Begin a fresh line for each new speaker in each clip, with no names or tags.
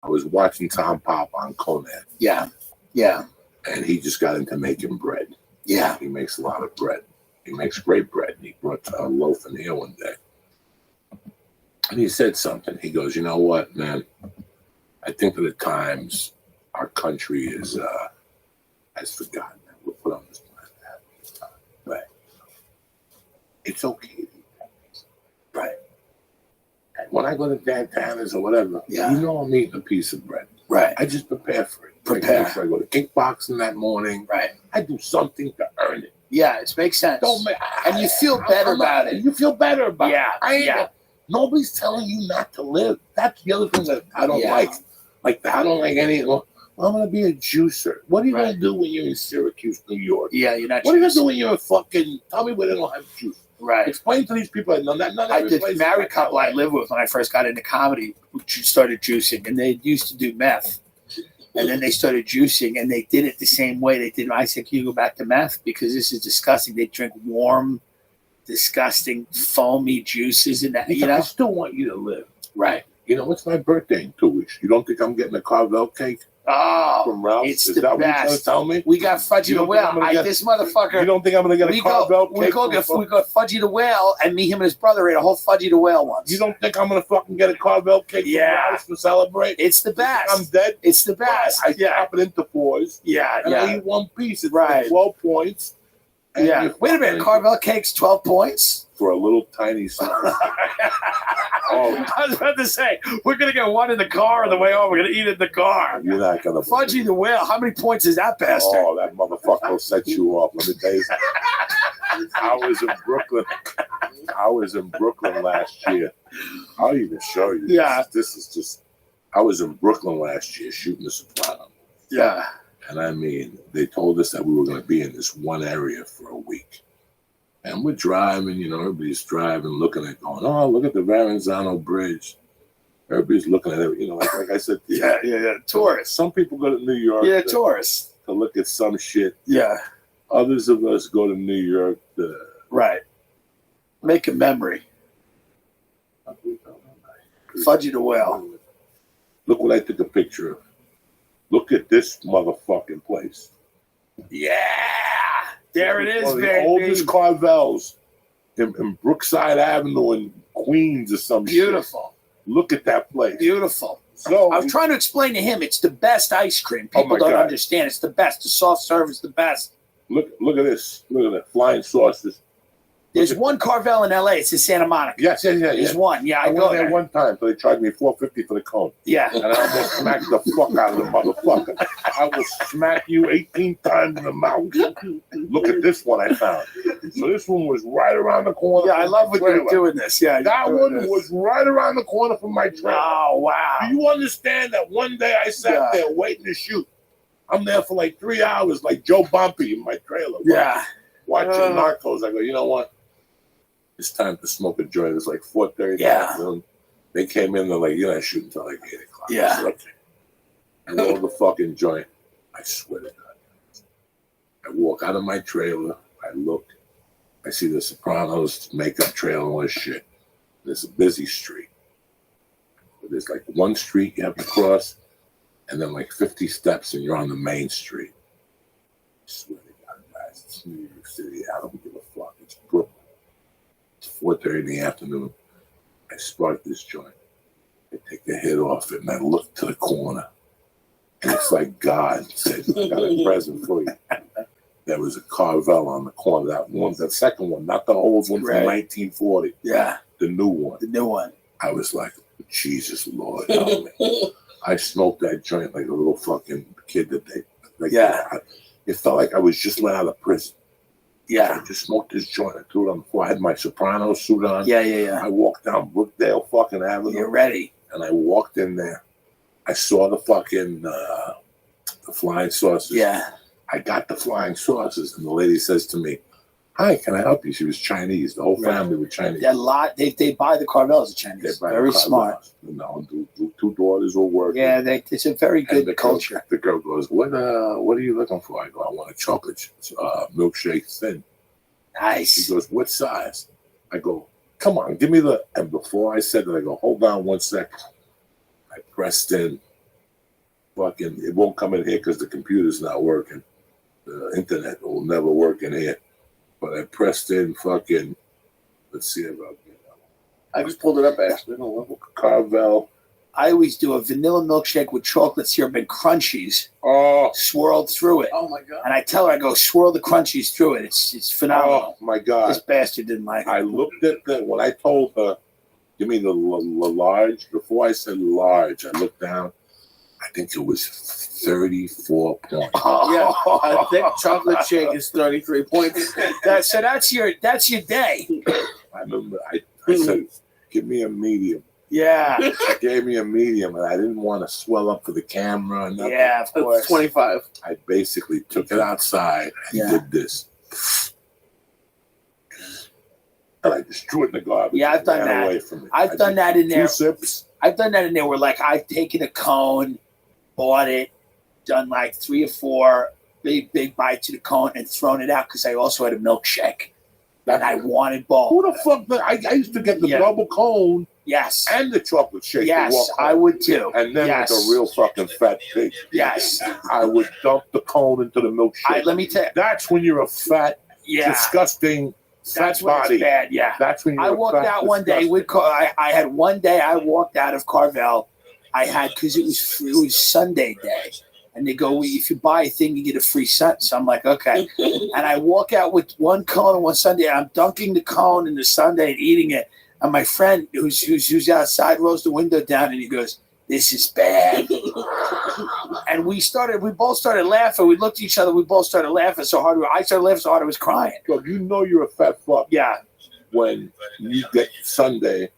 I was watching Tom Pop on Conan.
Yeah.
And he just got into making bread.
Yeah.
He makes a lot of bread. He makes great bread. And he brought a loaf in here one day. And he said something. He goes, you know what, man? I think that at times our country has forgotten that we're put on this planet. Right. It's okay to eat that. Right. And when I go to Dantana's or whatever, you know I'm eating a piece of bread.
Right.
I just prepare for it. Prepare. I go to kickboxing that morning.
Right.
I do something to earn it.
Yeah, it makes sense. And you feel better about it.
You feel better about it.
Yeah.
Nobody's telling you not to live. That's the other thing that I don't like. Like, I don't like any. Well, I'm going to be a juicer. What are you going to do when you're in Syracuse, New York?
Yeah, you're not.
What are you going to do when you're in fucking? Tell me where they don't have juice.
Right.
Explain to these people.
I did married couple I lived with when I first got into comedy, started juicing, and they used to do meth. And then they started juicing, and they did it the same way they did. I said, can you go back to meth? Because this is disgusting. They drink warm, disgusting, foamy juices. And that,
I still want you to live.
Right.
You know, it's my birthday in 2 weeks. You don't think I'm getting a Carvel cake?
Oh,
from Ralph's?
It's
is
the
that
best.
What you're trying to tell me?
We got Fudgy the Whale. This motherfucker.
You don't think I'm going to get a Carvel cake?
We got Fudgy the Whale, and me, him, and his brother ate a whole Fudgy the Whale once.
You don't think I'm going to fucking get a Carvel cake from Ralph's to celebrate?
It's the best.
I'm dead.
It's the best.
I chop it into fours.
Yeah,
and I eat one piece. It's like 12 points.
Wait a minute. Carvel cake's 12 points?
For a little tiny size.
I was about to say, we're going to get one in the car on the way home. We're going to eat it in the car.
You're not going to.
Fudgy the Whale. How many points is that bastard?
Oh, that motherfucker will set you up. Let me tell you something. I was in Brooklyn last year. I'll even show you.
Yeah.
This is just. I was in Brooklyn last year shooting The Sopranos.
Yeah.
And I mean, they told us that we were going to be in this one area for a week. And we're driving, everybody's driving, looking at going, oh, look at the Verrazano Bridge. Everybody's looking at it, like I said.
Yeah. Tourists.
Some people go to New York.
Yeah, tourists.
To look at some shit.
Yeah.
Others of us go to New York to...
Right. Make a memory. Fudgy the Whale.
Look what I took a picture of. Look at this motherfucking place.
Yeah. There it is,
one of
baby.
The oldest Carvels in Brookside Avenue in Queens or some
Beautiful.
Shit. Look at that place.
Beautiful.
So
I was trying to explain to him it's the best ice cream. People don't understand. It's the best. The soft serve is the best.
Look at this. Look at that. Flying saucers.
There's one Carvel in LA. It's in Santa Monica.
Yes.
There's one. Yeah,
I went there one time, so they charged me $4.50 for the cone.
Yeah.
And I almost smacked the fuck out of the motherfucker. I will smack you 18 times in the mouth. Look at this one I found. So this one was right around the corner.
Yeah, I love when you're doing this. Yeah.
That one was right around the corner from my trailer.
Oh, wow.
Do you understand that one day I sat there waiting to shoot? I'm there for like 3 hours, like Joe Bumpy in my trailer.
Yeah.
Watching Narcos. I go, you know what? It's time to smoke a joint. It's like 4:30 in the afternoon. They came in, they're like, you're not shooting until like 8 o'clock.
Yeah.
I said, okay. I roll the fucking joint. I swear to God. I walk out of my trailer. I look. I see the Sopranos makeup trailer and all this shit. There's a busy street. There's like one street you have to cross, and then like 50 steps, and you're on the main street. I swear to God, guys, it's New York City. I don't give a fuck. It's Brooklyn. 4:30 in the afternoon, I spark this joint. I take the head off it, and I look to the corner. And it's like God said, I got a present for you. There was a Carvel on the corner. That second one, not the old one from 1940.
Yeah.
The new one.
The new one.
I was like, Jesus, Lord, help me. I smoked that joint like a little fucking kid that it felt like I was just let out of prison.
Yeah.
I just smoked this joint. I threw it on the floor. I had my Soprano suit on.
Yeah.
I walked down Brookdale fucking Avenue.
You're ready.
And I walked in there. I saw the fucking the flying saucers.
Yeah.
I got the flying saucers. And the lady says to me, hi, can I help you? She was Chinese. The whole family were Chinese.
They buy the Carvels as Chinese. Very smart.
Two daughters will work.
Yeah, it's a very good culture.
The girl goes, what are you looking for? I go, I want a chocolate milkshake thin.
Nice.
She goes, what size? I go, come on, give me and before I said that, I go, hold on 1 second. I pressed in. fucking, it won't come in here because the computer's not working. The internet will never work in here. But I pressed in fucking, let's see about
I just pulled it up, actually. No,
Carvel.
I always do a vanilla milkshake with chocolate syrup and crunchies
Oh,
swirled through it.
oh my God.
And I tell her, I go, swirl the crunchies through it. It's phenomenal.
oh my God.
This bastard didn't like it.
I looked at when I told her, give me the large, before I said large, I looked down. I think it was 34 points.
Yeah, a thick chocolate shake is 33 points.
So that's your day.
I remember I said, give me a medium.
Yeah.
She gave me a medium, and I didn't want to swell up for the camera or nothing.
Yeah, of course.
That's 25.
I basically took it outside and
Yeah.
did this. And I just threw it in the garbage.
Yeah, I've done
ran
that.
away from it.
I've done that in there.
2 sips.
I've done that in there where, like, I've taken a cone, bought it, done like 3 or 4 big bites of the cone, and thrown it out because I also had a milkshake. And I wanted both.
Who the fuck? I used to get the
Yeah.
double cone
Yes.
and the chocolate shake. to
Yes,
walk
I
home.
would too.
And then
Yes.
like a real fucking fat pig.
Yes.
I would dump the cone into the milkshake.
Let me tell you.
That's when you're a fat,
Yeah.
disgusting,
That's
fat
when
body.
it's bad, yeah.
That's when you're
I
a
walked
fat,
out one day
disgusting.
with I had one day I walked out of Carvel. I had because it was Sunday day, and they go, well, if you buy a thing, you get a free cent. So I'm like, okay. And I walk out with one cone on one Sunday. I'm dunking the cone in the Sunday and eating it. And my friend who's outside rolls the window down and he goes, "This is bad." And we both started laughing. We looked at each other. We both started laughing so hard. I started laughing so hard I was crying.
Look, you know you're a fat fuck
Yeah.
when you get Sunday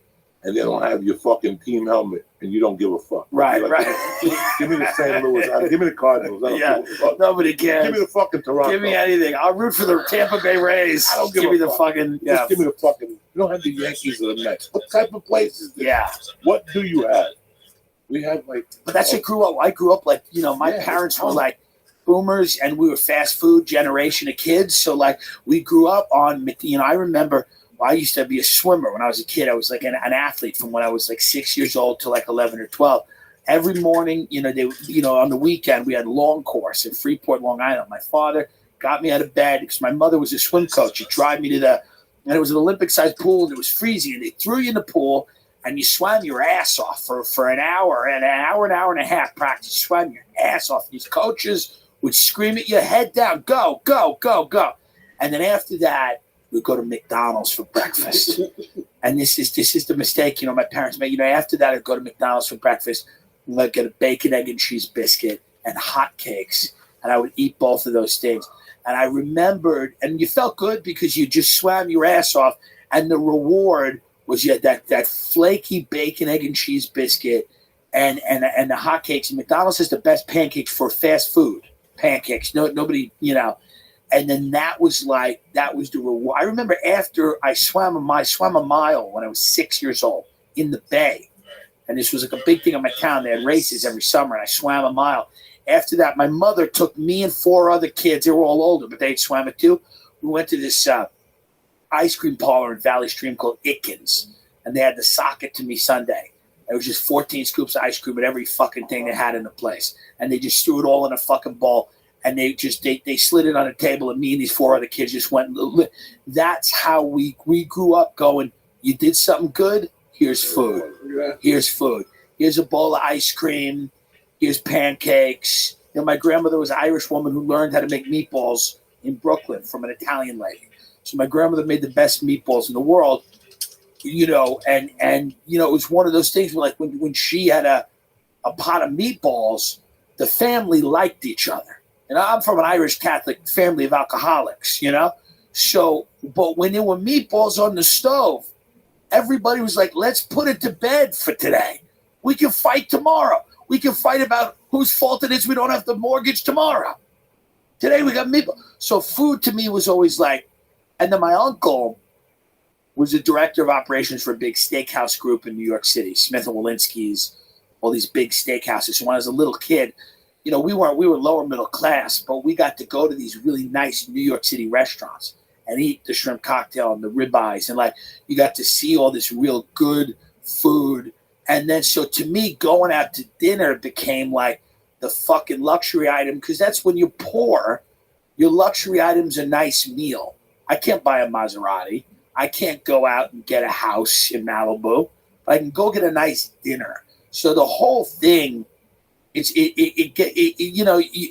and they don't have your fucking team helmet and you don't give a fuck.
Right,
You're like,
right.
Give me the St. Louis. Give me the Cardinals. I don't
Yeah.
give a fuck.
Nobody cares.
Give me the fucking Toronto.
Give me anything. I'll root for the Tampa Bay Rays.
I don't give
give
a
me the
fuck.
fucking
Just give me the fucking. You don't have the Yankees or the Mets. What type of place is this?
yeah.
What do you have? We have like.
But that's what grew up. I grew up like my
Yeah,
parents
it's
were like boomers, and we were fast food generation of kids. So like we grew up on. I remember. Well, I used to be a swimmer when I was a kid. I was like an athlete from when I was like 6 years old to like 11 or 12. Every morning, on the weekend we had long course in Freeport, Long Island. My father got me out of bed because my mother was a swim coach. She'd drive me and it was an Olympic-sized pool, and it was freezing, and they threw you in the pool, and you swam your ass off for an hour and a half practice. You swam your ass off. These coaches would scream at you, head down, go, go, go, go. And then after that, we'd go to McDonald's for breakfast. And this is the mistake, my parents made. After that, I'd go to McDonald's for breakfast, and I'd get a bacon, egg, and cheese biscuit and hotcakes, and I would eat both of those things. And I remembered, and you felt good because you just swam your ass off, and the reward was you had that flaky bacon, egg, and cheese biscuit and the hotcakes. And McDonald's has the best pancakes for fast food. Pancakes. Nobody, And then that was the reward. I remember after I swam a mile when I was 6 years old in the bay. And this was like a big thing in my town. They had races every summer, and I swam a mile. After that, my mother took me and 4 other kids. They were all older, but they'd swam it too. We went to this ice cream parlor in Valley Stream called Itkins, and they had the sock it to me Sunday. It was just 14 scoops of ice cream at every fucking thing they had in the place. And they just threw it all in a fucking bowl. And they slid it on a table, and me and these 4 other kids just went. That's how we grew up going, you did something good, here's food. Here's food. Here's a bowl of ice cream. Here's pancakes. My grandmother was an Irish woman who learned how to make meatballs in Brooklyn from an Italian lady. So my grandmother made the best meatballs in the world, and it was one of those things where, like, when she had a pot of meatballs, the family liked each other. I'm from an Irish Catholic family of alcoholics, So, but when there were meatballs on the stove, everybody was like, let's put it to bed for today. We can fight tomorrow. We can fight about whose fault it is we don't have the mortgage tomorrow. Today we got meatballs. So food to me was always like, and then my uncle was the director of operations for a big steakhouse group in New York City, Smith & Wolinski's, all these big steakhouses. So when I was a little kid, we were lower middle class, but we got to go to these really nice New York City restaurants and eat the shrimp cocktail and the ribeyes, and like you got to see all this real good food. And then so to me, going out to dinner became like the fucking luxury item, because that's when you're poor. Your luxury item's a nice meal. I can't buy a Maserati. I can't go out and get a house in Malibu. I can go get a nice dinner. So the whole thing, you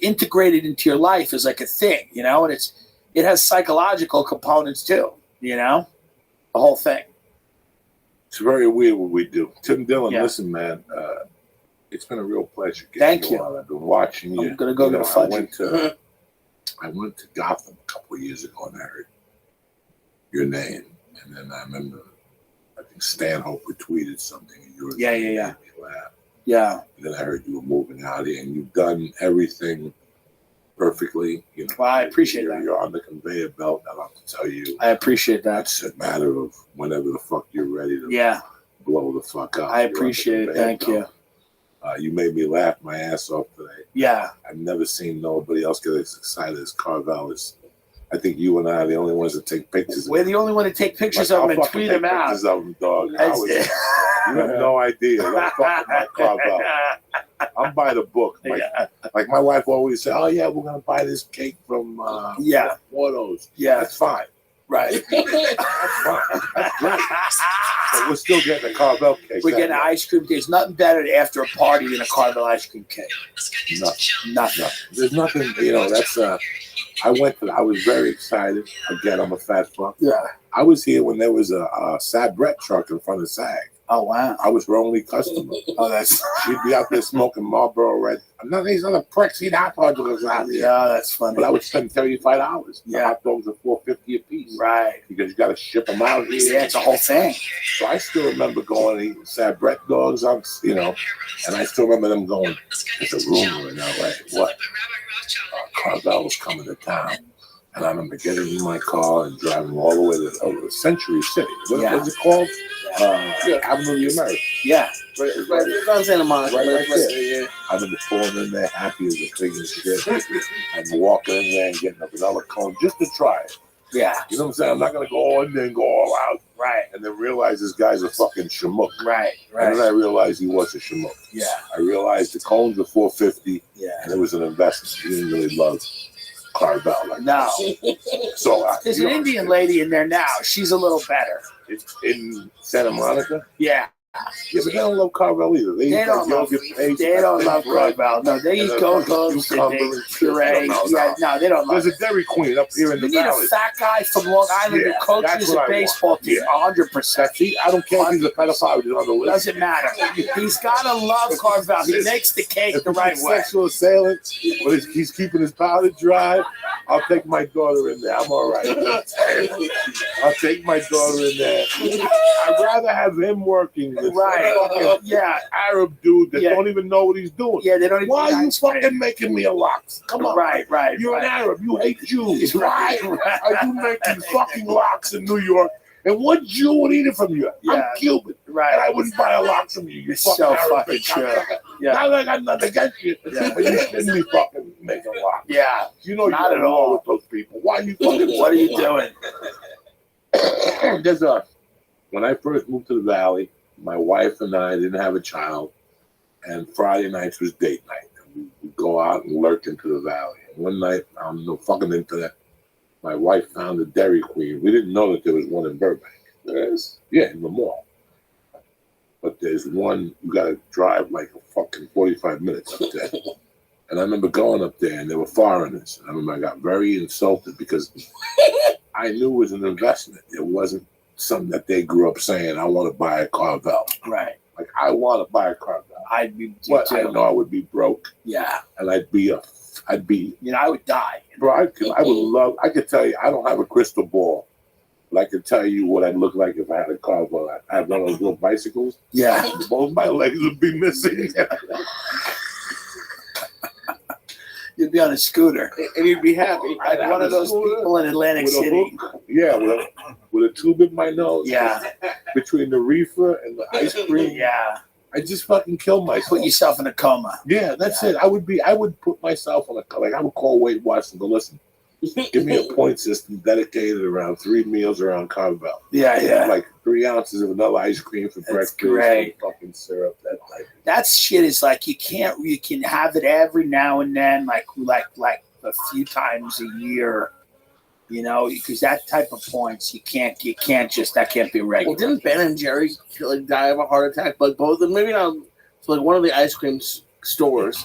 integrate it into your life as like a thing, and it has psychological components too, the whole thing.
It's very weird what we do. Tim Dillon,
Yeah.
listen, man, it's been a real pleasure.
Thank you.
On. I've been watching you.
I'm gonna go get a fudge.
I went to Gotham a couple of years ago and I heard your name, and then I remember I think Stanhope retweeted something of yours.
Yeah.
Made me laugh.
Yeah.
And then I heard you were moving out here, and you've done everything perfectly.
Well, I appreciate that.
You're on the conveyor belt. I don't have to tell you.
I appreciate that.
That's a matter of whenever the fuck you're ready to blow the fuck up.
I appreciate it. Thank you.
You made me laugh my ass off today.
Yeah.
I've never seen nobody else get as excited as Carvel is. I think you and I are the only ones that take pictures.
We're the only one to take pictures of them and tweet them out.
Pictures of them, dog. You have no idea. Don't fuck with my Carvel. I'm by the book. Like my wife always said, "Oh yeah, we're gonna buy this cake from Autos."
Yeah,
that's fine.
Right.
That's fine. That's great. But we're still getting a Carvel cake.
We're getting an ice cream cake. There's nothing better after a party than a Carvel ice cream cake. Nothing.
There's nothing. That's. I was very excited. Again, I'm a fat fuck.
Yeah.
I was here when there was a Sabret truck in front of SAG.
Oh wow!
I was her only customer. She'd be out there smoking Marlboro Red. None of these other pricks eat hot dogs out there.
Yeah, that's funny.
But I would spend $35.
Yeah,
the hot dogs are $4.50 a piece.
Right.
Because you got to ship them out here.
Yeah, it's a whole thing.
So I still remember going and eating Sabret dogs on, and I still remember them going. There's a rumor in LA. What? Carvel was coming to town. And I remember getting in my car and driving all the way to Century City. What's it called? Avenue of the Americas.
Yeah.
Right, Santa Monica.
Right there. I remember pulling in there happy as a pig and shit. And walking in there and getting a vanilla cone just to try it.
Yeah.
You know what I'm saying? I'm not going to go in there and go all out.
Right.
And then realize this guy's a fucking shamook.
Right.
And then I realized he was a shamook.
Yeah.
I realized the cones were $4.50.
Yeah.
And it was an investment. He didn't really love Carvel like
no.
So
there's an Indian lady in there now. She's a little better.
It's in Santa Monica?
Yeah.
Yeah, but they don't love Carvel either. They don't love
Carvel. No, they eat Go-Go's and they puree. No, they don't love
There's a Dairy Queen up here in the valley.
You need a fat guy from Long Island who coaches a baseball team 100%.
I don't care if he's a pedophile. He's on the list.
Doesn't matter. He's got to love Carvel. He makes the cake the right way.
Sexual assailant, but he's keeping his powder dry. I'll take my daughter in there. I'm all right. I'll take my daughter in there. I'd rather have him working than Arab dude that don't even know what he's doing.
Yeah, they don't even.
Why are you fucking making me a lox? Come on.
Right.
You're an Arab. You hate Jews. Why are you making fucking lox in New York? And what Jew would eat it from you? I'm Cuban.
Right.
And I wouldn't buy a lox from you. You fucking
so
Arab.
Fucking true.
Yeah. Now I got nothing against you. Yeah. But you shouldn't be fucking making lox.
Yeah.
You know
not
you're
at all
with those people. Why are you fucking
What are you doing?
When I first moved to the Valley, my wife and I didn't have a child, and Friday nights was date night. And we'd go out and lurk into the Valley. And one night, I'm no fucking into that. My wife found a Dairy Queen. We didn't know that there was one in Burbank. Yes. Yeah, in the mall. But there's one, you got to drive like a fucking 45 minutes up there. And I remember going up there, and there were foreigners. And I remember I got very insulted because I knew it was an investment. It wasn't something that they grew up saying, I want to buy a Carvel.
Right.
Like, I want to buy a Carvel.
I'd be.
But I know I would be broke.
Yeah.
And I'd be.
I would die.
Bro, I would love. I could tell you, I don't have a crystal ball, but I could tell you what I'd look like if I had a Carvel. I had one of those little bicycles.
Yeah.
Both my legs would be missing.
You'd be on a scooter.
And you'd be happy.
Like one of those people in Atlantic City.
Yeah, with a tube in my nose.
Yeah.
Between the reefer and the ice cream.
Yeah.
I just fucking kill myself.
Put yourself in a coma.
Yeah, that's it. I would put myself on I would call Weight Watchers and go, listen, Give me a point system dedicated around 3 meals around Carvel.
Yeah.
Like 3 ounces of vanilla ice cream for breakfast.
Great.
And fucking syrup.
That shit is like you can have it every now and then, like a few times a year, you know, because that type of points that can't be regular.
Well, didn't Ben and Jerry like die of a heart attack? Like both of them, maybe not. So like one of the ice cream stores,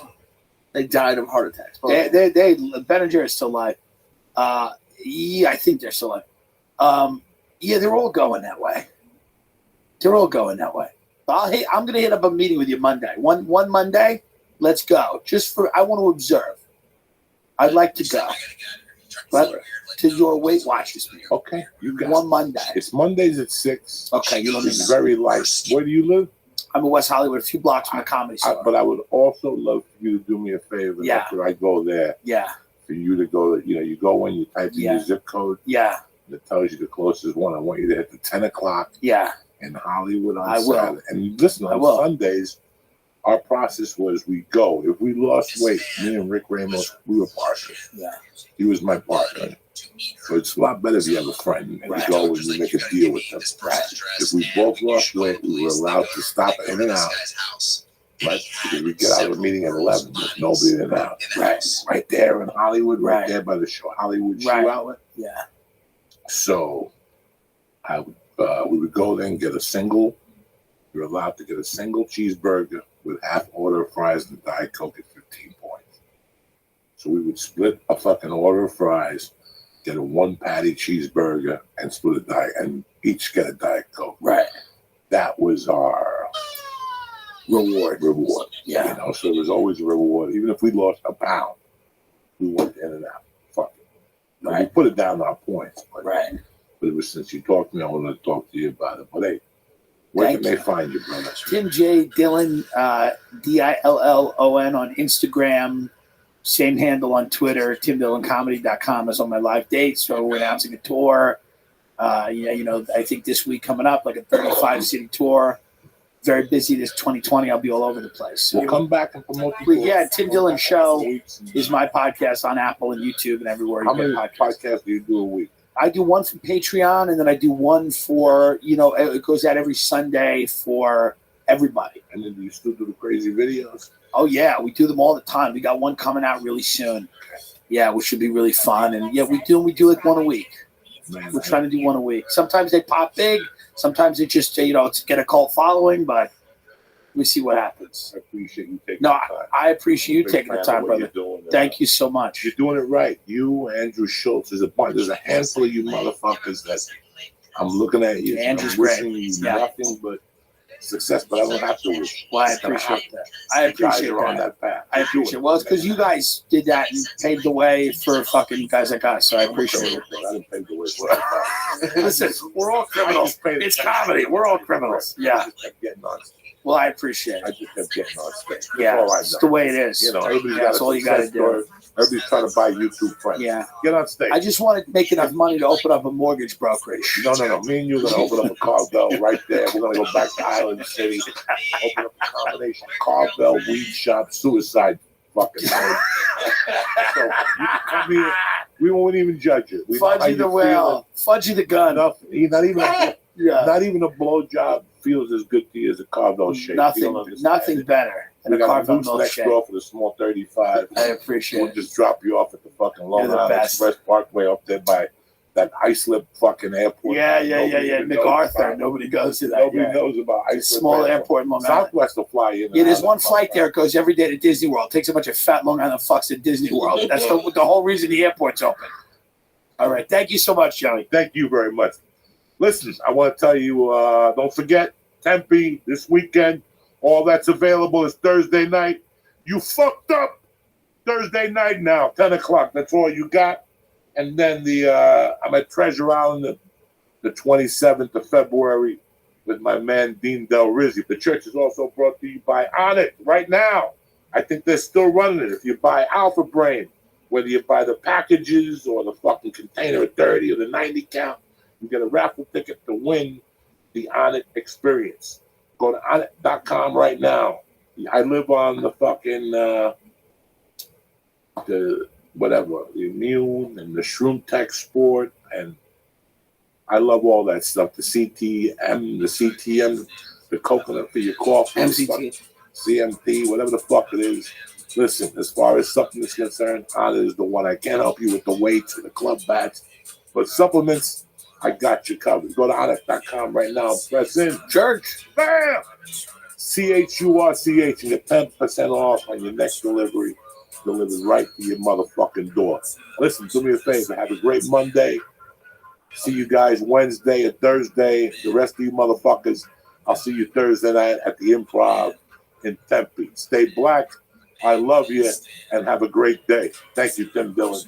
they died of heart attacks.
They Ben and Jerry's still alive. Yeah, I think they're still alive. Yeah, they're all going that way. I'm gonna hit up a meeting with you Monday. One Monday, let's go. I want to observe. I'd like to go. But to your Weight Watchers meeting.
Okay, you got
one Monday.
It's Mondays at 6.
Okay, you let me know.
It's very light. Where do you live?
I'm in West Hollywood, a few blocks from the Comedy Store.
But I would also love for you to do me a favor.
Yeah.
After I go there.
Yeah.
For you to go, you go in, you type in your zip code.
Yeah.
That tells you the closest one. I want you to hit the 10 o'clock.
Yeah.
In Hollywood on
I will.
Saturday. And listen, on Sundays, our process was we go. If we lost weight, me and Rick Ramos, we were partners.
Yeah.
He was my partner. So it's a lot better if you have a friend and you go and you make a deal with them.
Right.
If we both lost weight, we were allowed to stop in and out. Right? Because we get out of the meeting at 11. There's nobody in and out. Right there in Hollywood, right there by the show, Hollywood Shoe Outlet.
Yeah.
So we would go there and get a single. You're allowed to get a single cheeseburger with half order of fries and Diet Coke at 15 points. So we would split a fucking order of fries, get a 1 patty cheeseburger, and split a Diet, and each get a Diet Coke.
Right.
That was our reward.
Yeah.
You know, so there was always a reward. Even if we lost a pound, we went in and out. Fuck it. Now, we put it down to our points. But, but it was since you talked to me, I wanted to talk to you about it. But hey, where can they find you, brother?
Tim J. Dillon, Dillon on Instagram. Same handle on Twitter. TimDillonComedy.com is on my live dates. So we're announcing a tour. I think this week coming up, like a 35-city tour. Very busy this 2020. I'll be all over the place. So
we'll come back and promote the tour.
Yeah, Tim Dillon Show is my podcast on Apple and YouTube and everywhere.
How many podcasts do you do a week?
I do one for Patreon, and then I do one for, it goes out every Sunday for everybody.
And then do you still do the crazy videos?
Oh, yeah. We do them all the time. We got one coming out really soon. Yeah, which should be really fun. And, yeah, we do like one a week. We're trying to do one a week. Sometimes they pop big. Sometimes they just, it's get a cult following, but we see what happens.
I appreciate you taking the time.
I appreciate you taking the time, brother. Thank you so much.
You're doing it right. You, Andrew Schultz, there's a handful of you motherfuckers that I'm looking at you.
Andrew's
I'm wishing you nothing but success, but I don't have to wish.
Well, I appreciate that. I appreciate that.
On that path.
I appreciate it. Well, it's because you guys did that and paved the way for fucking guys like us, so I appreciate it.
I didn't pave the way for it.
Listen, we're all criminals. It's comedy. We're all criminals. Yeah. Well, I appreciate it.
I just kept getting on stage.
Yeah, it's the way it is. That's all you got to do.
Everybody's trying to buy YouTube friends.
Yeah.
Get on stage.
I just want to make enough money to open up a mortgage brokerage.
No. Me and you are going to open up a Carvel right there. We're going to go back to Island City. Open up a combination Carvel, weed shop, suicide fucking thing. So you come here. We won't even judge you.
Fudgy the whale. Fudgy the gun.
Not even a blowjob feels as good to you as a Carvel shake.
Nothing better. And
we got a loose next door for the small 35.
I appreciate it.
We'll just drop you off at the fucking Long Island Express Parkway up there by that Islip fucking airport.
Yeah. MacArthur. Nobody goes to that.
Nobody knows about Islip.
Small airport in Long Island.
Southwest will fly in.
Yeah, there's one flight there that goes every day to Disney World. Takes a bunch of fat Long Island fucks to Disney World. That's the whole reason the airport's open. All right. Thank you so much, Joey.
Thank you very much. Listen, I want to tell you, don't forget, Tempe this weekend. All that's available is Thursday night. You fucked up Thursday night now, 10 o'clock. That's all you got. And then I'm at Treasure Island the 27th of February with my man Dean Del Rizzi. The church is also brought to you by On It right now. I think they're still running it. If you buy Alpha Brain, whether you buy the packages or the fucking container at 30 or the 90 count, you get a raffle ticket to win the On It experience. Go to onit.com right now. I live on the fucking the whatever, the Immune and the Shroom Tech Sport, and I love all that stuff. The CTM, the coconut for your coffee,
MCT.
CMT, whatever the fuck it is. Listen, as far as supplements concerned, Honor is the one. I can't help you with the weights and the club bats, but supplements, I got you covered. Go to honor.com right now. Press in.
Church.
Bam! CHURCH and get 10% off on your next delivery. Delivered right to your motherfucking door. Listen, do me a favor. Have a great Monday. See you guys Wednesday and Thursday. The rest of you motherfuckers, I'll see you Thursday night at the Improv in Tempe. Stay black. I love you and have a great day. Thank you, Tim Dillon.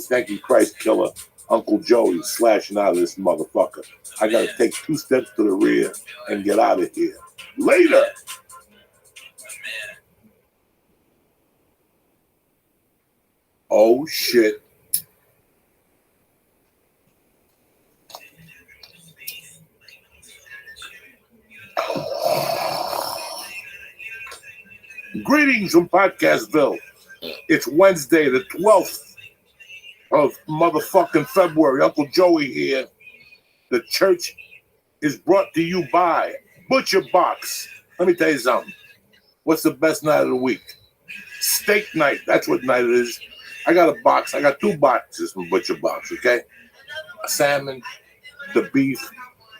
Thank you, Christ Killer. Uncle Joey slashing out of this motherfucker. I got to take 2 steps to the rear and get out of here. Later. Oh, shit. Greetings from Podcastville. It's Wednesday, the 12th of motherfucking February. Uncle Joey here. The church is brought to you by Butcher Box. Let me tell you something. What's the best night of the week? Steak night. That's what night it is. I got a box. I got 2 boxes from Butcher Box, okay? A salmon, the beef.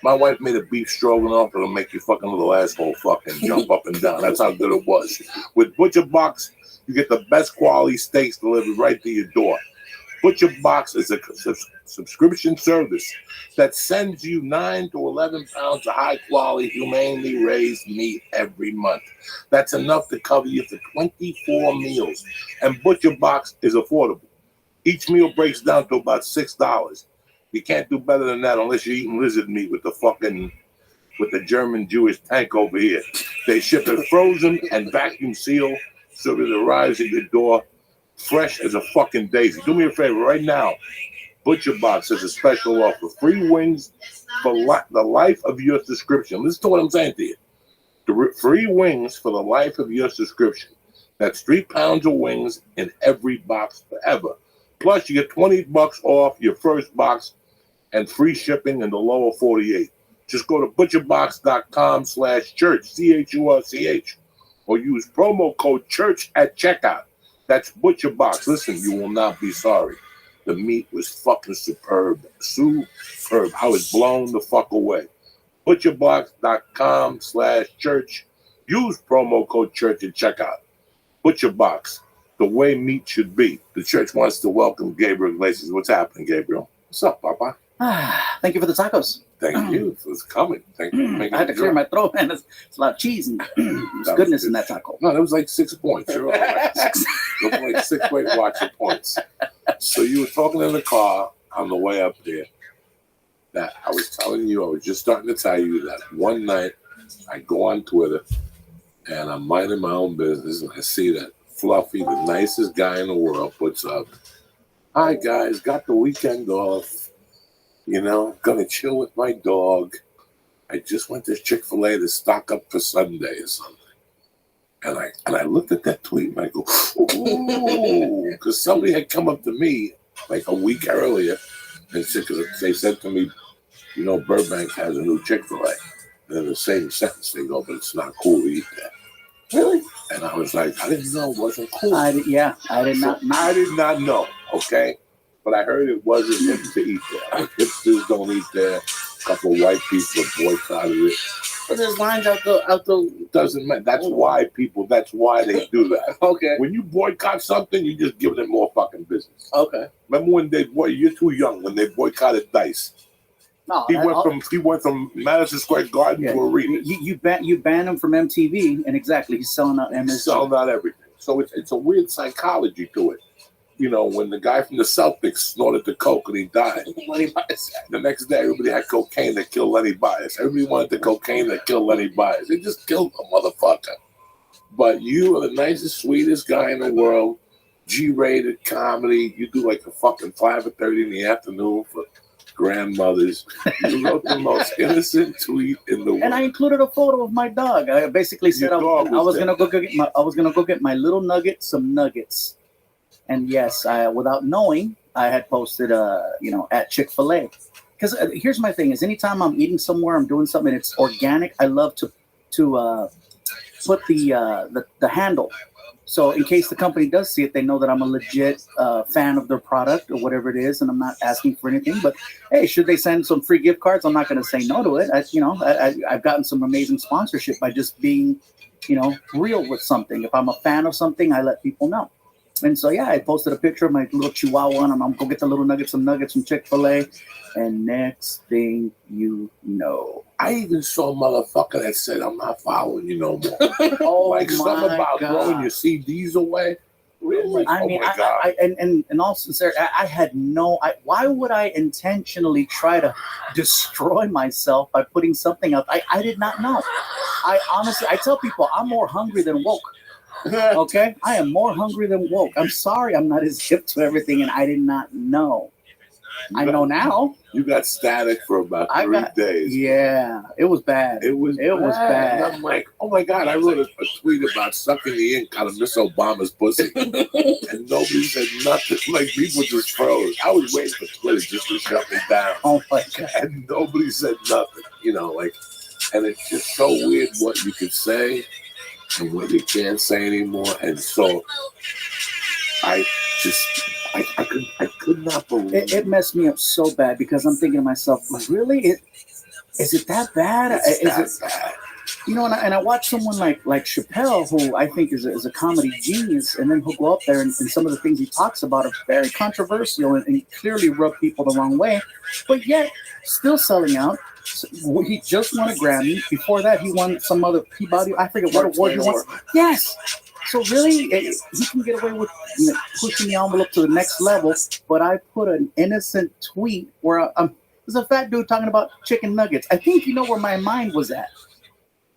My wife made a beef stroganoff that'll make your fucking little asshole fucking jump up and down. That's how good it was. With Butcher Box, you get the best quality steaks delivered right to your door. Butcher Box is a subscription service that sends you 9 to 11 pounds of high-quality, humanely raised meat every month. That's enough to cover you for 24 meals. And Butcher Box is affordable. Each meal breaks down to about $6. You can't do better than that unless you're eating lizard meat with the German Jewish tank over here. They ship it frozen and vacuum sealed so that it arrives at your door fresh as a fucking daisy. Do me a favor right now. Butcher Box has a special offer. Free wings for the life of your subscription. Listen to what I'm saying to you. Free wings for the life of your subscription. That's 3 pounds of wings in every box forever. Plus, you get $20 off your first box and free shipping in the lower 48. Just go to butcherbox.com/church, CHURCH, or use promo code CHURCH at checkout. That's Butcher Box. Listen, you will not be sorry. The meat was fucking superb. Superb. I was blown the fuck away. Butcherbox.com/church. Use promo code CHURCH at checkout. Butcher Box. The way meat should be. The church wants to welcome Gabriel Iglesias. What's happening, Gabriel? What's up, Papa?
Thank you for the tacos.
Thank you for coming. Thank you for making
I had to clear my throat, man. It's a lot of cheese and there's goodness in that taco.
No, that was like 6 points. You're all right. Those were like 6 Weight Watcher points. So you were talking in the car on the way up there that I was telling you, I was just starting to tell you that one night I go on Twitter and I'm minding my own business and I see that Fluffy, the nicest guy in the world, puts up, "Hi guys, got the weekend off. You know, gonna chill with my dog. I just went to Chick-fil-A to stock up for Sunday or something." And I looked at that tweet and I go, ooh, because somebody had come up to me like a week earlier and they said to me, "You know, Burbank has a new Chick-fil-A." And in the same sentence, they go, "But it's not cool to eat there."
Really?
And I was like, I didn't know it wasn't cool.
I did not know.
I did not know, okay? But I heard it wasn't hip to eat there. Like, hipsters don't eat there. A couple of white people boycotted it.
But there's lines out the.
Doesn't matter. That's why they do that.
Okay.
When you boycott something, you just give them more fucking business.
Okay.
Remember when you're too young, when they boycotted Dice.
No,
He went from Madison Square Garden to Arena.
You ban him from MTV, and exactly, he's selling out MSG.
He's selling out everything. So it's a weird psychology to it. You know, when the guy from the Celtics snorted the coke and he died, the next day everybody had cocaine that killed Lenny Bias. Everybody wanted the cocaine that killed Lenny Bias. They just killed the motherfucker. But you are the nicest, sweetest guy in the world. G-rated comedy. You do like a fucking 5:30 in the afternoon for grandmothers. You wrote the most innocent tweet in the world.
And I included a photo of my dog. I basically said I was gonna go get my little nugget some nuggets. And yes, without knowing, I had posted, at Chick-fil-A. Because here's my thing: is anytime I'm eating somewhere, I'm doing something, and it's organic. I love to put the handle. So in case the company does see it, they know that I'm a legit fan of their product or whatever it is, and I'm not asking for anything. But hey, should they send some free gift cards? I'm not going to say no to it. I've gotten some amazing sponsorship by just being, real with something. If I'm a fan of something, I let people know. And so, yeah, I posted a picture of my little Chihuahua, and I'm going to go get the little nuggets from Chick-fil-A. And next thing you know,
I even saw a motherfucker that said, "I'm not following you no more."
oh
Like
my
something about
God.
throwing your CDs away. Really?
I mean, in all sincerity, I had why would I intentionally try to destroy myself by putting something up? I did not know. I tell people I'm more hungry than woke. Okay? I am more hungry than woke. I'm sorry I'm not as hip to everything, and I did not know. I know now.
You got static for about 3 days.
Yeah, it was bad.
It was bad. And I'm like, oh my God, I wrote a tweet about sucking the ink out of Miss Obama's pussy. And nobody said nothing. Like, people just froze. I was waiting for Twitter just to shut me down.
Oh my God.
And nobody said nothing. And it's just so weird what you could say and what you can't say anymore. And so I could not believe
it messed me up so bad, because I'm thinking to myself, really? Is it that bad?
Bad.
And I watch someone like Chappelle, who I think is a comedy genius, and then he'll go up there and some of the things he talks about are very controversial and clearly rub people the wrong way, but yet still selling out. So he just won a Grammy. Before that, he won some other Peabody. I forget what award he won. Yes. So really, he can get away with pushing the envelope to the next level. But I put an innocent tweet where there's a fat dude talking about chicken nuggets. I think you know where my mind was at.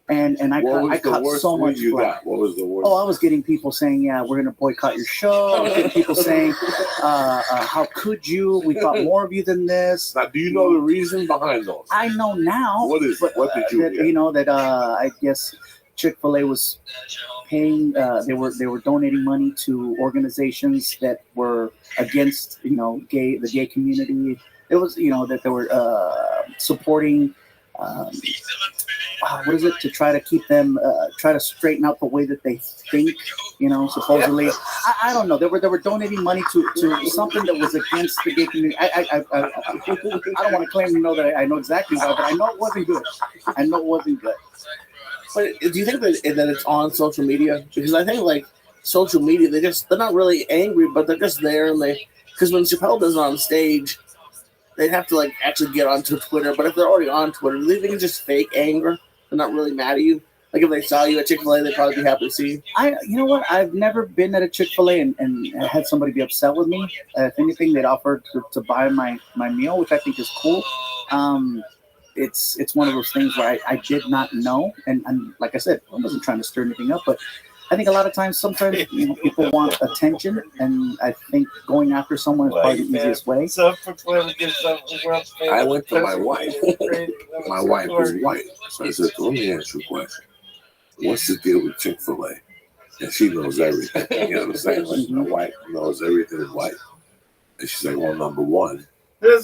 And I caught so much flack.
What was the worst?
Oh, I was getting people saying, "Yeah, we're going to boycott your show." I was getting people saying, "How could you? We thought more of you than this."
Now, do you know the reason behind those?
I know now.
What is it? What did you get?
I guess Chick-fil-A was paying. They were donating money to organizations that were against the gay community. It was that they were supporting. What is it, to try to keep them, try to straighten out the way that they think, supposedly. I don't know. They were donating money to something that was against the gay community. I don't want to claim that I know exactly why, but I know it wasn't good.
But do you think that it's on social media? Because I think social media, they're not really angry, but they're just there, and because when Chappelle does it on stage, they'd have to actually get onto Twitter. But if they're already on Twitter, they can just fake anger. They're not really mad at you. Like if they saw you at Chick-fil-A, they'd probably be happy to see you.
You know what? I've never been at a Chick-fil-A and had somebody be upset with me. If anything, they'd offer to buy my meal, which I think is cool. It's one of those things where I did not know, and like I said, I wasn't trying to stir anything up, but I think a lot of times, sometimes people want attention, and I think going after someone is probably the easiest way.
I went to my wife. My wife is white, so I said, "Let me ask you a question. What's the deal with Chick-fil-A?" And she knows everything. You know what I'm saying? Like, my wife knows everything white, and she's like, "Well, number one, their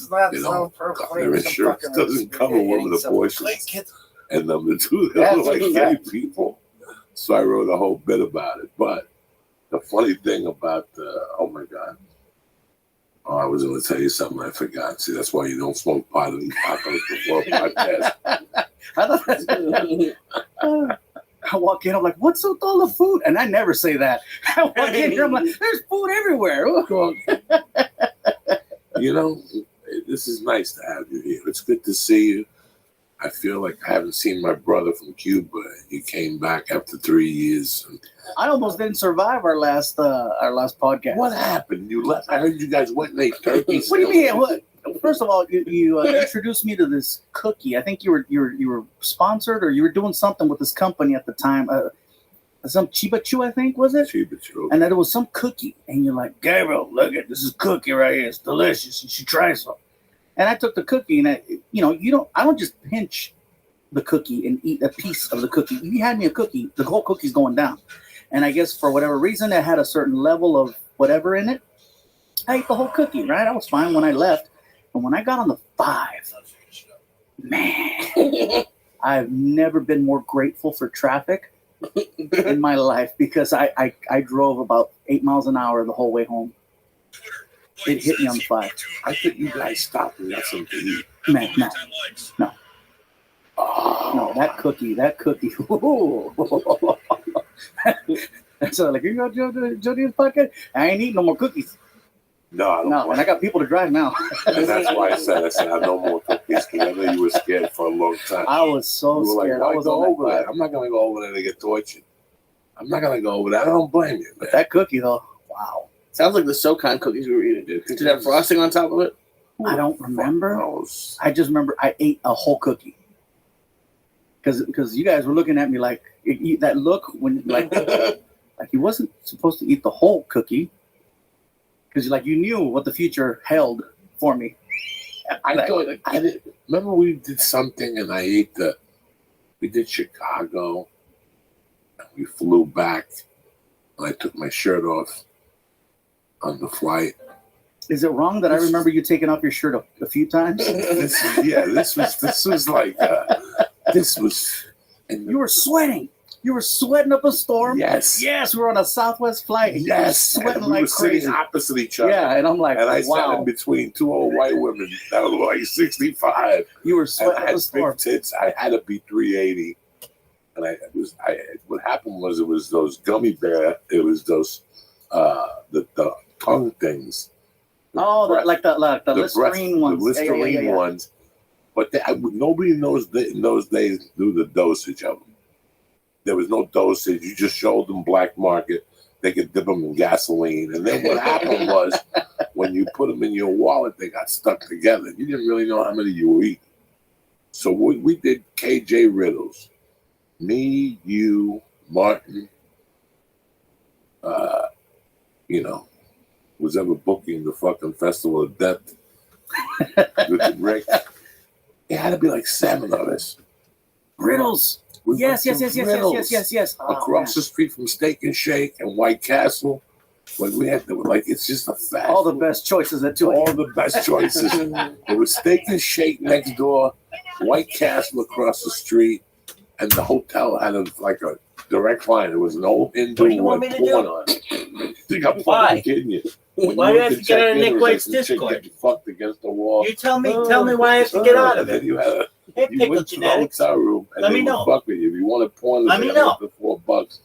insurance doesn't cover women abortions, and number two, they look like gay people." So I wrote a whole bit about it. But the funny thing about oh my God. Oh, I was going to tell you something I forgot. See, that's why you don't smoke pot on the podcast.
I walk in, I'm like, "What's with all the food?" And I never say that. I walk in here, I'm like, "There's food everywhere."
This is nice to have you here. It's good to see you. I feel like I haven't seen my brother from Cuba. He came back after 3 years.
I almost didn't survive our last podcast.
What happened? You left? I heard you guys went and ate turkey.
What do you mean? What? First of all, you introduced me to this cookie. I think you were sponsored, or you were doing something with this company at the time. Some Chiba Chew, I think, was it?
Chiba Chew.
And then there was some cookie, and you're like, "Gabriel, look at this cookie right here. It's delicious. You should try some." And I took the cookie, and I don't just pinch the cookie and eat a piece of the cookie. If you had me a cookie, the whole cookie's going down. And I guess for whatever reason, it had a certain level of whatever in it. I ate the whole cookie, right? I was fine when I left. And when I got on the 5, man, I've never been more grateful for traffic in my life because I drove about 8 miles an hour the whole way home. It hit me on the 5.
I think you guys stopped and got something to eat.
Man, no.
Oh,
No, that cookie. Ooh. So like, you got Jody's pocket? I ain't eating no more cookies.
no, I don't
No, and I got people to drive now.
And that's why I said I no more cookies because I know you were scared for a long time.
I was so
You were
scared.
like,
I
why
was
go
on
over
that
there? I'm not going to go over there to get tortured. I'm not going to go over there. I don't blame you, man.
That cookie though, wow.
Sounds like the SoCon cookies we were eating. Did it have frosting on top of it?
I don't remember.
Gross.
I just remember I ate a whole cookie. Because you guys were looking at me like that look when like you wasn't supposed to eat the whole cookie because like you knew what the future held for me.
I didn't remember we did something and I ate we did Chicago and we flew back and I took my shirt off on the flight.
Is it wrong that I remember you taking off your shirt a few times?
This was like this was. And
You were sweating. You were sweating up a storm.
Yes.
Yes, we were on a Southwest flight. And
Yes.
you were sweating
And we
like
were
crazy.
sitting opposite each other.
Yeah, and I'm like,
And I sat
wow.
in between two old white women that were like 65.
You were
And
sweating
I
up
had
a storm.
big tits. I had to be 380. And what happened was it was those gummy bear. It was those the tongue things.
Oh, like the Listerine ones.
The Listerine
Yeah.
ones. But nobody in those days knew the dosage of them. There was no dosage. You just showed them black market. They could dip them in gasoline. And then what happened was when you put them in your wallet, they got stuck together. You didn't really know how many you were eating. So we did KJ Riddles. Me, you, Martin, was ever booking the fucking Festival of Death with Rick. It had to be like 7 of us.
Riddles.
We
Yes.
went to Riddles.
Oh,
Across the street from Steak and Shake and White Castle. Like we had to, like, it's just a fact.
all the best choices at 2
All the best choices. There was Steak and Shake next door, White Castle across the street, and the hotel had a direct line. It was an old Hindu
What do you want
with
me to
porn
do?
on it. I think I'm
Why?
fucking kidding you. When
Why
you
do I
went
have to get
check
out of
in,
Nick
it was
White's
the chick
Discord?
getting fucked against the wall.
You tell me why I have to get out of
And then
it.
you had
Hey,
you
Pickle
went to the
Genetics.
hotel room and
Let
they
me
would
know.
fuck with you. If you wanted porn,
Let
they
me
had
know.
up to $4.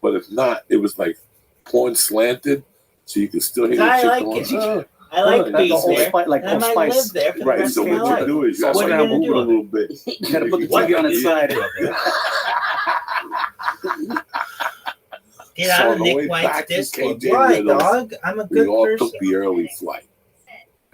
But if not, it was like porn slanted, so you could still hear the
I
chick
like
going,
it.
"Oh."
I like
That's
bees
the
there.
Spice, like
And I
Old
might
Spice.
live there for the
Right,
rest
so
of my
what you
life.
do is you got to
What are you
start
gonna
moving
do
a
with
little bit.
You gotta put the
What
TV on
are
its
you gonna
side.
do with it? Get
So
out
on
of
the way
Nick
back
White's
to
Discord.
KJ
Why,
Riddles,
dog? I'm a
We
good
all
person.
took the early flight.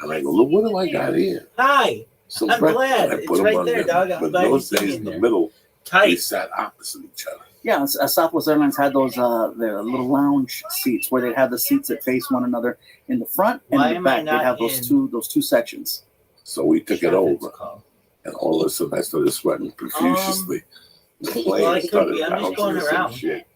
And I go, look, what do I got here?
Hi.
So
I'm glad.
I
It's
put them
right
on
there, dog. I'm
But
glad you
those
see me
days
in
in the
there.
middle, we
Tight.
sat opposite each other.
Yeah, Southwest Airlines had those the little lounge seats where they have the seats that face one another in the front and
Why
in the
am I
back. They
not
have
in-
those two sections.
So we took it
Shepard's
over.
call.
And all of a sudden I started sweating profusely. The plane
well, I could
started
be. I'm just
bouncing
going
and some
around.
shit.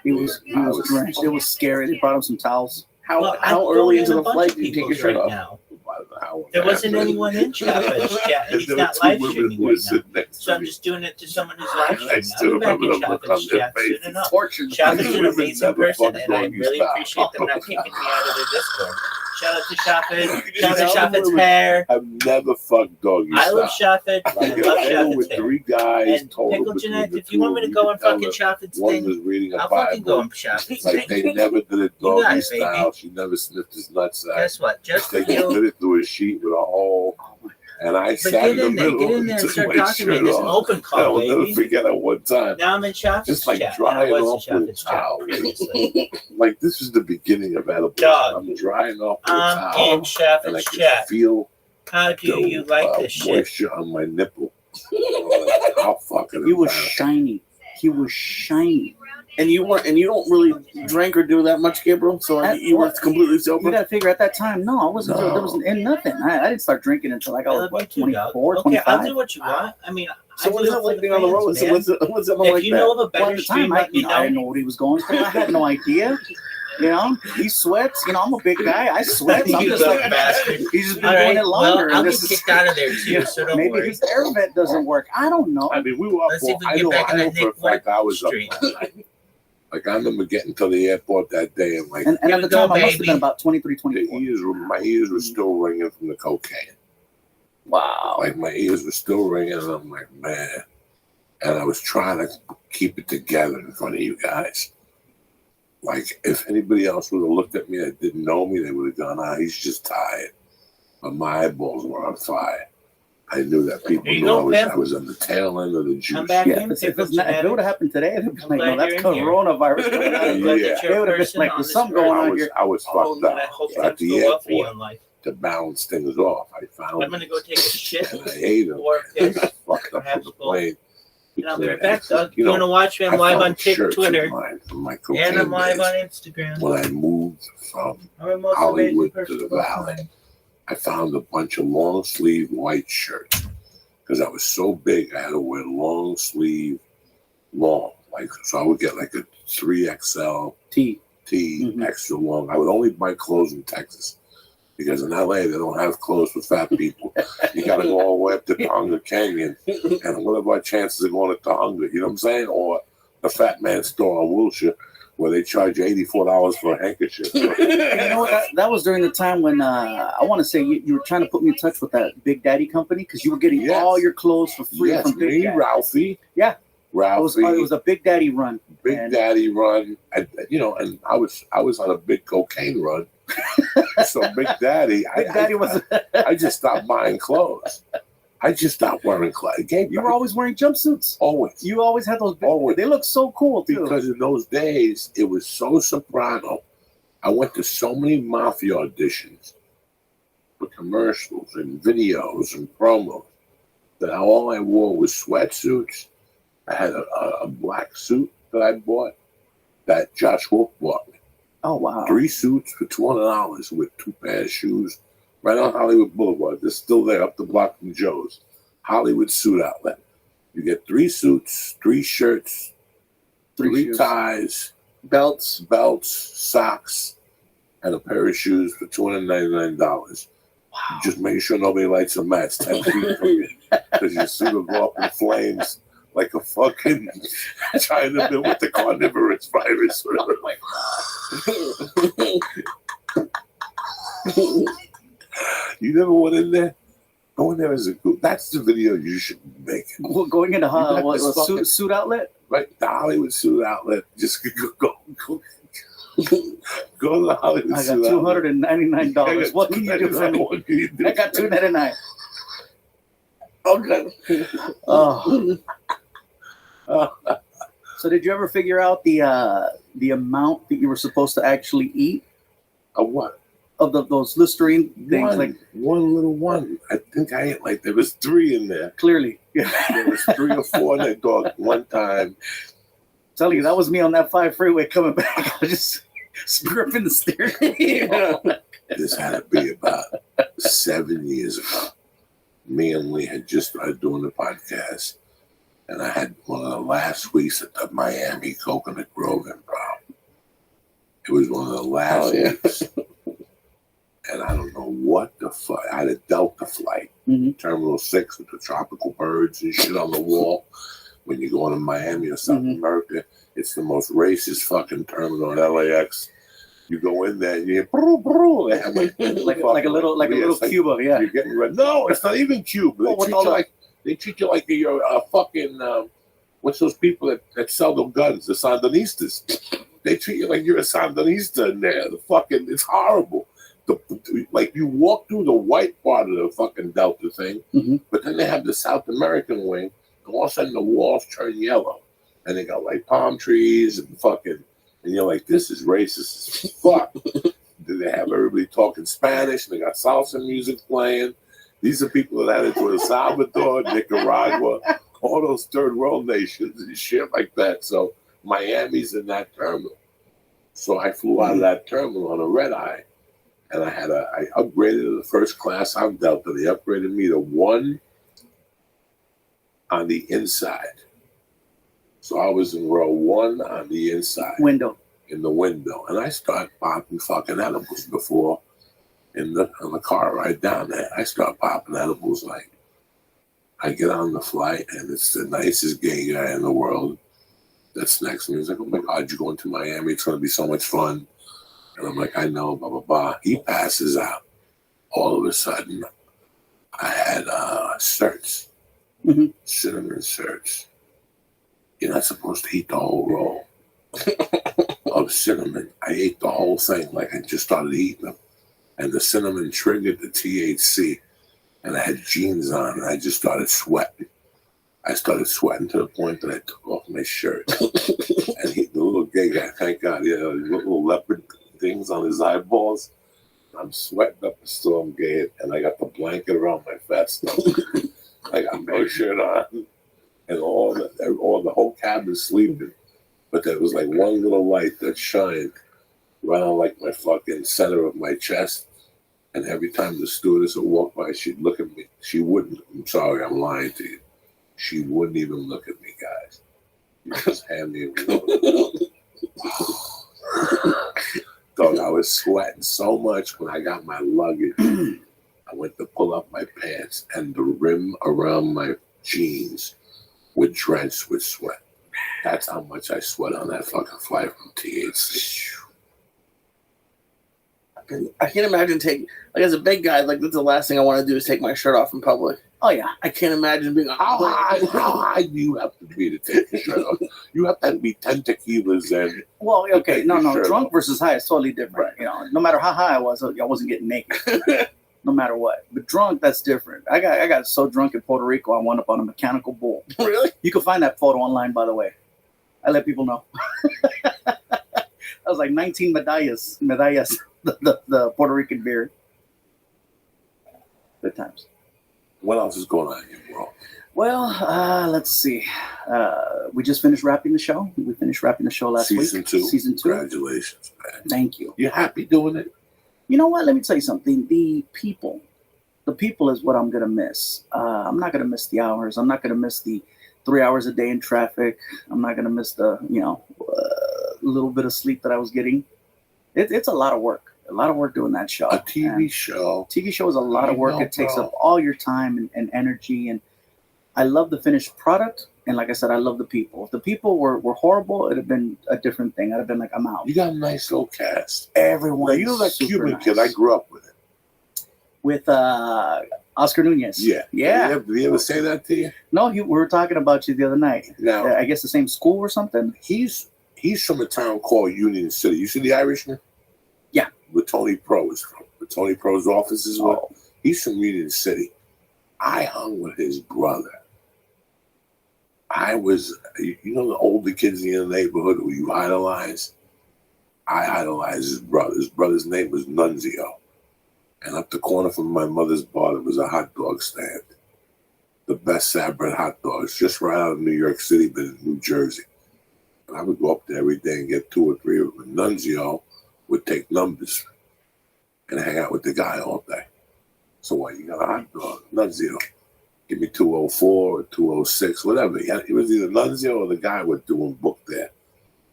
He was drenched. It was scary. They brought him some towels.
How
Well,
how
I'm
early
going
into
in
the
a bunch
flight
of
did you take your
people's
shirt
right
off?
now.
About an hour and
There
a half
wasn't
in.
anyone in Shepard's chat.
And
He's
there
not
were two
live
women
streaming
who were
right now.
sitting next
So
to
I'm
me.
just doing it to someone who's live
I
streaming.
still
I'll be back
remember
in
the look
Shepard's
on their
chat soon
faces.
enough.
Tortured.
Shepard's an
Women
amazing
never
person,
fuck
and I
doggy
really
style.
appreciate them not kicking me out of their Discord. Shout out to Shepard.
You
Shout out
know,
to Shepard's
women-
hair.
I've never fucked doggy
I love
style.
Shepard. I
Like,
love
I
Shepard's
with
hair.
3 guys
And
total
Pickle
between
Genetics,
the
if you want me to go on
tell
fucking
her
Shepard's
one
thing,
was reading a
I'll fucking go
Bible.
on Shepard's
Like
thing.
they never did it
You got
doggy
it, baby.
style. She never sniffed his nutsack.
Guess what? Just for
They just
you.
did it through a sheet with a hole. And I
But
sat
get
in the
in there,
middle
get in there and
took
start
my
talking to me.
shirt
There's an
off.
open call,
I'll never
baby.
forget at one time.
Now I'm in Shepard's
Just like
chat. And I
drying
was in
off with a
Shepard's chat
towel.
previously.
Like this is the beginning of edible.
Dog.
I'm drying off with a
I'm
towel.
in
And I
Shepard's
can
chat.
feel
How do you like
the
this shit?
moisture on my nipple. How fucking
He was
embarrassing.
shiny. He was shiny.
And you don't really drink or do that much, Gabriel. So you were completely
You
sober.
got to figure at that time. No, I wasn't.
No.
There wasn't in nothing. I didn't start drinking until I
I
got
love you
what,
too, dog.
24,
Okay,
25.
I'll do what you want. I mean,
So
I
what
do
is
it
it
for
like
the
being on the road?
fans,
So
man.
what's it
If
like
you
that?
know of a
Well,
better
at the
stream,
time, I
let me
didn't know
know.
what he was going through. I had no idea. You know, he sweats. You know, I'm a big guy. I sweat. So I'm
You
just
little
like,
bastard.
he's just been
All
doing
right,
it longer.
well, I'll
and
get
this
kicked out of there too,
you know,
so don't
maybe
worry.
his air vent doesn't work. I don't know.
I mean, we were up.
Let's see if we
I
can
know,
get back
I
on
know
that
for a
Nick
fact I was up
Street.
all night. Like, I remember getting to the airport that day and like
And
Here
at
we
the
go,
time, I must have
baby.
been about 23,
the
24.
my ears were still ringing from the cocaine.
Wow.
Like my ears were still ringing, and I'm like, man. And I was trying to keep it together in front of you guys. Like, if anybody else would have looked at me that didn't know me, they would have gone, ah, he's just tired. But my eyeballs were on fire. I knew that people
There you
knew
go, Pip.
I was on the tail end of the juice.
Come back
Yeah,
in.
if
Pip,
it would have happened today, they'd be like, no, that's coronavirus going on.
I'm glad
Yeah.
that you're
It
a
would have been
person
like,
on
there's
this
something
earth.
going
I
on
was,
here.
I was
Oh,
fucked
and I
up.
hope
So at
things
the
go well for you
airport,
in life.
to balance things off, I found
I'm gonna go take a shit
and I ate them.
or piss.
Fucked up
Perhaps
on the
both.
plane.
And I'll be right back, Doug.
You
You want to watch me? I'm
I
live
found
on
shirts of
Twitter.
mine from my
And
cocaine
I'm live
days.
on Instagram.
When I moved from
I'm a most
Hollywood
amazing
to
person
the
of all
Valley,
time.
I found a bunch of long sleeve white shirts because I was so big. I had to wear long sleeve, long. Like, so I would get like a 3XL
T.
T, extra long. I would only buy clothes in Texas because in LA they don't have clothes for fat people. You got to go all the way up to Tonga Canyon, and what are our chances of going to Tonga? You know what I'm saying? Or the Fat Man store on Wilshire, where they charge $84 for a handkerchief.
You know what? That was during the time when I want to say you were trying to put me in touch with that Big Daddy company because you were getting
Yes.
all your clothes for free
Yes,
from Big
me,
Daddy.
Ralphie.
Yeah.
Ralphie.
It was a Big Daddy run.
Big
and-
Daddy run. And I was on a big cocaine run. So Big Daddy,
Big Daddy was.
I just stopped buying clothes. I just stopped wearing clothes.
You were always wearing jumpsuits.
always.
You always had those.
Always.
They look so cool too.
Because in those days, it was so soprano. I went to so many mafia auditions for commercials and videos and promos that all I wore was sweatsuits. I had a black suit that I bought that Josh Wolf bought me.
Oh wow.
3 suits for $200 with 2 pairs of shoes right on Hollywood Boulevard. They're still there up the block from Joe's. Hollywood Suit Outlet. You get 3 suits, 3 shirts, 3
shoes.
ties,
Belts.
socks, and a pair of shoes for $299. Wow. Just make sure nobody lights a match 10 feet from you because your suit will go up in flames like a fucking China bill with the carnivorous virus.
Oh my god.
You never went in there? Go in there as a group. That's the video you should make.
Well, going into
got
what,
this fucking-
suit outlet.
Right? The Hollywood Suit Outlet. Just go to the Hollywood
I got
Suit Outlet.
$299. What can you do for me?
What can you do?
I got $299.
Okay.
Oh. So did you ever figure out the amount that you were supposed to actually eat
A what?
of those Listerine things?
One,
Like
one little one. I think I ate like there was 3 in there.
clearly,
There was 3 or 4 in that dog one time.
telling you that was me on that 5 freeway coming back. I was just gripping the steering.
Yeah.
This had to be about 7 years ago. Me and Lee had just started doing the podcast, and I had one of the last weeks at the Miami Coconut Grove Improv. It was one of the last weeks. And I don't know what the fuck. I had a Delta flight, Terminal 6 with the tropical birds and shit on the wall. When you go into Miami or South America, it's the most racist fucking terminal in LAX. You go in there and you hear, brr, brr, they have like
like a little Cuba, yeah.
You're getting ready. No, it's not even Cuba. They treat you like you're a fucking, what's those people that sell them guns, the Sandinistas. They treat you like you're a Sandinista in there. It's horrible. Like you walk through the white part of the fucking Delta thing, but then they have the South American wing, and all of a sudden the walls turn yellow, and they got like palm trees and fucking, and you're like, this is racist as fuck. Then they have everybody talking Spanish, and they got salsa music playing. These are people that had it to El Salvador, Nicaragua, all those third world nations and shit like that. So Miami's in that terminal. So I flew out of that terminal on a red eye. And I upgraded to the first class on Delta. They upgraded me to 1 on the inside. So I was in row 1 on the inside.
Window.
in the window, and I start popping fucking edibles before on the car ride down there. I start popping edibles like I get on the flight, and it's the nicest gay guy in the world that's next to me. He's like, "Oh my God, you're going to Miami? It's going to be so much fun." And I'm like, "I know, blah, blah, blah." He passes out. All of a sudden, I had certs, cinnamon certs. You're not supposed to eat the whole roll of cinnamon. I ate the whole thing like I just started eating them. And the cinnamon triggered the THC. And I had jeans on, and I just started sweating. I started sweating to the point that I took off my shirt. And the little gay guy, thank God, he had little leopard things on his eyeballs. I'm sweating up a storm gate, and I got the blanket around my vest. I got no shirt on, and all the whole cabin sleeping. But there was like one little light that shined right on like my fucking center of my chest. And every time the stewardess would walk by, she'd look at me. She wouldn't. I'm sorry, I'm lying to you. She wouldn't even look at me, guys. She just hand me a Dog, I was sweating so much when I got my luggage. I went to pull up my pants, and the rim around my jeans were drenched with sweat. That's how much I sweat on that fucking flight from THC.
I can't imagine taking, like, as a big guy, like, that's the last thing I want to do is take my shirt off in public.
Oh yeah.
I can't imagine being
How high do you have to be to take your shirt off? You have to be 10 tequilas and...
Well, okay, no,
Sure.
drunk versus high is totally different. You know, no matter how high I wasn't getting naked, no matter what. But drunk, that's different. I got so drunk in Puerto Rico, I wound up on a mechanical bull.
Really?
You can find that photo online, by the way. I let people know. I was like 19 medallas, the Puerto Rican beer. Good times.
What else is going on in your world?
Well, let's see. We just finished wrapping the show. We finished wrapping the show last week.
Season 2.
Season 2.
Congratulations, man.
Thank you.
You happy doing it?
You know what? Let me tell you something. The people is what I'm going to miss. I'm not going to miss the hours. I'm not going to miss the 3 hours a day in traffic. I'm not going to miss the, little bit of sleep that I was getting. It's a lot of work. A lot of work doing that show.
A TV
And
show.
TV show is a lot of work.
I know,
It takes
bro.
up all your time and energy. And I love the finished product. And like I said, I love the people. If the people were horrible, it'd have been a different thing. I'd have been like, I'm out.
You got a nice little cast.
Everyone.
Now, you know that Cuban kid? I grew up with it.
With Oscar Nunez.
Yeah.
Yeah.
Did he ever say that to you?
No, we were talking about you the other night.
Now,
I guess the same school or something.
he's from a town called Union City. You see the Irishman?
Yeah.
Where Tony Pro is from. Where Tony Pro's office is with.
Oh.
He's from Union City. I hung with his brother. I was, the older kids in your neighborhood who you idolize? I idolized his brother. His brother's name was Nunzio. And up the corner from my mother's bar, there was a hot dog stand. The best Sabret hot dogs, just right out of New York City, but in New Jersey. And I would go up there every day and get 2 or 3 of them. And Nunzio would take numbers and hang out with the guy all day. So what, you got a hot dog? Nunzio. Give me 204 or 206, whatever. It was either Nunzio or the guy was doing book there.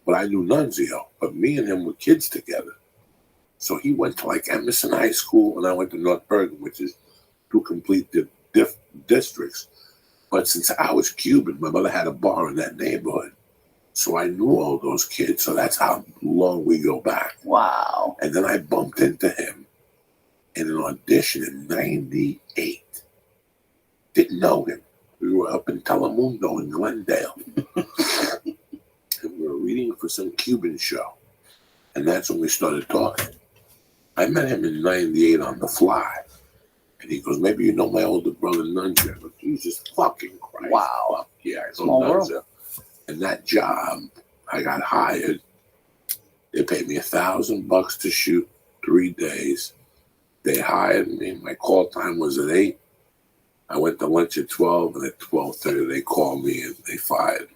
But I knew Nunzio. But me and him were kids together. So he went to like Emerson High School, and I went to North Bergen, which is 2 complete districts. But since I was Cuban, my mother had a bar in that neighborhood. So I knew all those kids. So that's how long we go back.
Wow.
And then I bumped into him in an audition in 98. Didn't know him. We were up in Telemundo in Glendale. And we were reading for some Cuban show. And that's when we started talking. I met him in 98 on The Fly. And he goes, maybe you know my older brother Nunzio. But Jesus fucking Christ.
Wow.
Fuck yeah, I know
Small world.
Nunzio. And that job, I got hired. They paid me $1,000 to shoot 3 days. They hired me. My call time was at 8. I went to lunch at 12, and at 12:30 they called me and they fired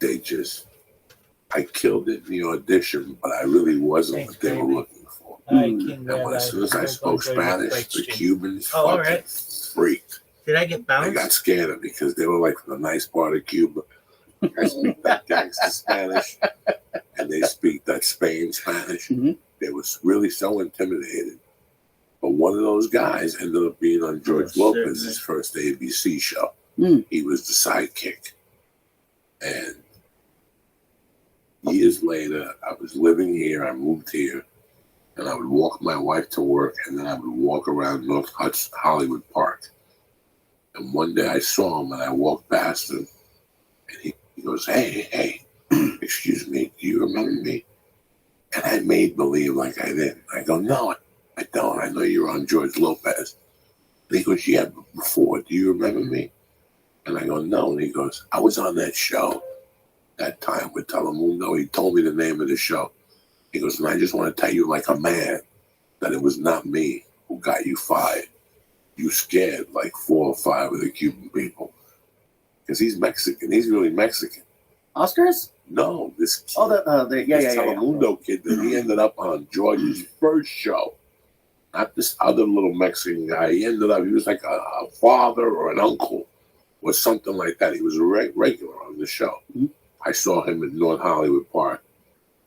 me. I killed it in the audition, but I really wasn't what they were looking for. And when, as soon as I spoke Spanish, the Cubans
all
fucking freaked.
Did I get
They
bounced?
got scared of me because they were like from the nice part of Cuba. I speak that gangster Spanish, and they speak that Spain Spanish.
Mhm.
They was really so intimidated. But one of those guys ended up being on George Lopez's first ABC show.
Mm.
He was the sidekick. And years later, I was living here. I moved here. And I would walk my wife to work, and then I would walk around North Hollywood Park. And one day I saw him, and I walked past him, and he goes, hey, excuse me, do you remember me? And I made believe like I didn't. I go, no, I don't. I know you're on George Lopez. And he goes, yeah, before, do you remember me? And I go, no. And he goes, I was on that show that time with Telemundo. He told me the name of the show. He goes, and I just want to tell you like a man that it was not me who got you fired. You scared like 4 or 5 of the Cuban people. Because he's Mexican. He's really Mexican.
Oscars?
No, this kid,
Oh, this
Telemundo kid that he ended up on George's first show. Not this other little Mexican guy. He was like a father or an uncle or something like that. He was a regular on the show.
Mm-hmm.
I saw him in North Hollywood Park.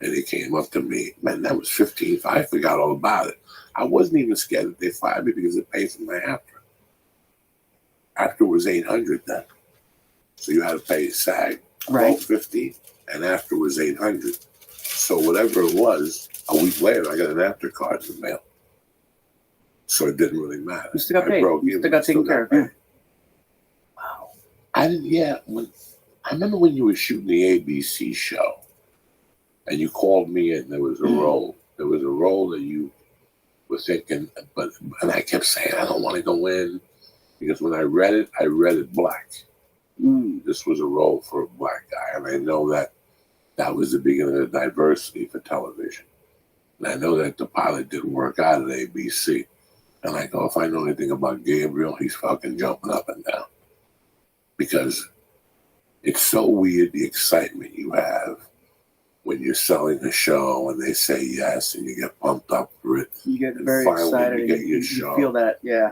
And he came up to me. Man, that was 15. I forgot all about it. I wasn't even scared that they fired me because it paid for my after. After was $800 then. So you had to pay SAG,
Right.
$12.50, and after was $800. So whatever it was, a week later, I got an after card in the mail. So it didn't really matter.
You still got paid. You still got taken care of. Yeah.
Wow. I remember when you were shooting the ABC show. And you called me in, there was a role. There was a role that you were thinking, and I kept saying, I don't want to go in. Because when I read it black.
Mm.
This was a role for a black guy. And I know that was the beginning of diversity for television. And I know that the pilot didn't work out at ABC. And I go, if I know anything about Gabriel, he's fucking jumping up and down. Because it's so weird the excitement you have when you're selling a show and they say yes and you get pumped up for it.
You get
and
very
finally
excited.
You get your
You
show.
feel that, yeah.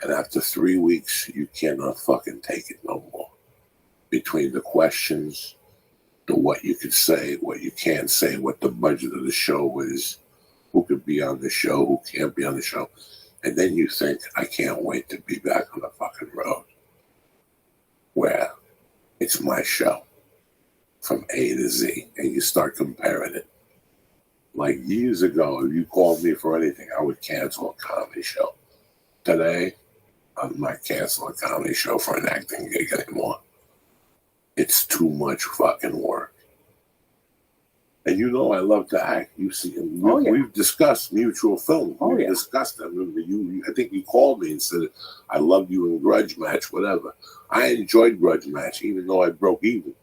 And after 3 weeks, you cannot fucking take it no more. Between the questions, the what you could say, what you can't say, what the budget of the show is, who could be on the show, who can't be on the show. And then you think, I can't wait to be back on the fucking road. Where it's my show. From A to Z, and you start comparing it. Like years ago, if you called me for anything, I would cancel a comedy show. Today, I might cancel a comedy show for an acting gig anymore. It's too much fucking work. And you know I love to act. You see, we've discussed mutual films. We've discussed them. I think you called me and said, I loved you in Grudge Match, whatever. I enjoyed Grudge Match, even though I broke even.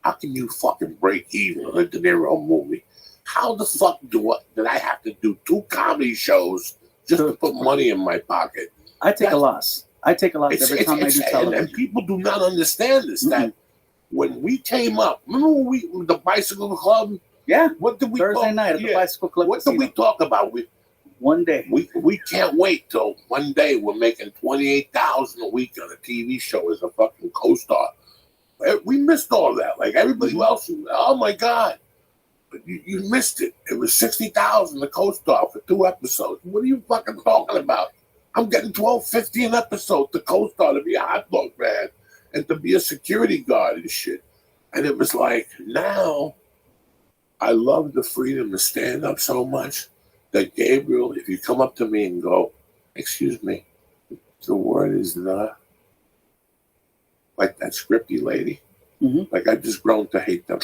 How can you fucking break even on a De Niro movie? How the fuck did I have to do 2 comedy shows just to put money in my pocket?
I take a loss. I take a loss every time I do television.
And people do not understand this, that when we came up, remember when the Bicycle Club?
Yeah.
What did we
Thursday night at the Bicycle Club.
What did we talk about?
One day.
We can't wait till one day we're making $28,000 a week on a TV show as a fucking co-star. We missed all that. Like everybody else, oh my God. But you missed it. It was $60,000 the co-star for 2 episodes. What are you fucking talking about? I'm getting $12.50 an episode to co-star, to be a hot dog man and to be a security guard and shit. And it was like, now I love the freedom to stand up so much that Gabriel, if you come up to me and go, excuse me, the word is not. Like that scripty lady. Mm-hmm. Like I've just grown to hate them.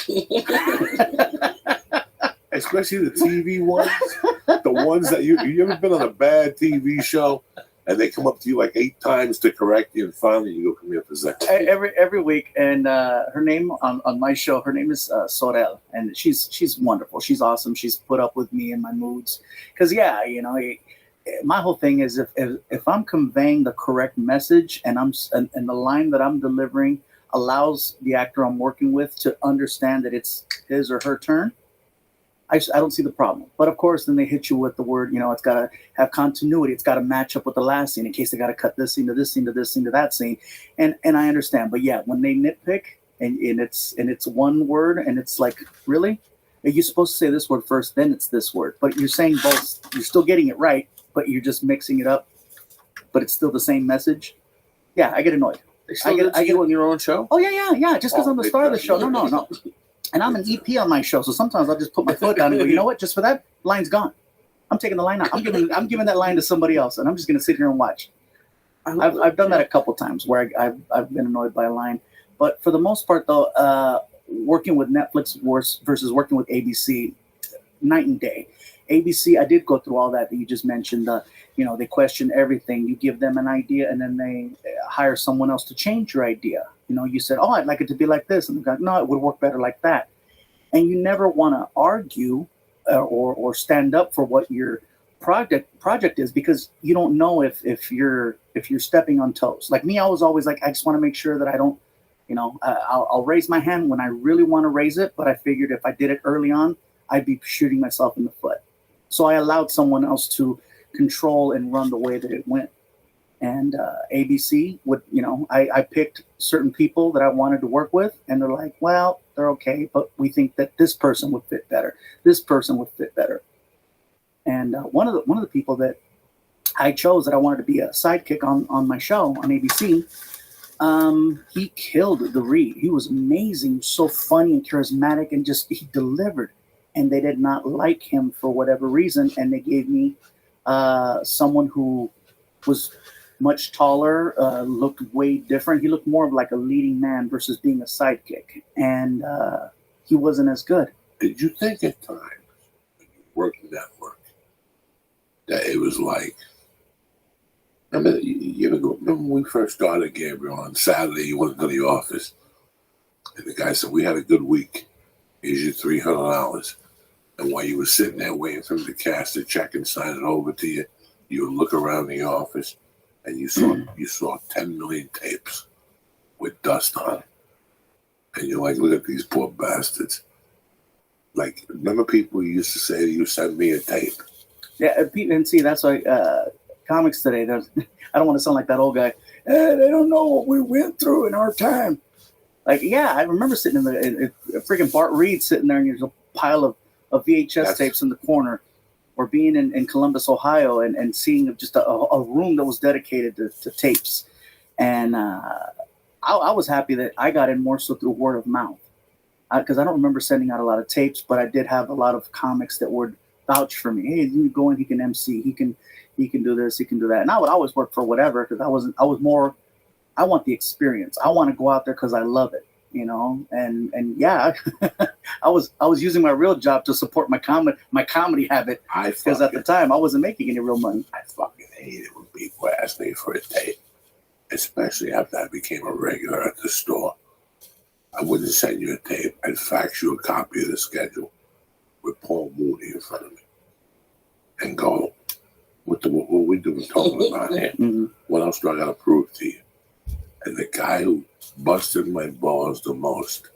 Especially the TV ones. The ones that you ever been on a bad TV show and they come up to you like 8 times to correct you and finally you go, come here for a second.
Every week. And her name on my show, her name is Sorel. And she's wonderful. She's awesome. She's put up with me and my moods. Because, my whole thing is if I'm conveying the correct message and the line that I'm delivering allows the actor I'm working with to understand that it's his or her turn, I don't see the problem. But of course, then they hit you with the word, it's got to have continuity. It's got to match up with the last scene in case they got to cut this scene to this scene to this scene to that scene. And I understand. But yeah, when they nitpick, and it's one word, and it's like, really? You're supposed to say this word first, then it's this word, but you're saying both. You're still getting it right, but you're just mixing it up, but it's still the same message. Yeah, I get annoyed.
They still do it to you on your own show?
Oh yeah. Just because I'm the star of the show. No. And I'm an EP on my show, so sometimes I'll just put my foot down and go, you know what? Just for that, line's gone. I'm taking the line out. I'm giving that line to somebody else, and I'm just going to sit here and watch. I've done that a couple times where I've been annoyed by a line, but for the most part, though, working with Netflix versus working with ABC, night and day. ABC, I did go through all that you just mentioned. They question everything. You give them an idea, and then they hire someone else to change your idea. You said, "Oh, I'd like it to be like this," and they're like, "No, it would work better like that." And you never want to argue or stand up for what your project is, because you don't know if you're stepping on toes. Like me, I was always like, I just want to make sure that I don't. I'll raise my hand when I really want to raise it, but I figured if I did it early on, I'd be shooting myself in the foot. So I allowed someone else to control and run the way that it went. And ABC would, I picked certain people that I wanted to work with, and they're like, well, they're okay, but we think that this person would fit better. This person would fit better. And one of the people that I chose that I wanted to be a sidekick on my show on ABC, he killed the read. He was amazing, so funny and charismatic, and he delivered. And they did not like him for whatever reason, and they gave me someone who was much taller, looked way different. He looked more of like a leading man versus being a sidekick, and he wasn't as good.
Did you think at times when you worked in network that it was like? Remember when we first started, Gabriel, on Saturday you went to the office, and the guy said, "We had a good week. Here's your $300." And while you were sitting there waiting for him to cash the check and sign it over to you, you would look around the office and you saw 10 million tapes with dust on them. And you're like, look at these poor bastards. Like, remember people used to say, you send me a tape?
Yeah, and see, that's why comics today, I don't want to sound like that old guy. They don't know what we went through in our time. Like, yeah, I remember sitting in freaking Bart Reed sitting there, and there's a pile of VHS tapes in the corner, or being in Columbus, Ohio, and seeing just a room that was dedicated to tapes. And I was happy that I got in more so through word of mouth, because I don't remember sending out a lot of tapes, but I did have a lot of comics that would vouch for me. Hey, you go in, he can MC, he can do this, he can do that. And I would always work for whatever, because I want the experience. I want to go out there because I love it. And yeah, I was using my real job to support my comedy habit, because at the time I wasn't making any real money.
I fucking hate it when people ask me for a tape, especially after I became a regular at the store. I wouldn't send you a tape. I'd fax you a copy of the schedule with Paul Mooney in front of me and go, what we doing talking about here?
Mm-hmm.
What else do I got to prove to you? And the guy who busted my balls the most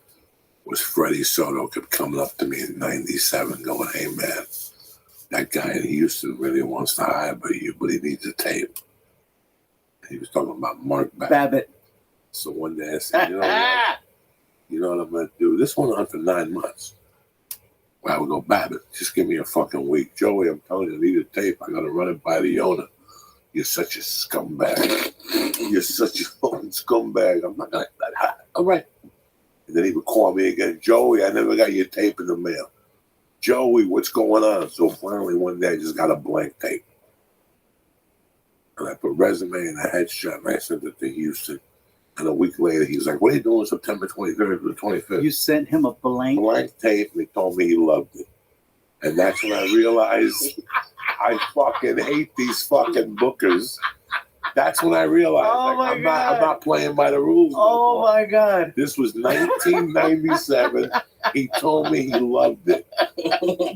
was Freddie Soto. Kept coming up to me in '97 going, hey man, that guy in Houston really wants to hire you, but he needs a tape. And he was talking about Mark
Babbitt.
So one day I said, you know what I'm going to do? This went on for 9 months. Well, I would go, Babbitt, just give me a fucking week. Joey, I'm telling you, I need a tape. I got to run it by the owner. You're such a scumbag. You're such a fucking scumbag. I'm not going to. All right. And then he would call me again. Joey, I never got your tape in the mail. Joey, what's going on? So finally one day I just got a blank tape. And I put resume and a headshot and I sent it to Houston. And a week later, he's like, what are you doing September 23rd to the 25th?
You sent him a blank
tape, and he told me he loved it. And that's when I realized I fucking hate these fucking bookers. That's when I realized I'm not playing by the rules.
Oh, my God.
This was 1997. He told me he loved it.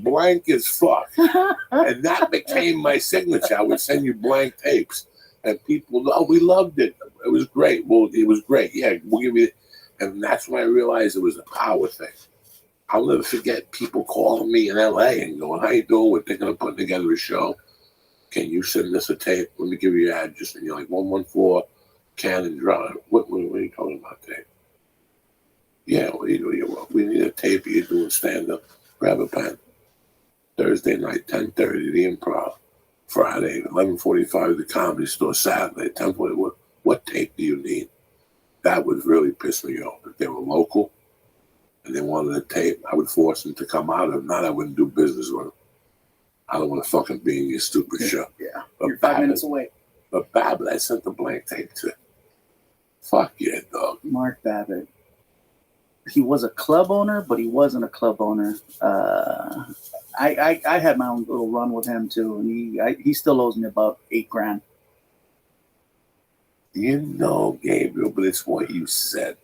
Blank as fuck. And that became my signature. I would send you blank tapes. And people, we loved it. It was great. Well, it was great. Yeah, we'll give you. And that's when I realized it was a power thing. I'll never forget people calling me in LA and going, how you doing? We're thinking of putting together a show. Can you send us a tape? Let me give you your address. And you're like, 114 Cannon Drive. What are you talking about, Dave? Yeah, we need a tape. You're doing stand up. Grab a pen. Thursday night, 10:30, the Improv. Friday, 11:45, the Comedy Store. Saturday, 10:40. What tape do you need? That would really piss me off. If they were local and they wanted a tape, I would force them to come out. If not, I wouldn't do business with them. I don't want to fucking be in your stupid show.
Yeah,
But
you're 5
Babbitt-
minutes away.
But Babbitt, I sent the blank tape to. Fuck yeah, dog.
Mark Babbitt. He was a club owner, but he wasn't a club owner. I had my own little run with him too, and he still owes me about $8,000.
You know, Gabriel, but it's what you said.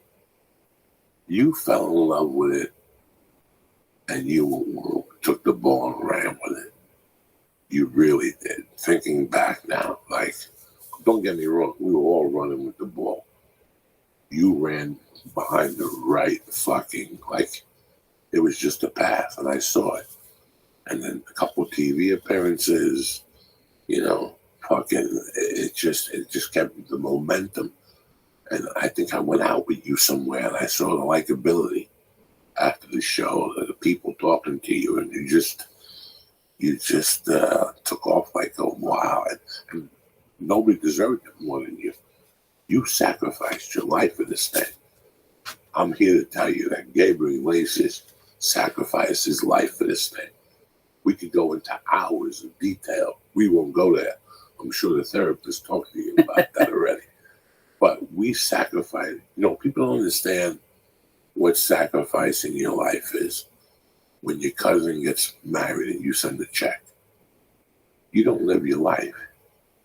You fell in love with it, and you took the ball and ran with it. You really did. Thinking back now, like, don't get me wrong, we were all running with the ball. You ran behind the right fucking, like, it was just a pass, and I saw it. And then a couple TV appearances, fucking, it just kept the momentum. And I think I went out with you somewhere, and I saw the likability after the show, the people talking to you, and you just took off like, oh, wow. And nobody deserved it more than you. You sacrificed your life for this thing. I'm here to tell you that Gabriel Iglesias sacrificed his life for this thing. We could go into hours of detail. We won't go there. I'm sure the therapist talked to you about that already. But we sacrifice. People don't understand what sacrificing your life is. When your cousin gets married and you send a check, you don't live your life.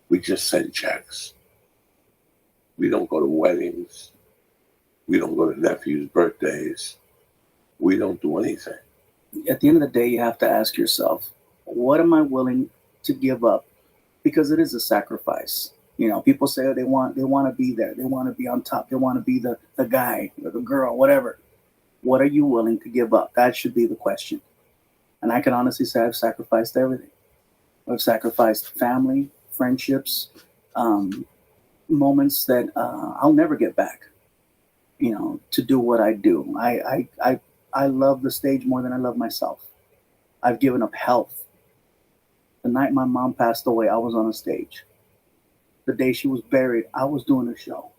We just send checks. We don't go to weddings. We don't go to nephews' birthdays. We don't do anything.
At the end of the day, you have to ask yourself, what am I willing to give up? Because it is a sacrifice. People say they want to be there. They want to be on top. They want to be the guy or the girl, whatever. What are you willing to give up? That should be the question. And I can honestly say I've sacrificed everything. I've sacrificed family, friendships, moments that I'll never get back, to do what I do. I love the stage more than I love myself. I've given up health. The night my mom passed away, I was on a stage. The day she was buried, I was doing a show.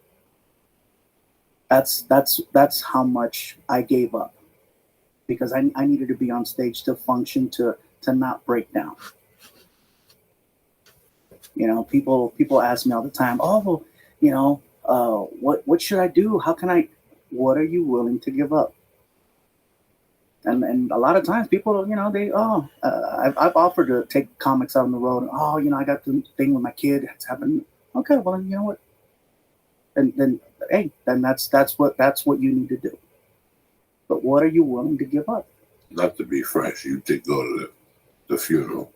That's how much I gave up, because I needed to be on stage to function, to not break down. People ask me all the time, oh, well, what should I do? How can I? What are you willing to give up? And a lot of times people, I've offered to take comics out on the road. And, I got the thing with my kid. It's happened. Okay, well, you know what? And then, hey, then that's what you need to do. But what are you willing to give up?
Not to be fresh, you did go to the funeral.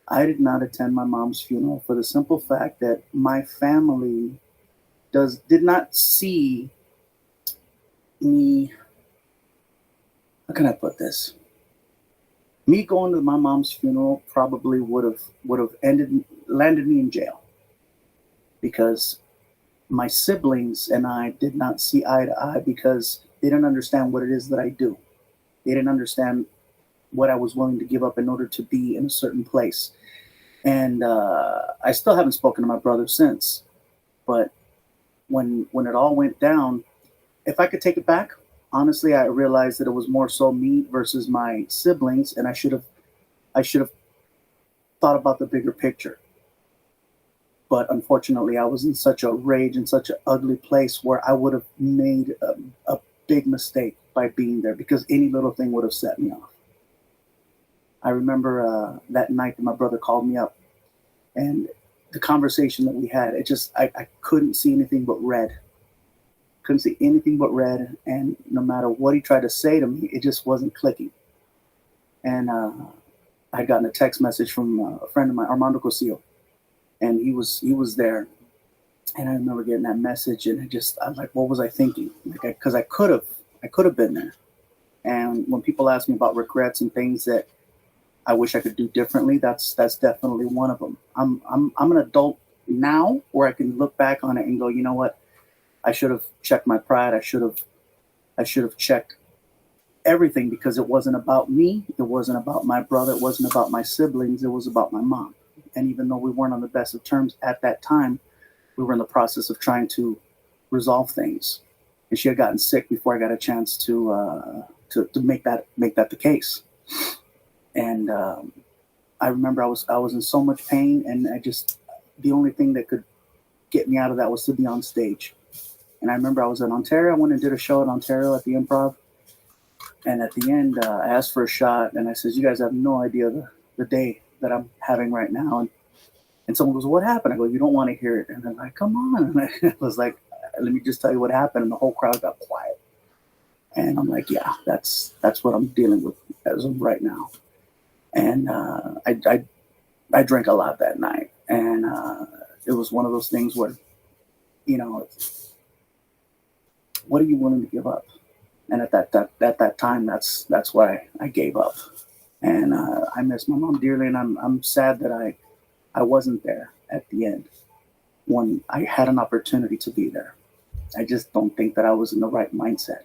I did not attend my mom's funeral for the simple fact that my family did not see me. How can I put this? Me going to my mom's funeral probably would have landed me in jail, because my siblings and I did not see eye to eye, because they didn't understand what it is that I do. They didn't understand what I was willing to give up in order to be in a certain place. And I still haven't spoken to my brother since. But when it all went down, if I could take it back, honestly, I realized that it was more so me versus my siblings, and I should have thought about the bigger picture. But unfortunately, I was in such a rage and such an ugly place where I would have made a big mistake by being there, because any little thing would have set me off. I remember that night that my brother called me up, and the conversation that we had, I couldn't see anything but red. Couldn't see anything but red, and no matter what he tried to say to me, it just wasn't clicking. And I had gotten a text message from a friend of mine, Armando Cosillo, and he was there. And I remember getting that message, and I was like, what was I thinking? Because I could have been there. And when people ask me about regrets and things that I wish I could do differently, that's definitely one of them. I'm an adult now where I can look back on it and go, you know what? I should have checked my pride. I should have I should have checked everything, because it wasn't about me. It wasn't about my brother. It wasn't about my siblings. It was about my mom. And even though we weren't on the best of terms at that time, we were in the process of trying to resolve things. And she had gotten sick before I got a chance to make that the case. And I remember I was in so much pain, and the only thing that could get me out of that was to be on stage. And I remember I was in Ontario. I went and did a show in Ontario at the Improv. And at the end, I asked for a shot, and I said, "You guys have no idea the day that I'm having right now." And someone goes, "What happened?" I go, "You don't want to hear it." And they're like, "Come on." And I was like, "Let me just tell you what happened." And the whole crowd got quiet. And I'm like, "Yeah, that's what I'm dealing with as of right now." And I drank a lot that night, and it was one of those things where, what are you willing to give up? And at that time, that's why I gave up. And I miss my mom dearly, and I'm sad that I wasn't there at the end when I had an opportunity to be there. I just don't think that I was in the right mindset.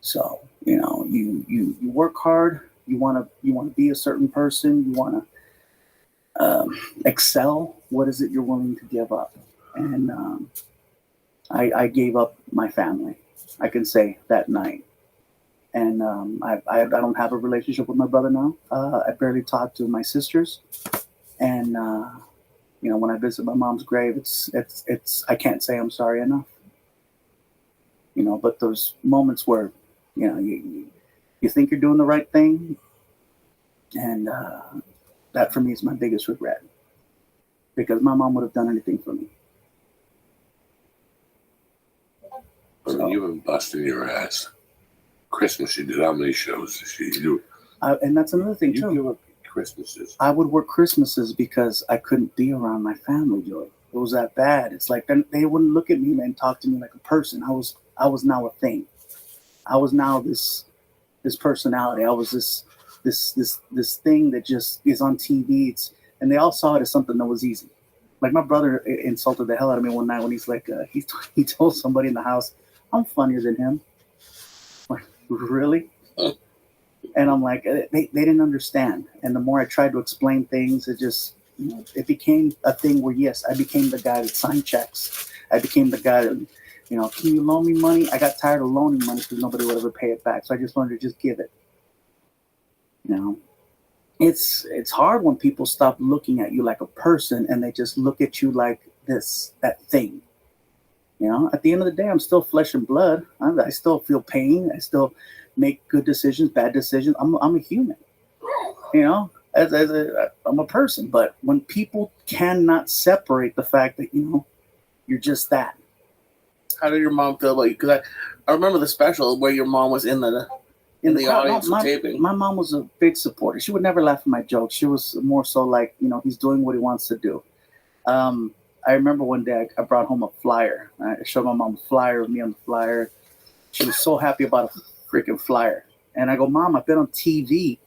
So you work hard. You want to be a certain person. You want to excel. What is it you're willing to give up? And I gave up my family, I can say, that night. And I don't have a relationship with my brother now. I barely talk to my sisters. And when I visit my mom's grave, it's I can't say I'm sorry enough. But those moments where you think you're doing the right thing, and that for me is my biggest regret, because my mom would have done anything for me.
So, you've been busting your ass. Christmas, she did how many shows did she do?
And that's another thing too.
You give up Christmases.
I would work Christmases because I couldn't be around my family, Joey. It was that bad. It's like they wouldn't look at me and talk to me like a person. I was now a thing. I was now this personality. I was this thing that just is on TV. And they all saw it as something that was easy. Like my brother insulted the hell out of me one night when he's like, he told somebody in the house, "I'm funnier than him." I'm like, really? And I'm like, they didn't understand. And the more I tried to explain things, it just, it became a thing where, yes, I became the guy that signed checks. I became the guy that, can you loan me money? I got tired of loaning money because nobody would ever pay it back. So I just wanted to just give it. It's hard when people stop looking at you like a person and they just look at you like that thing. At the end of the day, I'm still flesh and blood. I still feel pain. I still make good decisions, bad decisions. I'm a human. I'm a person. But when people cannot separate the fact that you're just that.
How did your mom feel about you? Because I remember the special where your mom was in the audience for taping.
My mom was a big supporter. She would never laugh at my jokes. She was more so like, he's doing what he wants to do. I remember one day I brought home a flyer. I showed my mom a flyer of me on the flyer. She was so happy about a freaking flyer. And I go, "Mom, I've been on TV.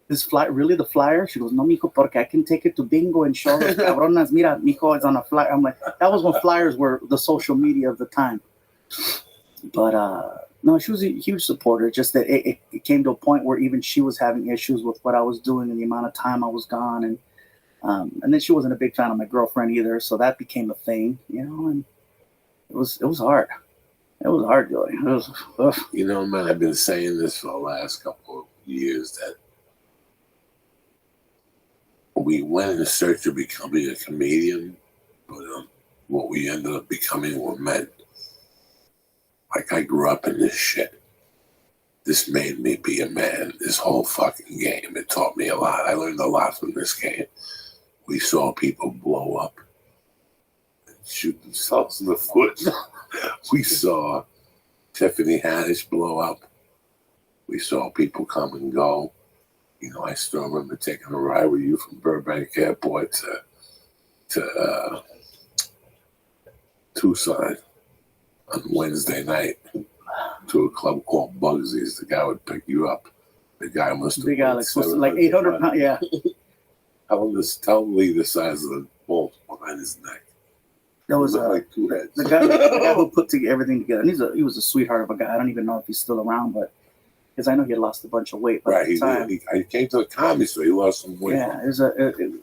This flyer, really the flyer?" She goes, "No, mijo, porque I can take it to bingo and show los cabronas. Mira, mijo, it's on a flyer." I'm like, that was when flyers were the social media of the time. But no, she was a huge supporter. Just that it came to a point where even she was having issues with what I was doing and the amount of time I was gone. And then she wasn't a big fan of my girlfriend either. So that became a thing, and it was hard. It was hard, Joey. It was,
man, I've been saying this for the last couple of years that we went in search of becoming a comedian, but what we ended up becoming were men. Like, I grew up in this shit. This made me be a man. This whole fucking game, it taught me a lot. I learned a lot from this game. We saw people blow up and shoot themselves in the foot. We saw Tiffany Haddish blow up. We saw people come and go. I still remember taking a ride with you from Burbank Airport to Tucson on Wednesday night to a club called Bugsy's. The guy would pick you up. The guy must have
big Alex was like 800 pounds. Yeah.
Tell Lee the size of the bolt behind his neck.
There was
like two heads.
the guy who put everything together. And he was a sweetheart of a guy. I don't even know if he's still around, but because I know he had lost a bunch of weight. But
Right,
at the time,
he came to the comedy store. He lost some weight.
yeah, everyone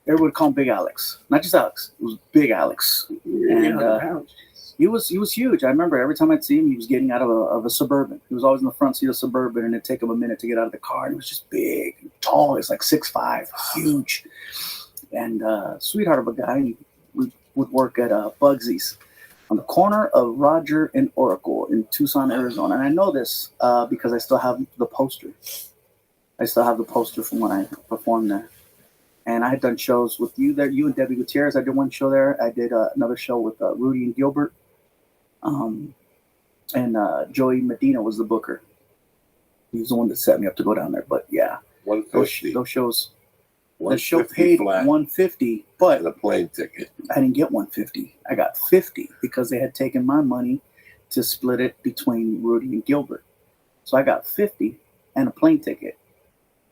would call him Big Alex. Not just Alex. It was Big Alex. And he was huge. I remember every time I'd see him, he was getting out of a Suburban. He was always in the front seat of Suburban, and it'd take him a minute to get out of the car. And he was just big, and tall. He's like 6'5", huge, and sweetheart of a guy. And we would work at Bugsy's on the corner of Roger and Oracle in Tucson, Arizona. And I know this because I still have the poster. I still have the poster from when I performed there. And I had done shows with you there, you and Debbie Gutierrez. I did one show there. I did another show with Rudy and Gilbert. And Joey Medina was the booker. He was the one that set me up to go down there. But yeah,
150.
those shows. The
150
show paid
flat.
$150, but
And a plane ticket.
I didn't get $150. I got $50 because they had taken my money to split it between Rudy and Gilbert. So I got $50 and a plane ticket.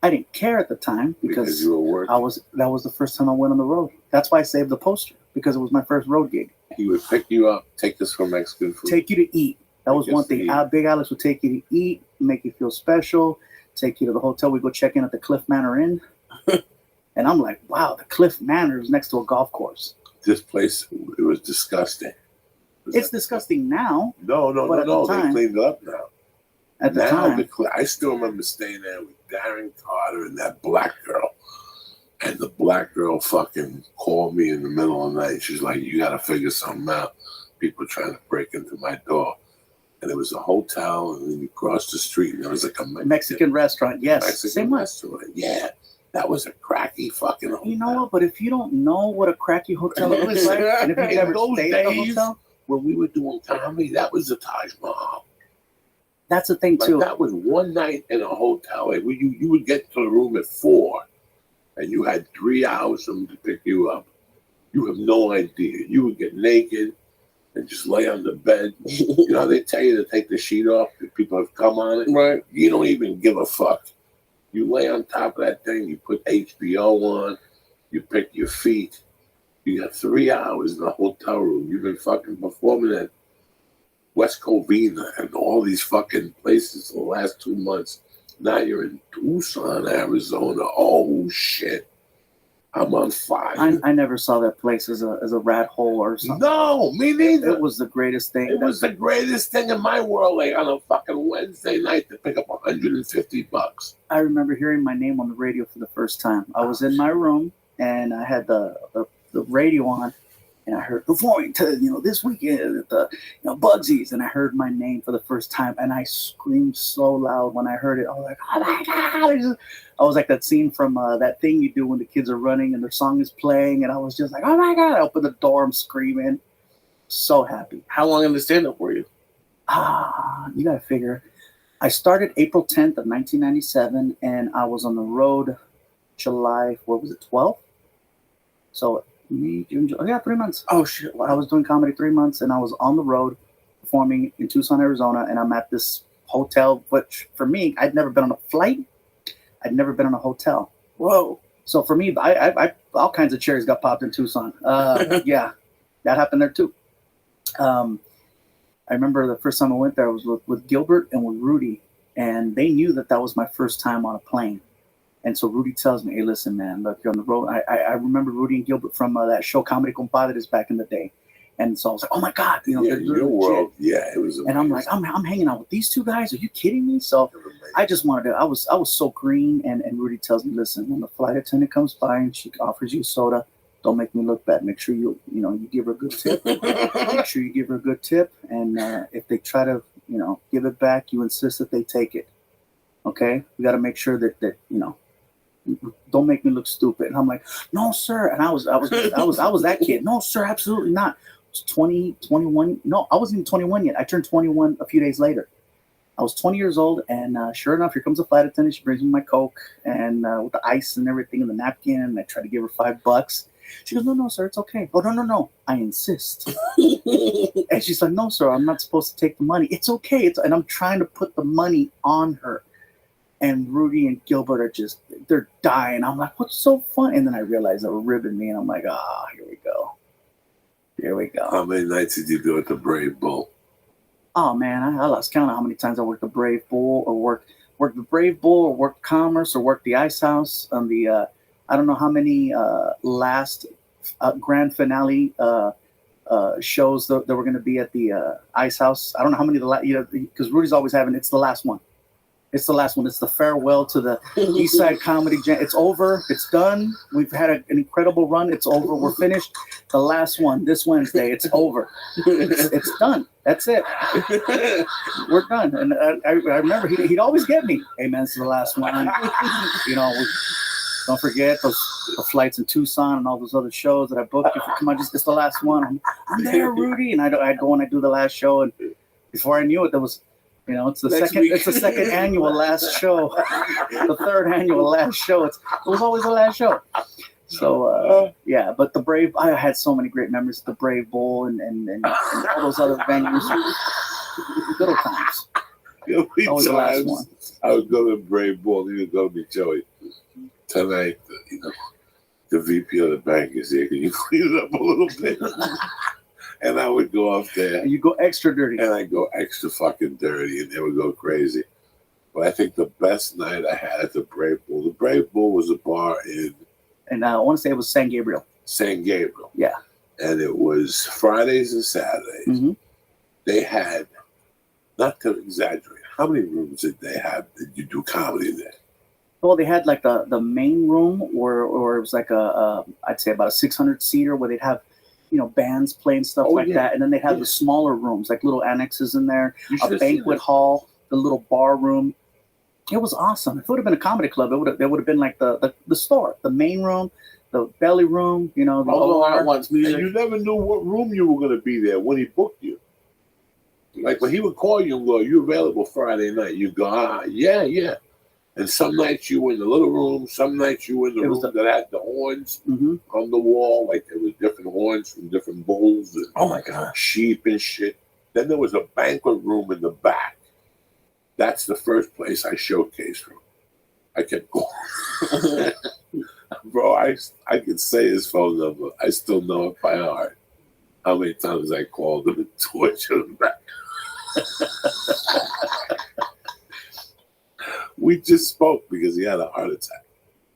I didn't care at the time because
you were working.
that was the first time I went on the road. That's why I saved the poster, because it was my first road gig.
He would pick you up, take us for Mexican food.
Take you to eat. That was
Take
one
us to
thing.
eat.
Big Alex would take you to eat, make you feel special, take you to the hotel. We'd go check in at the Cliff Manor Inn. And I'm like, wow, the Cliff Manor is next to a golf course.
This place, it was disgusting.
It's disgusting now.
No.
But at the
They
time-
cleaned it up now.
At the
Now,
time,
I still remember staying there with Darren Carter and that black girl. And the black girl fucking called me in the middle of the night. She's like, you got to figure something out. People trying to break into my door. And there was a hotel, and then you crossed the street, and there was like a
Mexican restaurant. Yes,
Mexican
same way.
restaurant. Yeah, that was a cracky fucking hotel.
You know what? But if you don't know what a cracky hotel looks like, and if you've
In
never
those
stayed at a
days,
hotel,
when we were doing comedy, that was the Taj Mahal.
that's the thing
Like
too.
that was one night in a hotel. Like you would get to the room at 4, and you had 3 hours for them to pick you up. You have no idea. You would get naked and just lay on the bed. You know, they tell you to take the sheet off if people have come on it.
Right.
You don't even give a fuck. You lay on top of that thing. You put HBO on. You pick your feet. You got 3 hours in the hotel room. You've been fucking performing at West Covina and all these fucking places for the last 2 months. Now you're in Tucson, Arizona. Oh shit. I'm on fire.
I never saw that place as a rat hole or something.
No, me neither.
It was the greatest thing.
It was the greatest thing in my world, like on a fucking Wednesday night to pick up $150.
I remember hearing my name on the radio for the first time. I was in my room and I had the radio on, and I heard performing to this weekend at the Bugsy's, and I heard my name for the first time, and I screamed so loud when I heard it. I was like, oh my god! I was like that scene from that thing you do when the kids are running and their song is playing, and I was just like, oh my god! I opened the door, I'm screaming, so happy.
How long in the stand-up were you?
You gotta figure. I started April 10th of 1997, and I was on the road July, 12th? So, June, July, 3 months.
Oh shit!
I was doing comedy 3 months, and I was on the road performing in Tucson, Arizona, and I'm at this hotel, which for me, I'd never been on a flight. I'd never been on a hotel.
Whoa!
So for me, I all kinds of cherries got popped in Tucson. Yeah, that happened there too. I remember the first time I went there was with Gilbert and with Rudy, and they knew that was my first time on a plane. And so Rudy tells me, hey, listen, man, look, you're on the road. I remember Rudy and Gilbert from that show Comedy Compadres back in the day. And so I was like, oh my God.
Yeah, your world, yeah, it was amazing.
And I'm like, I'm hanging out with these two guys. Are you kidding me? So I just wanted to, I was so green. And Rudy tells me, listen, when the flight attendant comes by and she offers you a soda, don't make me look bad. Make sure you give her a good tip. Make sure you give her a good tip. And if they try to, give it back, you insist that they take it. Okay? We got to make sure that don't make me look stupid. And I'm like, no, sir. And I was that kid. No, sir, absolutely not. I was 20, 21. No, I wasn't even 21 yet. I turned 21 a few days later. I was 20 years old, and sure enough, here comes a flight attendant. She brings me my Coke and with the ice and everything in the napkin, and I try to give her $5. She goes, no, sir, it's okay. Oh, no. I insist. And she's like, no, sir, I'm not supposed to take the money. It's okay. And I'm trying to put the money on her. And Rudy and Gilbert are they're dying. I'm like, what's so fun? And then I realized they were ribbing me, and I'm like, here we go. Here we go.
How many nights did you do at the Brave Bull?
Oh man, I lost count of how many times I worked the Brave Bull or worked the Brave Bull or worked Commerce or worked the Ice House on the I don't know how many last grand finale shows that were going to be at the Ice House. I don't know how many because Rudy's always having it's the last one. It's the last one. It's the farewell to the East Side Comedy Jam. It's over. It's done. We've had an incredible run. It's over. We're finished. The last one this Wednesday. It's over. It's done. That's it. We're done. And I remember he'd always get me. Hey man, this is the last one. Don't forget the flights in Tucson and all those other shows that I booked. Come on, it's the last one. I'm there, Rudy. And I'd go and I do the last show. And before I knew it, there was. It's the second. It's the second annual last show, the third annual last show. It was always the last show. So yeah, but the Brave. I had so many great memories at the Brave Bowl and all those other venues. Good old times. Always the last one.
I would go to the Brave Bull. He would go to me, Joey. Tonight, the VP of the bank is here. Can you clean it up a little bit? And I would go up there.
And you go extra dirty.
And I go extra fucking dirty, and they would go crazy. But I think the best night I had at the Brave Bull. The Brave Bull was a bar in.
And I want to say it was San Gabriel.
San Gabriel.
Yeah.
And it was Fridays and Saturdays.
Mm-hmm.
They had, not to exaggerate, how many rooms did they have? Did you do comedy there?
Well, they had like the main room, or it was like I'd say about a 600-seater where they'd have, bands playing stuff that, and then they had the smaller rooms, like little annexes in there, a banquet hall, the little bar room. It was awesome. If it would have been a comedy club, it would have been like the store, the main room, the belly room,
all at once. And you never knew what room you were going to be there when he booked you. Like when he would call you and go, "You available Friday night?" You go, yeah. And some nights you were in the little room, some nights you were in the room that had the horns on the wall, like there was different horns from different bulls and
oh my god,
sheep and shit. Then there was a banquet room in the back. That's the first place I showcased from. I kept going. Bro, I could say his phone number. I still know it by heart. How many times I called him and tortured him back. We just spoke because he had a heart attack.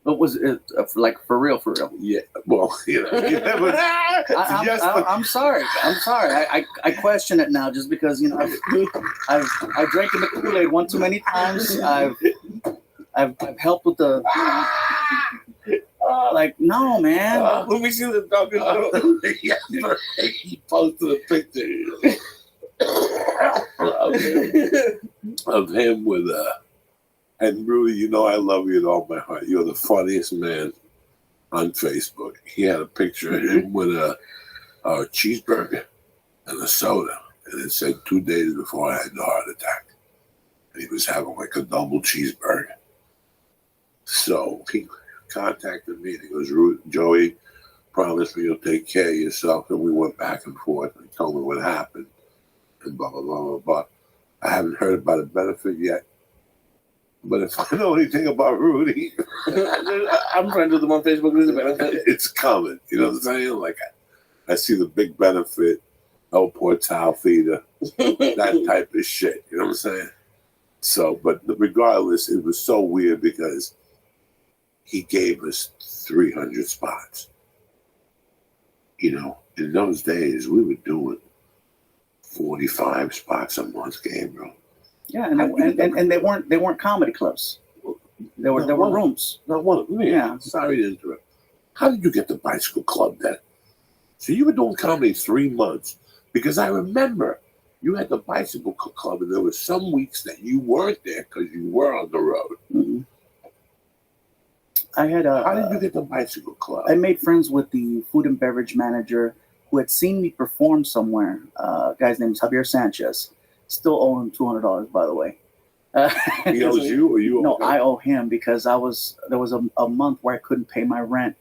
But was it like for real?
Yeah. Well, you never.
I'm sorry. I question it now just because I've drank the Kool-Aid one too many times. I've helped with the. Like no, man.
Let me see the dog.
He posted a picture of him with and Rudy, I love you with all my heart. You're the funniest man on Facebook. He had a picture of him with a cheeseburger and a soda, and it said 2 days before I had the heart attack, and he was having like a double cheeseburger. So he contacted me and he goes, "Joey, promise me you'll take care of yourself." And we went back and forth, and he told me what happened and blah blah blah blah blah. I haven't heard about a benefit yet, but if I know anything about Rudy,
I'm friends with him on Facebook. There's a benefit.
It's coming. You know what I'm saying? Like I see the big benefit, El Portal feeder, that type of shit. You know what I'm saying? So, but regardless, it was so weird because he gave us 300 spots. In those days, we were doing 45 spots a month, Gabriel.
Yeah, and they weren't comedy clubs. They were rooms.
Not one of them. Yeah. Sorry to interrupt. How did you get the bicycle club then? So you were doing comedy 3 months because I remember you had the bicycle club, and there were some weeks that you weren't there because you were on the road.
Mm-hmm. I had
How did you get the bicycle club?
I made friends with the food and beverage manager who had seen me perform somewhere. Guy's name is Javier Sanchez. Still owe him $200, by the way.
He owes you, or you?
No, I owe him because there was a month where I couldn't pay my rent,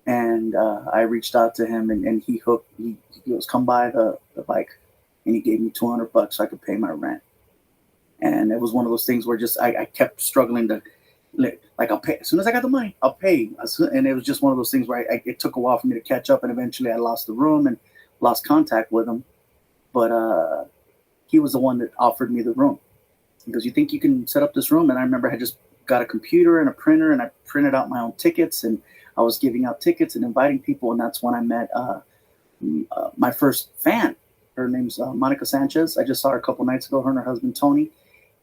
and I reached out to him, and he goes, "Come buy the bike," and he gave me $200 so I could pay my rent. And it was one of those things where just I kept struggling to. Like I'll pay as soon as I got the money. I'll pay, and it was just one of those things where it took a while for me to catch up, and eventually I lost the room and lost contact with him, but he was the one that offered me the room. He goes, "You think you can set up this room?" And I remember I had just got a computer and a printer, and I printed out my own tickets, and I was giving out tickets and inviting people, and that's when I met my first fan. Her name's Monica Sanchez. I just saw her a couple nights ago, her and her husband Tony.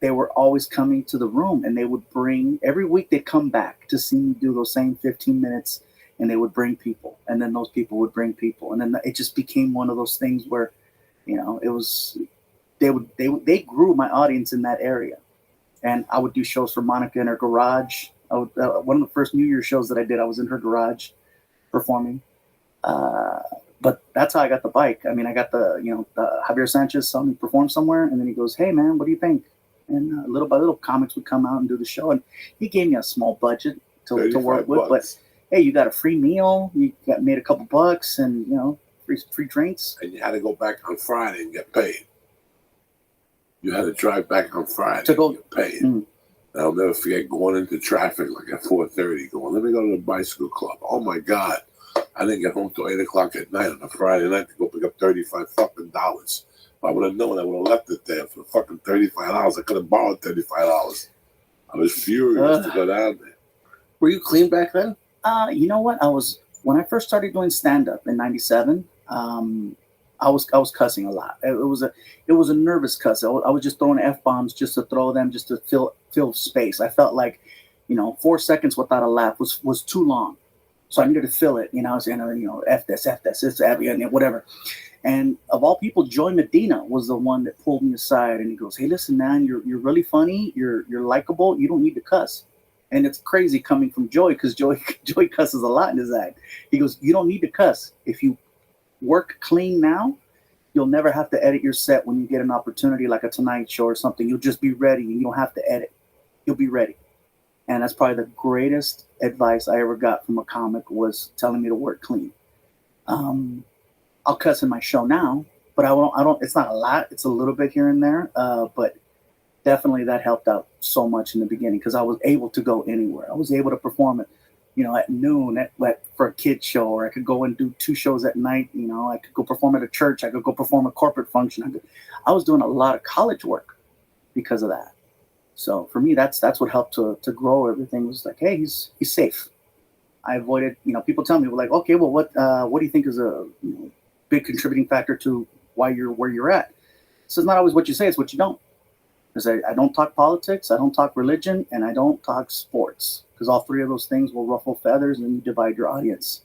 They were always coming to the room, and they would bring, every week they'd come back to see me do those same 15 minutes, and they would bring people, and then those people would bring people, and then it just became one of those things where, you know, it was, they grew my audience in that area. And I would do shows for Monica in her garage. One of the first New Year's shows that I did, I was in her garage performing. But that's how I got the bike. I mean, I got the Javier Sanchez saw me perform somewhere, and then he goes, "Hey, man, what do you think?" And little by little, comics would come out and do the show. And he gave me a small budget to work with. But, hey, you got a free meal. You made a couple bucks and, you know, free drinks.
And you had to go back on Friday and get paid. You had to drive back on Friday
To go-
and get paid. I'll never forget going into traffic like at 4:30, going, "Let me go to the bicycle club." Oh my God. I didn't get home till 8 o'clock at night on a Friday night to go pick up $35. If I would have known, I would have left it there for fucking $35. I could have borrowed $35. I was furious to go down there.
Were you clean back then?
You know what? When I first started doing stand-up in '97, I was cussing a lot. It was a nervous cuss. I was just throwing F-bombs just to throw them, just to fill space. I felt like, 4 seconds without a laugh was too long. So I needed to fill it. I was saying, F this, whatever. And of all people, Joy Medina was the one that pulled me aside, and he goes, "Hey, listen, man, you're really funny. You're likable. You don't need to cuss." And it's crazy coming from Joy, because Joy cusses a lot in his act. He goes, "You don't need to cuss. If you work clean now, you'll never have to edit your set when you get an opportunity like a Tonight Show or something. You'll just be ready, and you don't have to edit. You'll be ready." And that's probably the greatest advice I ever got from a comic, was telling me to work clean. I'll cuss in my show now, but I don't. It's not a lot. It's a little bit here and there. But definitely that helped out so much in the beginning, because I was able to go anywhere. I was able to perform at noon for a kid show, or I could go and do 2 shows at night. I could go perform at a church. I could go perform a corporate function. I was doing a lot of college work because of that. So for me, that's what helped to grow everything. Was like, hey, he's safe. I avoided, people tell me, like, okay, well, what do you think is a big contributing factor to why you're where you're at? So it's not always what you say, it's what you don't. Because I don't talk politics, I don't talk religion, and I don't talk sports. Because all 3 of those things will ruffle feathers, and you divide your audience.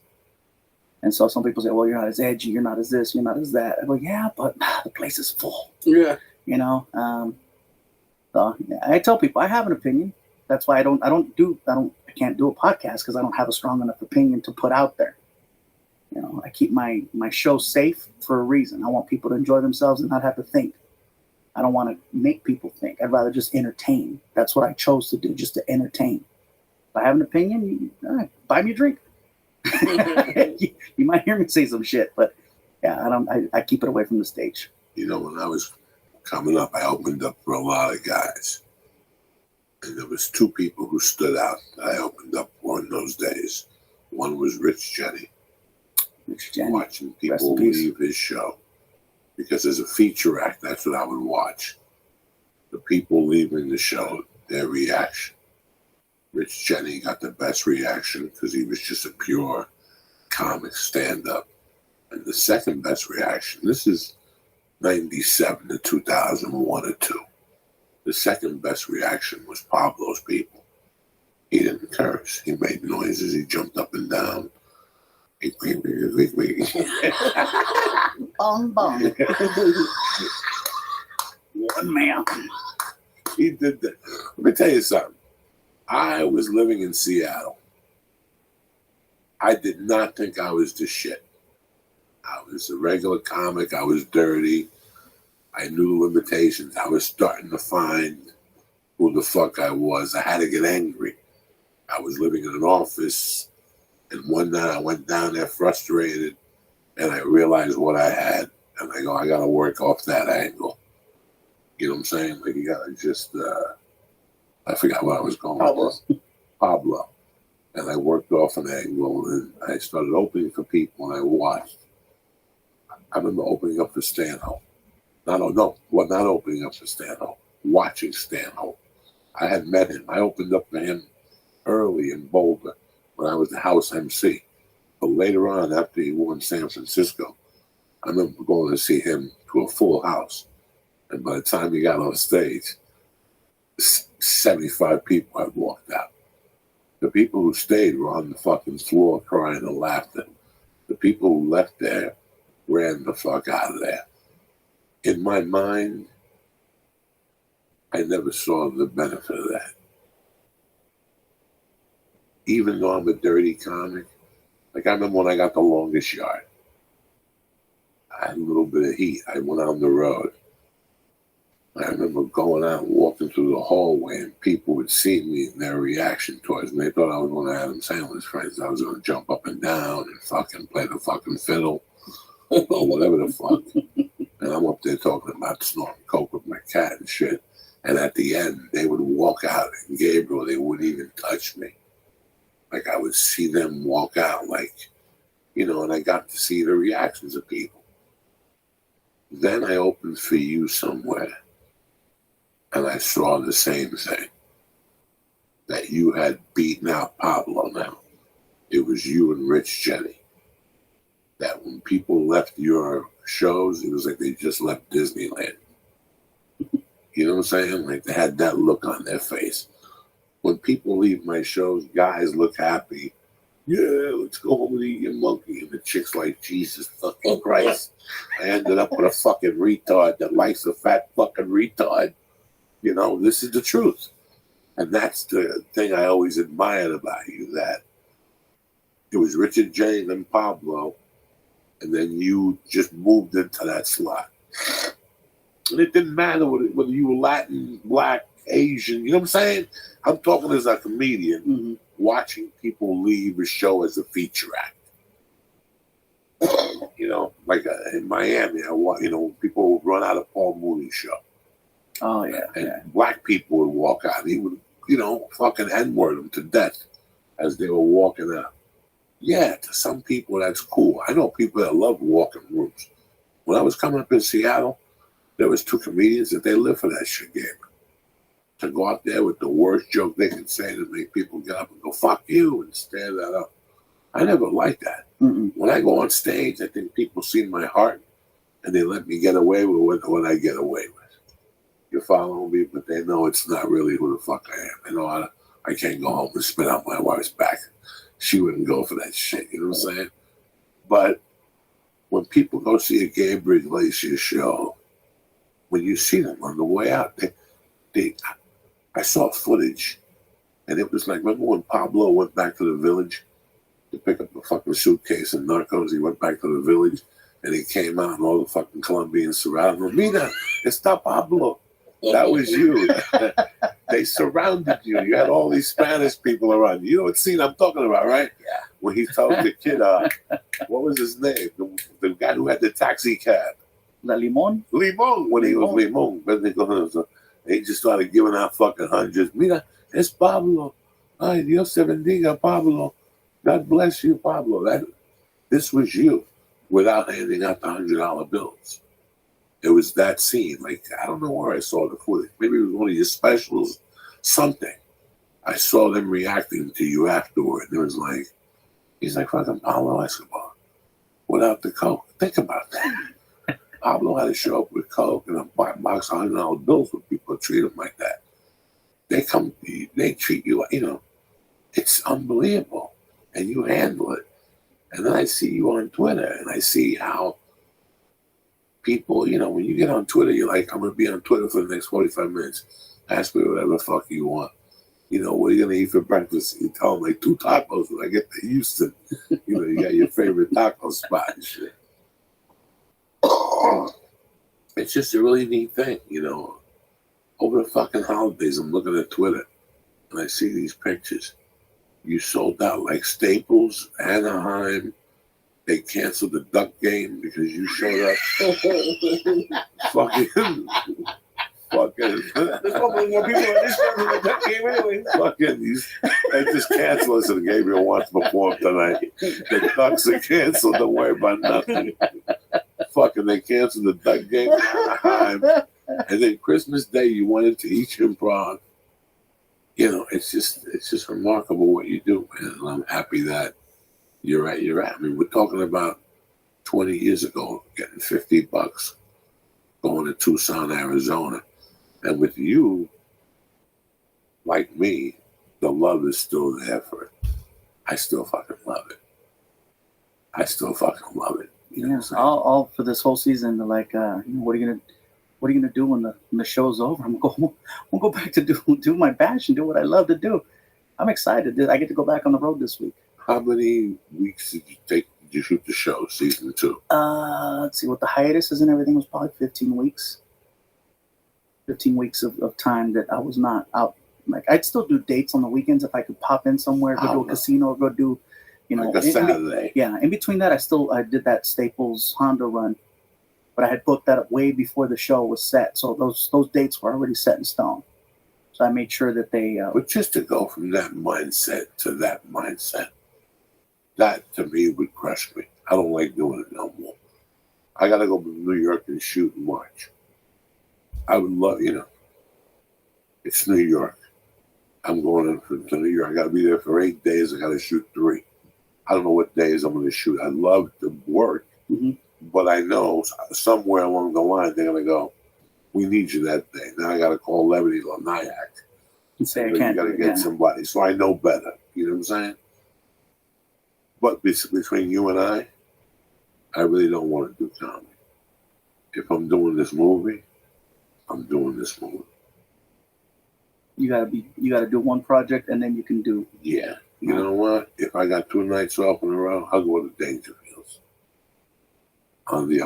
And so some people say, well, you're not as edgy, you're not as this, you're not as that. I'm like, yeah, but the place is full.
Yeah.
So I tell people I have an opinion. That's why I can't do a podcast, because I don't have a strong enough opinion to put out there. I keep my show safe for a reason. I want people to enjoy themselves and not have to think. I don't want to make people think. I'd rather just entertain. That's what I chose to do, just to entertain. If I have an opinion, buy me a drink. You might hear me say some shit, but yeah, I keep it away from the stage.
When I was coming up, I opened up for a lot of guys. And there was 2 people who stood out that I opened up for in those days. One was Rich Jenny. Watching people leave his show. Because as a feature act, that's what I would watch. The people leaving the show, their reaction. Rich Jenny got the best reaction because he was just a pure comic stand-up. And the second best reaction, this is 97 to 2001 or 2. The second best reaction was Pablo's people. He didn't curse. He made noises. He jumped up and down.
Bong bong. One man.
He did that. Let me tell you something. I was living in Seattle. I did not think I was the shit. I was a regular comic. I was dirty. I knew limitations. I was starting to find who the fuck I was. I had to get angry. I was living in an office, and one night I went down there frustrated, and I realized what I had, and I go, I got to work off that angle. You know what I'm saying? Like, you got to just, I forgot what I was going with. Pablo. And I worked off an angle, and I started opening for people, and I watched. I remember opening up for Stanhope. Not opening up for Stanhope, watching Stanhope. I had met him. I opened up for him early in Boulder when I was the house MC. But later on, after he won San Francisco, I remember going to see him to a full house. And by the time he got on stage, 75 people had walked out. The people who stayed were on the fucking floor crying and laughing. The people who left there ran the fuck out of there. In my mind, I never saw the benefit of that. Even though I'm a dirty comic, like I remember when I got The Longest Yard, I had a little bit of heat. I went on the road. I remember going out and walking through the hallway and people would see me and their reaction towards me. They thought I was one of Adam Sandler's friends. I was going to jump up and down and fucking play the fucking fiddle or whatever the fuck. And I'm up there talking about snorting coke with my cat and shit. And at the end, they would walk out and Gabriel, they wouldn't even touch me. Like I would see them walk out like, and I got to see the reactions of people. Then I opened for you somewhere. And I saw the same thing. That you had beaten out Pablo now. It was you and Rich Jenny. That when people left your shows, it was like they just left Disneyland. You know what I'm saying? Like they had that look on their face. When people leave my shows, guys look happy. Yeah, let's go home and eat your monkey. And the chick's like, Jesus fucking Christ. I ended up with a fucking retard that likes a fat fucking retard. This is the truth. And that's the thing I always admired about you, that it was Richard Jane and Pablo, and then you just moved into that slot. And it didn't matter whether you were Latin, Black, Asian, you know what I'm saying? I'm talking as a comedian, watching people leave a show as a feature act. Like in Miami, people would run out of Paul Mooney's show.
Oh, yeah.
And Black people would walk out. He would, fucking N-word them to death as they were walking out. Yeah, to some people, that's cool. I know people that love walking rooms. When I was coming up in Seattle, there was 2 comedians that they lived for that shit, Gabe. To go out there with the worst joke they could say to make people get up and go, fuck you, and stand that up. I never liked that.
Mm-mm.
When I go on stage, I think people see my heart, and they let me get away with what I get away with. You follow me, but they know it's not really who the fuck I am. They know I can't go home and spit out my wife's back. She wouldn't go for that shit, you know what I'm saying? But when people go see a Gabriel Iglesias show, when you see them on the way out, I saw footage, and it was like, remember when Pablo went back to the village to pick up the fucking suitcase and Narcos? He went back to the village, and he came out, and all the fucking Colombians surrounded him. Mira, está Pablo. That was you. They surrounded you. You had all these Spanish people around you. You know what scene I'm talking about, right? Yeah. When he told the kid, what was his name? The guy who had the taxi cab.
La Limon?
Limon. When he was Limon. They just started giving out fucking hundreds. Mira, es Pablo. Ay, Dios te bendiga, Pablo. God bless you, Pablo. This was you without handing out the $100 bills. It was that scene. Like, I don't know where I saw the footage. Maybe it was one of your specials, something. I saw them reacting to you afterward. It was like, he's like fucking Pablo Escobar without the coke. Think about that. Pablo had to show up with coke and a box of $100 bills when people treat him like that. They treat you like, it's unbelievable. And you handle it. And then I see you on Twitter and I see how people, when you get on Twitter, you're like, I'm going to be on Twitter for the next 45 minutes. Ask me whatever the fuck you want. What are you going to eat for breakfast? You tell them like 2 tacos when I get to Houston. You got your favorite taco spot and shit. It's just a really neat thing, Over the fucking holidays, I'm looking at Twitter and I see these pictures. You sold out like Staples, Anaheim. They canceled the Duck game because you showed up. fucking.
There's probably more people at this time than the Duck game anyway.
They just canceled us and Gabriel wants to perform tonight. The Ducks are canceled. Don't worry about nothing. fucking they canceled the Duck game in Anaheim, and then Christmas Day you went into each improv. You know, it's just remarkable what you do, man. And I'm happy that you're at. I mean, we're talking about 20 years ago getting $50, going to Tucson, Arizona, and with you, like me, the love is still there for it. I still fucking love it. You know what I'm saying?
All for this whole season. Like, what are you gonna do when the show's over? I'm gonna go back to do my bash and do what I love to do. I'm excited. I get to go back on the road this week.
How many weeks did you take? Did you shoot the show, season 2?
Let's see, what the hiatus is and everything was probably 15 weeks. 15 weeks of time that I was not out. Like, I'd still do dates on the weekends if I could pop in somewhere, go to a casino, or go do,
Like a Saturday.
In between that, I did that Staples Honda run, but I had booked that up way before the show was set. So those dates were already set in stone. So I made sure that they.
But just to go from that mindset to that mindset, that to me would crush me. I don't like doing it no more. I got to go to New York and shoot in March. I would love, it's New York. I'm going to New York. I got to be there for 8 days. I got to shoot 3. I don't know what days I'm going to shoot. I love to work, but I know somewhere along the line they're going to go, we need you that day. Now I got to call Levity Lanayak
and say,
you got to get somebody. So I know better. You know what I'm saying? But between you and I really don't want to do comedy. If I'm doing this movie, I'm doing this movie.
You gotta do one project and then you can do.
Yeah. You know what? If I got 2 nights off in a row, I'll go to Dangerfields. On the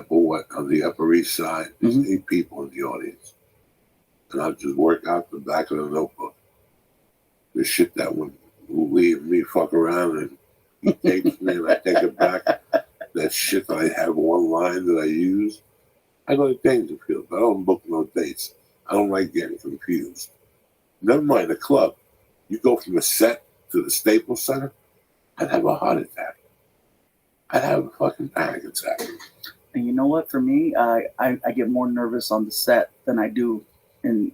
Upper East Side, there's 8 people in the audience. And I'll just work out the back of the notebook. The shit that would leave me fuck around and he takes me and I take it back. That shit that I have one line that I use. I go to Dangerfield. I don't book no dates. I don't like getting confused. Never mind a club. You go from the set to the Staples Center, I'd have a heart attack. I'd have a fucking panic attack.
And you know what? For me, I get more nervous on the set than I do in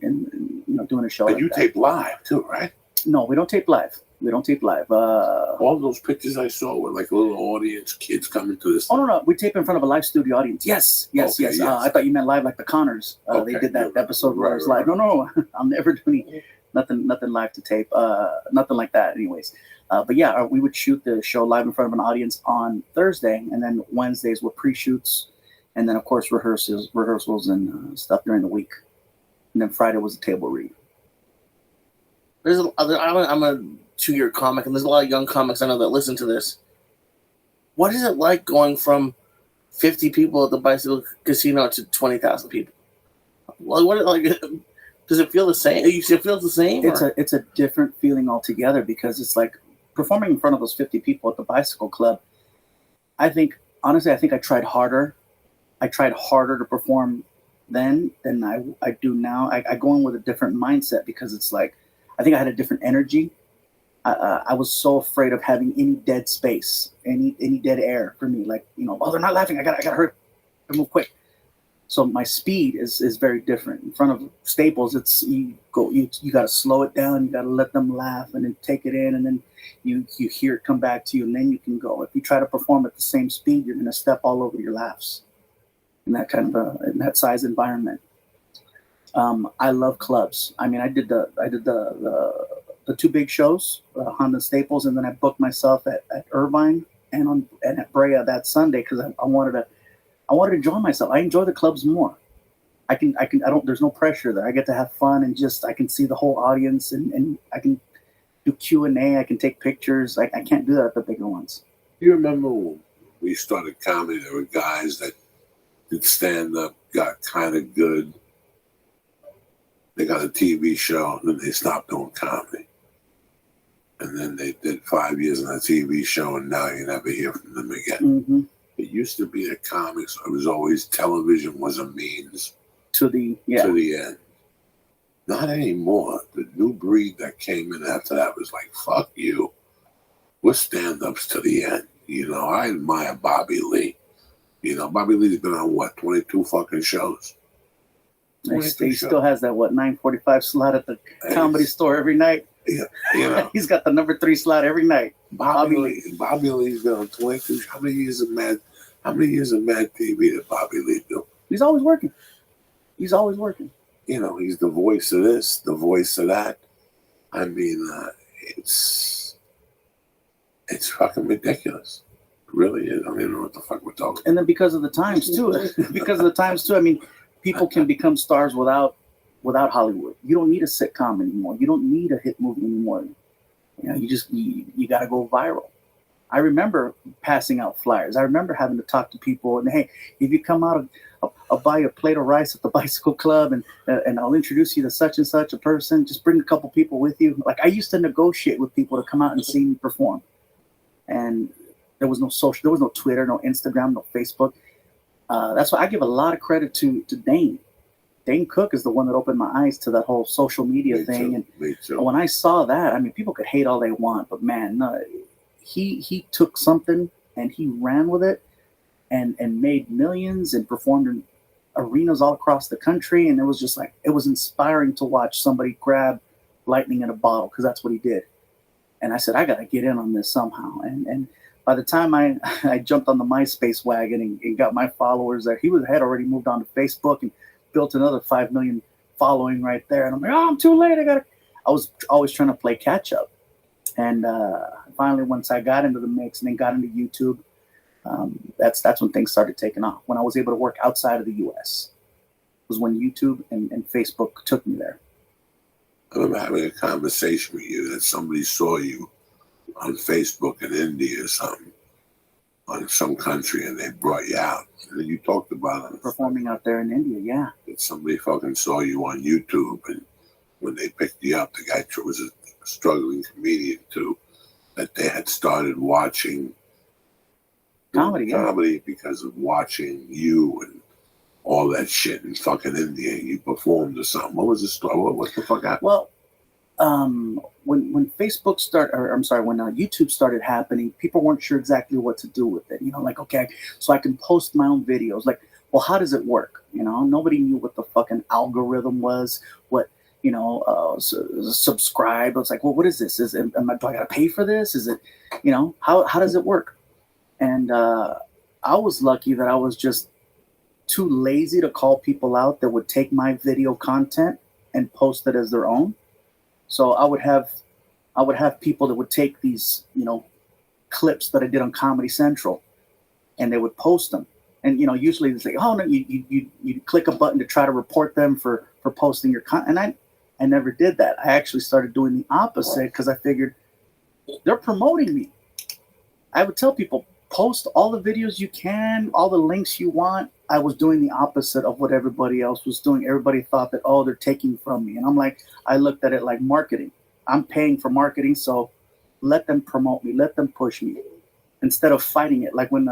doing a show.
And
like
you
that.
tape live too, right?
No, we don't tape live.
All those pictures I saw were like a little audience, kids coming to this.
Oh no, we tape in front of a live studio audience. Yes. I thought you meant live like the Connors. They did that episode where I was like, no, I'll never do nothing live to tape. Nothing like that. Anyways, but yeah, we would shoot the show live in front of an audience on Thursday, and then Wednesdays were pre-shoots, and then of course rehearsals and stuff during the week, and then Friday was a table read.
I'm a 2-year comic, and there's a lot of young comics I know that listen to this. What is it like going from 50 people at the Bicycle Casino to 20,000 people? Does it feel the same? You still feel the same?
It's a different feeling altogether, because it's like performing in front of those 50 people at the Bicycle Club. I think I tried harder. I tried harder to perform then than I do now. I go in with a different mindset, because it's like, I think I had a different energy. I was so afraid of having any dead space, any dead air for me. Like, they're not laughing. I gotta hurry, move quick. So my speed is very different. In front of Staples, it's you gotta slow it down. You gotta let them laugh and then take it in, and then you hear it come back to you, and then you can go. If you try to perform at the same speed, you're gonna step all over your laughs in that kind of in that size environment. I love clubs. I mean, I did the 2 big shows, Honda Staples, and then I booked myself at Irvine and at Brea that Sunday, because I wanted to enjoy myself. I enjoy the clubs more. There's no pressure there. I get to have fun, and I can see the whole audience, and I can do Q&A. I can take pictures. I can't do that at the bigger ones.
You remember when we started comedy, there were guys that did stand up, got kind of good. They got a TV show, and then they stopped doing comedy. And then they did 5 years on a TV show, and now you never hear from them again.
Mm-hmm.
It used to be that comics, it was always television was a means
to the
end. Not anymore. The new breed that came in after that was like, fuck you. We're stand-ups to the end. I admire Bobby Lee. You know, Bobby Lee's been on what, 22 fucking shows.
He still has that 9:45 slot at the Comedy Store every night.
Yeah, you know.
He's got the number 3 slot every night.
Bobby Lee's been on 22. How many years of Mad TV did Bobby Lee do?
He's always working. He's always working.
You know, he's the voice of this, the voice of that. I mean, it's fucking ridiculous. It really is. I don't even know what the fuck we're talking about.
And then because of the times too, I mean, people can become stars without Hollywood. You don't need a sitcom anymore. You don't need a hit movie anymore. You know, you got to go viral. I remember passing out flyers. I remember having to talk to people and, hey, if you come out, I'll buy you a plate of rice at the bicycle club and I'll introduce you to such and such a person. Just bring a couple people with you. Like, I used to negotiate with people to come out and see me perform. And there was no Twitter, no Instagram, no Facebook. That's why I give a lot of credit to Dane. Dane Cook is the one that opened my eyes to that whole social media thing.
Me too.
And when I saw that, I mean, people could hate all they want, but man, no, he took something and he ran with it and made millions and performed in arenas all across the country. And it was just like, it was inspiring to watch somebody grab lightning in a bottle, because that's what he did. And I said, I got to get in on this somehow. And by the time I jumped on the MySpace wagon and got my followers there, had already moved on to Facebook and built another 5 million following right there. And I'm like, oh, I'm too late. I was always trying to play catch up. And finally, once I got into the mix and then got into YouTube, that's when things started taking off. When I was able to work outside of the US was when YouTube and Facebook took me there.
I remember having a conversation with you that somebody saw you on Facebook in India or something, on some country, and they brought you out. And you talked about it.
Performing out there in India, yeah.
That somebody fucking saw you on YouTube, and when they picked you up, the guy was a struggling comedian too, that they had started watching comedy because of watching you and all that shit in fucking India. You performed or something. What was the story? What the fuck happened?
Well, when Facebook when YouTube started happening, people weren't sure exactly what to do with it. You know, like, okay, so I can post my own videos. Like, well, how does it work? You know, nobody knew what the fucking algorithm was. What, you know, subscribe. I was like, well, what is this? Do I gotta pay for this? Is it, you know, how does it work? And I was lucky that I was just too lazy to call people out that would take my video content and post it as their own. So I would have people that would take these, you know, clips that I did on Comedy Central, and they would post them. And, you know, usually it's like, oh no, you click a button to try to report them for posting your content. And I never did that. I actually started doing the opposite, because I figured they're promoting me. I would tell people, post all the videos you can, all the links you want. I was doing the opposite of what everybody else was doing. Everybody thought that, oh, they're taking from me. And I'm like, I looked at it like marketing. I'm paying for marketing, so let them promote me. Let them push me instead of fighting it. Like when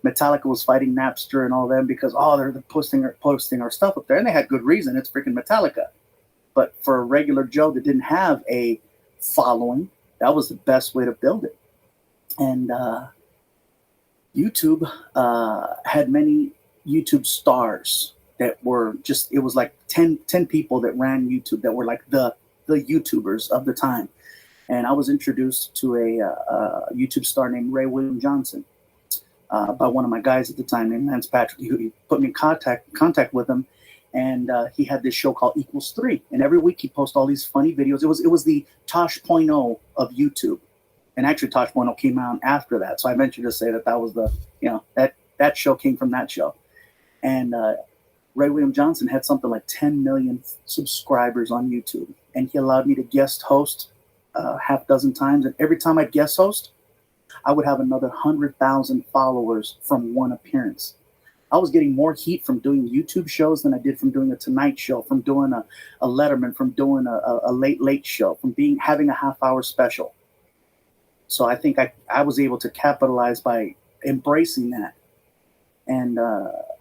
Metallica was fighting Napster and all them because, oh, they're posting our stuff up there. And they had good reason. It's freaking Metallica. But for a regular Joe that didn't have a following, that was the best way to build it. And YouTube had many YouTube stars that were just, it was like 10 people that ran YouTube that were like the YouTubers of the time. And I was introduced to a YouTube star named Ray William Johnson by one of my guys at the time named Lance Patrick. He put me in contact with him, and he had this show called Equals 3. And every week he posted all these funny videos. It was the Tosh.0 of YouTube. And actually Tosh.0 came out after that. So I venture to say that was the, you know, that show came from that show. And Ray William Johnson had something like 10 million subscribers on YouTube. And he allowed me to guest host half dozen times. And every time I'd guest host, I would have another 100,000 followers from one appearance. I was getting more heat from doing YouTube shows than I did from doing a Tonight Show, from doing a Letterman, from doing a late show, from having a half-hour special. So I think I was able to capitalize by embracing that. And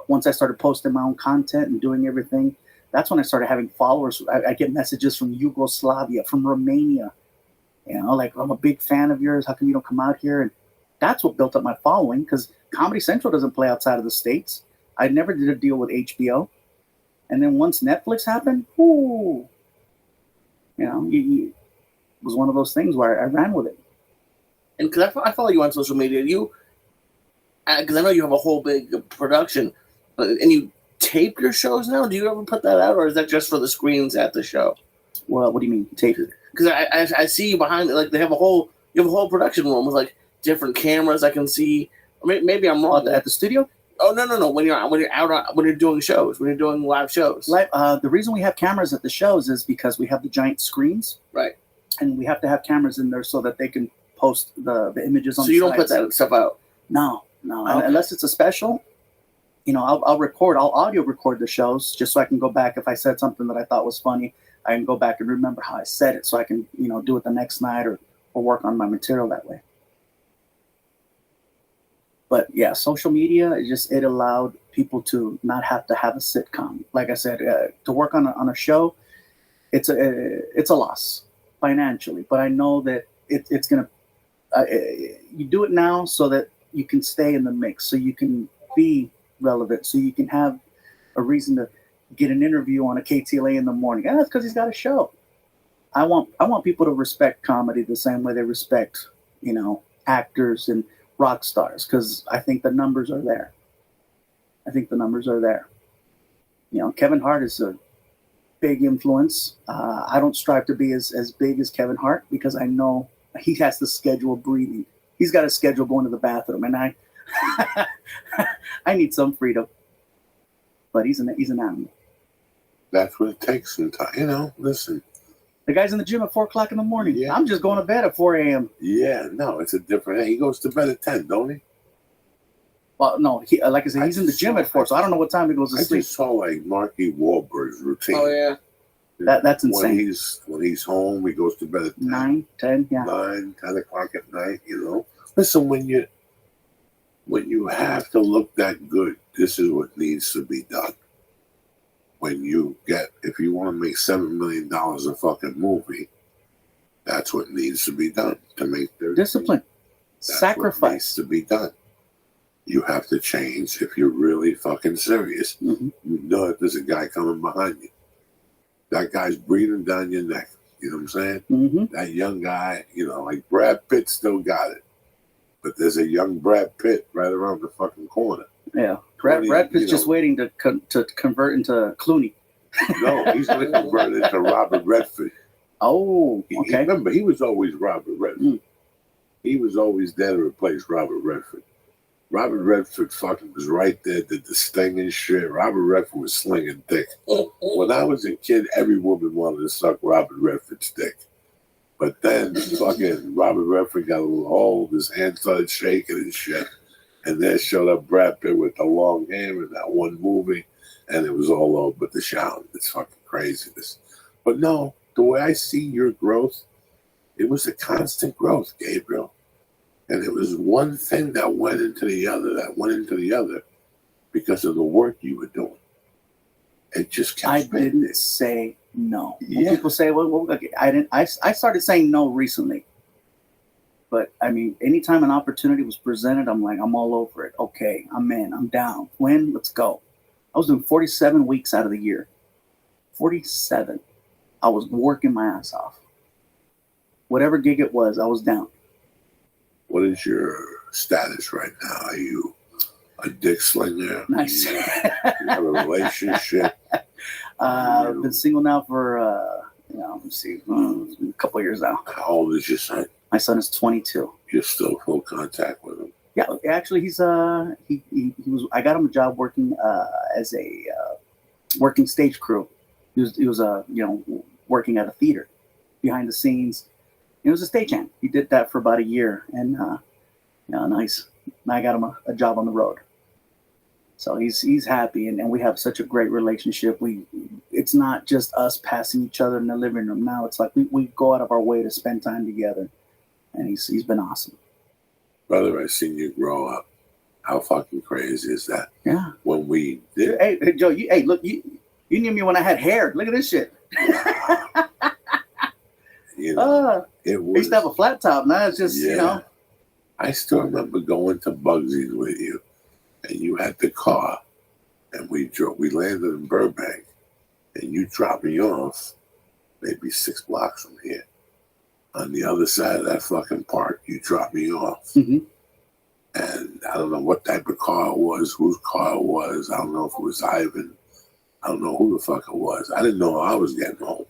once I started posting my own content and doing everything, that's when I started having followers. I get messages from Yugoslavia, from Romania. You know, like, I'm a big fan of yours. How come you don't come out here? And That's what built up my following, because Comedy Central doesn't play outside of the States. I never did a deal with HBO. And then once Netflix happened, it was one of those things where I ran with it.
And because I follow you on social media, because I know you have a whole big production, and you tape your shows now. Do you ever put that out, or is that just for the screens at the show?
Well, what do you mean tape?
Because I see you behind it, like you have a whole production room with like different cameras. I can see. Maybe I'm wrong.
At the studio?
Oh no! When you're out when you're doing shows, when you're doing live shows.
The reason we have cameras at the shows is because we have the giant screens,
right?
And we have to have cameras in there so that they can post the images on.
So you don't put that stuff out?
No,
okay.
Unless it's a special. I'll audio record the shows just so I can go back if I said something that I thought was funny. I can go back and remember how I said it, so I can do it the next night or work on my material that way. But yeah, social media, it allowed people to not have to have a sitcom. Like I said, to work on a show, it's a loss financially. But I know that it's gonna. You do it now so that you can stay in the mix, so you can be relevant, so you can have a reason to get an interview on a KTLA in the morning. That's because he's got a show. I want people to respect comedy the same way they respect actors and rock stars, because I think the numbers are there. Kevin Hart is a big influence. I don't strive to be as big as Kevin Hart, because I know he has the schedule of breathing. He's got a schedule going to the bathroom, and I I need some freedom. But he's an animal.
That's what it takes sometimes. Listen.
The guy's in the gym at 4:00 in the morning.
Yeah.
I'm just going to bed at 4 a.m.
Yeah, no, it's a different. He goes to bed at 10, don't he?
Well, no, like I said, he's in the gym at 4, so I don't know what time he goes to sleep.
I just saw like Marky Wahlberg's routine.
Oh yeah,
that's insane.
When he's home, he goes to bed at 10,
9, 10, yeah,
9, 10 o'clock at night. Listen, when you have to look that good, this is what needs to be done. If you want to make $7 million a fucking movie, that's what needs to be done to make their
discipline, sacrifice
what needs to be done. You have to change if you're really fucking serious.
Mm-hmm.
You know if there's a guy coming behind you. That guy's breathing down your neck. You know what I'm saying?
Mm-hmm.
That young guy, like Brad Pitt still got it. But there's a young Brad Pitt right around the fucking corner.
Yeah. Brad Pitt's just waiting to convert into Clooney.
No, he's going to convert into Robert Redford.
Oh, okay.
Remember, he was always Robert Redford. Mm. He was always there to replace Robert Redford. Robert Redford fucking was right there, did the sting and shit. Robert Redford was slinging dick. When I was a kid, every woman wanted to suck Robert Redford's dick. But then fucking Robert Redford got a little old, his hand started shaking and shit. And then showed up Brad Pitt with the long hair in that one movie, and it was all over the shout. It's fucking craziness. But no, the way I see your growth, it was a constant growth, Gabriel. And it was one thing that went into the other, because of the work you were doing. It just kept
I didn't say no. When
Yeah.
people say, well, okay, I didn't. I started saying no recently. But, I mean, anytime an opportunity was presented, I'm like, I'm all over it. Okay, I'm in. I'm down. When? Let's go. I was doing 47 weeks out of the year. 47. I was working my ass off. Whatever gig it was, I was down.
What is your status right now? Are you a dick slinger?
Nice.
You have a relationship?
I've been single now for, let me see, a couple of years now.
How old is your son?
My son is 22.
You're still full contact with him?
Yeah, actually, he's he was. I got him a job working as a working stage crew. He was working at a theater behind the scenes. He was a stagehand. He did that for about a year, and nice. Now I got him a job on the road. So he's happy, and we have such a great relationship. It's not just us passing each other in the living room. Now it's like we go out of our way to spend time together. And he's been awesome.
Brother, I've seen you grow up. How fucking crazy is that?
Yeah.
When we did.
Hey Joe, look, you knew me when I had hair. Look at this shit.
It was.
I used to have a flat top. Now it's just,
I still remember going to Bugsy's with you, and you had the car, and we landed in Burbank, and you dropped me off maybe 6 blocks from here. On the other side of that fucking park, you dropped me off.
Mm-hmm.
And I don't know what type of car it was, whose car it was. I don't know if it was Ivan. I don't know who the fuck it was. I didn't know I was getting home.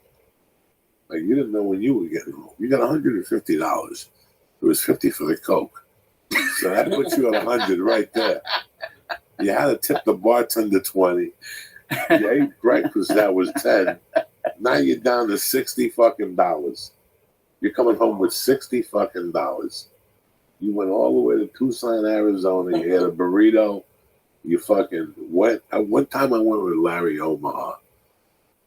Like, you didn't know when you were getting home. You got $150. It was 50 for the Coke. So that puts you at 100 right there. You had to tip the bartender 20. You ate breakfast, that was 10. Now you're down to 60 fucking dollars. You're coming home with 60 fucking dollars. You went all the way to Tucson, Arizona. You had a burrito. You fucking went. One time I went with Larry Omaha,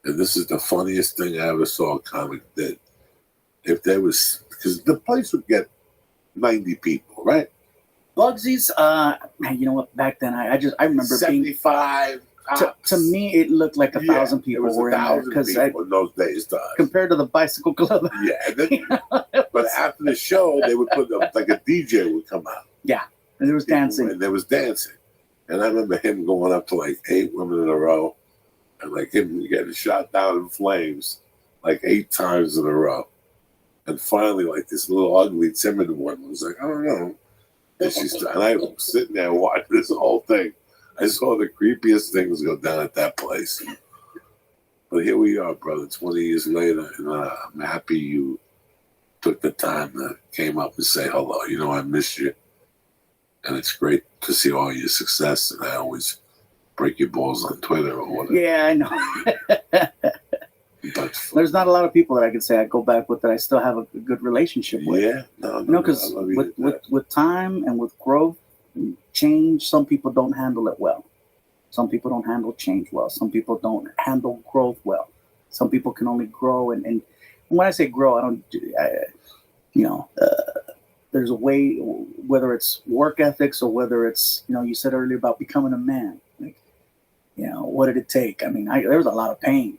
and this is the funniest thing I ever saw a comic did. If there was, because the place would get 90 people, right?
Bugsy's, you know what? Back then, I remember
75.
To me, it looked like 1,000
It
people
was
were in there
1,000 people in those days.
compared to the bicycle club.
Yeah, and then, but after the show, they would put like a DJ would come out.
And there was dancing.
And there was dancing. And I remember him going up to like 8 women in a row, and like him getting shot down in flames like 8 times in a row. And finally, like this little ugly, timid one was like, I don't know. And I was sitting there watching this whole thing. I saw the creepiest things go down at that place. But here we are, brother, 20 years later, and I'm happy you took the time to came up and say hello. You know, I miss you. And it's great to see all your success, and I always break your balls on Twitter or whatever.
Yeah, I know.
But
There's not a lot of people that I can say I go back with that I still have a good relationship with.
yeah, no,
You know, because
I love you
with time and with growth and change, some people don't handle it well. Some people don't handle change well. Some people don't handle growth well. Some people can only grow. And when I say grow, there's a way, whether it's work ethics or whether it's, you said earlier about becoming a man. Like, what did it take? I mean, there was a lot of pain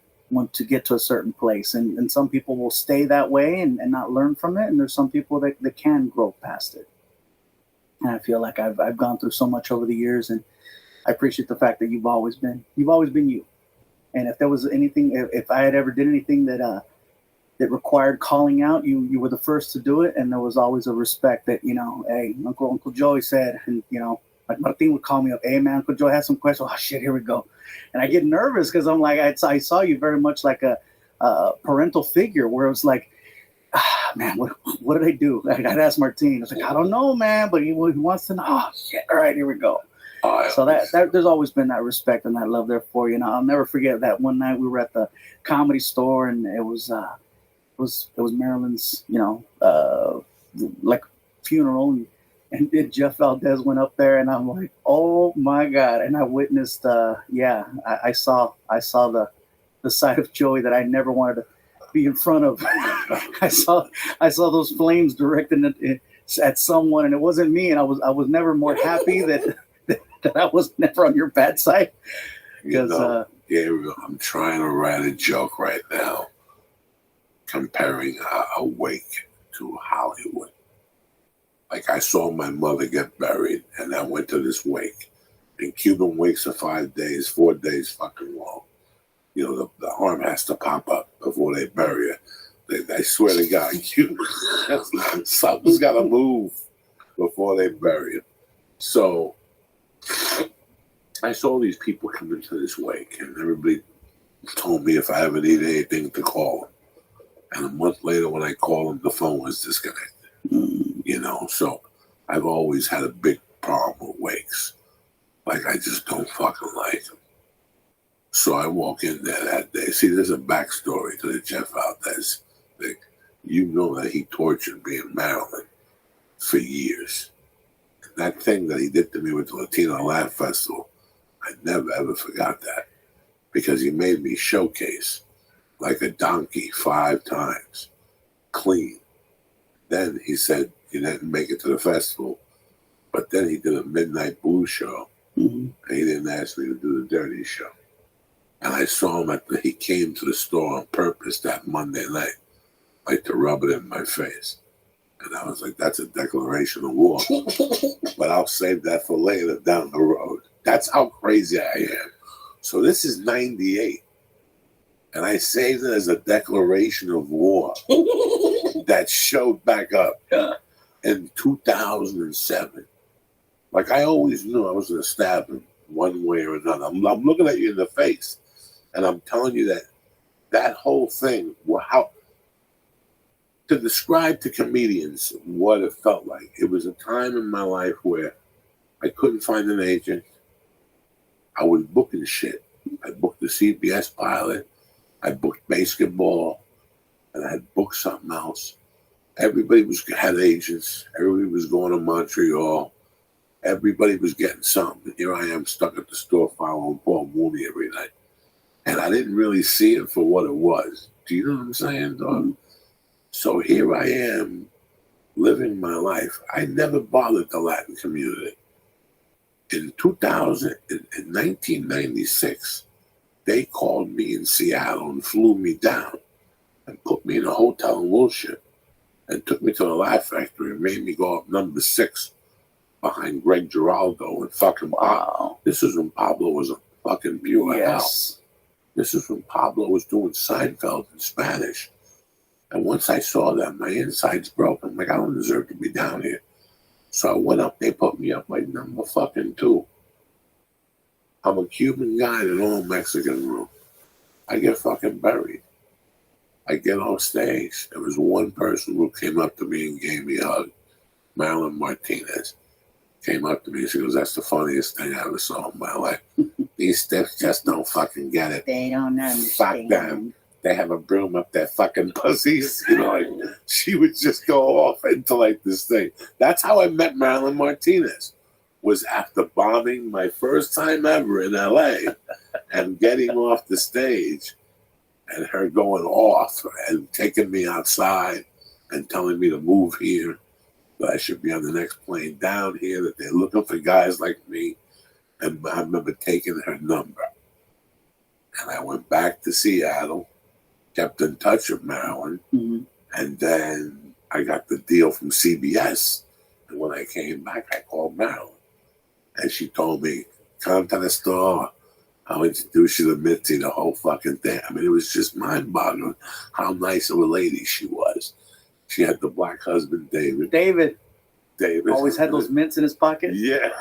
to get to a certain place. And some people will stay that way and not learn from it. And there's some people that can grow past it. And I feel like I've gone through so much over the years, and I appreciate the fact that you've always been you. And if there was anything, if I had ever did anything that required calling out, you were the first to do it. And there was always a respect that, hey, Uncle Joey said, and, like Martin would call me up, hey man, Uncle Joey has some questions. Oh shit, here we go. And I get nervous because I'm like, I saw you very much like a parental figure, where it was like, man, what did I do? I'd ask Martin. I was like, I don't know, man, but he wants to know. Oh shit, all right, here we go. So that there's always been that respect and that love there for you. And I'll never forget that one night we were at the Comedy Store, and it was Marilyn's, like funeral, and Jeff Valdez went up there, and I'm like, oh my God. And I witnessed, I saw the side of Joey that I never wanted to be in front of. I saw those flames directed at someone, and it wasn't me. And I was never more happy that I was never on your bad side. Because
Gabriel, I'm trying to write a joke right now, comparing a wake to Hollywood. Like, I saw my mother get buried, and I went to this wake. And Cuban wakes are 5 days, 4 days fucking long. The arm has to pop up before they bury her. I swear to God, something's got to move before they bury her. So I saw these people come into this wake, and everybody told me if I ever needed anything to call them. And a month later, when I called them, the phone was disconnected. So I've always had a big problem with wakes. Like, I just don't fucking like them. So I walk in there that day. See, there's a backstory to the Jeff Valdez thing. You know that he tortured me in Maryland for years. That thing that he did to me with the Latino Laugh Festival, I never ever forgot that, because he made me showcase like a donkey 5 times, clean. Then he said he didn't make it to the festival, but then he did a midnight blues show, and he didn't ask me to do the dirty show. And I saw him he came to the store on purpose that Monday night, like to rub it in my face. And I was like, that's a declaration of war. But I'll save that for later down the road. That's how crazy I am. So this is 98. And I saved it as a declaration of war that showed back up in 2007. Like I always knew I was going to stab him one way or another. I'm looking at you in the face, and I'm telling you that whole thing, how to describe to comedians what it felt like. It was a time in my life where I couldn't find an agent. I was booking shit. I booked the CBS pilot. I booked basketball, and I had booked something else. Everybody had agents. Everybody was going to Montreal. Everybody was getting something. Here I am stuck at the store following Paul Mooney every night. And I didn't really see it for what it was. Do you know what I'm saying, dog? So here I am living my life. I never bothered the Latin community. In 1996, they called me in Seattle and flew me down and put me in a hotel in Wilshire and took me to the Laugh Factory and made me go up number 6 behind Greg Giraldo and fucking Pablo. This is when Pablo was a fucking pure hell. This is when Pablo was doing Seinfeld in Spanish. And once I saw that, my insides broke. I'm like, I don't deserve to be down here. So I went up. They put me up like number fucking 2. I'm a Cuban guy in an all-Mexican room. I get fucking buried. I get off stage. There was one person who came up to me and gave me a hug. Marilyn Martinez came up to me and she goes, that's the funniest thing I ever saw in my life. These stiffs just don't fucking get it.
They don't understand.
Fuck them. They have a broom up their fucking pussies. You know, like, she would just go off into like this thing. That's how I met Marilyn Martinez. Was after bombing my first time ever in LA and getting off the stage and her going off and taking me outside and telling me to move here, that I should be on the next plane down here, that they're looking for guys like me. And I remember taking her number. And I went back to Seattle, kept in touch with Marilyn, and then I got the deal from CBS. And when I came back, I called Marilyn. And she told me, come to the store. I'll introduce you to Mitzi, the whole fucking thing. I mean, it was just mind-boggling how nice of a lady she was. She had the black husband, David.
David.
David.
Always had those mints in his pocket.
Yeah.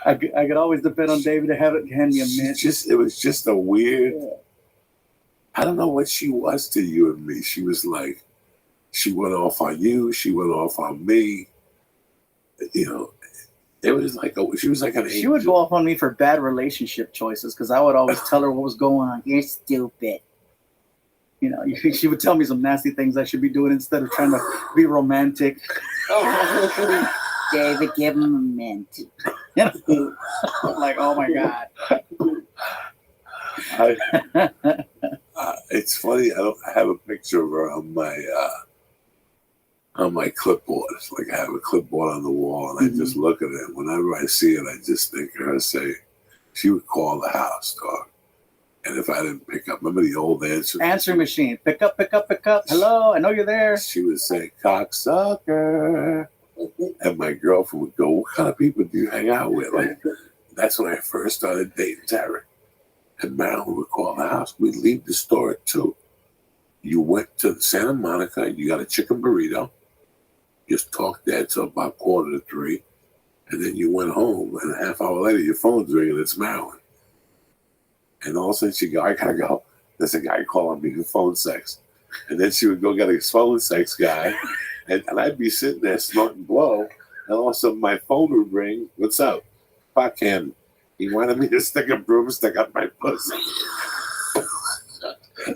I could always depend on David to hand me a mint.
It was just a weird, I don't know what she was to you and me. She was like, she went off on you. She went off on me. You know, it was like, she was like an angel.
She would go off on me for bad relationship choices because I would always tell her what was going on. You're stupid. You know, she would tell me some nasty things I should be doing instead of trying to be romantic. David, give him a mint. You know? I'm like, oh my God.
It's funny. I have a picture of her on my clipboard. It's like I have a clipboard on the wall, and I just look at it. Whenever I see it, I just think of her. Say, she would call the house, dog. And if I didn't pick up, remember the old
answering machine? Pick up, pick up, pick up. Hello, I know you're there.
She would say, cocksucker. And my girlfriend would go, what kind of people do you hang out with? Like, that's when I first started dating Tarek. And Marilyn would call the house. We'd leave the store at 2. You went to Santa Monica and you got a chicken burrito. Just talked there till about 2:45. And then you went home. And a half hour later, your phone's ringing. It's Marilyn. And all of a sudden she'd go, I gotta go. There's a guy calling me for phone sex. And then she would go get a phone sex guy. And I'd be sitting there snorting blow. And all of a sudden my phone would ring. What's up? Fuck him. He wanted me to stick a broomstick up my pussy.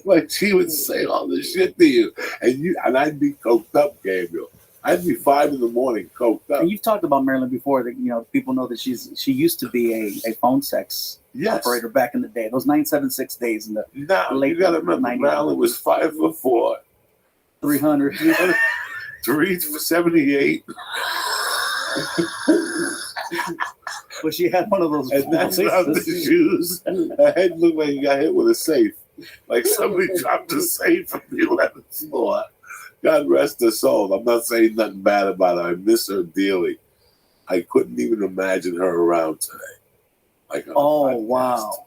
Like she would say all this shit to you. And I'd be coked up, Gabriel. I'd be 5 a.m, coked up.
And you've talked about Marilyn before that, you know, people know that she used to be a phone sex operator back in the day. Those 976 days in the late
you gotta remember
90s.
Marilyn was 5'4",
300.
378.
But she had one of those.
And that's not the shoes. Her head looked like you got hit with a safe. Like somebody dropped a safe from the 11th floor. God rest her soul. I'm not saying nothing bad about her. I miss her dearly. I couldn't even imagine her around today. Like on a
Oh,
podcast.
wow.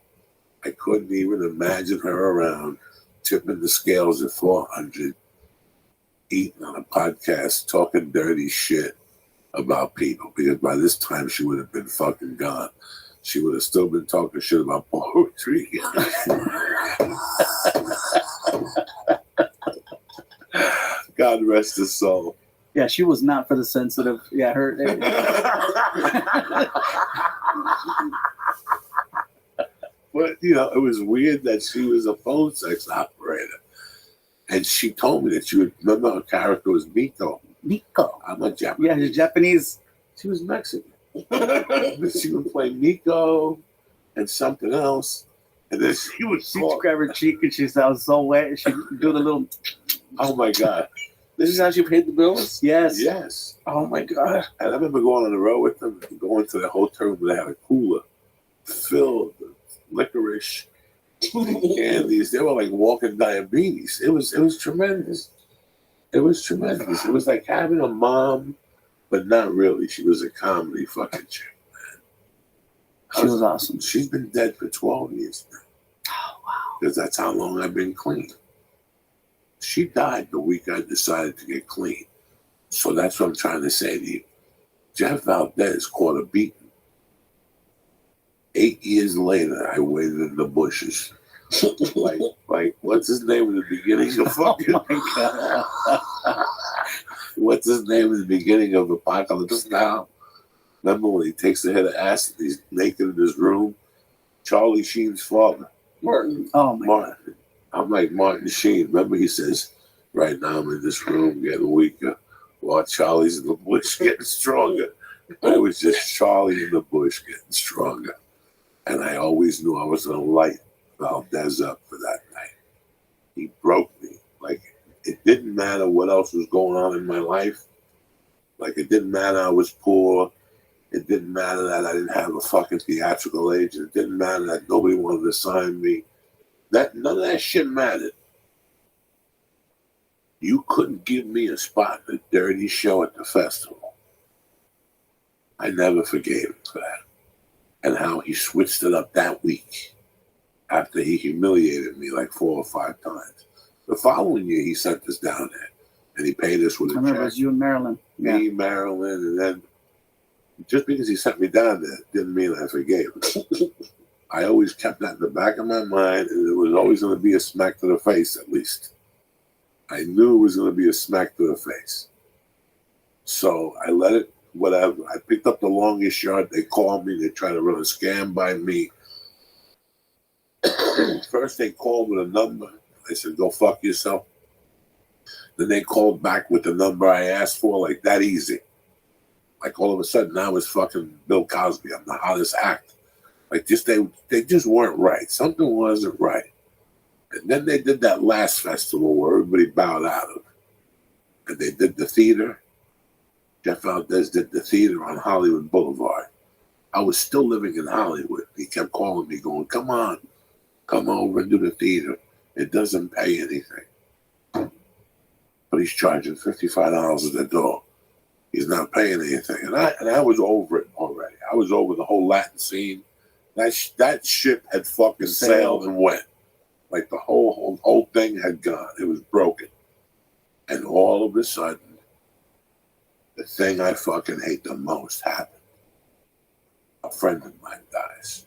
I couldn't even imagine her around, tipping the scales at 400, eating on a podcast, talking dirty shit about people. Because by this time, she would have been fucking gone. She would have still been talking shit about poetry. God rest her soul.
Yeah, she was not for the sensitive. Yeah, her.
But, you know, it was weird that she was a phone sex operator. And she told me that she would, remember her character was Miko.
Nico.
I'm a Japanese.
Yeah, she's Japanese.
She was Mexican. But she would play Miko and something else. And then she would
She'd
talk.
grab her cheek and she sounds so wet. She'd do the little.
Oh, my God.
This is how she paid the bills?
Yes.
Yes.
Oh my God.
And I remember going on the road with them, going to the hotel room where they had a cooler filled with licorice, candies. They were like walking diabetes. It was tremendous. It was tremendous. It was like having a mom, but not really. She was a comedy fucking chick, man.
She was awesome.
She's been dead for 12 years now.
Oh, wow.
Because that's how long I've been clean. She died the week I decided to get clean. So that's what I'm trying to say to you. Jeff Valdez caught a beating. 8 years later, I waited in the bushes. like what's his name in the beginning of fucking...
Oh, my God.
What's his name in the beginning of Apocalypse Now? Remember when he takes the head of acid, he's naked in his room? Charlie Sheen's father.
Martin.
Oh, my God.
Martin. I'm like Martin Sheen. Remember he says, right now I'm in this room getting weaker while Charlie's in the bush getting stronger. I was just Charlie in the bush getting stronger. And I always knew I was going to light Valdez up for that night. He broke me. Like, it didn't matter what else was going on in my life. Like, it didn't matter I was poor. It didn't matter that I didn't have a fucking theatrical agent. It didn't matter that nobody wanted to sign me. None of that shit mattered. You couldn't give me a spot in a dirty show at the festival. I never forgave him for that. And how he switched it up that week after he humiliated me like 4 or 5 times. The following year, he sent us down there. And he paid us with
I
a
remember it
check.
was you and Marilyn. Yeah.
Me, Marilyn, and then just because he sent me down there didn't mean I forgave him. I always kept that in the back of my mind, and it was always going to be a smack to the face, at least. I knew it was going to be a smack to the face. So I let it, whatever. I picked up the longest yard. They called me. They tried to run a scam by me. First, they called with a number. I said, go fuck yourself. Then they called back with the number I asked for, like that easy. Like all of a sudden, I was fucking Bill Cosby. I'm the hottest act. Like just they just weren't right. Something wasn't right. And then they did that last festival where everybody bowed out of. And they did the theater. Jeff Valdez did the theater on Hollywood Boulevard. I was still living in Hollywood. He kept calling me, going, come on, come over and do the theater. It doesn't pay anything. But he's charging $55 at the door. He's not paying anything. And I was over it already. I was over the whole Latin scene. That ship had fucking sailed and went. Like the whole thing had gone. It was broken. And all of a sudden, the thing I fucking hate the most happened. A friend of mine dies.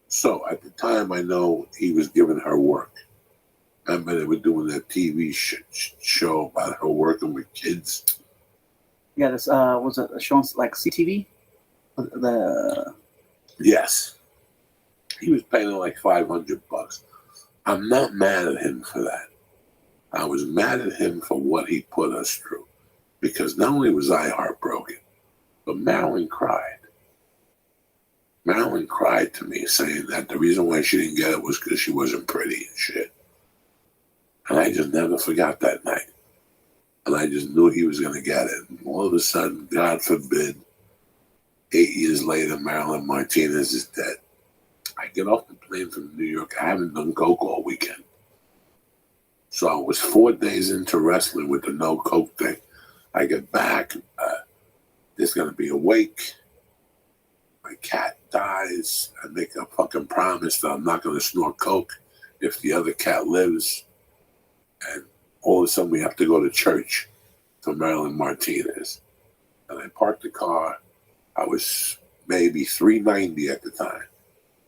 So at the time, I know he was giving her work. I remember they were doing that TV show about her working with kids.
Yeah, this was it a show on like CTV?
Yes. He was paying her like $500. I'm not mad at him for that. I was mad at him for what he put us through. Because not only was I heartbroken, but Marilyn cried. Marilyn cried to me saying that the reason why she didn't get it was because she wasn't pretty and shit. And I just never forgot that night. And I just knew he was going to get it. And all of a sudden, God forbid, 8 years later, Marilyn Martinez is dead. I get off the plane. plane from New York. I haven't done coke all weekend. So I was 4 days into wrestling with the no coke thing. I get back. There's going to be a wake. My cat dies. I make a fucking promise that I'm not going to snort coke if the other cat lives. And all of a sudden we have to go to church to Marilyn Martinez. And I parked the car. I was maybe 390 at the time.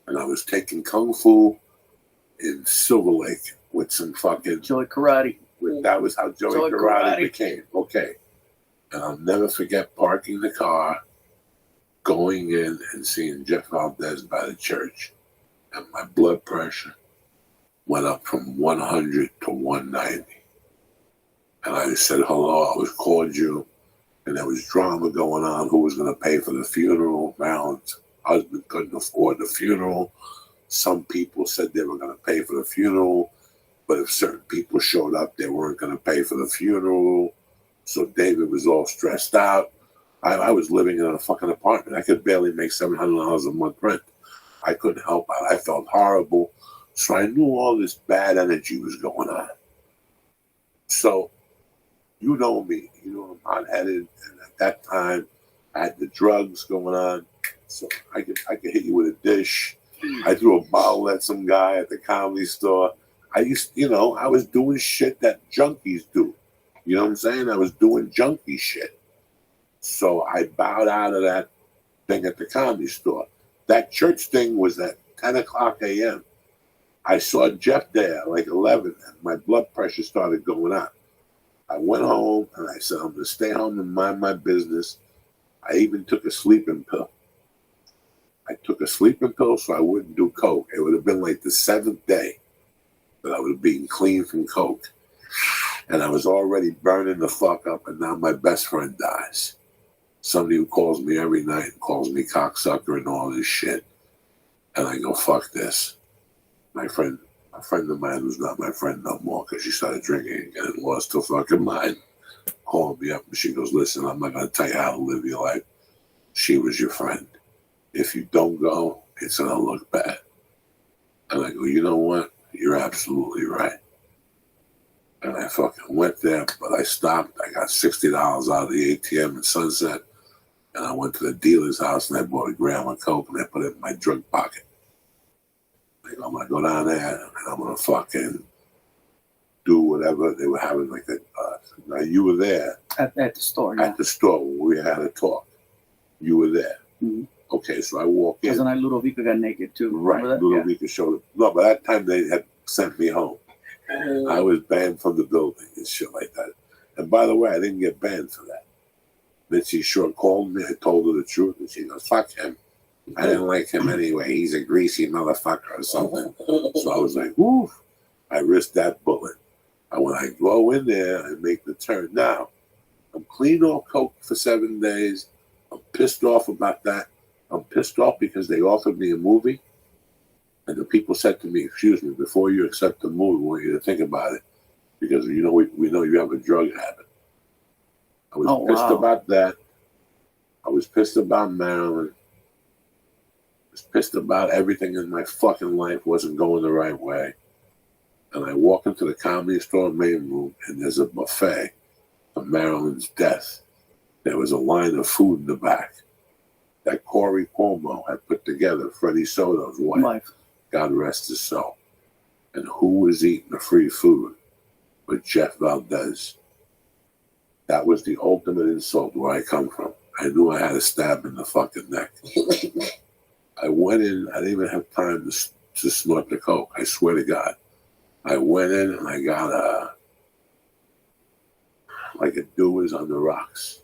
And I was taking Kung Fu in Silver Lake with some fucking...
Joey Karate.
That was how Joey Karate became. Okay. And I'll never forget parking the car, going in and seeing Jeff Valdez by the church. And my blood pressure went up from 100 to 190. And I said, hello, I was called you. And there was drama going on. Who was going to pay for the funeral? Marilyn's husband couldn't afford the funeral. Some people said they were going to pay for the funeral. But if certain people showed up, they weren't going to pay for the funeral. So David was all stressed out. I was living in a fucking apartment. I could barely make $700 a month rent. I couldn't help out. I felt horrible. So I knew all this bad energy was going on. So, you know me. You know I'm hot-headed. And at that time, I had the drugs going on. So I could hit you with a dish. I threw a bottle at some guy at the comedy store. I was doing shit that junkies do. You know what I'm saying? I was doing junkie shit. So I bowed out of that thing at the comedy store. That church thing was at 10 o'clock a.m. I saw Jeff there like 11, and my blood pressure started going up. I went home, and I said, I'm going to stay home and mind my business. I even took a sleeping pill. I took a sleeping pill so I wouldn't do coke. It would have been like the 7th day that I would have been clean from coke. And I was already burning the fuck up, and now my best friend dies. Somebody who calls me every night, calls me cocksucker and all this shit. And I go, fuck this. A friend of mine who's not my friend no more because she started drinking and getting lost her fucking mind, called me up and she goes, listen, I'm not going to tell you how to live your life. She was your friend. If you don't go, it's going to look bad. And I go, you know what? You're absolutely right. And I fucking went there, but I stopped. I got $60 out of the ATM in Sunset. And I went to the dealer's house and I bought a gram of coke and I put it in my drug pocket. I'm going to go down there and I'm going to fucking do whatever they were having. Like that. Now, you were there.
At the store, yeah.
At the store when we had a talk. You were there.
Mm-hmm.
Okay, so I walk in.
Because then Ludovico got naked too.
Right, Ludovico showed up. No, by that time they had sent me home. I was banned from the building and shit like that. And by the way, I didn't get banned for that. Then she short called me. I told her the truth. And she goes, fuck him. I didn't like him anyway. He's a greasy motherfucker or something. So I was like, whoo. I risked that bullet. And when I go in there and make the turn. Now, I'm clean off coke for 7 days. I'm pissed off about that. I'm pissed off because they offered me a movie. And the people said to me, excuse me, before you accept the movie, we want you to think about it. Because, we know you have a drug habit. I was pissed about that. I was pissed about Marilyn. I was pissed about everything in my fucking life wasn't going the right way. And I walk into the comedy store main room, and there's a buffet of Marilyn's death. There was a line of food in the back that Corey Cuomo had put together, Freddie Soto's wife. God rest his soul. And who was eating the free food but Jeff Valdez? That was the ultimate insult where I come from. I knew I had a stab in the fucking neck. I went in, I didn't even have time to snort the coke. I swear to God. I went in and I got like a Dewar's on the rocks.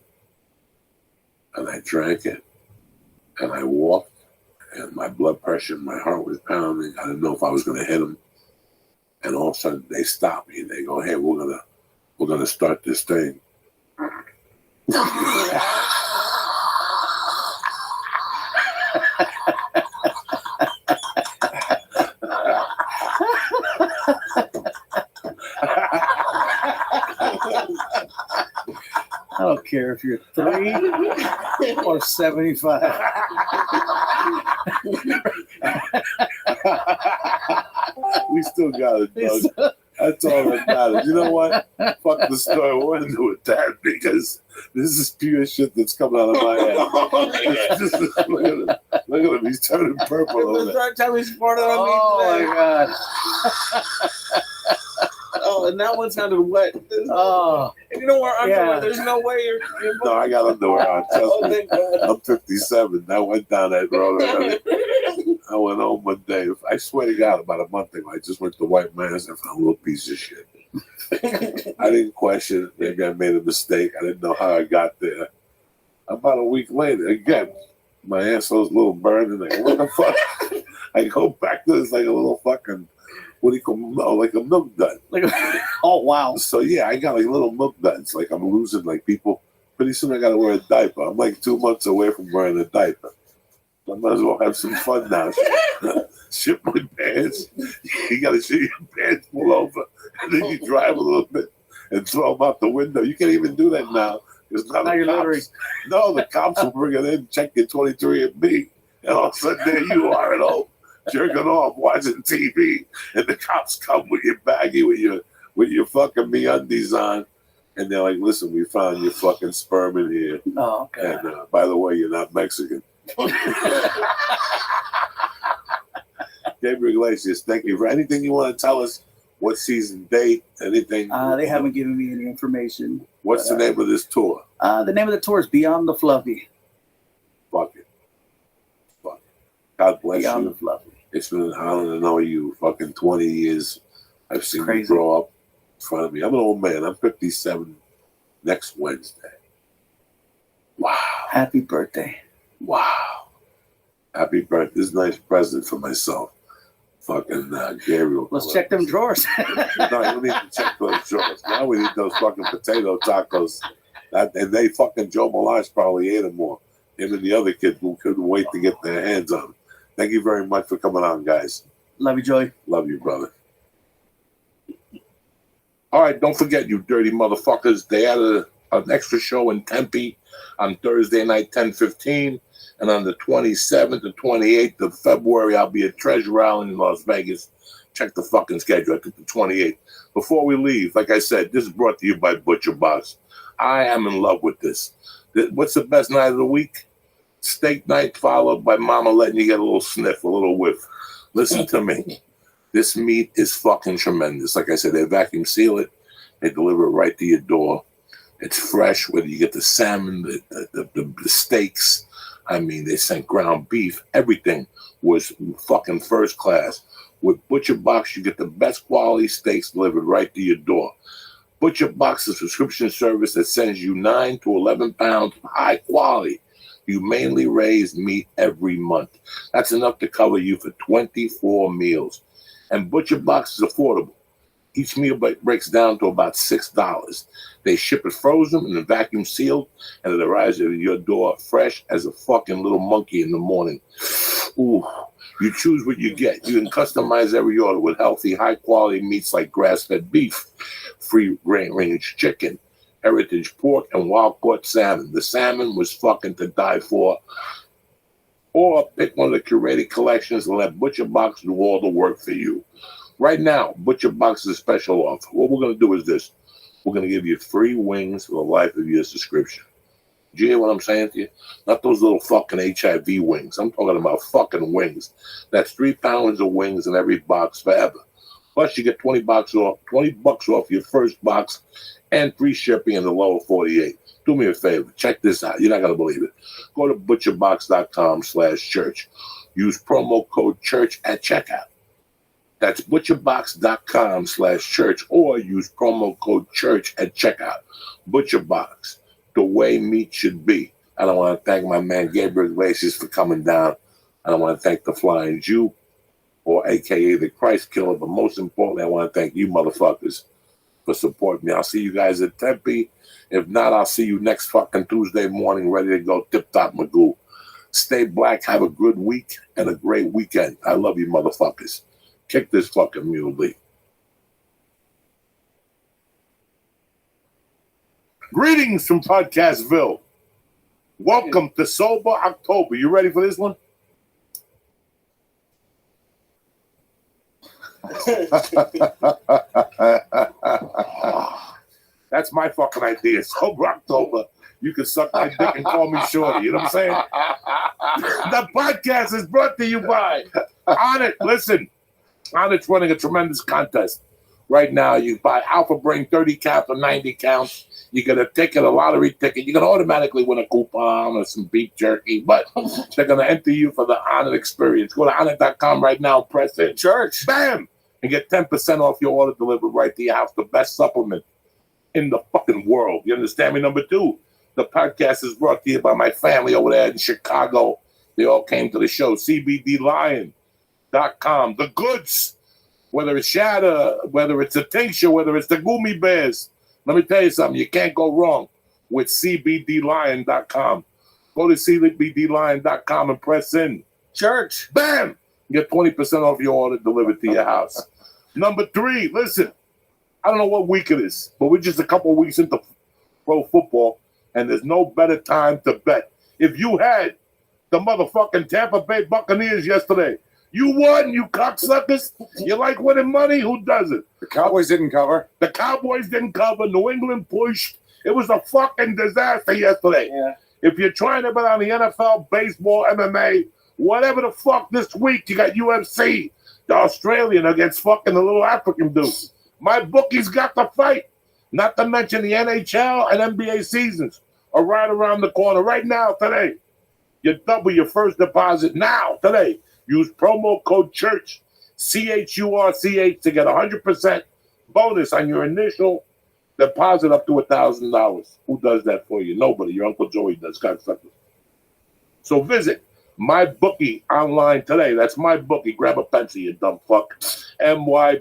And I drank it. And I walked. And my blood pressure, my heart was pounding. I didn't know if I was going to hit them. And all of a sudden they stop me and they go, hey, we're gonna start this thing.
I don't care if you're 3 or 75.
We still got it, Doug. That's all that matters. You know what? Fuck the story. We're going to do it that because this is pure shit that's coming out of my head. Look at him. Look at him. He's turning purple
It
over
was the
there.
third time he smarted on me
Oh
today.
my god.
Oh, and that one sounded wet.
Oh.
And you don't wear underwear.
Yeah.
There's no way you're
No, I got underwear on.
Oh,
Trust me.
thank God.
I'm 57. I went down that road already. I went home one day. I swear to God, about a month ago, I just went to White Man's and found a little piece of shit. I didn't question it. Maybe I made a mistake. I didn't know how I got there. About a week later, again, my asshole's a little burned, and I go, what the fuck? I go back to this like a little fucking, what do you call it? Like a milk dud.
Like, oh wow.
So yeah, I got like little milk duds. Like I'm losing like people. Pretty soon I got to wear a diaper. I'm like 2 months away from wearing a diaper. I might as well have some fun now. Shit my pants. You got to shit your pants pull over, and then you drive a little bit and throw them out the window. You can't even do that now. It's not
Now
the
you're
cops.
littering.
No, the cops will bring it in, check your 23andMe, and all of a sudden there you are at home, jerking off, watching TV, and the cops come with your baggie with your fucking MeUndies on, and they're like, "Listen, we found your fucking sperm in here,
Oh god.
and by the way, you're not Mexican." Gabriel Iglesias, thank you for anything you want to tell us. What season, date, anything?
They haven't given me any information.
What's the name of this tour?
The name of the tour is Beyond the Fluffy.
Fuck it. Fuck it. God bless
Beyond
you.
the Fluffy.
It's been an honor to know you. Fucking 20 years. I've seen
Crazy.
you grow up in front of me. I'm an old man. I'm 57 next Wednesday. Wow.
Happy birthday.
Wow. Happy birthday. This is a nice present for myself. Fucking Gabriel.
Let's check them drawers.
No, you don't need to check those drawers. Now we need those fucking potato tacos. And they fucking Joe Melange probably ate them more. Him and the other kid who couldn't wait to get their hands on them. Thank you very much for coming on, guys.
Love you, Joey.
Love you, brother. All right, don't forget, you dirty motherfuckers. They had an extra show in Tempe on Thursday night, 10:15. And on the 27th and 28th of February, I'll be at Treasure Island in Las Vegas. Check the fucking schedule. I think the 28th. Before we leave, like I said, this is brought to you by Butcher Box. I am in love with this. What's the best night of the week? Steak night followed by Mama letting you get a little sniff, a little whiff. Listen to me. This meat is fucking tremendous. Like I said, they vacuum seal it. They deliver it right to your door. It's fresh, whether you get the salmon, the steaks. I mean, they sent ground beef. Everything was fucking first class. With Butcher Box, you get the best quality steaks delivered right to your door. Butcher Box is a subscription service that sends you 9 to 11 pounds of high quality, humanely raised meat every month. That's enough to cover you for 24 meals. And Butcher Box is affordable. Each meal breaks down to about $6. They ship it frozen and vacuum sealed, and it arrives at your door fresh as a fucking little monkey in the morning. Ooh, you choose what you get. You can customize every order with healthy, high-quality meats like grass-fed beef, free-range chicken, heritage pork, and wild-caught salmon. The salmon was fucking to die for. Or pick one of the curated collections and let Butcher Box do all the work for you. Right now, Butcher Box is a special offer. What we're going to do is this. We're going to give you free wings for the life of your subscription. Do you hear what I'm saying to you? Not those little fucking HIV wings. I'm talking about fucking wings. That's 3 pounds of wings in every box forever. Plus, you get $20 off your first box and free shipping in the lower 48. Do me a favor. Check this out. You're not going to believe it. Go to butcherbox.com/church. Use promo code CHURCH at checkout. That's butcherbox.com/church or use promo code CHURCH at checkout. Butcher Box, the way meat should be. I don't want to thank my man Gabriel Iglesias for coming down. I don't want to thank the Flying Jew or AKA the Christ Killer, but most importantly, I want to thank you motherfuckers for supporting me. I'll see you guys at Tempe. If not, I'll see you next fucking Tuesday morning, ready to go tip-top Magoo. Stay black, have a good week, and a great weekend. I love you motherfuckers. Kick this fucking muley. Greetings from Podcastville. Welcome to Sober October. You ready for this one? That's my fucking idea. Sober October. You can suck my dick and call me Shorty. You know what I'm saying? The podcast is brought to you by On It. Listen, On It's running a tremendous contest. Right now, you buy Alpha Brain 30 count or 90 count. You get a ticket, a lottery ticket. You're going to automatically win a coupon or some beef jerky, but they're going to enter you for the On It experience. Go to onit.com right now, press in.
Church.
Bam! And get 10% off your order delivered right to your house. The best supplement in the fucking world. You understand me? Number 2, the podcast is brought to you by my family over there in Chicago. They all came to the show. CBDLion.com. The goods. Whether it's shatter, whether it's a tincture, whether it's the gummy bears. Let me tell you something. You can't go wrong with CBDLion.com. Go to CBDLion.com and press in.
Church.
Bam! Get 20% off your order delivered to your house. Number 3, listen. I don't know what week it is, but we're just a couple of weeks into pro football, and there's no better time to bet. If you had the motherfucking Tampa Bay Buccaneers yesterday, you won, you cocksuckers. You like winning money? Who doesn't?
The Cowboys didn't cover.
The Cowboys didn't cover. New England pushed. It was a fucking disaster yesterday.
Yeah.
If you're trying to bet on the NFL, baseball, MMA, whatever the fuck this week, you got UFC, the Australian against fucking the little African dude. My bookies got the fight. Not to mention the NHL and NBA seasons are right around the corner. Right now, today, you double your first deposit now, today. Use promo code CHURCH, CHURCH, to get 100% bonus on your initial deposit up to $1,000. Who does that for you? Nobody. Your Uncle Joey does. Cocksucker. So visit MyBookie online today. That's MyBookie. Grab a pencil, you dumb fuck. MYBOOKIE.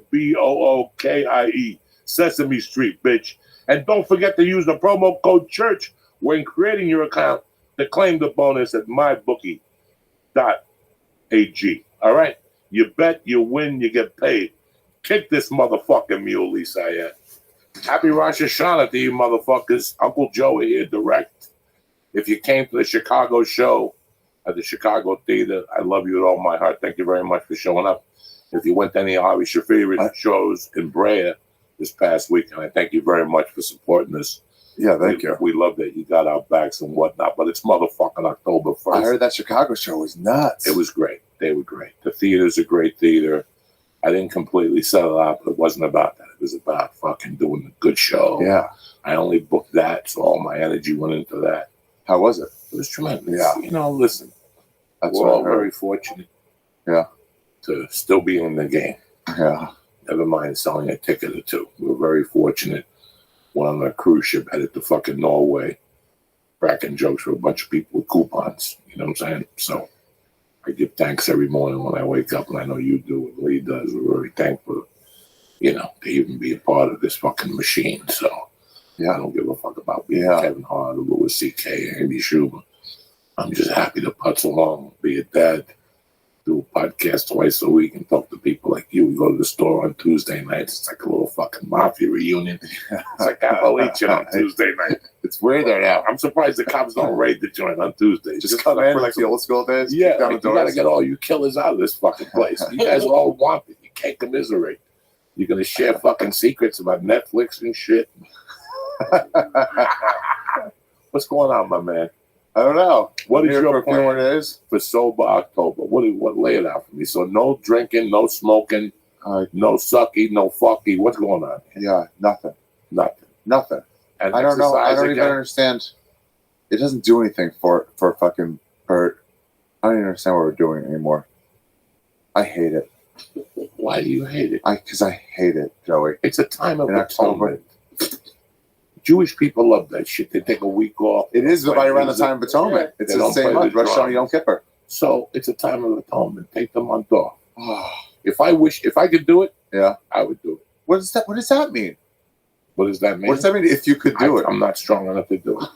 Sesame Street, bitch. And don't forget to use the promo code CHURCH when creating your account to claim the bonus at mybookie.ag. All right? You bet, you win, you get paid. Kick this motherfucking mule, Lisa. Happy Rosh Hashanah to you motherfuckers. Uncle Joey here, direct. If you came to the Chicago show at the Chicago Theater, I love you with all my heart. Thank you very much for showing up. If you went to any of your favorite shows in Brea this past week, and I thank you very much for supporting us.
Yeah, thank you.
We love that you got our backs and whatnot, but it's motherfucking October 1st.
I heard that Chicago show was nuts.
It was great. They were great. The theater's a great theater. I didn't completely sell it out, but it wasn't about that. It was about fucking doing a good show.
Yeah.
I only booked that, so all my energy went into that.
How was it?
It was tremendous.
Yeah.
You know, listen,
That's
we're
what I
all
heard.
very fortunate.
Yeah.
To still be in the game.
Yeah.
Never mind selling a ticket or two. We're very fortunate. Went on a cruise ship headed to fucking Norway, cracking jokes for a bunch of people with coupons. You know what I'm saying? So I give thanks every morning when I wake up, and I know you do, and Lee does. We're very thankful, you know, to even be a part of this fucking machine. So yeah, I don't give a fuck about being Kevin Hart or Louis C.K. or Andy Schumer. I'm just happy to putz along, be a dad, do a podcast twice a week and talk to people like you. We go to the store on Tuesday nights. It's like a little fucking mafia reunion. It's like Appalachian on Tuesday night.
It's weird there now.
I'm surprised the cops don't raid the joint on Tuesdays.
Just come in like the old school days.
Yeah,
down
like,
the
you gotta
doors.
get all you killers out of this fucking place. You guys are all wanted. You can't commiserate. You're gonna share fucking secrets about Netflix and shit. What's going on, my man?
I don't know.
What is
Here
your
for a few
plan
more days?
for Sober October? What lay it out for me? So no drinking, no smoking, no sucky, no fucky. What's going on?
Yeah, nothing.
Nothing. And
I don't know. I
exercise
don't even
again?
understand. It doesn't do anything for fucking Bert. I don't even understand what we're doing anymore. I hate it.
Why do you hate it?
Because I hate it, Joey.
It's a time of
In October.
atonement. Jewish people love that shit. They take a week off.
It is right around the time of atonement. It's
They
the
don't
same
play
month.
the
Rosh Hashanah,
drums.
Yom Kippur.
So it's a time of atonement. Take the month off. If I could do it, I would do it.
What does that mean?
What does that mean?
What does that mean if you could do it?
I'm not strong enough to do it.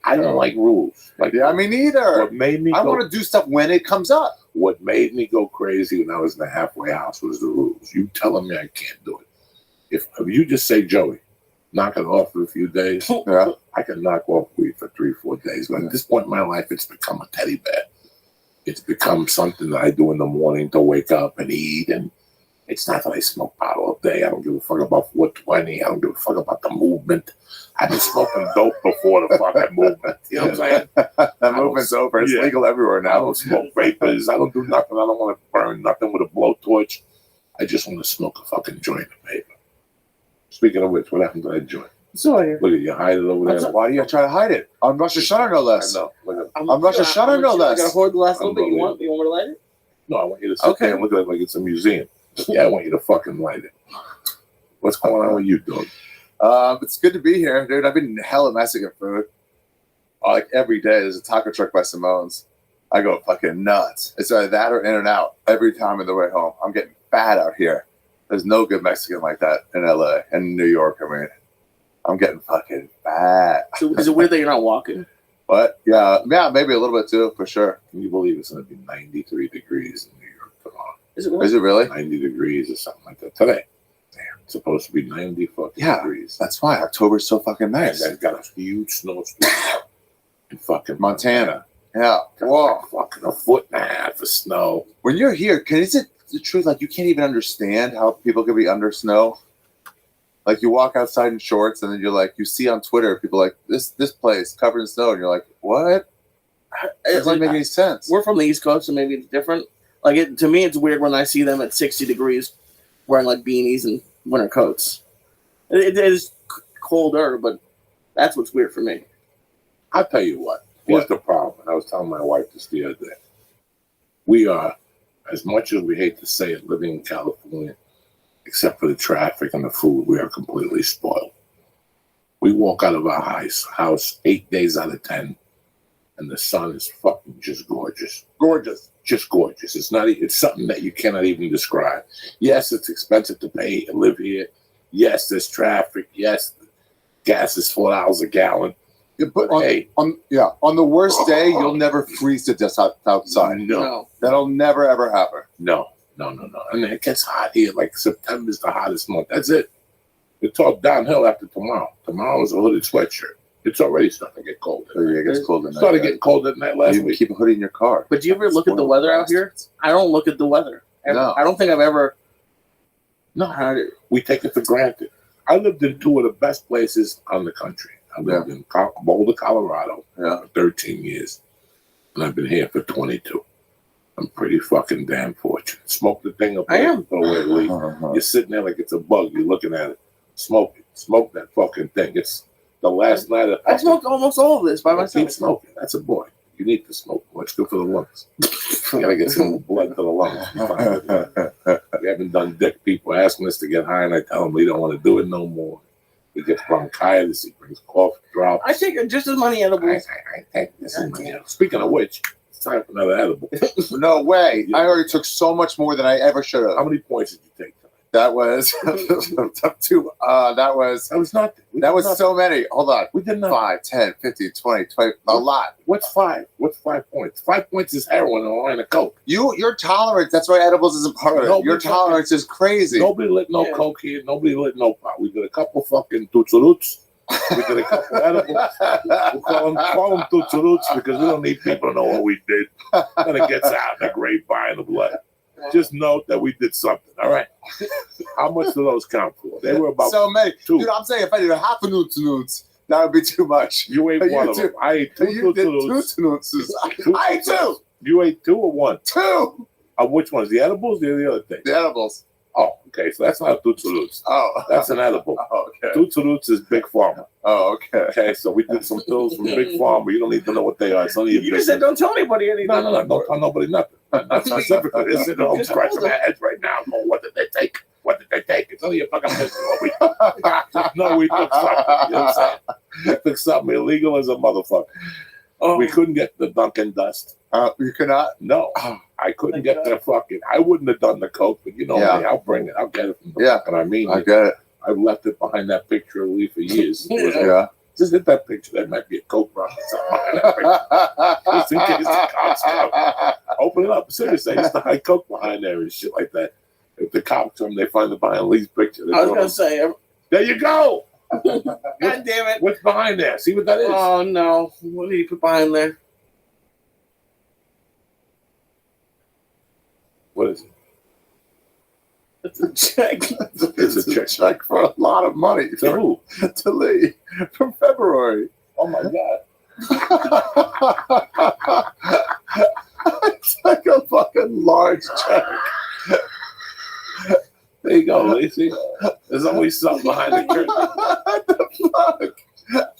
I don't like rules. Like,
Yeah, me neither.
what made me
I
go,
want to do stuff when it comes up.
what made me go crazy when I was in the halfway house was the rules. You telling me I can't do it. If you just say, Joey, knock it off for a few days,
Yeah.
I can knock off weed for 3-4 days. But at this point in my life, it's become a teddy bear. It's become something that I do in the morning to wake up and eat and It's not that I smoke pot all day. I don't give a fuck about 420. I don't give a fuck about the movement. I've been smoking dope before the fucking movement. You know what I'm saying?
That movement's over. It's
yeah.
legal everywhere
I
now.
don't smoke vapors. I don't do nothing. I don't want to burn nothing with a blowtorch. I just want to smoke a fucking joint of paper. Speaking of which, what happened to that joint?
So here.
Look at you, hide it over there.
Why do you try to hide it? On Rosh Hashanah, no
I
less.
know. Look at,
I'm Rosh Hashanah, no
I
less.
gotta hoard the last little bit. You want me to light it?
no, I want you to sit there and look at it like it's a museum. Yeah, I want you to fucking light it. What's going on with you, dog?
It's good to be here, dude. I've been hella messing at food. Like every day, there's a taco truck by Simone's. I go fucking nuts. It's either that or In-N-Out every time on the way home. I'm getting fat out here. There's no good Mexican like that in LA and New York. I mean, I'm getting fucking fat.
So is it weird that you're not walking?
But yeah, maybe a little bit too, for sure.
Can you believe it's going to be 93 degrees in New York tomorrow?
Is it
Is it really?
90 degrees or something like that today. Damn, it's supposed to be 90 fucking degrees.
That's why October's so fucking nice.
And they've got a huge snowstorm in fucking
Montana. Yeah.
Whoa, fucking a foot and a half of snow.
When you're here, is it the truth? Like, you can't even understand how people could be under snow. Like, you walk outside in shorts, and then you're like, you see on Twitter people like this place covered in snow, and you're like, what? It doesn't make any sense.
We're from the East Coast, so maybe it's different. Like, to me, it's weird when I see them at 60 degrees wearing like beanies and winter coats. It is colder, but that's what's weird for me.
I'll tell you what. Here's the problem. I was telling my wife this the other day. We are, as much as we hate to say it, living in California, except for the traffic and the food, we are completely spoiled. We walk out of our house 8 days out of 10, and the sun is fucking just gorgeous. Gorgeous. Just gorgeous. It's something that you cannot even describe. Yes, it's expensive to pay and live here. Yes, there's traffic. Yes, gas is $4 a gallon.
Yeah, but
on
the worst day, you'll never freeze to death outside.
No.
That'll never, ever happen.
No. And it gets hot here. Like September's the hottest month. That's it. It's all downhill after tomorrow. Tomorrow is a hooded sweatshirt. It's already starting to get cold.
It gets cold at night.
Started getting cold at night last
You
week.
keep a hoodie in your car.
But do you ever look at the weather out here? I don't look at the weather.
No.
I don't think I've ever.
No, we take it for granted. I lived in two of the best places on the country. I lived in Boulder, Colorado for 13 years. And I've been here for 22. I'm pretty fucking damn fortunate. Smoke the thing up
I am.
Throw away the leaf. You're sitting there like it's a bug. You're looking at it. Smoke it. Smoke that fucking thing. It's the last night of
I smoked almost all of this by myself.
Keep smoking. That's a boy. You need to smoke more. It's good for the lungs. You gotta get some blood to the lungs. We haven't done dick. People asking us to get high, and I tell them we don't want to do it no more. He gets bronchitis. He brings cough drops.
I take just as many edibles.
I take this as many edibles. Speaking of which, it's time for another edible.
No way. I already took so much more than I ever should have.
How many points did you take?
That was up to that was
nothing.
That was so many. Hold on.
We did not.
5, 10, 15, 20, a lot.
What's 5? What's 5 points? 5 points is heroin and a line of coke.
Your tolerance, that's why edibles is a part of it. Your tolerance is crazy.
Nobody lit no coke here. Nobody lit no pot. We did a couple fucking tutsuruts. We did a couple edibles. We'll call them tutsuruts because we don't need people to know what we did. And it gets out in the grapevine of blood. Just note that we did something. All right. How much do those count for? They were about
so many.
2.
Dude, I'm saying if I did a half a nuts, that would be too much.
You ate one of them. I ate 2
You did
nuts.
2 I ate 2.
You ate 2 or 1?
2.
Which ones? The edibles or the other thing?
The edibles.
Oh, okay. So that's not a tutsuruts.
Oh.
That's an edible.
Oh, okay.
Tutsuruts is Big Pharma.
Oh, okay.
Okay, so we did some pills from Big Pharma. You don't need to know what they are. It's only
You just said don't tell anybody anything.
No. Don't tell nobody nothing. Not specifically. They're sitting home scratching their heads right now. Going, what did they take? What did they take? It's only a fucking business. No, we took something. You know what I'm saying? We took something illegal as a motherfucker.
Oh.
We couldn't get the Dunkin' Dust.
You cannot?
No. I couldn't get the fucking. I wouldn't have done the coke, but you know me. I'll bring it. I'll get it from the fucking Armenian.
I get it.
I've left it behind that picture of Lee for years.
Yeah.
Just hit that picture. There might be a coke rock or something behind that picture. Just in case the cops come. Open it up. Seriously, I used to hide coke behind there and shit like that. If the cops come, they find it behind Lee's picture.
I was going to say.
There you go.
God damn it.
What's behind there? See what that is?
Oh, no. What did you put behind there?
What is it?
It's a check.
It's a check for a lot of money.
To who?
To Lee from February.
Oh my God.
It's like a fucking large check.
There you go, Lacey. There's always something behind the curtain.
What the fuck?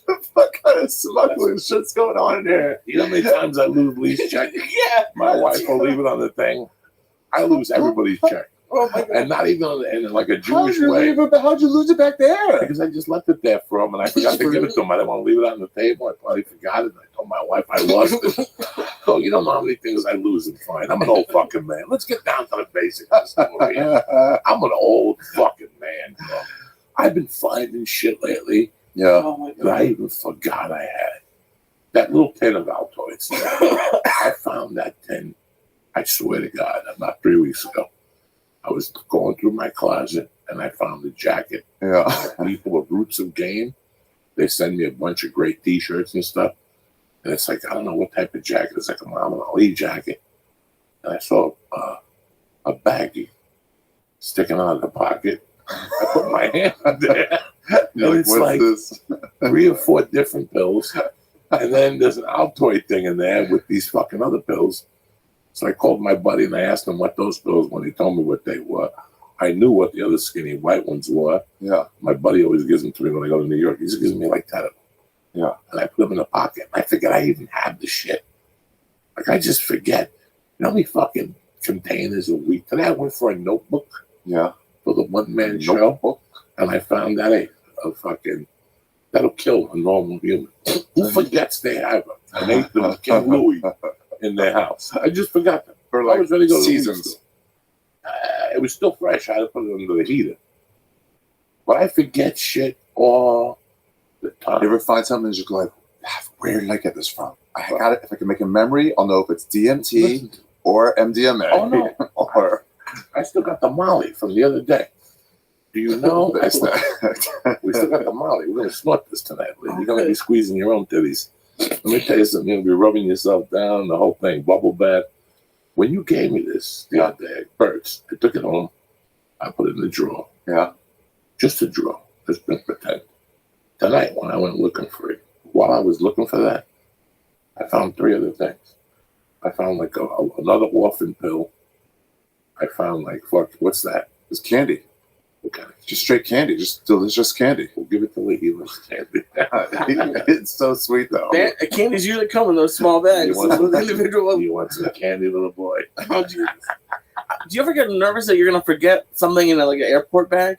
The fuck kind of smuggling shit's going on in here?
You know how many times I lose Lee's check?
Yeah.
My wife will leave it on the thing. I lose everybody's check.
Oh my God.
And not even in like a
How'd
Jewish
you
way.
how'd you lose it back there?
Because I just left it there for him and I forgot to give it to him. I didn't want to leave it on the table. I probably forgot it. I told my wife I lost it. So you don't know how many things I lose and find. I'm an old fucking man. Let's get down to the basics of the story. I'm an old fucking man, bro. I've been finding shit lately
Yeah.
Oh my
that I
God.
even forgot I had. That little tin of Altoids. I found that tin. I swear to God, about 3 weeks ago. I was going through my closet and I found a jacket.
Yeah.
People with Roots of Game, they send me a bunch of great T-shirts and stuff. And it's like, I don't know what type of jacket. It's like a Muhammad Ali jacket. And I saw a baggie sticking out of the pocket. I put my hand on there.
You're
And it's
what's
like
this?
3 or 4 different pills. And then there's an Altoid thing in there with these fucking other pills. So I called my buddy and I asked him what those pills, when he told me what they were. I knew what the other skinny white ones were.
Yeah.
My buddy always gives them to me when I go to New York. He just gives me like 10 of them.
Yeah.
And I put them in a pocket. I forget I even have the shit. Like, I just forget. You know how many fucking containers a week? Today I went for a notebook
Yeah.
for the one-man show.
Notebook?
And I found that a fucking, that'll kill a normal human. Who forgets they have an eighth of King Louis in their house? I just forgot them.
For
I
like
was ready to go to the
seasons.
store. It was still fresh. I had to put it under the heater. But I forget shit all the time.
You ever find something and just go like, where did I get this from? I got it. If I can make a memory, I'll know if it's DMT
Listen to-
or MDMA.
Oh, no.
Or
I still got the Molly from the other day. Do you know?
that's
We still got the Molly. We're going to snort this tonight, Lee. You're going to be squeezing your own titties. Let me tell you something. You'll be rubbing yourself down, the whole thing, bubble bath. When you gave me this the other day, Birds, I took it home. I put it in the drawer.
Yeah.
Just a drawer. Just been pretend. Tonight, when I went looking for it, while I was looking for that, I found 3 other things. I found like another orphan pill. I found like, fuck, what's that?
It's candy.
Okay.
Just straight candy. Just delicious candy.
We'll give it to Lee. He loves candy.
It's so sweet though.
Candies usually come in those small bags
You want
with
some-
individual.
You want some candy, little boy?
Oh, Jesus. Do you ever get nervous that you're gonna forget something in like an airport bag?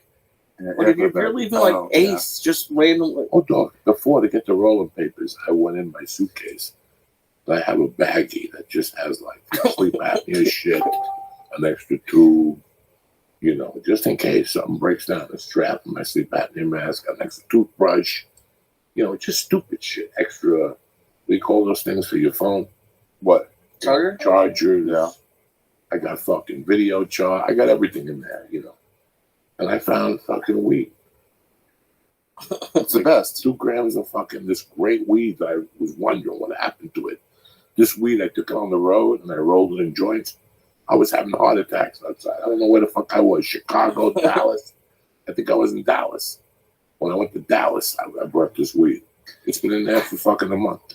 Like if you're leaving like Ace, just randomly.
Oh, dog. Before to get the rolling papers, I went in my suitcase. I have a baggie that just has like sleep apnea shit, an extra tube, you know, just in case something breaks down. A strap in my sleep apnea mask, an extra toothbrush, you know, just stupid shit. Extra, we call those things for your phone.
What?
Charger?
Chargers.
Yeah.
I got fucking video charge. I got everything in there, you know. And I found fucking weed.
It's the best.
2 grams of fucking this great weed that I was wondering what happened to it. This weed I took on the road and I rolled it in joints. I was having heart attacks outside. I don't know where the fuck I was. Chicago, Dallas. I think I was in Dallas. When I went to Dallas, I brought this weed. It's been in there for fucking a month.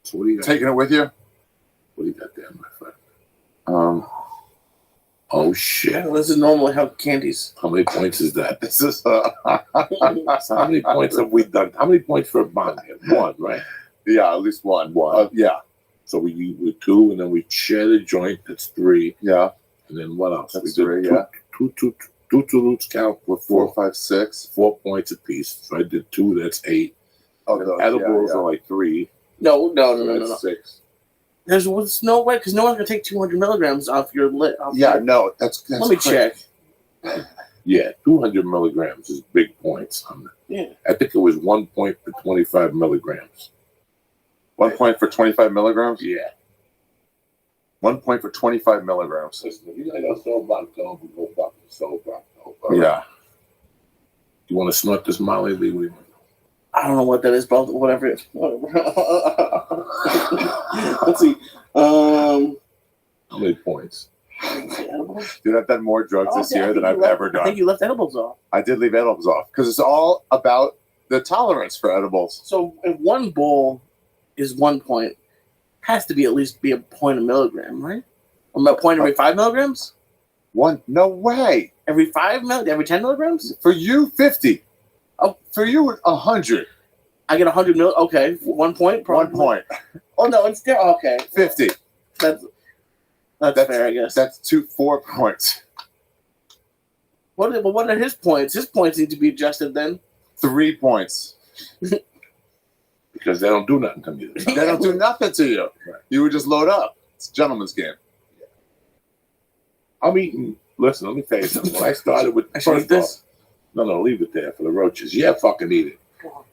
So what do you got?
Taking it with you?
What do you got there, my friend? Oh shit.
Yeah, this is normally how candies.
How many points is that?
This is
So how many points have we done? How many points for a bond here? 1, right?
yeah, at least one.
One.
Yeah.
So we 2, and then we share the joint. That's 3.
Yeah.
And then what else?
That's
we did
3, yeah.
Two roots count with
4,
4
5, 6.
4 points apiece. So I did 2. That's 8.
Oh, those,
Edibles
yeah,
are like 3.
No.
That's 6.
There's no way because no one's gonna take 200 milligrams off your lit.
yeah. No, that's
Let me
crazy.
check.
Yeah, 200 milligrams is big points.
Yeah.
I think it was 1 point for 25 milligrams.
1 point for 25 milligrams.
Yeah.
1 point for 25 milligrams.
Listen, if you guys don't know about gold, we go fucking so about.
Yeah.
You want to snort this Molly Lee? What do you want?
I don't know what that is, but whatever. Let's see.
How many points?
Edible
Dude, I've done more drugs this year than I've ever
I think
done.
you left edibles off.
I did leave edibles off because it's all about the tolerance for edibles.
So if one bowl is 1 point, has to be at least be a point a milligram, right? Or a point every 5 milligrams?
One? No way.
Every 10 milligrams?
For you, 50.
Oh.
For you, 100.
I get 100 mil. Okay, 1 point.
1 point.
Oh no, it's still okay.
50.
That's fair, I guess.
That's 4 points.
What are his points? His points need to be adjusted then.
3 points.
Because they don't do nothing to me.
They don't do nothing to you.
Right.
You would just load up. It's a gentleman's game.
I'm eating. Listen, let me tell you something. When I started with
I should eat this.
No, leave it there for the roaches. Yeah, fucking eat it.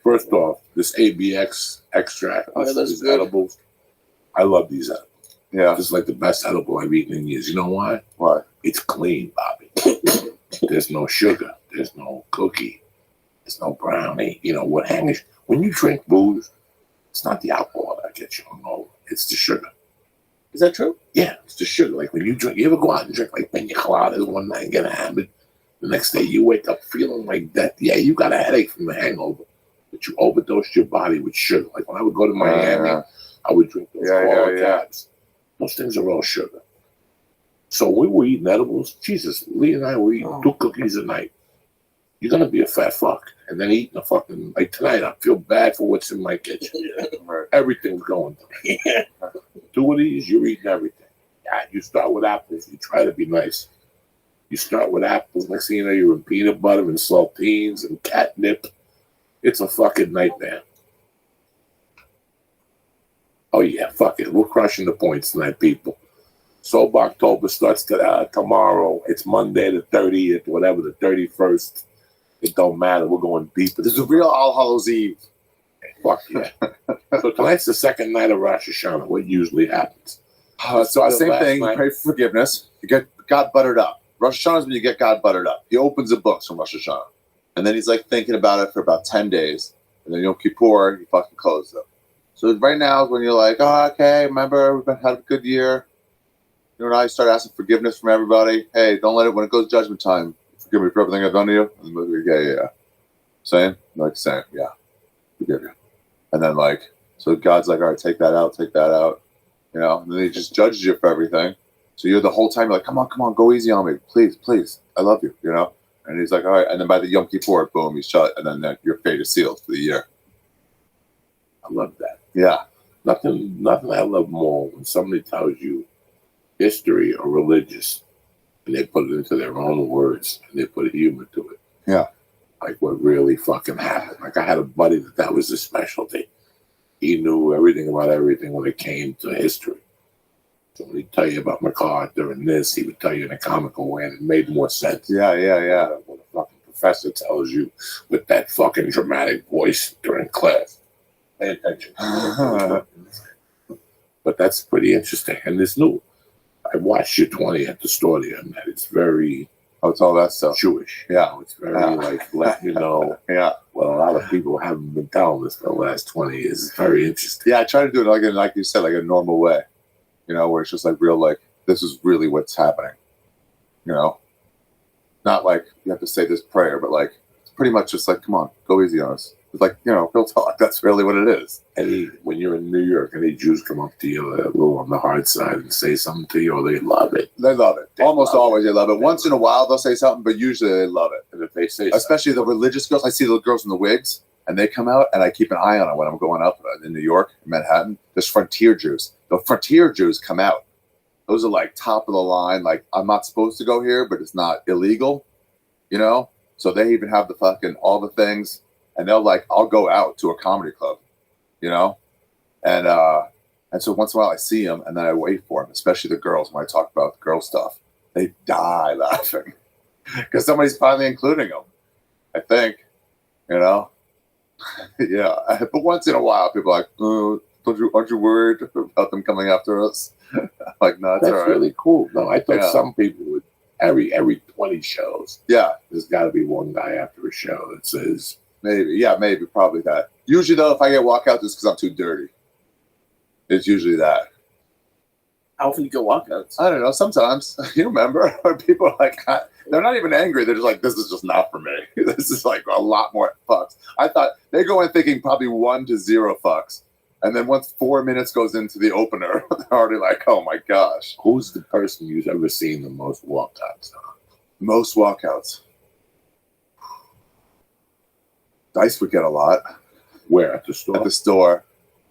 First off, this ABX extract,
Oh, yeah, that's
these
good.
edibles. I love these edibles.
Yeah.
This is like the best edible I've eaten in years. You know why?
Why?
It's clean, Bobby. There's no sugar. There's no cookie. There's no brownie. You know what hangs? When you drink booze, it's not the alcohol that gets you hungover. It's the sugar.
Is that true?
Yeah, it's the sugar. Like when you drink, you ever go out and drink like pina coladas one night and get hammered? The next day you wake up feeling like that. Yeah, you got a headache from the hangover, but you overdosed your body with sugar. Like when I would go to Miami, I would drink those cabs. Those things are all sugar. So we were eating edibles. Jesus, Lee and I were eating 2 cookies a night. You're gonna be a fat fuck, and then eating a fucking like tonight. I feel bad for what's in my kitchen. Everything's going through. 2 of these, you're eating everything. Yeah, you start with apples. You try to be nice. You start with apples. Next thing you know, you're in peanut butter and saltines and catnip. It's a fucking nightmare. Oh yeah, fuck it. We're crushing the points tonight, people. Sober October starts tomorrow. It's Monday the 30th, whatever, the 31st. It don't matter. We're going deep.
This is a real All Hallows Eve.
Fuck yeah. So tonight's the second night of Rosh Hashanah. What usually happens?
So
the
same
last
thing.
night-
You pray for forgiveness. You get God buttered up. Rosh Hashanah is when you get God buttered up. He opens the books from Rosh Hashanah. And then he's like thinking about it for about 10 days. And then Yom Kippur, he fucking closes them. So right now is when you're like, oh, okay, remember, we've had a good year. You know, I start asking forgiveness from everybody. Hey, don't let it, when it goes judgment time, forgive me for everything I've done to you. And I'm like, yeah. Saying? Yeah, forgive you. And then so God's like, all right, take that out. You know, and then he just judges you for everything. So you're the whole time, you're like, come on, go easy on me. Please, I love you, you know? And he's like, all right. And then by the Yom Kippur, boom, he's shut. And then your fate is sealed for the year.
I love that.
Yeah.
Nothing I love more when somebody tells you history or religious and they put it into their own words and they put humor to it.
Yeah.
Like what really fucking happened. Like I had a buddy that was his specialty. He knew everything about everything when it came to history. So when he'd tell you about MacArthur and this, he would tell you in a comical way and it made more sense.
Yeah.
When a fucking professor tells you with that fucking dramatic voice during class. Pay attention. But that's pretty interesting. And this new, I watched your 20 at the store the other night. It's very
It's all that stuff.
Jewish.
Yeah.
It's very let you know
Yeah.
what a lot of people haven't been telling us for the last 20 years. It's very interesting.
Yeah, I try to do it like you said, like a normal way. You know, where it's just like real, like, this is really what's happening. You know? Not like you have to say this prayer, but like, it's pretty much just like, come on, go easy on us. It's like, you know, real talk. That's really what it is.
When you're in New York, any Jews come up to you a little on the hard side and say something to you, or they love it.
They love it. Almost always they love it. Once in a while they'll say something, but usually they love it.
And if they say
Especially the religious girls. I see the girls in the wigs, and they come out, and I keep an eye on them when I'm going up in New York, in Manhattan. There's frontier Jews. The frontier Jews come out. Those are like top of the line. Like, I'm not supposed to go here, but it's not illegal, you know? So they even have the fucking, all the things, and they'll like, I'll go out to a comedy club, you know? And so once in a while I see them, and then I wait for them, especially the girls. When I talk about the girl stuff, they die laughing because somebody's finally including them, I think, you know? Yeah. But once in a while, people are like, oh, aren't you worried about them coming after us? Like, no, it's
that's
all right.
really cool. No, I thought some people would, every 20 shows,
Yeah,
there's got to be one guy after a show that says,
maybe. Yeah, maybe. Probably that. Usually, though, if I get walk out, just because I'm too dirty. It's usually that.
How often do you get walkouts?
I don't know. Sometimes you remember when people are like, they're not even angry. They're just like, this is just not for me. This is like a lot more fucks. I thought they go in thinking probably 1 to 0 fucks. And then once 4 minutes goes into the opener, they're already like, oh my gosh.
Who's the person you've ever seen the most walkouts on?
Most walkouts. Dice would get a lot.
Where? At the store?
At the store.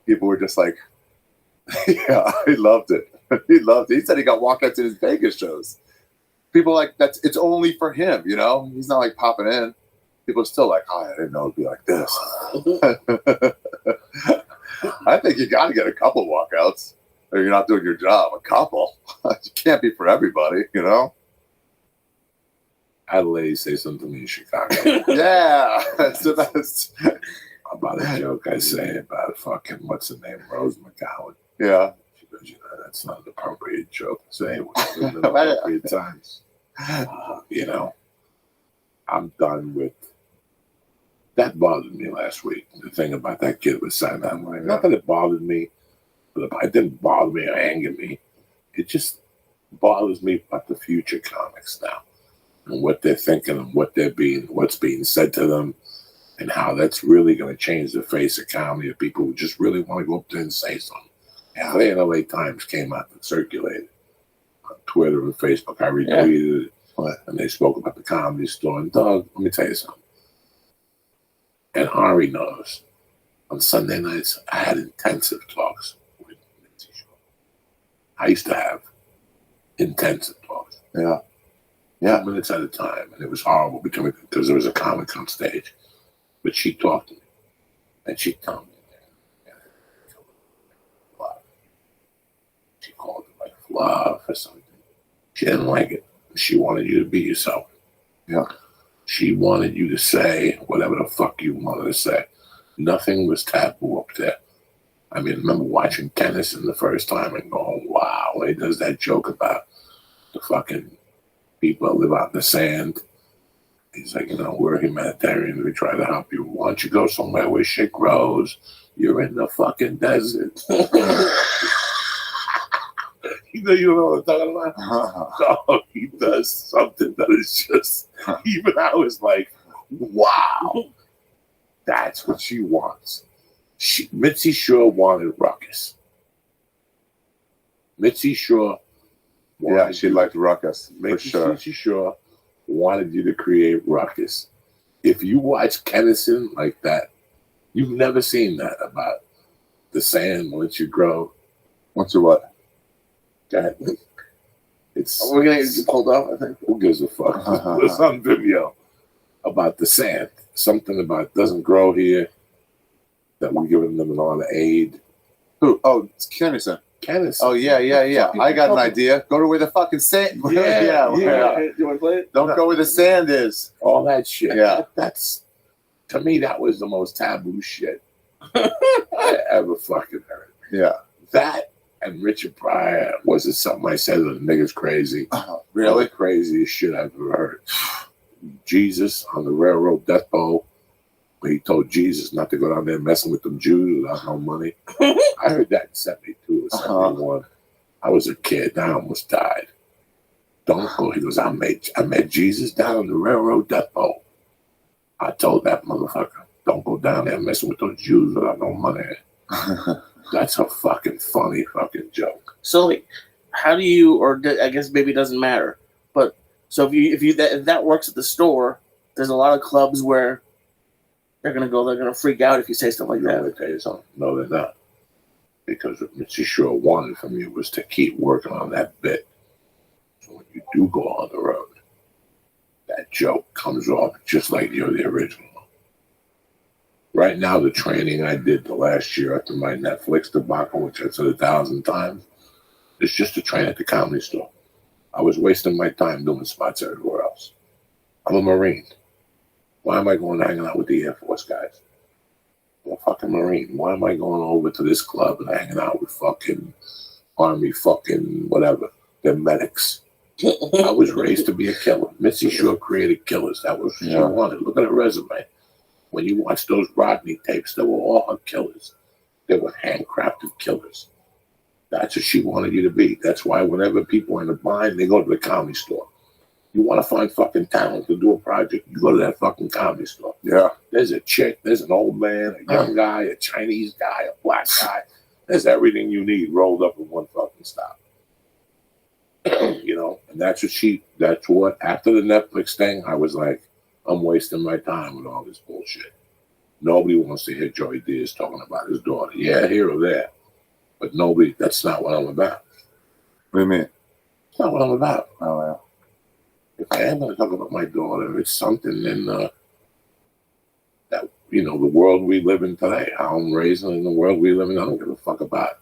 People were just like, yeah, he loved it. He loved it. He said he got walkouts in his Vegas shows. People like, it's only for him, you know? He's not like popping in. People are still like, oh, I didn't know it'd be like this. I think you got to get a couple walkouts or you're not doing your job. A couple. You can't be for everybody, you know?
I had a lady say something to me in Chicago
Yeah. That's the best.
about a joke I say about fucking, what's her name, Rose McGowan.
Yeah.
She goes, you know, that's not an appropriate joke to say when in appropriate times. You know, I'm done with. That bothered me last week. The thing about that kid with cyanide. Like, not that it bothered me, but it didn't bother me or anger me. It just bothers me about the future comics now and what they're thinking and what's being said to them, and how that's really going to change the face of comedy of people who just really want to go up there and say something. Yeah, the LA Times came out and circulated on Twitter and Facebook. I retweeted it, and they spoke about the Comedy Store. And Doug, let me tell you something. And Ari knows. On Sunday nights, I had intensive talks with Mitzi Shore. I used to have intensive talks.
Yeah.
2 minutes at a time. And it was horrible because there was a comic on stage. But she talked to me. And she told me, she called it like fluff or something. She didn't like it. She wanted you to be yourself.
Yeah.
She wanted you to say whatever the fuck you wanted to say. Nothing was taboo up there. I mean, I remember watching Tennyson the first time and going, wow, when he does that joke about the fucking people that live out in the sand. He's like, you know, we're humanitarians. We try to help you. Why don't you go somewhere where shit grows? You're in the fucking desert. You know what I'm talking about? So he does something that is just, even I was like, wow, that's what she wants. Mitzi Shore wanted ruckus. Mitzi Shore
Yeah, she liked ruckus, for sure.
Mitzi Shore wanted you to create ruckus. If you watch Kennison like that, you've never seen that about the sand once you grow.
Once you what?
God, it's
We're gonna get pulled off, I think.
who gives a fuck? There's some video about the sand. Something about doesn't grow here. That we're giving them a lot of aid.
Who? Oh, it's Kennison.
Kennison.
Oh, yeah. I got an idea. Go to where the fucking sand.
Yeah.
Do you want to play it?
Don't go where the sand is.
All that shit.
Yeah.
That's, to me, that was the most taboo shit I ever fucking heard.
Yeah.
That and Richard Pryor wasn't something I said to the niggas crazy.
Really?
The craziest shit I've ever heard. Jesus on the railroad depot, when he told Jesus not to go down there messing with them Jews without no money. I heard that in 72 or 71. I was a kid. I almost died. Don't go. He goes, I met Jesus down on the railroad depot. I told that motherfucker, don't go down there messing with those Jews without no money. That's a fucking funny fucking joke.
So, like, how do you, or I guess maybe it doesn't matter, but so if that works at the store, there's a lot of clubs where they're gonna freak out if you say stuff like
Let
that.
me tell you something. No, they're not. Because what Mitzi Shore wanted from you was to keep working on that bit. So when you do go on the road, that joke comes off just like you're the original. Right now, the training I did the last year after my Netflix debacle, which I said 1,000 times, is just to train at the Comedy Store. I was wasting my time doing spots everywhere else. I'm a Marine. Why am I going hanging out with the Air Force guys? I'm a fucking Marine. Why am I going over to this club and hanging out with fucking Army fucking whatever? They're medics. I was raised to be a killer. Mitzi Shore created killers. That was what she wanted. Look at her resume. When you watch those Rodney tapes, they were all her killers. They were handcrafted killers. That's what she wanted you to be. That's why whenever people are in a bind, they go to the comedy store. You want to find fucking talent to do a project, you go to that fucking comedy store.
Yeah.
There's a chick, there's an old man, a young guy, a Chinese guy, a black guy. There's everything you need rolled up in one fucking stop. You know, and that's what, after the Netflix thing, I was like, I'm wasting my time with all this bullshit. Nobody wants to hear Joey Diaz talking about his daughter. Yeah, here or there. But nobody, that's not what I'm about.
What do you mean?
It's not what I'm about.
Oh, yeah.
If I am going to talk about my daughter, it's something in that, you know, the world we live in today, how I'm raised in the world we live in. I don't give a fuck about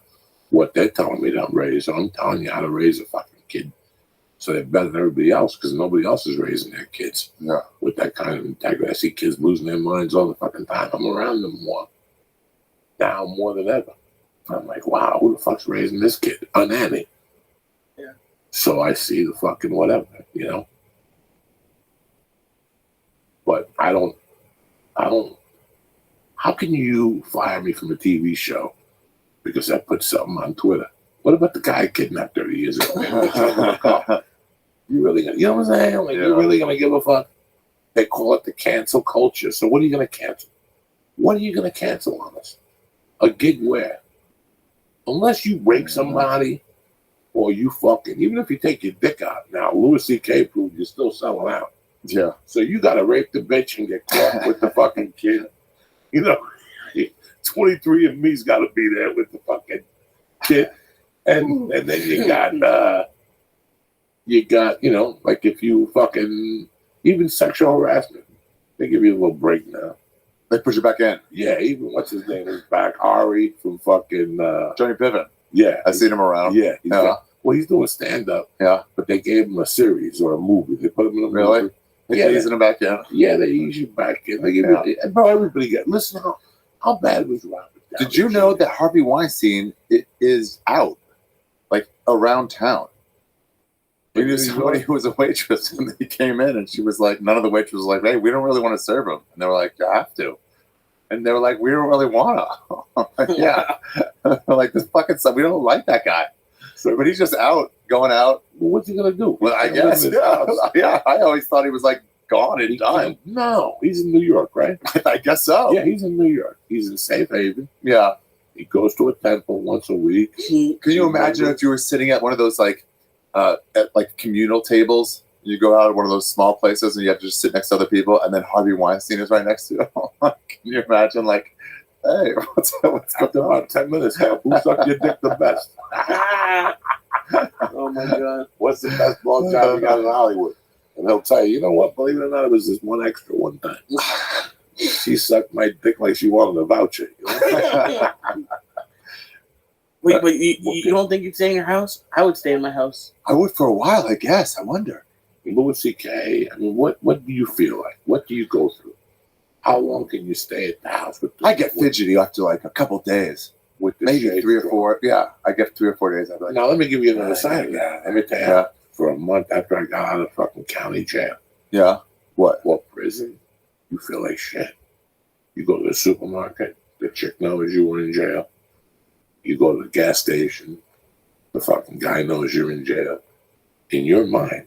what they're telling me to raise. I'm telling you how to raise a fucking kid so they're better than everybody else, because nobody else is raising their kids with that kind of integrity. I see kids losing their minds all the fucking time. I'm around them more now, more than ever. I'm like, wow, who the fuck's raising this kid? A nanny.
Yeah.
So I see the fucking whatever, you know. But I don't. How can you fire me from a TV show because I put something on Twitter? What about the guy kidnapped 30 years ago? You really gonna, you know what I'm saying? Like, you're really gonna give a fuck? They call it the cancel culture. So what are you gonna cancel? What are you gonna cancel on us? A gig where? Unless you rape somebody or you fucking, even if you take your dick out. Now, Louis C.K. proved you're still selling out.
Yeah.
So you gotta rape the bitch and get caught with the fucking kid. You know, 23 of me's gotta be there with the fucking kid. And then you got, you know, like if you fucking, even sexual harassment, they give you a little break now.
They push it back in.
Yeah, even what's his name is back, Ari from fucking
Johnny Piven.
Yeah,
I've seen him around.
Yeah, he's doing stand up.
Yeah,
but they gave him a series or a movie. They put him in a movie.
They're easing him back in.
Yeah, they ease you back in. They give you, bro, everybody get. Listen, how bad was Robert?
Did you know that Harvey Weinstein is out, like around town? We knew somebody who was a waitress, and they came in, and she was like, none of the waitresses was like, hey, we don't really want to serve him. And they were like, you have to. And they were like, we don't really want to. Like, yeah. Like, this fucking stuff, we don't like that guy. So, but he's just out, going out.
Well, what's he going to do?
Well, I guess. Yeah, I always thought he was like gone and done.
No, he's in New York, right?
I guess so.
Yeah, he's in New York. He's in Safe Haven.
Yeah.
He goes to a temple once a week.
Can you imagine if you were sitting at one of those like communal tables? You go out of one of those small places and you have to just sit next to other people, and then Harvey Weinstein is right next to you. Can you imagine, like, hey, what's going
After about 10 minutes, who sucked your dick the best?
Oh my God.
What's the best ball job you got in Hollywood? And he'll tell you, you know what, believe it or not, it was this one extra one time. She sucked my dick like she wanted a voucher. You know?
Wait, but you don't think you'd stay in your house? I would stay in my house.
I would for a while, I guess. I wonder.
Louis C.K., I mean, what do you feel like? What do you go through? How long can you stay at the house?
I get fidgety after like a couple days.
With
maybe 3 or 4. Yeah, I get 3 or 4 days. I'd be like,
now, let me give you another side of that. Let me tell you, for a month after I got out of fucking county jail.
Yeah. What?
Prison? You feel like shit. You go to the supermarket, the chick knows you were in jail. You go to the gas station, the fucking guy knows you're in jail. In your mind.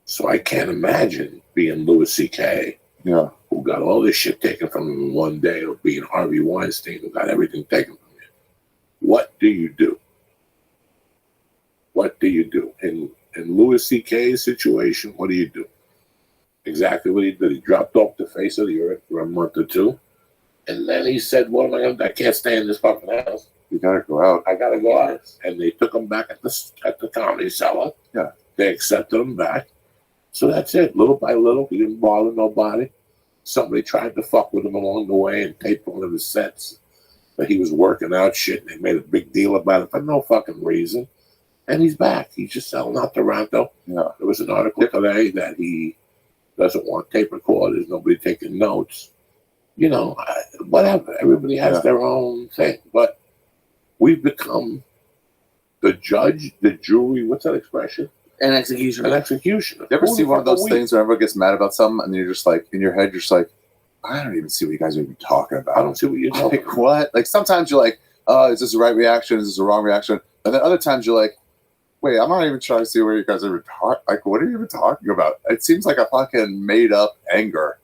So I can't imagine being Louis C.K., who got all this shit taken from him in one day, or being Harvey Weinstein, who got everything taken from you. What do you do? What do you do? In Louis C.K.'s situation, what do you do? Exactly what he did. He dropped off the face of the earth for a month or two. And then he said, what am I going to do? I can't stay in this fucking house.
You got to go out.
I got to go out. And they took him back at the Comedy Cellar.
Yeah.
They accepted him back. So that's it. Little by little, he didn't bother nobody. Somebody tried to fuck with him along the way and taped one of his sets. But he was working out shit, and they made a big deal about it for no fucking reason. And he's back. He's just selling out Toronto.
Yeah.
There was an article today that he doesn't want tape recorders, nobody taking notes. You know, whatever. Everybody has their own thing. But we've become the judge, the jury, what's that expression?
An executioner.
An executioner.
You ever see one of those things where everyone gets mad about something, and you're just like, in your head, you're just like, I don't even see what you guys are even talking about.
I don't see what you're talking
about. What? Like, sometimes you're like, is this the right reaction? Is this the wrong reaction? And then other times you're like, wait, I'm not even trying to see where you guys are even like, what are you even talking about? It seems like a fucking made up anger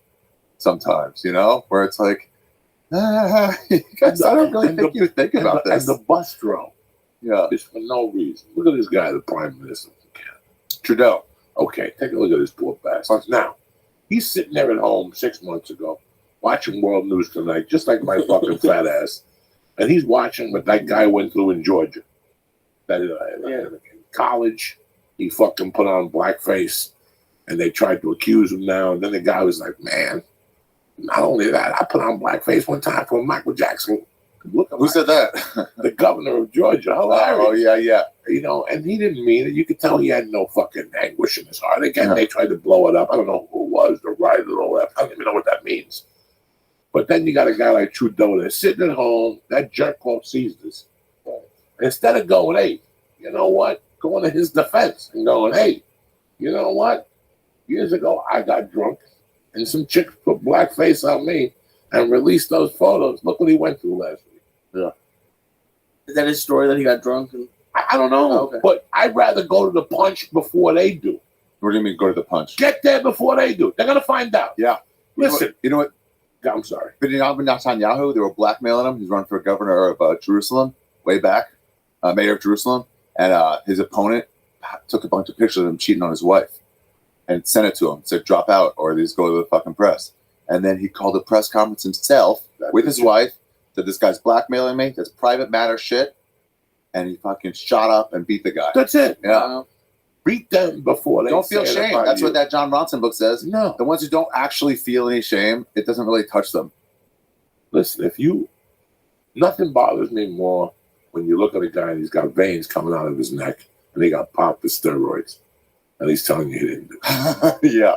sometimes, you know, where it's like, you guys, I don't really think you think about this.
And the bus throw.
Yeah.
It's for no reason. Look at this guy, the Prime Minister of Canada. Trudeau. Okay, take a look at this poor bastard. Now, he's sitting there at home 6 months ago, watching World News Tonight, just like my fucking fat ass. And he's watching what that guy went through in Georgia. That in college, he fucking put on blackface, and they tried to accuse him now. And then the guy was like, man, not only that, I put on blackface one time for Michael Jackson.
Who said that?
The governor of Georgia.
Oh, yeah.
You know, and he didn't mean it. You could tell he had no fucking anguish in his heart. Again, They tried to blow it up. I don't know who it was, the right or the left. I don't even know what that means. But then you got a guy like Trudeau that's sitting at home. That jerk off sees this. Instead of going, hey, you know what? Going to his defense and going, hey, you know what? Years ago, I got drunk and some chick put blackface on me and released those photos. Look what he went through last week.
Yeah.
Is that his story that he got drunk? And
I don't know,
okay.
But I'd rather go to the punch before they do.
What do you mean go to the punch?
Get there before they do. They're going to find out.
Yeah.
Listen.
You know what?
I'm sorry.
Benjamin Netanyahu, they were blackmailing him. He's running for governor of Jerusalem way back, mayor of Jerusalem. And his opponent took a bunch of pictures of him cheating on his wife and sent it to him. Said, drop out or these go to the fucking press. And then he called a press conference himself with his wife. Said, this guy's blackmailing me. That's private matter shit. And he fucking shot up and beat the guy.
That's it.
Yeah.
Beat them before they
don't feel shame. That's what that John Ronson book says.
No.
The ones who don't actually feel any shame, it doesn't really touch them.
Listen, nothing bothers me more when you look at a guy and he's got veins coming out of his neck and he got popped with steroids. And he's telling you he didn't do it.
Yeah.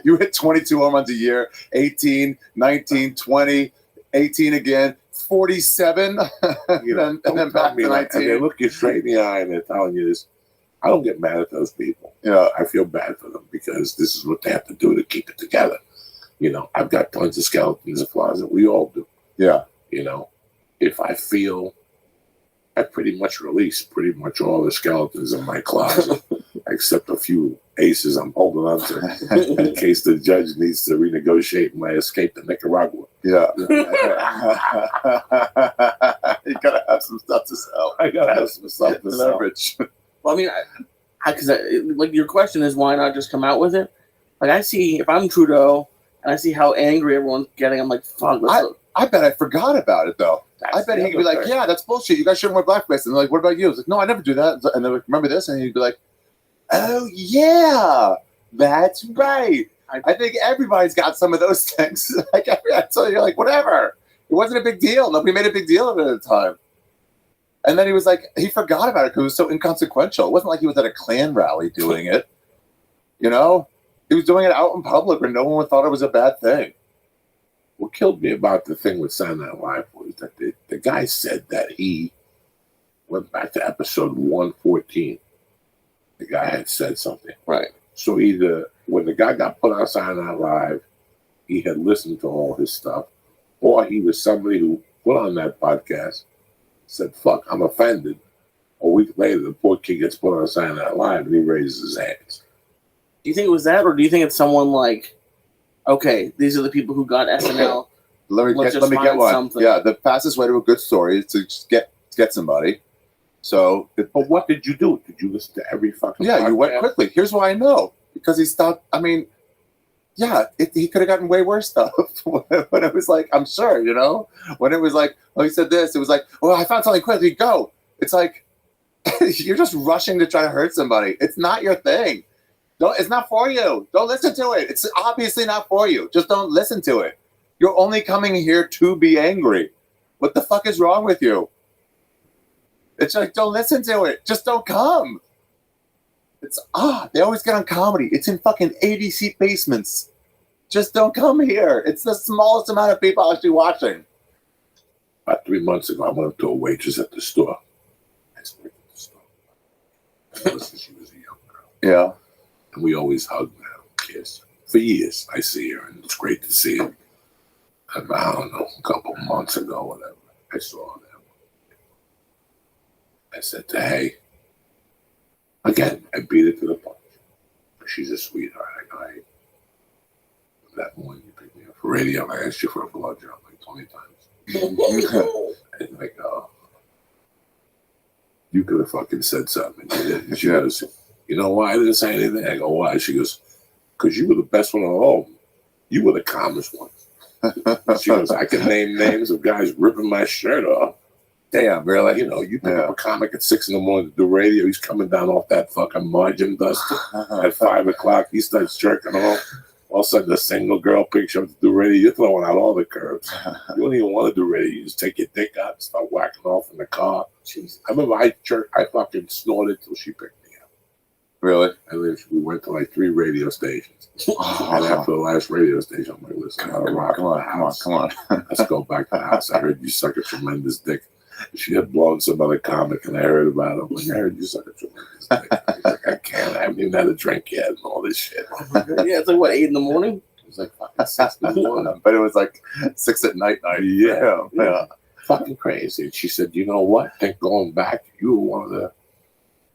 You hit 22 home runs a year, 18, 19, 20, 18 again, 47, and then back to 19.
And they look you straight in the eye and they're telling you this. I don't get mad at those people.
Yeah.
I feel bad for them because this is what they have to do to keep it together. You know, I've got tons of skeletons in the closet. We all do.
Yeah.
You know, if I feel, I pretty much release pretty much all the skeletons in my closet, except a few aces I'm holding on to in case the judge needs to renegotiate my escape to Nicaragua.
Yeah. You gotta have some stuff to sell.
I gotta have some stuff to sell.
Leverage.
well, I mean, because like your question is why not just come out with it? Like I see if I'm Trudeau and I see how angry everyone's getting, I'm like, fuck.
I bet I forgot about it though. I bet he'd be like, yeah, that's bullshit. You guys shouldn't wear blackface. And they're like, what about you? I was like, no, I never do that. And they're like, remember this? And he'd be like, oh yeah, that's right. I think everybody's got some of those things. Like, so you're like, whatever. It wasn't a big deal. Nobody made a big deal of it at the time. And then he was like, he forgot about it because it was so inconsequential. It wasn't like he was at a Klan rally doing it. You know? He was doing it out in public where no one thought it was a bad thing.
What killed me about the thing with Saturday Night Live was that the guy said that he went back to episode 114. The guy had said something.
Right.
So either when the guy got put on Saturday Night Live, he had listened to all his stuff, or he was somebody who put on that podcast, said, fuck, I'm offended. A week later, the poor kid gets put on Saturday Night Live and he raises his hands.
Do you think it was that, or do you think it's someone like, okay, these are the people who got SNL.
Let me get one. Something. Yeah, the fastest way to a good story is to just get somebody. So,
but what did you do? Did you listen to every fucking?
Yeah, you went quickly. Here's why I know, because he stopped. I mean, yeah, he could have gotten way worse stuff. When it was like, I'm sure, you know, when it was like, oh, he said this. It was like, oh, I found something quickly. Go. It's like you're just rushing to try to hurt somebody. It's not your thing. It's not for you. Don't listen to it. It's obviously not for you. Just don't listen to it. You're only coming here to be angry. What the fuck is wrong with you? It's like, don't listen to it. Just don't come. They always get on comedy. It's in fucking 80-seat basements. Just don't come here. It's the smallest amount of people actually watching.
About 3 months ago, I went up to a waitress at the store. Listen, she was a young girl.
Yeah.
And we always hug now, kiss. For years, I see her, and it's great to see her. And I don't know, a couple months ago, whatever, I saw her. I said to Hey, again, I beat it to the punch. She's a sweetheart. I go, Hey, that morning you picked me up for radio, and I asked you for a blowjob like 20 times. And I go, you could have fucking said something. And you didn't. She goes, you know why I didn't say anything? I go, why? She goes, because you were the best one at home. You were the calmest one. She goes, I can name names of guys ripping my shirt off.
Damn, really?
You know, you pick up a comic at 6 a.m. to do radio. He's coming down off that fucking margin dust at 5 o'clock. He starts jerking off. All of a sudden, the single girl picks you up to do radio. You're throwing out all the curves. You don't even want to do radio. You just take your dick out and start whacking off in the car. Jeez. I remember I fucking snorted till she picked me up.
Really?
And then we went to like 3 radio stations. And after the last radio station, I'm like, listen,
come on.
Let's go back to the house. I heard you suck a tremendous dick. She had blown some other comic, and I heard about it. I'm like, I heard you suck a tremendous dick. He's like, I can't. I haven't even had a drink yet and all this shit.
Yeah, it's like, what, 8 in the morning?
It was like fucking 6 in the morning.
But it was like 6 at night.
Yeah. Fucking crazy. And she said, you know what? I think going back, you were one of the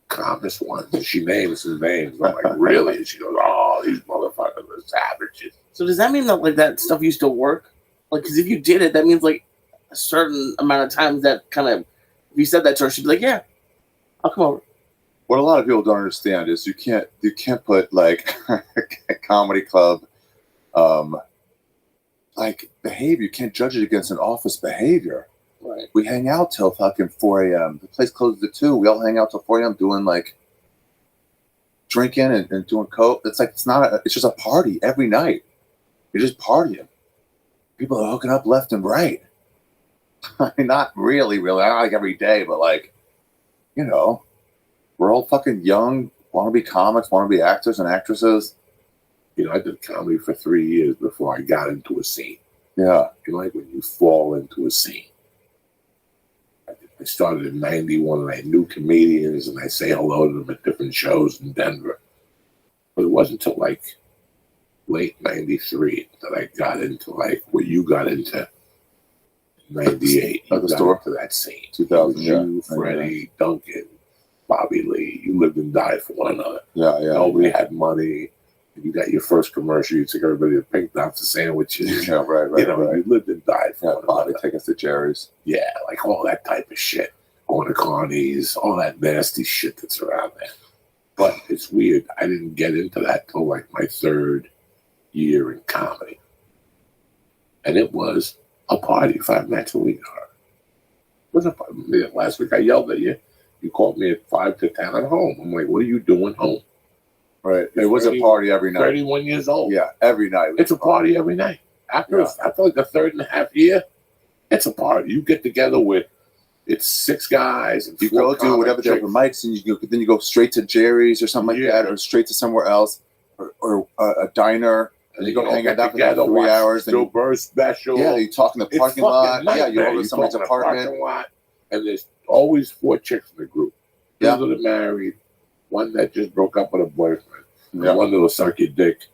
calmest ones. And she names his names. I'm like, really? And she goes, oh, these motherfuckers are savages.
So does that mean that like that stuff used to work? Like, because if you did it, that means like a certain amount of times that kind of, if you said that to her, she'd be like, yeah, I'll come over.
What a lot of people don't understand is you can't put like a comedy club like behavior. You can't judge it against an office behavior.
Right.
We hang out till fucking 4 a.m. The place closes at 2. We all hang out till 4 a.m. doing like drinking and doing coke. It's like it's just a party every night. You're just partying. People are hooking up left and right. I mean, not really, not like every day, but like, you know, we're all fucking young, want to be comics, want to be actors and actresses.
You know, I did comedy for 3 years before I got into a scene.
Yeah.
You know, like when you fall into a scene. I started in 91 and I knew comedians and I say hello to them at different shows in Denver. But it wasn't until like late 93 that I got into like what you got into 98. You
At the
got
store?
into that scene.
2000,
You, Freddie, Duncan, Bobby Lee. You lived and died for one another.
Yeah.
Nobody had money. You got your first commercial. You took everybody to Pink Doctor sandwiches.
Yeah, right.
You know, you lived and died for one
Bobby
another.
take us to Jerry's.
Yeah, like all that type of shit. Going to Carney's, all that nasty shit that's around there. But it's weird. I didn't get into that till like my 3rd year in comedy. And it was a party 5 nights a week. It was a party. Last week I yelled at you. You called me at 5 to 10 at home. I'm like, what are you doing home?
Right. It was a party every night.
31 years old.
Yeah, every night.
It's a party every night. After like the 3rd and a half year, it's a party. You get together with, it's 6 guys. And
you go do whatever the open mics, and then you go straight to Jerry's or something like that, or straight to somewhere else, or a diner. And you go hang out for 3 hours.
Still Burst special.
Yeah, you talk in the parking lot. Yeah, you go to somebody's apartment.
And there's always 4 chicks in the group. 2
Yeah.
that are married, 1 that just broke up with a boyfriend, and
Yeah.
1 that'll suck your dick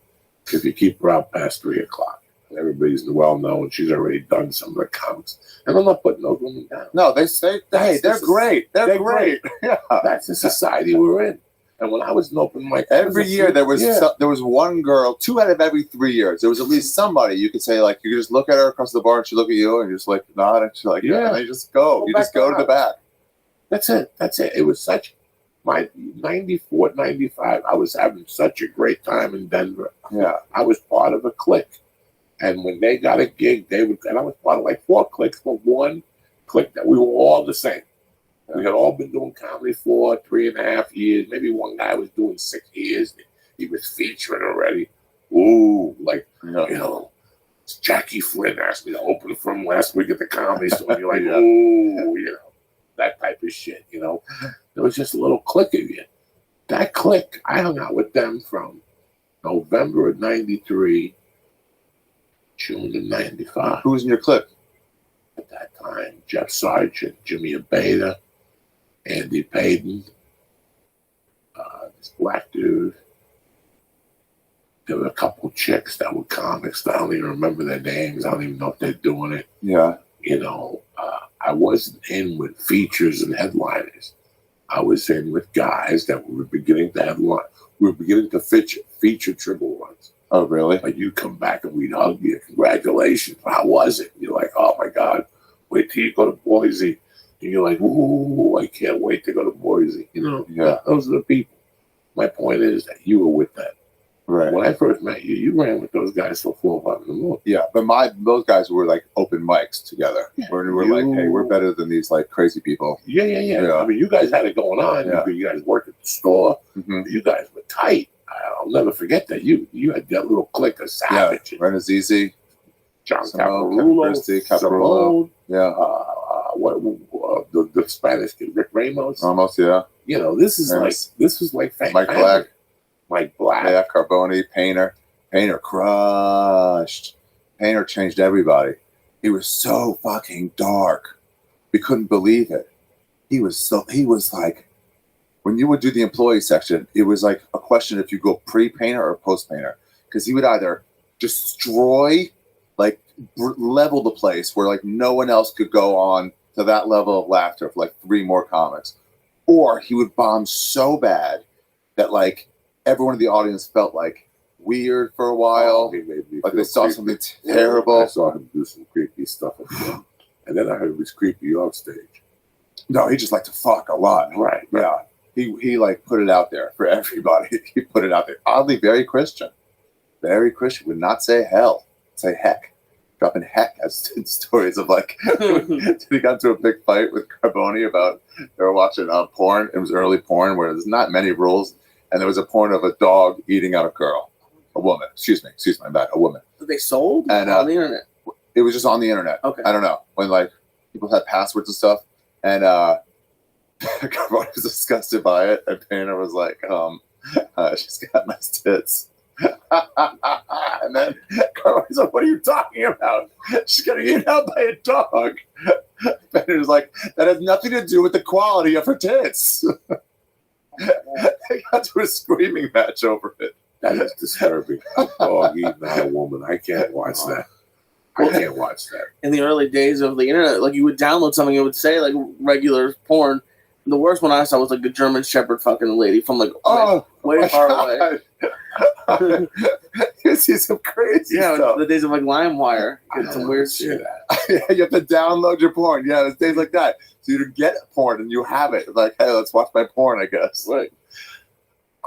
if you keep her out past 3 o'clock. And everybody's well known. She's already done some of the comics. And I'm not putting those women down.
No, they say, hey, they're great. They're great. Yeah.
That's the society we're in. And when I was an open mic,
Every year there was 1 girl, 2 out of every 3 years. There was at least somebody you could say, like, you could just look at her across the bar and she look at you and you just like nod and she's like, yeah, and they just go. You just go to the back.
That's it. It was such my 94, 95. I was having such a great time in Denver.
Yeah.
I was part of a clique. And when they got a gig, and I was part of like 4 cliques, but 1 clique that we were all the same. We had all been doing comedy for 3.5 years. Maybe 1 guy was doing 6 years. He was featuring already. Ooh, like, you know, Jackie Flynn asked me to open for him last week at the Comedy Store. And you're like, ooh, you know, that type of shit, you know. There was just a little clique of you. That clique, I hung out with them from November of 93, June of 95.
Who was in your clique?
At that time, Jeff Sargent, Jimmy Abeda, Andy Payton, this black dude. There were a couple chicks that were comics. I don't even remember their names. I don't even know if they're doing it.
Yeah.
You know, I wasn't in with features and headliners. I was in with guys that were beginning to have one. We were beginning to feature triple runs.
Oh, really?
Like you come back and we'd hug you. Congratulations. How was it? You're like, oh my God. Wait till you go to Boise. And you're like, ooh, I can't wait to go to Boise. You know,
Yeah.
those are the people. My point is that you were with that.
Right.
When I first met you, you ran with those guys till 4 or 5 in the morning.
Yeah, but those guys were like open mics together. Where we were like, hey, we're better than these like crazy people.
Yeah. I mean, you guys had it going on.
Yeah.
You guys worked at the store.
Mm-hmm.
You guys were tight. I'll never forget that. You had that little clique of Savage.
Yeah, Renazizi,
John
Simone, Christie,
Caparulo.
Yeah.
The Spanish kid, Rick Ramos.
Almost, yeah.
You know, this was like
Mike Black.
Mike Black.
Yeah, Carboni, Painter. Painter crushed. Painter changed everybody. He was so fucking dark. We couldn't believe it. He was like, when you would do the employee section, it was like a question if you go pre-Painter or post-Painter. Because he would either destroy, like level the place where like no one else could go on to that level of laughter for like 3 more comics. Or he would bomb so bad that like everyone in the audience felt like weird for a while.
He made me
like
feel
they saw
creepy.
something terrible.
I saw him do some creepy stuff at the end. And then I heard he was creepy off stage.
No, he just liked to fuck a lot.
Right.
Yeah. He like put it out there for everybody. He put it out there. Oddly, very Christian. Very Christian. Would not say hell. Say heck. Dropping heck as stories of like, he got into a big fight with Carboni about, they were watching porn. It was early porn where there's not many rules. And there was a porn of a dog eating out a girl. A woman. Excuse me, I'm bad. A woman.
They sold
And,
on the internet.
It was just on the internet.
Okay.
I don't know. When like people had passwords and stuff. And Carboni was disgusted by it. And Painter was like, she's got nice tits. And then Carboni's like, what are you talking about? She's getting eaten out by a dog. Painter's like, that has nothing to do with the quality of her tits. They got to a screaming match over it.
That is disturbing. A dog eating out a woman. I can't watch that. I can't watch that.
In the early days of the internet, like you would download something, it would say like regular porn. The worst one I saw was like a German Shepherd fucking a lady from like way far away.
You see some crazy stuff.
The days of like LimeWire,
I
get some
don't
weird
see
shit.
Yeah, you have to download your porn. Yeah, there's days like that. So you get porn and you have it. Like, hey, let's watch my porn, I guess. Like,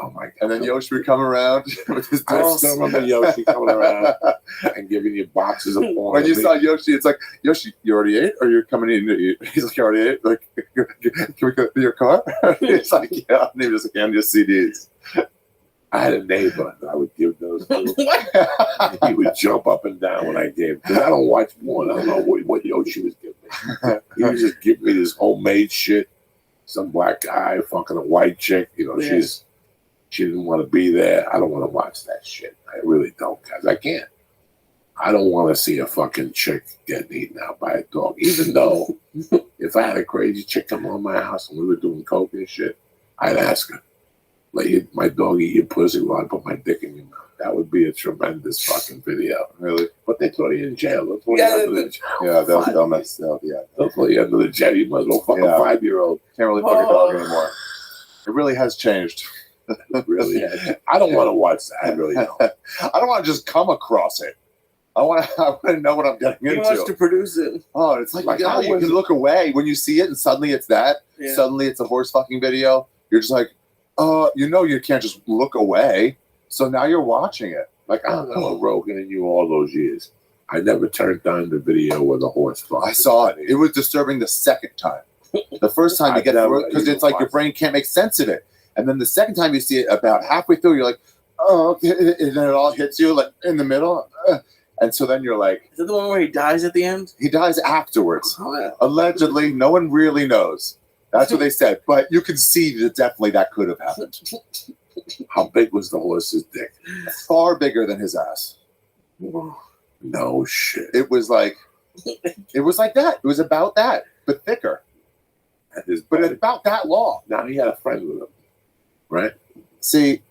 Oh my God.
and then Yoshi would come around with his
I
tits.
still remember Yoshi coming around and giving you boxes of porn.
When you saw Yoshi, it's like, Yoshi, you already ate, or you're coming in to eat? He's like, you already ate? Like, can we go to your car? He's like, yeah. And he was like, hand you CDs.
I had a neighbor that I would give those to. He would jump up and down when I gave, because I don't watch porn. I don't know what Yoshi was giving me. He would just give me this homemade shit. Some black guy fucking a white chick. You know,
Yeah.
she didn't want to be there. I don't want to watch that shit. I really don't, guys. I can't. I don't want to see a fucking chick getting eaten out by a dog. Even though if I had a crazy chick come on my house and we were doing coke and shit, I'd ask her, let my dog eat your pussy while I put my dick in your mouth. That would be a tremendous fucking video.
Really?
But they throw you in jail. They'll throw you under the jail.
Yeah, they'll mess up. Yeah.
They'll throw you under the jail. You might as well fuck a 5-year-old.
Can't really fuck a dog anymore. It really has changed.
Really. I don't want to watch that. I really don't.
I don't want to just come across it. I want to know what I'm getting
He wants to
into.
produce it.
Oh, it's like
how
you
was
can
it?
look away when you see it, and suddenly it's that.
Yeah.
Suddenly it's a horse fucking video. You're just like, you can't just look away. So now you're watching it.
Like, I don't know Rogan and you all those years. I never turned on the video where the horse fucked.
I saw it. It was disturbing the second time. The first time you get it, because it's like your brain can't make sense of it. And then the second time you see it, about halfway through, you're like, oh, okay. And then it all hits you like in the middle. And so then you're like,
Is that the one where he dies at the end?
he dies afterwards.
Oh, yeah.
Allegedly, no one really knows. That's what they said. But you can see that definitely that could have happened.
How big was the horse's dick?
Far bigger than his ass.
No shit.
It was like that. It was about that, but thicker.
And his
But
buddy-
about that long.
now he had a friend with him, right?
See,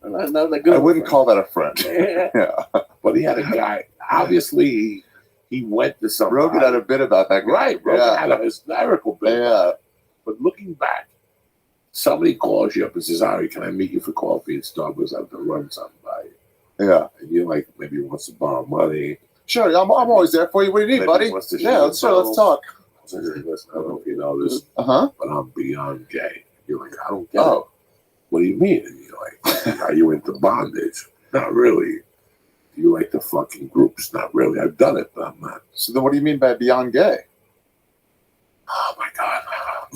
Not that good.
I wouldn't call that a friend.
Yeah.
Yeah.
But he had a guy. Obviously, he went to somebody.
Rogan had a bit about that guy.
Right, Rogan
Yeah.
had a hysterical bit.
Yeah.
But looking back, Somebody calls you up and says, Ari, can I meet you for coffee at Starbucks? I have to run something by you.
Yeah.
And you're like, maybe he wants to borrow money.
Sure, I'm always there for you. What do you need,
Maybe
buddy?
he wants to
Yeah,
share
let's talk.
I said, listen, I don't know if you know this,
Uh-huh.
but I'm beyond gay. You're like, I don't get it.
Oh.
What do you mean? And you're like, are you into bondage? Not really. Do you like the fucking groups? Not really. I've done it, but I'm not.
So then what do you mean by beyond gay?
Oh my God.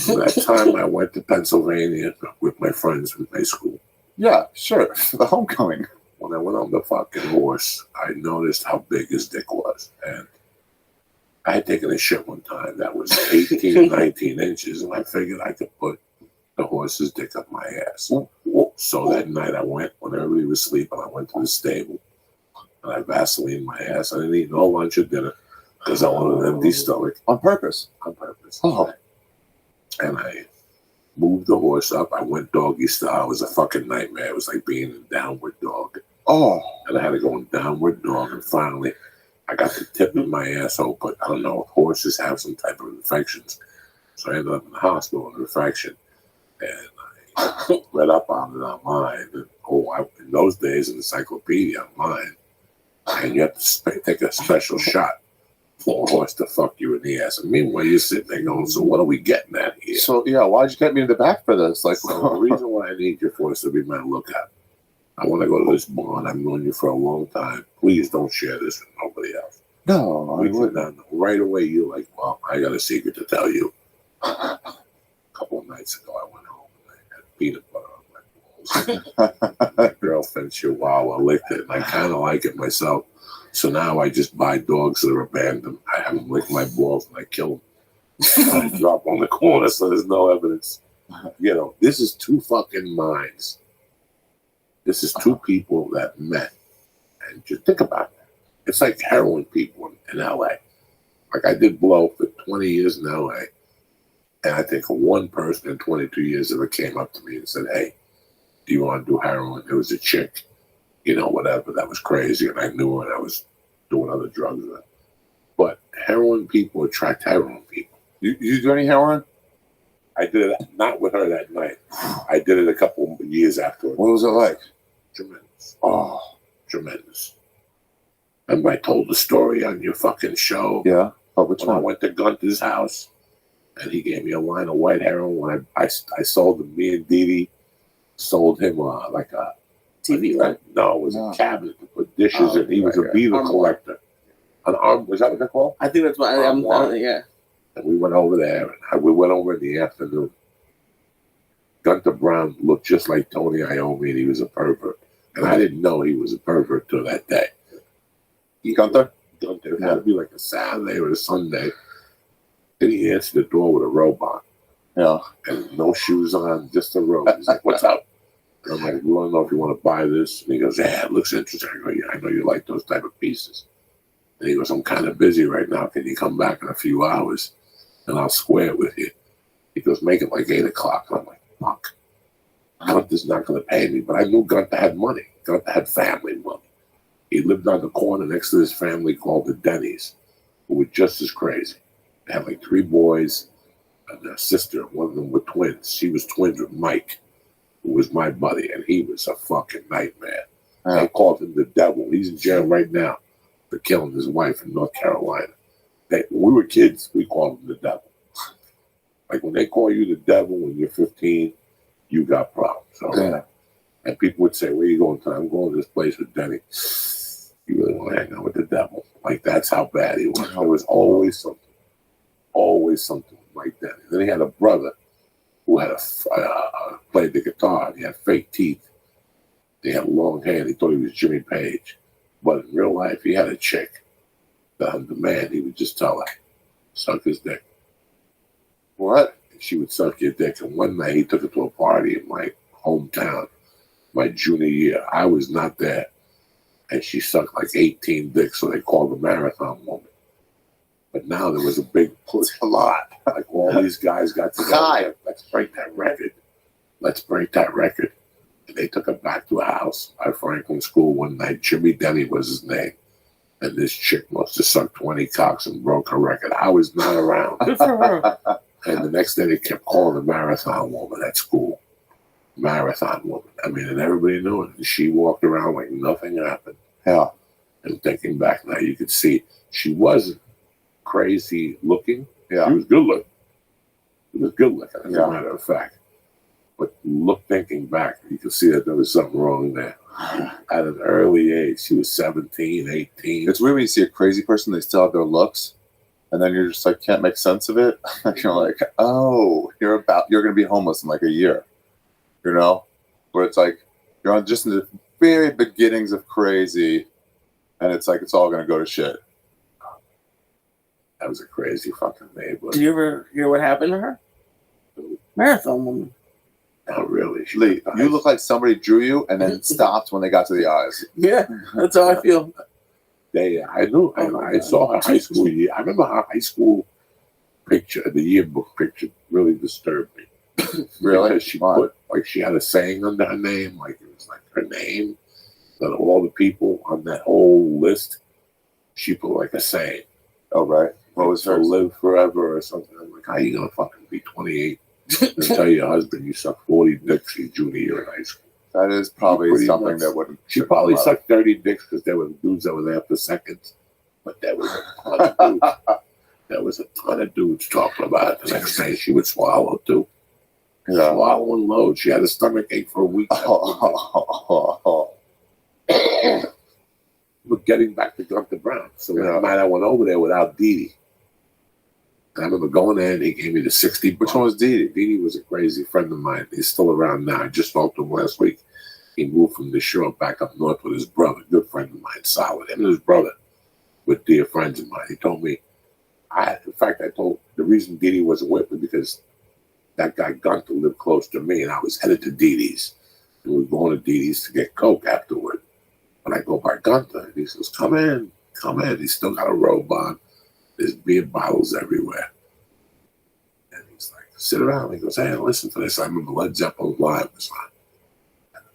That time I went to Pennsylvania with my friends from high school.
Yeah, sure. For the homecoming.
When I went on the fucking horse, I noticed how big his dick was. And I had taken a shit one time that was 18, 19 inches, and I figured I could put the horse's dick up my ass. So that night I went, when everybody was sleeping, I went to the stable, and I Vaseline my ass. I didn't eat no lunch or dinner because I wanted an empty stomach.
On purpose.
On purpose.
Oh.
And I moved the horse up. I went doggy style. It was a fucking nightmare. It was like being a downward dog.
Oh.
And I had to go in downward dog. And finally, I got the tip of my asshole, but I don't know, horses have some type of infections. So I ended up in the hospital with an infection. And I read up on it online. And, in those days, an encyclopedia online. And you have to take a special shot for a horse to fuck you in the ass. And meanwhile, you're sitting there going, so what are we getting at here?
So, yeah, why'd you get me in the back for this? Like,
So the reason why I need your force to be my lookout. I want to go to this barn. I've known you for a long time. Please don't share this with nobody else.
no, I wouldn't.
Right away, you're like, well, I got a secret to tell you. A couple of nights ago, I went home and I had peanut butter on my balls. My girlfriend Chihuahua licked it, and I kind of like it myself. So now I just buy dogs that are abandoned. I have them lick my balls and I kill them. I drop on the corner so there's no evidence. You know, this is two fucking minds. This is two people that met. And just think about that. It's like heroin people in LA. Like I did blow for 20 years in LA. And I think one person in 22 years ever came up to me and said, hey, do you want to do heroin? It was a chick, you know, whatever, that was crazy. And I knew her and I was doing other drugs with her. But heroin people attract heroin people.
You do any heroin?
I did it not with her that night. I did it a couple of years afterwards.
What was it like?
Tremendous.
Oh.
Tremendous. Remember I told the story on your fucking show.
Yeah. Oh, which
When I
one?
went to Gunther's house and he gave me a line of white heroin. When I sold him, me and Dee Dee sold him like a
TV, right?
No, it was
No.
a cabinet to put dishes in. He was a
right.
beaver
Armoire.
collector. An arm, was that what they call?
I think that's what yeah.
And we went over there, and we went over in the afternoon. Gunther Brown looked just like Tony Iommi, and he was a pervert. And I didn't know he was a pervert till that day.
Gunther?
Gunther, it had to be like a Saturday or a Sunday. Then he answered the door with a robot.
Yeah.
And no shoes on, just a robe. He's like, what's up? And I'm like, we want to know if you want to buy this. And he goes, yeah, it looks interesting. I go, yeah, I know you like those type of pieces. And he goes, I'm kind of busy right now. Can you come back in a few hours? And I'll square it with you. He goes, make it like 8 o'clock. And I'm like, fuck. Gunther's not going to pay me. But I knew Gunther had money. Gunther had family money. He lived on the corner next to his family called the Denny's, who were just as crazy. They had like 3 boys and a sister. One of them were twins. She was twins with Mike, who was my buddy, and he was a fucking nightmare.
Yeah.
They called him the devil. He's in jail right now for killing his wife in North Carolina. When we were kids, we called him the devil. Like when they call you the devil when you're 15, you got problems.
Yeah.
And people would say, where you going to? I'm going to this place with Denny. You really want to hang out with the devil. Like that's how bad he was. There was always something like that. And then he had a brother who had played the guitar. And he had fake teeth. He had long hair. He thought he was Jimmy Page. But in real life, he had a chick. The man, he would just tell her, suck his dick.
What?
And she would suck your dick. And one night he took her to a party in my hometown, my junior year. I was not there. And she sucked like 18 dicks, so they called her Marathon Woman. But now there was a big push, a lot. Like all these guys got together. Let's break that record. Let's break that record. And they took her back to a house by Franklin School one night. Jimmy Denny was his name. And this chick must have sucked 20 cocks and broke her record. I was not around.
Good for her.
And the next day they kept calling the Marathon Woman at school. marathon woman. I mean, and everybody knew it. And she walked around like nothing happened.
Yeah.
And thinking back now, you could see she wasn't crazy looking.
Yeah.
She was good looking. She was good looking, as
Yeah.
a matter of fact. But thinking back, you can see that there was something wrong there. At an early age, she was 17, 18.
It's weird when you see a crazy person, they still have their looks, and then you're just like, can't make sense of it. You're like, oh, you're going to be homeless in like a year. You know? Where it's like, you're on just in the very beginnings of crazy, and it's like, it's all going to go to shit.
That was a crazy fucking neighborhood.
Did you ever hear what happened to her? Marathon woman.
Not really. She
Lee,
got
you
eyes.
look like somebody drew you and then stopped when they got to the eyes.
Yeah, that's how I feel.
I knew. I saw her high school year. I remember her high school picture, the yearbook picture, really disturbed me.
Really?
Because she
Why?
put, like, she had a saying under her name, like it was like her name. That all the people on that whole list, she put like a saying.
Oh, right. What was
to
hers?
live forever or something. I'm like, how you gonna fucking be 28 and tell your husband you sucked 40 dicks your junior year in high school?
That is probably
Pretty
something
much.
that wouldn't.
She probably sucked 30 dicks because there were dudes that were there for seconds, but there was a ton of dudes. There was a ton of dudes talking about it. The next day she would swallow too.
Yeah.
Swallowing loads. She had a stomach ache for a week. But getting back to Gunther Brown. So that night I went over there without Dee Dee. And I remember going there and he gave me the 60 bucks.
Which one was Dee Dee?
Dee Dee was a crazy friend of mine. He's still around now. I just talked to him last week. He moved from the shore back up north with his brother, good friend of mine, solid. Him and his brother were dear friends of mine. He told me, I told the reason Dee Dee wasn't with me because that guy Gunther lived close to me and I was headed to Dee Dee's. And we were going to Dee Dee's to get Coke afterward. When I go by Gunther, and he says, come in. He's still got a robe on. There's beer bottles everywhere. And he's like, sit around. He goes, hey, listen to this. I remember Led Zeppelin Live was on.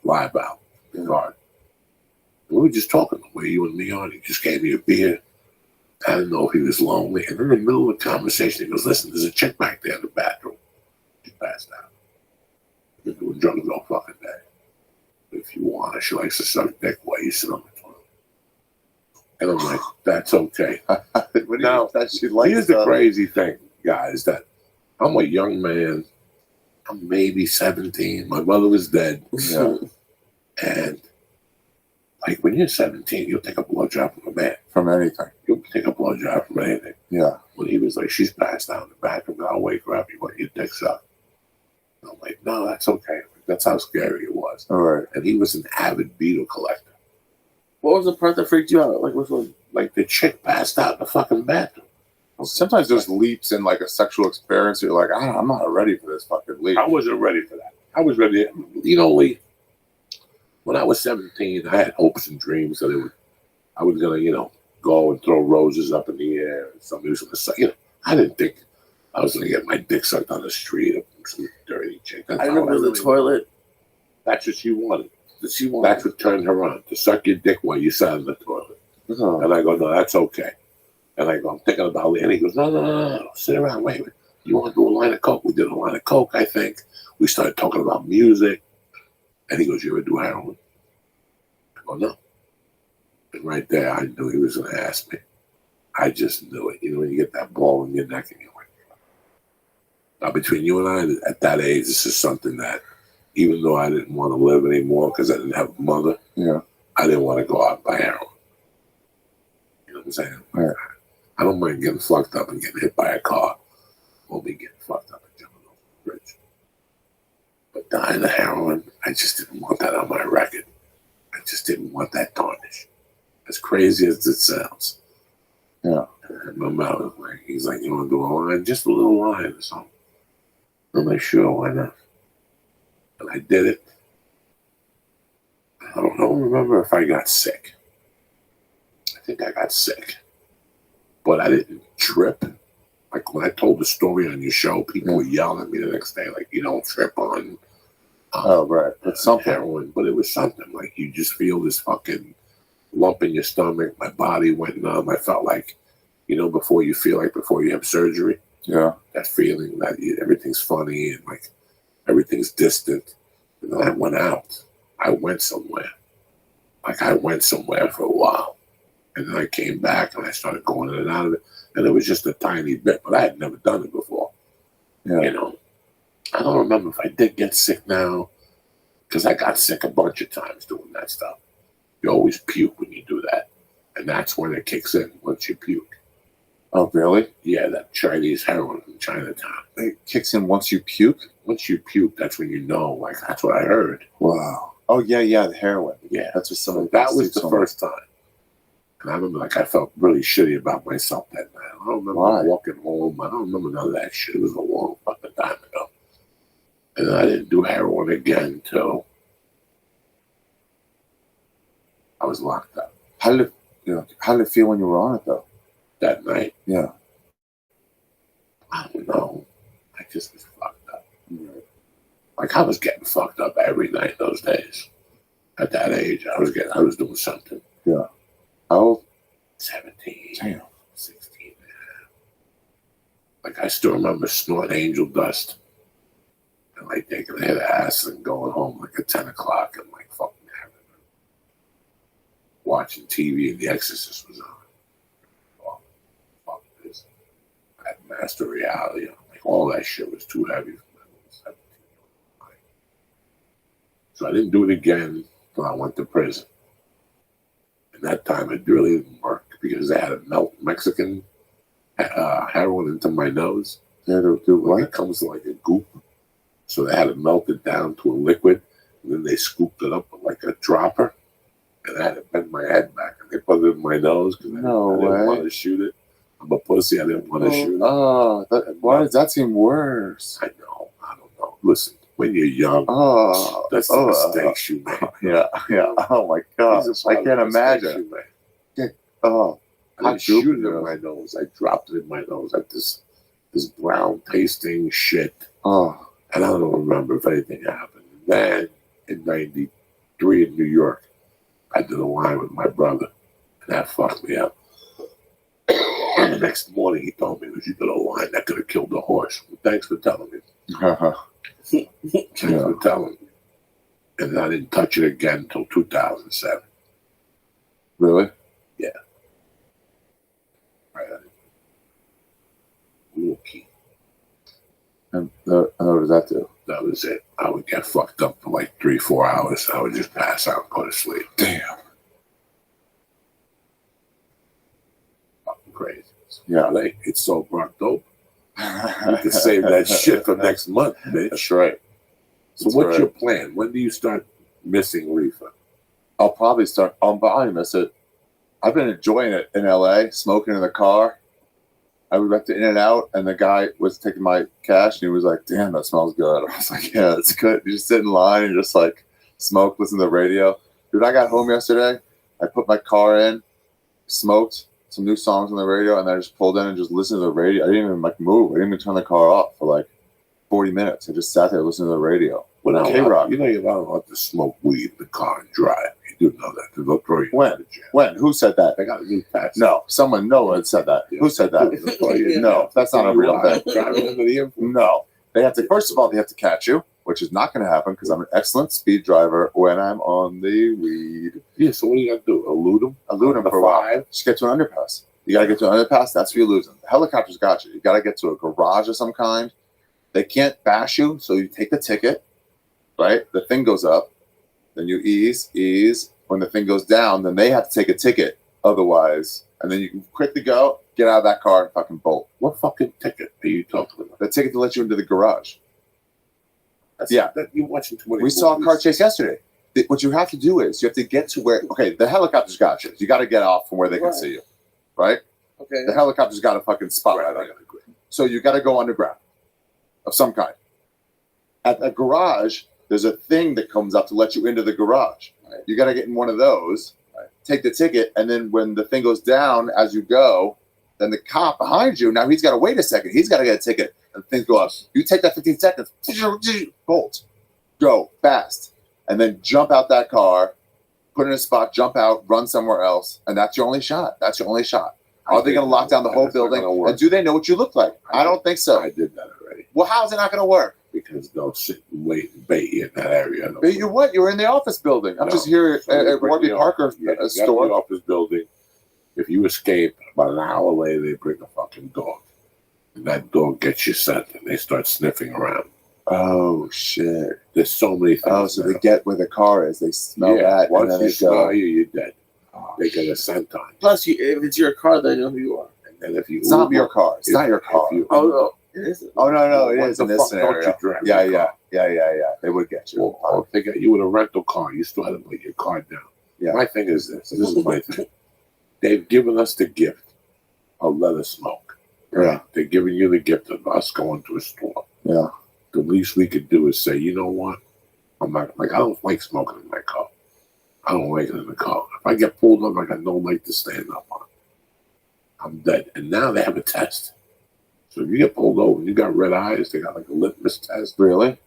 Live out. We were just talking the way you and me on. He just gave me a beer. I didn't know if he was lonely. And in the middle of the conversation, he goes, listen, there's a chick back there in the bathroom. She passed out. Been doing drugs all fucking day. If you want her, she likes to suck dick while you sit on the toilet. And I'm like, that's okay. Now, here's the crazy thing, guys, that I'm a young man. I'm maybe 17. My mother was dead.
Yeah.
And like when you're 17, you'll take a blowjob from a man.
From anything.
You'll take a blowjob from anything.
Yeah.
When he was like, she's passed out in the bathroom, I'll wake her up. You want your dick sucked? I'm like, no, that's okay. That's how scary it was.
All right.
And he was an avid beetle collector.
What was the part that freaked you out? Like, which one?
Like the chick passed out in the fucking bathroom.
Sometimes there's leaps in like a sexual experience. You're like, I'm not ready for this fucking leap.
I wasn't ready for that. I was ready. You know, Lee, when I was 17, I had hopes and dreams that I was going to, go and throw roses up in the air. And somebody was going to say, I didn't think I was going to get my dick sucked on the street of some dirty chick.
I remember the toilet.
That's what she wanted. That's what turned her on, to suck your dick while you sat in the toilet.
Oh.
And I go, no, that's okay. And I go, I'm thinking about it. And he goes, no. Sit around. Wait. You want to do a line of coke? We did a line of coke, I think. We started talking about music. And he goes, you ever do heroin? I go, no. And right there, I knew he was going to ask me. I just knew it. You know, when you get that ball in your neck and you're like, now between you and I, at that age, this is something that, even though I didn't want to live anymore because I didn't have a mother, I didn't want to go out and buy heroin. You know what I'm saying?
Right.
I don't mind getting fucked up and getting hit by a car. Or me getting fucked up and jumping off the bridge. But dying of heroin, I just didn't want that on my record. I just didn't want that tarnish. As crazy as it sounds.
Yeah.
And my mouth was like, he's like, you want to do a line? Just a little line or something. I'm like, sure, why not? And I did it. I don't remember if I got sick. I think I got sick. But I didn't trip. Like when I told the story on your show, people were yelling at me the next day, like, you don't trip on
right. It's something.
heroin. But it was something. Like you just feel this fucking lump in your stomach. My body went numb. I felt like, before you have surgery.
Yeah.
That feeling that everything's funny and like everything's distant. And And then I went out. I went somewhere. Like I went somewhere for a while. And then I came back and I started going in and out of it. And it was just a tiny bit, but I had never done it before.
Yeah.
You know, I don't remember if I did get sick now, because I got sick a bunch of times doing that stuff. You always puke when you do that. And that's when it kicks in, once you puke.
Oh, really?
Yeah, that Chinese heroin in Chinatown.
It kicks in once you puke?
Once you puke, that's when you know. Like, that's what I heard.
Wow. Oh, yeah, the heroin.
Yeah.
That's what somebody
That was the first time. And I remember, like, I felt really shitty about myself that night. I don't remember walking home. I don't remember none of that shit. It was a long fucking time ago. And then I didn't do heroin again till I was locked up.
How did it feel when you were on it, though?
That night?
Yeah.
I don't know. I just was fucked up. Like, I was getting fucked up every night those days. At that age, I was doing something.
Yeah. How old?
17.
Damn.
16. Like, I still remember snorting angel dust and, like, taking a hit of acid and going home, like, at 10 o'clock and, like, fucking having watching TV and The Exorcist was on. Oh, fuck this. That Master Reality. Like, all that shit was too heavy for me. I was 17. So I didn't do it again until I went to prison. And that time it really didn't work because they had to melt Mexican heroin into my nose.
They had to do what?
It comes like a goop. So they had to melt it down to a liquid. And then they scooped it up with like a dropper. And I had to bend my head back. And they put it in my nose because I didn't want to shoot it. I'm a pussy. I didn't want to shoot it.
Oh, why does that seem worse?
I know. I don't know. Listen, when you're young, that's the mistakes you make.
Yeah. Oh my God, I can't imagine. Oh,
I didn't shoot it in my nose. I dropped it in my nose like this brown tasting shit.
Oh,
and I don't remember if anything happened. And then in '93 in New York, I did a line with my brother, and that fucked me up. And the next morning, he told me, "You did a line that could have killed the horse." Well, thanks for telling me. Thanks for telling me. And I didn't touch it again until 2007.
Really?
Yeah. Right. Milwaukee.
And what does that do?
That was it. I would get fucked up for like 3-4 hours. I would just pass out and go to sleep.
Damn.
Fucking crazy.
Yeah.
Like, it's so burnt dope. You can save that shit for next month, bitch.
That's right.
So what's your plan? When do you start missing reefer?
I'll probably start. I'll probably miss it. I've been enjoying it in LA, smoking in the car. I went to In-N-Out, and the guy was taking my cash, and he was like, "Damn, that smells good." I was like, "Yeah, it's good." You just sit in line and just like smoke, listen to the radio. Dude, I got home yesterday. I put my car in, smoked some new songs on the radio, and then I just pulled in and just listened to the radio. I didn't even like move. I didn't even turn the car off for like 40 minutes. I just sat there listening to the radio.
K-Rock. You know you're not allowed to smoke weed in the car and drive. You do know that. They'll throw you in the jail.
When? Who said that?
They got a new tax.
No, no one said that.
Yeah.
Who said that? No, that's not a real thing.
Driving under the influence.
No. They have to, first of all, they have to catch you, which is not going to happen because I'm an excellent speed driver when I'm on the weed.
Yeah, so what do you got to do? Elude them?
Elude them for a while. Just get to an underpass. You got to get to an underpass. That's where you lose them. The helicopter's got you. You got to get to a garage of some kind. They can't bash you, so you take the ticket, right? The thing goes up. Then you ease. When the thing goes down, then they have to take a ticket. Otherwise, and then you can quickly go, get out of that car and fucking bolt.
What fucking ticket are you talking about?
The ticket to let you into the garage.
You're watching too many
We saw a car chase yesterday. What you have to do is you have to get to where, okay, the helicopter's got you. You got to get off from where they can see you, right?
Okay.
The helicopter's got a fucking spot right on you. So you got to go underground of some kind. At the garage, there's a thing that comes up to let you into the garage. Right. You got to get in one of those, right, take the ticket, and then when the thing goes down as you go, then the cop behind you, now he's got to wait a second. He's got to get a ticket, and things go up. You take that 15 seconds, bolt, go fast, and then jump out that car, put it in a spot, jump out, run somewhere else, and that's your only shot. Are they going to lock down the whole building? And do they know what you look like? I don't think so.
I did that already.
Well, how is it not going to work?
because they'll sit and wait and bait you in that area.
But you what? You were in the office building. I'm
No.
just here
So
at
you bring
Warby
the
Parker
you got the
store.
office building. If you escape, about an hour later, they bring a fucking dog. And that dog gets you sent, and they start sniffing around.
Oh shit!
There's so many things.
Oh, so
now.
they get where the car is. They smell that, and
Once
then
you
they
smell
go.
you, you're dead. They get a scent on.
Plus, if it's your car, they know who you are.
And then if you
It's not
Uber-
your car. It's not your car.
if you-
Oh no, it is.
Oh no, it
What
is
the
in this
fuck don't
scenario.
you drive
Yeah,
your
yeah,
car?
They would get you.
Or if they got you with a rental car, you still had to put your car down.
Yeah.
My thing is this. This is my thing. They've given us the gift of let us smoke.
Yeah.
They're giving you the gift of us going to a store.
Yeah.
The least we could do is say, you know what? I'm not like I don't like smoking in my car. I don't like it in the car. If I get pulled up, I got no leg to stand up on. I'm dead. And now they have a test. So if you get pulled over and you got red eyes, they got like a litmus test.
Really?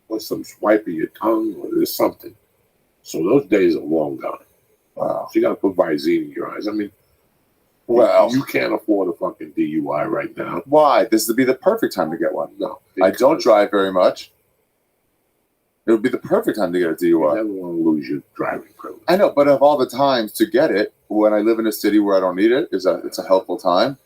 Or some swipe of your tongue, or there's something. So those days are long gone.
Wow.
So you got to put Visine in your eyes. I mean,
Well,
you can't afford a fucking DUI right now.
why? This would be the perfect time to get one.
No.
I don't drive very much. It would be the perfect time to get a
You
DUI.
never want to lose your driving privilege.
I know, but of all the times to get it, when I live in a city where I don't need it, it's a helpful time.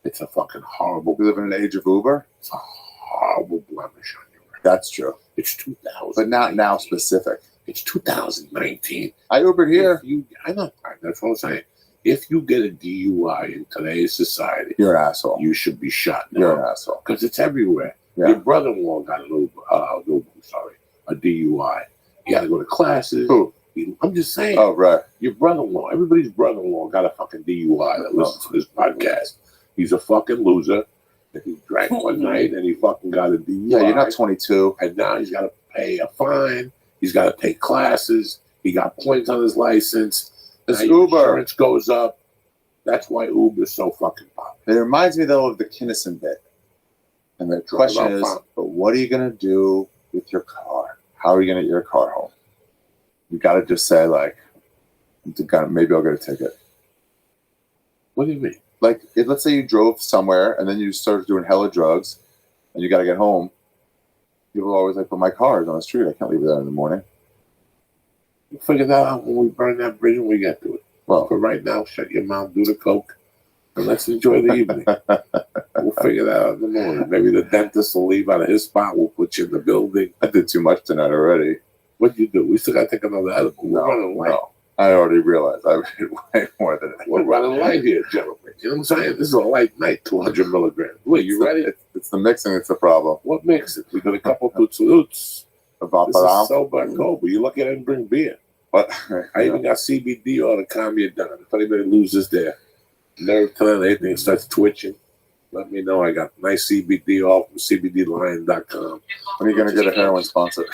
It's a fucking horrible,
We live in an age of Uber.
it's a horrible blemish on your record.
That's true,
It's 2000.
but not now specific.
It's 2019.
I Ubered here.
I know. That's what I'm saying. If you get a DUI in today's society,
You're an asshole.
you should be shot
You're
now
an asshole.
because it's everywhere.
Yeah.
Your brother-in-law got a DUI. He had to go to classes.
Who?
I'm just saying.
Oh, right.
Your brother-in-law, everybody's brother-in-law got a fucking DUI that listens to this podcast. He's a fucking loser. And he drank one night and he fucking got a DUI.
Yeah, you're not 22.
And now he's got to pay a fine. He's got to take classes. He got points on his license.
It's
Now your
Uber.
insurance goes up. That's why Uber's so fucking popular.
It reminds me, though, of the Kinnison bit. And the question
about
is,
fun.
but what are you going to do with your car? How are you going to get your car home? You got to just say, like, maybe I'll get a ticket.
What do you mean?
Like, let's say you drove somewhere and then you started doing hella drugs and you got to get home. People are always like, but my car is on the street. I can't leave it there in the morning.
We'll figure that out when we burn that bridge when we get to it.
Well,
But right now, shut your mouth, do the coke, and let's enjoy the evening. We'll figure that out in the morning. Maybe the dentist will leave out of his spot. We'll put you in the building.
I did too much tonight already.
What'd you do? We still got to take another edible. We're running late.
No. I already realized I did way more than that.
We're running light here, gentlemen. You know what I'm saying? This is a light night, 200 milligrams. Wait, you ready?
It's the mixing that's the problem.
What makes it? We got a couple of salutes. This is so October. You're lucky I didn't bring beer.
But
I even got CBD oil to calm you down. If anybody loses their nerve telling anything starts twitching, let me know. I got nice CBD oil from CBDlion.com.
when are you going to get a heroin sponsor?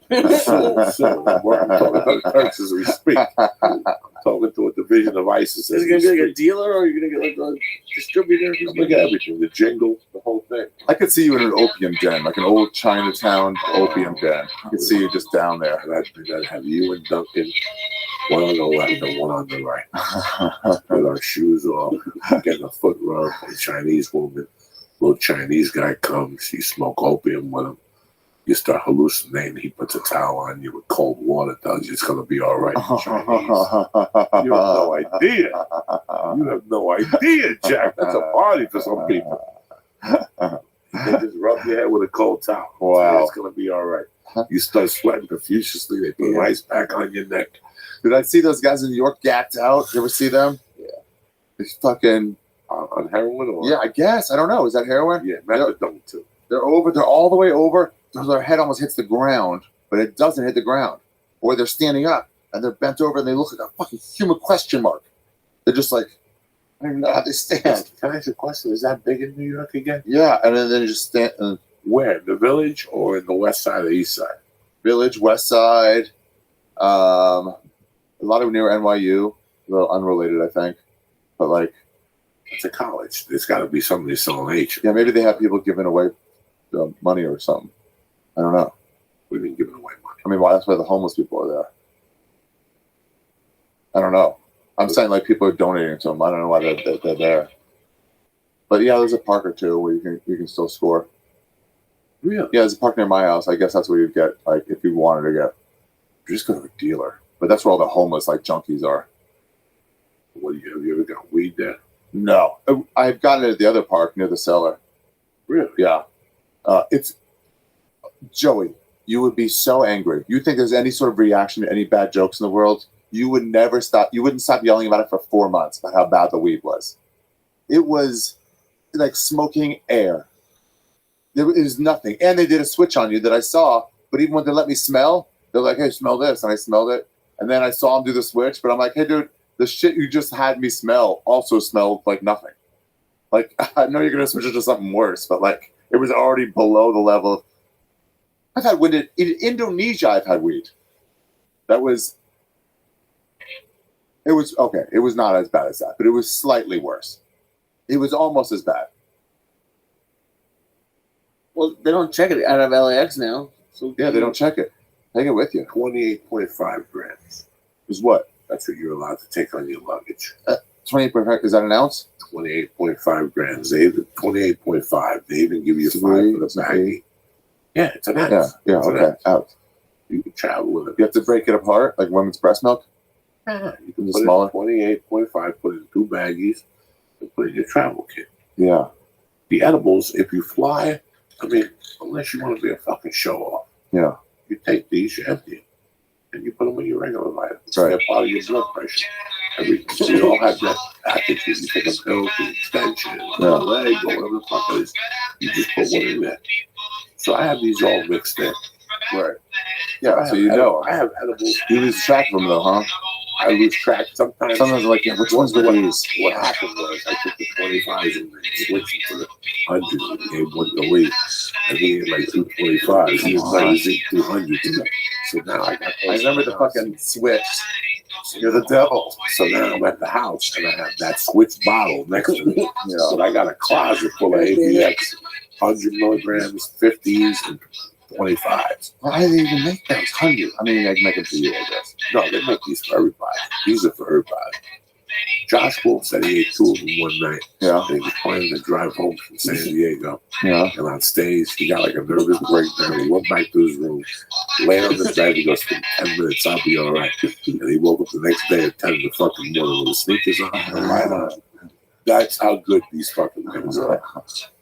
Soon. I'm talking about perks as we speak. I'm talking to a division of ISIS.
Is it gonna be like a dealer, or are you gonna get like a distributor?
I'm gonna get everything, the jingle, the whole thing.
I could see you in an opium den, like an old Chinatown opium den. I could see you just down there.
I'd have you and Duncan, one on the left and one on the right, with our shoes off, getting a foot rub from a Chinese woman. Little Chinese guy comes, you smoke opium with him. You start hallucinating. He puts a towel on you with cold water. Tells you it's going to be all right. In Chinese. You have no idea. You have no idea, Jack. That's a party for some people. They just rub your head with a cold towel.
Wow.
It's going to be all right. You start sweating profusely. They put an ice pack on your neck.
Did I see those guys in New York gacked out? You ever see them?
Yeah.
It's fucking.
On heroin or?
Yeah, I guess. I don't know. Is that heroin?
Yeah, methadone too.
They're over. They're all the way over. Their head almost hits the ground, but it doesn't hit the ground. Or they're standing up and they're bent over and they look like a fucking human question mark. They're just like, I don't even know how they stand.
Can I ask you a question? Is that big in New York again?
Yeah, and then they just stand.
Where? The Village or in the west side or the east side?
Village, West Side, a lot of near NYU. A little unrelated, I think. But like,
It's a college. There's got to be somebody selling H.
yeah, maybe they have people giving away money or something. I don't know.
We've been giving away money.
I mean, why? That's why the homeless people are there. I don't know. I'm saying like people are donating to them. I don't know why they're there. But yeah, there's a park or two where you can still score.
Really?
Yeah, there's a park near my house. I guess that's where you'd get, like, if you wanted to get. You just go to a dealer. But that's where all the homeless, like, junkies are.
What do you ever got weed there?
No. I've gotten it at the other park near the cellar.
Really?
Yeah. It's Joey, you would be so angry. You think there's any sort of reaction to any bad jokes in the world? You would never stop. You wouldn't stop yelling about it for 4 months about how bad the weed was. It was like smoking air. There is nothing. And they did a switch on you that I saw, but even when they let me smell, they're like, hey, smell this. And I smelled it. And then I saw them do the switch, but I'm like, hey, dude, the shit you just had me smell also smelled like nothing. Like, I know you're going to switch it to something worse, but like, it was already below the level of. I've had weed in Indonesia. I've had weed. It was okay. It was not as bad as that, but it was slightly worse. It was almost as bad.
Well, they don't check it out of LAX now. So
Yeah, they don't check it. Take it with you.
28.5 grams.
Is what?
That's what you're allowed to take on your luggage.
20%. Is that an ounce?
28.5 grams. They 28.5. They even give you 5 for the baggie. Yeah, it's an ounce.
Yeah.
It's an
Okay.
ounce.
Out.
You can travel with it.
You have to break it apart like women's breast milk.
You can
Is it
put
smaller?
it 28.5, put it in 2 baggies, and put it in your travel kit.
Yeah.
The edibles, if you fly, I mean, unless you want to be a fucking show off,
Yeah.
you take these, you empty them, and you put them in your regular life.
Right.
They're part of your blood pressure. We all have that attitude. You take a pill, the extension,
Yeah.
a leg, or whatever the fuck it is. You just put one in there. So I have these all mixed in.
Right. Yeah.
I
So
have
you know.
I have edibles.
You lose track of them though, huh?
I lose track sometimes.
Sometimes I'm like, yeah, which one's with these?
What happened was I took the 25s and switched to the 100 and gave one to Lee. And he had like 2 25s. He was like, he's 200. So now I got
I remember the fucking switch. You're the devil.
So now I'm at the house and I have that switch bottle next to me.
Yeah.
But I got a closet full of ABX, 100 milligrams, 50s, and 25s.
Why do they even make those 100? I mean, they make them for you, I guess.
No, they make these for everybody. These are for everybody. Josh Wolf said he ate 2 of them one night.
Yeah.
And he was planning to drive home from San Diego.
Yeah.
And on stage, he got like a nervous breakdown. He went back to his room, lay on the bed. He goes, for 10 minutes, I'll be all right. And he woke up the next day at 10 in the fucking morning with his sneakers on and a light on. That's how good these fucking things are.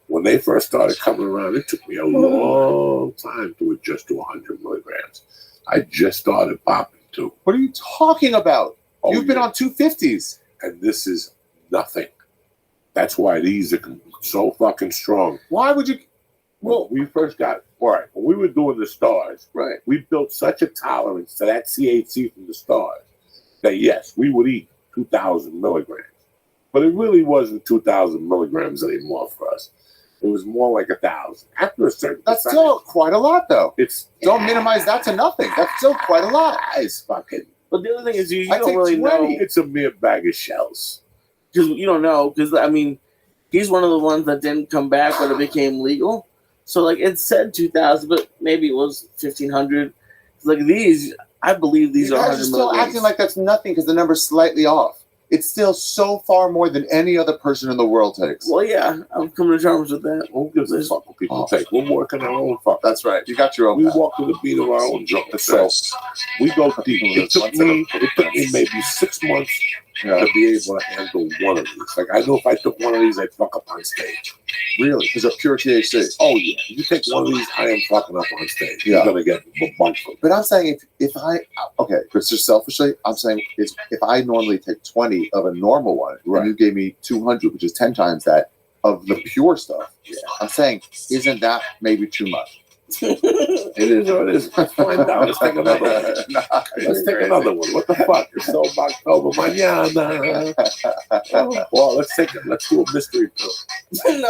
When they first started coming around, it took me a long time to adjust to 100 milligrams. I just started popping too.
What are you talking about?
Oh,
You've been
yeah.
on 250s.
And this is nothing. That's why these are so fucking strong.
Why would you?
Well, we first got, all right, when we were doing the stars,
Right.
we built such a tolerance to that THC from the stars that, yes, we would eat 2,000 milligrams. But it really wasn't 2,000 milligrams anymore for us. It was more like 1,000. After a certain
That's
percentage,
still quite a lot, though.
it's
Don't minimize that to nothing. That's still quite a lot.
It's fucking,
But the other thing is, you
I
don't
take
really
20.
know
it's a mere bag of shells.
because you don't know because I mean, he's one of the ones that didn't come back when it became legal. So like it said 2,000, but maybe it was 1,500. Like these, I believe these
You
are
guys are
100
still
milligrams.
acting like that's nothing because the number's slightly off. It's still so far more than any other person in the world takes.
Well, yeah, I'm coming to terms with that.
Who gives a fuck what people take? We're working our own fuck.
That's right. You got your own
We
path.
walk to the beat of our own drum. So we go deep. It took me maybe 6 months
Yeah.
to be able to handle one of these. Like I know if I took one of these, I'd fuck up on stage.
Really? Because of pure THC.
Oh yeah, you take one of these, I am fucking up on stage.
Yeah.
You're gonna get bumped.
But I'm saying if I okay, but just selfishly, I'm saying if I normally take 20 of a normal one,
Right.
and you gave me 200, which is 10 times that of the pure stuff, I'm saying, isn't that maybe too much?
It is what it is. Let's find out. Let's take another one. Let's take another one. What the fuck? It's so October mañana. Well, let's do a mystery pill.
No.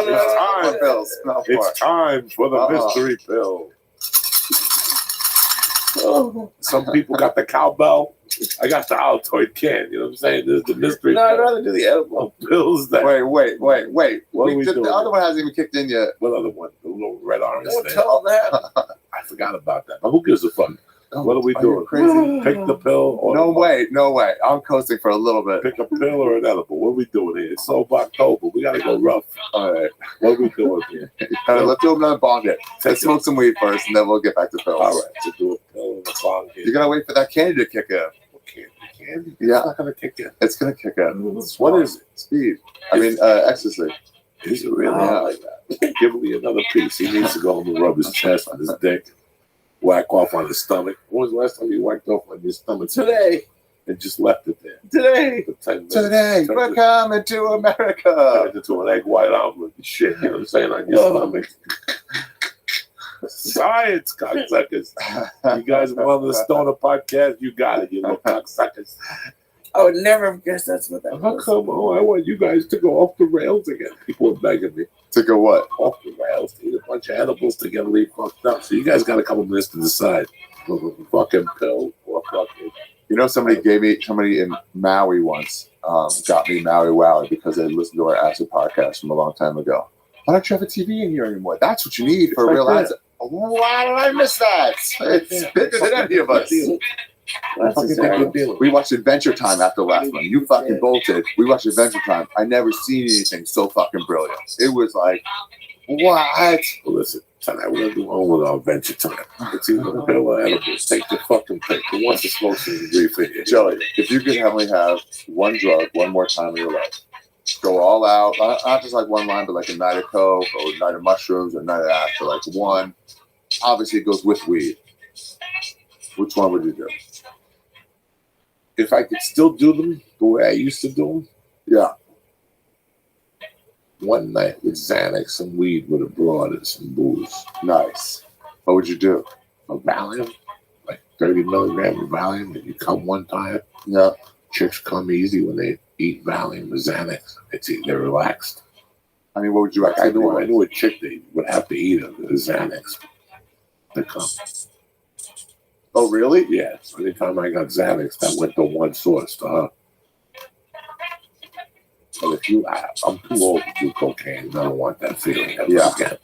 It's time.
Bills. No,
It's time for the mystery pill. Some people got the cowbell. I got the Altoid can. You know what I'm saying? This is the mystery
No, I'd
pill.
rather do the edible.
Pills that.
Wait.
What are we
The
doing?
other one hasn't even kicked in yet.
What other one? The little red orange
Don't
thing.
tell that.
I forgot about that. But who gives a fuck? What are we
Are you
doing?
crazy?
Pick the pill or
No way. I'm coasting for a little bit.
Pick a pill or an edible. What are we doing here? It's so October. We gotta go rough.
All right.
What are we doing here?
Let's do another bong hit. Let's smoke some weed first, and then we'll get back to pills.
All right, to do a pill and a bong hit.
You gotta wait for that candy to kick in.
Candy?
Yeah.
It's not gonna kick in.
It's gonna kick in.
What is it?
Speed. I mean, ecstasy.
Is it really
Yeah.
like that? Give me another piece. He needs to go home and rub his chest on his dick, whack off on his stomach. When was the last time you whacked off on your stomach?
Today.
And just left it there.
Today.
For 10 minutes.
Today.
Turned
We're
it-
coming to America.
turned it into an egg white omelet and shit, you know what I'm saying, on your stomach. Science, cocksuckers. You guys want the Stoner podcast? You got it, you little cocksuckers.
I would never have guessed that's what that
How
was.
come? Oh, I want you guys to go off the rails again. People are begging me.
To go what?
Off the rails, to eat a bunch of edibles to get a leave fucked up. So you guys got a couple minutes to decide. Fucking pill or fucking.
You know, somebody in Maui once got me Maui Wowie because they listened to our acid podcast from a long time ago. Why don't you have a TV in here anymore? That's what you need for a
It's
real
right
acid. Why did I miss that? It's bigger than any of us.
That's
Fucking
exactly.
good deal.
We watched Adventure Time after last one. You fucking bolted. We watched Adventure Time. I never seen anything so fucking brilliant. It was like, what?
Well, listen, tonight we're gonna do one with our adventure time. It's either a pill or edibles. Take the fucking pick. Who wants to smoke some grief in here?
Joey, if you could only have one drug one more time in your life, go all out, not just like one line, but like a night of coke or a night of mushrooms or a night of after, like one. Obviously, it goes with weed. Which one would you do?
If I could still do them the way I used to do them,
Yeah.
one night with Xanax, some weed with a broad and some booze.
Nice. What would you do?
A Valium, like 30 milligrams of Valium, and you come one time.
Yeah.
Chicks come easy when they eat Valium or Xanax. They're relaxed.
I mean, what would you
Like I
actually do?
knew a chick that would have to eat a Xanax to come.
Oh, really?
Yeah, so anytime I got Xanax, that went to one source to her. But I'm too old to do cocaine. I don't want that feeling ever
Yeah.
again.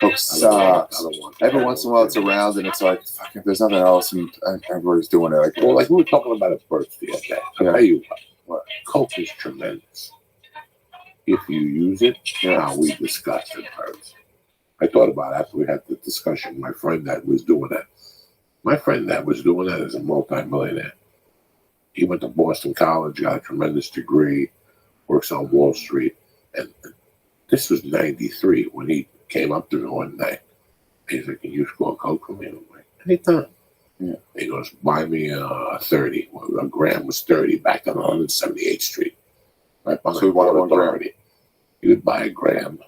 Coke
I
sucks.
don't want that.
Every once in a while, it's around, and it's like, fuck, if there's nothing else, and everybody's doing it. Like,
Well, like we were talking about at first the other day. I'll
Yeah.
tell you what, coke is tremendous. If you use it, now we discussed it first. I thought about it after we had the discussion. My friend that was doing that. My friend that was doing that is a multimillionaire. He went to Boston College, got a tremendous degree, works on Wall Street. And this was 93 when he came up to me one night. He's like, can you score coke for me? And I'm like, anytime.
Yeah.
He goes, buy me a 30. Well, a gram was 30 back on 178th Street. Right behind
So he wanted 1 gram.
Authority. He would buy a gram.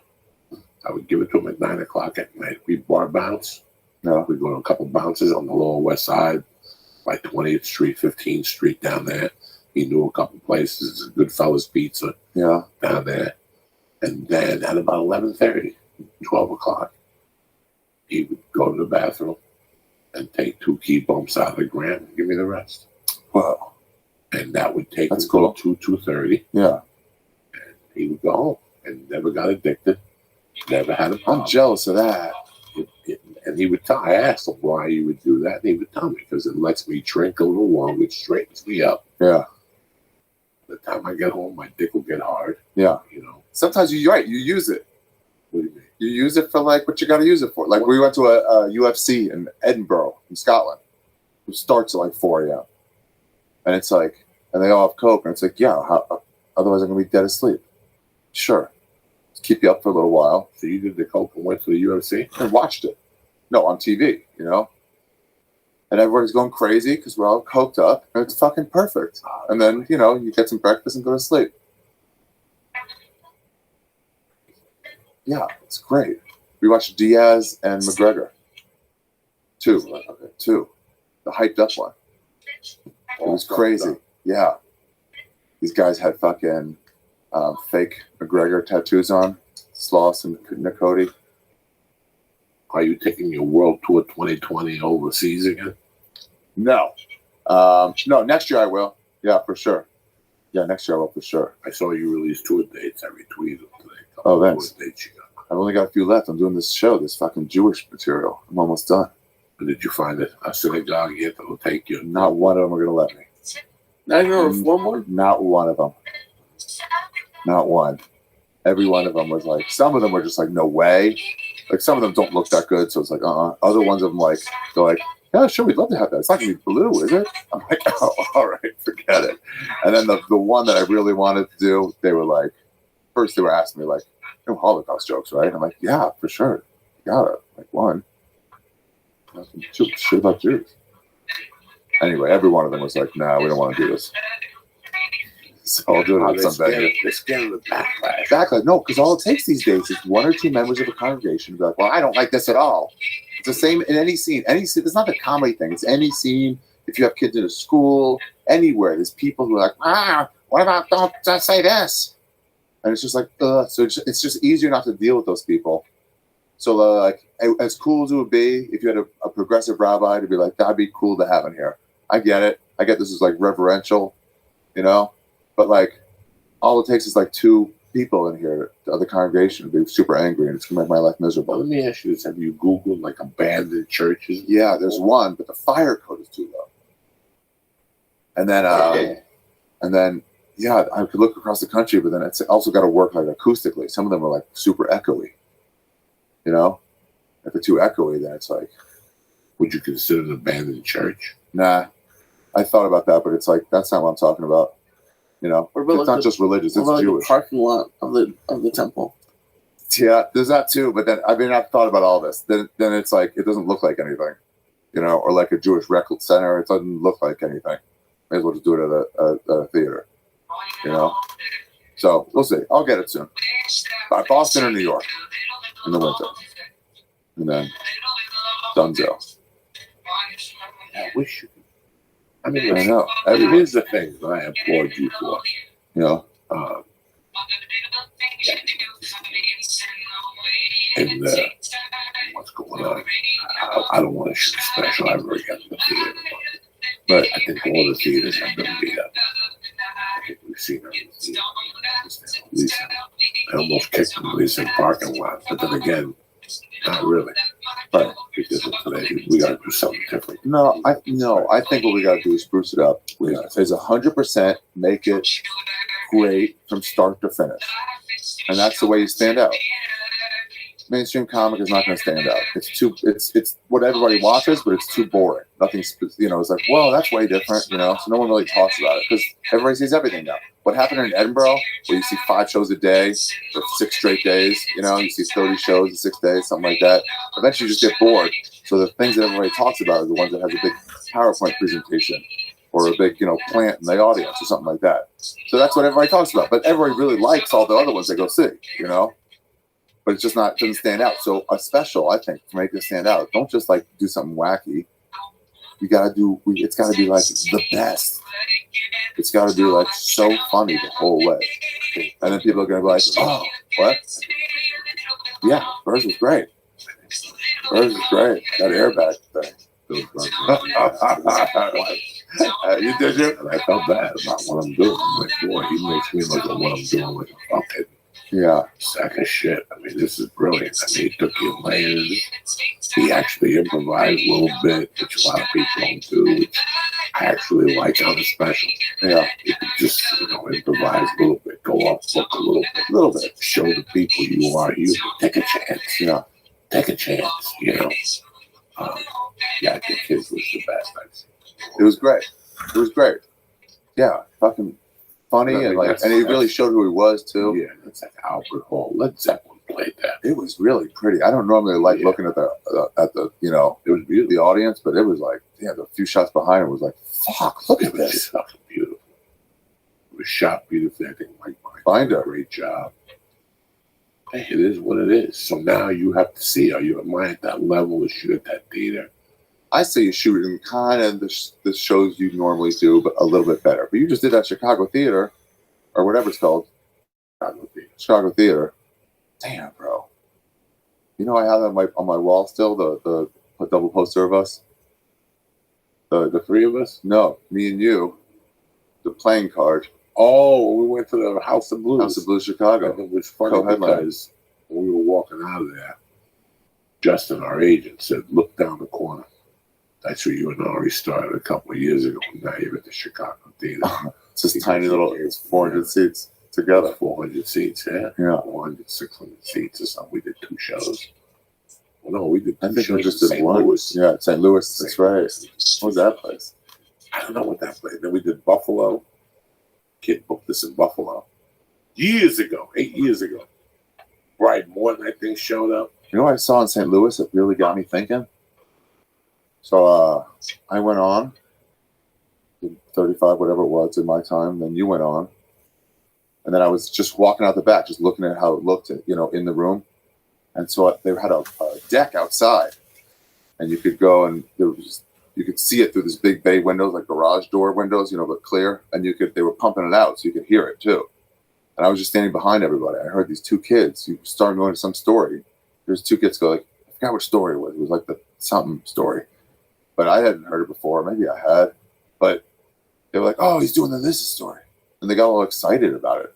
I would give it to him at 9 o'clock at night. We'd bar bounce.
No.
We'd go to a couple bounces on the Lower West Side, like 20th Street, 15th Street down there. He knew a couple places, Goodfellas Pizza
Yeah.
down there. And then at about 11:30, 12 o'clock, he would go to the bathroom and take 2 key bumps out of the gram and give me the rest.
Wow.
And that would take
That's
him
cool.
to 2:30.
Yeah.
And he would go home and never got addicted, never had a problem.
I'm jealous of that.
And he would tell, I asked him why he would do that, and he would tell me, because it lets me drink a little longer, it straightens me up.
Yeah.
By the time I get home, my dick will get hard.
Yeah.
You know,
Sometimes you're right. You use it.
what do you mean?
You use it for like what you got to use it for. Like we went to a UFC in Edinburgh, in Scotland. It starts at like 4 a.m. And it's like, and they all have coke, and it's like, yeah. Otherwise, I'm gonna be dead asleep. Sure. Let's keep you up for a little while.
So you did the coke and went to the UFC?
And watched it. No, on TV, you know? And everybody's going crazy because we're all coked up, and it's fucking perfect. And then, you know, you get some breakfast and go to sleep. Yeah, it's great. We watched Diaz and McGregor. Two. The hyped up one. It was crazy. Yeah. These guys had fucking fake McGregor tattoos on. Sloss and Nakoti.
Are you taking your World Tour 2020 overseas again?
No. No, next year I will. Yeah, for sure. Yeah, next year I will for sure.
I saw you release tour dates. I retweeted them today.
Oh,
Tour
thanks.
dates you got.
I've only got a few left. I'm doing this show, this fucking Jewish material. I'm almost done.
Did you find a synagogue yet that will take you?
Not one of them are going to let me.
Not even a reform one.
Not one of them. Not one. Every one of them was like, some of them were just like, no way. Like some of them don't look that good, so it's like, Other ones of them like, they're like, yeah, sure, we'd love to have that. It's not gonna be blue, is it? I'm like, oh, all right, forget it. And then the one that I really wanted to do, they were like, first they were asking me like, no Holocaust jokes, right? I'm like, yeah, for sure, you got it. Like one, shit about Jews. Anyway, every one of them was like, nah, we don't want to do this. So I'll do it with some venue.
They're scared of the backlash.
Backlash, no, because all it takes these days is one or two members of a congregation to be like, well, I don't like this at all. It's the same in any scene. It's not a comedy thing. It's any scene. If you have kids in a school, anywhere, there's people who are like, what about don't say this? And it's just like, So it's just easier not to deal with those people. So like, as cool as it would be if you had a progressive rabbi to be like, that'd be cool to have in here. I get it. I get this is like reverential, you know? But like, all it takes is like two people in here, the other congregation, to be super angry, and it's gonna make my life miserable.
Let me ask you this: have you Googled like abandoned churches?
Yeah, there's one, but the fire code is too low. And then, yeah, I could look across the country, but then it's also got to work like acoustically. Some of them are like super echoey. You know, if they're too echoey, then it's like,
would you consider an abandoned church?
Nah, I thought about that, but it's like that's not what I'm talking about. You know, it's not just religious; it's Jewish.
The parking lot of the temple.
Yeah, there's that too. But then, I mean, I've thought about all this. Then it's like it doesn't look like anything, you know, or like a Jewish record center. It doesn't look like anything. May as well just do it at a theater, you know. So we'll see. I'll get it soon. Boston or New York in the winter, and then Dunzo.
I wish you could. I mean,
I know.
Here's the thing that I applaud you for.
You know,
and what's going on? I don't want to shoot special ever again in the theater, but I think all the theaters have been beat up. I think we've seen it. I almost kicked the police in parking lot, but then again, not really. But because of today, we got to do something different.
No, I think what we got to do is spruce it up. It's 100% make it great from start to finish, and that's the way you stand out. Mainstream comic is not going to stand out. It's what everybody watches, but it's too boring. Nothing's, you know, it's like, well, that's way different, you know. So no one really talks about it because everybody sees everything now. What happened in Edinburgh, where you see 5 shows a day for 6 straight days, you know, you see 30 shows in 6 days, something like that. Eventually you just get bored. So the things that everybody talks about are the ones that has a big PowerPoint presentation or a big, you know, plant in the audience or something like that. So that's what everybody talks about. But everybody really likes all the other ones they go see, you know. But it's just not, doesn't stand out. So a special, I think, to make it stand out, don't just like do something wacky. You gotta do, it's gotta be like the best. It's gotta be like so funny the whole way. And then people are gonna be like, oh, what? Yeah, Burrs was great. Burrs was great. That airbag thing. You did you?
And I felt bad about what I'm doing. I'm like, boy, he makes me look at what I'm doing like a fucking sack of shit. I mean, this is brilliant. I mean, he took your layers. He actually improvised a little bit, which a lot of people don't do, which I actually like on the special.
Yeah.
You can just, you know, improvise a little bit, go off book a little bit, show the people you are human. Take a chance, you know. Take a chance, you know. Yeah, I think his was the best.
It was great. It was great. Yeah, fucking funny, and like, and he really showed who he was too.
Yeah, that's like Albert Hall. Led Zeppelin played that.
It was really pretty. I don't normally like looking at the you know, it was beautiful, the audience, but it was like, yeah, the few shots behind it was like, fuck, look at this.
It was fucking beautiful. It was shot beautifully. I think Mike
Find
did a great job. Hey, it is what it is. So now you have to see, are you at that level to shoot at that theater?
I say you shoot in kind of the shows you normally do, but a little bit better. But you just did that Chicago Theater, or whatever it's called. Chicago Theater. Damn, bro. You know I have that on my wall still, the double poster of us? The 3 of us? No, me and you. The playing card.
Oh, we went to the House of Blues.
House of Blues Chicago.
And it was funny because when we were walking out of there, Justin, our agent, said, look down the corner. That's where you and Ari started a couple of years ago. Now you're at the Chicago Theater.
It's just tiny little. It's 400 seats together.
400 seats, yeah.
Yeah.
400, 600 seats or something. We did 2 shows. Well, no, we did 2
I think we
shows
just
in
did
St.
one.
Louis.
Yeah, St. Louis. That's right. What was that place?
I don't know what that place. Then we did Buffalo. Kid booked this in Buffalo. Years ago. 8 years ago. Bride Morton, I think, showed up.
You know what I saw in St. Louis that really got me thinking? So I went on, 35, whatever it was in my time. Then you went on. And then I was just walking out the back, just looking at how it looked, in the room. And so they had a deck outside. And you could go and you could see it through this big bay windows, like garage door windows, but clear. And they were pumping it out so you could hear it too. And I was just standing behind everybody. I heard these 2 kids. You started going to some story. There's 2 kids go like, I forgot which story it was. It was like the something story. But I hadn't heard it before. Maybe I had. But they were like, oh, he's doing the this story. And they got all excited about it.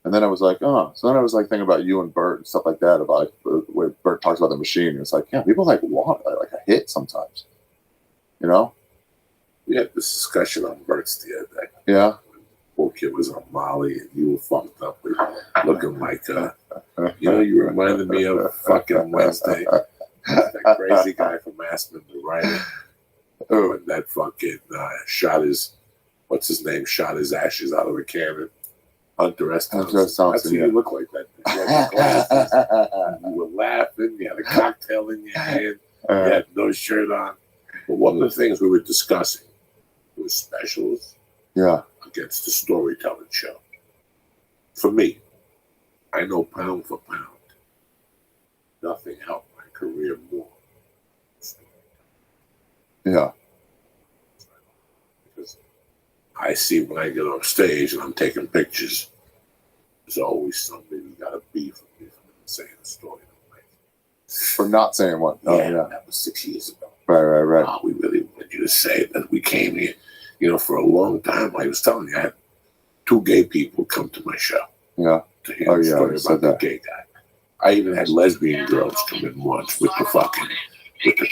And then I was like, oh. So then I was like thinking about you and Bert and stuff like that, about where Bert talks about the machine. And it's like, yeah, people want like a hit sometimes.
We had this discussion on Bert's the other day.
Yeah.
Poor kid was on Molly and you were fucked up with looking like you reminded me of fucking Wednesday. That crazy guy from Aspen, the writer. When that fucking shot his ashes out of a cannon. Hunter S. Thompson. That's what you look like that. You had glasses, you were laughing, you had a cocktail in your hand, you had no shirt on. But one of the things we were discussing was specials against the storytelling show. For me, I know pound for pound, nothing helped my career more.
Yeah.
Because I see when I get on stage and I'm taking pictures, there's always somebody who's got a beef with me for saying a story.
For not saying what? Oh, yeah.
That was 6 years ago.
Right.
Oh, we really wanted you to say that we came here. For a long time, I was telling you, I had 2 gay people come to my show.
Yeah.
To hear the story about the gay guy. I even had lesbian girls come in once with the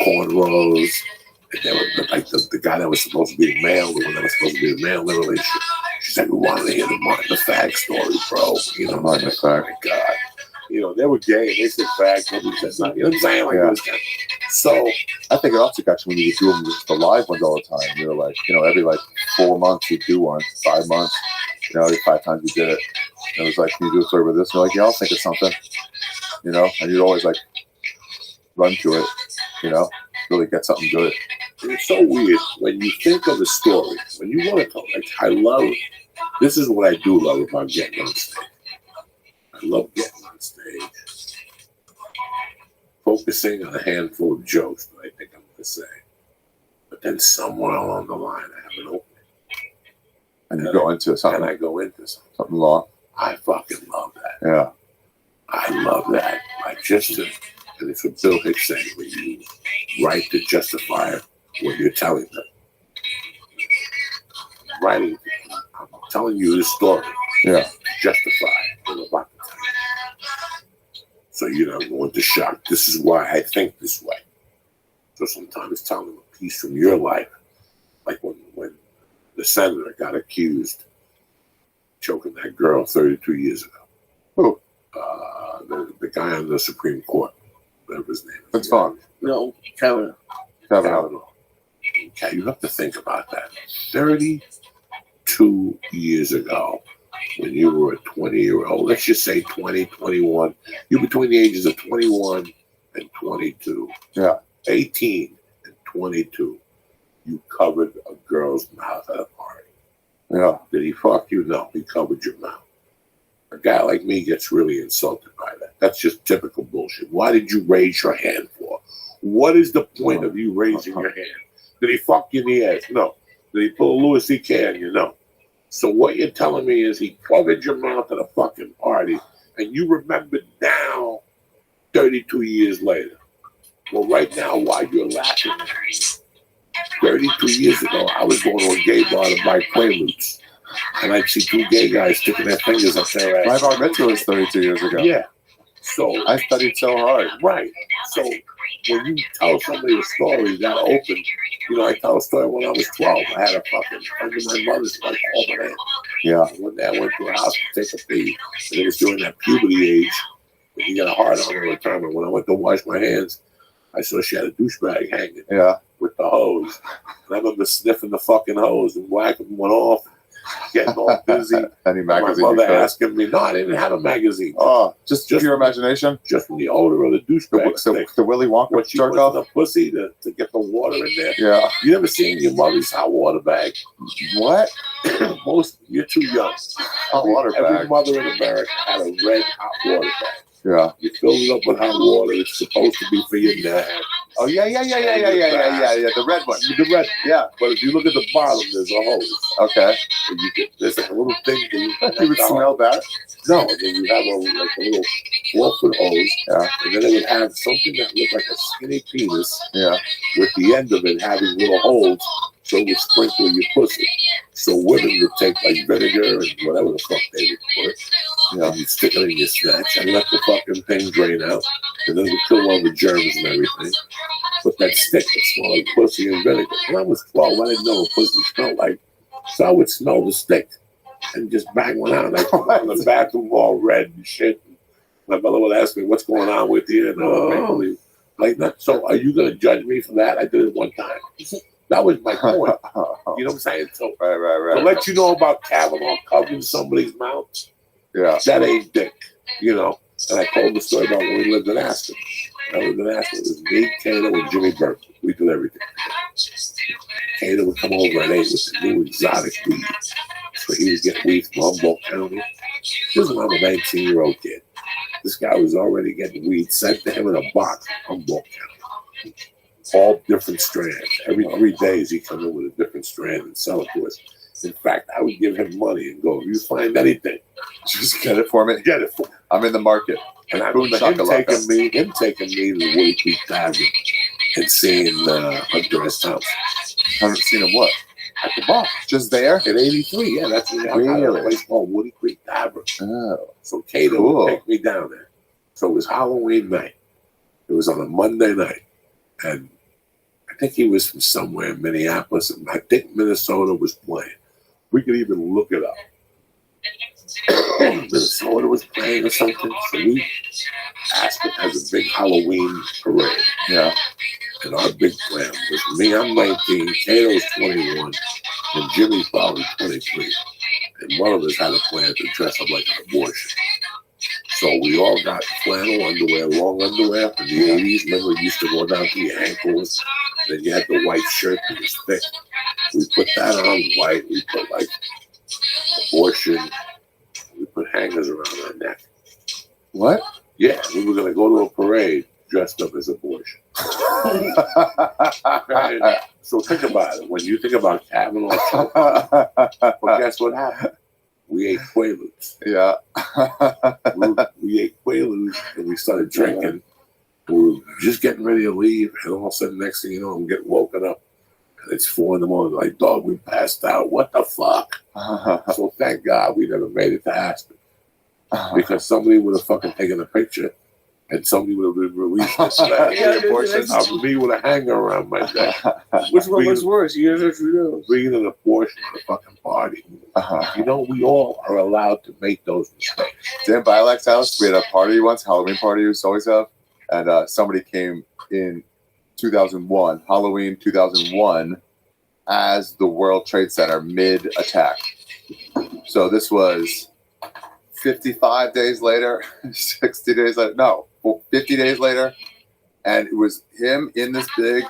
cornrows. And they were like the guy that was supposed to be the male, the one that was supposed to be the male in the relationship. She said, we wanted to hear the Martin the Fag story, bro.
Martin the Fag.
Oh my God. They were gay and they said fag, nobody said nothing. You know what I'm saying? Like,
yeah.
So
I think it also got you when you would do them the live ones all the time. You were like, every 4 months you'd do one, 5 months, every 5 times you did it. And it was like, can you do a story with this? And you're like, yeah, I'll think of something. And you'd always run to it, really get something good.
And it's so weird when you think of a story, when you want to tell, I love, this is what I do love about getting on stage. I love getting on stage, focusing on a handful of jokes that I think I'm going to say. But then somewhere along the line, I have an opening.
And you go into something.
And I go into something.
Something long.
I fucking love that.
Yeah.
I love that. And it's what Bill Hicks said, when you write to justify what you're telling them. Writing, I'm telling you this story.
Yeah.
To justify what I'm about to tell you. So you're not going to shock. This is why I think this way. So sometimes telling them a piece from your life, like when the senator got accused of choking that girl 32 years ago.
Who?
The guy on the Supreme Court. Whatever his name is.
That's fine.
No, Kavanaugh.
Okay, you have to think about that. 32 years ago, when you were a 20-year-old, let's just say 20, 21, you're between the ages of 21 and 22.
Yeah.
18 and 22, you covered a girl's mouth at a party.
Yeah.
Did he fuck you? No, he covered your mouth. A guy like me gets really insulted by that. That's just typical bullshit. Why did you raise your hand for? What is the point of you raising your hand? Did he fuck you in the ass? No. Did he pull a Louis C.K. on you? No. So what you're telling me is he covered your mouth at a fucking party, and you remember now, 32 years later. Well, right now, while you're laughing, 32 years ago, I was going to a gay bar to buy Quaaludes. And I'd see 2 gay guys sticking their fingers up their ass.
My bar mitzvah was 32 years ago.
Yeah. So
I studied so hard.
Right. So when you tell somebody a story, you gotta open. You know, I tell a story when I was 12. I had a fucking friend of my mother's like called my name.
Yeah.
One day I went to her house to take a pee. And it was during that puberty age. And you got a hard on all the time. And when I went to wash my hands, I saw she had a douchebag hanging
Yeah.
with the hose. And I remember sniffing the fucking hose and whacking one off, getting all busy.
Any
My
magazine?
mother
you could.
asking me, no, I didn't have a magazine.
Oh, just
Just-
pure imagination.
Just from the odor of the douchebag.
The Willy Wonka
What she
jerk
put
off.
in the pussy to get the water in there.
Yeah.
You ever seen your mother's hot water bag?
What?
You're too young.
Hot water
Every
bag.
mother in America had a red hot water bag.
Yeah.
You fill it up with hot water. It's supposed to be for your dad.
Oh yeah. The red one.
The red.
Yeah.
But if you look at the bottom, there's a hose.
Okay.
And there's like a little thing that
You would smell that.
No, and then you have a little 4-foot hose.
Yeah.
And then it would have something that looked like a skinny penis
Yeah.
with the end of it having little holes so it would sprinkle your pussy. So women would take like vinegar and whatever the fuck they would put.
Yeah.
And you'd stick it in your snatch and let the fucking thing drain out. And then it would kill all the germs and everything. But that stick would smell like pussy and vinegar. When I was 12, I didn't know what pussy smelled like. So I would smell the stick and just bang one out. And I'd come out in the bathroom all red and shit. My mother would ask me, what's going on with you? And like that. So are you going to judge me for that? I did it one time. That was my point. You know what I'm saying? So
Right.
to let you know about Kavanaugh covering somebody's mouth,
Yeah.
that ain't dick, you know. And I told the story about when we lived in Aspen. I lived in Aspen. It was me, Kato, and Jimmy Burke. We did everything. Kato would come over and ate with the new exotic weed. So he would get weed from Humboldt County. This was when I'm a 19-year-old kid. This guy was already getting weed sent to him in a box from Humboldt County. All different strands. Every 3 days he'd come in with a different strand and sell it to us. In fact, I would give him money and go, if you find anything,
Just get it for me.
get it for me.
I'm in the market.
And I
Boom
remember
shakalaka.
him taking me to the Woody Creek Tavern and seeing Hunter S. Thompson
Haven't seen him what?
at the bar.
Just there?
In 83, yeah, that's when I had
Really?
a place called Woody Creek Tavern.
Oh.
So Kato
Cool.
would take me down there. So it was Halloween night. It was on a Monday night. And I think he was from somewhere in Minneapolis. And I think Minnesota was playing. We could even look it up. Minnesota was playing or something. So we, Aspen has a big Halloween parade.
Yeah.
And our big plan was me, I'm 19, Kato's 21, and Jimmy's probably 23. And one of us had a plan to dress up like an abortion. So we all got flannel underwear, long underwear from the 80s. Remember, it used to go down to your ankles. Then you had the white shirt that was thick. We put that on white. We put like abortion. We put hangers around our neck.
What?
Yeah, we were going to go to a parade dressed up as abortion. And so think about it. When you think about Kavanaugh, well, guess what happened? We ate Quaaludes.
Yeah.
We ate Quaaludes and we started drinking. We were just getting ready to leave, and all of a sudden, next thing you know, I'm getting woken up. And it's 4 in the morning. Like, dog, we passed out. What the fuck? So thank God we never made it to Aspen. Because somebody would have fucking taken a picture and somebody would have been released. Me with a hanger around my neck.
Which one was worse? You guys are
Bringing an abortion at a fucking party. You know, we all are allowed to make those mistakes.
Dan Bilek's house, we had a party once, Halloween party we used to always have, and somebody came in 2001, Halloween 2001, as the World Trade Center mid-attack. So this was 55 days later, 60 days later, no, 50 days later, and it was him in this big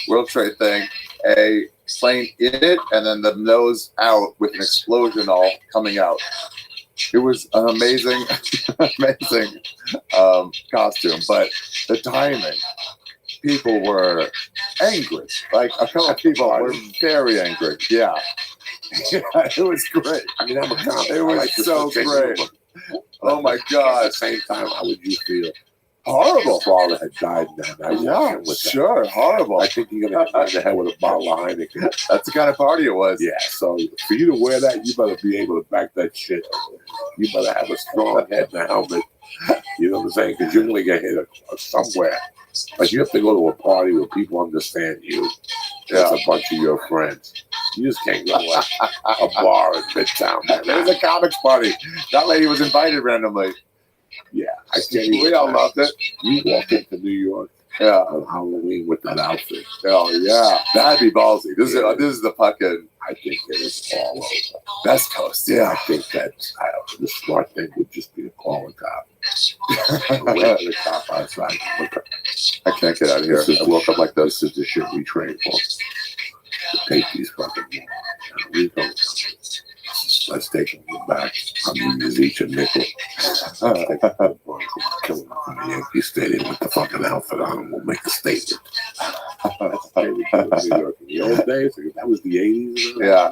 World Trade thing, a plane in it, and then the nose out with an explosion all coming out. It was an amazing, amazing costume, but the timing, people were angry. Like a couple of people were very angry. Yeah. Yeah, it was great.
I mean, I'm a comic.
It was
I like to
so
take
great.
humor.
Oh my
At
God.
the same time, how would you feel?
Horrible.
Your father had died that night.
Yeah,
With that.
sure. Horrible.
I think you're going to hit the head with a bottle of Heineken.
That's the kind of party it was.
Yeah, so for you to wear that, you better be able to back that shit. You better have a strong head and a helmet. You know what I'm saying? Because you're gonna get hit somewhere. Like you have to go to a party where people understand you. That's a bunch of your friends. You just can't go like a bar in Midtown.
There was a comics party. That lady was invited randomly.
Yeah, I can't even.
We all loved it.
You walk into New York on Halloween with that outfit.
Oh yeah, that'd be ballsy. This is the fucking.
I think it is all over.
Best Coast.
I
Yeah.
think that the smart thing would just be to call a cop. Wait for the cop outside. Look,
I can't get out of here.
This is
I woke up like
this
this.
is the shit we train for. To take these fucking we don't. Let's take them back. I'm gonna use each a nickel. Kill them from the Yankee Stadium with the fucking outfit on and we'll make a statement. That's the way we do it in New York. In the old days, that was the 80s.
Yeah.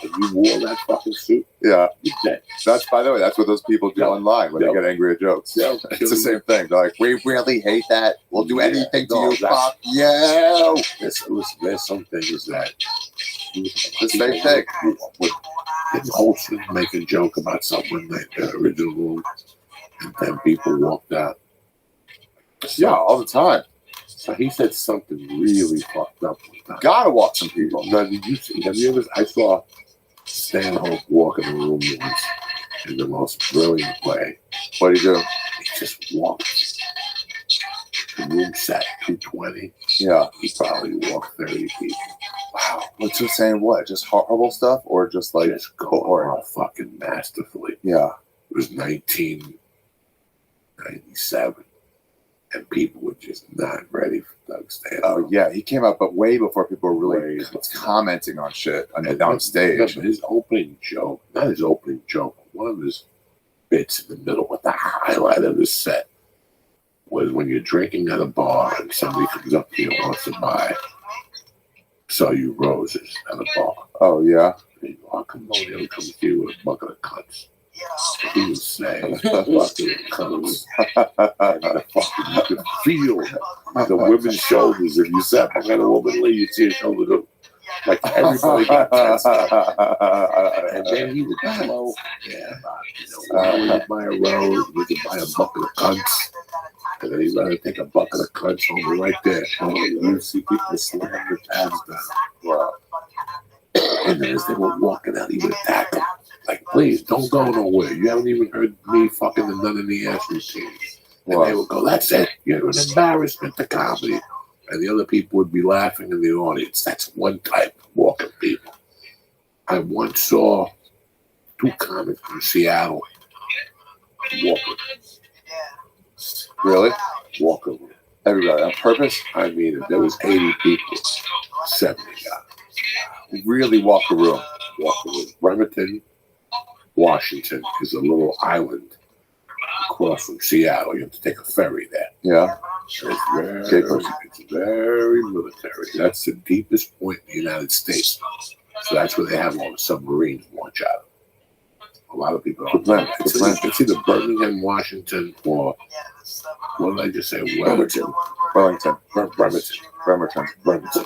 If you wore that fucking suit,
Yeah.
you're dead.
That's, by the way, that's what those people do online when they get angry at jokes.
Yeah.
It's the same thing. They're like, we really hate that. We'll do anything to
no,
you.
that's-
Fuck yeah.
There's some things that
The same thing.
Didn't Holtzman make a joke about someone in the original room, and then people walked out.
Yeah, all the time.
So he said something really fucked up one time.
Gotta watch some people.
Now, have you ever? I saw Stan Hope walk in the room once in the most brilliant way.
What do you do?
He just walked. The room sat 220.
Yeah.
He probably walked 30 people.
Wow. What's he saying? What? Just horrible stuff, or just like
Just going all fucking masterfully.
Yeah.
It was 1997, and people were just not ready for Doug Stanhope.
Oh yeah, he came out, but way before people were really
Way before.
commenting on shit on
And
stage.
His opening joke, not his opening joke, one of his bits in the middle, with the highlight of his set, was when you're drinking at a bar and somebody comes up to you and wants to sell you roses at a bar.
Oh yeah.
And you go, I'll come over here and come to you with a bucket of cunts. He would say, fucking cunts. And the fucking, you could feel the women's shoulders. If you sat behind a woman, you'd see her shoulder go, like everybody got tensed up. And then he would flow, why would you buy a rose? We could buy a bucket of cunts. And then he'd rather take a bucket of cunts home right there. And you see people slam their tabs down.
Wow.
And then as they were walking out, he would attack them. Like, please, don't go nowhere. You haven't even heard me fucking the none in the ass routine. And they would go, that's it. You're an embarrassment to comedy. And the other people would be laughing in the audience. That's one type of walking people. I once saw 2 comics from Seattle walking.
Really?
Walking.
Everybody on purpose?
I mean, if there was 80 people, 70 got
Really walk the room.
walking with Bremerton, Washington is a little island across from Seattle. You have to take a ferry there.
Yeah.
It's very military. That's the deepest point in the United States. So that's where they have all the submarines launch out of. A lot of people don't know. It's either Birmingham, Washington, or what did I just say? Wellington.
Wellington.
Bremerton.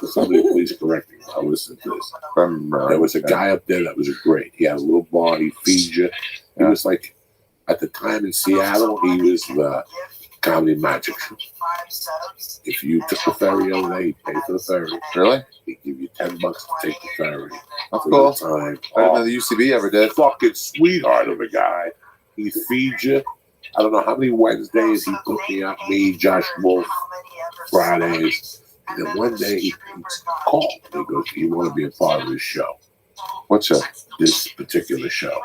Somebody please correct me. I'll listen to this. There was a guy up there that was great. He had a little bar. He feed you. He was like, at the time in Seattle, he was the comedy magic. If you took the ferry over there, he'd pay for the ferry.
Really?
He'd give you $10 to take the ferry.
That's
For
cool.
the time.
Better than the UCB ever did.
Fucking sweetheart of a guy. He feeds you. I don't know how many Wednesdays he put me up, me, Josh Wolf, Fridays. And then one day he called. He goes, do you want to be a part of this show?
What show?
This particular show.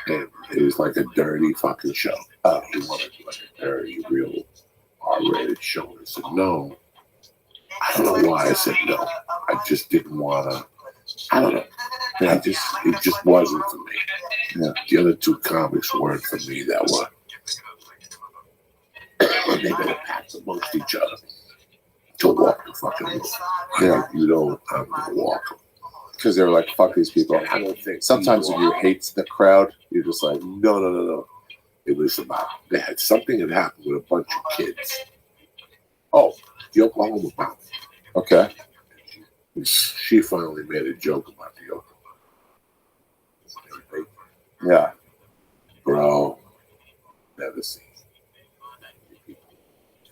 And it was like a dirty fucking show. He wanted like a dirty, real R-rated show. I said, no. I don't know why I said no. I just didn't want to. I don't know. It just wasn't for me.
Yeah.
The other 2 comics weren't for me that were. They better packed amongst each other to walk the fucking room.
Yeah.
You don't, I'm going to walk them.
Because they were like, fuck these people.
I don't think
Sometimes if you hate the crowd, you're just like,
No. It was about, they had something that happened with a bunch of kids. Oh, the Oklahoma bombing.
okay.
She finally made a joke about the Oklahoma.
Yeah.
Bro, never seen.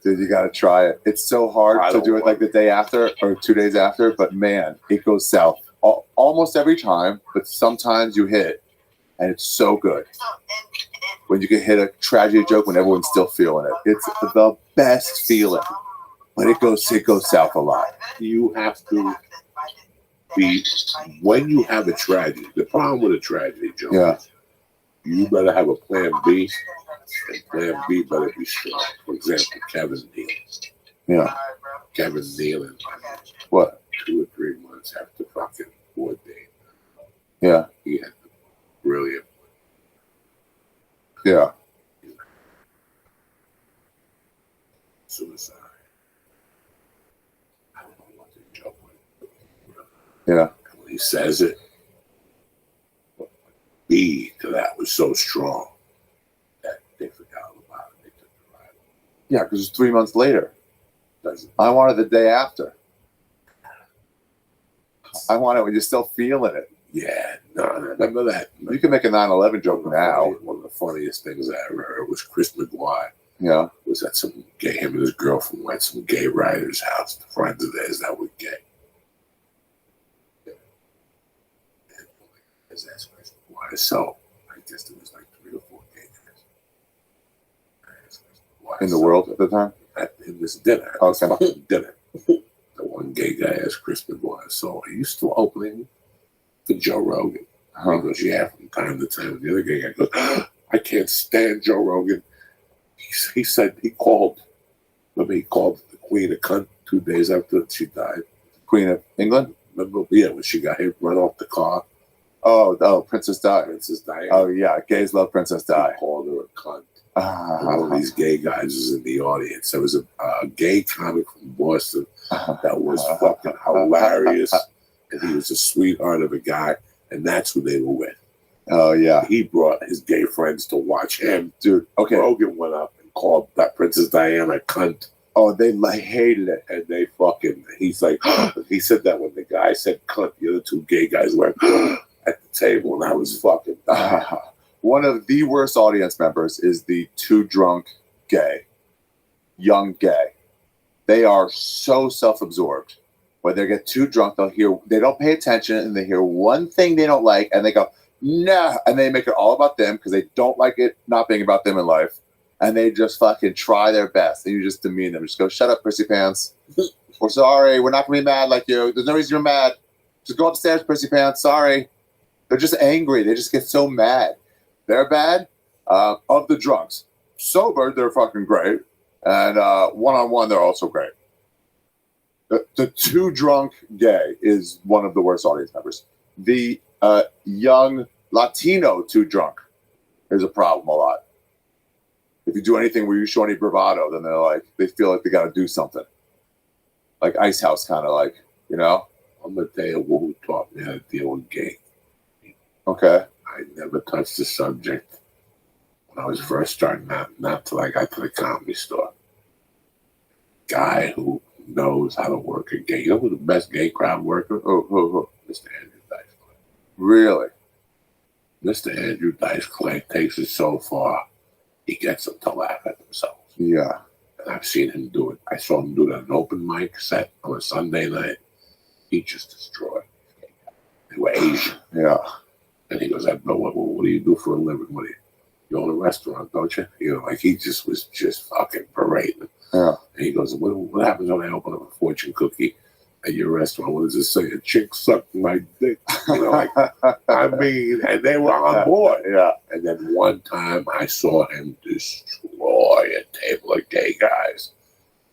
Dude, you gotta try it. It's so hard
I
to
don't
do it like the day after or 2 days after, but man, it goes south almost every time. But sometimes you hit it, and it's so good when you can hit a tragedy joke when everyone's still feeling it. It's the best feeling, but it goes south a lot.
You have to be, when you have a tragedy, the problem with a tragedy, Joe,
Yeah.
you better have a plan B, and plan B better be strong. For example, Kevin Neal.
Yeah.
Kevin Neal in
What?
2 or 3 months after fucking 4 days.
Yeah.
He had the brilliant
Yeah.
suicide. I don't know what the joke was.
Yeah.
And when he says it, B to that was so strong that they forgot all about it. They took the ride.
Yeah, because it's 3 months later.
Doesn't
I want it the day after. I want it when you're still feeling it.
Yeah, no, remember that?
You can make a 9/11 joke now.
One of the funniest things I ever heard was Chris McGuire.
Yeah.
Was at some gay, him and his girlfriend went to some gay writer's house, the friends of theirs that were gay. And that's Chris McGuire. So I guess there was like 3 or 4 gay guys.
In the world at the time?
In this dinner.
Okay.
This fucking dinner. The one gay guy asked Chris McGuire, so are you still opening for Joe Rogan? He goes, yeah, from time to time. The other gay guy goes, I can't stand Joe Rogan. He said he called the Queen a cunt 2 days after she died.
Queen of England?
Remember? Yeah, when she got hit run off the car.
Oh, Princess Di.
Princess Diana.
Oh, yeah. Gays love Princess Di.
He called her a cunt. And one of these gay guys was in the audience. There was a gay comic from Boston that was fucking hilarious. And he was a sweetheart of a guy. And that's who they were with.
Oh, yeah.
He brought his gay friends to watch him.
Dude, okay.
Rogan went up and called that Princess Diana a cunt.
Oh, they hated it.
And they fucking, he's like, he said that when the guy said cunt, the other 2 gay guys went at the table, and I was fucking
One of the worst audience members is the too drunk gay, young gay. They are so self-absorbed. When they get too drunk, they don't pay attention, and they hear one thing they don't like, and they go, nah, and they make it all about them because they don't like it not being about them in life. And they just fucking try their best. And you just demean them. Just go, shut up, prissy pants. We're sorry. We're not going to be mad like you. There's no reason you're mad. Just go upstairs, prissy pants. Sorry. They're just angry. They just get so mad. They're bad. Of the drunks. Sober, they're fucking great. And one-on-one, they're also great. The too drunk gay is one of the worst audience members. The young Latino too drunk is a problem a lot. If you do anything where you show any bravado, then they feel like they got to do something. Like Ice House, kind of like, you know?
I'm going to tell you who taught me how to deal with gay.
Okay.
I never touched the subject when I was first starting out, not till I got to the comedy store. Guy who knows how to work a gay. You know who the best gay crowd worker?
Oh.
Mr. Andrew Dice Clay.
Really?
Mr. Andrew Dice Clay takes it so far, he gets them to laugh at themselves.
Yeah.
And I've seen him do it. I saw him do it at an open mic set on a Sunday night. He just destroyed. They were Asian.
Yeah.
And he goes, what do you do for a living? You own a restaurant, don't you? You know, like he just was fucking parading.
Yeah.
And he goes, what happens when I open up a fortune cookie at your restaurant? What does it say? A chick sucked my dick. You know, like, I mean, and they were on board.
Yeah.
And then one time I saw him destroy a table of gay guys.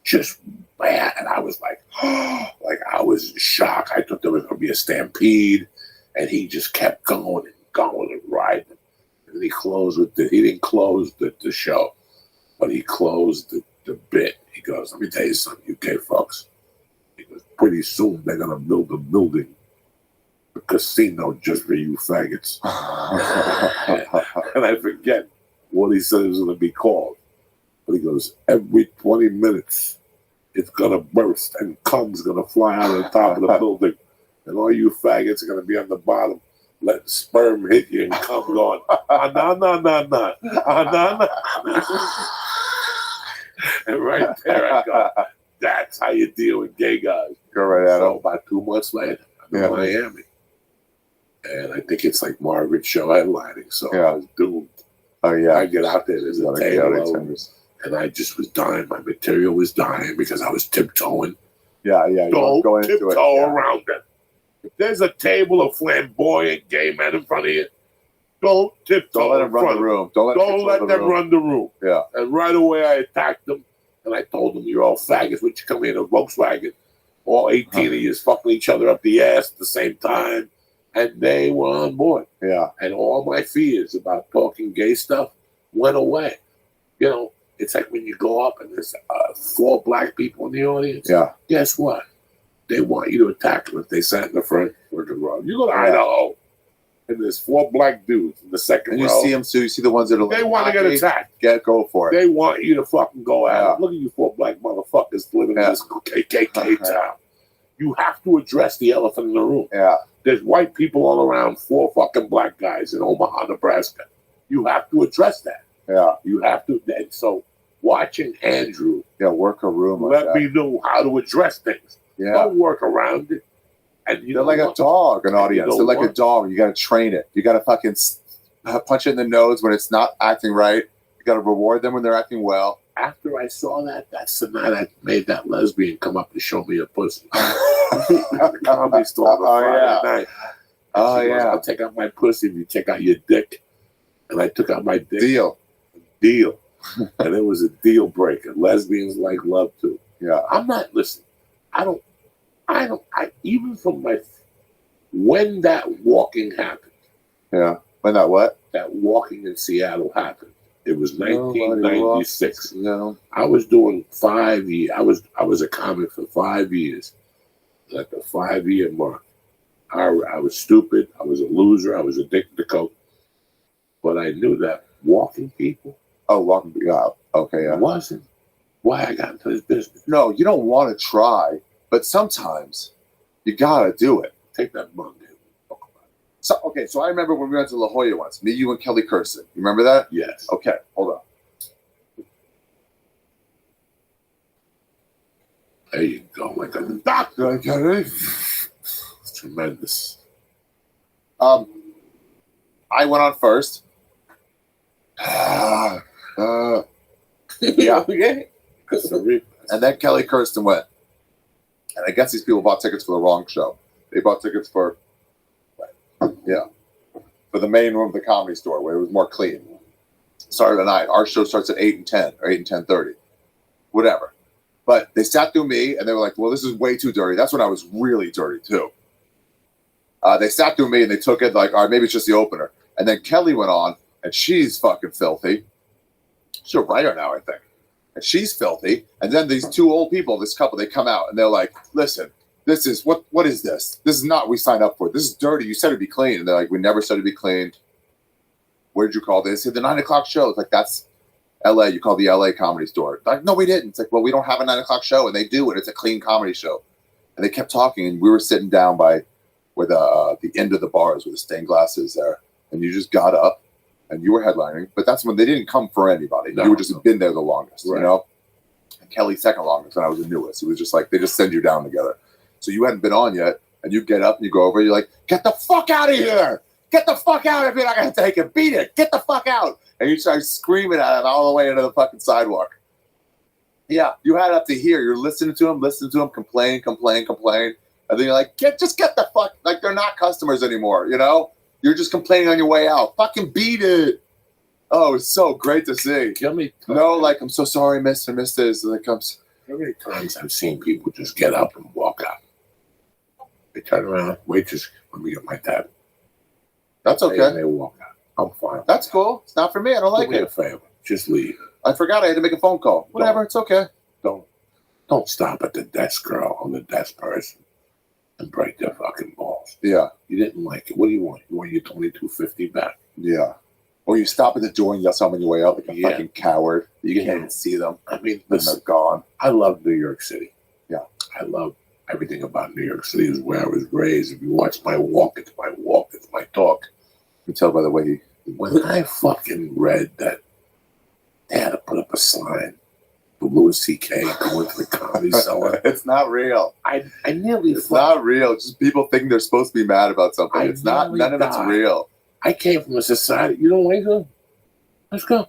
Just bad. And I was like I was in shock. I thought there was going to be a stampede. And he just kept going and riding. And he closed he didn't close the show, but he closed the bit. He goes, let me tell you something, you gay folks. He goes, pretty soon they're going to build a building, a casino just for you faggots. And I forget what he said it was going to be called. But he goes, every 20 minutes, it's going to burst and cum's going to fly out of the top of the building. And all you faggots are going to be on the bottom, letting sperm hit you and cum going, no. And right there I go, that's how you deal with gay guys.
Go right at
So
him.
about 2 months later, I'm
Yeah.
in Miami. And I think it's like Margaret's show headlining. So
Yeah.
I was doomed.
Oh
I
yeah.
get out there, there's a
Gotta
table,
get out of
and I just was dying. My material was dying because I was tiptoeing.
Yeah. You
Don't
go into
tiptoe
it. Yeah.
around it. If there's a table of flamboyant gay men in front of you, don't tiptoe.
Don't let
in
him run
front
the
of
room. Don't
Don't let them run the room.
Yeah.
And right away I attacked them, and I told them, "You're all faggots. Would you come in a Volkswagen? All 18 of you is fucking each other up the ass at the same time." And they were on board.
Yeah.
And all my fears about talking gay stuff went away. You know, it's like when you go up and there's 4 black people in the audience.
Yeah.
Guess what? They want you to attack them if they sat in the front row. You go to
Yeah.
Idaho, and there's 4 black dudes in the second
And you
row.
see them too. You see the ones that are
They
like,
want to get
happy.
attacked.
Go for it.
They want you to fucking go at
Yeah.
it. Look at you 4 black motherfuckers living in
Yeah.
this KKK town. You have to address the elephant in the room.
Yeah.
There's white people all around, 4 fucking black guys in Omaha, Nebraska. You have to address that.
Yeah.
You have to. And so watching Andrew
Yeah. Work a room. Like
let
that.
me know how to address things.
Yeah.
Don't work around it. And you
They're
know
like a
what?
dog, an audience.
You know
They're like a
what?
dog. You got to train it. You got to fucking punch it in the nose when it's not acting right. You got to reward them when they're acting well.
After I saw that, that's the night I made that lesbian come up to show me a pussy. At the comedy store on a
Oh,
Friday
yeah.
night.
Oh,
She goes,
yeah.
"I'll take out my pussy if you take out your dick." And I took out my dick.
Deal.
Deal. And it was a deal breaker. Lesbians like love too.
Yeah.
I'm not listening. I even from when that walking happened,
Yeah. When that what?
that walking in Seattle happened. It was
Nobody
1996.
No.
I was doing 5 years. I was a comic for 5 years. At the 5-year mark, I was stupid. I was a loser. I was addicted to coke. But I knew that walking people
Oh, welcome. Yeah. Okay. Yeah.
wasn't why I got into this business.
No, you don't want to try, but sometimes you gotta do it.
Take that bum, dude.
So okay. So I remember when we went to La Jolla once. Me, you, and Kelly Kirsten. You remember that?
Yes.
Okay. Hold on.
There you go. Like a doctor.
Did I get it?
It's tremendous.
I went on first. Yeah. And then Kelly Kirsten went. And I guess these people bought tickets for the wrong show. They bought tickets for the main room of the Comedy Store where it was more clean. Started at 9. Our show starts at 8 and 10 or 8 and 10:30. Whatever. But they sat through me and they were like, well, this is way too dirty. That's when I was really dirty too. They sat through me and they took it like, all right, maybe it's just the opener. And then Kelly went on and she's fucking filthy. She's a writer now, I think. And she's filthy. And then these 2 old people, this couple, they come out and they're like, listen, this is, what is this? This is not what we signed up for. This is dirty. You said it'd be clean. And they're like, we never said it'd be cleaned. Where did you call this? They said the 9 o'clock show. It's like, that's LA. You call the LA Comedy Store. Like, no, we didn't. It's like, well, we don't have a 9 o'clock show. And they do it. It's a clean comedy show. And they kept talking. And we were sitting down by where the end of the bars where the stained glass is there. And you just got up and you were headlining. But that's when they didn't come for anybody.
No,
you were just been there the longest,
right.
you know? And Kelly second longest, and I was the newest. It was just like, they just send you down together. So you hadn't been on yet. And you get up and you go over. You're like, get the fuck out of here. Get the fuck out if you're not going to take it. Beat it. Get the fuck out. And you start screaming at him all the way into the fucking sidewalk. Yeah, you had it up to here. You're listening to him, complain. And then you're like, just get the fuck, like they're not customers anymore, you know? You're just complaining on your way out. Fucking beat it. Oh, it's so great to see.
How many times,
No, like, I'm so sorry, Mr. Mrs. And it comes,
how many times I've seen people just get up and walk out? They turn around, waitress, let me get my tab.
that's
And
okay.
they walk out. I'm fine.
That's cool. It's not for me. I don't like
Do me a
it.
favor. Just leave.
I forgot I had to make a phone call. Whatever, it's okay.
Don't stop at the desk girl or the desk person and break their fucking balls.
Yeah,
You didn't like it. What do you want? You want your $22.50 back?
yeah. Or you stop at the door and yell something on your way out like a
Yeah.
fucking coward. You
Yeah.
can't even see them.
I mean,
Then
listen,
they're gone.
I love New York City.
Yeah.
I love everything about New York City. Is where I was raised. If you watch my walk, it's my walk, it's my talk.
You can tell by the way he.
When I fucking read that they had to put up a sign Louis C.K. going to the comedy cellar.
It's not real.
I nearly
It's not real. It's just people think they're supposed to be mad about something.
I
It's not.
nearly
None of it's
died.
real.
I came from a society. You don't want to go? Let's go.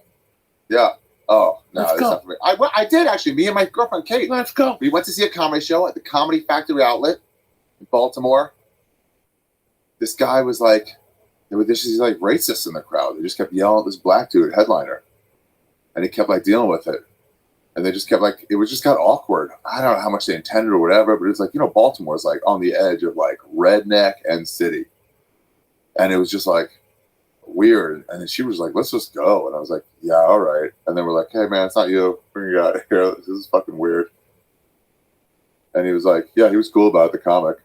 Yeah. Oh no,
Let's
it's
go.
not for me. I did actually. Me and my girlfriend Kate.
Let's go.
We went to see a comedy show at the Comedy Factory Outlet in Baltimore. This guy was like, there were these like racists in the crowd. They just kept yelling at this black dude, headliner, and he kept like dealing with it. And they just kept like, it was just got awkward. I don't know how much they intended or whatever, but it's like, you know, Baltimore's like on the edge of like redneck and city. And it was just like weird. And then she was like, let's just go. And I was like, yeah, all right. And then we're like, hey man, it's not you. Bring you out here. This is fucking weird. And he was like, yeah, he was cool about it, the comic.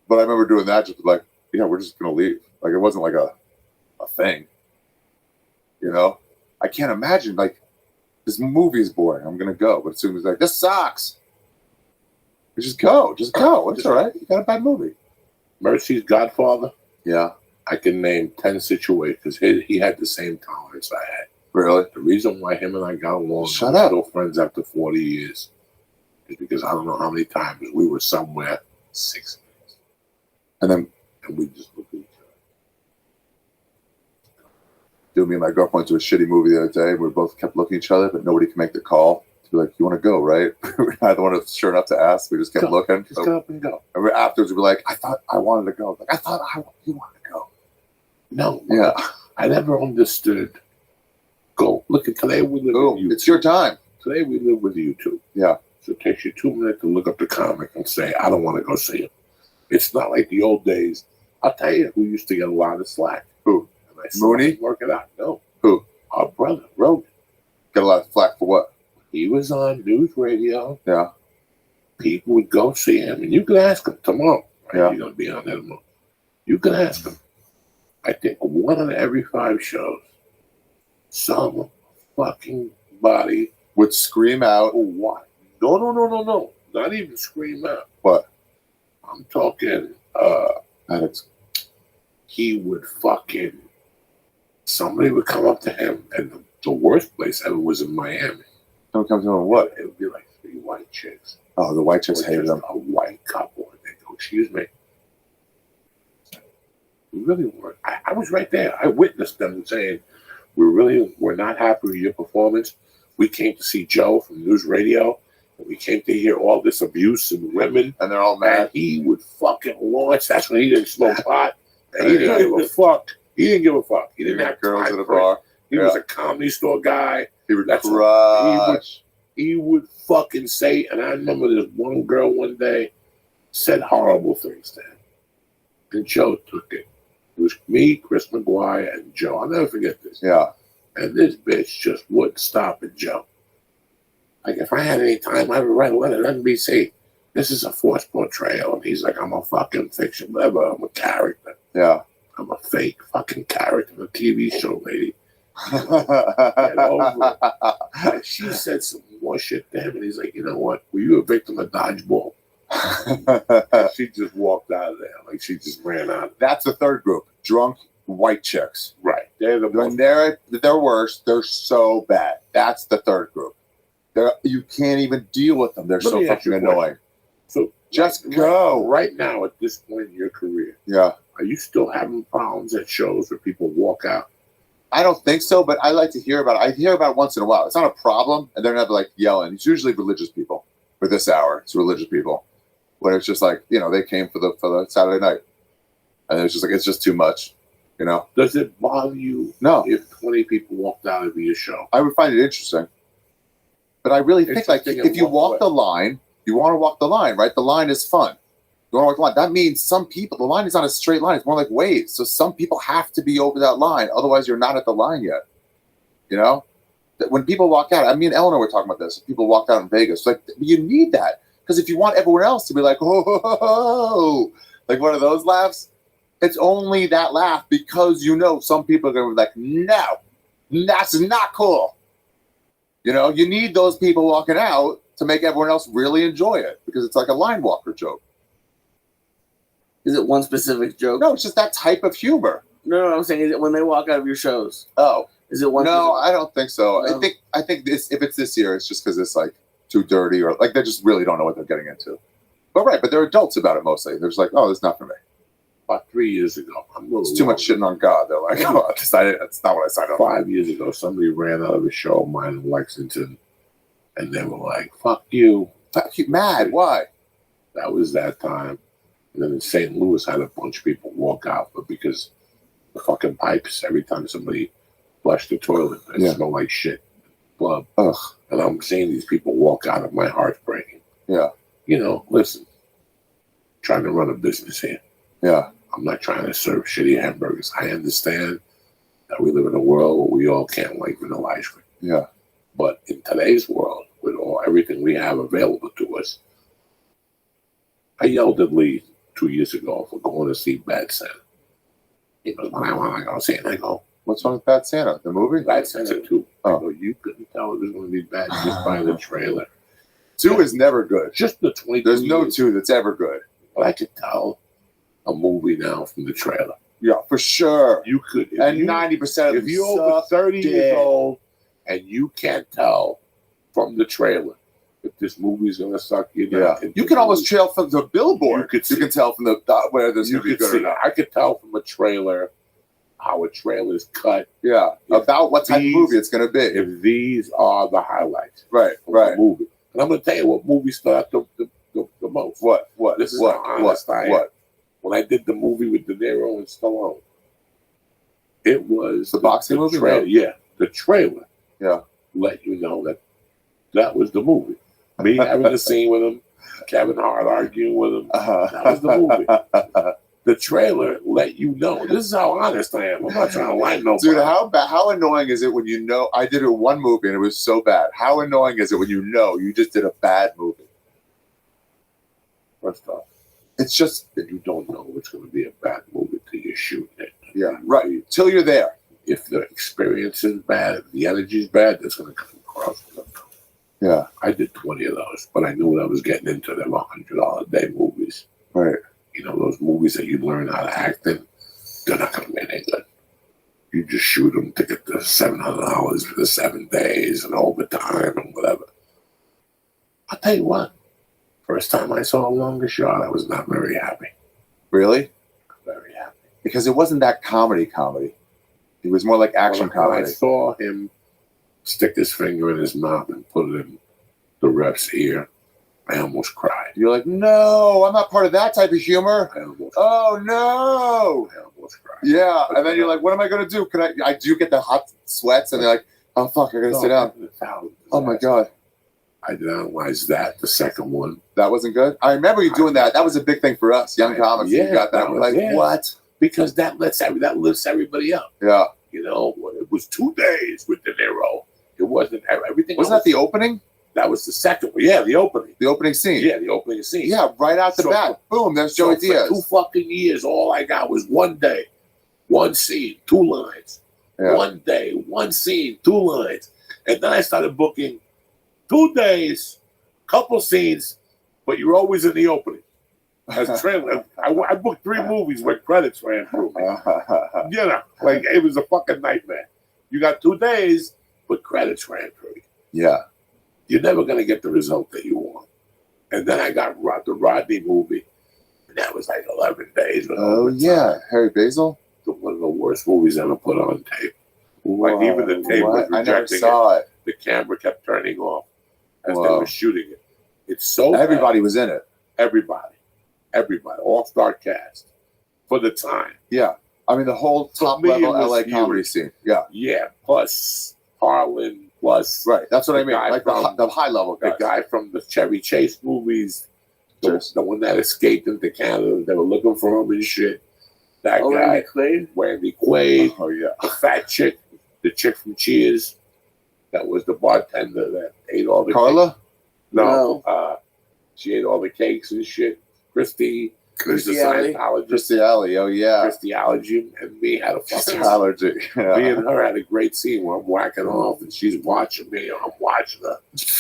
But I remember doing that just like, yeah, we're just going to leave. Like it wasn't like a thing. You know? I can't imagine like, this movie is boring. I'm gonna go. But as soon as like, this sucks. You just go. Just go. It's all right. You got a bad movie.
Mercy's Godfather.
Yeah.
I can name 10 situations because he had the same tolerance I had.
Really?
The reason why him and I got along,
Shut
we're
up.
still friends after 40 years, is because I don't know how many times we were somewhere 6 minutes
And
we just looked at each other.
me and my girlfriend went to a shitty movie the other day. We both kept looking at each other, but nobody could make the call to be like, you want to go, right? We're neither one of us sure enough to ask. We just kept
Go.
looking.
Just get up and go.
And afterwards, we were like, I thought I wanted to go. Like, I thought you wanted to go.
No.
Yeah.
I never understood. Go. Look at today we live
Boom.
with you.
It's your time.
Today we live with YouTube.
Yeah.
So it takes you 2 minutes to look up the comic and say, I don't want to go see it. It's not like the old days. I'll tell you who used to get a lot of slack.
Who?
And I saw
Mooney?
him work it out. No.
Who?
Our brother, Rogan.
Got a lot of flack for what?
He was on news radio.
Yeah.
People would go see him, and you can ask him tomorrow. Right?
Yeah.
You're going to be on there tomorrow. You can ask him. I think 1 out of every 5 shows, some fucking body
Would scream out.
Oh, what? No. Not even scream out.
What?
I'm talking,
And it's
he would fucking, somebody would come up to him, and the worst place ever was in Miami.
don't come to him. What?
It would be like 3 white chicks.
Oh, the white chicks
Or
hated
just
them.
a white couple. And they go, excuse me. We really weren't. I was right there. I witnessed them saying, we're not happy with your performance. We came to see Joe from News Radio. And we came to hear all this abuse and women.
And they're all
And
mad.
he would fucking launch. That's when he didn't smoke pot. And he didn't give a fuck. He didn't give a fuck. He didn't have
girls
time
at a
for it.
bar.
He
Yeah.
was a comedy store guy.
He would
That's
crush.
He would fucking say, and I remember this one girl one day said horrible things to him. And Joe took it. It was me, Chris McGuire, and Joe. I'll never forget this.
Yeah.
And this bitch just wouldn't stop at Joe. Like, if I had any time, I would write a letter to NBC. This is a forced portrayal. And he's like, I'm a fucking fiction, whatever. I'm a character.
Yeah.
I'm a fake fucking character in a TV show, lady. Get over it. And she said some more shit to him, and he's like, you know what? Were you a victim of dodgeball? And she just walked out of there. Like, she just ran out.
That's the third group. Drunk white chicks.
Right. They're the
When
most.
they're worse, they're so bad. That's the third group. You can't even deal with them. They're
Let
so
me ask
fucking
you a question.
annoying.
So
Just go.
Right now, at this point in your career,
Yeah.
are you still having problems at shows where people walk out?
I don't think so, but I like to hear about it. I hear about it once in a while. It's not a problem, and they're not like yelling. It's usually religious people. For this hour, it's religious people. When it's just like, they came for the Saturday night, and it's just like, it's just too much,
Does it bother you
No,
if 20 people walked out of your show?
I would find it interesting, but I really think like
Interesting in
if you
what
walk
way?
the line, you want to walk the line, right? The line is fun. You want to walk the line. That means some people, the line is not a straight line. It's more like waves. So some people have to be over that line. Otherwise, you're not at the line yet. When people walk out, me and Eleanor were talking about this. People walked out in Vegas. Like, you need that. Because if you want everyone else to be like, oh, like one of those laughs, it's only that laugh because some people are going to be like, no, that's not cool. You need those people walking out to make everyone else really enjoy it because it's like a line walker joke.
Is it one specific joke?
No, it's just that type of humor.
No, I'm saying is it when they walk out of your shows.
Oh,
Is it one?
no, I don't think so.
No.
I think this, if it's this year, it's just because it's like too dirty, or like they just really don't know what they're getting into. But they're adults about it mostly. They're just like, oh, it's not for me.
About 3 years ago,
It's too much shitting on God. They're like, oh, that's not what I signed up for.
5 years ago, somebody ran out of a show of mine in Lexington, and they were like, "Fuck you."
Fuck you, mad? Why?
That was that time. And then in St. Louis, had a bunch of people walk out, but because the fucking pipes, every time somebody flushed the toilet, it smelled like shit. Club.
Ugh.
And I'm seeing these people walk out of my heart breaking.
Yeah.
You know, listen, trying to run a business here.
Yeah.
I'm not trying to serve shitty hamburgers. I understand that we live in a world where we all can't like vanilla ice cream.
Yeah.
But in today's world, with everything we have available to us, I yelled at Lee 2 years ago for going to see Bad Santa. He goes, "When I want to go see it," I go,
"What's wrong with Bad Santa? The movie?"
"Bad Santa 2.
Oh.
I go, "You couldn't tell it was going to be bad just by the trailer."
2 is never good.
Just the 20.
There's no 2 that's ever good.
But I could tell a movie now from the trailer.
Yeah, for sure.
You could.
And 90% of them
if you're over 30 years
dead.
old and you can't tell from the trailer if this movie's going to suck you down.
You can almost tell from the billboard.
You
can tell from the whether this
you
movie
could
good
see.
or not.
I could tell from a trailer how a trailer's cut.
Yeah, about what type of movie it's going to be.
If these are the highlights,
right,
of the movie. And I'm going to tell you what movie stood out the most.
What?
This is how honest I am.
What?
When I did the movie with De Niro and Stallone, it was
the boxing movie.
Yeah, the trailer.
Yeah,
let you know that was the movie. Me having the scene with him, Kevin Hart arguing with him. That was the movie. The trailer let you know. This is how honest I am. I'm not trying to lie nobody.
Dude, how annoying is it when you know I did it one movie and it was so bad? How annoying is it when you know you just did a bad movie?
First off,
it's just
that you don't know it's going to be a bad movie till you're shooting it.
Yeah, right. Till you're there.
If the experience is bad, if the energy is bad, that's going to come across.
Yeah.
I did 20 of those, but I knew what I was getting into. They were $100 a day movies.
Right.
You know, those movies that you learn how to act in, they're not going to be any good. You just shoot them to get the $700 for the 7 days and overtime and whatever. I'll tell you what. First time I saw a longer shot, I was not very happy.
Really?
Very happy.
Because it wasn't that comedy. It was more like action comedy.
When I saw him stick his finger in his mouth and put it in the ref's ear, I almost cried.
You're like, no, I'm not part of that type of humor.
I almost
oh, no.
I almost cried.
Yeah, and then you're like, what am I going to do? I do get the hot sweats, and they're like, oh, fuck, I got to sit down. Oh, my God.
I did analyze that, the second one.
That wasn't good? I remember you doing that. That was a big thing for us, young comics.
Yeah,
you got that. We're like, what?
Because that lifts everybody up.
Yeah.
You know, it was 2 days with De Niro. It wasn't everything.
Wasn't that the opening?
That was the second one. Yeah, the opening.
The opening scene.
Yeah, the opening scene.
Yeah, right out the bat. Boom, there's Joey Diaz.
For 2 fucking years, all I got was 1 day, 1 scene, 2 lines.
Yeah.
1 day, 1 scene, 2 lines. And then I started booking 2 days, couple scenes, but you're always in the opening. As a trailer, I booked 3 movies where credits ran through me. You know, like it was a fucking nightmare. You got 2 days, but credits ran through you.
Yeah.
You're never going to get the result that you want. And then I got the Rodney movie, and that was like 11 days.
Oh, yeah. Harry Basil?
One of the worst movies ever put on tape. Like even the tape was rejecting
I never saw it.
The camera kept turning off as they were shooting it. It's so
everybody
bad.
Was in it.
Everybody, all-star cast for the time.
Yeah, I mean the whole top level LA comedy scene. Yeah,
yeah. Plus Harlan. Plus,
right. That's what I mean. Like the high level guys.
The guy from the Chevy Chase movies, the one that escaped into Canada. They were looking for him and shit. That guy, Randy Quaid.
Oh yeah,
the fat chick, the chick from Cheers. That was the bartender that ate all the
Carla.
Cakes. No, she ate all the cakes and shit. Christy Scientologist.
Christy Alley, oh yeah.
Christy Allergy and me had a fucking
allergy. Yeah.
Me and her had a great scene where I'm whacking off and she's watching me and I'm watching her.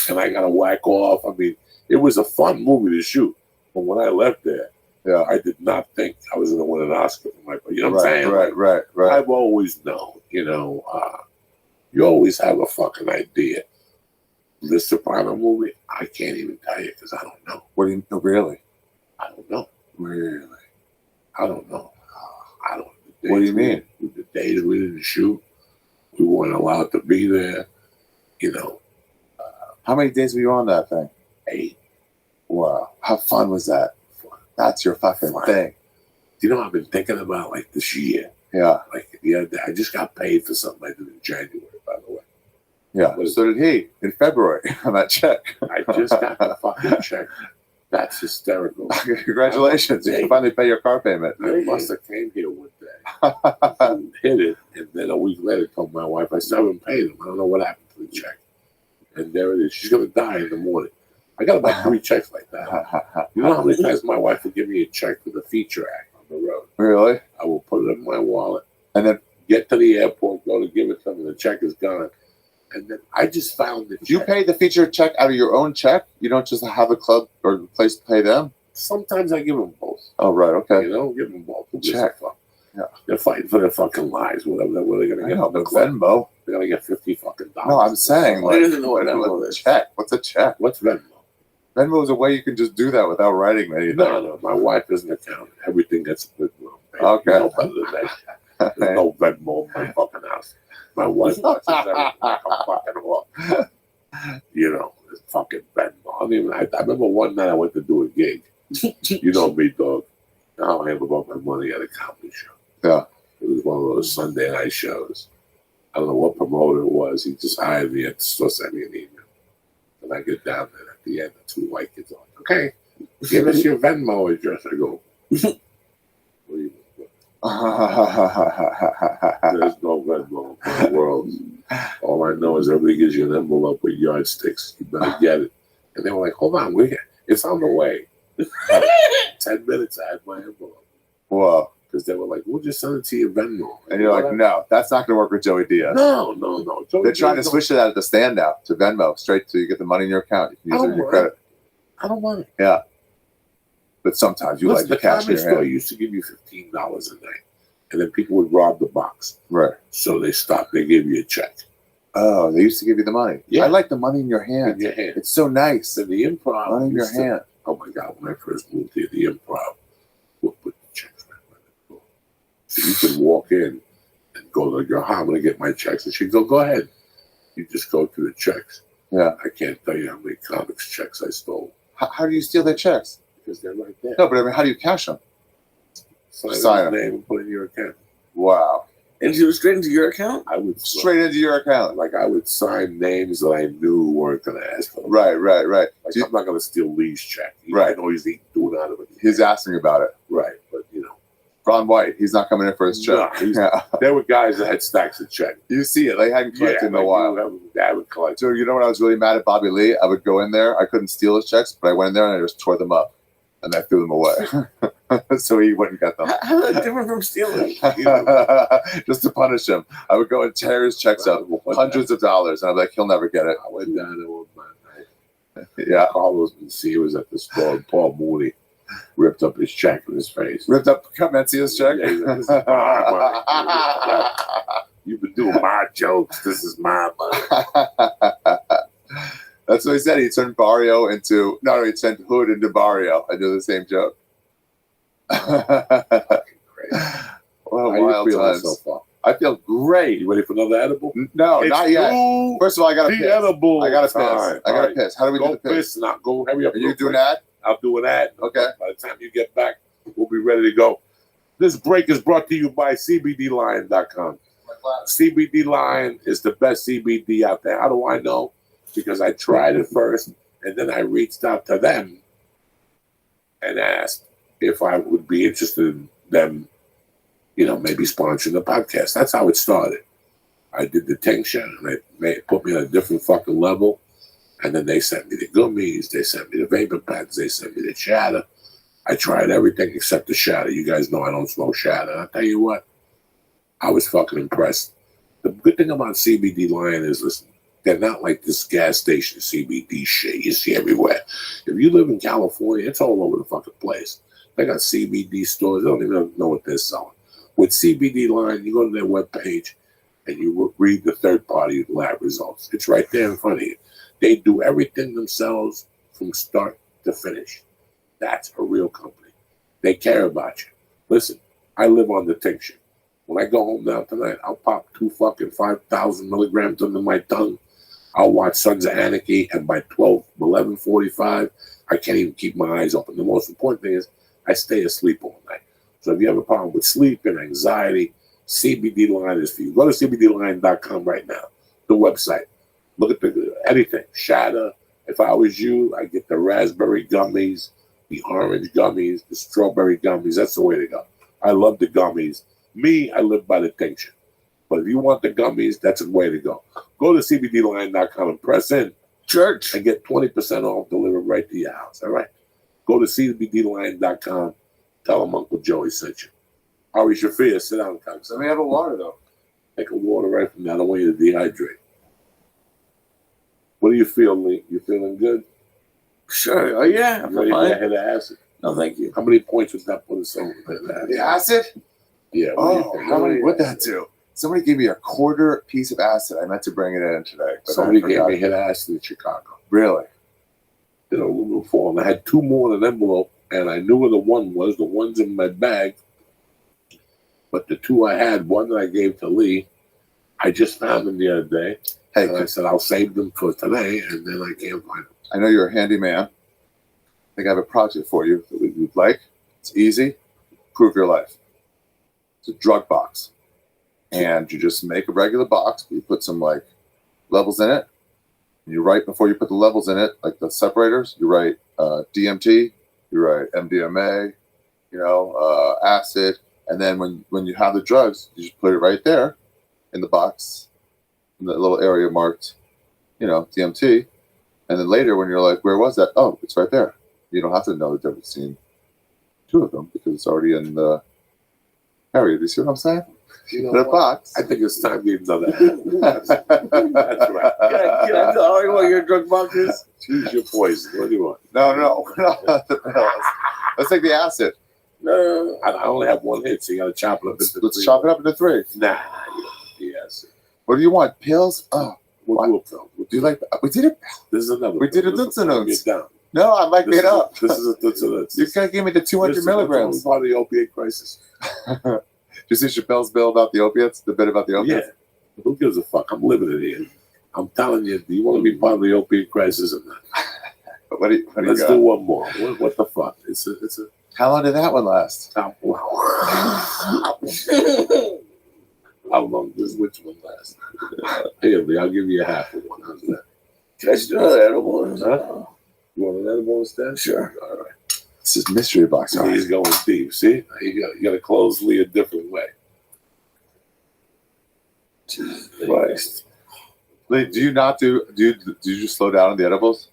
And I gotta whack off. I mean, it was a fun movie to shoot. But when I left there, I did not think I was gonna win an Oscar for my, you know what I'm saying?
Right.
I've always known, You always have a fucking idea. The Soprano movie, I can't even tell you because I don't know.
What do you know? Really?
I don't know.
Really?
I don't know. I don't.
What do you mean?
The days we didn't shoot, we weren't allowed to be there. You know,
How many days were you on that thing?
8.
Wow. How fun was that? That's your fucking
Fun.
thing.
You know, I've been thinking about like this year.
Yeah.
Like the other day, I just got paid for something I did in January, by the way.
Yeah. So did he in February on that check.
I just got the fucking check. That's hysterical.
Congratulations. You can finally pay your car payment.
I must have came here one day, hit it, and then a week later told my wife, I still haven't paid him. I don't know what happened to the check. And there it is. She's going to die in the morning. I got about 3 checks like that. You know how many times my wife will give me a check for the feature act on the road?
Really?
I will put it in my wallet
And then
get to the airport, go to give it to them, and the check is gone. And then I just found that
you pay the feature check out of your own check? You don't just have a club or the place to pay them?
sometimes I give them both.
Oh, right. Okay.
You know, give them both.
Check.
Yeah. They're fighting for their fucking lives. Whatever they're going to
I
get.
know, but Venmo.
They're going to get $50 fucking.
No, I'm saying,
He
like,
doesn't know what Venmo
what's a
is.
check? What's a check?
What's Venmo?
Venmo is a way you can just do that without writing anything.
No. My wife isn't accountant. Everything gets split.
Okay.
You know better than that. There's no Venmo in my fucking house. My wife watches everything like a fucking whore. You know, it's fucking Venmo. I mean, I remember one night I went to do a gig. You know me, dog. Now I am about my money at a comedy show.
Yeah.
It was one of those Sunday night shows. I don't know what promoter it was. He just hired me and still sent me an email. And I get down there at the end, the 2 white kids are like, okay, give us your Venmo address. I go, what do you mean? There's no Venmo in the world. All I know is everybody gives you an envelope with yardsticks. You better get it. And they were like, hold on, it's on the way. 10 minutes, I had my envelope.
Whoa.
Because they were like, we'll just send it to your Venmo.
And you're like, no, that's not going to work with Joey Diaz.
No.
They're trying to switch it out at the stand now to Venmo, straight to you get the money in your account. You can use it in your credit.
I don't want it.
Yeah. But sometimes you like the cash in
comedy
your
store
hand.
used to give you $15 a night. And then people would rob the box.
Right.
So they stopped. They gave you a check.
Oh, they used to give you the money.
Yeah.
I like the money in your hand.
In your hand.
It's so nice.
Then the improv.
Money in your
used to-
hand.
Oh my God, when I first moved here, the improv would put the checks right by the door. So you could walk in and go to your I'm going to get my checks. And she'd go ahead. You just go through the checks.
Yeah.
I can't tell you how many comics checks I stole
How do you steal their checks?
because they're right there.
No, but I mean, how do you cash them?
Sign
sign
your
them.
name and put in your account.
Wow.
And it was straight into your account?
I would
Straight into your account.
like I would sign names that I knew weren't going to ask for them.
Right.
Like
Do you-
I'm not going to steal Lee's check.
Right.
I know he's doing out of it.
He's asking about it.
Right, but you know,
Ron White, he's not coming in for his check.
No, he's-
Yeah.
there were guys that had stacks of checks.
You see it. They hadn't collected in a while.
I would collect.
So you know when I was really mad at Bobby Lee, I would go in there. I couldn't steal his checks, but I went in there and I just tore them up. And I threw them away. So he wouldn't get them.
How is that different from stealing?
Just to punish him. I would go and tear his checks up, hundreds of dollars, and I'd be like, he'll never get it.
I went down there one night.
Yeah.
Carlos Mencia was at the store, and Paul Mooney ripped up his check in his face.
Ripped up Mencia's check?
Yeah, he's like, this is my money. You've been doing my jokes. This is my money.
That's what he said. He turned Barrio into he turned Hood into Barrio. I do the same joke.
Crazy.
What
How you
wild
feeling
times.
so far? I feel great. You ready for another edible?
No,
It's
not yet.
through
First of all, I gotta
the
piss.
edible.
I gotta piss.
time.
I
All
gotta
right.
piss. How do we do
Go
the piss?
piss now. Go hurry up.
Are you
real
doing
quick.
that?
I'll do that.
Okay.
By the time you get back, we'll be ready to go. This break is brought to you by CBDLion.com. CBD Lion is the best CBD out there. How do I know? Because I tried it first, and then I reached out to them and asked if I would be interested in them, maybe sponsoring the podcast. That's how it started. I did the tincture, and they put me on a different fucking level. And then they sent me the gummies, they sent me the vapor pens, they sent me the shatter. I tried everything except the shatter. You guys know I don't smoke shatter. And I'll tell you what, I was fucking impressed. The good thing about CBD Lion is, listen, they're not like this gas station CBD shit you see everywhere. If you live in California, it's all over the fucking place. They got CBD stores. They don't even know what they're selling. With CBD Lion, you go to their webpage, and you read the third-party lab results. It's right there in front of you. They do everything themselves from start to finish. That's a real company. They care about you. Listen, I live on the tincture. When I go home now tonight, I'll pop 2 fucking 5,000 milligrams under my tongue. I'll watch Sons of Anarchy, and by 11:45, I can't even keep my eyes open. The most important thing is I stay asleep all night. So if you have a problem with sleep and anxiety, CBD Line is for you. Go to cbdline.com right now, the website. Look at anything. Shatter. If I was you, I'd get the raspberry gummies, the orange gummies, the strawberry gummies. That's the way to go. I love the gummies. Me, I live by the tincture. But if you want the gummies, that's the way to go. Go to cbdline.com and press in church and get 20% off delivered right to your house. All right? Go to cbdline.com. Tell them Uncle Joey sent you. Ari Shafir, sit down, Cox.
Let me have a water, though.
Take a water right from there. I don't want you to dehydrate. What do you feel, Lee? You feeling good?
Sure. Oh, yeah. I'm
You ready for that
fine.
hit of acid?
No, thank you.
How many points would that put us on?
The acid?
Yeah. What do you
Oh,
think?
how many would that do? Somebody gave me a quarter piece of acid. I meant to bring it in today. But
Somebody
I
gave
forgot.
me a hit of acid in Chicago.
Really?
Did a little form. I had 2 more in an envelope, and I knew where the one was. The one's in my bag. But the 2 I had, one that I gave to Lee, I just found them the other day.
Hey,
And I said, I'll save them for today, and then I can't find them.
I know you're a handyman. I think I have a project for you that you'd like. It's easy. Improve your life. It's a drug box. And you just make a regular box. You put some like levels in it. And you write before you put the levels in it, like the separators, you write DMT, you write MDMA, acid. And then when you have the drugs, you just put it right there in the box, in the little area marked, DMT. And then later when you're like, where was that? Oh, it's right there. You don't have to know the difference between 2 of them because it's already in the area. Do you see what I'm saying?
You know
The
what?
box.
I think it's time to get another ad. That's right.
Can I tell Ari what your drug box is?
Choose your poison. What do you want?
No, we're not the pills. Let's take the acid.
No.
I only have 1 hit, so you got to chop it up.
Let's chop it up into 3.
Nah. Yes.
What do you want? Pills? Oh,
We'll do a pill.
do you like? We did it.
This is another.
We did a
This is
Dutz Notes.
Get down.
No, I might
This
it up.
This is a Dutz Notes.
You gotta give me the 200 milligrams.
Part of the opiate crisis.
Did you see Chappelle's bill about the opiates? The bit about the
Yeah.
opiates?
Who gives a fuck? I'm living it here. I'm telling you, do you want to be part of the opiate crisis or not?
What do you
Let's
got?
do one more. What the fuck? It's a
How long did that one last?
top. How long does which one last? Here, Lee, I'll give you a half of one. How's that?
Can I just do another edible?
Huh? You want an edible instead?
Sure.
All right.
This is mystery box.
So he's going deep. See? You got to close Lee a different way.
Jesus Christ.
Lee, do you not do you just slow down on the edibles?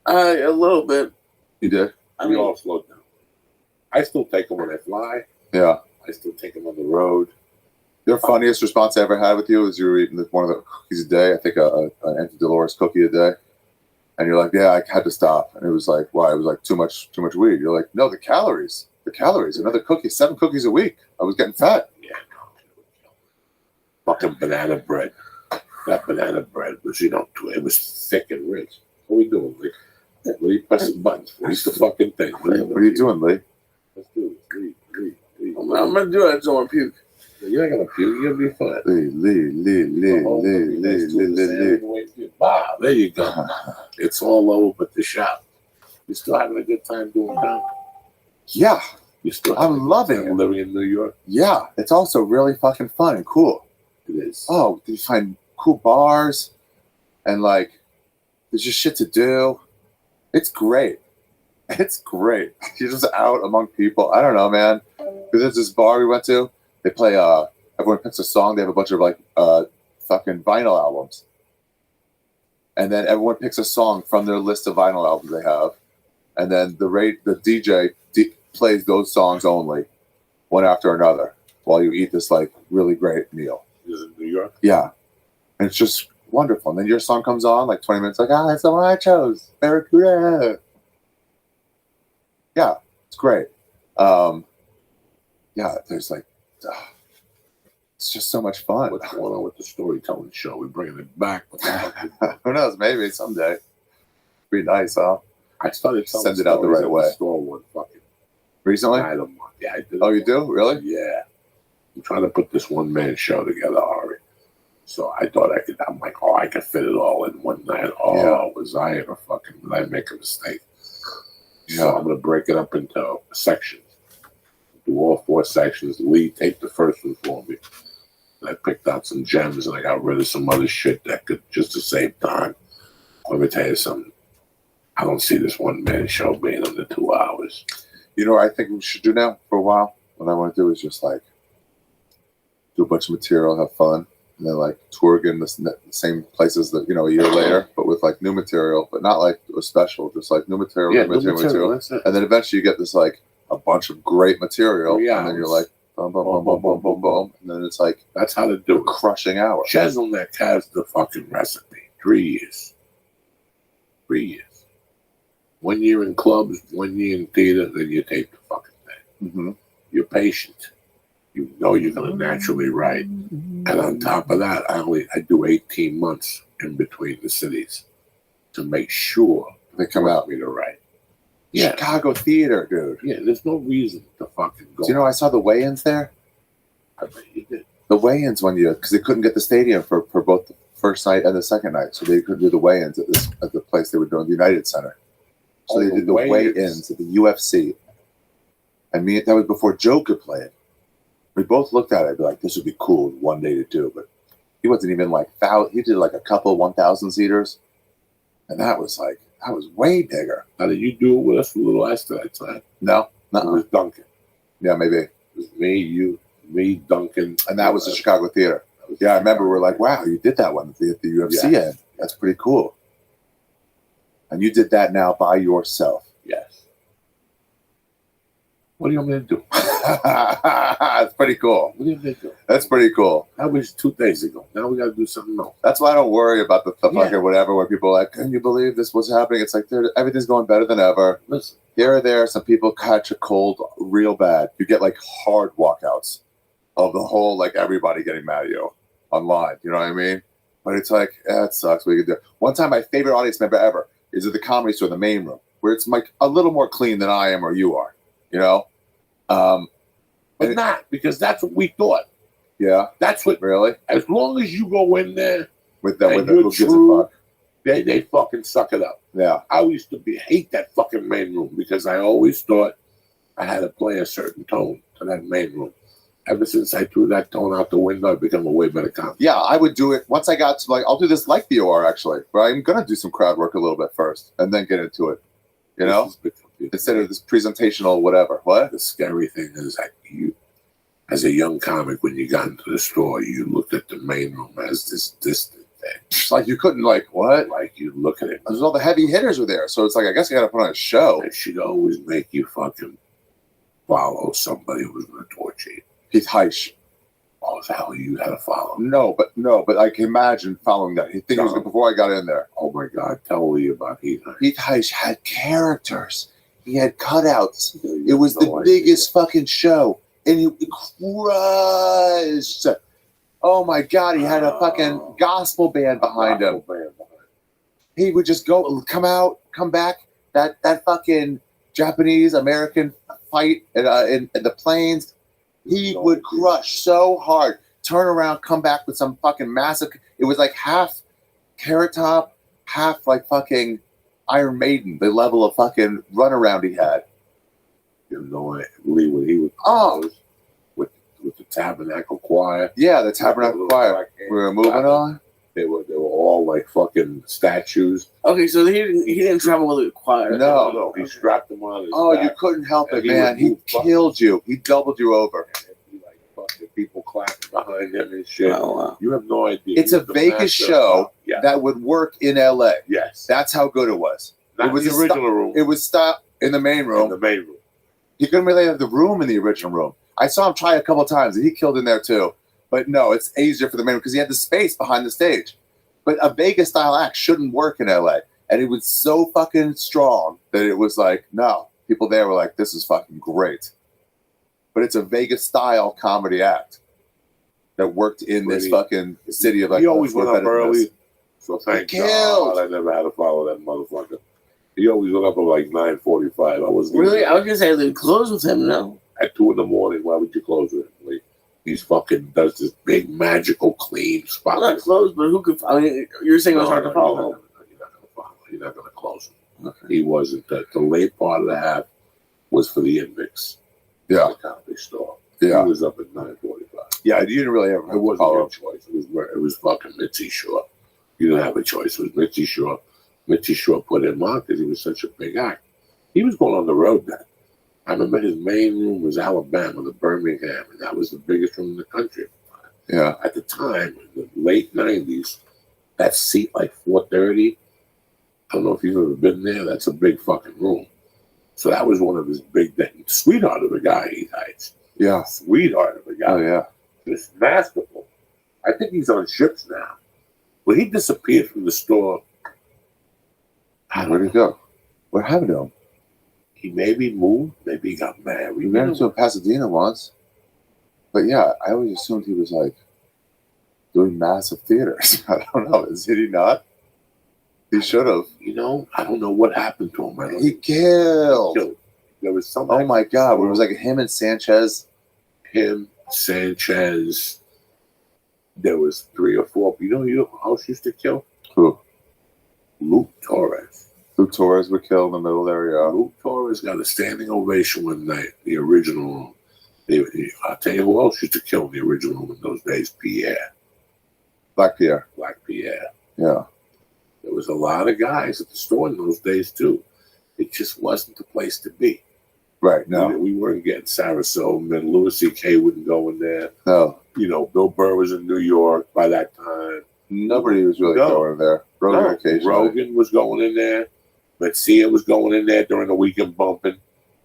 A little bit.
You did?
I
We
mean,
all slow down. I still take them when I fly.
Yeah.
I still take them on the road.
Your funniest response I ever had with you was you were eating one of the cookies a day. I think an Auntie Dolores cookie a day. And you're like, yeah, I had to stop. And it was like, why? It was like too much weed. You're like, no, the calories. Another cookie, 7 cookies a week. I was getting fat.
Yeah, no. Fucking banana bread. That banana bread was, it was thick and rich. What are we doing, Lee? What are you pressing buttons for? It's the fucking thing.
What are you doing, Lee?
Let's do it. Lee.
I'm going to do it. I don't want to puke.
You're not going to puke. You'll be fine.
Lee.
Wow, there you go. It's all over at the shop. You still having a good time doing that?
Yeah,
You still
I'm loving it.
living in New York?
Yeah, it's also really fucking fun and cool.
It is.
Oh, you find cool bars and like there's just shit to do. It's great. It's great. You're just out among people. I don't know, man. Because there's this bar we went to. They play. Everyone picks a song. They have a bunch of like fucking vinyl albums, and then everyone picks a song from their list of vinyl albums they have, and then the DJ plays those songs only, one after another, while you eat this like really great meal.
Is it New York?
Yeah, and it's just wonderful. And then your song comes on like 20 minutes, like that's the one I chose, Barracuda. Yeah, it's great. Yeah, there's like It's just so much fun.
What's going on with the storytelling show? We're bringing it back.
Who knows? Maybe someday. Be nice, huh?
I started telling
Send it out the
stories
right
at
way.
Store one fucking
Recently?
night a month. Yeah, I did.
Oh, you do? Really?
Yeah. I'm trying to put this one-man show together, Ari. So I thought I could. I'm like, oh, I could fit it all in one night. Oh,
Yeah.
was I ever fucking? Did I make a mistake?
Yeah.
So I'm gonna break it up into sections. Do all 4 sections. Lee, take the first one for me. And I picked out some gems and I got rid of some other shit that could just to save time. Let me tell you something. I don't see this one-man show being under 2 hours.
You know what I think we should do now for a while? What I want to do is just like do a bunch of material, have fun, and then like tour again the same places that, you know, a year later, but with like new material, but not like a special, just like new material,
Yeah,
new material.
That's it.
And then eventually you get this like a bunch of great material,
3
and then you're like, boom, boom, boom, boom, boom, boom, boom, and then it's like
That's how to
a
do it.
crushing hour.
Cheselneck has the fucking recipe. 3 years. 3 years. 1 year in clubs, 1 year in theater, then you tape the fucking thing.
Mm-hmm.
You're patient. You know you're going to naturally write. And on top of that, I do 18 months in between the cities to make sure
They come out.
me to write. Yeah.
Chicago theater, dude.
Yeah, there's no reason to fucking go.
Do you know I saw the weigh-ins there?
I bet you did.
The weigh-ins one year because they couldn't get the stadium for both the first night and the second night, so they couldn't do the weigh-ins at the place they were doing, the United Center. So they did the weigh-ins at the UFC, and that was before Joe could play it. We both looked at it and be like, "This would be cool one day to do," but he wasn't even like he did like a couple 1,000 seaters, and that was way bigger.
Now, did you do it with us a little after that time?
No,
It was Duncan.
yeah, maybe,
It was me, Duncan.
and that was the Chicago theater. Yeah, I remember we were like, "Wow, you did that one at the UFC
Yes.
end. That's pretty cool." And you did that now by yourself.
Yes. What do you want me to do?
That's pretty cool.
What do you want me to do?
That's pretty cool.
That was 2 days ago. Now we got to do something else.
That's why I don't worry about the
Yeah.
fucking whatever where people are like, "Can you believe this was happening?" It's like everything's going better than ever.
Listen,
Here or there, some people catch a cold real bad. You get like hard walkouts of the whole, like everybody getting mad at you online. You know what I mean? But it's like, it sucks. What you can do. One time, my favorite audience member ever is at the Comedy Store, the main room, where it's like a little more clean than I am or you are. You know?
but not because that's what we thought.
Yeah.
That's what.
Really?
As long as you go in there,
With the
And
who
you're
gives a
true.
fuck?
they fucking suck it up.
Yeah.
I used to hate that fucking main room because I always thought I had to play a certain tone to that main room. Ever since I threw that tone out the window, I become a way better comic.
Yeah, I would do it once I got to like, I'll do this like the OR actually, but I'm going to do some crowd work a little bit first and then get into it, you know,
This is big confusing.
instead of this presentational whatever. What?
The scary thing is that you, as a young comic, when you got into the store, you looked at the main room as this distant thing.
It's like you couldn't like, what?
Like you look at it,
Because all the heavy hitters were there. So it's like, I guess I got to put on a show.
it should always make you fucking follow somebody who's going to torture you.
Heath Heish.
Oh, the hell you had to follow.
No, but I can imagine following that. He think it was
No.
before I got in there.
Oh my God, tell me about Heath.
Heath Heish had characters. He had cutouts. It was
No
the
idea.
biggest fucking show. And he crushed. Oh my God, he had a fucking gospel band behind him. He would just come out, come back. That fucking Japanese American fight in the plains. He would crush so hard, turn around, come back with some fucking massive. It was like half Carrot Top, half like fucking Iron Maiden. The level of fucking runaround he had.
You know, Lee, when he would
Oh.
with the Tabernacle Choir.
Yeah, the Tabernacle Choir. We were moving on.
They were all like fucking statues.
Okay, so he didn't travel with a choir.
No.
He strapped them on his
Oh,
back.
you couldn't help
And
it,
he
man.
would
He
move fucking-
killed you. He doubled you over.
And he'd be like fucking people clapping behind him and shit.
Oh, wow.
You have no idea.
It's
He
a
was the
Vegas
master.
show
Yeah.
that would work in LA.
Yes.
That's how good it was.
Not
it was
the
a
original room.
It was stop in the main
In
room.
the main room.
He couldn't really have the room in the original room. I saw him try a couple times, and he killed in there too. But no, it's easier for the main room because he had the space behind the stage. But a Vegas style act shouldn't work in LA. And it was so fucking strong that it was like, no. People there were like, this is fucking great. But it's a Vegas style comedy act. that worked in this
Really?
fucking city of like.
He always went
we're
up
better than
early,
this.
so thank
killed.
God I never had to follow that motherfucker. He always went up at like 9:45. I was
Really? I was gonna say they close with him. No.
at 2 a.m. Why would you close it? Like, he's fucking does this big magical clean spot.
Not closed, but who could? I mean, you're saying it was hard to follow.
You're not gonna follow. You're not gonna close him. Okay. He wasn't. The late part of the half was for the Invicts.
Yeah.
The comedy store.
Yeah.
He was up at 9:45.
Yeah, you didn't really ever.
It wasn't your choice. It was fucking Mitzi Shore. You didn't have a choice. It was Mitzi Shore. Mitzi Shore put him on because he was such a big act. He was going on the road then. I remember his main room was Alabama, the Birmingham, and that was the biggest room in the country.
Yeah.
At the time, in the late 90s, that seat like 430, I don't know if you've ever been there, that's a big fucking room. So that was one of his big things. Sweetheart of a guy, he hides.
Yeah.
Sweetheart of a guy.
Oh, yeah.
Just masterful. I think he's on ships now. When he disappeared from the store,
Where'd he go? What happened to him?
he maybe moved, maybe he got married.
We ran into him in Pasadena once. But yeah, I always assumed he was like doing massive theaters. I don't know. Did he not? He should have.
You know, I don't know what happened to him.
He killed.
There was some.
Oh my God. It was like him and Sanchez.
Him, Sanchez. There was 3 or 4. You know who else used to kill?
Who?
Luke Torres.
Luke Torres were killed in the middle there, yeah.
Luke Torres got a standing ovation one night, the original room. I'll tell you who else used to kill in the original room in those days, Pierre.
Black Pierre.
Black Pierre.
Yeah.
There was a lot of guys at the store in those days, too. It just wasn't the place to be.
Right, no.
We weren't getting Sarasota, and Louis C.K. wouldn't go in there.
No.
You know, Bill Burr was in New York by that time.
Nobody was really going there. Rogan occasionally.
Rogan was going in there. Metzia was going in there during the weekend bumping.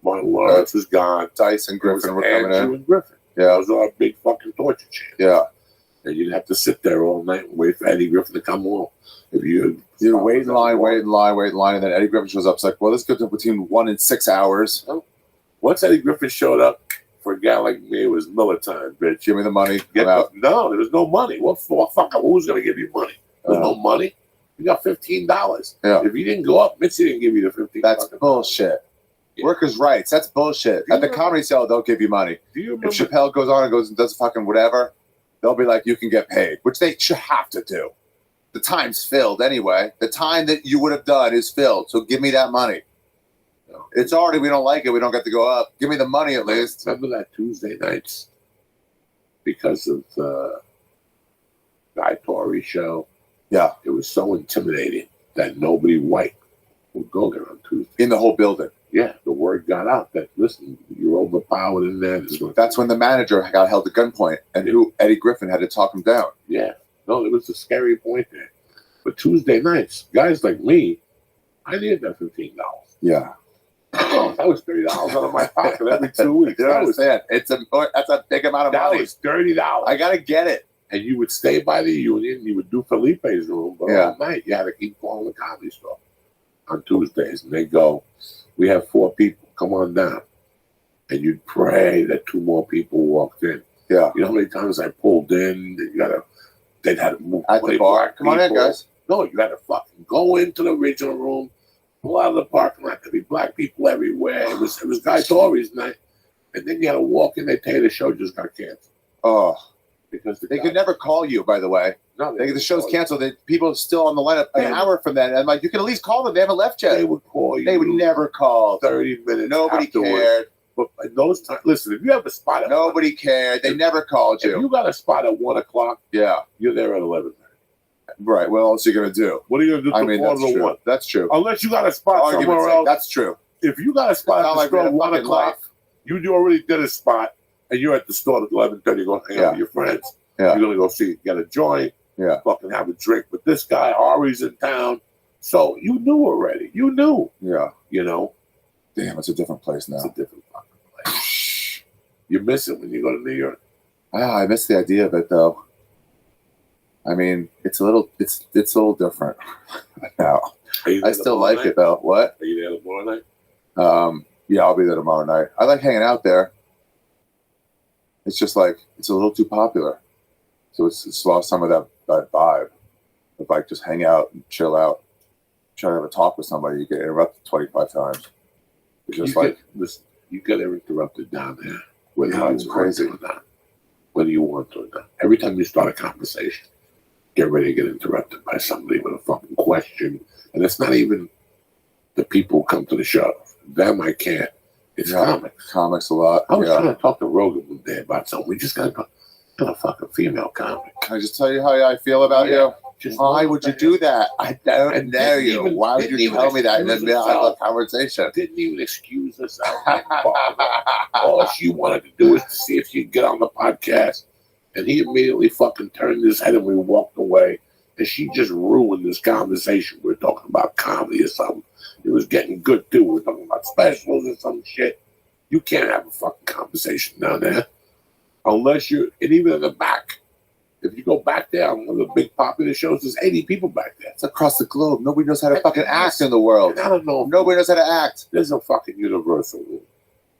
Martin Lawrence was gone.
Tyson Griffin were coming
Andrew
in.
and Griffin.
Yeah.
Those are our big fucking torture champs.
Yeah.
And you'd have to sit there all night and wait for Eddie Griffin to come home. If you
wait in line, and then Eddie Griffin shows up. It's like, well, this goes up between 1 and 6 hours.
Once Eddie Griffin showed up, for a guy like me, it was Miller time, bitch.
Give me the money.
Get out. No, there was no money. What fuck? Who's gonna give you money? There's no money. You got $15.
Yeah.
If you didn't go up, Mitzi didn't give you the $15.
That's bullshit. Yeah. Workers' rights. That's bullshit. At the comedy cell, they'll give you money.
Do you remember?
If Chappelle goes on and does fucking whatever, they'll be like, you can get paid, which they should have to do. The time's filled anyway. The time that you would have done is filled. So give me that money. No. It's already, we don't like it. We don't get to go up. Give me the money at least.
Remember that Tuesday nights? Because of the Guy Torrey show?
Yeah.
It was so intimidating that nobody white would go there on Tuesday.
In the whole building.
Yeah, the word got out that, listen, you're overpowered in there.
That's when the manager got held at gunpoint and Eddie Griffin had to talk him down. Yeah.
No, it was a scary point there. But Tuesday nights, guys like me, I needed that $15.
Yeah.
That was $30 out of my pocket every 2 weeks.
You don't understand. That's a big amount of money.
That was $30.
I got to get it.
And you would stay by the Union. You would do Felipe's room. But all night, you had to keep calling the comedy store on Tuesdays. And they'd go, we have 4 people. Come on down. And you'd pray that 2 more people walked in.
Yeah.
You know how many times I pulled in? They'd had to move.
At the bar. Come on in, guys.
No, you had to fucking go into the original room, pull out of the parking lot. There'd be black people everywhere. It was Guy Torrey's night. And then you had to walk in. They tell you the show just got canceled.
Oh.
Because
they could never call you, by the way.
No,
the show's canceled. People are still on the lineup an hour from that. And I'm like, you can at least call them. They haven't left yet.
They would call you.
They would never call.
30 minutes.
Nobody cared.
But in those times, listen, if you have a spot at
nobody cared. They never called you.
If you got a spot at 1 o'clock,
yeah,
you're there at 11:30.
Right. What else are you gonna do?
What are you gonna do?
That's true. That's true.
Unless you got a spot somewhere else.
That's true.
If you got a spot at the store at 1 o'clock, you already did a spot, and you're at the store at 11:30 going to hang out with your friends.
Yeah.
You're gonna go get a joint.
Yeah.
Fucking have a drink with this guy. Ari's in town, so you knew already. You knew.
Yeah.
You know.
Damn, it's a different place now.
It's a different fucking place. You miss it when you go to New York.
I miss the idea of it though. I mean, it's a little different now. I still like it though. What?
Are you there tomorrow night?
Yeah, I'll be there tomorrow night. I like hanging out there. It's just like it's a little too popular. So it's lost some of that vibe. If like just hang out and chill out, try to have a talk with somebody, you get interrupted 25 times. It's just
you get interrupted down there, whether
Yeah,
you
it's
want
crazy.
to or not. Whether you want to or not. Every time you start a conversation, get ready to get interrupted by somebody with a fucking question. And it's not even the people who come to the show. Them I can't. It's comics.
Comics a lot.
I was trying to talk to Rogan one day about something. We just got a fucking female comic.
Can I just tell you how I feel about you? Why would you do that? I don't know you. Why would you tell me that in the middle of a conversation?
Didn't even excuse herself. All she wanted to do was to see if she'd get on the podcast. And he immediately fucking turned his head and we walked away. And she just ruined this conversation. We were talking about comedy or something. It was getting good too. We were talking about specials or some shit. You can't have a fucking conversation down there. Unless you're, and even in the back. If you go back there on one of the big popular shows, there's 80 people back there.
It's across the globe. Nobody knows how to fucking act in the world.
And I don't know.
Nobody knows how to act.
There's a fucking universal rule.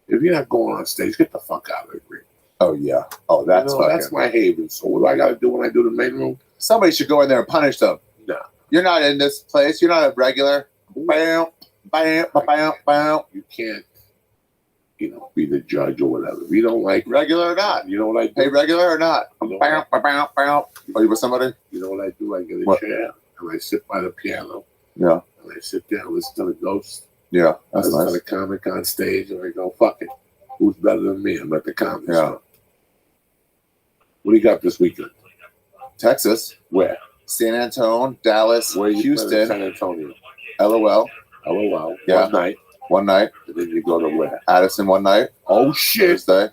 If you're not going on stage, get the fuck out of the ring.
Oh, yeah. Oh, that's fucking...
That's my haven. So what do I got to do when I do the main room?
Somebody should go in there and punish them.
No.
You're not in this place. You're not a regular. Bam, bam, bam, bam.
You can't, be the judge or whatever. If you don't like
Regular or not.
You know what I do?
Hey, regular or not?
You know
Bam, bam, bam, bam. Are you with somebody?
You know what I do? I get a
What?
chair and I sit by the piano
Yeah.
and I sit there and listen to the ghost.
Yeah. That's
listen to
nice.
the comic on stage and I go, fuck it. Who's better than me? I'm at the comedy show. What do you got this weekend?
Texas.
Where?
San Antonio, Dallas,
Where you
Houston,
playing? San Antonio.
LOL.
LOL.
Yeah.
One night.
One night.
And then you go to where?
Addison one night.
Oh, shit.
Thursday.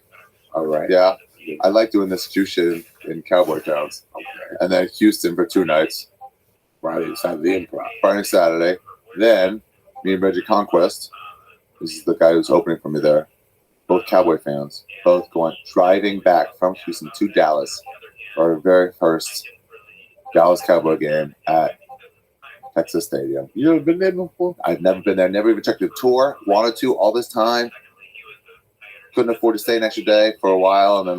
All right.
Yeah. I like doing this Jew shit in cowboy towns.
Okay.
And then Houston for 2 nights.
Friday and Saturday Improv.
Friday and Saturday. Then me and Reggie Conquest. This is the guy who's opening for me there. Both Cowboy fans. Both driving back from Houston to Dallas for our very first Dallas Cowboy game at Texas Stadium.
You ever been there before?
I've never been there. Never even checked the tour. Wanted to all this time. Couldn't afford to stay an extra day for a while. And then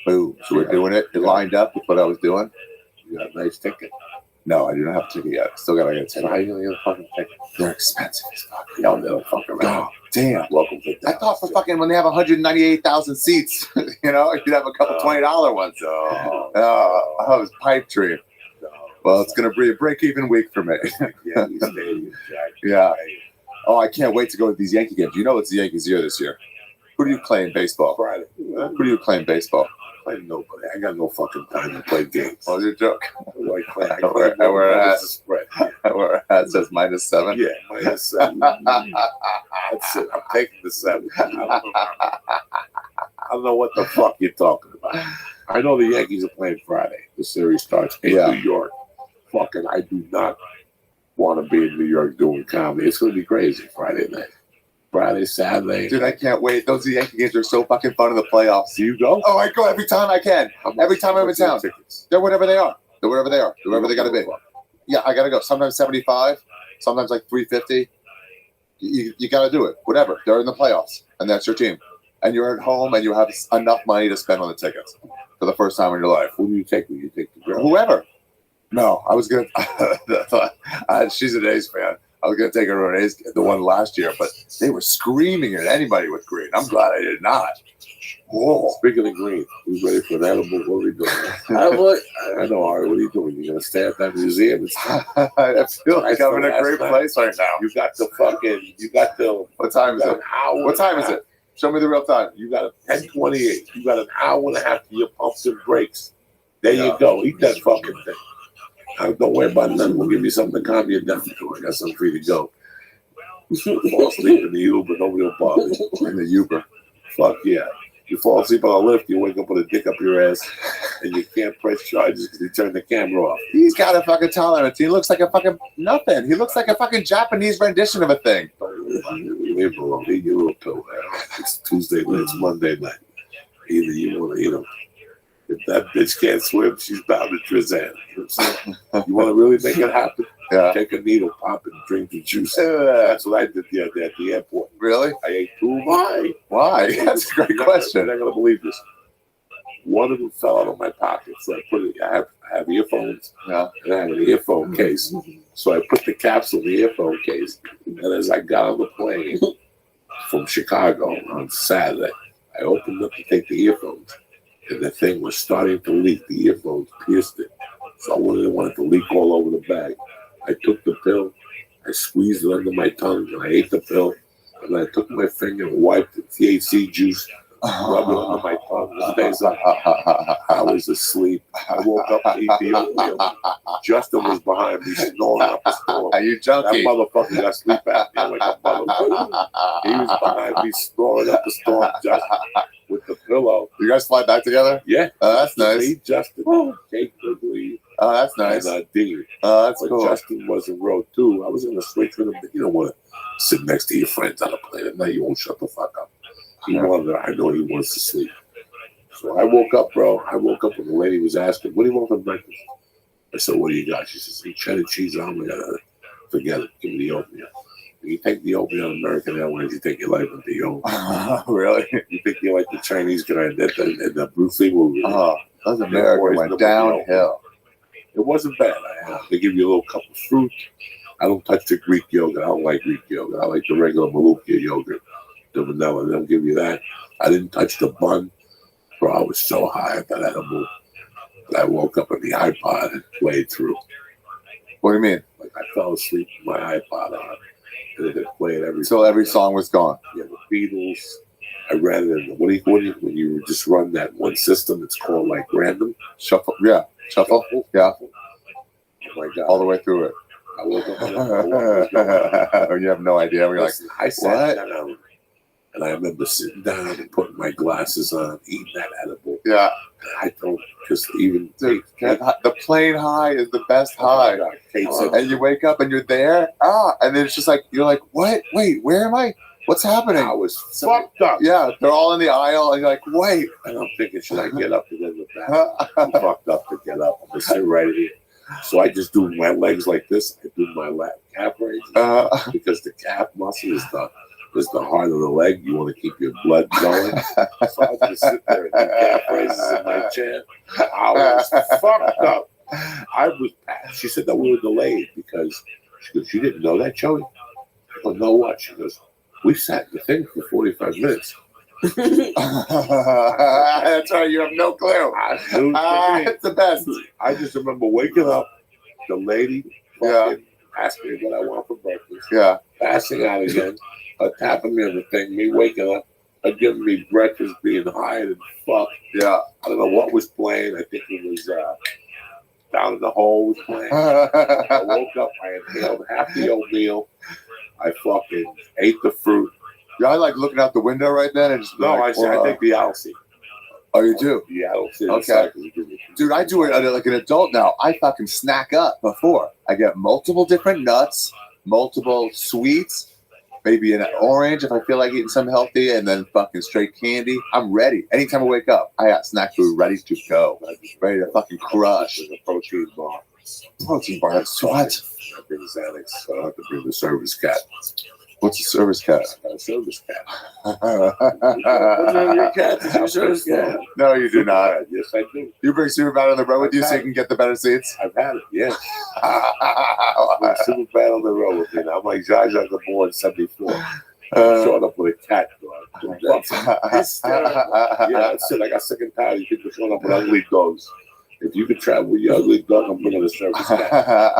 boom. So we're doing it. It lined up with what I was doing.
You got a nice ticket.
No, I do not have a ticket yet. Still got to get a
So
ticket.
how you going to get a fucking ticket?
They're expensive as fuck.
Y'all never fuck around.
God damn.
Welcome to
I thought for fucking when they have 198,000 seats, you'd have a couple $20 ones.
No.
Oh, I was pipe dream.
No.
Well, it's going to be a break-even week for me.
Yeah, you stadium, Jack.
Yeah. Oh, I can't wait to go to these Yankee games. You know it's the Yankees' year this year. Who do you play in baseball?
Friday.
Who do you play in baseball?
Play nobody. I got no fucking time to play games.
What's your joke?
I
wear a hat.
spread.
Where it says -7.
Yeah, -7. That's it. I'm taking the 7. I don't know what the fuck you're talking about. I know the Yankees are playing Friday. The series starts in
Yeah.
New York. Fucking, I do not want to be in New York doing comedy. It's going to be crazy Friday night. Friday, Saturday.
Dude, I can't wait. Those Yankee games are so fucking fun in the playoffs.
Do you go?
Oh, I go every time I can.
How much-
Every time I'm in
what's your
town.
tickets?
They're whatever they are. Whoever they got to be. Yeah, I got to go. Sometimes 75, sometimes like 350. You got to do it. Whatever. They're in the playoffs, and that's your team. And you're at home, and you have enough money to spend on the tickets for the first time in your life.
Who do you take? Will you take the girl?
Whoever. No, I was going to. She's an A's fan. I was going to take her to an A's, the one last year, but they were screaming at anybody with green. I'm glad I did not. Whoa.
Speaking of green, who's ready for an edible? What are we doing? I know, Ari. What are you doing? You gonna stay at that museum?
I feel like I'm in a great place right now.
You got the
What time is it?
an hour.
What time is it? Show me the real time.
You got a 10:28. You got an hour and a half to your pumps and brakes. There
Yeah.
you go. Eat that fucking thing. Don't worry about nothing. We'll give you something to calm you down. I got something for you to go. Fall asleep in the Uber. Nobody will bother you.
In the Uber.
Fuck yeah. You fall asleep on a lift, you wake up with a dick up your ass, and you can't press charges because you turn the camera off.
He's got a fucking tolerance. He looks like a fucking nothing. He looks like a fucking Japanese rendition of a thing.
Leave him alone. Eat your little pill, man. It's Tuesday night. It's Monday night. Either you want to eat them. If that bitch can't swim, she's bound to Trizan. You want to really make it happen?
Yeah.
Take a needle, pop it, and drink the juice. That's what I did the other day at the airport.
Really?
I ate 2 of mine.
Why? That's a great question.
You're not going to believe this. One of them fell out of my pocket, so I put it. I have earphones,
Yeah.
and I have an earphone case. So I put the capsule in the earphone case, and as I got on the plane from Chicago on Saturday, I opened up to take the earphones, and the thing was starting to leak. The earphones pierced it, so I didn't want it to leak all over the bag. I took the pill, I squeezed it under my tongue, and I ate the pill, and then I took my finger and wiped the THC juice, rubbed it under my tongue. It stays up. I was asleep. I woke up to eat the oatmeal. Justin was behind me snoring up a storm.
Are you
That
junkie?
motherfucker got sleep apnea like a motherfucker. He was behind me snoring up a storm, Justin, with the pillow.
You guys fly back together?
Yeah.
That's nice.
Me, Justin, Kate Quigley,
Oh, that's nice.
and Dean.
That's
But
cool.
Justin was in row 2. I was in the switch with him. But you don't want to sit next to your friends on a plane at night. You won't shut the fuck up. He wanted. I know he wants to sleep. So I woke up, bro. I woke up and the lady was asking, "What do you want for breakfast?" I said, "What do you got?" She said, "Some cheddar cheese omelet." Forget it. Give me the oatmeal. When you take the oatmeal on American Airlines, you take your life into the oatmeal.
Really?
You think you're like the Chinese guy in that Bruce Lee movie.
Oh, those Americans went downhill.
It wasn't bad. They give you a little cup of fruit. I don't touch the Greek yogurt. I don't like Greek yogurt. I like the regular Malukia yogurt, the vanilla. They don't give you that. I didn't touch the bun. Bro, I was so high at that edible. I woke up on the iPod and played through.
What do you mean?
Like I fell asleep with my iPod on. And it played every
Until every song was gone.
Yeah, the Beatles. I read it in when you just run that one system, it's called like random.
Shuffle. Yeah. Shuffle. Yeah.
Oh my God.
All the way through it.
I woke up and
You have no idea. We're like,
listen, I sat down and I remember sitting down and putting my glasses on, eating that edible.
yeah.
I don't just even
Dude, the plane high is the best high.
Kate said,
And you wake up and you're there. And then it's just like, you're like, what? Wait, where am I? What's happening?
I was fucked up.
Yeah, they're all in the aisle, and you're like, wait.
And I'm thinking, should I get up and then the back? I'm fucked up to get up. I'm gonna sit right here. So I just do my legs like this. I do my calf raises because the calf muscle is the heart of the leg. You want to keep your blood going. So I just sit there and do calf raises in my chair. I was fucked up. She said that we were delayed because she goes, "You didn't know that, Joey?" I go, "No, what?" She goes, "We sat in the thing for 45 minutes."
That's right. You have no clue. It's the best.
I just remember waking up, the lady asking me what I want for breakfast, passing out again, tapping me on the thing, me waking up, giving me breakfast, being high than fuck.
Yeah.
I don't know what was playing. I think it was Down in the Hole was playing. I woke up, I inhaled half the oatmeal. I fucking ate the fruit.
Yeah, I like looking out the window right then and just
I think the Alcee.
Oh, you do?
Yeah, I don't see
Okay. Dude, I do it like an adult now. I fucking snack up before. I get multiple different nuts, multiple sweets, maybe an orange if I feel like eating something healthy, and then fucking straight candy. I'm ready. Anytime I wake up, I got snack food ready to go. Ready to fucking crush.
With a protein bar.
Protein bar, that's what?
I bring Xanax, so I don't have to bring the service cat.
What's a service cat?
I got a service cat.
Your
cat is your service cat.
No, you do not.
Yes, I do.
You bring Superbad on the road with you so you can get the better seats?
I've had it, yeah. I'm super bad on the road with me. I'm like Zsa Zsa Gabor in 74. Showing up with a cat dog. That's it. I got sick and tired of people showing up with ugly dogs. If you could travel with your ugly dog, I'm bringing a service cat.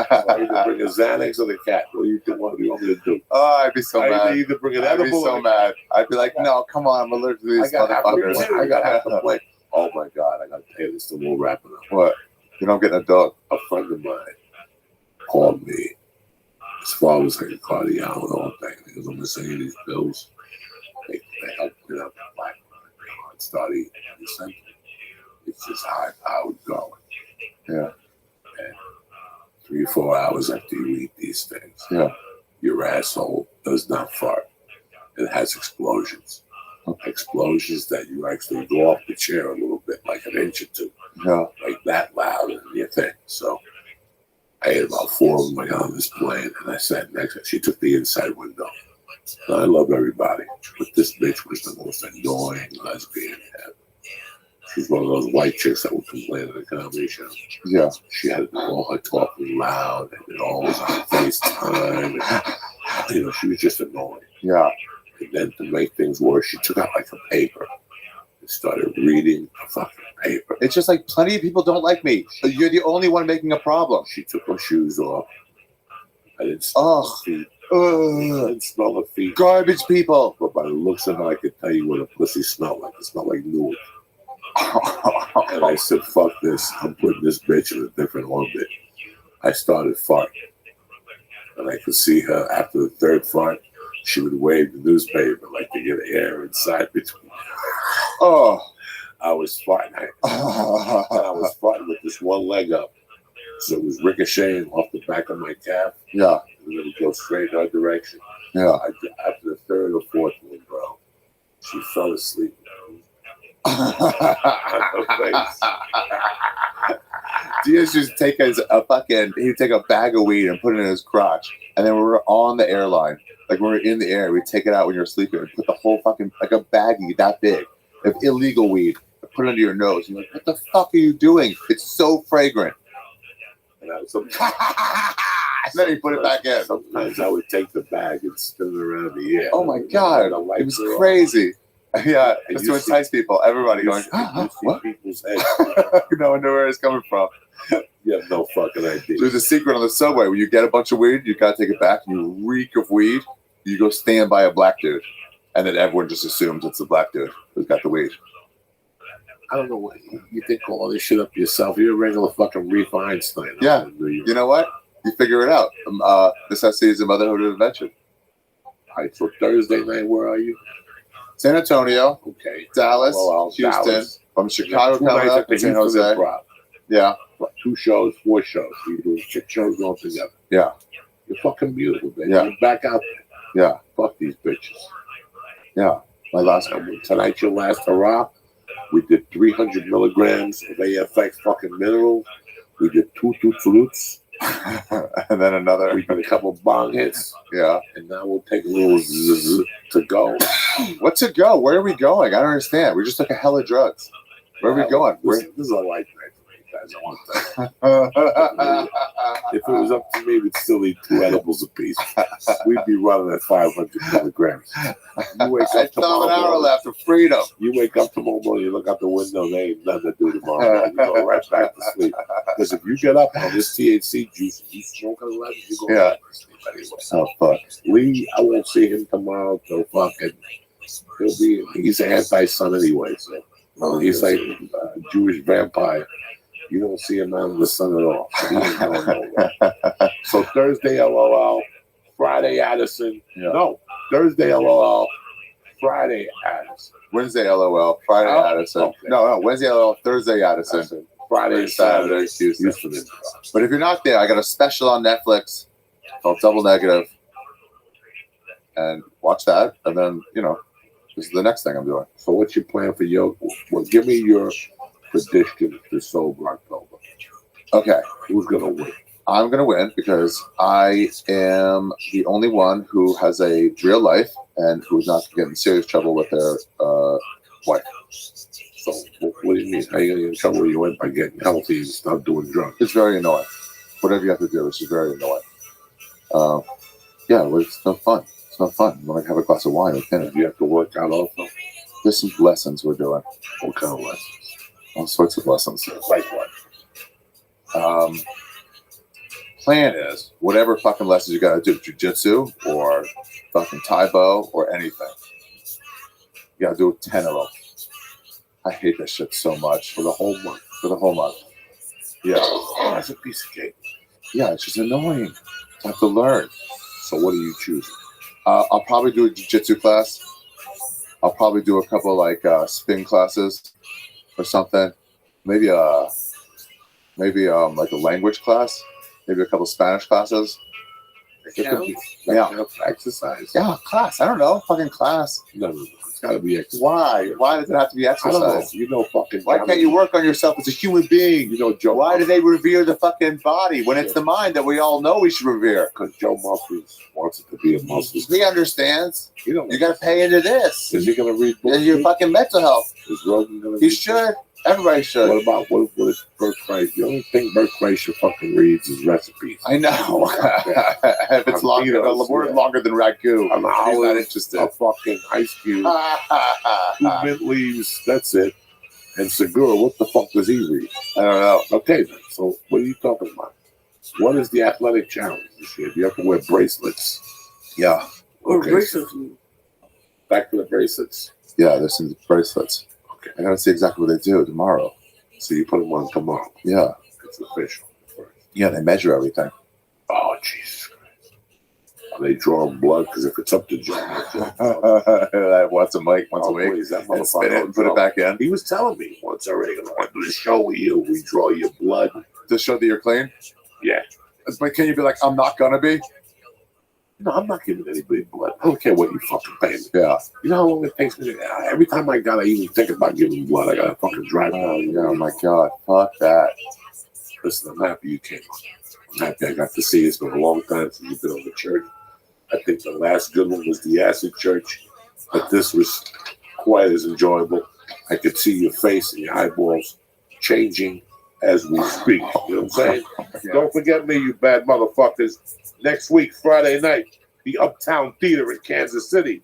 So I either bring a Xanax or the cat. What do you want me to do?
Oh, I'd be so
I
mad.
either bring an
I'd be
edible
so mad. I'd be like, no, come on, I'm allergic to these motherfuckers.
I got half the plate. Oh my God, I got to tell you this, we'll wrap it up.
What? You don't get a dog?
A friend of mine called me. His father was like a cardiologist and the whole thing. He goes, I'm missing these pills. They help me out the black and start eating. He said, it's just high powered going.
Yeah.
And 3 or 4 hours after you eat these things, your asshole does not fart. It has explosions. Explosions that you actually go off the chair a little bit, like an inch or two.
Yeah.
Like that loud in your thing. So I ate about 4 of them. I got on this plane and I sat next to her. She took the inside window. And I love everybody. But this bitch was the most annoying lesbian ever. She's one of those white chicks that would complain at the comedy show.
Yeah.
She had all her talking loud and always on FaceTime. And, she was just annoying.
Yeah.
And then to make things worse, she took out like a paper and started reading a fucking paper.
It's just like plenty of people don't like me. You're the only one making a problem.
She took her shoes off. I didn't smell her feet. I didn't smell her feet.
Garbage people.
But by the looks of her, I could tell you what a pussy smelled like. It smelled like Newark. And I said, fuck this. I'm putting this bitch in a different orbit. I started farting. And I could see her after the third fart. She would wave the newspaper like to get air inside between.
Oh.
I was farting. I was farting with this one leg up. So it was ricocheting off the back of my calf.
Yeah.
And it would go straight in our direction.
Yeah.
After the third or fourth one, bro, she fell asleep.
Diaz just take he'd take a bag of weed and put it in his crotch. And then we were on the airline. Like when we were in the air, we'd take it out when you're sleeping and put the whole fucking, like a baggie that big of illegal weed, and put it under your nose. You're like, what the fuck are you doing? It's so fragrant.
And
then he put it back in.
Sometimes I would take the bag and spin it around the air.
Oh my God. It was crazy. Yeah, just to entice people. Everybody going, what?
People's heads.
No one knew where it's coming from.
You have no fucking idea.
There's a secret on the subway. When you get a bunch of weed, you got to take it back. You reek of weed. You go stand by a black dude. And then everyone just assumes it's the black dude who's got the weed.
I don't know what you think all this shit up yourself. You're a regular fucking Reef Einstein.
Yeah. You know what? You figure it out. Necessity is the motherhood of invention.
All right, so Thursday night, where are you?
San Antonio,
okay,
Dallas, Houston.
Dallas.
From Chicago coming up, San Jose.
Improv.
Yeah.
2 shows, 4 shows. You do 6 shows all together.
Yeah.
You're fucking beautiful, baby.
Yeah.
You're back out there.
Yeah.
Fuck these bitches.
Yeah. My last one.
Tonight's your last hurrah. We did 300 milligrams of AFX fucking mineral. We did 2 fruits.
And then another.
We did a couple bong hits.
Yeah.
And now we'll take a little zzz to go.
What to go? Where are we going? I don't understand. We just took a hell of drugs. Where are we going?
This is a light night for me, guys. I want that. If it was up to me, we'd still eat 2 edibles apiece. We'd be running at 500 milligrams. You wake
I
up
still have an hour
tomorrow.
left of freedom.
You wake up tomorrow morning, you look out the window, there ain't nothing to do tomorrow. You go right back to sleep. Because if you get up on this THC juice, you smoke at 11, you go right to sleep anyway.
Oh, fuck.
Lee, I won't see him tomorrow till fucking. He's an anti-sun anyway, so he's like a Jewish vampire. You don't see him out in the sun at all. So, he ain't going nowhere. So Thursday, LOL. Friday, Addison.
Yeah.
No, Thursday, LOL. Friday, Addison.
Wednesday, LOL. Friday, Addison.
Okay.
No. Wednesday, LOL. Thursday, Addison.
Friday, Saturday,
Houston.
Houston.
But if you're not there, I got a special on Netflix called Double Negative. And watch that. And then, this is the next thing I'm doing.
So what's your plan for yoga? Well, give me your prediction for Sober October.
Okay.
Who's going to win?
I'm going to win because I am the only one who has a real life and who's not going to get in serious trouble with their wife.
So what do you mean? How are you going to get in trouble when you went by getting healthy and stop doing drugs?
It's very annoying. Whatever you have to do, it's just very annoying. It's no fun. It's no fun. When I have a glass of wine with dinner.
You have to work out also?
There's some lessons we're doing.
What kind of lessons?
All sorts of lessons.
Like what?
Plan is whatever fucking lessons you gotta do, jiu-jitsu or fucking Taibo or anything. You gotta do 10 of them. I hate that shit so much.
For the whole month.
For the whole month. Yeah.
Oh, that's a piece of cake.
Yeah, it's just annoying. I have to learn.
So what do you choose?
I'll probably do a jiu-jitsu class. I'll probably do a couple like spin classes or something. Maybe like a language class. Maybe a couple Spanish classes.
Exercise.
Yeah, class. I don't know. Fucking class.
No. It's got to be exercise.
Why? Why does it have to be
I don't know.
exercise?
Fucking.
Why can't you work on yourself as a human being?
Joe.
Why do they revere the fucking body when it's the mind that we all know we should revere?
Because Joe Murphy wants it to be a muscle.
He understands.
You
got to pay into this.
Is he going to read books?
Your fucking mental health.
Is Rogan going to
He should. Everybody should.
What about what is Bert Kreischer? The only thing Bert Kreischer fucking reads is recipes.
I know. If it's longer, a word longer than ragu,
I'm
he's not interested.
A fucking ice cube, 2 mint leaves. That's it. And Segura, what the fuck does he read?
I don't know.
Okay, then. So what are you talking about? What is the athletic challenge this year? Do you have to wear bracelets?
Yeah.
Or
Okay,
bracelets.
back to the bracelets.
Yeah, there's some bracelets.
Okay.
I gotta see exactly what they do tomorrow.
So you put them on tomorrow.
Yeah.
It's official.
Yeah, they measure everything.
Oh, Jesus Christ. Are they drawing blood? Because if it's up to John,
Once a week,
please, that
and spin it
motherfucker
and put it back in
He was telling me once already, I want to do the show with you. We draw your blood.
to show that you're clean.
Yeah.
But can you be like, I'm not gonna be?
No, I'm not giving anybody blood. I don't care what you fucking pay me.
Yeah.
You know how long it takes me to, every time I even think about giving blood, I gotta fucking drive
Oh,
down.
yeah, my God. Fuck that.
Listen, I'm happy you came on. I'm happy I got to see you. It's been a long time since you've been on the church. I think the last good one was the Acid Church, but this was quite as enjoyable. I could see your face and your eyeballs changing as we speak. You know what I'm saying?
Yeah.
Don't forget me, you bad motherfuckers. Next week, Friday night, the Uptown Theater in Kansas City,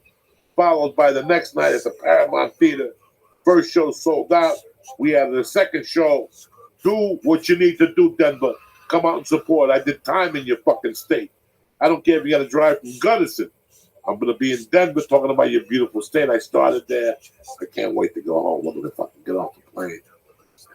followed by the next night at the Paramount Theater. First show sold out. We have the second show. Do what you need to do, Denver. Come out and support. I did time in your fucking state. I don't care if you got to drive from Gunnison. I'm going to be in Denver talking about your beautiful state. I started there. I can't wait to go home. I'm going to fucking get off the plane.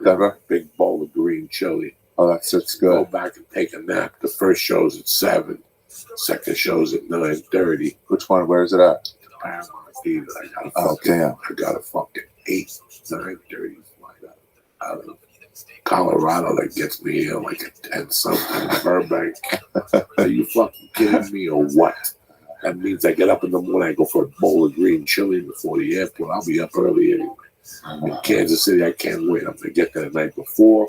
Denver?
Big bowl of green chili.
Oh, that's
Go
good.
back and take a nap. The first show's at 7. Second show's at 9:30.
Which one? Where is it at?
Paramount Theater. I got a
Oh,
fucking,
damn.
I got a fucking 8, 9:30 flight out of Colorado that gets me here like at 10 something in Burbank. Are you fucking kidding me or what? That means I get up in the morning, I go for a bowl of green chili before the airport. I'll be up early anyway. In Kansas City, I can't wait. I'm going to get there the night before.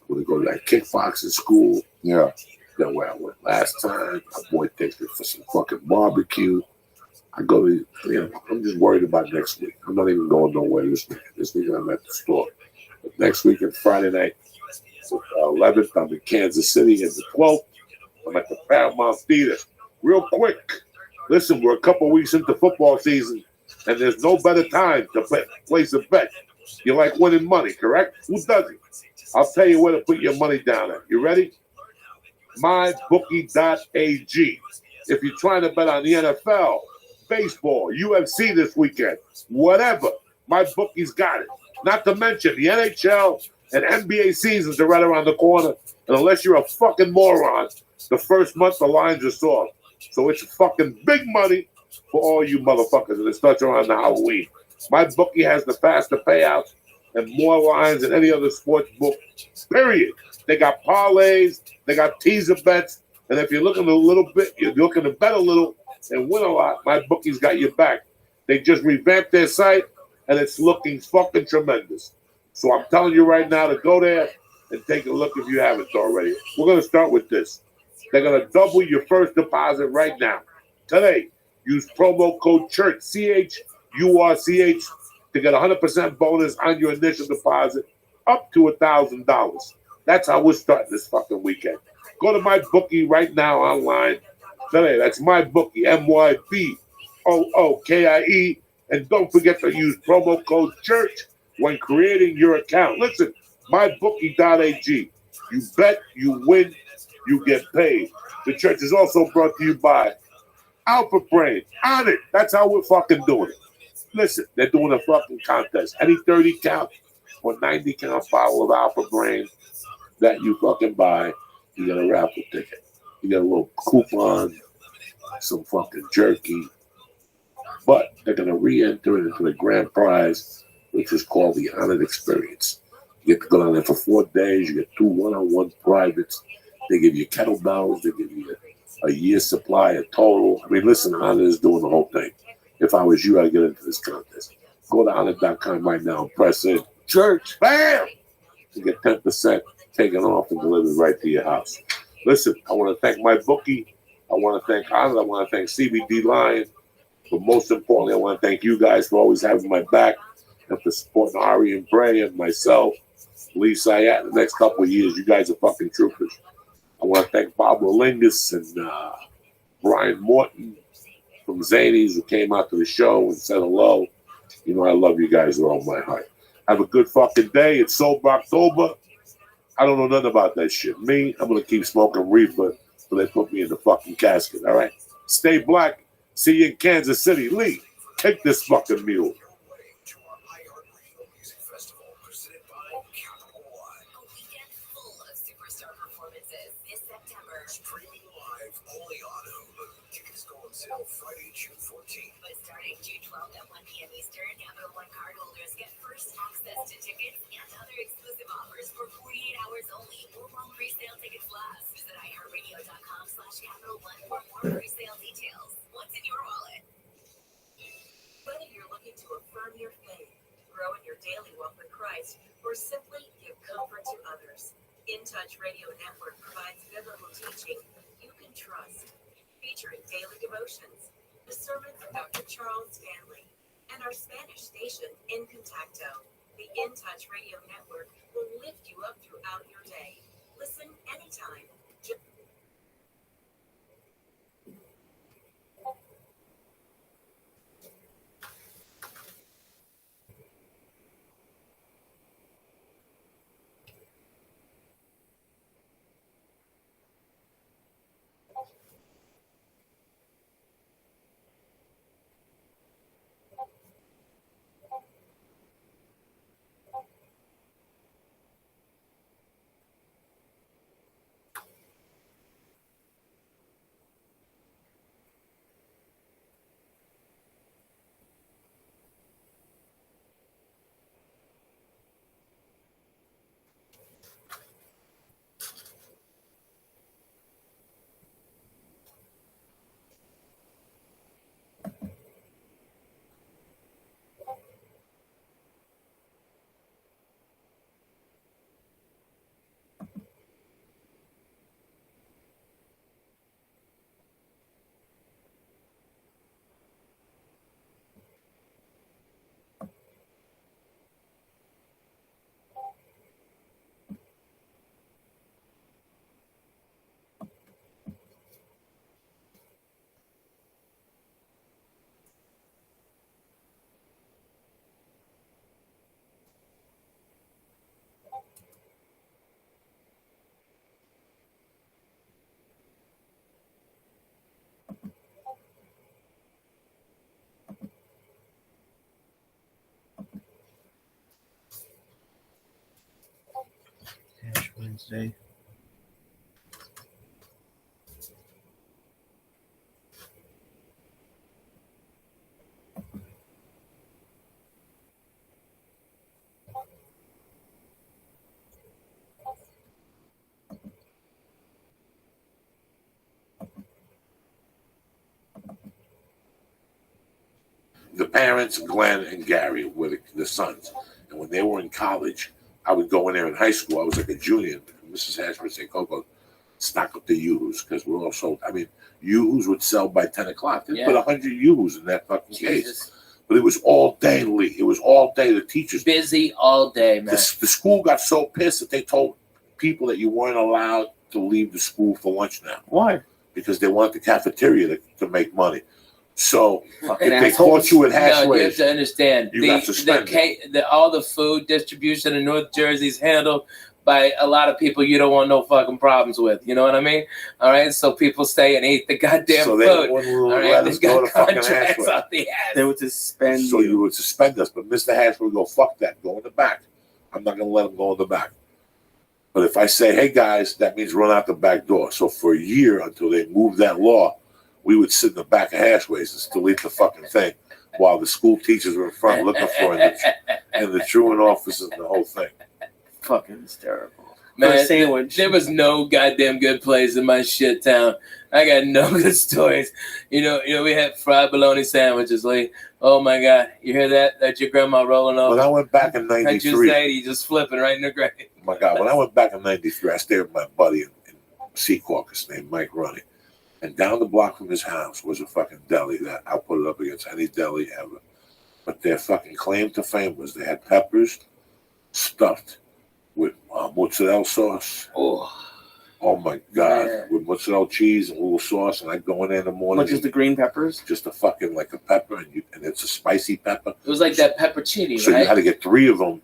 I'm going to go to that kickboxing school.
Yeah.
Then where I went last time. My boy takes me for some fucking barbecue. I go to, I'm just worried about next week. I'm not even going nowhere this week. This week I'm at the store. But next week and Friday night, 11th, I'm in Kansas City, and the 12th, I'm at the Paramount Theater. Real quick, listen, we're a couple weeks into football season, and there's no better time to place a bet. You like winning money, correct? Who doesn't? I'll tell you where to put your money down at. You ready? MyBookie.ag. If you're trying to bet on the NFL, baseball, UFC this weekend, whatever, MyBookie's got it. Not to mention the NHL and NBA seasons are right around the corner. And unless you're a fucking moron, the first month the lines are soft. So it's fucking big money for all you motherfuckers. And it starts around the Halloween. MyBookie has the faster payouts and more lines than any other sports book, period. They got parlays, they got teaser bets. And if you're looking a little bit, you're looking to bet a little and win a lot, MyBookie's got your back. They just revamped their site, and it's looking fucking tremendous. So I'm telling you right now to go there and take a look if you haven't already. We're going to start with this. They're going to double your first deposit right now. Today, use promo code CHURCH, CHURCH, to get 100% bonus on your initial deposit up to $1,000. That's how we're starting this fucking weekend. Go to MyBookie right now online today. That's MyBookie, MyBookie. And don't forget to use promo code CHURCH when creating your account. Listen, MyBookie.ag. You bet, you win, you get paid. The church is also brought to you by Alpha Brain. On it. That's how we're fucking doing it. Listen, they're doing a fucking contest. Any 30 count or 90 count bottle of Alpha Brain that you fucking buy, you get a raffle ticket. You get a little coupon, some fucking jerky. But they're going to re-enter it into the grand prize, which is called the Honored Experience. You get to go down there for 4 days. You get 2 one-on-one privates. They give you kettlebells. They give you a year's supply of total. I mean, listen, Honored is doing the whole thing. If I was you, I'd get into this contest. Go to Honored.com right now and press in. Church, bam! You get 10% taken off and delivered right to your house. Listen, I want to thank MyBookie. I want to thank Honored. I want to thank CBD Lion. But most importantly, I want to thank you guys for always having my back and for supporting Ari and Bray and myself, Lee Sayat. The next couple of years, you guys are fucking troopers. I want to thank Bob Rolingus and Brian Morton from Zanies who came out to the show and said hello. You know, I love you guys with all my heart. Have a good fucking day. It's Sober October. I don't know nothing about that shit. Me, I'm going to keep smoking reefer till they put me in the fucking casket, all right? Stay black. See you in Kansas City. Lee, take this fucking mule.
Friday, June 14th. But starting June 12th at 1 p.m. Eastern, Capital One cardholders get first access to tickets and other exclusive offers for 48 hours only or while pre-sale tickets last. Visit iHeartRadio.com/Capital One for more pre-sale details. What's in your wallet? Whether you're looking to affirm your faith, grow in your daily walk with Christ, or simply give comfort to others, In Touch Radio Network provides biblical teaching you can trust, featuring daily devotions, the sermons of Dr. Charles Stanley, and our Spanish station, In Contacto. The In Touch Radio Network will lift you up throughout your day. Listen anytime.
Ash Wednesday.
The parents, Glenn and Gary, were the sons. And when they were in college, I would go in there in high school. I was like a junior. Mrs. Hash would say, Coco, stock up the Yoo-hoos because we're all sold. I mean, Yoo-hoos would sell by 10 o'clock. They put 100 Yoo-hoos in that fucking case. But it was all day, Lee. It was all day. The teachers.
Busy all day, man.
The school got so pissed that they told people that you weren't allowed to leave the school for lunch now.
Why?
Because they wanted the cafeteria to make money. So
Fucking
if they
assholes.
caught you at
No, you have
Hashways,
to understand.
you got suspended.
All the food distribution in North Jersey is handled by a lot of people you don't want no fucking problems with. You know what I mean? All right. So people stay and eat the goddamn
so they
food.
wouldn't
All
let
right.
us
They
go
got
to fucking
contracts
Hashway.
out the ass.
They would suspend
So you would suspend us. But Mr. Hash would go, fuck that. Go in the back. I'm not going to let him go in the back. But if I say, hey, guys, that means run out the back door. So for a year until they moved that law, we would sit in the back of Hashways and still eat the fucking thing while the school teachers were in front looking for it and the truant officers and the whole thing.
fucking hysterical.
Man,
For a sandwich.
there was no goddamn good place in my shit town. I got no good stories. You know, we had fried bologna sandwiches. Like, oh my God, you hear that? That's your grandma rolling
When
off.
I went back in
That's your
93,
Zadie just flipping right in the grave.
my God, when I went back in 93, I stayed with my buddy in Secaucus named Mike Runny. And down the block from his house was a fucking deli that I'll put it up against any deli ever. but their fucking claim to fame was they had peppers stuffed with mozzarella sauce. Oh my God,
Man.
with mozzarella cheese and a little sauce, and I go in there in the morning.
Which is the green peppers?
Just a fucking like a pepper, and it's a spicy pepper.
It was like that peppercini,
So
right?
you had to get 3 of them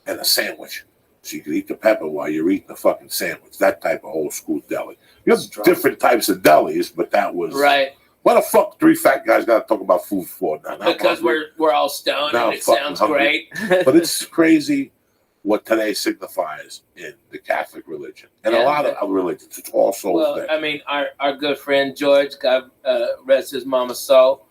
and a sandwich, so you could eat the pepper while you're eating the fucking sandwich. That type of old school deli. You have
Strong.
different types of delis, but that was
Right.
Why the fuck 3 fat guys got to talk about food for now?
Because we're all stoned
Now
and
I'm
it
fucking
sounds
hungry.
great.
But it's crazy what today signifies in the Catholic religion and
Yeah.
a lot of other religions. It's all souls
Well,
there.
I mean, our good friend George, God rest his mama's soul.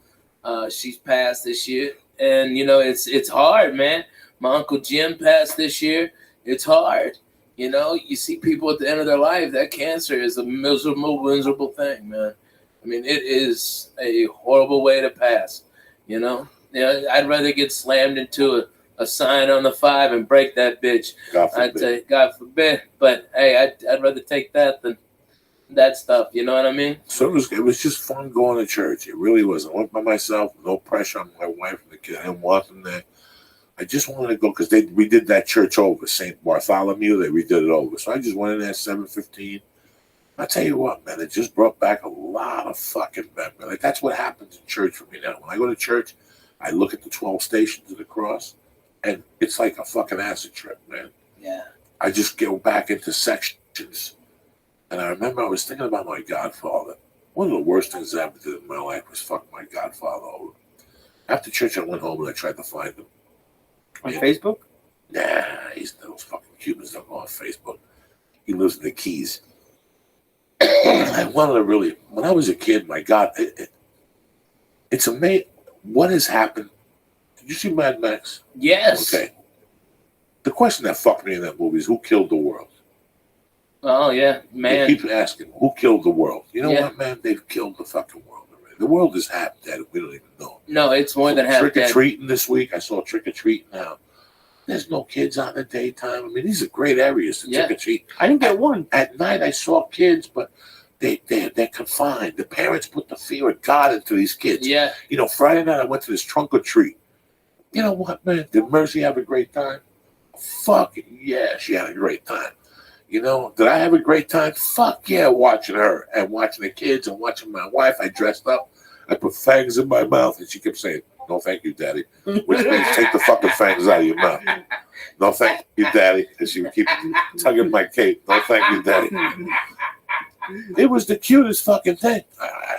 She's passed this year, and you know it's hard, man. My uncle Jim passed this year. It's hard. You know, you see people at the end of their life. That cancer is a miserable thing, man. I mean, it is a horrible way to pass. You know, I'd rather get slammed into a sign on the 5 and break that bitch.
God
I'd
forbid.
say, God forbid. But hey, I'd rather take that than that stuff. You know what I mean?
So it was just fun going to church. It really was. I went by myself, no pressure on my wife and the kid. I didn't want them there. I just wanted to go because they redid that church over, St. Bartholomew. They redid it over. So I just went in there at 7:15. I tell you what, man, it just brought back a lot of fucking memories. Like, that's what happens in church for me now. When I go to church, I look at the 12 stations of the cross, and it's like a fucking acid trip, man.
Yeah.
I just go back into sections. And I remember I was thinking about my godfather. One of the worst things I ever did in my life was fuck my godfather over. After church, I went home and I tried to find him.
On Facebook?
Nah, those fucking Cubans don't go on Facebook. He lives in the Keys. I wanted to really, when I was a kid, my God, it's amazing what has happened. Did you see Mad Max?
Yes.
Okay. The question that fucked me in that movie is who killed the world?
Oh yeah, man.
They keep asking, who killed the world? You know
Yeah.
what, man? They've killed the fucking world already. The world is half dead. We don't even know.
No, it's more than half
Trick or
dead.
treating this week. I saw trick or treating now. There's no kids out in the daytime. I mean, these are great areas to
Yeah.
trick or treat.
I didn't get one.
At night, I saw kids, but they're confined. The parents put the fear of God into these kids.
Yeah.
You know, Friday night I went to this trunk or treat. You know what, man? Did Mercy have a great time? Fuck yeah, she had a great time. You know, did I have a great time? Fuck yeah, watching her and watching the kids and watching my wife. I dressed up. I put fangs in my mouth, and she kept saying, "No, thank you, Daddy." Which means take the fucking fangs out of your mouth. No, thank you, Daddy. And she would keep tugging my cape. No, thank you, Daddy. It was the cutest fucking thing.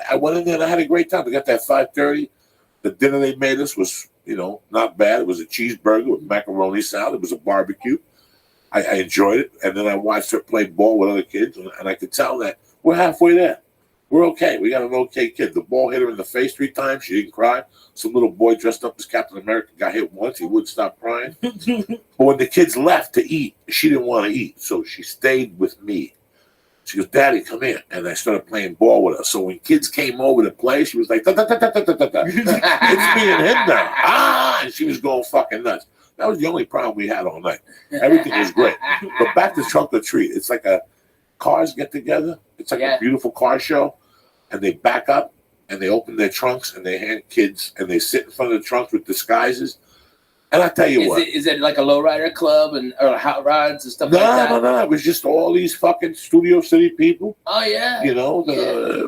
I went in there and I had a great time. We got that 5:30. The dinner they made us was, you know, not bad. It was a cheeseburger with macaroni salad. It was a barbecue. I enjoyed it. And then I watched her play ball with other kids, and I could tell that we're halfway there. We're okay. We got an okay kid. The ball hit her in the face 3 times. She didn't cry. Some little boy dressed up as Captain America got hit once. He wouldn't stop crying. But when the kids left to eat, she didn't want to eat. So she stayed with me. She goes, "Daddy, come here." And I started playing ball with her. So when kids came over to play, she was like, "Da, da, da, da, da, da, da. It's me and him now." And she was going fucking nuts. That was the only problem we had all night. Everything was great. But back to Trunk or Treat. It's like cars get together. It's like a beautiful car show. And they back up and they open their trunks and they hand kids and they sit in front of the trunks with disguises. And I tell you what.
Is it like a lowrider club or hot rods and stuff like that?
No. It was just all these fucking Studio City people.
Oh yeah.
You know,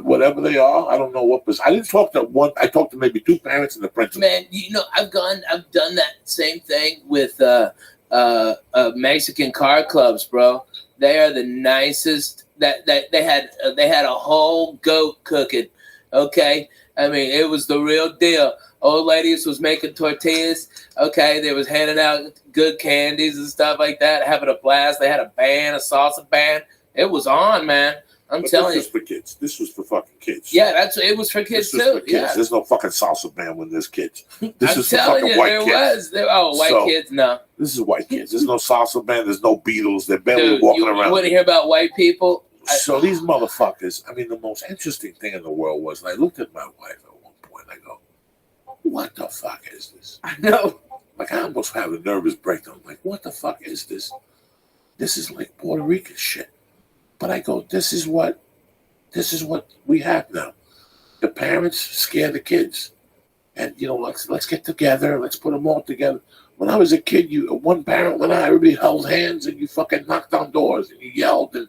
whatever they are. I don't know what was. I didn't talk to one. I talked to maybe 2 parents and the principal.
Man, you know, I've done that same thing with Mexican car clubs, bro. They are the nicest. That they had a whole goat cooking. Okay, I mean it was the real deal. Old ladies was making tortillas. Okay, they was handing out good candies and stuff like that, having a blast. They had a band, a salsa band. It was on, man. I'm telling you.
This was for kids. This was for fucking kids.
Yeah, it was for kids
This was
too.
for kids.
Yeah,
There's no fucking salsa band when there's kids. This
I'm
is for
telling
fucking
you,
white
there
kids.
was. White kids, no.
This is white kids. There's no salsa band. There's no Beatles. They're barely
Dude,
walking
you
around.
want to hear about white people?
So these motherfuckers, I mean, the most interesting thing in the world was, and I looked at my wife at one point, I go, "What the fuck is this?"
I know.
Like, I almost have a nervous breakdown. I'm like, what the fuck is this? This is like Puerto Rican shit. But I go, this is what we have now. The parents scare the kids. and let's get together. Let's put them all together. When I was a kid, one parent went out, everybody held hands, and you fucking knocked on doors and you yelled. And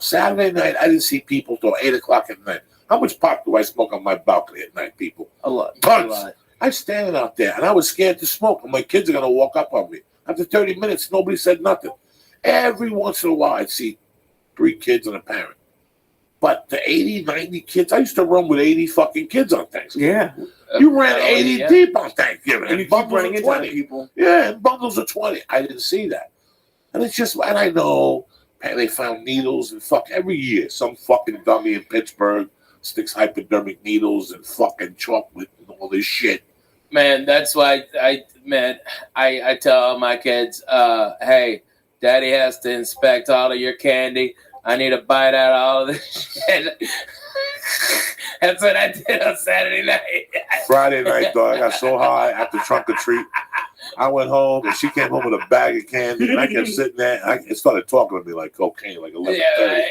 Saturday night, I didn't see people till 8:00 at night. How much pot do I smoke on my balcony at night, people?
A lot.
Tons. I'm standing out there, and I was scared to smoke, and my kids are gonna walk up on me. After 30 minutes, nobody said nothing. Every once in a while, I'd see 3 kids and a parent. But the 80, 90 kids, I used to run with 80 fucking kids on Thanksgiving.
Yeah.
You ran 80 deep on Thanksgiving.
And you keep running into 20 people.
Yeah, and bundles of 20. I didn't see that. And and I know they found needles and every year. Some fucking dummy in Pittsburgh sticks hypodermic needles and fucking chocolate and all this shit.
Man, that's why I tell all my kids, hey, Daddy has to inspect all of your candy. I need to bite out all of this shit. That's what I did on Saturday night.
Friday night, dog, I got so high after trunk or treat. I went home, and she came home with a bag of candy, and I kept sitting there, and it started talking to me like cocaine, like 11:30.
Yeah, right.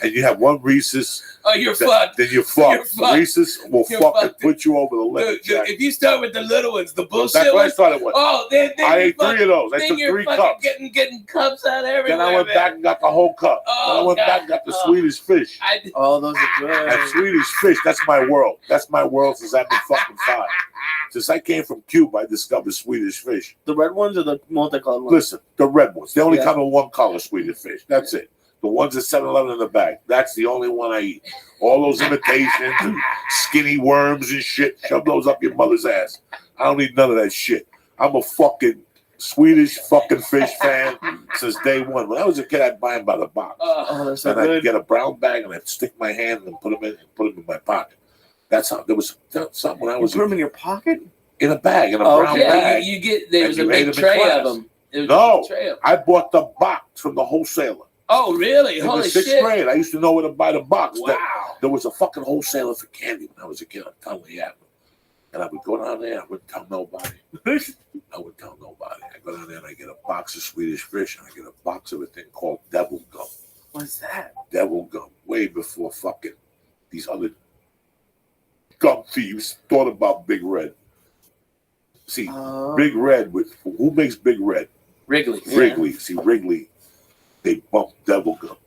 And you have one Reese's.
Oh, you're fucked.
Then you're fucked.
You're fucked.
Reese's will
You're
fucking
fucked.
put you over the limit.
Dude, if you start with the little ones, the bullshit
That's what I
ones,
started with.
oh, then
I ate
you're
3 of those. I
then
took
you're
3
fucking
cups.
Getting cups out everywhere.
Then I went back and got the whole cup.
Oh,
then I went
God.
back and got the
Oh.
Swedish fish.
Oh, those are good.
That Swedish fish, that's my world. That's my world since I've been fucking 5. Since I came from Cuba, I discovered Swedish fish.
The red ones or the multicolored ones?
Listen, the red ones. They only
Yeah.
come in one color, Swedish fish. That's it. The ones at 7-Eleven in the bag. That's the only one I eat. All those imitations and skinny worms and shit, shove those up your mother's ass. I don't need none of that shit. I'm a fucking Swedish fucking fish fan since day one. When I was a kid, I'd buy them by the box.
Oh, they're so
And I'd
good.
get a brown bag and I'd stick my hand and put them in my pocket. That's how there was something when I
You
was
put them in your pocket?
in a bag, in a
Oh,
brown
Yeah,
bag.
you get there
And
was
you
a
ate
big
them in
tray of
class.
them. It was
No.
a tray of 'em.
I bought the box from the wholesaler.
Oh, really?
In
Holy
the 6th
shit!
grade, I used to know where to buy the box.
Wow.
There was a fucking wholesaler for candy when I was a kid on Tunley Avenue. And I would go down there, I wouldn't tell nobody. I wouldn't tell nobody. I go down there and I get a box of Swedish fish and I get a box of a thing called devil gum.
What's that?
Devil gum. Way before fucking these other gum thieves thought about Big Red. See, Big Red, who makes Big Red?
Wrigley.
Wrigley. See, Wrigley, they bumped devil gum.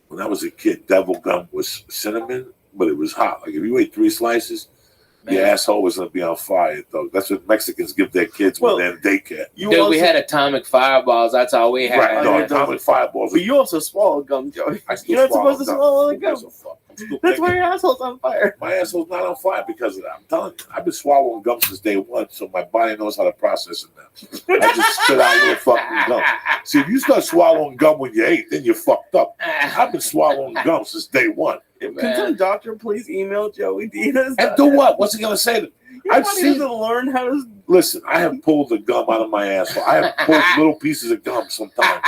When I was a kid, devil gum was cinnamon, but it was hot. Like if you ate 3 slices, your asshole was gonna be on fire, though. That's what Mexicans give their kids when they're in daycare.
Dude, we had atomic fireballs. That's all we had.
Right, no, atomic fireballs.
But you also swallow gum, Joey. You're not supposed to swallow the gum. That's why your asshole's on fire.
My asshole's not on fire because of that. I'm telling you, I've been swallowing gum since day one, so my body knows how to process it now. I just spit out little fucking gum. See, if you start swallowing gum when you're 8, then you're fucked up. I've been swallowing gum since day one.
Can some doctor please email Joey Diaz?
And do what? What's he gonna say to me?
I've seen to learn how to.
Listen, I have pulled the gum out of my asshole. I have pulled little pieces of gum sometimes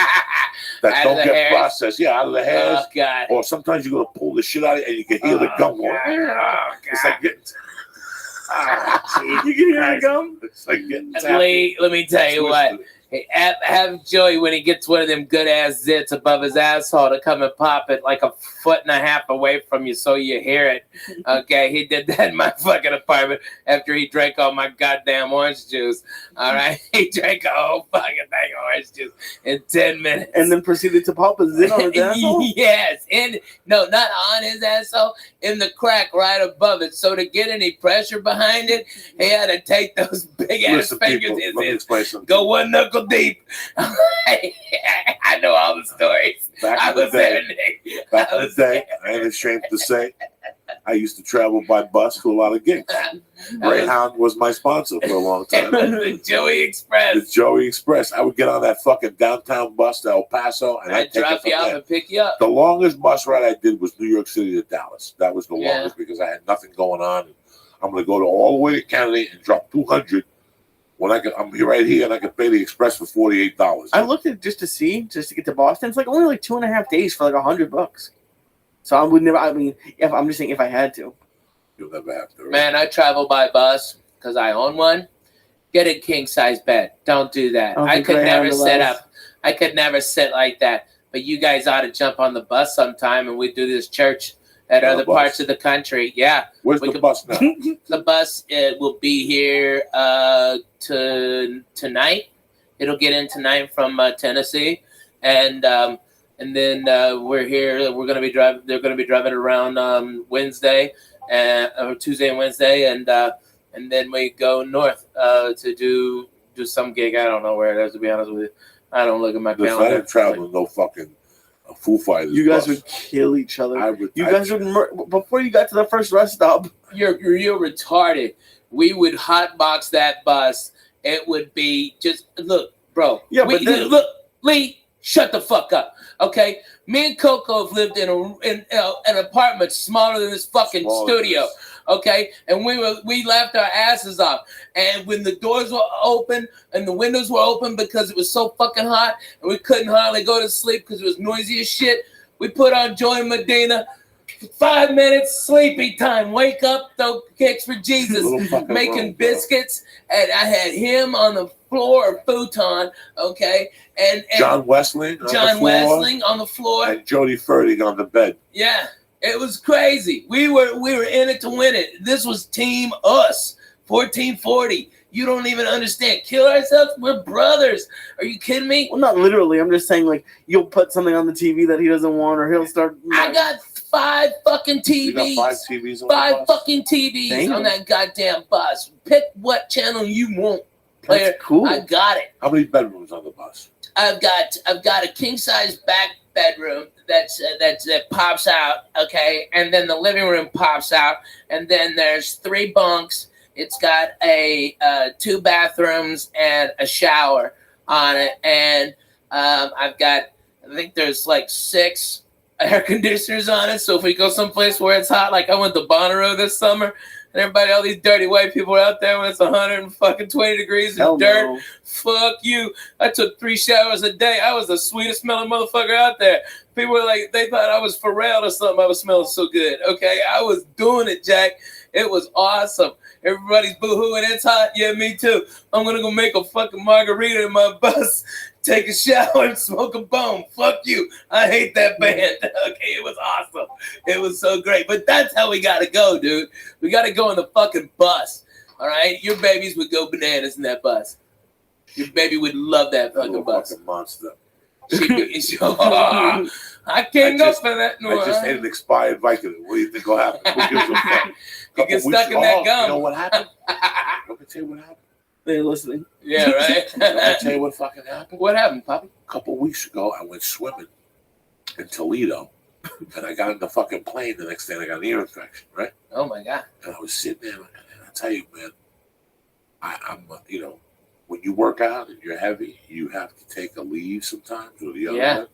that
Out of
don't
the
get
hairs?
processed. Yeah, out of the hairs.
Oh, God.
Or sometimes you go to pull the shit out of it and you can hear the gum going.
God.
It's like getting.
You can hear the gum.
It's like getting.
Let me tell you what. Hey, have Joey, when he gets one of them good ass zits above his asshole, to come and pop it like 1.5 feet away from you so you hear it. Okay, he did that in my fucking apartment after he drank all my goddamn orange juice. All right, he drank a whole fucking thing of orange juice in 10 minutes.
And then proceeded to pop a zit on his asshole?
Yes, no, not on his asshole, in the crack right above it. So to get any pressure behind it, he had to take those big ass
Listen,
fingers
people, let me explain something.
go one knuckle deep. I know all the stories.
Back in the day, I ain't ashamed to say, I used to travel by bus to a lot of gigs. Greyhound was my sponsor for a long time.
The Joey Express.
The Joey Express. I would get on that fucking downtown bus to El Paso, and
I'd drop you off and pick you up.
The longest bus ride I did was New York City to Dallas. That was the longest because I had nothing going on. I'm going to go all the way to Kennedy and drop $200 when I'm here right here and I can pay the express for $48.
I looked at it just to get to Boston. It's like only like 2.5 days for like $100. So I would never. I mean, if I'm just saying, if I had to,
you'll never have to. Right?
Man, I travel by bus because I own one. Get a king size bed. Don't do that. I could never sit up. I could never sit like that. But you guys ought to jump on the bus sometime and we do this church at
On
other
the bus.
parts of the country. Yeah,
Where's
we
the
could-
bus now?
the bus will be here tonight. It'll get in tonight from Tennessee, and then we're here. We're gonna be driving. They're gonna be driving around Wednesday, or Tuesday and Wednesday, and then we go north to do some gig. I don't know where it is, to be honest with you. I don't look at my
If I
calendar.
didn't travel in no fucking Foo Fighters
You guys
bus,
would kill each other.
I would.
You guys would before you got to the first rest stop.
You're retarded. We would hotbox that bus. It would be just look, bro.
Yeah, but then-
look, Lee, shut the fuck up. Okay, me and Coco have lived in an apartment smaller than this fucking
Smaller
studio.
than this.
Okay, and we laughed our asses off. And when the doors were open and the windows were open because it was so fucking hot and we couldn't hardly go to sleep because it was noisy as shit, we put on Joy Medina. 5 minutes sleepy time. Wake up, throw kicks for Jesus.
Little fucking
Making
room, bro.
biscuits, and I had him on the floor or futon. Okay, and
John Westling.
John Westling on the floor.
And Jody Fertig on the bed.
Yeah, it was crazy. We were in it to win it. This was Team Us, 1440. You don't even understand. Kill ourselves? We're brothers. Are you kidding me?
Well, not literally. I'm just saying, like, you'll put something on the TV that he doesn't want, or he'll start.
I got 5 fucking
You got
TVs.
5 TVs on
5
the bus?
fucking TVs
Damn.
on that goddamn bus. Pick what channel you want, player.
That's cool.
I got it.
How many bedrooms on the bus?
I've got a king size back bedroom that pops out, okay, and then the living room pops out, and then there's 3 bunks. It's got 2 bathrooms and a shower on it, and I think there's like 6 air conditioners on it. So if we go someplace where it's hot, like I went to Bonnaroo this summer, and everybody, all these dirty white people are out there when it's 120 degrees
Hell
and dirt.
no.
Fuck you. I took 3 showers a day. I was the sweetest smelling motherfucker out there. People were like, they thought I was Pharrell or something. I was smelling so good. Okay, I was doing it, Jack. It was awesome. Everybody's boo-hooing. It's hot. Yeah, me too. I'm going to go make a fucking margarita in my bus, take a shower, and smoke a bone. Fuck you. I hate that band. Okay, it was awesome. It was so great. But that's how we got to go, dude. We got to go on the fucking bus. All right? Your babies would go bananas in that bus. Your baby would love that fucking
Little
bus.
fucking monster.
I can't go for that.
I just ate an expired Viking. What do you think will happen? Who gives a fuck?
You get stuck in that gum.
You know what happened? Let me tell you what happened.
They're listening.
Yeah, right?
Let me tell you what fucking happened.
What happened, Poppy?
A couple weeks ago, I went swimming in Toledo, and I got in the fucking plane. The next day, I got an ear infection, right?
Oh, my God.
And I was sitting there, and I tell you, man, I'm when you work out and you're heavy, you have to take a leave sometimes, or the other
Yeah.
one.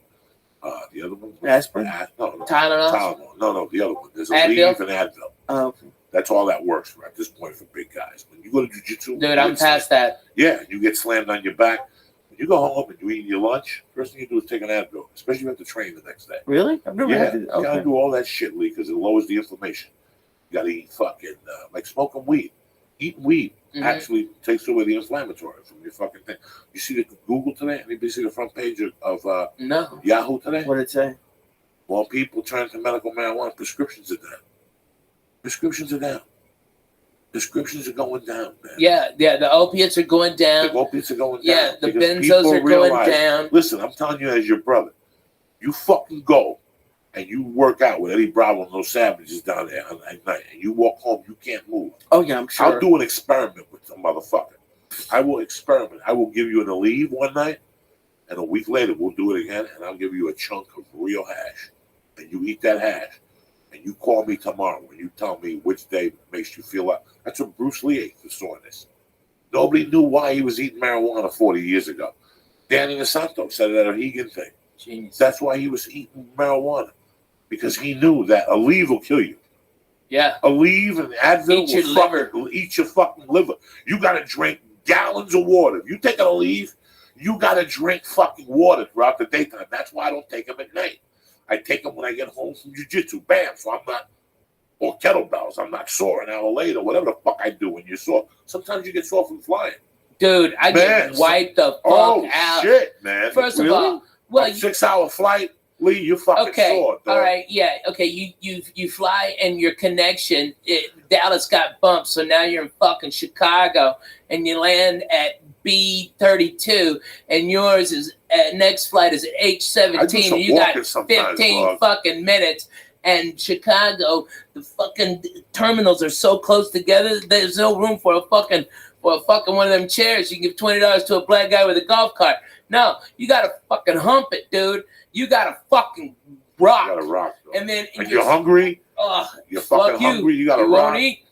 The other one.
Aspirin?
No,
Tylenol?
No, the other one. There's a
Advil?
leave and Advil.
Oh,
That's all that works for at this point for big guys. When you go to jiu-jitsu,
Dude, I'm past that.
Yeah, you get slammed on your back. When you go home and you eat your lunch, first thing you do is take an Advil, especially if you have to train the next day.
really? I've never
Yeah,
had to.
you gotta
Okay.
do all that shit, Lee, because it lowers the inflammation. You gotta eat fucking like smoking weed. Eating weed
Mhm.
actually takes away the inflammatory from your fucking thing. You see the Google today? Anybody see the front page of
No.
Yahoo today?
What did it say?
More people turn to medical marijuana. Prescriptions are down. Prescriptions are down. Prescriptions are going down, man.
Yeah, the opiates are going
The
down.
opiates are going
Yeah,
down.
the
because
benzos
people
are going
realize-
down.
Listen, I'm telling you as your brother, you fucking go and you work out with Eddie Bravo and those savages down there at night, and you walk home, you can't move.
Oh yeah, I'm sure.
I'll do an experiment with the motherfucker. I will experiment. I will give you an Aleve one night, and a week later we'll do it again, and I'll give you a chunk of real hash. And you eat that hash, and you call me tomorrow when you tell me which day makes you feel like. That's what Bruce Lee ate for soreness. Nobody knew why he was eating marijuana 40 years ago. Danny DeSanto said it at a Hegan thing.
Genius.
That's why he was eating marijuana, because he knew that Aleve will kill you.
Yeah.
Aleve and Advil
Eat your
will
liver.
will eat your fucking liver. You got to drink gallons of water. If you take an Aleve, you got to drink fucking water throughout the daytime. That's why I don't take them at night. I take them when I get home from jiu-jitsu. Bam. So I'm not, or kettlebells. I'm not sore an hour later. Whatever the fuck I do when you're sore. Sometimes you get sore from flying.
Dude, I
Man,
get wiped the fuck
Oh,
out.
shit, man.
First of
Really?
all, well,
6-hour flight. Lee, you fucking
Okay,
saw it, dog.
all right, yeah, okay. You fly and your connection. Dallas got bumped, so now you're in fucking Chicago, and you land at B32, and yours is next flight is
I do
H17,
some
and you got
walking sometimes,
15
dog.
fucking minutes. And Chicago, the fucking terminals are so close together. There's no room for a fucking one of them chairs. You can give $20 to a black guy with a golf cart. No, you gotta fucking hump it, dude. You gotta fucking rock.
You gotta rock, dog.
And then
And you're hungry.
Oh,
You're
fuck
fucking hungry. You gotta
you
rock.
won't eat.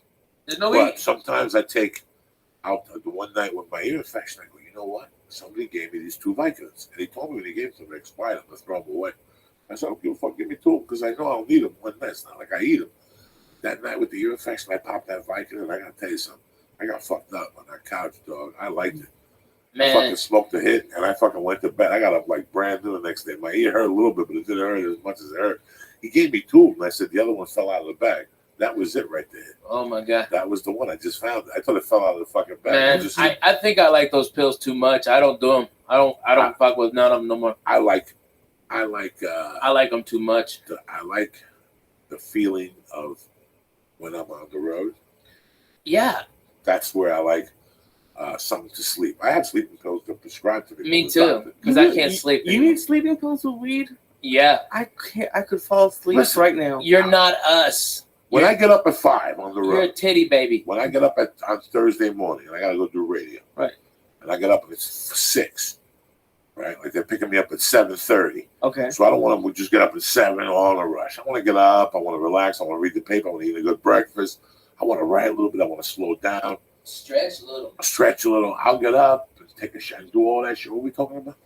There's no
But
eat.
sometimes I take out the one night with my ear infection. I go, you know what? Somebody gave me these 2 Vicodins, and he told me when he gave them to me, expired. I'm gonna throw them away. I said, I don't give a fuck. Give me 2 because I know I'll need them one night. It's not like I eat them. That night with the ear infection, I popped that Vicodin, and I gotta tell you something. I got fucked up on that couch, dog. I liked it. I
Man,
fucking smoked a hit, and I fucking went to bed. I got up like brand new the next day. My ear hurt a little bit, but it didn't hurt as much as it hurt. He gave me 2 of them. I said the other one fell out of the bag. That was it right there.
oh my God.
That was the one. I just found it. I thought it fell out of the fucking bag.
Man, I think I like those pills too much. I don't do them. I don't fuck with none of them no more.
I like
I like them too much.
I like the feeling of when I'm on the road.
Yeah,
That's where I like something to sleep. I have sleeping pills that are prescribed to me.
me
from the
too.
doctor.
Because I can't sleep.
You need sleeping pills with weed?
Yeah,
I can't. I could fall asleep
Listen,
right now.
you're not us.
When I get up at 5 on the
You're a
road,
titty baby.
when I get up on Thursday morning, and I gotta go do radio.
Right.
And I get up and it's 6. Right? Like they're picking me up at 7:30.
Okay.
So I don't want to just get up at 7 all in a rush. I want to get up. I want to relax. I want to read the paper. I want to eat a good breakfast. I want to write a little bit. I want to slow down,
Stretch a little.
stretch a little. I'll get up and take a shot and do all that shit. What are we talking about?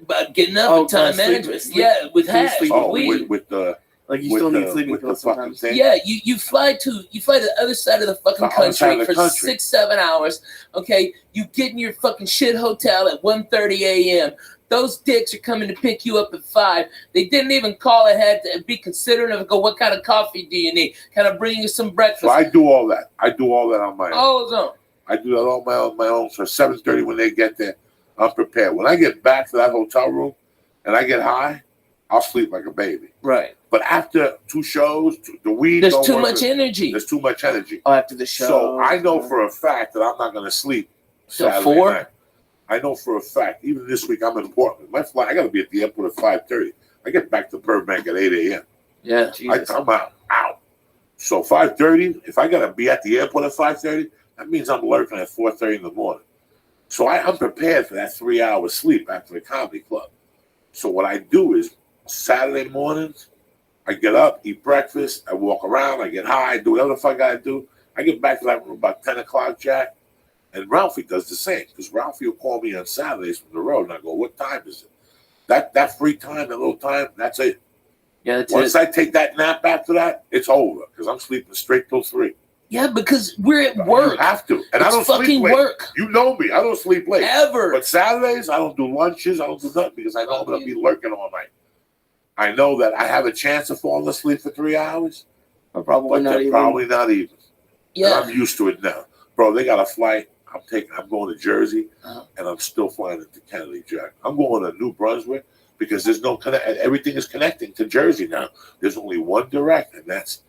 But getting up
Oh,
and time
sleep-
management.
sleep-
Yeah, with hash,
sleep-
with
Oh,
weed.
with the
Like you
with
still need
the-
sleeping
with the
pills
fucking
sometimes.
thing.
Yeah, you fly to the other side of the fucking
The other side
country
of the
for
country.
6-7 hours. Okay, you get in your fucking shit hotel at 1:30 a.m. Those dicks are coming to pick you up at 5. They didn't even call ahead to be considerate of go. What kind of coffee do you need? Can I bring you some breakfast?
So I do all that. I do all that on my own.
All of them.
I do that all on my own. So 7:30 when they get there, I'm prepared. When I get back to that hotel room and I get high, I'll sleep like a baby.
Right.
But after 2 shows, the weed
There's
don't
too
work.
much energy.
There's too much energy.
Oh, after the show.
So I know for a fact that I'm not going to sleep
Till
Saturday
4?
night. I know for a fact. Even this week, I'm in Portland. My flight, I got to be at the airport at 5:30. I get back to Burbank at 8 a.m.
Yeah.
Jesus.
I'm out. So 5:30. If I got to be at the airport at 5:30, that means I'm lurking at 4:30 in the morning. So I'm prepared for that 3 hours sleep after the comedy club. So what I do is Saturday mornings, I get up, eat breakfast, I walk around, I get high, do whatever the fuck I gotta do. I get back to that room about 10 o'clock, Jack. And Ralphie does the same, because Ralphie will call me on Saturdays from the road, and I go, what time is it? That free time, that little time, that's it.
Yeah, that's
Once
it.
I take that nap after that, it's over, because I'm sleeping straight till 3.
Yeah, because we're at work.
You have to. And I
It's
don't
fucking
sleep late.
work.
You know me, I don't sleep late.
Ever.
But Saturdays, I don't do lunches, I don't do nothing, because I know I'm going to be lurking all night. I know that I have a chance of falling asleep for 3 hours,
But probably
but
not
they're
even.
probably not even. And
Yeah.
I'm used to it now. Bro, they got a flight. I'm going to Jersey,
Uh-huh.
and I'm still flying into Kennedy, Jack. I'm going to New Brunswick because there's no connect. Everything is connecting to Jersey now. There's only one direct, and that's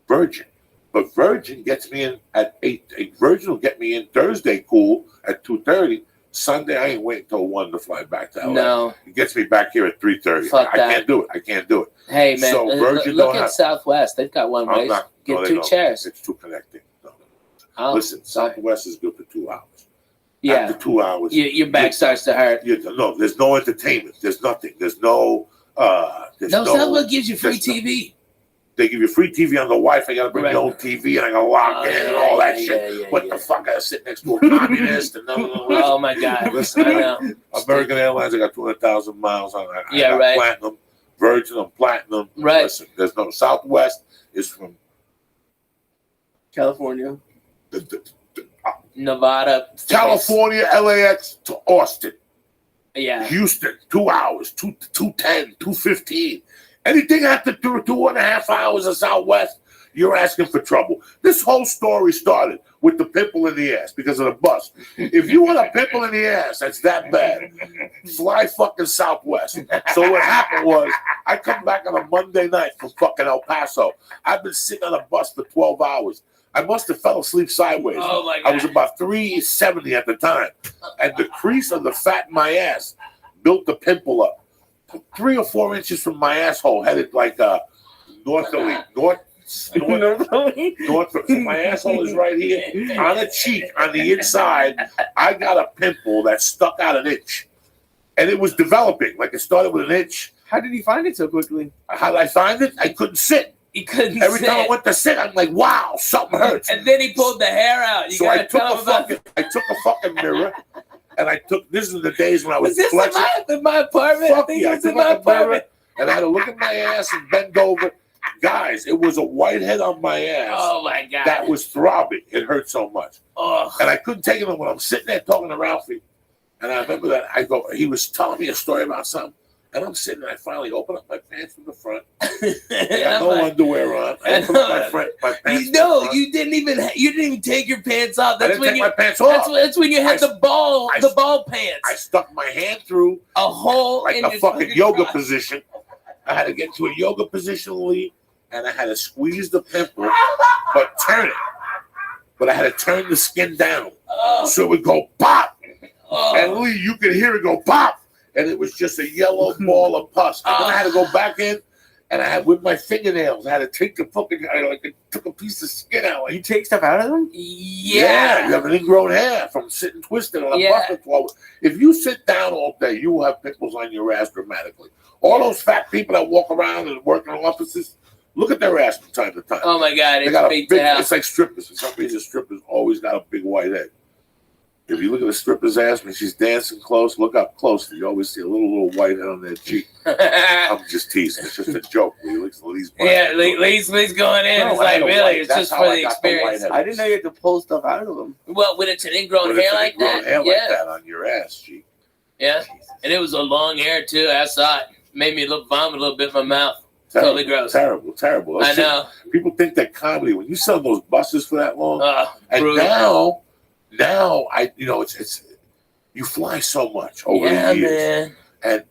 Virgin. But Virgin gets me in at 8. Virgin will get me in Thursday, cool, at 2:30. Sunday, I ain't waiting till 1 to fly back to LA.
No.
It gets me back here at 3:30.
Fuck
I
that.
can't do it. I can't do it.
Hey, man.
So Virgin
look
don't
at
have-
Southwest. They've got one
I'm
way.
not.
Get
no, they
2
don't.
chairs.
It's too connecting. No.
Oh,
Listen,
sorry.
Southwest is good for 2 hours.
Yeah.
After 2 hours,
Your back starts to hurt.
no, there's no entertainment. There's nothing. There's no. There's
No,
no.
Southwest gives you free
there's no-
TV.
They give you free TV on the Wi-Fi. You got to bring
Right.
your own TV, and I got to log in and all that shit. What the fuck? I gotta sit next to a communist and
Oh my God!
Listen,
I know.
American Airlines, I got 200,000 miles on it.
Yeah,
I got
right.
Platinum, Virgin, I'm Platinum.
Right.
Listen, there's no Southwest. Is from
California.
the
Nevada,
California, LAX to Austin,
Yeah.
Houston, 2 hours, 2:10, 2:15. Anything after 2.5 hours of Southwest, you're asking for trouble. This whole story started with the pimple in the ass because of the bus. If you want a pimple in the ass, that's that bad. Fly fucking Southwest. So what happened was I come back on a Monday night from fucking El Paso. I've been sitting on a bus for 12 hours. I must have fell asleep sideways.
Oh my God.
I was about 370 at the time. And the crease of the fat in my ass built the pimple up. 3 or 4 inches from my asshole, headed like northerly. So my asshole is right here. On a cheek, on the inside, I got a pimple that stuck out an inch. And it was developing. Like it started with an inch.
How did he find it so quickly?
How did I find it? I couldn't sit.
He couldn't
Every
sit.
time I went to sit, I'm like, wow, something hurts.
And then he pulled the hair out. You
So I
gotta
took
tell
a
him about
fucking mirror, and I took. This is the days when I was
Was this
flexing.
in my apartment? I
Fuck
think
yeah,
it
I
was in
took
my
a mirror,
apartment.
and I had to look at my ass and bend over. Guys, it was a whitehead on my ass
Oh my God.
that was throbbing. It hurt so much,
Oh.
and I couldn't take it when I'm sitting there talking to Ralphie. And I remember that he was telling me a story about something. And I'm sitting and I finally open up my pants from the front. I got no underwear on. I open up my pants.
You didn't even take your pants off.
I
That's
didn't
when
take
you
my pants off.
that's when you had the ball pants.
I stuck my hand through
A hole
like
in
a
your
fucking yoga
crotch.
position. I had to get to a yoga position, Lee, and I had to squeeze the pimple, but turn it. But I had to turn the skin down.
Oh,
So it would go pop.
oh.
And Lee, you could hear it go pop. And it was just a yellow ball of pus. And then I had to go back in, and I had with my fingernails, I had to take the fucking, I took a piece of skin out.
You take stuff out of them?
Yeah, you have an ingrown hair from sitting twisted on a
Yeah.
bucket swallow. If you sit down all day, you will have pimples on your ass dramatically. All those fat people that walk around and work in offices, look at their ass from time to time.
Oh my God,
They
it's
got a
big
big,
to hell.
it's like strippers. For some reason, strippers always got a big white head. If you look at a stripper's ass when she's dancing close, look up closely. You always see a little white head on their cheek. I'm just teasing. It's just a joke. Lee's
Yeah, Lee's going in.
No,
it's
I
like
had a
really,
white-
it's
that's
just
how
for
I
the
got the
experience.
white
I didn't know you had to pull stuff out of them.
Well, when it's an ingrown hair like that,
hair
yeah,
like that on your ass cheek.
yeah, and it was a long hair too. I saw it. Made me vomit a little bit in my mouth.
Terrible,
Totally gross.
Terrible.
I know.
People think that comedy, when you sell those buses for that long, and
Brutal.
now it's you fly so much over
Yeah,
the years.
man.
And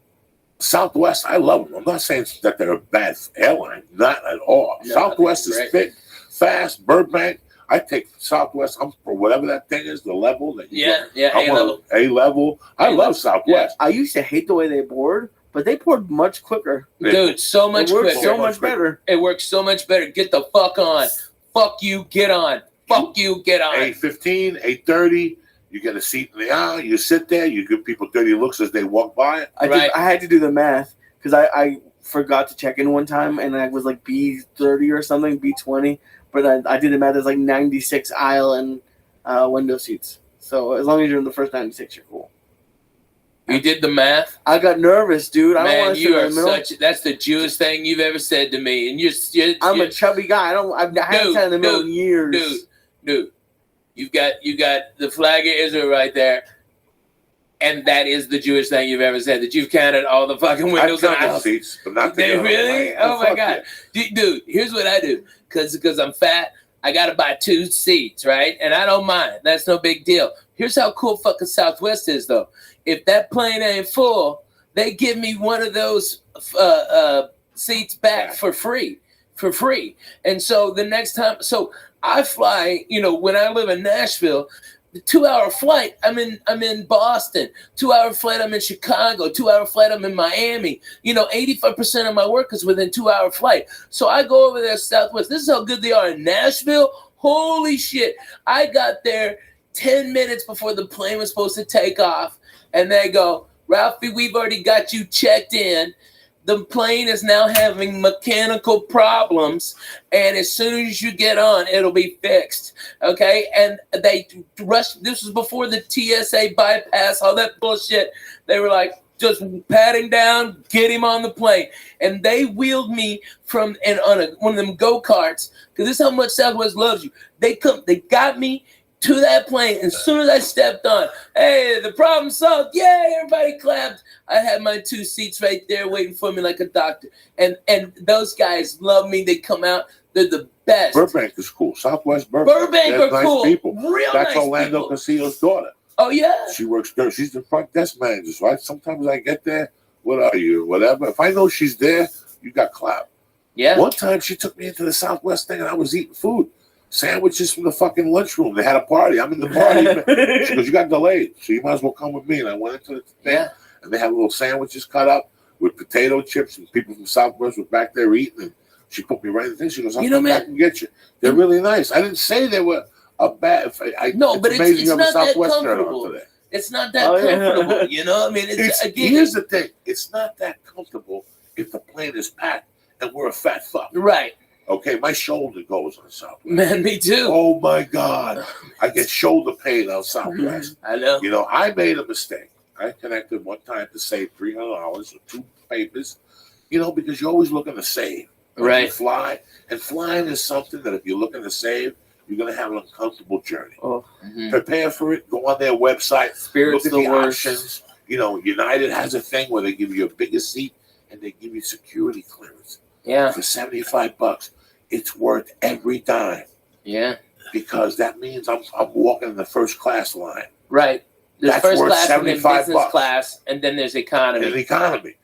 Southwest, I love them. I'm not saying that they're a bad airline, not at all.
No,
Southwest is
great.
thick, fast. Burbank, I take Southwest. I'm for whatever that thing is, the level that you
Yeah,
I want A level. I love Southwest.
I used to hate the way they board, but they board much quicker.
Dude, so much
It works
quicker.
so much better.
It works so much better. Get the fuck on. Fuck you, get on. Fuck you, get on.
8:15, 8:30. You get a seat in the aisle. You sit there. You give people dirty looks as they walk by.
Right.
I had to do the math because I forgot to check in one time and I was like B30 or something, B20. But I did the math. It's like 96 aisle and window seats. So as long as you're in the first 96, you're cool.
You did the math?
I got nervous, dude. I don't
Man,
want to sit
you
in
are
the middle.
that's the Jewest thing you've ever said to me. And
I'm a chubby guy. I haven't sat in the middle in years.
Dude, you got the flag of Israel right there, and that is the Jewish thing you've ever said. That you've counted all the fucking windows
I've
and
counted
aisles.
seats, but not the
They
other
really?
way.
Oh my
Fuck
God, dude! Here's what I do, because I'm fat. I gotta buy 2 seats, right? And I don't mind. That's no big deal. Here's how cool fucking Southwest is, though. If that plane ain't full, they give me one of those seats back for free. And so the next time, so I fly, when I live in Nashville, the 2-hour flight, I'm in Boston. 2-hour flight, I'm in Chicago. 2-hour flight, I'm in Miami. 85% of my work is within 2-hour flight. So I go over there, Southwest. This is how good they are in Nashville. Holy shit. I got there 10 minutes before the plane was supposed to take off. And they go, Ralphie, we've already got you checked in. The plane is now having mechanical problems, and as soon as you get on, it'll be fixed. Okay? And they rushed. This was before the TSA bypass, all that bullshit. They were like, just patting down, get him on the plane. And they wheeled me on one of them go-karts, because this is how much Southwest loves you. They got me to that plane. As soon as I stepped on, hey, the problem solved. Yay, everybody clapped. I had my 2 seats right there waiting for me like a doctor. And those guys love me. They come out. They're the best.
Burbank is cool. Southwest Burbank.
Are
nice
cool.
people.
Real
That's
nice
Orlando
people.
Casillo's daughter.
Oh, yeah.
She works there. She's the front desk manager. So sometimes I get there. What are you? Whatever. If I know she's there, you got clout.
Yeah.
One time she took me into the Southwest thing and I was eating food. Sandwiches from the fucking lunchroom. They had a party. I'm in the party. She goes, you got delayed, so you might as well come with me. And I went into the thing, and they had little sandwiches cut up with potato chips, and people from Southwest were back there eating. And she put me right in the thing. She goes, I'll come back and get you. They're really nice. I didn't say they were a bad.
But
amazing
it's
you have
not
a Southwest
that
shirt on
comfortable.
today.
It's not that comfortable. You know, I mean,
Here's the thing. It's not that comfortable if the plane is packed and we're a fat fuck.
Right.
Okay, my shoulder goes on Southwest.
Man, me too.
Oh my God, I get shoulder pain on Southwest.
I know.
You know, I made a mistake. I connected one time to save $300 with 2 papers. You know, because you're always looking to save.
Right.
You fly, and flying is something that if you're looking to save, you're going to have an uncomfortable journey.
Oh.
Prepare for it. Go on their website.
Spirit's
look at the
worst.
options. You know, United has a thing where they give you a bigger seat and they give you security clearance.
Yeah.
For $75. It's worth every dime.
Yeah.
Because that means I'm walking in the first class line.
Right. There's
That's
first
worth
class and then
$75.
business class, and then there's economy.
In the economy.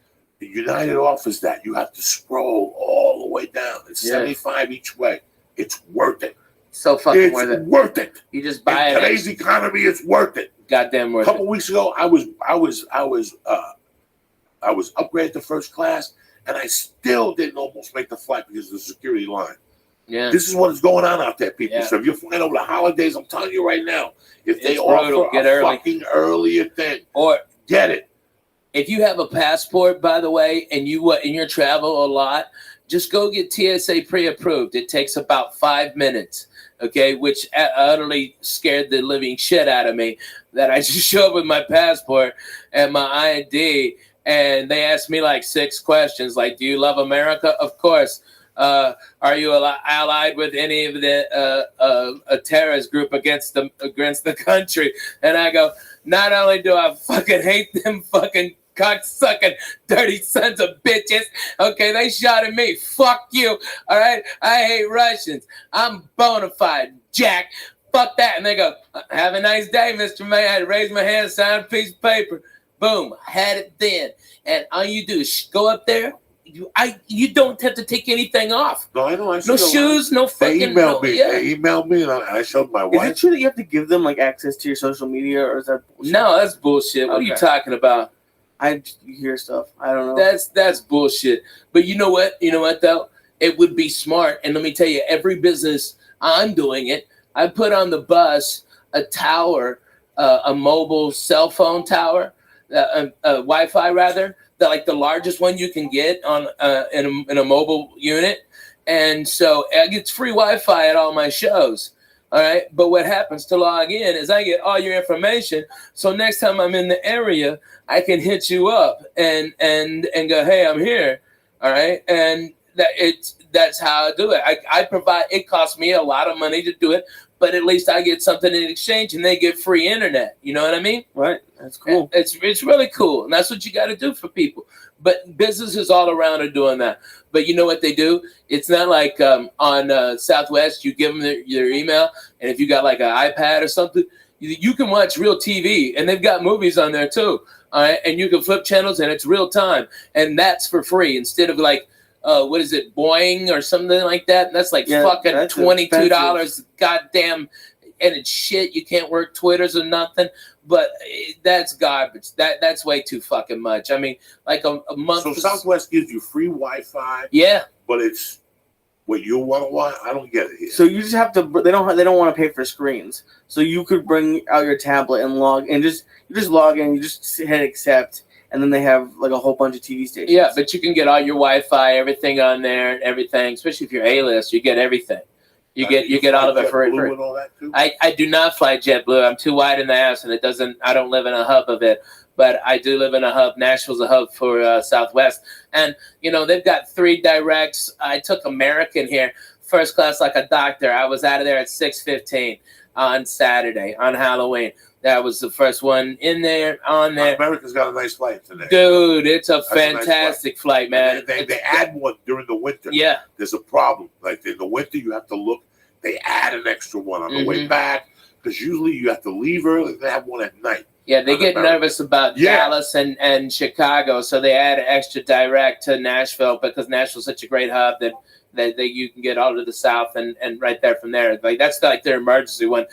The United offers that. You have to scroll all the way down. It's $75 each way. It's worth it.
So fucking
It's
worth it.
worth it.
You just buy
In
it.
today's economy, it's worth it.
Goddamn
A
worth
couple
it.
weeks ago, I was upgraded to first class, and I still didn't almost make the flight because of the security line.
Yeah.
This is what is going on out there, people.
Yeah.
So if you're flying over the holidays, I'm telling you right now, if they
It's brutal.
offer
Get
a
early.
fucking earlier thing,
Or
get it.
if you have a passport, by the way, and you travel a lot, just go get TSA pre-approved. It takes about 5 minutes. Okay, which utterly scared the living shit out of me. That I just show up with my passport and my ID, and they asked me like 6 questions, like, "Do you love America?" Of course. Are you allied with any of the a terrorist group against the country? And I go, not only do I fucking hate them fucking cocksucking dirty sons of bitches, okay, they shot at me. Fuck you. All right, I hate Russians. I'm bona fide, Jack. Fuck that. And they go, have a nice day, Mr. May. I had to raise my hand, sign a piece of paper. Boom, had it then. And all you do is go up there. You don't have to take anything off.
No, I know.
No shoes, no fucking.
They emailed me, and I showed my
Is it
wife.
true that you have to give them like access to your social media, or is that bullshit?
No, that's bullshit. What are you talking about?
I hear stuff. I don't know.
That's bullshit. But you know what? You know what though? It would be smart. And let me tell you, every business I'm doing it. I put on the bus a tower, a mobile cell phone tower, Wi-Fi rather. Like the largest one you can get on in a mobile unit, and so it's free Wi-Fi at all my shows. All right, but what happens to log in is I get all your information. So next time I'm in the area, I can hit you up and go, hey, I'm here. All right, and that's how I do it. I provide. It costs me a lot of money to do it, but at least I get something in exchange, and they get free internet. You know what I mean?
Right. That's cool.
It's really cool, and that's what you got to do for people. But businesses all around are doing that. But you know what they do? It's not like on Southwest, you give them your email, and if you got like an iPad or something, you can watch real TV, and they've got movies on there too. All right, and you can flip channels, and it's real time, and that's for free instead of like. What is it, Boeing or something like that? And that's like fucking $22. Goddamn, and it's shit. You can't work Twitters or nothing. But that's garbage. That's way too fucking much. I mean, like a month.
So Southwest gives you free Wi-Fi.
Yeah,
but it's what you want to watch. I don't get it here.
So you just have to. They don't want to pay for screens. So you could bring out your tablet and log, and you just log in. You just hit accept. And then they have like a whole bunch of TV stations.
Yeah, but you can get all your Wi-Fi, everything on there, everything. Especially if you're A-list, you get everything. You get all of it for free. I do not fly JetBlue. I'm too wide in the ass, and I don't live in a hub of it. But I do live in a hub. Nashville's a hub for Southwest, and they've got 3 directs. I took American here, first class like a doctor. I was out of there at 6:15 on Saturday on Halloween. That was the first one in there, on there.
America's got a nice flight today.
Dude, it's a fantastic flight, man.
They add one during the winter.
Yeah.
There's a problem. Like in the winter, you have to look. They add an extra one on the way back because usually you have to leave early. They have one at night.
Yeah, they get nervous about Dallas and Chicago, so they add an extra direct to Nashville because Nashville's such a great hub that you can get all to the south and right there from there. Like that's like their emergency when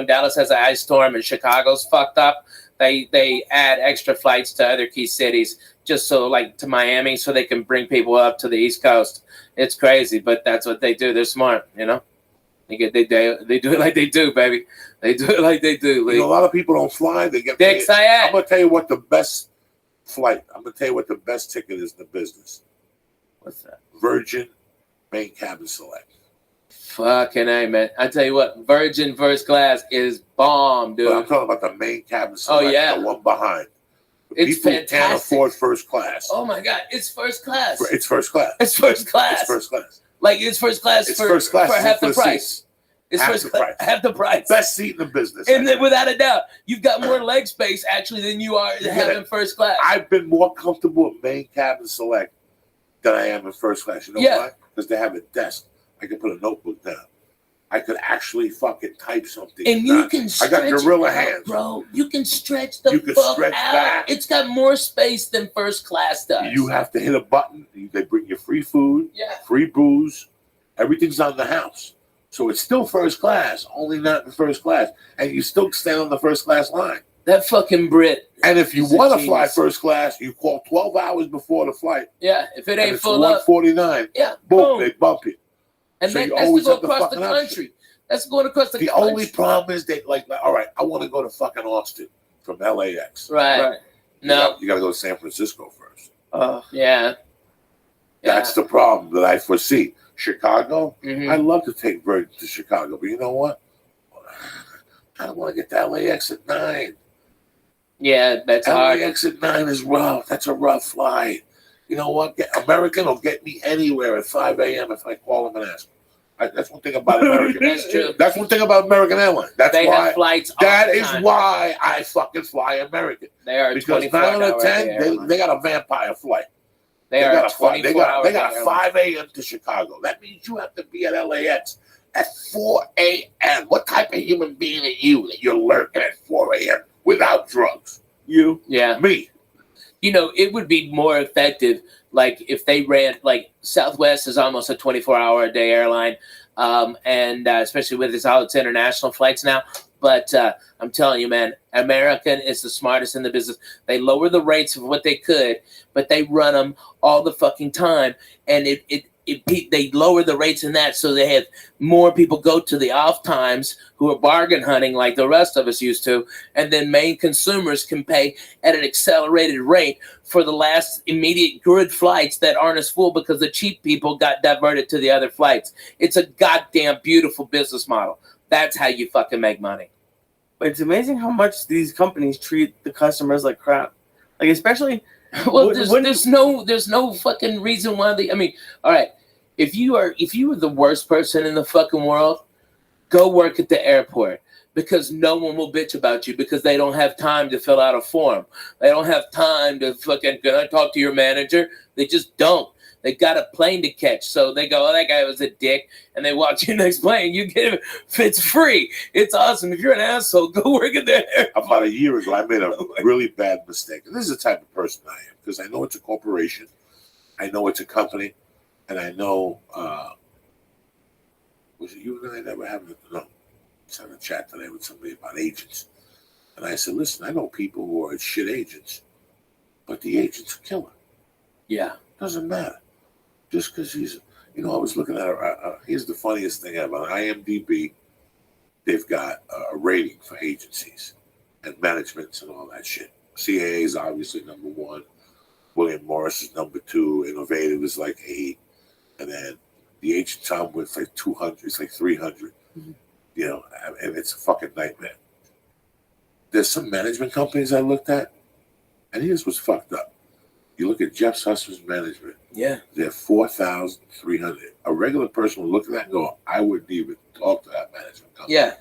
Dallas has an ice storm and Chicago's fucked up, they add extra flights to other key cities just so like to Miami so they can bring people up to the East Coast. It's crazy, but that's what they do. They're smart, you know. They do it like they do, baby. They do it like they do.
You know, a lot of people don't fly. They get paid. I'm gonna tell you what the best flight. I'm gonna tell you what the best ticket is in the business.
What's that?
Virgin Main Cabin Select.
Fucking A, man. I tell you what, Virgin First Class is bomb, dude.
But I'm talking about the Main Cabin Select.
Oh yeah,
the one behind.
It's
people
fantastic.
Can't afford first class.
Oh my god, it's first class.
It's first class.
It's first class.
It's first class.
Like it's first class
it's
for
first class
for half the price. It's
half
first
the
class,
price.
half the price.
Best seat in the business.
And then, without a doubt, you've got more leg space actually than you are having first class.
I've been more comfortable in Main Cabin Select than I am in first class. You know why? Because they have a desk. I can put a notebook down. I could actually fucking type something.
And you can stretch
I got gorilla
out,
hands.
bro. You can stretch the
You can
fuck
stretch
out.
back.
It's got more space than first class does.
You have to hit a button. They bring you free food, free booze. Everything's on the house. So it's still first class, only not in first class. And you still stand on the first class line.
That fucking Brit.
And if you want to fly first class, you call 12 hours before the flight.
Yeah, if it ain't
it's
full up.
$149.
Yeah,
boom, they bump you.
And
so
that's
always
to go
have the
across the
fucking
country.
option.
That's going across the
country. The only problem is they like, all right, I want to go to fucking Austin from LAX.
Right. No.
You got to go to San Francisco first.
Yeah.
That's the problem that I foresee. Chicago,
Mhm.
I love to take Virgin to Chicago, but you know what? I don't want to get to LAX at 9.
Yeah, that's hard.
LAX at 9 is rough. That's a rough flight. You know what? American will get me anywhere at 5 a.m. if I call them and ask them. That's one thing about American.
That's true.
That's one thing about American Airlines. That's
They
why
have flights all
that
the
is
time.
why I fucking fly American.
They are
because
24
9 out of
hour
10, they got a vampire flight.
They
got
are
a
24 hour.
They got a 5 a.m. to Chicago. That means you have to be at LAX at 4 a.m. What type of human being are you that you're lurking at 4 a.m. without drugs?
You.
Yeah.
Me.
You know, it would be more effective, like, if they ran, like, Southwest is almost a 24-hour a day airline, and especially with all its international flights now. But I'm telling you, man, American is the smartest in the business. They lower the rates of what they could, but they run them all the fucking time, and they lower the rates in that so they have more people go to the off times who are bargain hunting like the rest of us used to, and then main consumers can pay at an accelerated rate for the last immediate good flights that aren't as full because the cheap people got diverted to the other flights. It's a goddamn beautiful business model. That's how you fucking make money.
It's amazing how much these companies treat the customers like crap. Like, especially...
Well, there's no fucking reason why they. I mean, all right, if you were the worst person in the fucking world, go work at the airport because no one will bitch about you because they don't have time to fill out a form. They don't have time to fucking. Can I talk to your manager? They just don't. They got a plane to catch, so they go, "Oh, that guy was a dick," and they watch your next plane. You get it. It's free. It's awesome. If you're an asshole, go work at the airport.
About a year ago, I made a really bad mistake. And this is the type of person I am because I know it's a corporation, I know it's a company, and I know. Was it you and I that were having no? I was having a chat today with somebody about agents, and I said, "Listen, I know people who are shit agents, but the agent's a killer.
Yeah,
doesn't matter. Just because he's." You know, I was looking at here's the funniest thing ever. On IMDb, they've got a rating for agencies and managements and all that shit. CAA is obviously number 1. William Morris is number 2. Innovative is like 8. And then the agents I'm with like 200. It's like 300. Mm-hmm. You know, and it's a fucking nightmare. There's some management companies I looked at, and here's what's fucked up. You look at Jeff Sussman's management.
Yeah.
They're 4,300. A regular person would look at that and go, I wouldn't even talk to that management company.
Yeah.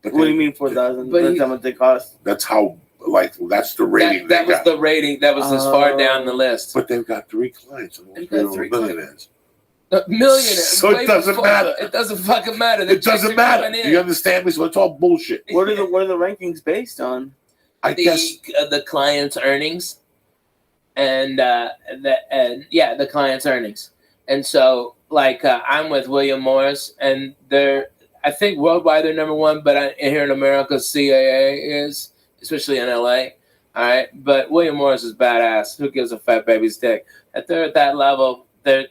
But what do you mean 4,000? That's how much they cost?
That's how, that's the rating.
That was the rating. That was as far down the list.
But they've got 3 clients. And
they've got 3
millionaires.
Millionaires.
So it doesn't matter.
It doesn't fucking matter.
It doesn't matter. Do you understand me? So it's all bullshit.
What are the rankings based on?
I guess
the client's earnings, and the client's earnings. And so, like, I'm with William Morris, and I think worldwide they're number one, but here in America, CAA is, especially in LA. All right, but William Morris is badass. Who gives a fat baby's dick? If they're at that level, they're.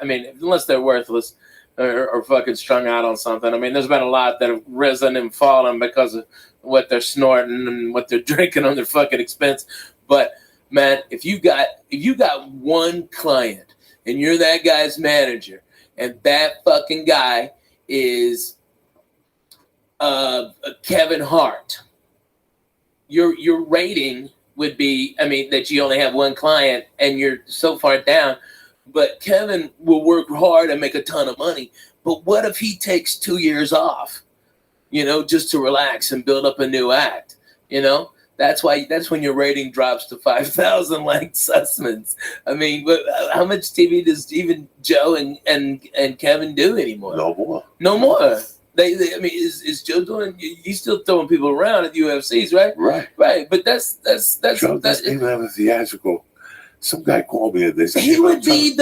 I mean, unless they're worthless or fucking strung out on something. I mean, there's been a lot that have risen and fallen because of what they're snorting and what they're drinking on their fucking expense. But man, if you got one client and you're that guy's manager, and that fucking guy is Kevin Hart, your rating would be, I mean, that you only have one client and you're so far down. But Kevin will work hard and make a ton of money. But what if he takes 2 years off, just to relax and build up a new act? That's when your rating drops to 5,000 like Sussman's. I mean, how much TV does even Joe and Kevin do anymore? No more. They I mean, is Joe doing? He's still throwing people around at UFCs, right?
Right.
But that's
Joe doesn't even have a theatrical. Some guy called me and
he would be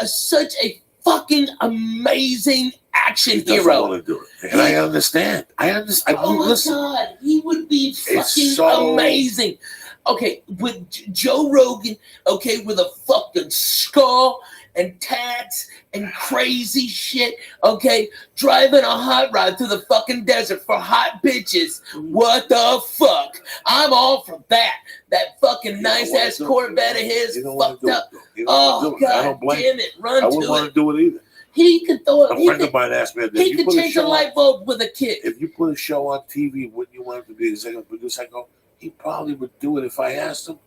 such a fucking amazing action
he
hero.
Want to do it. And I understand.
Oh my God, he would be fucking amazing. Okay, with Joe Rogan, okay, with a fucking skull and tats and crazy shit, okay, driving a hot rod through the fucking desert for hot bitches. What the fuck? I'm all for that. That fucking nice ass Corvette of his fucked up. Oh God damn it, run to it.
I wouldn't want to do it either.
He could throw it.
A friend of mine asked me,
he could change a light bulb with a kick.
If you put a show on TV, wouldn't you want him to be executive producer? I go, he probably would do it if I asked him,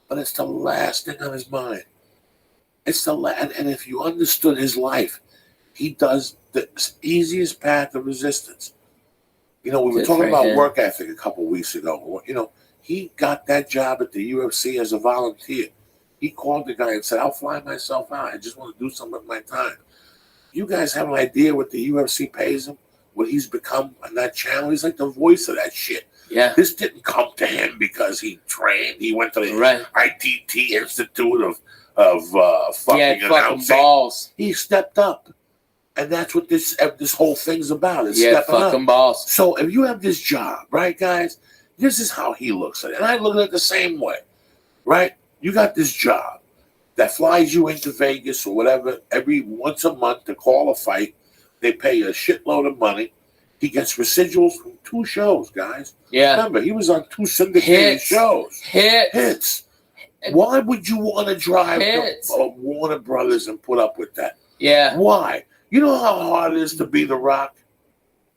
but it's the last thing on his mind. It's the last, and if you understood his life, he does the easiest path of resistance. We were talking about work ethic a couple of weeks ago. He got that job at the UFC as a volunteer. He called the guy and said, I'll fly myself out. I just want to do something with my time. You guys have an idea what the UFC pays him? What he's become on that channel? He's like the voice of that shit.
Yeah.
This didn't come to him because he trained. He went to the ITT Institute of fucking announcing.
Balls.
He stepped up. And that's what this whole thing's about. Is
stepping
fucking
up. Balls.
So if you have this job, right, guys, this is how he looks at it. And I look at it the same way, right? You got this job that flies you into Vegas or whatever every once a month to call a fight. They pay you a shitload of money. He gets residuals from 2 shows, guys.
Yeah.
Remember, he was on 2 syndicated shows. Hits. Why would you want to drive to Warner Brothers and put up with that?
Yeah.
Why? You know how hard it is to be The Rock?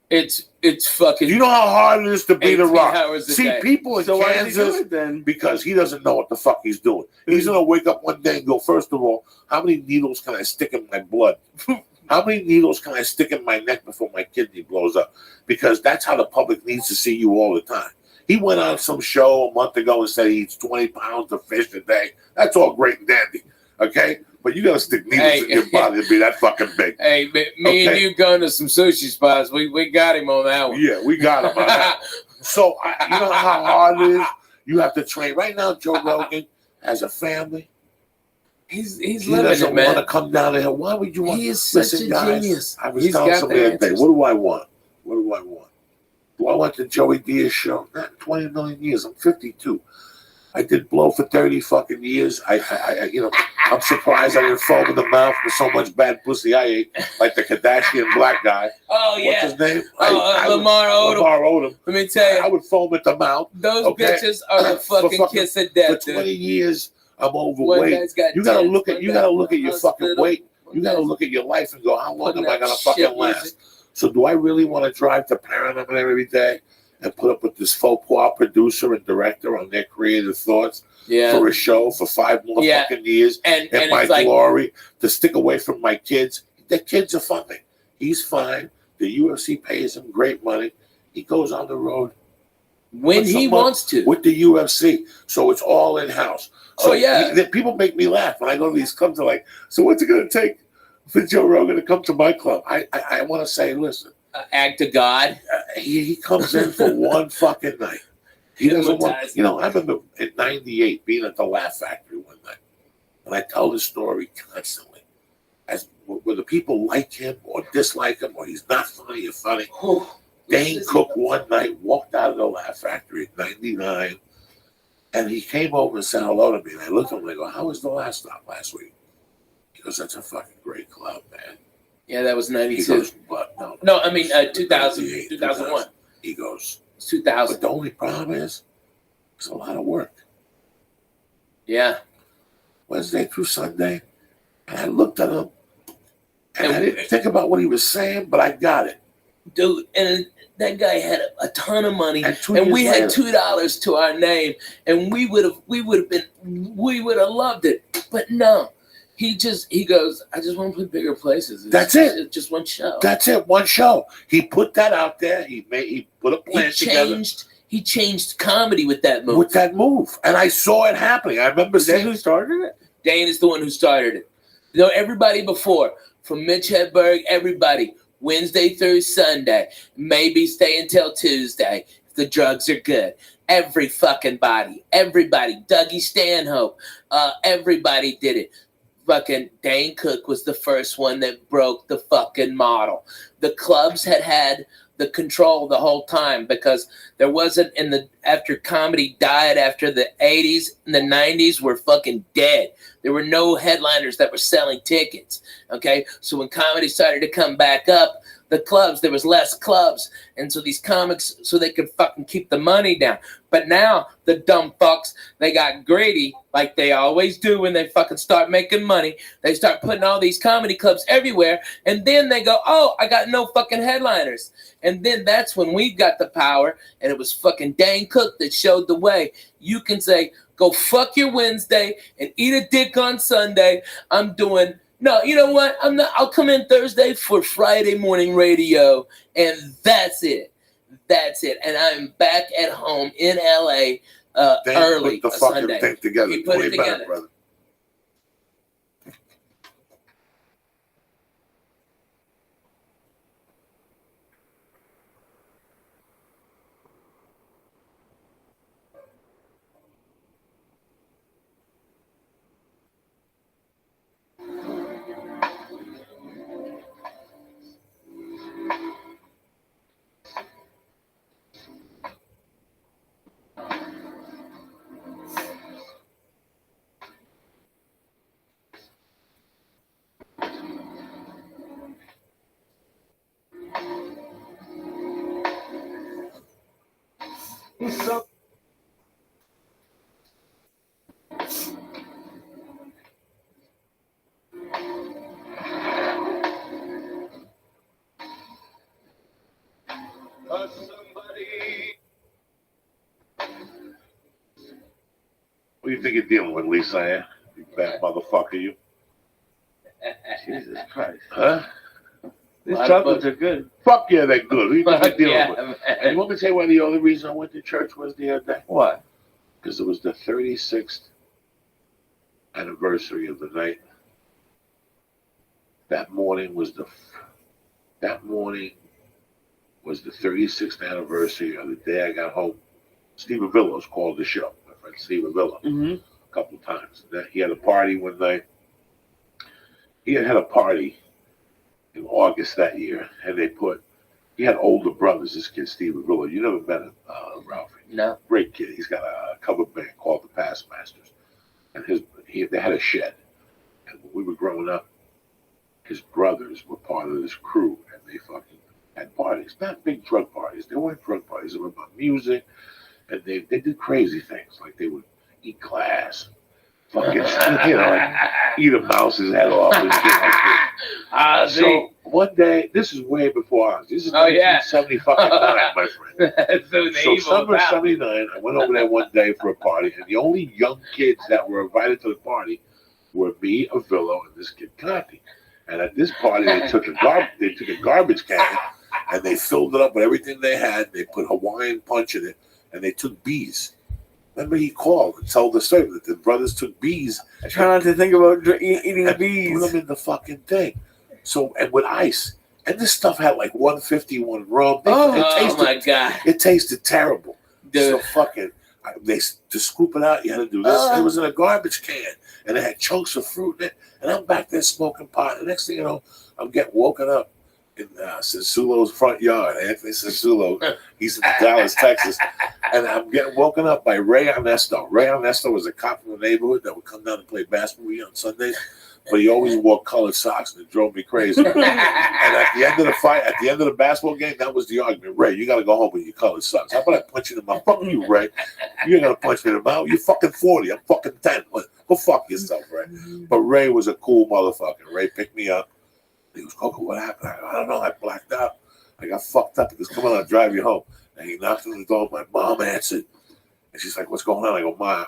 It's fucking.
You know how hard it is to be The Rock? See,
day.
people in Kansas, because he doesn't know what the fuck he's doing. He's going to wake up one day and go, first of all, how many needles can I stick in my blood? How many needles can I stick in my neck before my kidney blows up? Because that's how the public needs to see you all the time. He went on some show a month ago and said he eats 20 pounds of fish a day. That's all great and dandy, okay? But you got to stick needles in your body to be that fucking big.
Hey, me and you going to some sushi spots. We got him on that one.
Yeah, we got him on that. So, you know how hard it is? You have to train. Right now, Joe Rogan has a family.
He's
he
living
doesn't
it, man.
want to come down the hill. Why would you want?
He is such a genius.
I was telling somebody the other day, what do I want? What do I want? Do I want the Joey Diaz show? Not 20 million years. I'm 52. I did blow for 30 fucking years. I'm surprised I didn't foam in the mouth for so much bad pussy I ate, like the Kardashian black guy.
Oh yeah.
What's his name?
Lamar Odom.
Lamar Odom.
Let me tell you,
I would foam at the mouth.
Those bitches are the fucking kiss of death.
For 20 years, I'm overweight. You gotta look at your fucking weight. You gotta look at your life and go, how long am I gonna fucking last? So do I really want to drive to Paramount every day and put up with this faux pas producer and director on their creative thoughts for a show for 5 more fucking years and my glory to stick away from my kids? The kids are fine. He's fine. The UFC pays him great money. He goes on the road
when he wants to
with the UFC. So it's all in house. So people make me laugh when I go to these clubs. They're like, so what's it going to take for Joe Rogan to come to my club? I want to say, listen.
Act of God.
He comes in for one fucking night. He doesn't want.
Hypnotized.
You know, I remember in '98 being at the Laugh Factory one night, and I tell this story constantly. As whether people like him or dislike him, or he's not funny or funny. Dane Cook one night walked out of the Laugh Factory in '99, and he came over and said hello to me. And I looked at him and I go, "How was the last stop last week?" He goes, "That's a fucking great club, man."
Yeah, that was
He
92.
goes, "But no,
No, I mean 2000,
98,
2001.
He goes,
It's 2000.
"But the only problem is, it's a lot of work.
Yeah.
Wednesday through Sunday." And I looked at him, and I didn't think about what he was saying, but I got it.
Dude, and that guy had a ton of money,
And 2
and we
years
had
later-
$2 to our name, and we would have loved it. But no, he goes, I just want to play bigger places.
That's it.
It's just one show.
That's it. One show. He put that out there. He put a plan together
He changed comedy with that move.
with that move, and I saw it happening. I remember
Is that
saying,
who started it?
Dane is the one who started it. You know, everybody before, from Mitch Hedberg, everybody, Wednesday through Sunday, maybe stay until Tuesday if the drugs are good. Everybody, Dougie Stanhope, everybody did it. Fucking Dane Cook was the first one that broke the fucking model. The clubs had the control the whole time because there wasn't after comedy died after the 80s and the 90s were fucking dead. There were no headliners that were selling tickets. Okay. So when comedy started to come back up, the clubs, there was less clubs. And so these comics, so they could fucking keep the money down. But now the dumb fucks, they got greedy like they always do when they fucking start making money. They start putting all these comedy clubs everywhere. And then they go, oh, I got no fucking headliners. And then that's when we got the power. And it was fucking Dane Cook that showed the way. You can say, go fuck your Wednesday and eat a dick on Sunday. I'm doing... No, you know what? I'll come in Thursday for Friday morning radio, and that's it. That's it. And I'm back at home in LA early
put the fucking
Sunday.
thing together.
He put it
Way better,
together.
brother. What do you think you're dealing with, Lisa? Eh? You bad motherfucker, you.
Jesus Christ.
Huh?
These chocolates are good.
Fuck yeah, they're good. Who do you think
Fuck
you're dealing
yeah,
with?
man.
And you want me to tell you why the only reason I went to church was the other day?
What?
Because it was the 36th anniversary of the night. That morning was the 36th anniversary of the day I got home. Steve Avillo's called the show. My friend Steve Avillo, a couple times. He had a party one night. He had a party in August that year, and he had older brothers. This kid, Steve Avillo. You never met him, Ralphie.
No.
Great kid. He's got a cover band called the Passmasters, and they had a shed. And when we were growing up, his brothers were part of this crew, and they fucking had parties. Not big drug parties. They weren't drug parties. They were about music, and they did crazy things, like they would eat glass, fucking, like eat a mouse's head off and shit like that. So one day, this is way before ours. This is 1979, my friend. So summer '79, I went over there one day for a party, and the only young kids that were invited to the party were me, Avillo, and this kid Conti. And at this party, they took a garbage can and they filled it up with everything they had. They put Hawaiian punch in it, and they took bees. Remember, he called and told the story that the brothers took bees.
I try not to think about eating
and
bees.
put them in the fucking thing. So, and with ice. And this stuff had like 151 rum.
Oh my God.
It tasted terrible. So fucking, to scoop it out, you had to do this. It was in a garbage can, and it had chunks of fruit in it. And I'm back there smoking pot. The next thing you know, I'm getting woken up in Sensulo's front yard. Anthony Sensulo, he's in Dallas, Texas. And I'm getting woken up by Ray Ernesto. Ray Ernesto was a cop from the neighborhood that would come down and play basketball on Sundays. But he always wore colored socks, and it drove me crazy. And at the end of the fight, at the end of the basketball game, that was the argument. Ray, you got to go home with your colored socks. How about I punch you in the mouth? Fuck you, Ray. You ain't going to punch me in the mouth. You're fucking 40. I'm fucking 10. Go fuck yourself, Ray. But Ray was a cool motherfucker. Ray picked me up. He goes, Coco, what happened? I don't know. I blacked out. I got fucked up. He goes, come on, I'll drive you home. And he knocked on the door. My mom answered. And she's like, what's going on? I go, Ma,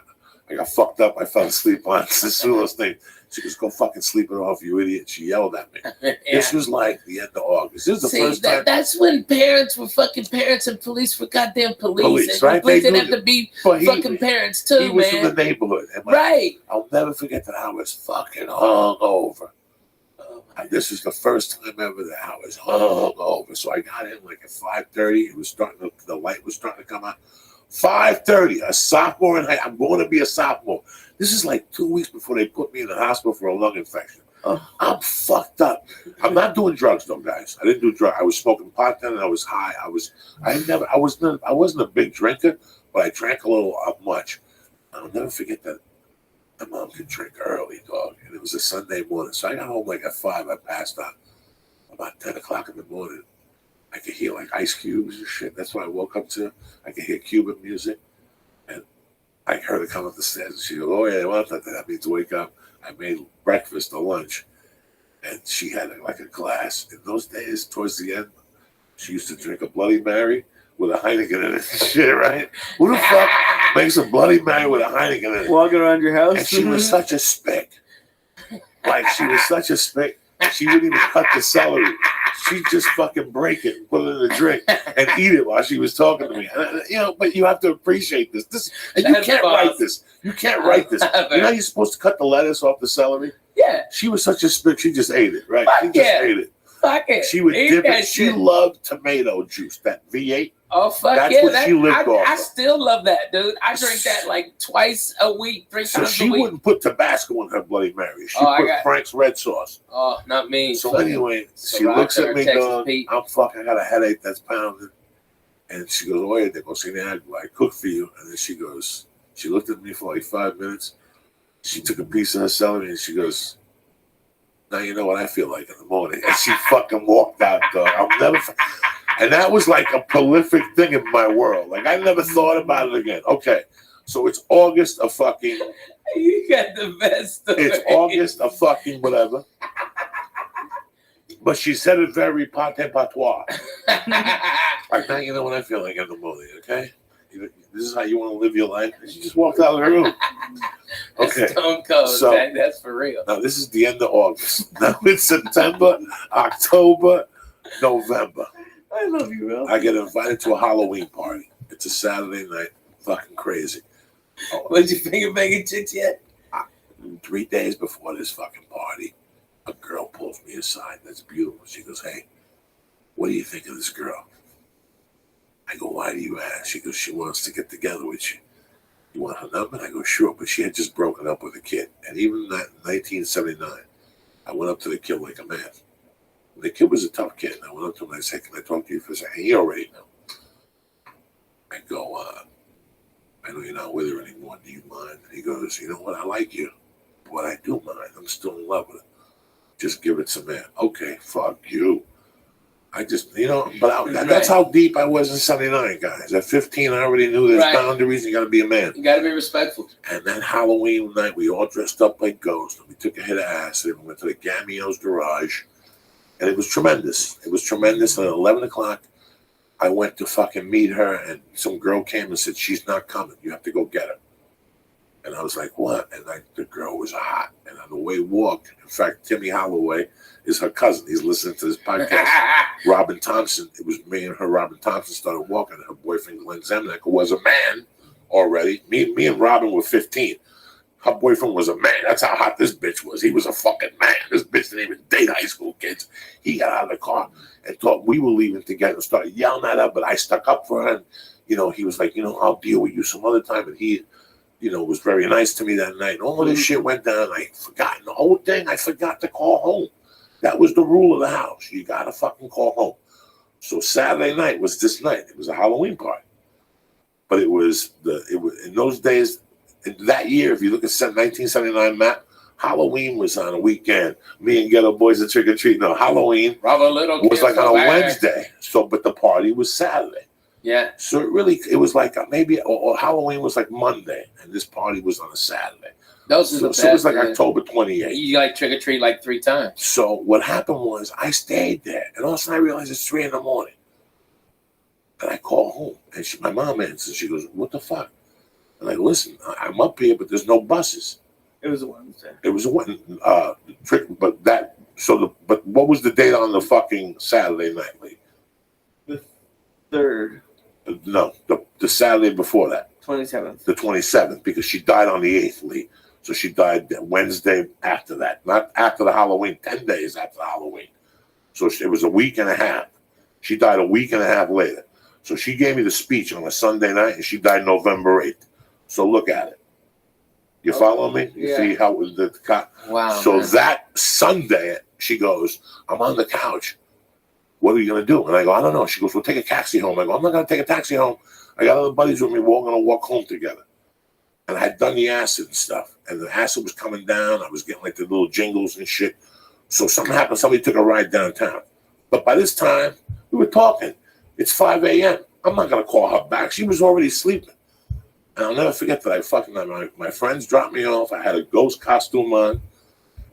I got fucked up. I fell asleep on Sisulo's thing. She goes, go fucking sleep it off, you idiot. She yelled at me.
Yeah.
This was like the end of August. This is the first time.
That's when parents were fucking parents and police were goddamn police.
Police,
And
right?
police
They
didn't
knew
have to be
But
fucking parents too,
he was
man.
from the neighborhood. And
Right.
I'll never forget that I was fucking hungover. This is the first time ever that I was hungover. So I got in like at 5:30. It was starting to, the light was starting to come out. 5:30, a sophomore in high. I'm going to be a sophomore. This is like 2 weeks before they put me in the hospital for a lung infection. I'm fucked up. I'm not doing drugs though, guys. I didn't do drugs. I was smoking pot then, and I was high. I wasn't a big drinker, but I drank a little much. I'll never forget that. My mom could drink early, dog, and it was a Sunday morning. So I got home like at 5. I passed out. About 10 o'clock in the morning, I could hear like Ice Cubes and shit. That's what I woke up to. I could hear Cuban music, and I heard her come up the stairs, and she goes, oh yeah, well, that means wake up. I made breakfast or lunch, and she had like a glass. In those days, towards the end, she used to drink a Bloody Mary with a Heineken in it. Shit, right? Who the fuck makes a Bloody Mary with a Heineken in it?
Walking around your house.
And she was such a spick. Like, she was such a spick. She wouldn't even cut the celery. She'd just fucking break it and put it in a drink and eat it while she was talking to me. You know, but you have to appreciate this. And you can't write this. You can't write this. You know you're supposed to cut the lettuce off the celery?
Yeah.
She was such a spick, she just ate it, right?
Fuck
She just
yeah.
ate it.
Fuck it.
She would
Eat
dip
that
it. She
shit.
loved tomato juice, that V8.
Oh fuck
That's
yeah!
what she lived off
I
of.
still love that, dude. I drink that like twice a week, 3
So
times
she
a week.
wouldn't put Tabasco in her Bloody Mary. She
Oh, I
put
got-
Frank's red sauce.
Oh, not me.
So
Fucking
anyway, she
Ciroc
looks
or
at me,
Texas
dog.
Pete.
I'm fucking, I got a headache that's pounding. And she goes, oye, te cociné algo. I cook for you. And then she goes, she looked at me for like 5 minutes. She took a piece of her celery and she goes, now you know what I feel like in the morning. And she fucking walked out, dog. I'll never. And that was like a prolific thing in my world. Like I never thought about it again. Okay, so it's August of fucking.
You got the best story.
It's August of fucking whatever. But she said it very pate patois. Like now you know what I feel like in the morning. Okay, this is how you want to live your life. And she just walked out of the room. Okay,
Stone cold,
so-
man. That's for real.
now this is the end of August. Now it's September, October, November.
I love you, Will.
I get invited to a Halloween party. It's a Saturday night. Fucking crazy. Oh,
Was you finger banging chicks yet?
3 days before this fucking party, a girl pulls me aside. That's beautiful. She goes, hey, what do you think of this girl? I go, why do you ask? She goes, she wants to get together with you. You want her number? I go, sure. But she had just broken up with a kid. And even in 1979, I went up to the kid like a man. The kid was a tough kid. And I went up to him and I said, can I talk to you for a second? He already knew. I go, I know you're not with her anymore. Do you mind? And he goes, you know what? I like you. But I do mind. I'm still in love with her. Just give it some air. Okay, fuck you. I just, but that's how deep I was in 79, guys. At 15, I already knew there's
Right.
boundaries. You got to be a man.
You gotta be respectful.
And then Halloween night, we all dressed up like ghosts. And we took a hit of acid. We went to the Gamio's garage. And it was tremendous. It was tremendous. And at 11 o'clock, I went to fucking meet her. And some girl came and said, she's not coming. You have to go get her. And I was like, what? And the girl was hot. And on the way walked, in fact, Timmy Holloway is her cousin. He's listening to this podcast. Robin Thompson, it was me and her. Robin Thompson started walking. Her boyfriend, Glenn Zemanek, who was a man already. Me and Robin were 15. Her boyfriend was a man. That's how hot this bitch was. He was a fucking man. This bitch didn't even date high school kids. He got out of the car and thought we were leaving together and started yelling at her, but I stuck up for her. And, he was like, I'll deal with you some other time. And he, was very nice to me that night. And all of this shit went down. I forgot the whole thing. I forgot to call home. That was the rule of the house. You got to fucking call home. So Saturday night was this night. It was a Halloween party. But it was in those days, that year, if you look at 1979 map, Halloween was on a weekend. Me and Ghetto Boys are trick or treat. No, Halloween was like on a Wednesday. So, but the party was Saturday.
Yeah.
So it was like maybe, or Halloween was like Monday, and this party was on a Saturday.
Those are the
So it was like October 28th.
You like trick or treat like 3 times.
So what happened was I stayed there, and all of a sudden I realized it's 3 a.m. And I call home, and my mom answers. She goes, "What the fuck?" And I go, "Listen, I'm up here, but there's no buses."
It was a Wednesday.
It was a trick, but but what was the date on the fucking Saturday night, Lee?
The 3rd.
No, the Saturday before that.
27th.
The 27th, because she died on the 8th, Lee. So she died Wednesday after that, not after the Halloween, 10 days after the Halloween. So it was a week and a half. She died a week and a half later. So she gave me the speech on a Sunday night, and she died November 8th. So look at it. You follow me? You see how it was the cop?
Wow.
So
man.
that Sunday, she goes, "I'm on the couch. What are you going to do?" And I go, "I don't know." She goes, "We'll take a taxi home." I go, "I'm not going to take a taxi home. I got other buddies with me. We're all going to walk home together." And I had done the acid and stuff. And the acid was coming down. I was getting like the little jingles and shit. So something happened. Somebody took a ride downtown. But by this time, we were talking. It's 5 a.m. I'm not going to call her back. She was already sleeping. And I'll never forget that my friends dropped me off. I had a ghost costume on.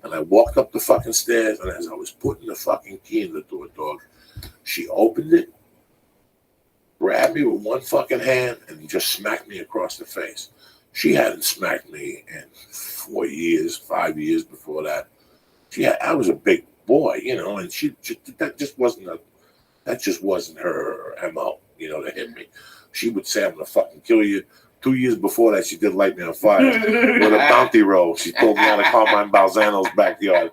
And I walked up the fucking stairs. And as I was putting the fucking key in the door, dog, she opened it, grabbed me with one fucking hand, and just smacked me across the face. She hadn't smacked me in 4 years, 5 years before that. I was a big boy, and that just wasn't her MO, to hit me. She would say, "I'm gonna fucking kill you." 2 years before that, she did light me on fire with a bounty roll. She told me how to Carmine Balzano's backyard.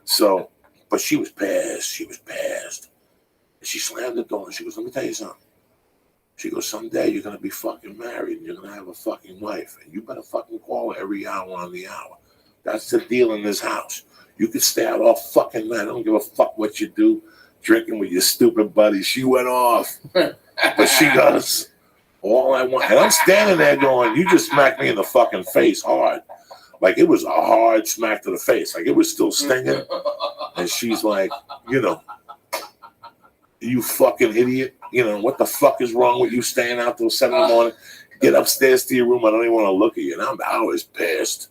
So, but she was pissed. She was pissed. She slammed the door and she goes, "Let me tell you something." She goes, "Someday you're going to be fucking married and you're going to have a fucking wife. And you better fucking call her every hour on the hour. That's the deal in this house. You can stay out all fucking night. I don't give a fuck what you do, drinking with your stupid buddies." She went off. But she goes, "All I want." And I'm standing there going, "You just smacked me in the fucking face hard." Like it was a hard smack to the face. Like it was still stinging. And she's like, "You fucking idiot. What the fuck is wrong with you staying out till 7 in the morning? Get upstairs to your room. I don't even want to look at you." And I was pissed.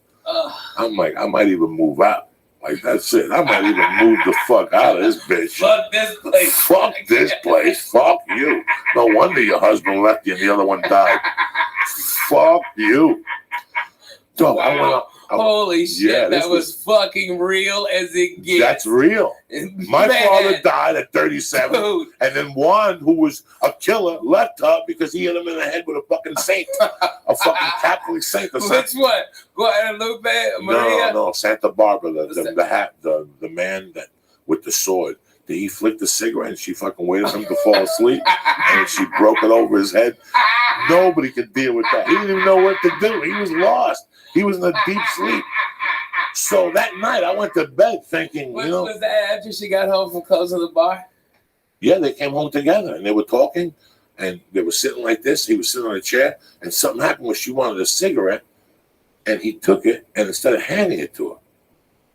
I'm like, I might even move out. Like, that's it. I might even move the fuck out of this bitch.
Fuck this place.
Fuck this place. Fuck you. No wonder your husband left you and the other one died. Fuck you. Dog, I went up.
Holy shit,
Yeah, this
that was fucking real as it gets.
That's real. My
Man.
father died at 37,
Dude.
and then one who was a killer left her because he hit him in the head with a fucking saint, a fucking Catholic saint or something.
Which one? Guadalupe, Maria?
No, Santa Barbara, the man that with the sword. He flicked a cigarette and she fucking waited for him to fall asleep, and she broke it over his head. Nobody could deal with that. He didn't even know what to do. He was lost. He was in a deep sleep. So that night I went to bed thinking,
Was that after she got home from closing the bar?
Yeah, they came home together and they were talking and they were sitting like this. He was sitting on a chair and something happened where she wanted a cigarette and he took it and instead of handing it to her,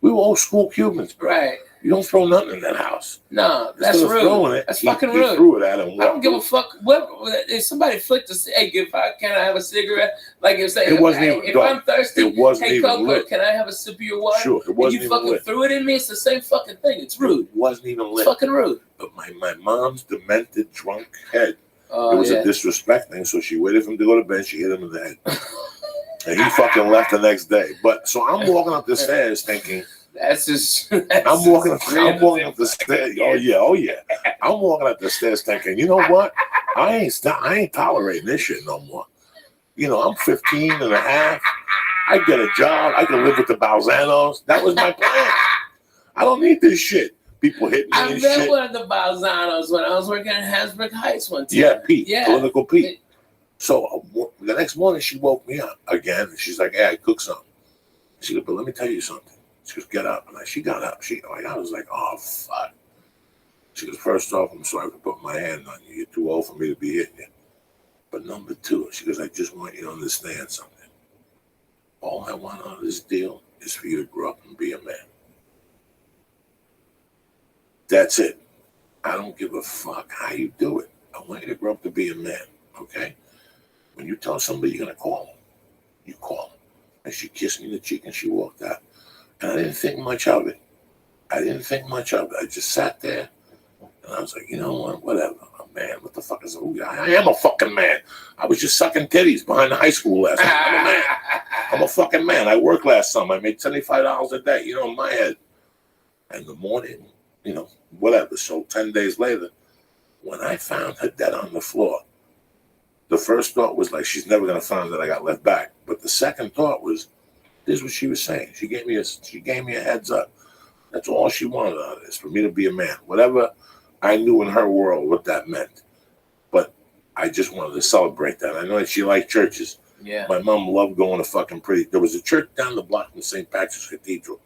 we were old school Cubans.
Right.
You don't throw nothing in that house.
No, that's
Instead of
rude.
throwing it,
That's
he
fucking rude.
He threw it at him.
I don't give a fuck. What if somebody flicked a? Hey, can I have a cigarette? Like if say,
It wasn't even
if
dark.
I'm thirsty,
It wasn't
hey
even
Coco,
lit.
can I have a sip of your water?
Sure, it
And
wasn't
you
even
fucking
lit.
threw it in me. It's the same fucking thing. It's rude.
It wasn't even
It's
lit.
fucking rude.
But my mom's demented drunk head.
Oh,
It was
yeah.
a disrespect thing, so she waited for him to go to bed. She hit him in the head. And he fucking left the next day. But so I'm walking up the stairs thinking,
That's just.
I'm walking up the stairs. Oh yeah. I'm walking up the stairs thinking, you know what? I ain't tolerating this shit no more. I'm 15 and a half. I get a job. I can live with the Balzanos. That was my plan. I don't need this shit. People hit me
I
and
met
shit.
one of the Balzanos when I was working at Hasbrook Heights one time.
Yeah, Pete.
Yeah.
Political Pete. So the next morning she woke me up again. And she's like, "Hey, I cooked something." She goes, "But let me tell you something." She goes, "Get up." And she got up. I was like, "Oh, fuck." She goes, "First off, I'm sorry to put my hand on you. You're too old for me to be hitting you. But number two," she goes, "I just want you to understand something. All I want out of this deal is for you to grow up and be a man. That's it. I don't give a fuck how you do it. I want you to grow up to be a man, okay? When you tell somebody you're going to call them, you call them." And she kissed me in the cheek and she walked out. And I didn't think much of it. I just sat there and I was like, you know what? Whatever. I'm a man. What the fuck is a guy? I am a fucking man. I was just sucking titties behind the high school last night. I'm a man. I'm a fucking man. I worked last summer. I made $75 a day, in my head. And the morning, whatever. So 10 days later, when I found her dead on the floor, the first thought was like, she's never going to find that I got left back. But the second thought was, this is what she was saying. She gave me a heads up. That's all she wanted out of this, for me to be a man. Whatever I knew in her world what that meant. But I just wanted to celebrate that. I know that she liked churches.
Yeah.
My mom loved going to fucking pretty. There was a church down the block from St. Patrick's Cathedral.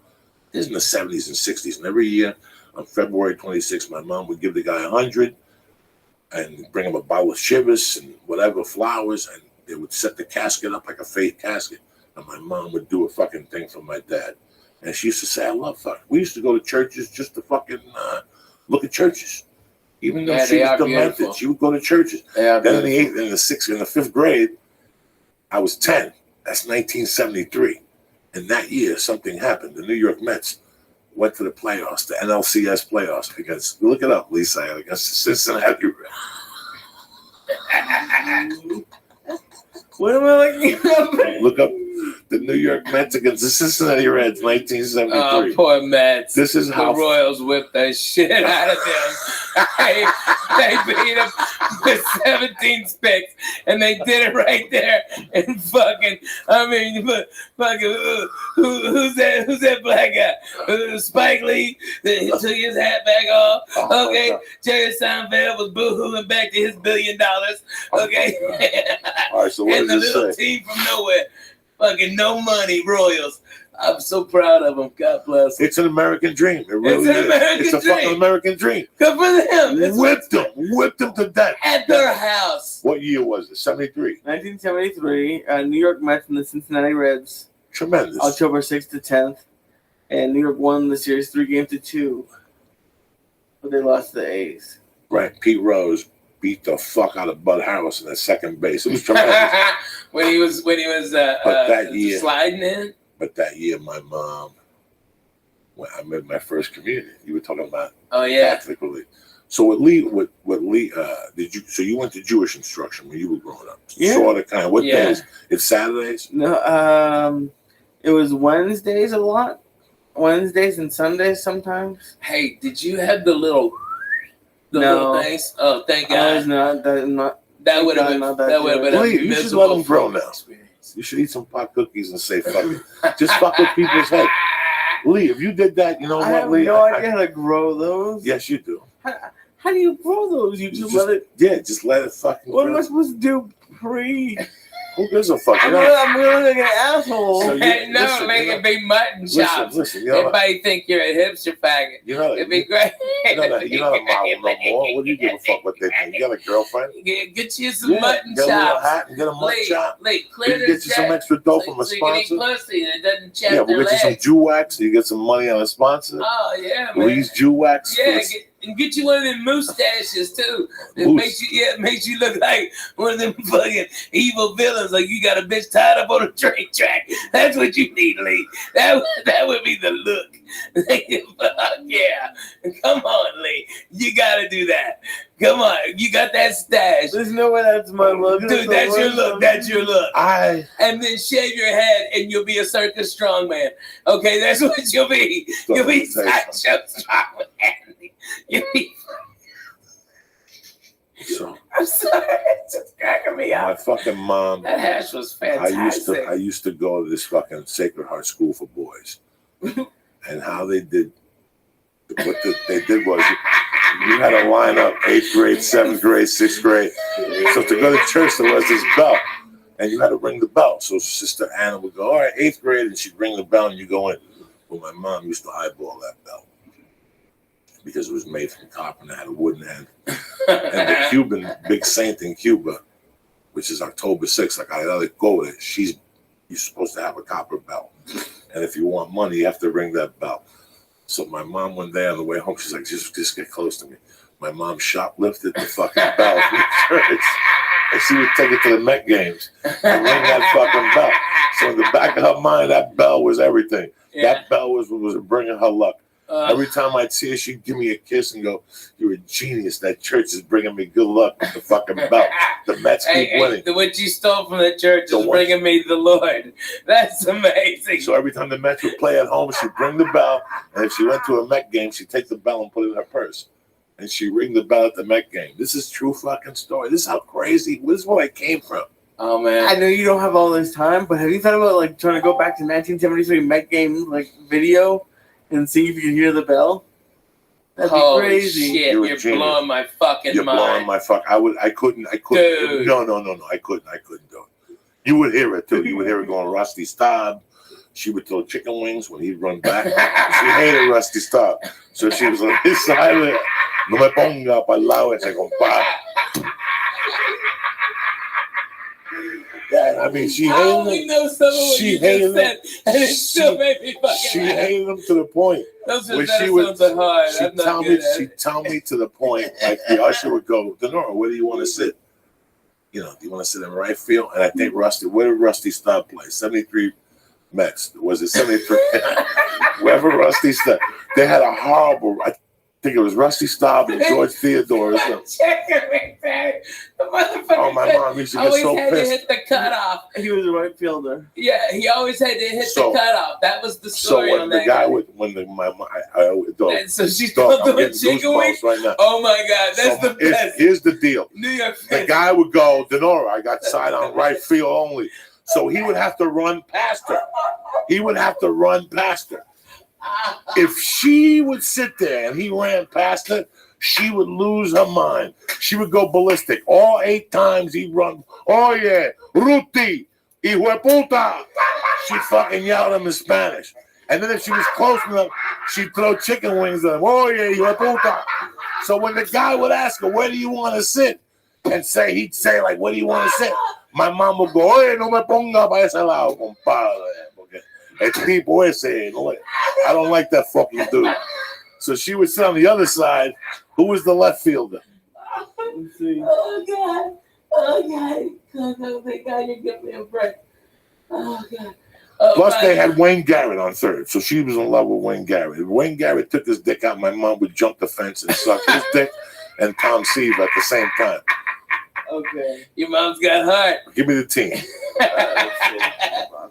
This is in the 70s and 60s. And every year on February 26th, my mom would give the guy 100 and bring him a bottle of Chivas and whatever, flowers. And they would set the casket up like a faith casket. And my mom would do a fucking thing for my dad. And she used to say, I love fuck. We used to go to churches just to fucking look at churches. Even though she was demented, beautiful. She would go to churches. Then in the fifth grade, I was 10. That's 1973. And that year, something happened. The New York Mets went to the playoffs, the NLCS playoffs, against, look it up, Lisa, against the Cincinnati Reds.
What am I looking up?
Look up the New York Mets against the Cincinnati Reds, 1973.
Oh, poor Mets.
This is how
the Royals whipped the shit out of them. they beat them with 17 spicks, and they did it right there. And fucking, who's that black guy? Spike Lee, he took his hat back off. Okay, Jerry Seinfeld was boo-hooing back to his $1 billion. Okay,
all right. So what
and the little team from nowhere, fucking no money Royals. I'm so proud of them. God bless them.
It's an American dream. It really is. It's a fucking American dream.
Good for them.
Whipped them to death.
At their house.
What year was it? 73.
1973. New York Mets and the Cincinnati Reds.
Tremendous.
October 6th to 10th. And New York won the series 3-2. But they lost to the A's.
Right. Pete Rose beat the fuck out of Bud Harrelson at second base. It was tremendous.
when he was
that year,
sliding in.
But that year, my mom, when I made my first communion, you were talking about Catholic religion. So what Lee did you? So you went to Jewish instruction when you were growing up?
Yeah.
Sort of, kind of. What days? It's Saturdays.
No, it was Wednesdays a lot. Wednesdays and Sundays sometimes.
Hey, did you have the little things? Oh, thank God. That would have been.
Lee, you should let them grow now. You should eat some pot cookies and say fuck it. Just fuck with people's head. Lee, if you did that, you know what, Lee?
I have no idea how to grow those.
Yes, you do.
How do you grow those? You just let it.
Yeah, just let it fucking.
What am I supposed to do pre?
Who gives a fuck?
I'm really like an asshole.
So
make it be mutton chops.
Listen,
everybody think you're a hipster faggot. It'd be great.
You're not a model no more. What do you give a fuck what they think? You got a girlfriend?
Get you some mutton chops.
Get a little hat and get a mutton chop.
Clear
get you some extra dough from a sponsor.
You can eat pussy and it doesn't chap
we'll
their
get you some Jew wax. So you get some money on a sponsor.
Oh yeah, man.
Lee's Jew wax.
Yeah. And get you one of them mustaches too. It makes you look like one of them fucking evil villains. Like you got a bitch tied up on a train track. That's what you need, Lee. That would be the look. Fuck yeah! Come on, Lee. You gotta do that. Come on, you got that stash.
There's no way that's my look.
Dude, that's your look. That's your look. And then shave your head, and you'll be a circus strongman. Okay, that's what you'll be. You'll be Sideshow Strongman.
So
I'm sorry, it's just cracking me
my
up.
fucking mom.
That hash was
I
fantastic.
used to go to this fucking Sacred Heart School for boys, and how they did. What they did was you had to line up 8th grade, 7th grade, 6th grade. So to go to church, there was this bell, and you had to ring the bell. So Sister Anna would go, all right, 8th grade, and she'd ring the bell, and you go in. Well, my mom used to eyeball that bell because it was made from copper and it had a wooden end. And the Cuban big saint in Cuba, which is October 6th, like I gotta go with it. You're supposed to have a copper bell, and if you want money, you have to ring that bell. So my mom one day on the way home, she's like, just get close to me. My mom shoplifted the fucking bell from the church, and she would take it to the Met games and ring that fucking bell. So in the back of her mind, that bell was everything.
Yeah.
That bell was bringing her luck. Every time I'd see her, she'd give me a kiss and go, "You're a genius. That church is bringing me good luck with the fucking bell. The Mets keep winning."
What you stole from the church
The
is
one-
bringing me the Lord. That's amazing.
So every time the Mets would play at home, she'd ring the bell, and if she went to a Met game, she'd take the bell and put it in her purse, and she'd ring the bell at the Met game. This is true fucking story. This is how crazy. This is where I came from.
Oh man,
I know you don't have all this time, but have you thought about like trying to go back to 1973 Met game like video and see if you can hear the bell? That'd be
holy
crazy.
shit!
You're a
You're
genius.
blowing my fucking
You're
mind.
blowing my fuck. I couldn't.
Dude.
No. I couldn't do it. You would hear it too. You would hear it going Rusty Staub. She would throw chicken wings when he'd run back. She hated Rusty Staub, so she was on his side of it. No me ponga palabras, compadre. Yeah, I mean, she
I only
hated him.
know some of what
She
you
hated
just said, and it still
She-
made me fucking
She
laugh.
hated him to the point.
Those
when
that
she would-
sounds like hard.
She'd
I'm not
tell
good
me.
at it.
She'd tell me to the point, like the usher would go, "Denora, where do you want to sit? You know, do you want to sit in right field?" And I think Rusty. Where did Rusty Staub play? 73 Mets. Was it 73? Wherever Rusty Staub. They had a horrible. I think it was Rusty Staub and George Theodore. or something.
Chicken wing, man. The motherfucker
Oh, my mom used to get
always
so
had
pissed.
to hit the cutoff.
He was a right fielder.
Yeah, he always had to hit
So-
the cutoff. That was the
So
story
when
on
the
that
guy would, when the my dog,
And so she's
dog,
still
I'm
doing
getting
chicken wings.
goosebumps right now.
Oh my god, that's
So
the best.
here's the deal.
New York
The
fans.
guy would go, "Denora, I got side on right field only." So he would have to run past her. He would have to run past her. If she would sit there and he ran past her, she would lose her mind. She would go ballistic. All 8 times he'd run. "Oh yeah, Ruti, hijo de puta." She'd fucking yell at him in Spanish. And then if she was close enough, she'd throw chicken wings at him. "Oh yeah, hijo de puta." So when the guy would ask her, "Where do you want to sit?" and he'd say like, "Where do you want to sit?" My mom would go, "Oye, no me ponga para ese lado, compadre. Porque el tipo ese, no, I don't like that fucking dude." So she would sit on the other side. Who was the left fielder?
Let's see.
Oh god. Oh god. Oh thank God you give me a break. Oh god. Oh,
Plus,
my-
they had Wayne Garrett on third, so she was in love with Wayne Garrett. If Wayne Garrett took his dick out, my mom would jump the fence and suck his dick and Tom Seaver at the same time.
Okay.
Your mom's got heart.
Give me the team.
Let's see. Hold on.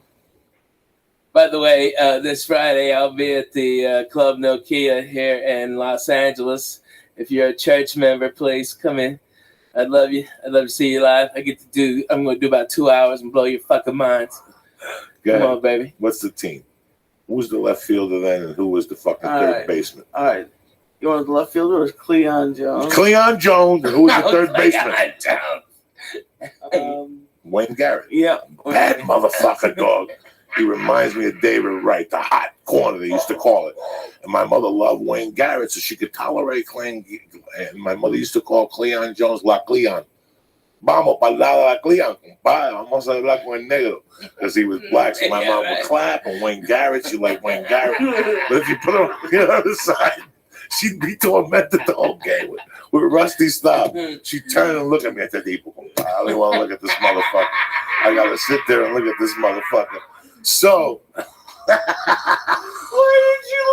By the way, this Friday I'll be at the Club Nokia here in Los Angeles. If you're a church member, please come in. I'd love you. I'd love to see you live. I'm going to do about 2 hours and blow your fucking minds.
Go
Come
ahead.
on, baby.
What's the team? Who was the left fielder then, and who was the fucking
All
third
right.
baseman?
All right. You want the left fielder or Cleon Jones?
Cleon Jones, and who was the third baseman? Wayne Garrett.
Yeah.
Bad motherfucker, dog. He reminds me of David Wright, the hot corner they used to call it. And my mother loved Wayne Garrett, so she could tolerate Cleon. And my mother used to call Cleon Jones La Cleon. Vamos para la Cleon, compadre. Vamos a hablar con el negro. Because he was black, so my
Yeah,
mom
right.
would clap. And Wayne Garrett, she liked Wayne Garrett. But if you put her on the other side, she'd be tormented the whole game with Rusty Staub. She'd turn and look at me at the deep. I don't want to look at this motherfucker. I got to sit there and look at this motherfucker. So,
Why did you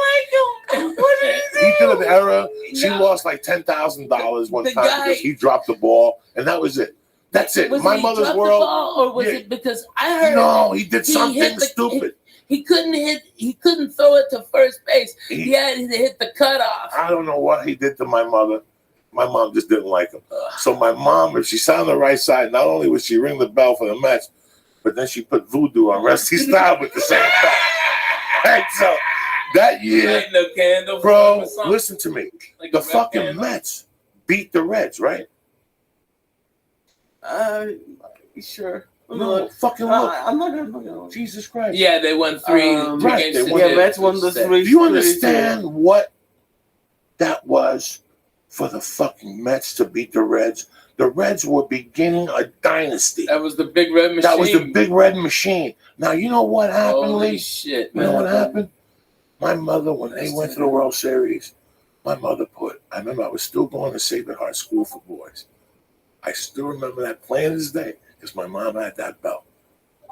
like him? What did he do?
he did an error. She
No.
lost like $10,000 one
The
time
guy-
because he dropped the ball, and that was it. That's it.
Was
My
it he
mother's
dropped the
world.
ball, or was
Yeah.
it because I heard
No, he did
he
something
hit the-
stupid.
he couldn't throw it to first base. He had to hit the cutoff.
I don't know what he did to my mother. My mom just didn't like him. So my mom, if she sat on the right side, not only would she ring the bell for the Mets, but then she put voodoo on Rusty Style with the same bell. Right, so that year,
Lighting a candle,
bro,
or something.
listen to me.
Like
The
a red
fucking
candle.
Mets beat the Reds, right?
Sure.
No, fucking look.
I'm not gonna.
Jesus Christ.
Yeah, they won three
right,
games.
they
to
won-
Yeah,
nil,
Mets won
which
the
is sad.
three.
Do you
3-2.
understand what that was for the fucking Mets to beat the Reds? The Reds were beginning a dynasty.
That was the big red machine.
That was the big red machine. Now, you know what happened,
Holy
Lee?
shit,
You know
man.
what happened? My mother, when they went to the World Series, my mother I remember I was still going to Sacred Heart School for Boys. I still remember that plain as day because my mom had that belt.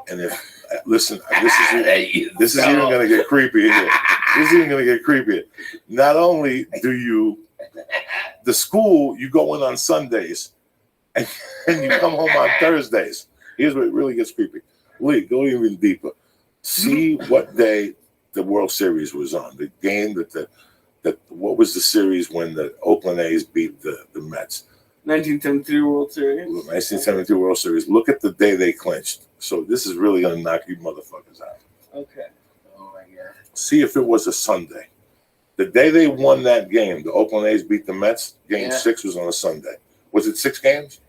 And if, listen, this is even going to get creepy here. This is even going to get creepier. Not only do the school, you go in on Sundays and you come home on Thursdays. Here's where it really gets creepy. Lee, go even deeper. See what day the World Series was on. The game what was the series when the Oakland A's beat the Mets?
1973 World Series.
1972 World Series. Look at the day they clinched. So this is really going to knock you motherfuckers out.
Okay.
Oh my god.
See if it was a Sunday. The day they won that game, the Oakland A's beat the Mets, game 6 was on a Sunday. Was it 6 games?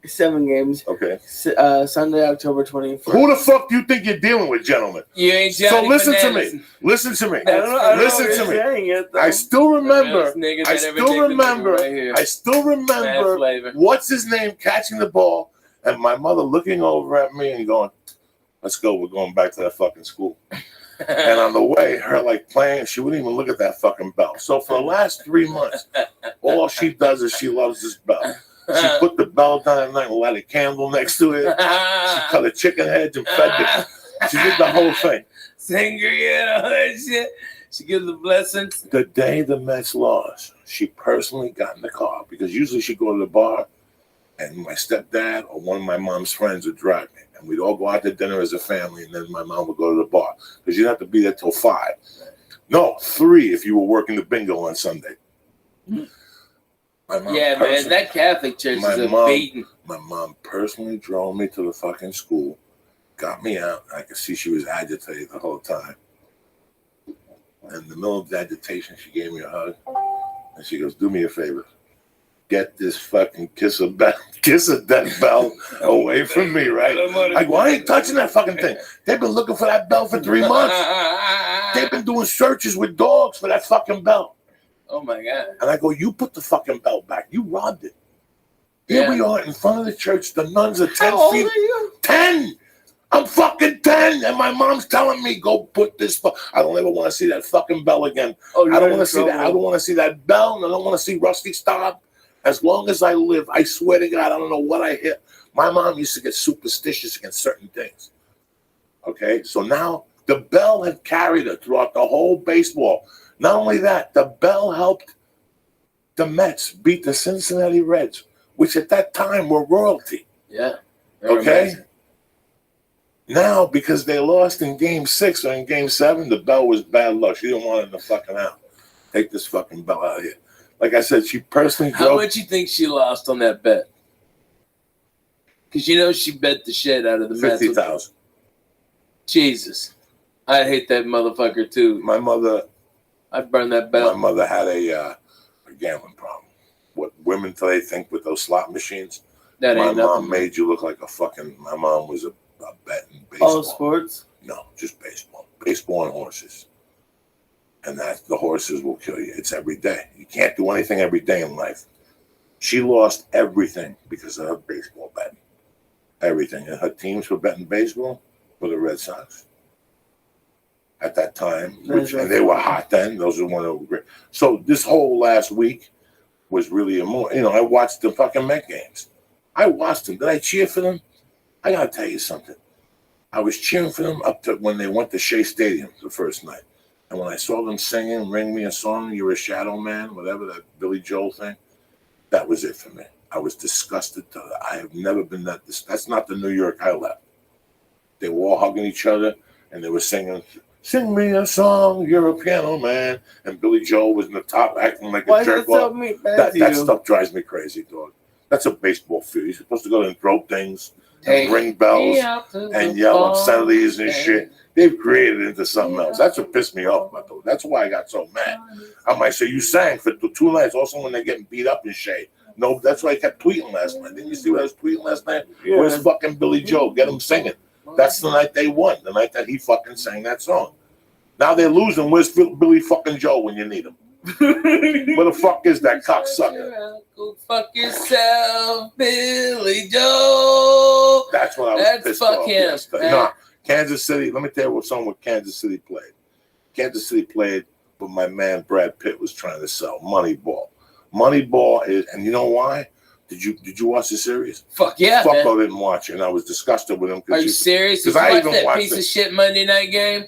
7 games.
Okay.
Sunday, October 21st.
Who the fuck do you think you're dealing with, gentlemen?
You ain't
So
Johnny
listen to
Bananas.
me. Listen to me.
I don't know
Listen
what
to
you're
me.
saying yet, though.
I still remember.
Nigga
I
that ever
still
dicked a nigga
remember.
right here.
I still
Mad
remember.
flavor.
What's his name catching the ball, and my mother looking over at me and going, "Let's go. We're going back to that fucking school." And on the way, her like playing, she wouldn't even look at that fucking bell. So for the last 3 months, all she does is she loves this bell. She put the bell down at night and light a candle next to it. She cut the chicken heads and fed it. She did the whole thing.
Sangria and all that shit. She gives the blessings.
The day the Mets lost, she personally got in the car because usually she'd go to the bar and my stepdad or one of my mom's friends would drive me. And we'd all go out to dinner as a family, and then my mom would go to the bar because you'd have to be there till 5. No, 3 if you were working the bingo on Sunday. My mom
Yeah, man, that Catholic church
My
is a
mom-
beating.
My mom personally drove me to the fucking school, got me out. I could see she was agitated the whole time. In the middle of the agitation, she gave me a hug, and she goes, "Do me a favor. Get this fucking kiss of death bell away from me, right?" I go, "I ain't touching that fucking thing. They've been looking for that bell for 3 months. They've been doing searches with dogs for that fucking bell."
Oh my god.
And I go, "You put the fucking bell back. You robbed it." Here we are in front of the church. The nuns are 10
How old
feet.
are you?
10. I'm fucking 10, and my mom's telling me, "Go put this." I don't ever want to see that fucking bell again.
Oh,
I don't want to see that. I don't want to see that bell, and I don't want to see Rusty Stop. As long as I live, I swear to God, I don't know what I hit. My mom used to get superstitious against certain things. Okay, so now the bell had carried her throughout the whole baseball. Not only that, the bell helped the Mets beat the Cincinnati Reds, which at that time were royalty.
Yeah.
Okay. Now, because they lost in Game 6 or in Game 7, the bell was bad luck. She didn't want it in the fucking out. Take this fucking bell out of here. Like I said, she personally
How
drove.
much you think she lost on that bet? Because you know she bet the shit out of the Mets.
50,000.
Jesus. I hate that motherfucker too.
My mother
I'd burn that bell.
My mother had a gambling problem. What women today think with those slot machines.
That
My
ain't
mom
nothing.
made you look like a fucking. My mom was a betting baseball.
All sports?
No, just baseball. Baseball and horses. And that the horses will kill you. It's every day. You can't do anything every day in life. She lost everything because of her baseball betting. Everything. And her teams for betting baseball were the Red Sox. At that time, and they were hot then. Those were one of the great. So this whole last week was really a more. You know, I watched the fucking Met games. I watched them. Did I cheer for them? I gotta tell you something. I was cheering for them up to when they went to Shea Stadium the first night, and when I saw them singing "Ring Me a Song," "You're a Shadow Man," whatever that Billy Joel thing, that was it for me. I was disgusted. I have never been that. That's not the New York I left. They were all hugging each other and they were singing Sing me a song, you're a piano man. And Billy Joel was in the top acting like
Why
a
is that
jerk
so
off.
bad to
That
you?
stuff drives me crazy, dog. That's a baseball field. You're supposed to go and throw things
Hey,
and ring bells and yell obscenities and shit. They've created it into something else. That's what pissed me off, my dude. That's why I got so mad. I might say, you sang for the 2 nights. Also, when they're getting beat up and shit. No, that's why I kept tweeting last night. Didn't you see what I was tweeting last night?
Yeah.
Where's fucking Billy Joel? Get him singing. That's the night they won. The night that he fucking sang that song. Now they're losing. Where's Billy fucking Joel when you need him? Where the fuck is that cocksucker?
Go fuck yourself, Billy Joe.
That's what I was
That's
pissed
fuck
off
him,
yesterday.
man.
Nah, Kansas City. Let me tell you what song with Kansas City played. Kansas City played what my man Brad Pitt was trying to sell. Moneyball. Moneyball is, and you know why? Did you watch the series?
Fuck yeah, man.
Fucko didn't watch it, and I was disgusted with him.
Are you serious? Did
'cause
you
I
watch
even
that
watched
piece
it.
of shit Monday night game?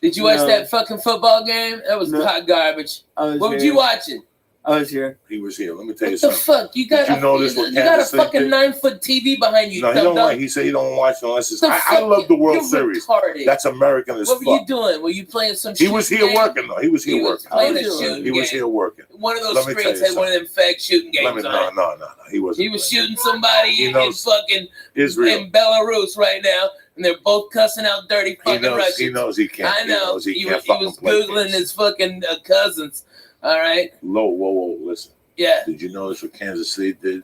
Did you watch
No.
that fucking football game? That was
No.
hot garbage. What were you watching?
I was here.
He was here. Let me tell you
What the
something.
fuck? You got
Did you notice what
you got a
Kansas City
fucking
did?
9-foot TV behind you.
No, he
dumb
don't
dumb.
like. He said he don't watch unless it's.
The
I
fuck
love the World
you're
Series.
retarded.
That's American as
What were
fuck.
you doing? Were you playing some
He
shooting
was here
game?
working though. He was
He
here
was
working.
playing a
I was
shooting
He was
game.
here working.
One of those
Let me tell
screens
you
had one of them fake shooting
Let
games
me,
on it.
no. He wasn't.
He was
playing.
shooting somebody
He
in
knows
fucking
Israel.
in Belarus right now, and they're both cussing out dirty
He
fucking
knows.
Russians.
He knows he can't.
I know.
He knows he can't
he
fucking
was
play
googling
games.
his fucking cousins. All right.
Whoa. Listen.
Yeah.
Did you notice what Kansas City did?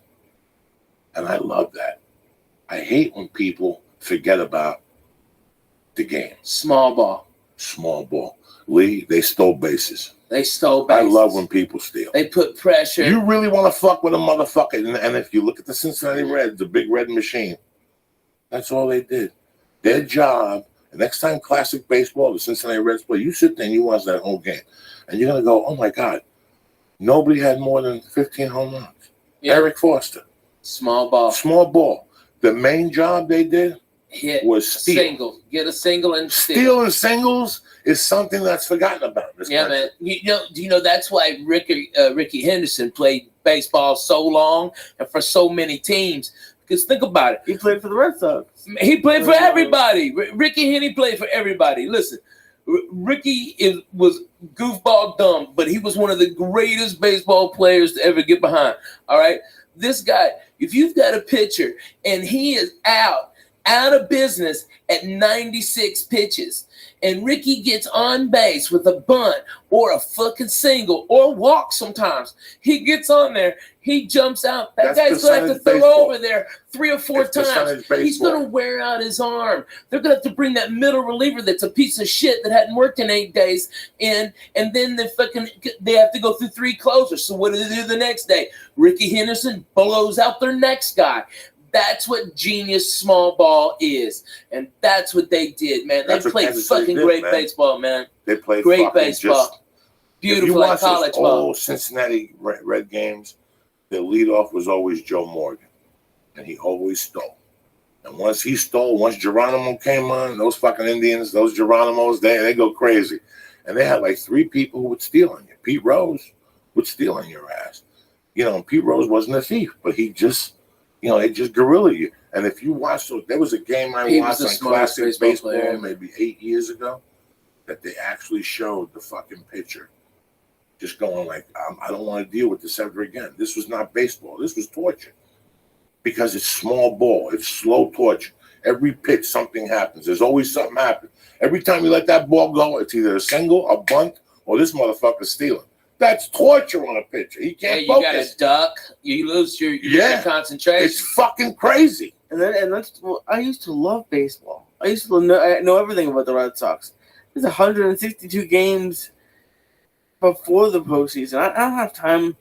And I love that. I hate when people forget about the game.
Small ball.
Small ball. Lee, they stole bases.
They stole
I
bases.
love when people steal.
They put pressure.
You really want to fuck with a motherfucker. And if you look at the Cincinnati Reds, the big red machine, that's all they did. Their job, the next time classic baseball, the Cincinnati Reds play, you sit there and you watch that whole game. And you're going to go, oh my God, nobody had more than 15 home runs.
Yeah.
Eric Foster.
Small ball.
Small ball. The main job they did
Hit.
was steal.
Single. Get a single and steal.
Stealing singles is something that's forgotten about in this
Yeah,
country.
man. Do you know that's why Ricky Henderson played baseball so long and for so many teams? Because think about it.
He played for the Red Sox.
He played for everybody. Ricky Henny played for everybody. Listen, Ricky was goofball dumb, but he was one of the greatest baseball players to ever get behind. All right? This guy, if you've got a pitcher and he is out of business at 96 pitches, and Ricky gets on base with a bunt or a fucking single or walk sometimes, he gets on there, he jumps out. That
That's
guy's going to have to
percentage
throw
baseball.
over there 3 or 4
It's
times.
percentage
He's
baseball.
going to wear out his arm. They're going to have to bring that middle reliever that's a piece of shit that hadn't worked in 8 days in, and then they have to go through 3 closers. So what do they do the next day? Ricky Henderson blows out their next guy. That's what genius small ball is, and that's what they did, man. They
That's what
played
Kansas City
fucking
did,
great
man.
baseball, man.
They played
Great
fucking
baseball.
just. If you
Beautiful like
watch
college
those
ball.
old Cincinnati Red games, their leadoff was always Joe Morgan, and he always stole. And once Geronimo came on, those fucking Indians, those Geronimos, they go crazy. And they had like 3 people who would steal on you. Pete Rose would steal on your ass. Pete Rose wasn't a thief, but he just, they just guerrilla you. And if you watch those, there was a game I
He
watched
was the
on
smartest
Classic
baseball
Baseball
player.
maybe 8 years ago that they actually showed the fucking pitcher just going like, I don't want to deal with this ever again. This was not baseball. This was torture because it's small ball. It's slow torture. Every pitch, something happens. There's always something happens. Every time you let that ball go, it's either a single, a bunt, or this motherfucker's stealing. That's torture on a pitcher. He
Yeah,
can't
you got
focus.
to duck. You lose your concentration.
It's fucking crazy.
And that's I used to love baseball. I used to know everything about the Red Sox. There's 162 games before the postseason. I don't have time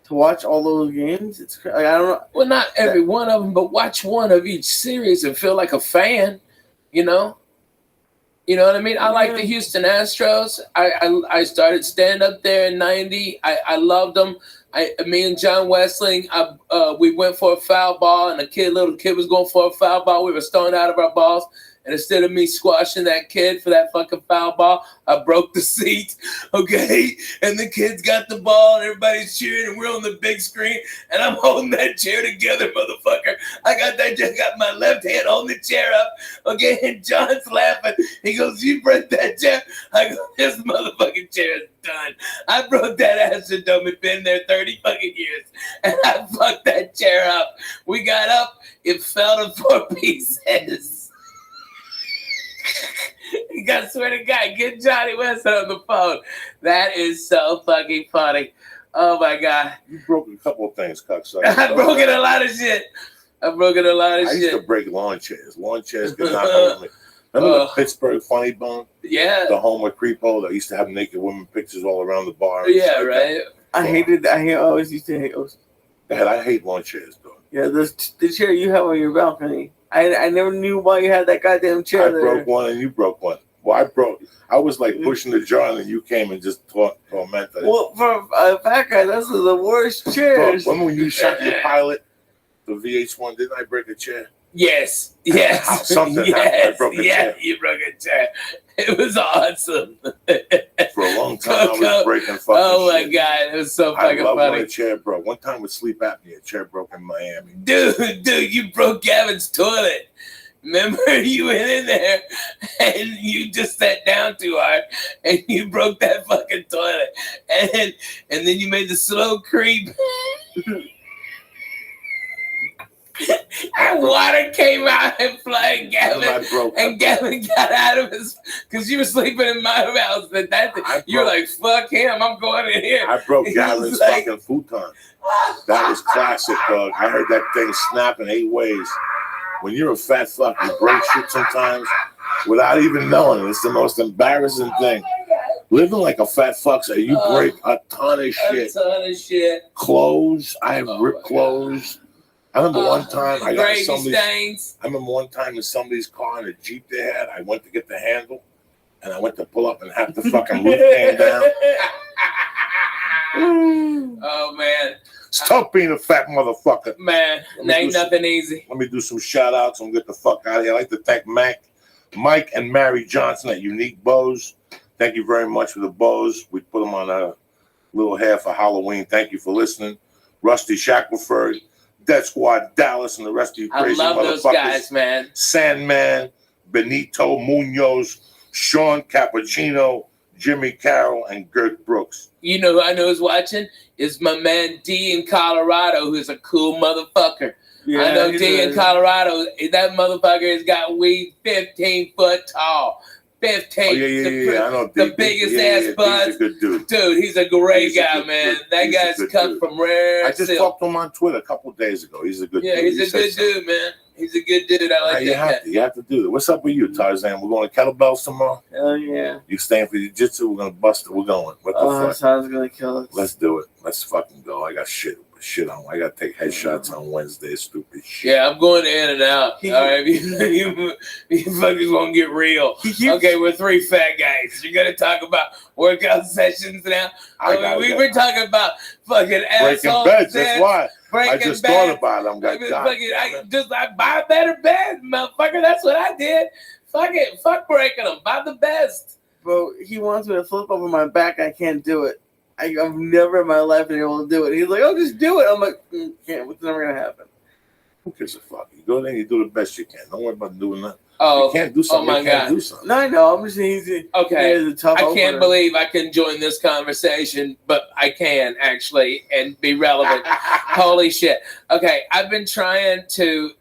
to watch all those games. It's I don't know.
Well, not every one of them, but watch one of each series and feel like a fan. You know what I mean? I like the Houston Astros. I started stand up there in '90. I loved them. Me and John Westling, we went for a foul ball, and little kid was going for a foul ball. We were stoned out of our balls, And instead of me squashing that kid for that fucking foul ball, I broke the seat, okay? And the kids got the ball and everybody's cheering and we're on the big screen and I'm holding that chair together, motherfucker. I got my left hand holding the chair up, okay? And John's laughing. He goes, you broke that chair? I go, this motherfucking chair is done. I broke that Astrodome. It's been there 30 fucking years. And I fucked that chair up. We got up. It fell to 4 pieces. I swear to God, get Johnny Weston on the phone. That is so fucking funny. Oh my God.
You broke a couple of things, cocksucker.
I've broken a lot of shit.
I used to break lawn chairs. Lawn chairs could not hold me. Remember the Pittsburgh Funny Bone?
Yeah.
The home with Creepo that used to have naked women pictures all around the bar.
Yeah, right.
I always used to hate those.
I hate lawn chairs, though.
Yeah, the chair you have on your balcony. I never knew why you had that goddamn chair there.
I broke one and you broke one. Well, I was like pushing the jar and then you came and just tormented it.
Well, for a fat guy, those are the worst chairs.
Remember when you shot your pilot, the VH1, didn't I break a chair?
Yes.
Something happened. I broke a chair.
You broke a chair. It was awesome.
For a long time, I was breaking fucking
Oh my
shit.
God, it was so fucking
I love
funny.
when a chair broke. One time with sleep apnea, a chair broke in Miami.
Dude, you broke Gavin's toilet. Remember, you went in there and you just sat down too hard and you broke that fucking toilet. And then you made the slow creep. And water came out and flooded Gavin. And Gavin got out of his, because you were sleeping in my house. You were like, fuck him, I'm going in here.
I broke Gavin's fucking futon. That was classic, dog. I heard that thing snap in 8 ways. When you're a fat fuck, you break shit sometimes without even knowing it. It's the most embarrassing thing. Living like a fat fuck, so you break a ton of shit.
A ton of shit.
Clothes. I have ripped clothes. I remember one time I got
stains.
I remember one time in somebody's car in a Jeep they had. I went to get the handle, and I went to pull up, and half the fucking roof came down.
Oh man!
Stop being a fat motherfucker,
man. Ain't nothing easy.
Let me do some shout outs and get the fuck out of here. I'd like to thank Mike and Mary Johnson at Unique Bows. Thank you very much for the bows. We put them on a little hair for Halloween. Thank you for listening. Rusty Shackelford, Dead Squad Dallas, and the rest of you crazy motherfuckers. I love those guys,
man.
Sandman, Benito Munoz, Sean Cappuccino, Jimmy Carroll, and Gert Brooks.
You know who I know is watching? Is my man D in Colorado, who's a cool motherfucker. Yeah, I know D in Colorado. That motherfucker has got weed 15 foot tall. 15.
Oh, yeah. I know
the biggest ass buds.
He's a good dude.
Dude, he's a great guy, man. That guy's cut from rare.
I just talked to him on Twitter a couple of days ago. He's a good dude.
Yeah, he's a good dude, man. He's a good dude. I like that.
You have to do that. What's up with you, Tarzan? We're going to kettlebells tomorrow?
Hell yeah.
You staying for jiu-jitsu? We're going to bust it. We're going. What the fuck?
Sounds going to kill us.
Let's do it. Let's fucking go. I got shit on. I got to take headshots on Wednesday. Stupid shit.
Yeah, I'm going in and out. All right, you fuckers won't get real. Okay, we're 3 fat guys. You're going to talk about workout sessions now? We've been talking about fucking assholes.
Breaking beds, that's why. I just
beds.
Thought about it.
I buy a better bed, motherfucker. That's what I did. Fuck it. Fuck breaking them. Buy the best.
Bro, he wants me to flip over my back. I can't do it. I've never in my life been able to do it. He's like, oh, just do it. I'm like, can't. It's never going to happen.
Who gives a fuck? You go there and you do the best you can. Don't worry about doing that.
Oh,
you can't do something.
Oh my God.
Do something.
No, I know. I'm just easy.
Okay. I can't believe I can join this conversation, but I can actually and be relevant. Holy shit. Okay. I've been trying to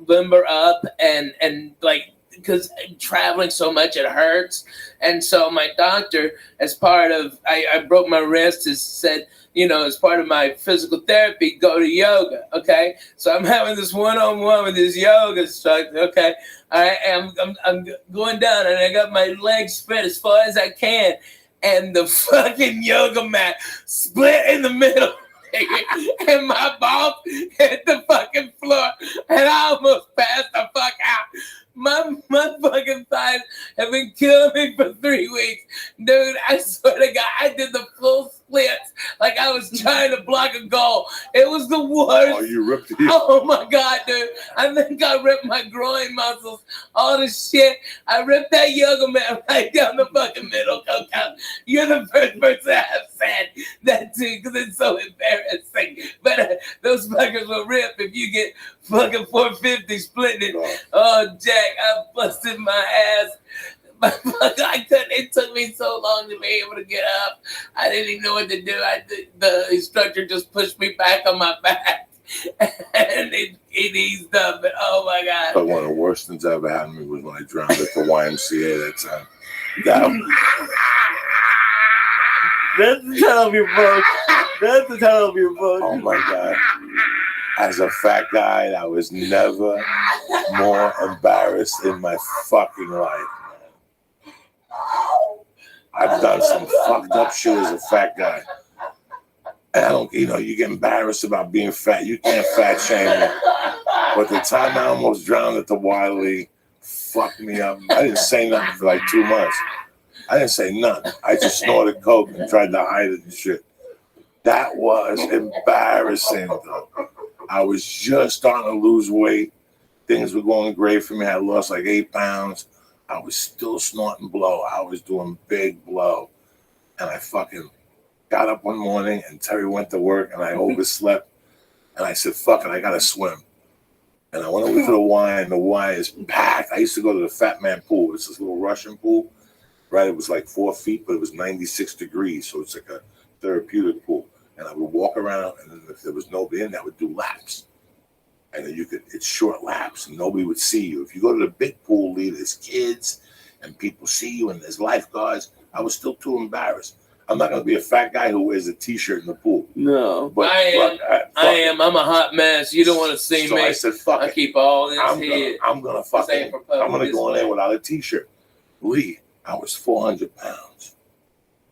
limber up and like, because traveling so much, it hurts. And so my doctor, as part of, I broke my wrist, has said, as part of my physical therapy, go to yoga, okay? So I'm having this one-on-one with this yoga instructor, okay? All right, and I'm going down, and I got my legs spread as far as I can, and the fucking yoga mat split in the middle. And my balls hit the fucking floor, and I almost passed the fuck out. My fucking thighs have been killing me for 3 weeks. Dude, I swear to God, I did the full splits like I was trying to block a goal. It was the worst.
Oh, you ripped it.
Oh my God, dude. I think I ripped my groin muscles, all the shit. I ripped that yoga mat right down the fucking middle, Coco. You're the first person I've said that to because it's so embarrassing. But those fuckers will rip if you get fucking 450 splitting it. Oh, Jack, I busted my ass. I couldn't. It took me so long to be able to get up. I didn't even know what to do. The instructor just pushed me back on my back, and it eased up. But oh my God!
But one of the worst things that ever happened to me was when I drowned at the YMCA that time.
That's the title of your book. That's the title of your book.
Oh my God! As a fat guy, I was never more embarrassed in my fucking life. I've done some fucked up shit as a fat guy. And I don't, you get embarrassed about being fat. You can't fat shame me. But the time I almost drowned at the Wiley fucked me up. I didn't say nothing for like 2 months. I didn't say nothing. I just snorted coke and tried to hide it and shit. That was embarrassing, though. I was just starting to lose weight. Things were going great for me. I lost like 8 pounds. I was still snorting blow. I was doing big blow. And I fucking got up one morning and Terry went to work and I overslept. And I said, fuck it, I got to swim. And I went over to the Y and the Y is packed. I used to go to the Fat Man pool. It's this little Russian pool, right? It was like 4 feet, but it was 96 degrees. So it's like a therapeutic pool. And I would walk around and then if there was nobody in there, I would do laps. And then it's short laps and nobody would see you. If you go to the big pool, there's kids and people see you and there's lifeguards. I was still too embarrassed. I'm not going to be a fat guy who wears a t-shirt in the pool.
No.
But I am. I'm a hot mess. You don't want to see me.
I said, fuck it.
I keep all this head.
I'm going to go in there without a t-shirt. Lee, I was 400 pounds.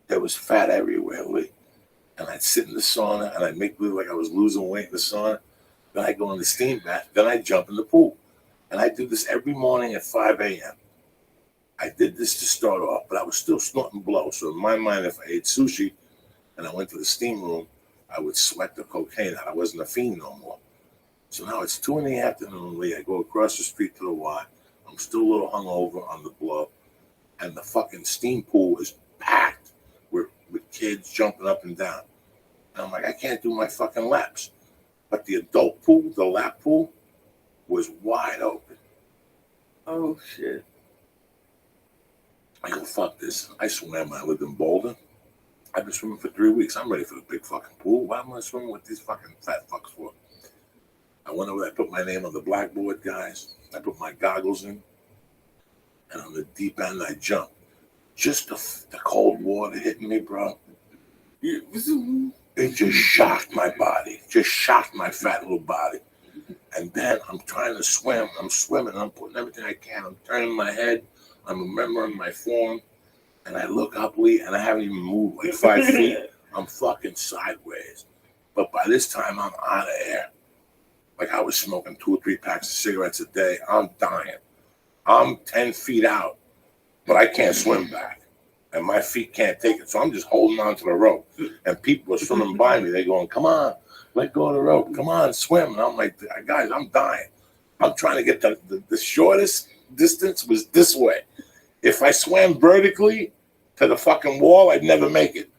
There was fat everywhere, Lee. And I'd sit in the sauna and I'd make believe like I was losing weight in the sauna. Then I go in the steam bath. Then I jump in the pool. And I do this every morning at 5 a.m. I did this to start off, but I was still snorting blow. So in my mind, if I ate sushi and I went to the steam room, I would sweat the cocaine out. I wasn't a fiend no more. So now it's 2 in the afternoon, Lee. I go across the street to the Y. I'm still a little hungover on the blow. And the fucking steam pool is packed with kids jumping up and down. And I'm like, I can't do my fucking laps. But the adult pool, the lap pool, was wide open.
Oh, shit.
I go, fuck this. I swam. I lived in Boulder. I've been swimming for 3 weeks. I'm ready for the big fucking pool. Why am I swimming with these fucking fat fucks for? I went over there. I put my name on the blackboard, guys. I put my goggles in. And on the deep end, I jumped. Just the cold water hitting me, bro. It just shocked my body. Just shocked my fat little body. And then I'm trying to swim. I'm swimming. I'm putting everything I can. I'm turning my head. I'm remembering my form. And I look up, Lee, and I haven't even moved like 5 feet. I'm fucking sideways. But by this time, I'm out of air. Like I was smoking 2 or 3 packs of cigarettes a day. I'm dying. I'm 10 feet out, but I can't swim back. And my feet can't take it. So I'm just holding on to the rope. And people are swimming by me. They're going, come on, let go of the rope. Come on, swim. And I'm like, guys, I'm dying. I'm trying to get the shortest distance was this way. If I swam vertically to the fucking wall, I'd never make it.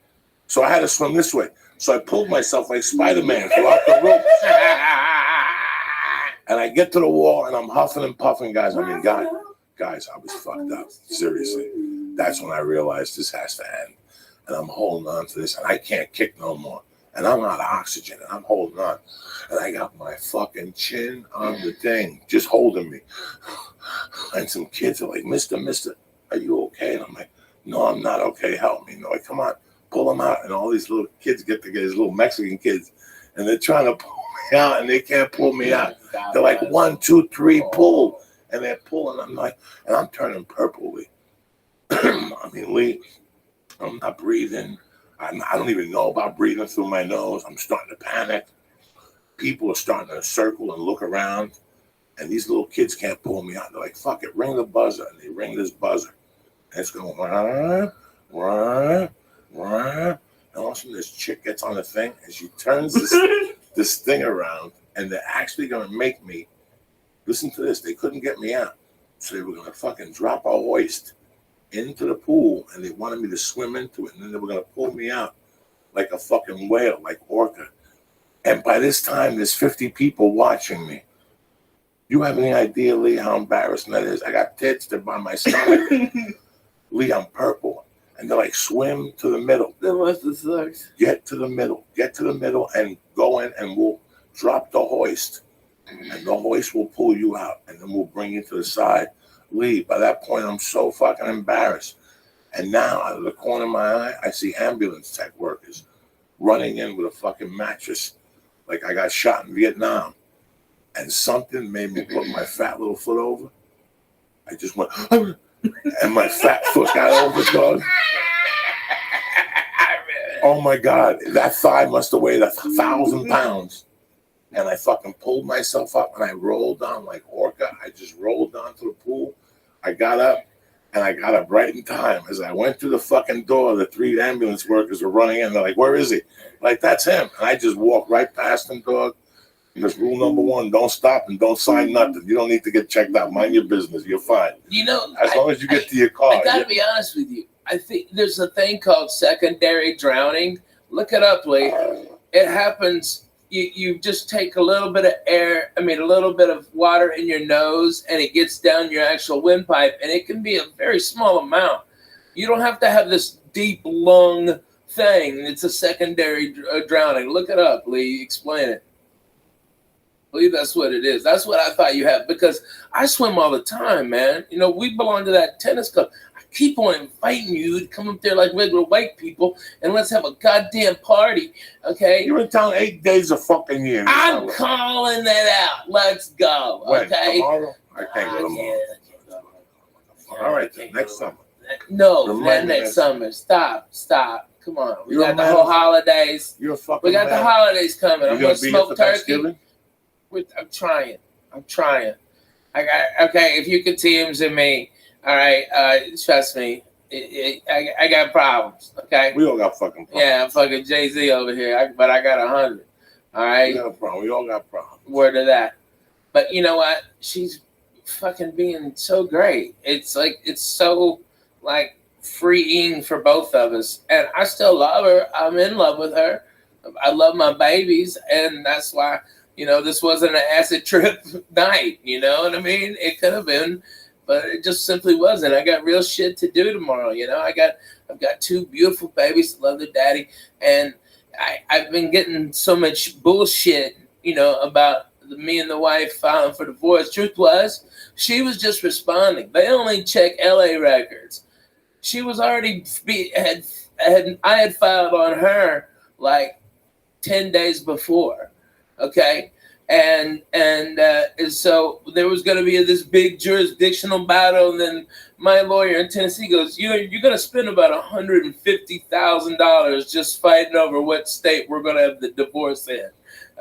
So I had to swim this way. So I pulled myself like Spider-Man throughout the rope. And I get to the wall and I'm huffing and puffing, guys. I mean, guys, I was fucked up. Seriously. That's when I realized this has to end. And I'm holding on to this and I can't kick no more. And I'm out of oxygen and I'm holding on. And I got my fucking chin on the thing, just holding me. And some kids are like, Mister, are you okay? And I'm like, no, I'm not okay. Help me. And they're like, come on, pull them out. And all these little kids get together, these little Mexican kids, and they're trying to pull me out and they can't pull me out. They're like, 1, 2, 3, pull. And they're pulling. I'm like, and I'm turning purple, Lee. I mean, Lee, I'm not breathing. I don't even know about breathing through my nose. I'm starting to panic. People are starting to circle and look around. And these little kids can't pull me out. They're like, fuck it, ring the buzzer. And they ring this buzzer. And it's going, wah, wah, wah. And all of a sudden this chick gets on the thing and she turns this thing around, and they're actually going to make me, listen to this, they couldn't get me out. So they were going to fucking drop a hoist into the pool, and they wanted me to swim into it, and then they were going to pull me out like a fucking whale, like orca. And by this time, there's 50 people watching me. You have any idea, Lee, how embarrassing that is? I got tits, they're by my stomach. Lee, I'm purple. And they're like, swim to the middle.
That must have sucked.
Get to the middle, and go in, and we'll drop the hoist. And the hoist will pull you out, and then we'll bring you to the side. Lee, by that point, I'm so fucking embarrassed. And now, out of the corner of my eye, I see ambulance tech workers running in with a fucking mattress like I got shot in Vietnam. And something made me put my fat little foot over. I just went, and my fat foot got over, dog. Oh my God, that thigh must have weighed 1,000 pounds. And I fucking pulled myself up and I rolled down like orca. I just rolled down to the pool. I got up, and I got up right in time. As I went through the fucking door, the 3 ambulance workers were running in. They're like, where is he? Like, that's him. And I just walked right past him, dog. Because rule number 1, don't stop and don't sign nothing. You don't need to get checked out. Mind your business. You're fine.
You know,
as long as you get to your car.
I gotta be honest with you. I think there's a thing called secondary drowning. Look it up, Lee. It happens. You just take a little bit of a little bit of water in your nose, and it gets down your actual windpipe, and it can be a very small amount. You don't have to have this deep lung thing. It's a secondary drowning. Look it up, Lee. Explain it. I believe that's what it is. That's what I thought you had, because I swim all the time, man. You know, we belong to that tennis club. I keep on inviting you to come up there like regular white people, and let's have a goddamn party, okay?
You're in town 8 days a fucking year.
I'm calling that out. Let's go, okay?
Tomorrow? I can't go tomorrow. All right, then, next summer.
No, not next summer. Stop. Come on. We got the whole holidays.
You're a fucking
We got the holidays coming. I'm going to smoke turkey. I'm trying. Okay, if you could TMZ me, all right, trust me, I got problems, okay?
We all got fucking problems.
Yeah, I'm fucking Jay-Z over here, but I got 100, all right?
We got a problem. We all got problems.
Word of that. But you know what? She's fucking being so great. It's so, like, freeing for both of us. And I still love her. I'm in love with her. I love my babies, and that's why... You know, this wasn't an acid trip night, you know what I mean? It could have been, but it just simply wasn't. I got real shit to do tomorrow, you know? I've got 2 beautiful babies that love their daddy, and I've been getting so much bullshit, you know, about me and the wife filing for divorce. Truth was, she was just responding. They only check LA records. She was already, I had filed on her like 10 days before. Okay, and so there was going to be this big jurisdictional battle, and then my lawyer in Tennessee goes, you're going to spend about $150,000 just fighting over what state we're going to have the divorce in.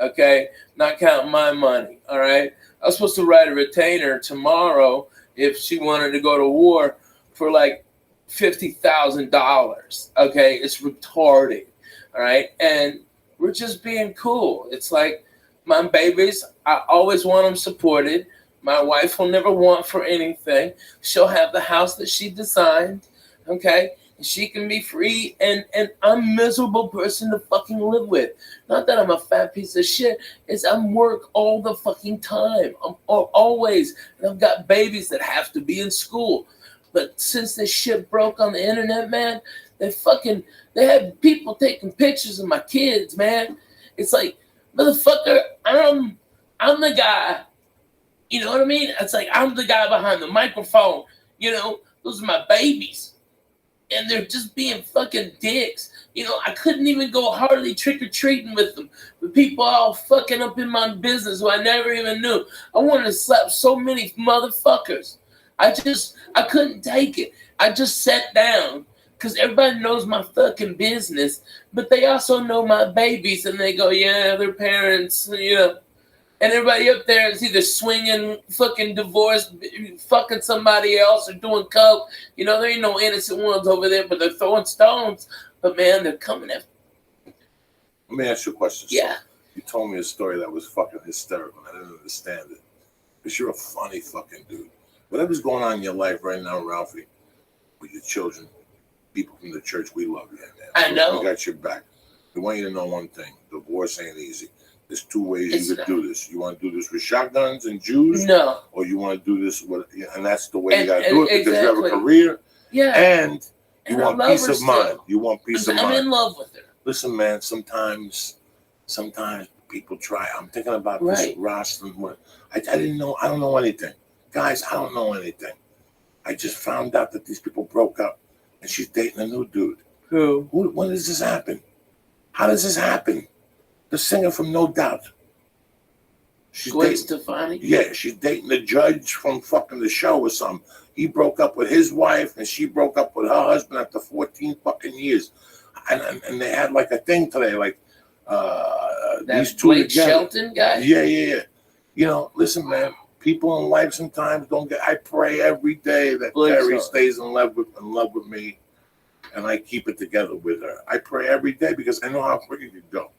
Okay, not counting my money. All right, I was supposed to write a retainer tomorrow if she wanted to go to war for like $50,000. Okay, it's retarded. All right, and we're just being cool. It's like, my babies, I always want them supported. My wife will never want for anything. She'll have the house that she designed, okay? And she can be free, and I'm a miserable person to fucking live with. Not that I'm a fat piece of shit. It's I'm work all the fucking time. I'm always. And I've got babies that have to be in school. But since this shit broke on the internet, man, they had people taking pictures of my kids, man. It's like, motherfucker, I'm the guy. You know what I mean? It's like I'm the guy behind the microphone. You know, those are my babies. And they're just being fucking dicks. You know, I couldn't even go hardly trick-or-treating with them. With people all fucking up in my business who I never even knew. I wanted to slap so many motherfuckers. I couldn't take it. I just sat down. Because everybody knows my fucking business, but they also know my babies, and they go, yeah, their parents, you know. And everybody up there is either swinging, fucking divorced, fucking somebody else, or doing coke. You know, there ain't no innocent ones over there, but they're throwing stones. But man, they're coming at.
Let me ask you a question.
Yeah.
So, you told me a story that was fucking hysterical, and I didn't understand it. Because you're a funny fucking dude. Whatever's going on in your life right now, Ralphie, with your children, people from the church, we love you, man.
I know.
We got your back. We want you to know one thing. Divorce ain't easy. There's two ways
It's
you could
not.
do this. You want to do this with shotguns and Jews,
No.
or you want to do this with, and that's the way you
And-
got to do it because you have
exactly.
a career
Yeah.
and you
And I
want
love
peace
her
of mind.
still.
You want peace of
I'm
mind.
in love with her.
Listen, man, sometimes people try. I'm thinking about this
Right.
Rothschild. I didn't know. I don't know anything. Guys, I don't know anything. I just found out that these people broke up and she's dating a new dude.
Who?
When does this happen? How does this happen? The singer from No Doubt. She's
Gwen
dating,
Stefani?
yeah, she's dating the judge from fucking the show or something. He broke up with his wife and she broke up with her husband after 14 fucking years. And they had like a thing today, like
That
these two
Blake
together.
Shelton guy?
Yeah. You know, listen, man. People in life sometimes don't get. I pray every day that
Blake
Terry
Shelton.
stays in love with me, and I keep it together with her. I pray every day because I know how quick it could go.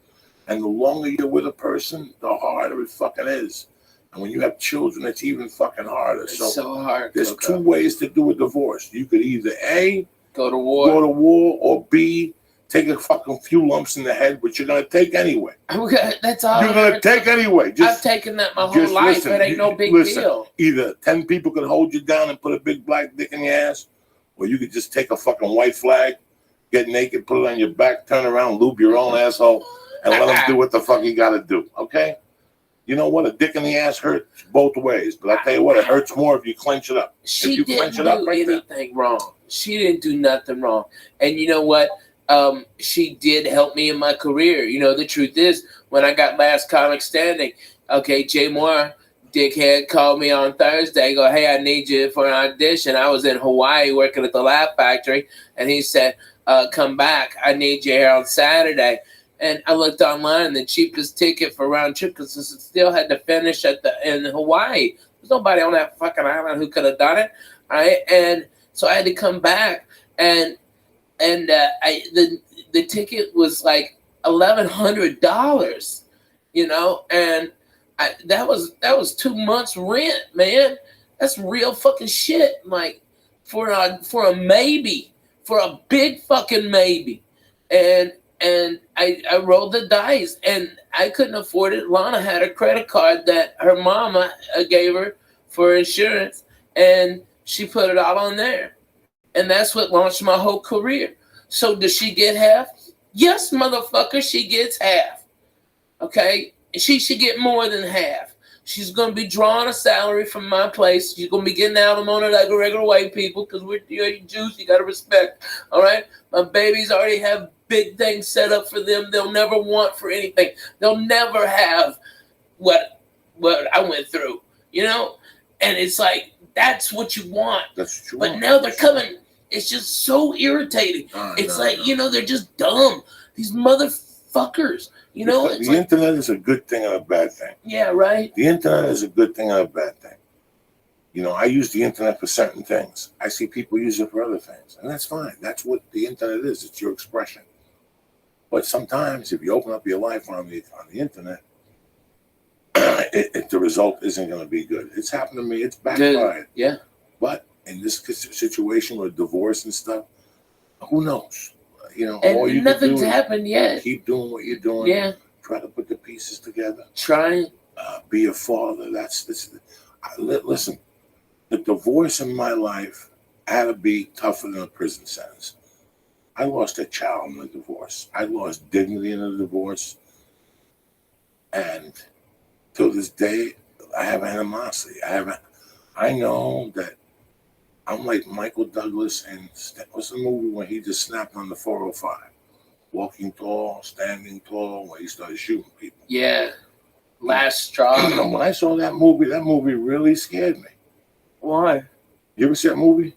And the longer you're with a person, the harder it fucking is. And when you have children, it's even fucking harder.
It's
So
so hard.
there's
Coco.
two ways to do a divorce. You could either A,
Go to war.
go to war, or B, take a fucking few lumps in the head, which you're gonna take anyway.
That's all.
You're gonna take anyway.
I've
Just
taken that my whole
just
life.
listen,
It ain't no big
listen.
deal.
either 10 people could hold you down and put a big black dick in your ass, or you could just take a fucking white flag, get naked, put it on your back, turn around, lube your own asshole, and let him do what the fuck he gotta do. Okay? You know what? A dick in the ass hurts both ways, but I tell you what, it hurts more if you clench it up.
She
you
didn't
clench
do
it up right there.
anything wrong. She didn't do nothing wrong. And you know what? She did help me in my career. You know, the truth is, when I got Last Comic Standing, okay, Jay Moore, dickhead, called me on Thursday, go, hey, I need you for an audition. I was in Hawaii working at the Laugh Factory, and he said, come back. I need you here on Saturday. And I looked online, the cheapest ticket for round trip, because I still had to finish in Hawaii. There's nobody on that fucking island who could have done it, right? And so I had to come back, and the ticket was like $1,100, you know, and that was 2 months rent, man. That's real fucking shit. Like for a maybe, for a big fucking maybe, and I rolled the dice, and I couldn't afford it. Lana had a credit card that her mama gave her for insurance, and she put it all on there. And that's what launched my whole career. So does she get half? Yes, motherfucker, she gets half. Okay? She should get more than half. She's going to be drawing a salary from my place. She's going to be getting alimony like a regular white people, because we're Jews, you got to respect. All right? My babies already have big things set up for them. They'll never want for anything. They'll never have what I went through, you know? And it's like, that's what you want.
That's what you
But
want.
now they're coming. It's just so irritating. It's like, you know, they're just dumb. These motherfuckers, you know? It's
the
like,
internet is a good thing and a bad thing.
yeah, right?
The internet is a good thing and a bad thing. You know, I use the internet for certain things. I see people use it for other things, and that's fine. That's what the internet is. It's your expression. But sometimes, if you open up your life on the internet, the result isn't going to be good. It's happened to me. It's backfired.
Yeah.
But in this situation with divorce and stuff, who knows? You know, all
And
you can
nothing's
do is
happened yet.
keep doing what you're doing.
Yeah.
Try to put the pieces together.
Trying.
Be a father. Listen, the divorce in my life had to be tougher than a prison sentence. I lost a child in a divorce. I lost dignity in a divorce. And till this day, I have animosity. I know that I'm like Michael Douglas in, what's the movie when he just snapped on the 405? Walking Tall, Standing Tall, when he started shooting people.
Yeah. Last straw.
When I saw that movie really scared me.
Why?
You ever see that movie?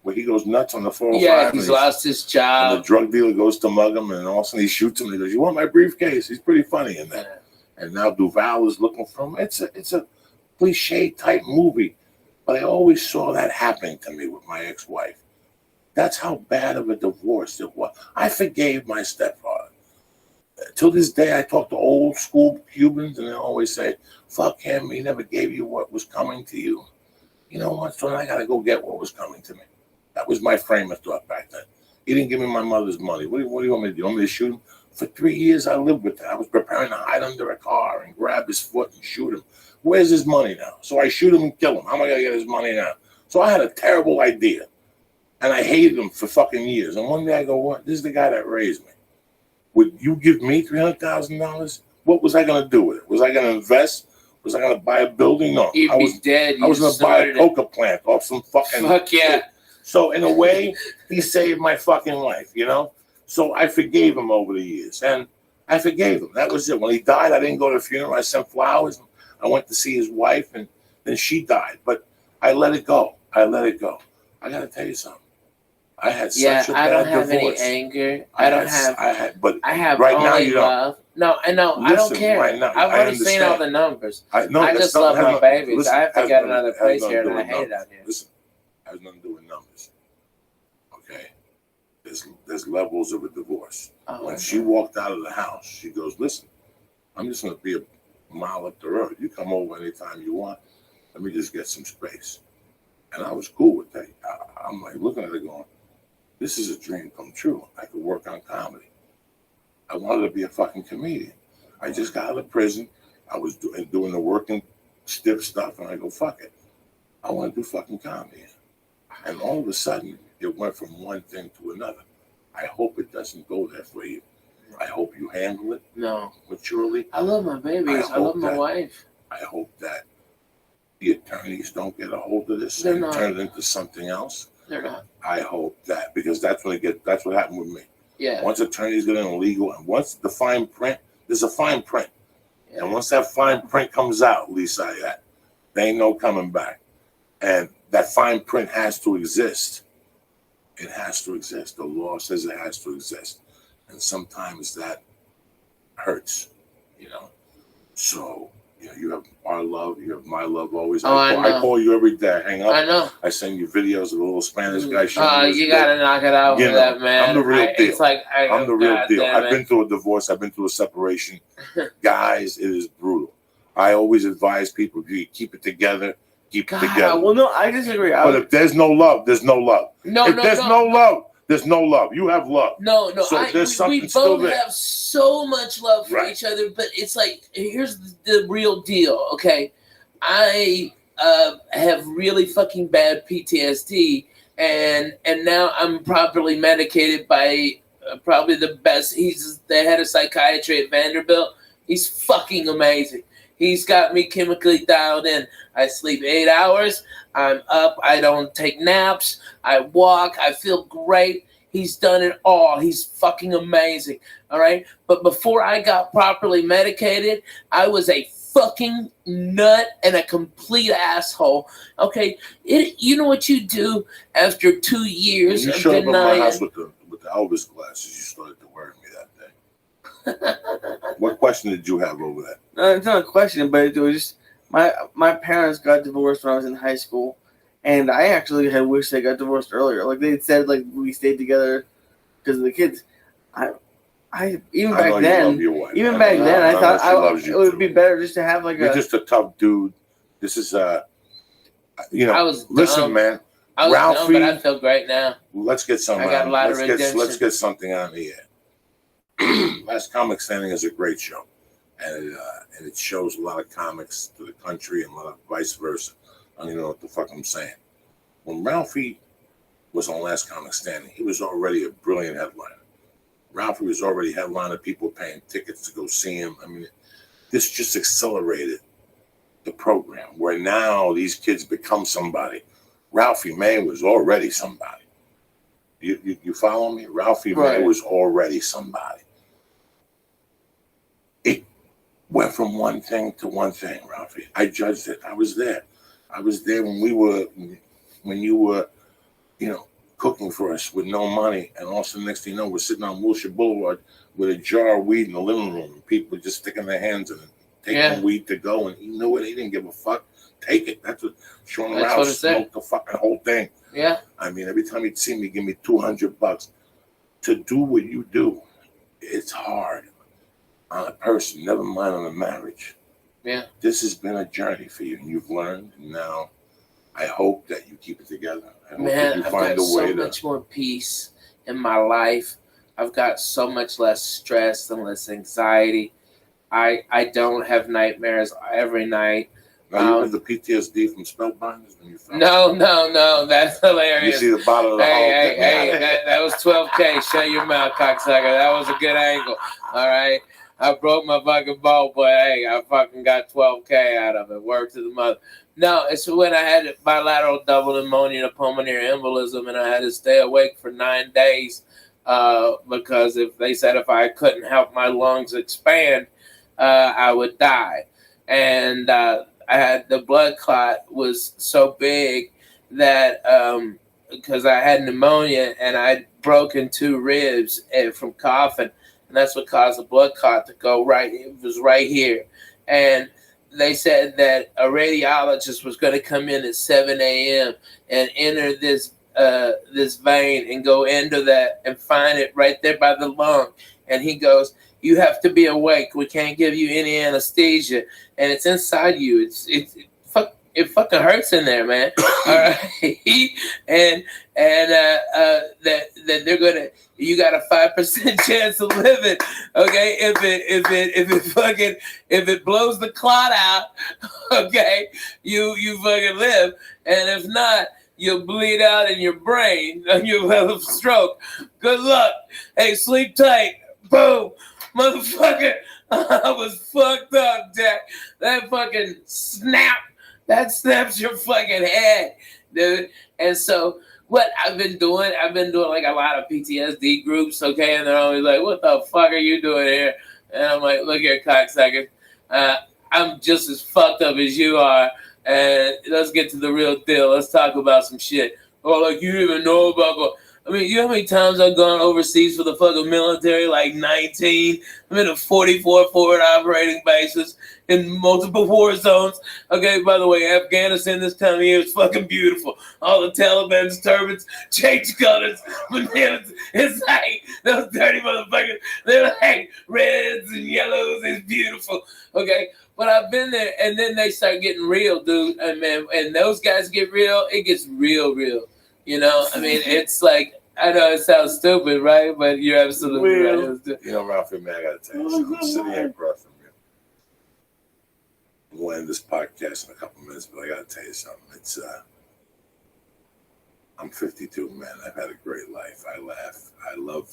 Where he goes nuts on the 405?
Yeah, he's lost his
And
job.
the drug dealer goes to mug him, and all of a sudden he shoots him, and he goes, you want my briefcase? He's pretty funny in that. and now Duval is looking for him. It's a cliche type movie, but I always saw that happening to me with my ex-wife. That's how bad of a divorce it was. I forgave my stepfather. To this day, I talk to old school Cubans, and they always say, "Fuck him. He never gave you what was coming to you." You know what, son? I gotta go get what was coming to me. That was my frame of thought back then. He didn't give me my mother's money. What do you want me to do? You want me to shoot him? For 3 years, I lived with that. I was preparing to hide under a car and grab his foot and shoot him. Where's his money now? So I shoot him and kill him. How am I going to get his money now? So I had a terrible idea. And I hated him for fucking years. And one day I go, what? This is the guy that raised me. Would you give me $300,000? What was I going to do with it? Was I going to invest? Was I going to buy a building? No.
You'd be dead.
I was going to buy a coca plant off some fucking...
Fuck yeah.
So in a way, he saved my fucking life, you know? So I forgave him over the years. And I forgave him. That was it. When he died, I didn't go to the funeral. I sent flowers. I went to see his wife, and then she died. But I let it go. I let it go. I got to tell you something. I had such a bad
I don't have
divorce.
any anger.
I
have
right
only
now you don't.
love. No, I know. I don't
Listen,
care.
right now,
I've
I
already seen all
understand.
the numbers.
I
just love my babies. I have to get another place here, and I hate it out here.
Listen, it has nothing to do with numbers. Okay? There's levels of a divorce.
Oh,
When she walked out of the house, she goes, listen, I'm just going to be a mile up the road. You come over anytime you want. Let me just get some space. And I was cool with that. I'm like looking at it going, this is a dream come true. I could work on comedy. I wanted to be a fucking comedian. I just got out of prison. I was doing the working stiff stuff, and I go, fuck it. I want to do fucking comedy. And all of a sudden, it went from one thing to another. I hope it doesn't go there for you. I hope you handle it maturely.
I love my babies. I love my wife.
I hope that the attorneys don't get a hold of this
They're
and
not.
turn it into something else.
They're not.
I hope that, because that's what happened with me.
Yeah.
Once attorneys get in legal, and once the fine print, there's a fine print. And once that fine print comes out, Lisa, there ain't no coming back. And that fine print has to exist. It has to exist. The law says it has to exist. And sometimes that hurts, you know. So, you know, you have our love, you have my love always. I call you every day. I hang up.
I know.
I send you videos of the little Spanish guy.
You gotta knock it out with that, man.
I'm the real deal.
It's like
I'm the real deal.
damn
I've
it.
been through a divorce. I've been through a separation. Guys, it is brutal. I always advise people, you keep it together. Keep it together.
Well, no, I disagree.
But if there's no love, there's no love. If there's no love, there's no love. You have love.
No.
So there's something
we
still
both
there.
have so much love for
Right.
each other, but it's like, here's the real deal, okay? I have really fucking bad PTSD, and now I'm properly medicated by probably the best. He's the head of psychiatry at Vanderbilt. He's fucking amazing. He's got me chemically dialed in. I sleep 8 hours. I'm up. I don't take naps. I walk. I feel great. He's done it all. He's fucking amazing. All right. But before I got properly medicated, I was a fucking nut and a complete asshole. Okay. You know what you do after 2 years
You
of
showed up at my
denying?
house with the Elvis glasses. You started to wear me that day. What question did you have over that?
No, it's not a question, but it was just my parents got divorced when I was in high school, and I actually had wished they got divorced earlier. Like they said, like we stayed together because of the kids. I
I
back
know you
then,
love your wife.
even back then, I thought
she loves
it
you
would
too.
be better just to have like
You're
a.
just a tough dude. This is you know.
I was
listen,
dumb.
man.
I was dumb,
Ralphie,
but I feel great now.
let's get some.
I got a lot of redemption.
Let's get something on the air. Last Comic Standing is a great show, and it shows a lot of comics to the country and a lot of vice versa. I don't even know what the fuck I'm saying. When Ralphie was on Last Comic Standing, he was already a brilliant headliner. Ralphie was already headlining, people paying tickets to go see him. I mean, this just accelerated the program where now these kids become somebody. Ralphie May was already somebody. You follow me? Ralphie May was already somebody. It went from one thing to one thing, Ralphie. I judged it. I was there. I was there when you were, you know, cooking for us with no money, and also next thing you know, we're sitting on Wilshire Boulevard with a jar of weed in the living room, and people just sticking their hands in it, taking weed to go, and he knew it. He didn't give a fuck. Take it. That's what Sean
That's
Rouse
what it said.
smoked the fucking whole thing.
Yeah.
I mean, every time he'd see me, give me $200 to do what you do. It's hard on a person, never mind on a marriage.
Yeah.
This has been a journey for you, and you've learned. And now, I hope that you keep it together. I hope that
Man,
you
I've
find
got
a way
so much more peace in my life. I've got so much less stress and less anxiety. I don't have nightmares every night.
Now you have the PTSD from Spellbinders when you fell.
No, that's
You
hilarious.
see the bottom of the hole.
Hey, that was 12K. Shut your mouth, cocksucker. That was a good angle. All right. I broke my fucking ball, but hey, I fucking got 12K out of it. Work to the mother. No, it's when I had bilateral double pneumonia and a pulmonary embolism, and I had to stay awake for 9 days because they said if I couldn't help my lungs expand, I would die. And I had the blood clot was so big that because I had pneumonia and I'd broken 2 ribs from coughing, and that's what caused the blood clot to go right. It was right here, and they said that a radiologist was going to come in at 7 a.m. and enter this vein and go into that and find it right there by the lung. And he goes, "You have to be awake. We can't give you any anesthesia, and it's inside you. It fucking hurts in there, man." All right, and that they're gonna. You got a 5% chance of living. Okay, if it blows the clot out, okay, you fucking live, and if not, you'll bleed out in your brain and you'll have a stroke. Good luck. Hey, sleep tight. Boom, motherfucker. I was fucked up, Jack. That fucking snap. That snaps your fucking head, dude. And so what I've been doing like a lot of PTSD groups, okay? And they're always like, "What the fuck are you doing here?" And I'm like, "Look here, cocksucker. I'm just as fucked up as you are. And let's get to the real deal. Let's talk about some shit." Oh, like you didn't even know about. I mean, you know how many times I've gone overseas for the fucking military? Like 19. I'm in a 44 forward operating bases in multiple war zones. Okay, by the way, Afghanistan this time of year is fucking beautiful. All the Taliban's turbans change colors. It's like those dirty motherfuckers. They're like reds and yellows. It's beautiful. Okay. But I've been there, and then they start getting real, dude. And man, and those guys get real. It gets real. You know, I mean, it's like, I know it sounds stupid, right? But you're absolutely right.
You know, Ralphie, man, I gotta tell you something. I'm sitting here across from you. We'll end this podcast in a couple minutes, but I gotta tell you something. It's I'm 52, man. I've had a great life. I laugh. I love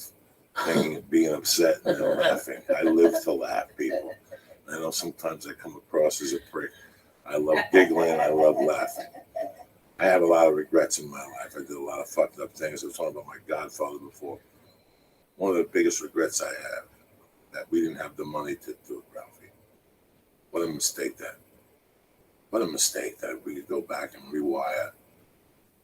being upset and then laughing. I live to laugh, people. I know sometimes I come across as a prick. I love giggling. I love laughing. I have a lot of regrets in my life. I did a lot of fucked up things. I was talking about my godfather before. One of the biggest regrets I have, that we didn't have the money to do it, Ralphie. What a mistake that. What a mistake that we could go back and rewire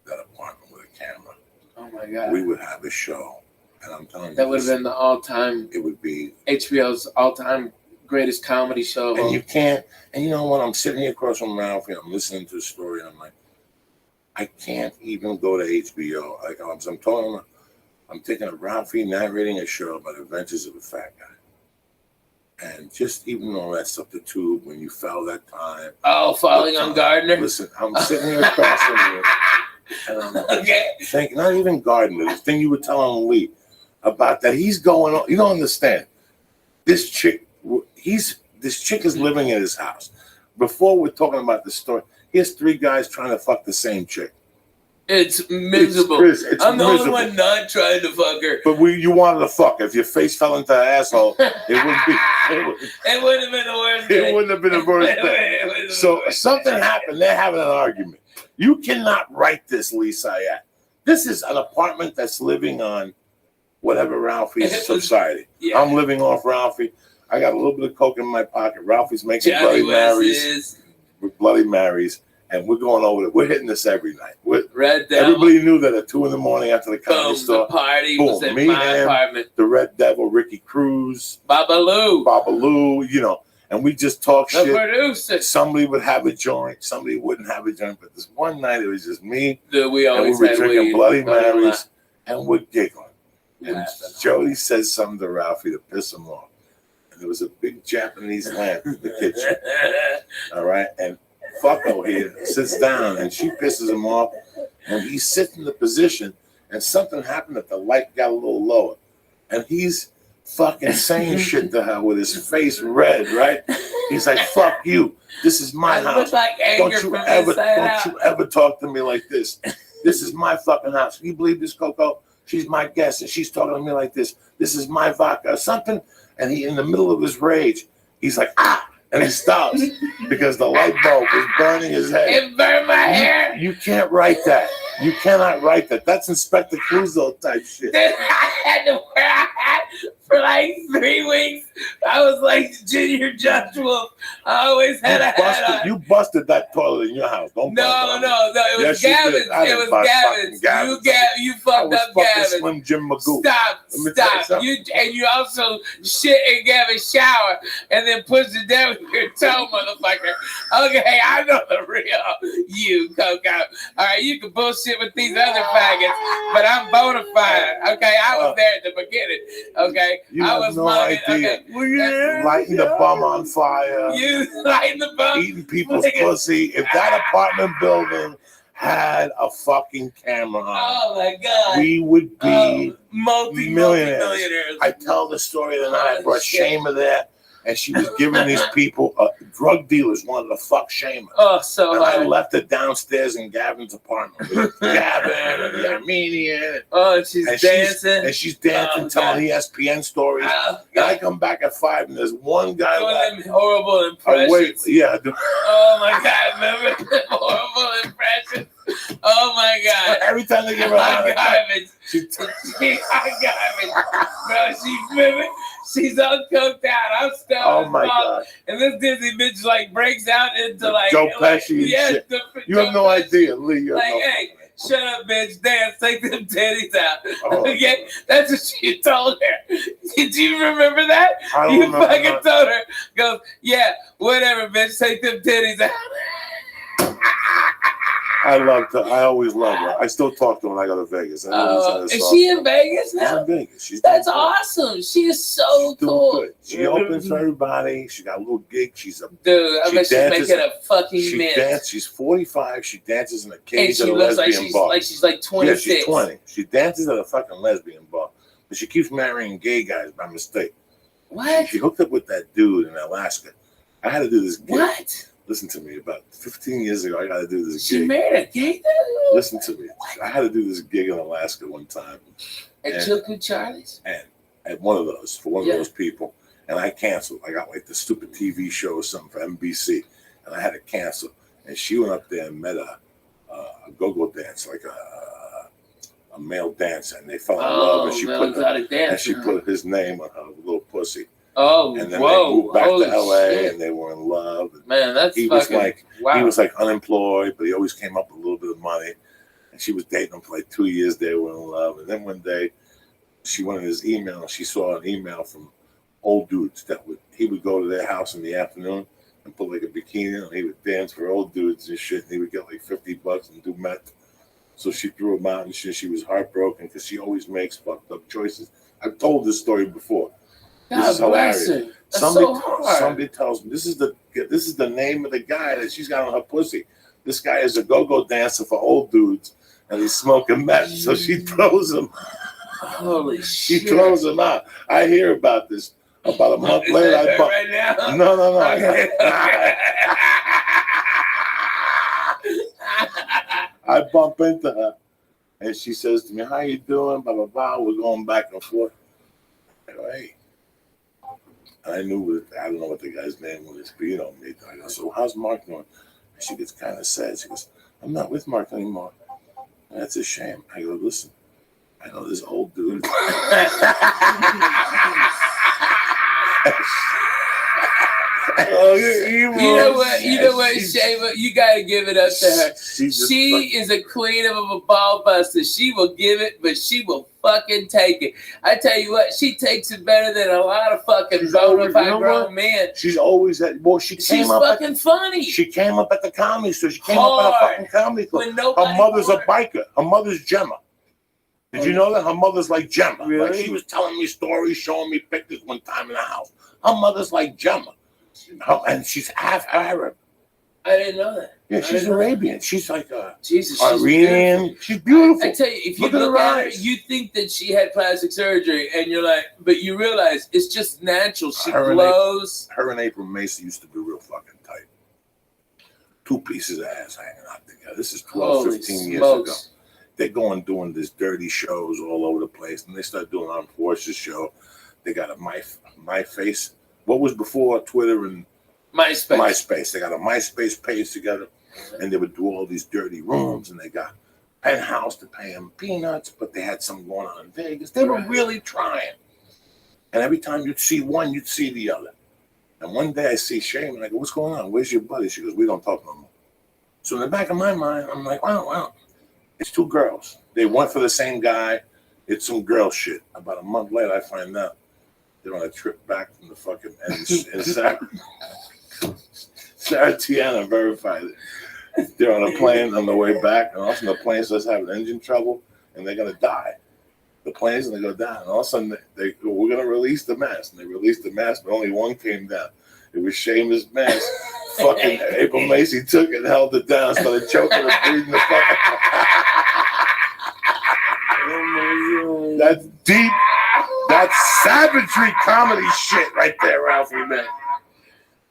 that apartment with a camera.
Oh my God.
We would have a show. And I'm telling you.
That would have been the all-time.
It would be.
HBO's all-time greatest comedy show.
And you can't. And you know what? I'm sitting here across from Ralphie. I'm listening to the story. And I'm like, I can't even go to HBO. Like I'm thinking of Ralphie narrating a show about the adventures of a fat guy. And just even all that stuff, the tube, when you fell that time.
Oh, falling on Gardner?
Listen, I'm sitting here across from you. And I'm thinking, not even Gardner, the thing you were telling Lee about that he's going on. You don't understand. This chick is living in his house. Before we're talking about the story, here's 3 guys trying to fuck the same chick.
It's miserable.
It's
I'm the
miserable.
only one not trying to fuck her.
But you wanted to fuck. If your face fell into an asshole, it wouldn't be.
It wouldn't have been the worst
It
thing.
wouldn't have been the worst thing. So something happened. They're having an argument. You cannot write this, Lee Sayat. This is an apartment that's living on whatever Ralphie's society. Yeah. I'm living off Ralphie. I got a little bit of coke in my pocket. Ralphie's making
Johnny
Bloody Marys. And we're going over it. We're hitting this every night.
Red Devil.
Everybody knew that at 2 a.m. after the comedy store.
The party was in my apartment.
The Red Devil, Ricky Cruz,
Babaloo,
you know. and we just talk
The
shit.
producer.
Somebody would have a joint, somebody wouldn't have a joint. But this one night, it was just me,
We
and we
always
were
had
drinking
weed.
Bloody
Don't lie.
Marys, and we're giggling. And
Laughing.
Jody says something to Ralphie to piss him off. And there was a big Japanese lamp in the kitchen. All right. And Fucko here sits down and she pisses him off. And he sits in the position and something happened that the light got a little lower. And he's fucking saying shit to her with his face red, right? He's like, fuck you. This is my
It
house.
looks like anger
Don't you
from
ever
inside out.
don't you ever talk to me like this. This is my fucking house. Can you believe this, Coco? She's my guest, and she's talking to me like this. This is my vodka or something. And he, in the middle of his rage, he's like, ah! And he stops because the light bulb is burning his head.
It burned my hair.
You can't write that. You cannot write that. That's Inspector Clouseau type shit.
Then I had to wear a hat for like 3 weeks. I was like Junior Judge Wolf. I always had a hat on.
You busted that toilet in your house. Don't
No,
bust
it was
Yes, you
Gavin's.
did. I
It
didn't
was
bust
Gavin's.
fucking Gavin's.
You
I
fucked
was
up
fucking
Gavin's.
Slim Jim Magoo.
Stop.
Let me tell you something.
And you also shit in Gavin's shower and then pushed it down with your toe, motherfucker. Okay, I know the real you, Coco. All right, you can bullshit with these other faggots, but I'm bona fide. Okay, I was there at the beginning. Okay,
You
I
have
was
no
mugging.
idea.
Okay, were you there?
Lighting the bum on fire.
You lighting the bum?
Eating people's
Nigga.
pussy. If that apartment building had a fucking camera on,
Oh my God.
we would be
Multi-millionaires.
I tell the story the night I brought
shit.
Shayma there, and she was giving these people, drug dealers wanted to fuck Shayma.
Oh, so
And I
hard.
left her downstairs in Gavin's apartment with Gavin and the Armenian.
Oh, and she's
And
dancing.
And she's dancing,
Oh,
telling
God.
ESPN stories.
Oh,
And I
God.
come back at 5, and there's one guy
Doing
left.
them horrible
Oh,
impressions.
wait, yeah.
Oh my God! Remember the horrible impressions? Oh my God!
Every time they give her a
Hot
heart attack,
garbage.
she
She's hot garbage, bro. She's living. She's uncoked out. I'm stoned.
oh
as
my
fuck.
God.
And this Disney bitch like breaks out into like
Joe Pesci and
yes,
shit.
the-
You have
Joe
no
Pesci.
idea, Lee. You have
Like,
no
hey, shut up, bitch. Dance, take them titties out.
Oh.
Okay, that's what she told her. Did you remember that?
I don't
You
remember
fucking
that.
told her. Goes, yeah, whatever, bitch. Take them titties out.
I loved her. I always loved her. I still talk to her when I go to Vegas. I always had a
Is
soft
she in
spot.
Vegas
She's
now?
in Vegas. She's
That's
doing good.
awesome. She is so
She's doing
cool.
good. She opens for everybody. She got a little gig. She's a
Dude, I
She
bet she's
dances-
making a fucking
she
mint.
dances. She's 45. She dances in a
And
cage
she
at a
looks like
lesbian bar.
she's like
Yeah,
26.
she's 20. She dances at a fucking lesbian bar, but she keeps marrying gay guys by mistake.
What?
She hooked up with that dude in Alaska. I had to do this gig.
What?
Listen to me. About 15 years ago, I got to do this
She
gig.
married a gay dude?
Listen to me. I had to do this gig in Alaska one time
At
And-
Chilku Charlie's?
at one of those for one
Yeah.
of those people, and I canceled. I got like the stupid TV show or something for NBC, and I had to cancel. And she went up there and met a go-go dance, like a male dancer, and they fell in love, and she put
exotic dance.
and she put his name on her little pussy.
Oh,
And then
whoa.
they moved back
Holy
to LA,
shit.
and they were in love. And
Man, that's
he was
fucking
like
wow.
he was like unemployed, but he always came up with a little bit of money. And she was dating him for like 2 years. They were in love, and then one day, she went in his email, and she saw an email from old dudes that he would go to their house in the afternoon and put like a bikini on, and he would dance for old dudes and shit, and he would get like $50 and do meth. So she threw him out, and she was heartbroken because she always makes fucked up choices. I've told this story before.
God
This is
bless
hilarious.
her. That's so hard.
Somebody tells me this is the name of the guy that she's got on her pussy. This guy is a go-go dancer for old dudes, and he's smoking meth. So she throws him.
Holy
She
shit.
throws him out. I hear about this. About a month
Is
later,
that
I
her
bump.
right now?
No.
Okay.
I bump into her, and she says to me, "How you doing?" Blah blah blah. We're going back and forth. I go, "Hey." And I knew I don't know what the guy's name was, but you know me. I go, "So how's Mark doing?" And she gets kind of sad. She goes, "I'm not with Mark anymore." That's a shame. I go, "Listen, I know this old dude."
Oh, you know what? You know what,
She's-
Shava? You gotta give it up to her.
She's just
She is a queen of a ball buster. She will give it, but she will fuck fucking take it. I tell you what, she takes it better than a lot of fucking
She's
bona
always-
fide
you know
grown
what?
men.
She's always at. Well, she
She's
came up.
fucking funny.
She came up at the comedy store. She came up at a
Hard.
fucking comedy club.
When nobody
Her mother's a
wanted-
biker. Her mother's Gemma. Did you know that? Her mother's like Gemma. Like
Really?
she was telling me stories, showing me pictures one time in the house. Her mother's like Gemma. And she's half Arab.
I didn't know that.
Yeah,
I
she's
didn't know
Arabian. She's like a
Jesus, she's beautiful.
Iranian. She's beautiful.
I tell you, if you
Look at
look
her
at her,
eyes.
you think that she had plastic surgery, and you're like, but you realize it's just natural. She
Her and
glows.
Her and April Macy used to be real fucking tight. 2 pieces of ass hanging out together. This is 12,
Holy
15 years
smokes.
ago. They're going doing this dirty shows all over the place, and they start doing Armed Forces show. They got a my face. What was before Twitter and
MySpace.
MySpace? They got a MySpace page together, and they would do all these dirty rooms, and they got Penthouse to pay them peanuts, but they had something going on in Vegas. They were
Right.
really trying. And every time you'd see one, you'd see the other. And one day I see Shane, and I go, "What's going on? Where's your buddy?" She goes, "We don't talk no more." So in the back of my mind, I'm like, wow. It's 2 girls. They went for the same guy. It's some girl shit. About a month later, I find out they're on a trip back from the fucking and Sarah Tiana verified it. They're on a plane on the way back, and all of a sudden the plane starts having engine trouble, and they're gonna die. The plane's gonna go down, and all of a sudden they go, "We're gonna release the mask," and they released the mask, but only one came down. It was Seamus' mask. Fucking April Macy took it, held it down, started choking her, breathing the fucking. That's deep. That's savagery comedy shit right there, Ralphie, man.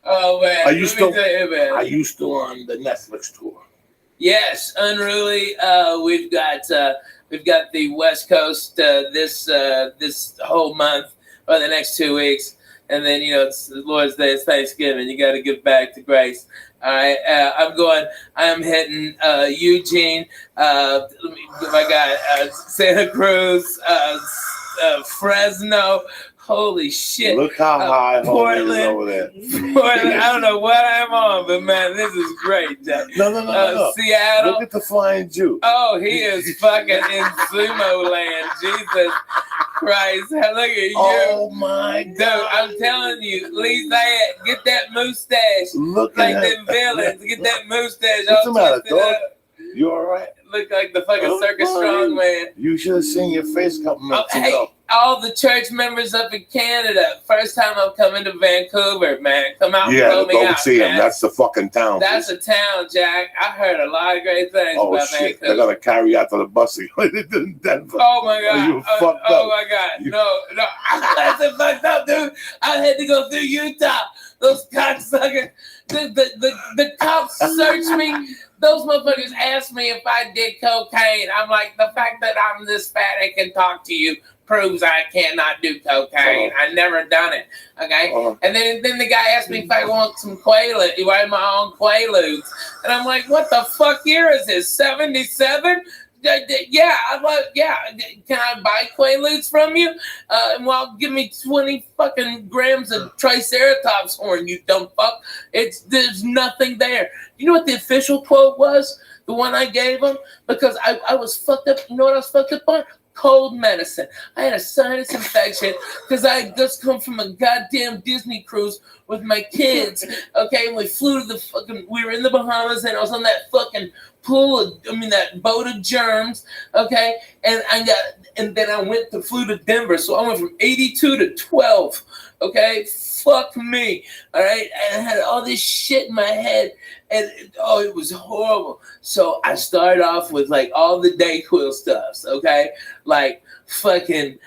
Oh man,
Are
let
you
me
still-
tell you, man.
Are you still on the Netflix tour?
Yes, unruly. We've got the West Coast this whole month or the next 2 weeks, and then it's Lord's Day, it's Thanksgiving. You got to give back to Grace. All right, I'm hitting Eugene. I got Santa Cruz, Fresno. Holy shit.
Look how high homie is
Portland.
over there.
Portland, I don't know what I'm on, but man, this is great, Jack.
No.
Seattle.
Look at the flying Jew.
Oh, he is fucking in sumo land. Jesus Christ. Look at you.
Oh my
Dude,
God.
I'm telling you, Lee Zayat, get that mustache.
Look
Like
at
them
that.
villains. Get that mustache.
What's the
all
matter,
twisted
dog?
up.
You all right?
Look like the fucking
Oh,
circus
boy.
strongman.
You should have seen your face a couple minutes
Hey,
ago.
all the church members up in Canada. First time I'm coming to Vancouver, man. Come out and
Yeah,
blow me
go
out,
see him.
man.
That's the fucking town.
That's a town, Jack. I heard a lot of great things
Oh
about
shit! They're
Vancouver.
gonna carry you out to the bus in Denver.
Oh my god!
You fucked
oh
up.
my god!
You-
No! That's fucked up, dude. I had to go through Utah. Those cocksuckers. The cops searched me. Those motherfuckers asked me if I did cocaine. I'm like, the fact that I'm this fat and can talk to you proves I cannot do cocaine. I never done it. Okay. And then the guy asked me if I want some Quaaludes, my own Quaaludes, and I'm like, what the fuck year is this? 77? Yeah, I'm like, yeah. Can I buy Quaaludes from you? Well, give me 20 fucking grams of Triceratops horn, you dumb fuck. There's nothing there. You know what the official quote was? The one I gave him? Because I was fucked up. You know what I was fucked up on? Cold medicine. I had a sinus infection because I had just come from a goddamn Disney cruise with my kids. Okay, and we flew to we were in the Bahamas, and I was on that fucking that boat of germs. Okay, and then I flew to Denver, so I went from 82 to 12. Okay, fuck me. All right, and I had all this shit in my head, and it was horrible. So I started off with like all the Dayquil stuffs. Okay, like fucking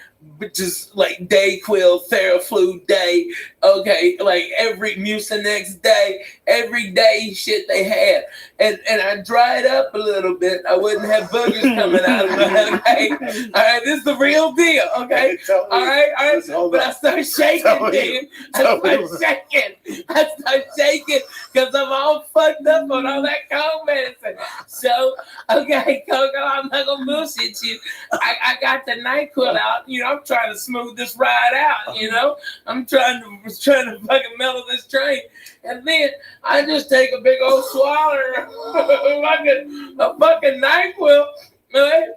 just like Dayquil, Theraflu Day. Okay, like every Mucinex Day, every day shit they had, and I dried up a little bit. I wouldn't have boogers coming out of my okay. All right, this is the real deal. Okay, all right. But I started shaking, dude. I started shaking because I'm all fucked up on all that cold medicine. So, okay, Coco, I'm not gonna bullshit you. I got the NyQuil out. I'm trying to smooth this ride out. I'm trying to fucking mellow this train, and then I just take a big old swallow, a fucking NyQuil, right?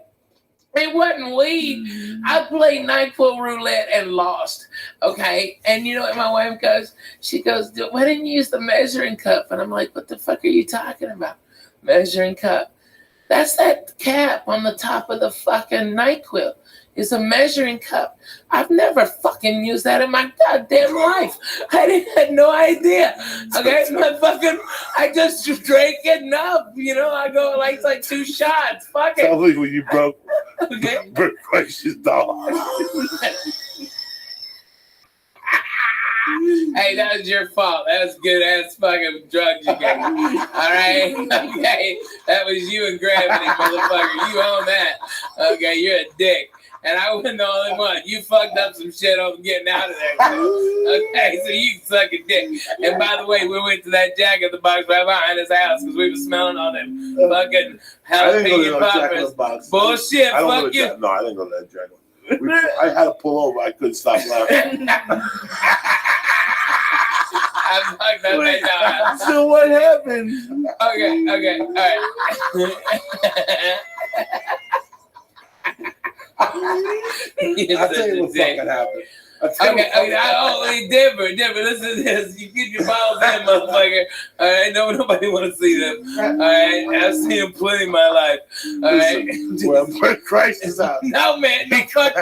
It wasn't weed. I played NyQuil roulette and lost. Okay. And you know what my wife goes? She goes, why didn't you use the measuring cup? And I'm like, what the fuck are you talking about? Measuring cup. That's that cap on the top of the fucking NyQuil. It's a measuring cup. I've never fucking used that in my goddamn life. I had no idea. Okay, I just drank it enough. You know, I go like 2 shots. Fuck it.
Tell me when you broke
Okay.
Bert Kreischer's dog.
Hey, that was your fault. That's good ass fucking drugs you gave me. All right? Okay. That was you and gravity, motherfucker. You own that. Okay, you're a dick. And I wasn't the only one. You fucked up some shit on getting out of there. Okay, so you can suck a dick. And by the way, we went to that Jack in the Box right behind his house because we were smelling all them fucking jalapeno poppers. Bullshit, fuck you.
No, I didn't go to that Jack. I had to pull over. I couldn't stop laughing.
I fucked up that dog.
So what happened?
Okay, all right.
I'll tell you what fucking happened.
Different. Listen to this. You get your balls in, motherfucker. All right, nobody want to see them. All right, I've seen them plenty in my life. All right.
Well, Bert Kreischer's out.
No, man, no, fuck you.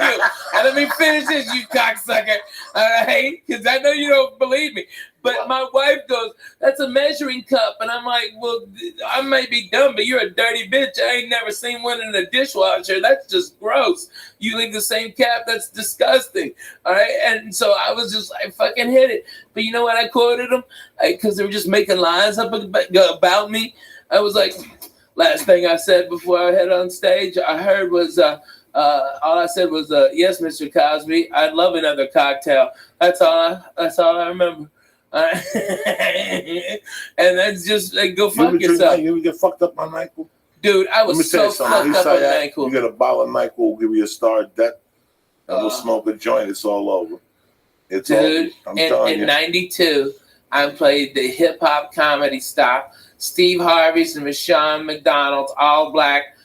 And let me finish this, you cocksucker. All right, because I know you don't believe me. But my wife goes, that's a measuring cup. And I'm like, well, I might be dumb, but you're a dirty bitch. I ain't never seen one in a dishwasher. That's just gross. You like the same cap? That's disgusting. All right. And so I was just like, fucking hit it. But you know what I quoted them? Because they were just making lies up about me. I was like, last thing I said before I head on stage, I heard was, all I said was, yes, Mr. Cosby, I'd love another cocktail. That's all I remember. And that's just like, go fuck yourself.
You ever get fucked up on NyQuil?
Dude, I was so fucked up on NyQuil.
You get a bottle of NyQuil, we'll give you a star of death, and we'll smoke a joint. It's all over. It's
dude,
all, I'm telling you.
In 92, I played the hip-hop comedy stop. Steve Harvey's and Michonne McDonald's, all black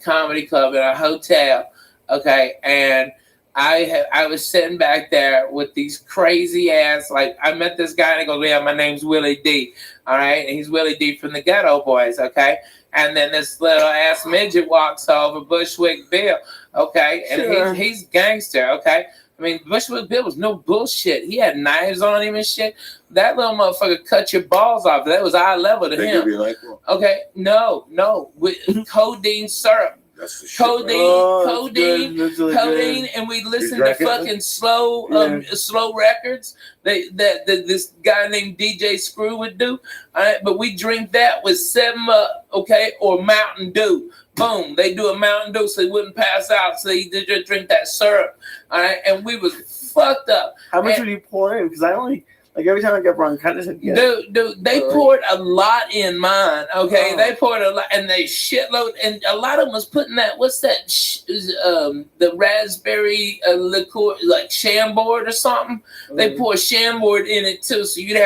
comedy club in a hotel. Okay, and I was sitting back there with these crazy ass, like, I met this guy and he goes, yeah, my name's Willie D. All right. And he's Willie D from the Ghetto Boys. Okay. And then this little ass midget walks over, Bushwick Bill. Okay. And
Sure.
he's gangster. Okay. I mean, Bushwick Bill was no bullshit. He had knives on him and shit. That little motherfucker cut your balls off. That was eye level to
They
him.
give you NyQuil?
Okay. No. With codeine syrup.
That's the shit.
Codeine,
Really,
and we listened to
drank it?
fucking slow records that this guy named DJ Screw would do. All right, but we drink that with 7-Up, okay, or Mountain Dew. Boom, they do a Mountain Dew so they wouldn't pass out, so they just drink that syrup. All right, and we was fucked up.
How much would you pour in? Because I only, like, every time I get bronchitis, I'd get
Dude, they poured a lot in mine. Okay, they poured a lot, and they shitload, and a lot of them was putting that. What's that? The raspberry liqueur, like Chambord or something. They pour Chambord in it too, so you'd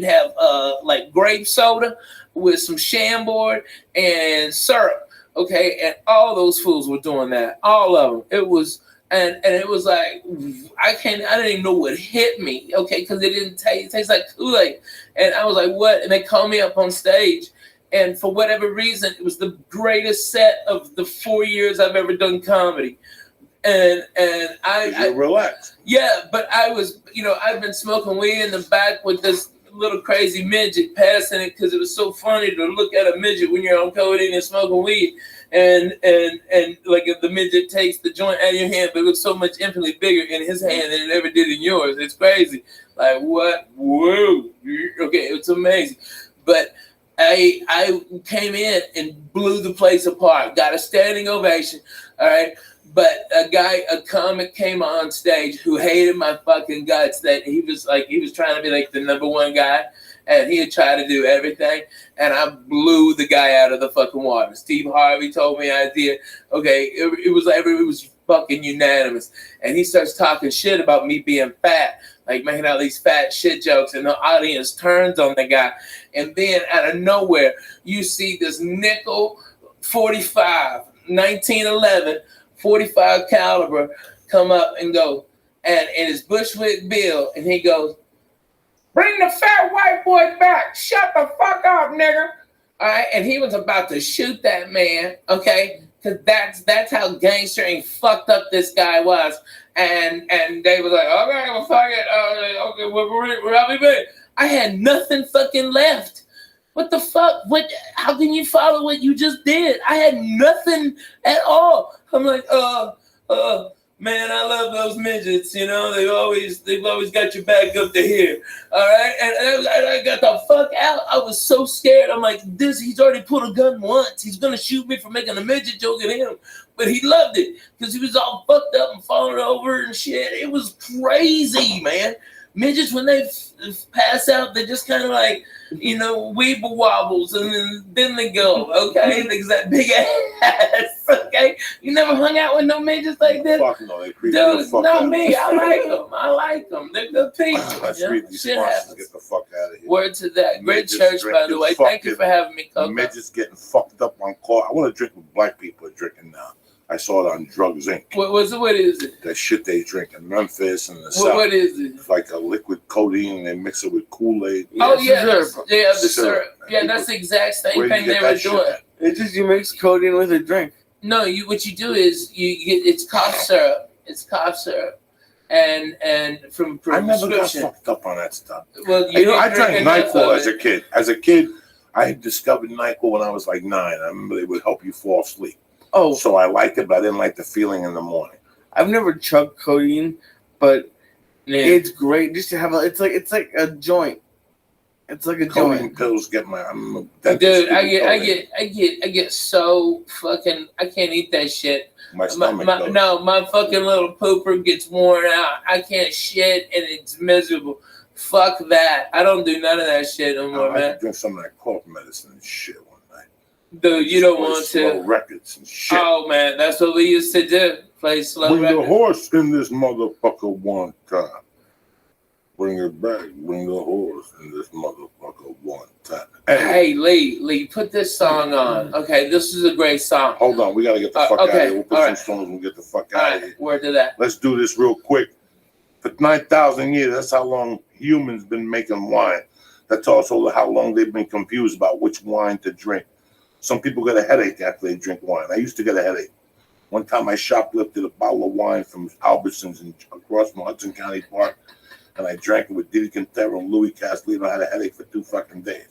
have like grape soda with some Chambord and syrup. Okay, and all those fools were doing that. All of them. It was. And it was like, I didn't even know what hit me, okay, because it didn't taste like Kool-Aid. And I was like, what? And they called me up on stage. And for whatever reason, it was the greatest set of the 4 years I've ever done comedy. And I
relaxed.
Yeah, but I was, I've been smoking weed in the back with this little crazy midget passing it because it was so funny to look at a midget when you're on codeine and smoking weed. And like if the midget takes the joint out of your hand, but it looks so much infinitely bigger in his hand than it ever did in yours. It's crazy. Like what? Whoa. Okay, it's amazing. But I came in and blew the place apart. Got a standing ovation. All right. But a comic came on stage who hated my fucking guts. That he was trying to be like the number one guy. And he had tried to do everything, and I blew the guy out of the fucking water. Steve Harvey told me I did. Okay, it was fucking unanimous. And he starts talking shit about me being fat, like making all these fat shit jokes, and the audience turns on the guy. And then out of nowhere, you see this nickel 45 1911 45 caliber come up and go, and it's Bushwick Bill, and he goes, "Bring the fat white boy back. Shut the fuck up, nigga." All right, and he was about to shoot that man, okay? Because that's how gangster and fucked up this guy was. And they was like, "Okay, well, fuck it. Okay, we're be." I had nothing fucking left. What the fuck? How can you follow what you just did? I had nothing at all. I'm like, man, I love those midgets. You know, they've always got your back up to here. All right, and I got the fuck out. I was so scared. I'm like, he's already pulled a gun once. He's gonna shoot me for making a midget joke at him. But he loved it because he was all fucked up and falling over and shit. It was crazy, man. Midgets, when they pass out, they just kind of like, you know, weeble wobbles, and then they go, okay? Because that big ass, okay? You never hung out with no midgets like this?
Fuck no, they creep
Dude,
the fuck
no,
out.
me, I like them. They're good people.
Let's
You know?
read these
Shit
sponsors and
happens.
get the fuck out of here.
Word to that. Great
Midgets
church, by the
drinking
way. Thank you
fucking-
for having me, Coco.
Midgets getting fucked up on call. I want to drink what black people are drinking now. I saw it on Drugs Inc.
What is it?
That shit they drink in Memphis and the South.
What is it?
It's like a liquid codeine and they mix it with Kool-Aid.
Oh, yeah.
syrup.
The
Syrup.
syrup. Yeah, that's the exact same
Where'd
thing
you
they
get
were
that shit
doing.
at?
It's just you mix codeine with a drink.
No, what you do is you get it's cough syrup. It's cough syrup, and from
I never got
prescription.
fucked up on that stuff.
Well,
You know, I
didn't
drank
drink enough
NyQuil
of
as
it.
a kid. As a kid, I had discovered NyQuil when I was like 9. I remember they would help you fall asleep.
Oh,
So I liked it, but I didn't like the feeling in the morning.
I've never chugged codeine, but
Yeah.
it's great just to have it's like a joint. It's like a
Codeine
joint.
pills get my. I'm a
Dude,
dentist,
I
give me codeine.
get so fucking. I can't eat that shit.
My stomach goes.
My fucking little pooper gets worn out. I can't shit, and it's miserable. Fuck that. I don't do none of that shit no more,
I
man.
could drink some of that cough medicine and shit one night.
Dude, you don't
Play
want
slow
to.
records and shit.
Oh man, that's what we used to do. Play slow
Bring the
records.
horse in this motherfucker one time. Bring it back. Bring the horse in this motherfucker one time.
Hey Lee, put this song on. Okay, this is a great song.
Hold on, we gotta get the fuck out
okay,
of here. We'll put
all
some
right.
songs and get the fuck
All
out of
right,
here.
word to that.
Let's do this real quick. For 9,000 years, that's how long humans been making wine. That's also how long they've been confused about which wine to drink. Some people get a headache after they drink wine. I used to get a headache. One time I shoplifted a bottle of wine from Albertsons across from Hudson County Park, and I drank it with Diddy Quintero and Louis Castellino. I had a headache for 2 fucking days.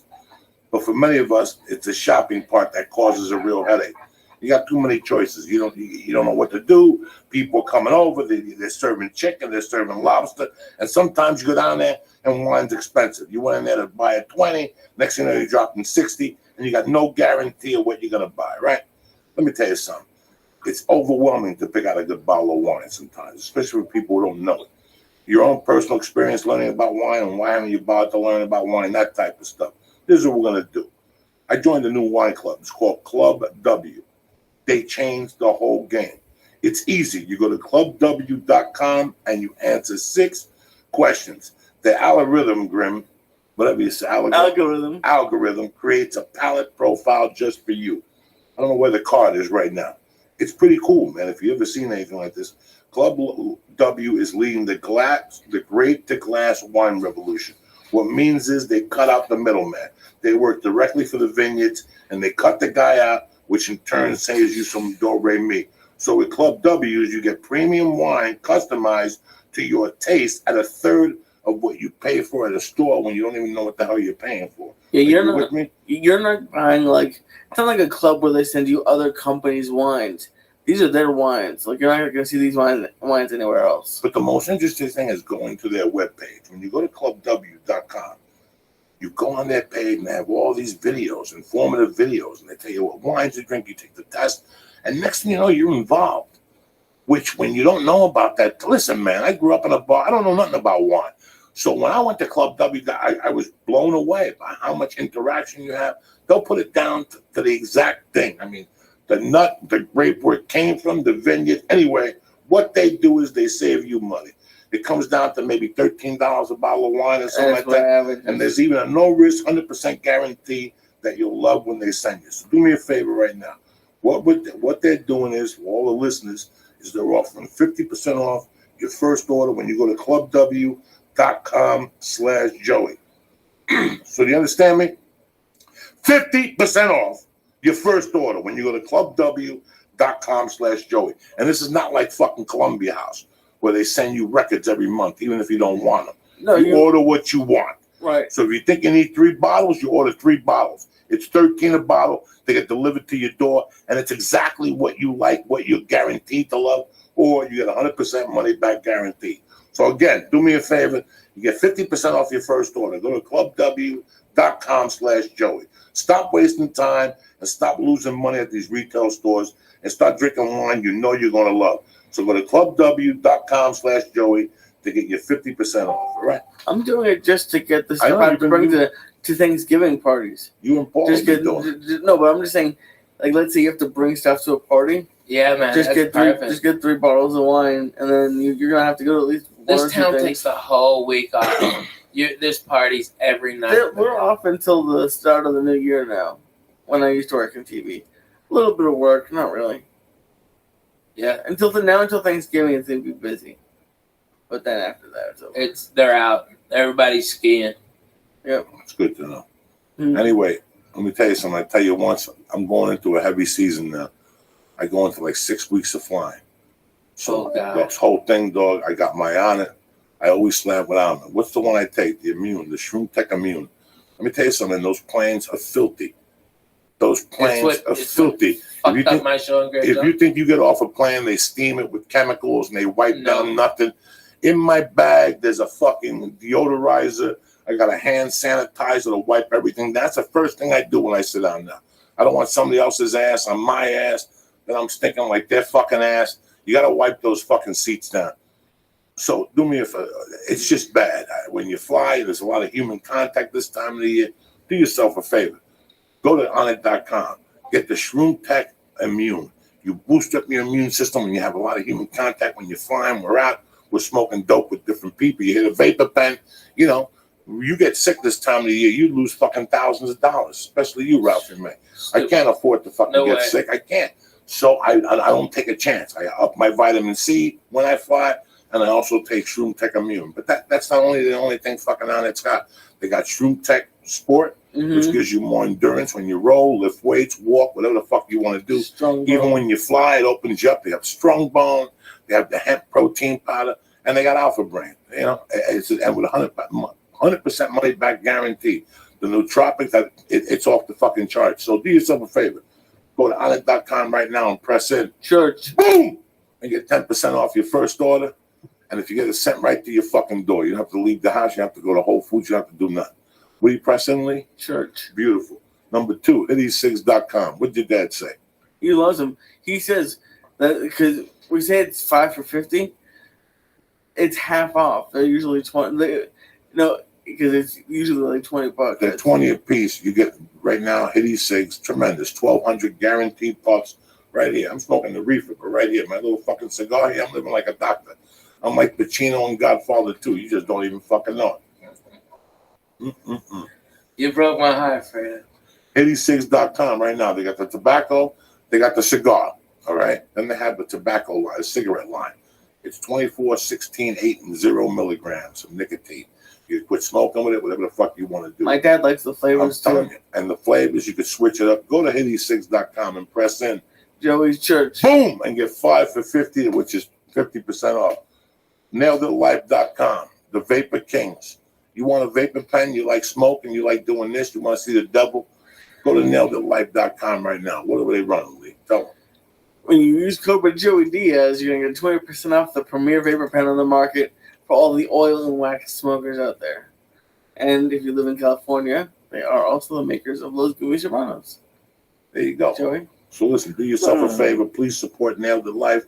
But for many of us, it's the shopping part that causes a real headache. You got too many choices. You don't know what to do. People are coming over. They're serving chicken. They're serving lobster. And sometimes you go down there and wine's expensive. You went in there to buy a 20. Next thing you know, you're dropping 60, and you got no guarantee of what you're going to buy, right? Let me tell you something. It's overwhelming to pick out a good bottle of wine sometimes, especially with people who don't know it. Your own personal experience learning about wine and why haven't you bothered to learn about wine, that type of stuff. This is what we're going to do. I joined a new wine club. It's called Club W. They changed the whole game. It's easy. You go to clubw.com and you answer 6 questions. The algorithm, whatever you say, algorithm creates a palette profile just for you. I don't know where the card is right now. It's pretty cool, man. If you've ever seen anything like this, Club W is leading the grape to glass wine revolution. What means is they cut out the middleman. They work directly for the vineyards and they cut the guy out, which in turn saves you some do-re-mi. So with Club W's, you get premium wine customized to your taste at a third of what you pay for at a store when you don't even know what the hell you're paying for.
Yeah,
Are you with me?
you're not buying like it's not like a club where they send you other companies' wines. These are their wines. Like you're not gonna see these wines anywhere else.
But the most interesting thing is going to their webpage. When you go to clubw.com, you go on their page and they have all these videos, informative videos, and they tell you what wines to drink. You take the test, and next thing you know, you're involved. Which, when you don't know about that, listen, man, I grew up in a bar. I don't know nothing about wine. So when I went to Club W, I was blown away by how much interaction you have. They'll put it down to the exact thing. I mean, the nut, the grape, where it came from, the vineyard. Anyway, what they do is they save you money. It comes down to maybe $13 a bottle of wine or something like that. And there's even a no-risk, 100% guarantee that you'll love when they send you. So do me a favor right now. What they're doing is, for all the listeners, is they're offering 50% off your first order when you go to clubw.com/Joey. So do you understand me? 50% off your first order when you go to clubw.com/Joey. And this is not like fucking Columbia House where they send you records every month, even if you don't want them.
No,
you order what you want.
Right.
So if you think you need 3 bottles, you order 3 bottles. It's $13 a bottle. They get delivered to your door, and it's exactly what you like, what you're guaranteed to love, or you get 100% money back guarantee. So again, do me a favor. You get 50% off your first order. Go to clubw.com/Joey. Stop wasting time and stop losing money at these retail stores and start drinking wine you know you're going to love. So go to clubw.com/Joey to get your 50% off. All right?
I'm doing it just to get the stuff out to bring to Thanksgiving parties.
You and Paul
Just get no, but I'm just saying, like, let's say you have to bring stuff to a party.
Yeah, man.
Just get three bottles of wine, and then you're gonna have to go to at least one
This
or two
town
things.
takes the whole week off. There's parties every night.
We're off until the start of the new year now. When I used to work in TV, a little bit of work, not really.
Yeah,
until Thanksgiving, it's gonna be busy. But then after that, it's over.
They're out. Everybody's skiing.
Yep,
it's good to know. Anyway, let me tell you something. I tell you once, I'm going into a heavy season now. I go into like 6 weeks of flying. So this whole thing, dog, I got my on it. I always slam without it. What's the one I take? The Immune, the Shroom Tech Immune. Let me tell you something. Those planes are filthy. Those planes are filthy. If you think you get off a plane, they steam it with chemicals and they wipe down nothing. In my bag, there's a fucking deodorizer. I got a hand sanitizer to wipe everything. That's the first thing I do when I sit down now. I don't want somebody else's ass on my ass that I'm stinking like their fucking ass. You got to wipe those fucking seats down. So do me a favor. It's just bad. When you fly, there's a lot of human contact this time of the year. Do yourself a favor. Go to onit.com. Get the Shroom Tech Immune. You boost up your immune system when you have a lot of human contact. When you're flying, we're out. We're smoking dope with different people. You hit a vapor pen. You know, you get sick this time of the year, you lose fucking thousands of dollars, especially you, Ralphie May. I can't afford to fucking get sick. I can't. So I don't take a chance. I up my vitamin C when I fly, and I also take Shroom Tech Immune. But that's not only the only thing fucking on it's got. They got Shroom Tech Sport, which gives you more endurance when you roll, lift weights, walk, whatever the fuck you want to do. Even when you fly, it opens you up. They have Strong Bone. They have the hemp protein powder, and they got Alpha Brain. You know, and with 100% money back guarantee. The nootropics, it's off the fucking charts. So do yourself a favor. Go to onit.com right now and press in.
Church.
Boom! And get 10% off your first order. And if you get it sent right to your fucking door, you don't have to leave the house. You don't have to go to Whole Foods. You don't have to do nothing. What do you press in, Lee?
Church.
Beautiful. Number 2, hitty6.com. What did your dad say?
He loves them. He says that because we say it's 5 for $50. It's half off. They're usually 20. Because it's usually like $20.
They're 20 a piece. You get right now Hitty Cigs, tremendous, 1,200 guaranteed puffs right here. I'm smoking the reefer, but right here, my little fucking cigar here. I'm living like a doctor. I'm like Pacino and Godfather too. You just don't even fucking know it.
You broke my heart, Fredo.
Hitty6.com right now. They got the tobacco. They got the cigar. All right. Then they have the tobacco line, the cigarette line. It's 24, 16, 8, and 0 milligrams of nicotine. You quit smoking with it, whatever the fuck you want to do.
My dad likes the flavors too.
And the flavors, you could switch it up. Go to hitty6.com and press in
Joey's Church.
Boom! And get 5 for $50, which is 50% off. NailedItLife.com. The Vapor Kings. You want a vapor pen? You like smoking? You like doing this? You want to see the devil? Go to NailedItLife.com right now. What are they running, Lee? Tell them.
When you use code Joey Diaz, you're going to get 20% off the premier vapor pen on the market for all the oil and wax smokers out there. And if you live in California, they are also the makers of Los Gooey Serranos.
There you go.
Joey.
So listen, do yourself a favor. Please support Nailed It Life.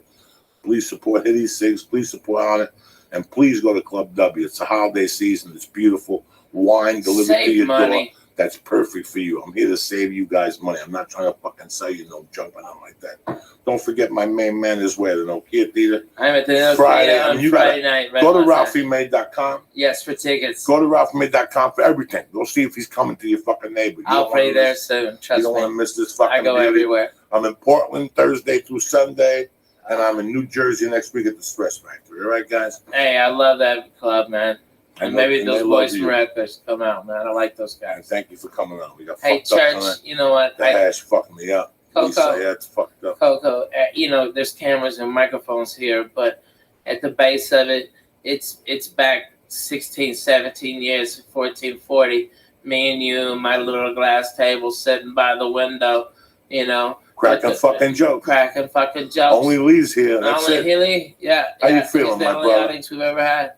Please support Hitty Cigs. Please support On It. And please go to Club W. It's a holiday season. It's beautiful. Wine delivered to your door. that's perfect for you. I'm here to save you guys money. I'm not trying to fucking sell you no junk or nothing like that. Don't forget my main man is where the Nokia Theater.
I'm at the
Friday.
on
You
Friday night. Right
Go to
outside.
RalphieMay.com.
Yes, for tickets.
Go to RalphieMay.com for everything. Go see if he's coming to your fucking neighbor.
I'll pray there soon.
You
Trust
don't want to
me.
miss this fucking
I go
beauty.
everywhere.
I'm in Portland Thursday through Sunday, and I'm in New Jersey next week at the Stress Factory. All right, guys?
Hey, I love that club, man. And maybe
and
those
they
boys
love
from
you.
Rutgers come out, man. I like those
And
guys.
thank you for coming on. We got
Hey,
fucked up
church,
tonight.
you know what?
The hash fucked me up.
Coco,
It's fucked up.
Coco, you know, there's cameras and microphones here, but at the base of it, it's back 16, 17 years, 1440. Me and you, my little glass table sitting by the window, you know.
Cracking fucking jokes.
Cracking fucking jokes.
Only Lee's here. That's
Only
it.
Hilly, yeah.
How you
yeah,
feeling,
he's the
my
only
brother?
audience we've ever had.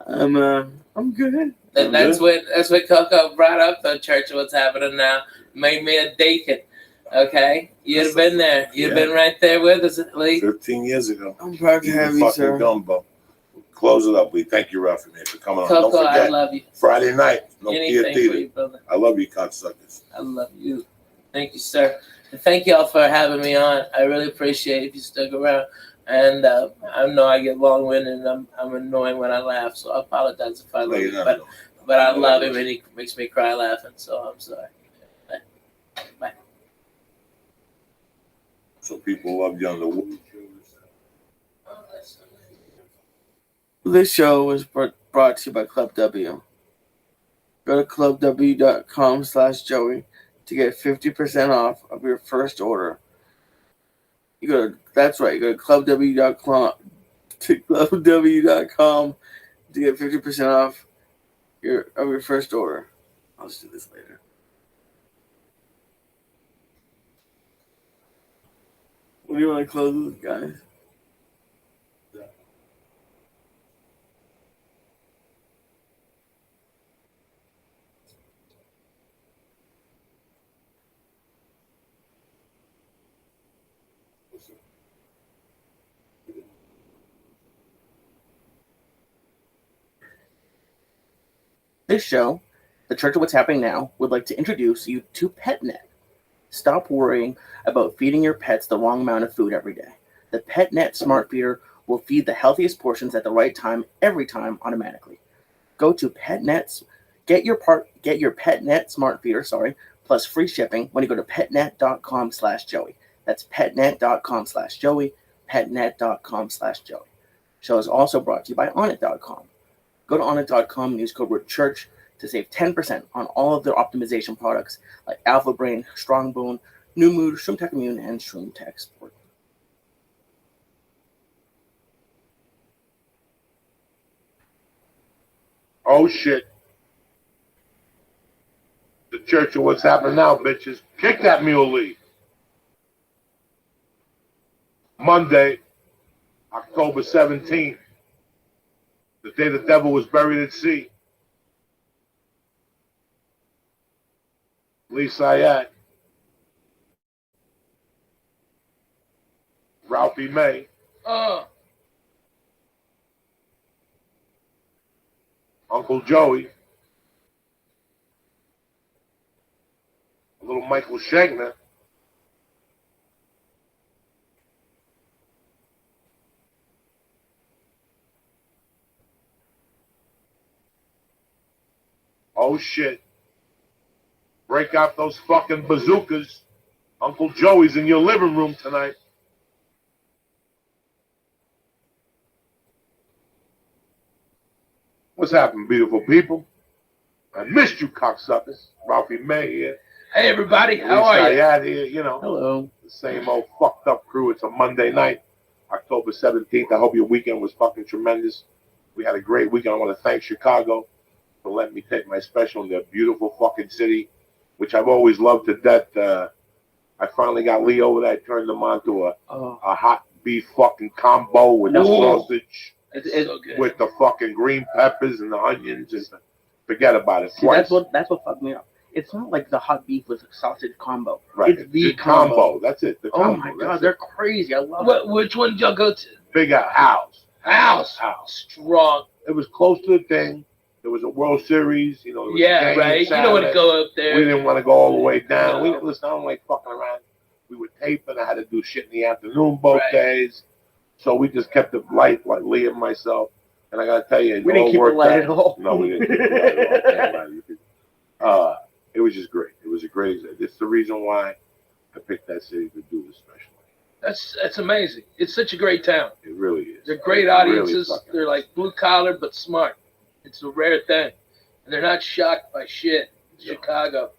I'm good.
And that's what Coco brought up the church of what's happening now. Made me a deacon. Okay? You'd have been there. You'd have been right there with us, Lee.
15 years ago.
I'm proud to
Eating
have you,
fucking
sir.
gumbo. Close it up, Lee. Thank you, Ralphie, man, for coming on. Don't
Coco, I
forget,
love you.
Friday night,
Anything
Nokia
for
Theater.
you, brother.
I love you, cocksuckers.
I love you. Thank you, sir. And thank y'all for having me on. I really appreciate it if you stuck around. And I know I get long-winded and I'm annoying when I laugh, so I apologize if I
No, you're
leave.
not.
But I love him and he makes me cry laughing, so I'm sorry. Bye.
So people love you on the.
This show was brought to you by Club W. Go to clubw.com/Joey to get 50% off of your first order. That's right. Go to clubw.com to get 50% off your first order. I'll just do this later. What do you want to close with, guys? This show, The Church of What's Happening Now, would like to introduce you to PetNet. Stop worrying about feeding your pets the wrong amount of food every day. The PetNet Smart Feeder will feed the healthiest portions at the right time, every time, automatically. Go to PetNet's, get your PetNet Smart Feeder, plus free shipping when you go to petnet.com/Joey. That's petnet.com/Joey, petnet.com/Joey. Show is also brought to you by Onnit.com. Go to Onnit.com and use code word CHURCH to save 10% on all of their optimization products like Alpha Brain, Strong Bone, New Mood, Shroom Tech Immune, and Shroom Tech Sport.
Oh shit. The Church of What's Happening Now, bitches. Kick that mule, Lee. Monday, October 17th. The day the devil was buried at sea. Lee Sayat. Ralphie May. Uncle Joey. A little Michael Shagner. Oh shit. Break out those fucking bazookas. Uncle Joey's in your living room tonight. What's happening, beautiful people? I missed you, cocksuckers. Ralphie May here.
Hey, everybody. How are you?
Here, you know.
Hello.
The same old fucked up crew. It's a Monday night, October 17th. I hope your weekend was fucking tremendous. We had a great weekend. I want to thank Chicago for letting me take my special in their beautiful fucking city, which I've always loved to death. I finally got Lee over there. I turned them on to a hot beef fucking combo with the sausage,
So good.
with the fucking green peppers and the onions. Just forget about it.
See, that's what fucked me up. It's not like the hot beef with sausage combo.
Right.
It's the combo.
That's it. The
Oh
combo.
my
That's
god,
it.
they're crazy. I love it.
Which one did y'all go to?
Big House.
House.
House.
Strong.
It was close to the thing. There was a World Series, you know. There was a
Yeah,
game
right. You
Saturday.
don't want to go up there.
We didn't want to go all the way down.
No.
We didn't listen. I don't like fucking around. We were taping. I had to do shit in the afternoon both
Right.
days, so we just kept it light, like Lee and myself. And I gotta tell you,
We didn't keep it light at all.
No, we didn't keep it light at all. Can't lie to you. It was just great. It was a great. It's the reason why I picked that city to do this special.
That's amazing. It's such a great town.
It really is.
They're great
It
audiences.
really fucking
They're
is.
like blue collar but smart. It's a rare thing, and they're not shocked by shit.
No.
Chicago,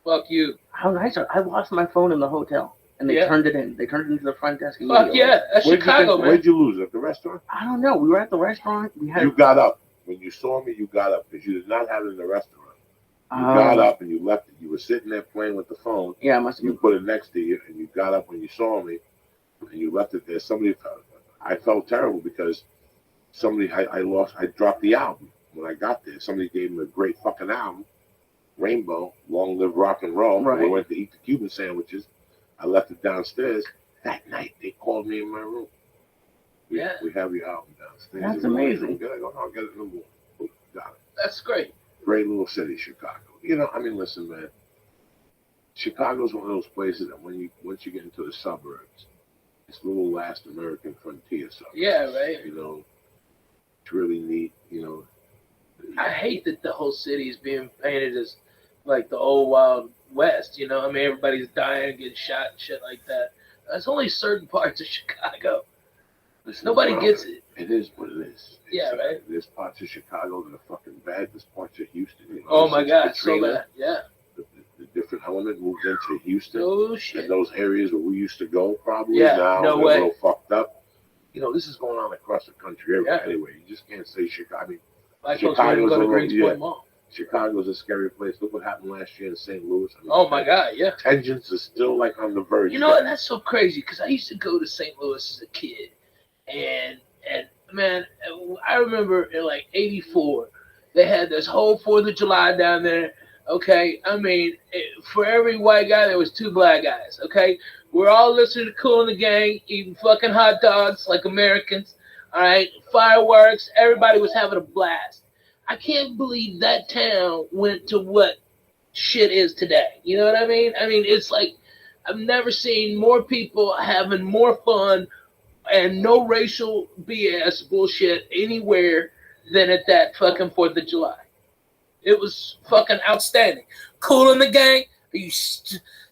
fuck you.
How nice! I lost my phone in the hotel, and they
Yeah.
turned it in. They turned it into the front desk.
Fuck
immediately.
yeah, that's
Where'd you
Chicago,
think-
man.
Where'd you lose it? At the restaurant?
I don't know. We were at the restaurant. We had.
You got up when you saw me. You got up because you did not have it in the restaurant. You got up and you left it. You were sitting there playing with the phone.
Yeah, I must have
You
been.
put it next to you, and you got up when you saw me, and you left it there. I felt terrible because I dropped the album when I got there. Somebody gave me a great fucking album, Rainbow, Long Live Rock and Roll.
Right.
We went to eat the Cuban sandwiches. I left it downstairs. That night, they called me in my room. We have your album downstairs.
That's amazing.
I go, I'll get it in the morning. Got it.
That's great.
Great little city, Chicago. You know, I mean, listen, man. Chicago's one of those places that once you get into the suburbs, it's a little last American frontier suburbs.
Yeah, right.
You know, it's really neat. You know,
I hate that the whole city is being painted as like the old Wild West. You know, I mean, everybody's dying, getting shot, and shit like that. There's only certain parts of Chicago.
listen,
Nobody
bro,
gets it.
It is what it is.
Yeah, right.
There's parts of Chicago that are fucking bad. There's parts of Houston. You know,
Oh my
since
God, so
Katrina,
bad. Yeah.
The different element moved into Houston.
Oh
And
shit.
those areas where we used to go, probably
Yeah,
now
no
they're
way.
a little fucked up. You know, this is going on across the country everywhere.
Yeah.
Anyway, you just can't say Chicago. I mean,
Black folks won't even go to
Chicago's a
Greensport
little-
Mall.
Chicago's a scary place. Look what happened last year in St. Louis. I mean,
Oh my God, yeah.
Tensions are still like on the verge.
You know, and that's so crazy because I used to go to St. Louis as a kid, and man, I remember in like '84, they had this whole 4th of July down there. Okay, I mean, for every white guy, there was 2 black guys. Okay, we're all listening to Kool and the Gang, eating fucking hot dogs like Americans. All right, fireworks. Everybody was having a blast. I can't believe that town went to what shit is today. You know what I mean? I mean, it's like I've never seen more people having more fun and no racial BS bullshit anywhere than at that fucking 4th of July. It was fucking outstanding. Kool and the Gang, you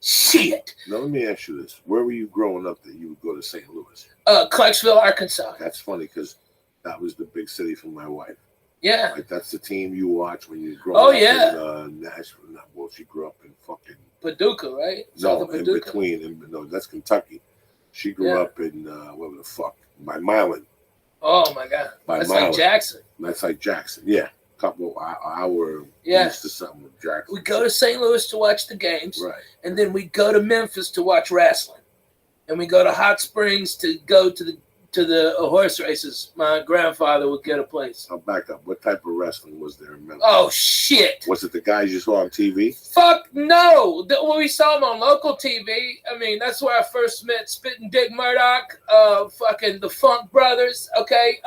shit.
Now, let me ask you this. Where were you growing up that you would go to St. Louis?
Clarksville, Arkansas.
That's funny because that was the big city for my wife.
Yeah.
Like, that's the team you watch when you grow
Oh,
up
yeah.
in Nashville. Well, she grew up in fucking...
Paducah, right?
No,
South of
in
Paducah.
between. No, that's Kentucky. She grew
Yeah.
up in, what the fuck? By Milan.
Oh my God.
By
That's
Milan.
like Jackson.
That's like Jackson. Yeah. Couple hour
Yeah.
east to something with Jackson.
We go to St. Louis to watch the games,
Right.
and then we go to Memphis to watch wrestling, and we go to Hot Springs to go to the horse races. My grandfather would get a place.
I'll back up. What type of wrestling was there in Memphis?
Oh shit!
Was it the guys you saw on TV?
Fuck no! When we saw him on local TV, I mean that's where I first met Spittin' Dick Murdoch, fucking the Funk Brothers. Okay,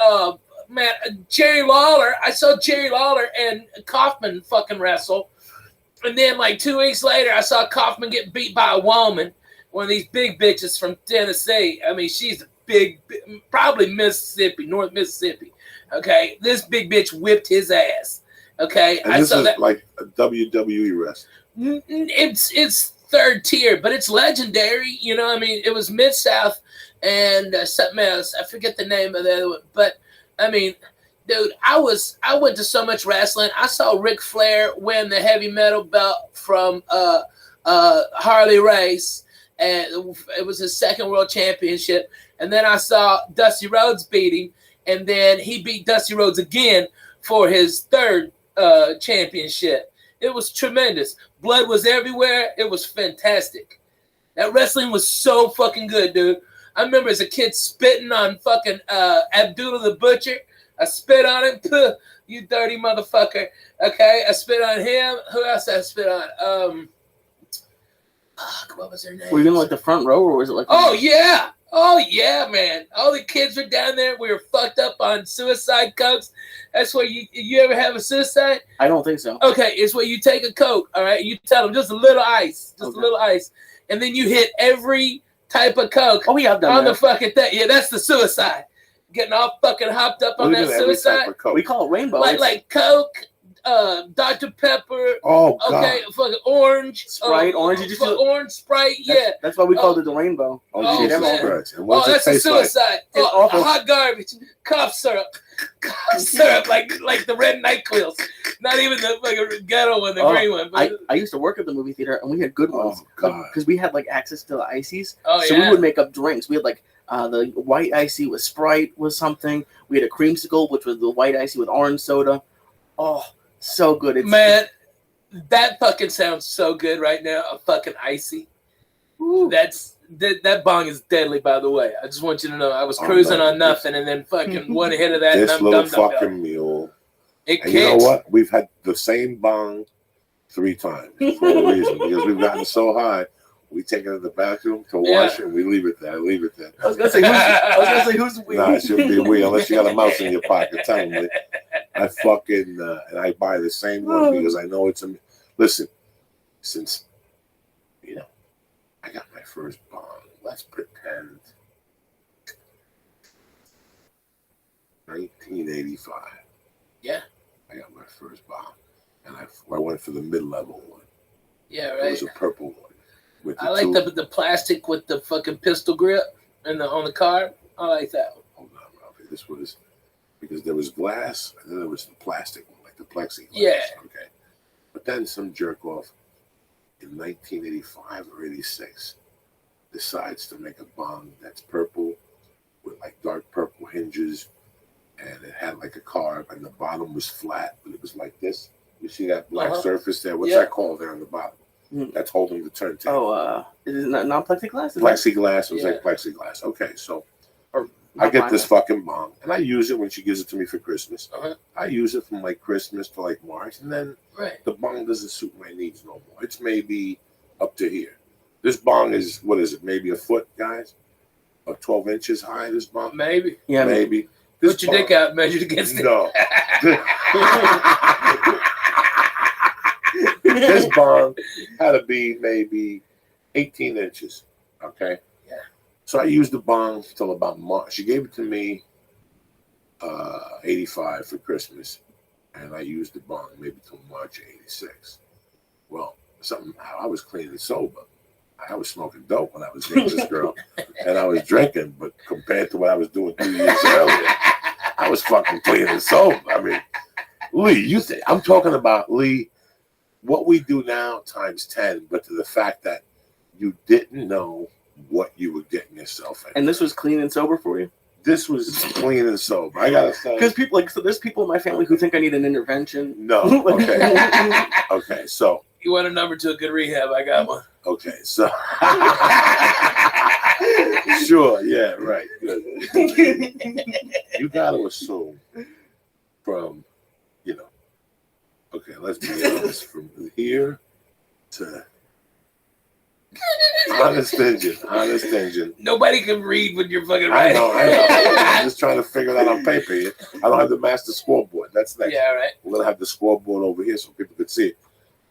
man, Jerry Lawler. I saw Jerry Lawler and Kaufman fucking wrestle, and then like 2 weeks later, I saw Kaufman get beat by a woman, one of these big bitches from Tennessee. I mean, she's big, probably Mississippi, North Mississippi. Okay, this big bitch whipped his ass. Okay,
And
I
this
saw
is
that.
like a WWE wrestling.
It's third tier, but it's legendary. You know, I mean, it was Mid South and something else. I forget the name of the other one, but I mean, dude, I went to so much wrestling. I saw Ric Flair win the heavy metal belt from Harley Race, and it was his second world championship. And then I saw Dusty Rhodes beat him, and then he beat Dusty Rhodes again for his third championship. It was tremendous. Blood was everywhere. It was fantastic. That wrestling was so fucking good, dude. I remember as a kid spitting on fucking Abdullah the Butcher. I spit on him. Puh, you dirty motherfucker. Okay, I spit on him. Who else did I spit on? What was her name?
Were you in like the front row or was it like?
Oh yeah. Oh yeah, man! All the kids were down there. We were fucked up on suicide cokes. That's where you ever have a suicide?
I don't think so.
Okay, it's where you take a Coke, all right? You tell them just a little ice, just a little ice. And then you hit every type of Coke
Oh, yeah, I've done
on
that.
the fucking thing. Yeah, that's the suicide. Getting all fucking hopped up on
Look
that
at every type
suicide.
of Coke.
We call it rainbow.
Like Coke, Dr. Pepper,
Oh God.
okay, fucking orange.
Sprite, orange. You just do-
orange, Sprite, yeah.
That's why we called it the rainbow.
Oh,
Jesus
man.
Christ. And
Oh,
what's it
that's a
taste like?
suicide.
It's
Oh,
awful.
hot garbage, cough syrup, like the red NyQuils. Not even the fucking ghetto one, the
Oh,
green one. But
I used to work at the movie theater, and we had good ones.
Oh, God.
Because we had like access to the ices.
oh
So
yeah.
we would make up drinks. We had like the white icy with Sprite was something. We had a creamsicle, which was the white icy with orange soda. Oh, so good. It's,
Man, that fucking sounds so good right now. A fucking icy. That bong is deadly, by the way. I just want you to know. I was
Oh,
cruising
no.
on nothing, and then fucking one hit of that, and
This
I'm
little
dum
fucking mule.
It
And you know
kicks.
what? We've had the same bong 3 times for a reason. Because we've gotten so high, we take it to the bathroom to wash it, and we leave it there. Leave it there.
I was gonna say who's we?
Nah, it shouldn't be we unless you got a mouse in your pocket. Tell me. I fucking and I buy the same one because I know it's a. Listen, since I got my first bong. Let's pretend 1985.
Yeah.
I got my first bong, and I went for the mid-level one.
Yeah,
It
right.
was a purple one. With
I like the plastic with the fucking pistol grip and on the car. I like that one.
Hold on, Ralphie. This was because there was glass, and then there was the plastic one, like the plexiglass.
Yeah.
Okay. But then some jerk off in 1985 or 86 decides to make a bong that's purple with like dark purple hinges, and it had like a carb, and the bottom was flat, but it was like this. You see that black surface there? What's
Yeah.
that called there on the bottom?
Mm.
That's holding the turntable.
Oh, is it not plexiglass?
Plexiglass. It was
Yeah.
like plexiglass. Okay, so
Or
I
not
get
mine.
this fucking bong, and I use it when she gives it to me for Christmas.
Uh-huh.
I use it from like Christmas to like March, and then
Right.
the bong doesn't suit my needs no more. It's maybe up to here. This bong is, what is it, maybe a foot, guys? Or 12 inches high, this bong?
Maybe.
Yeah,
Maybe. This
Put your dick out, measured against it.
No. This bong had to be maybe 18 inches, okay?
Yeah.
So I used the bong till about March. She gave it to me 85 for Christmas, and I used the bong maybe till March of 86. Well, I was clean and sober. I was smoking dope when I was dating this girl, and I was drinking, but compared to what I was doing 2 years earlier, I was fucking clean and sober. I mean, Lee, I'm talking about, Lee, what we do now times 10, but to the fact that you didn't know what you were getting yourself in.
And this was clean and sober for you?
This was clean and sober. I gotta say.
Because people there's people in my family who think I need an intervention.
No. Okay. Okay. So.
You want a number to a good rehab? I got one.
Okay. So. Sure. Yeah. Right. Good. You gotta assume from, okay, let's be honest, from here to honest engine.
Nobody can read when you're fucking
I
writing.
know. I'm just trying to figure that on paper here. I don't have the master scoreboard. That's next.
Yeah, right.
We're gonna have the scoreboard over here so people could see it.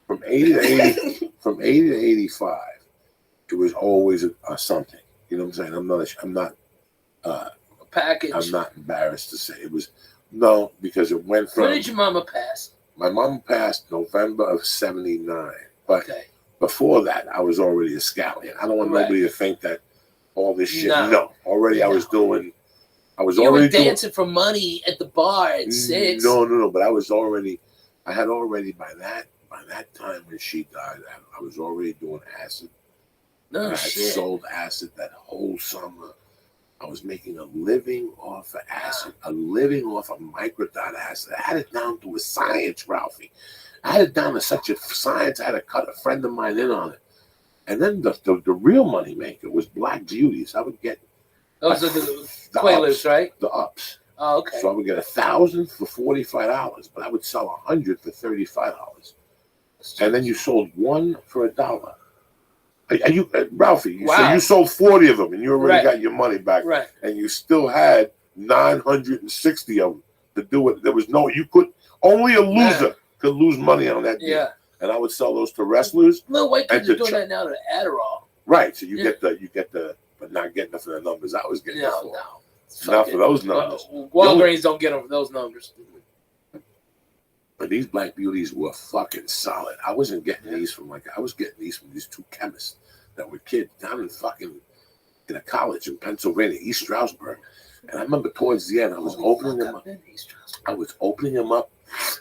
From 80 to 85, it was always a something. You know what I'm saying? I'm not
Package.
I'm not embarrassed to say it was. No, because it went from.
When did your mama pass?
My mom passed November of '79, but
Okay.
before that, I was already a scallion. I don't want
Right.
nobody to think that all this shit.
No.
No, already I was
No.
doing. I was
You were
already doing.
dancing for money at the bar at 6.
No. But I had already by that time when she died, I was already doing acid.
No
I had
shit.
sold acid that whole summer. I was making a living off of acid, a living off of microdot acid. I had it down to a science, Ralphie. I had it down to such a science, I had to cut a friend of mine in on it. And then the real money maker was Black Beauties. I would get
Those are the
the
Quaaludes,
ups,
right?
the ups.
Oh, okay.
So I would get 1,000 for $45, but I would sell 100 for $35. And then you sold one for $1. And you, Ralphie, so
Wow.
you sold 40 of them, and you already
Right.
got your money back,
Right.
and you still had 960 of them to do it. There was no, you could only a loser
Man.
could lose money on that deal.
Yeah.
And I would sell those to wrestlers.
Little white kids
And
are doing
to
that now to Adderall.
Right. So you
Yeah.
get the, but not getting it for the numbers I was getting it
No,
for.
no.
Not for those numbers.
Walgreens don't get them for those numbers.
But these black beauties were fucking solid. I wasn't getting these from I was getting these from these two chemists that were kids down in a college in Pennsylvania, East Stroudsburg. And I remember towards the end, I was opening them up. I was opening them up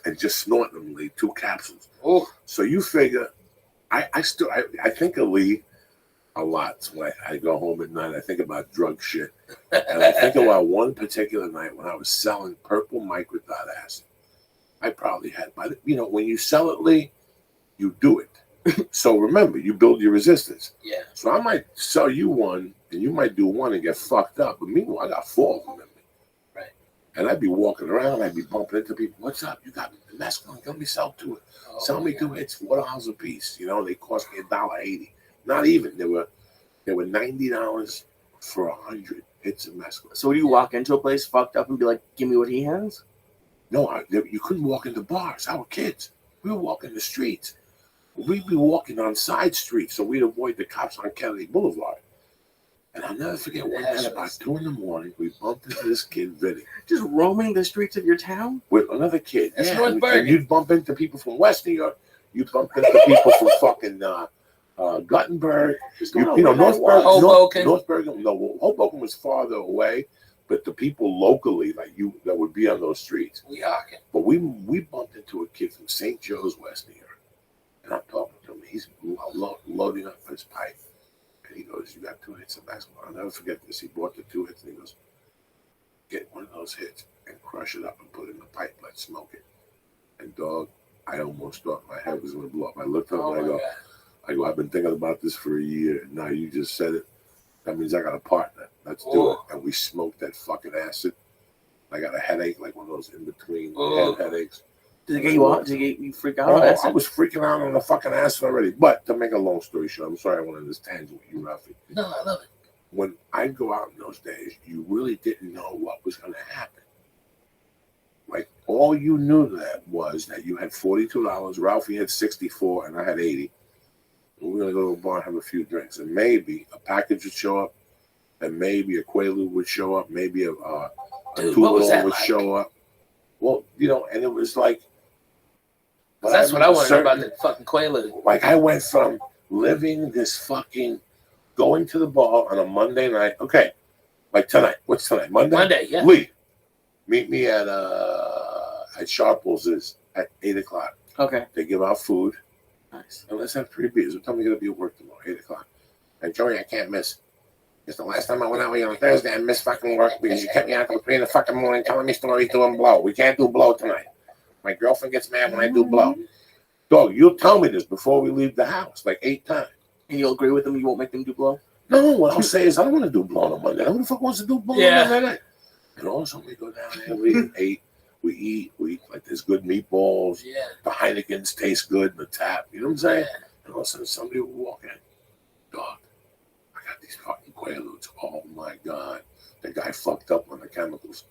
and just snorting them, Lee, 2 capsules.
Oh,
So you figure, I think of Lee a lot. When I go home at night, I think about drug shit. And I think about one particular night when I was selling purple microdot acid. I probably had, when you sell it, Lee, you do it. So remember, you build your resistance.
yeah.
So I might sell you one, and you might do one and get fucked up. But meanwhile, I got 4 of them in me.
Right.
And I'd be walking around, I'd be bumping into people. What's up? You got mescaline? Let me sell 2. Sell me 2 hits, $4 a piece. They cost me $1.80. Not even. They were $90 for 100 hits of mescaline.
So would you walk into a place fucked up and be like, "Give me what he has"?
No, you couldn't walk into bars. Our kids, we were walking the streets. We'd be walking on side streets, so we'd avoid the cops on Kennedy Boulevard. And I'll never forget one night about 2 in the morning, we bumped into this kid, Vinny,
Just roaming the streets of your town?
with another kid.
That's
Yeah,
North
and
Bergen.
you'd bump into people from West New York. You'd bump into people from fucking Guttenberg.
Just
You
going
know,
on one
North
walk.
Hoboken.
North Bergen. No, Hoboken was farther away, but the people locally, like you, that would be on those streets.
We are.
But we bumped into a kid from St. Joe's, West New York, and I'm talking to him. He's loading up his pipe, and he goes, "You got 2 hits of basketball." I'll never forget this. He bought the 2 hits, and he goes, "Get one of those hits and crush it up and put it in the pipe. Let's smoke it." And dog, I almost thought my head was going to blow up. I looked up
Oh
and
my God.
I go, "I've been thinking about this for a year. Now you just said it. That means I got a partner. Let's do
Oh.
it." And we smoked that fucking acid. I got a headache, like one of those in between
Oh.
head headaches.
Did it get you out? Did it get you freak out?
Oh,
on
I
acid?
was freaking out on the fucking acid already. But to make a long story short, I'm sorry I went on this tangent with you, Ralphie.
No, I love it.
When I'd go out in those days, you really didn't know what was going to happen. Like, all you knew that was that you had $42, Ralphie had 64, and I had 80. And we're going to go to a bar and have a few drinks. And maybe a package would show up, and maybe a Quaalude would show up, maybe a
Dude, what was
Toolone
that
would
like?
show up. Well, and it was like, but
That's what I want to know about
certain-
the fucking Quaalude.
Like, I went from living this fucking, going to the bar on a Monday night. Okay, like tonight. What's tonight?
Monday, yeah.
Lee, meet me at Sharples at 8:00.
Okay.
They give out food,
Nice.
and let's have 3 beers. What time are you gonna be at work tomorrow? 8:00. And Joey, I can't miss. It's the last time I went out with you on Thursday. I missed fucking work because you kept me out till 3 in the fucking morning telling me stories doing blow. We can't do blow tonight. My girlfriend gets mad when I do blow. Dog, you'll tell me this before we leave the house, like 8 times.
And you'll agree with them? You won't make them do blow?
No, what I'll say is I don't want to do blow on Monday. Who the fuck wants to do blow
Yeah.
on Monday night? And also we go down there, we eat, like there's good meatballs.
Yeah.
The Heinekens taste good in the tap. You know what I'm saying?
Yeah.
And all of a sudden somebody will walk in. Dog, I got these fucking Quaaludes. Oh my God. The guy fucked up on the chemicals.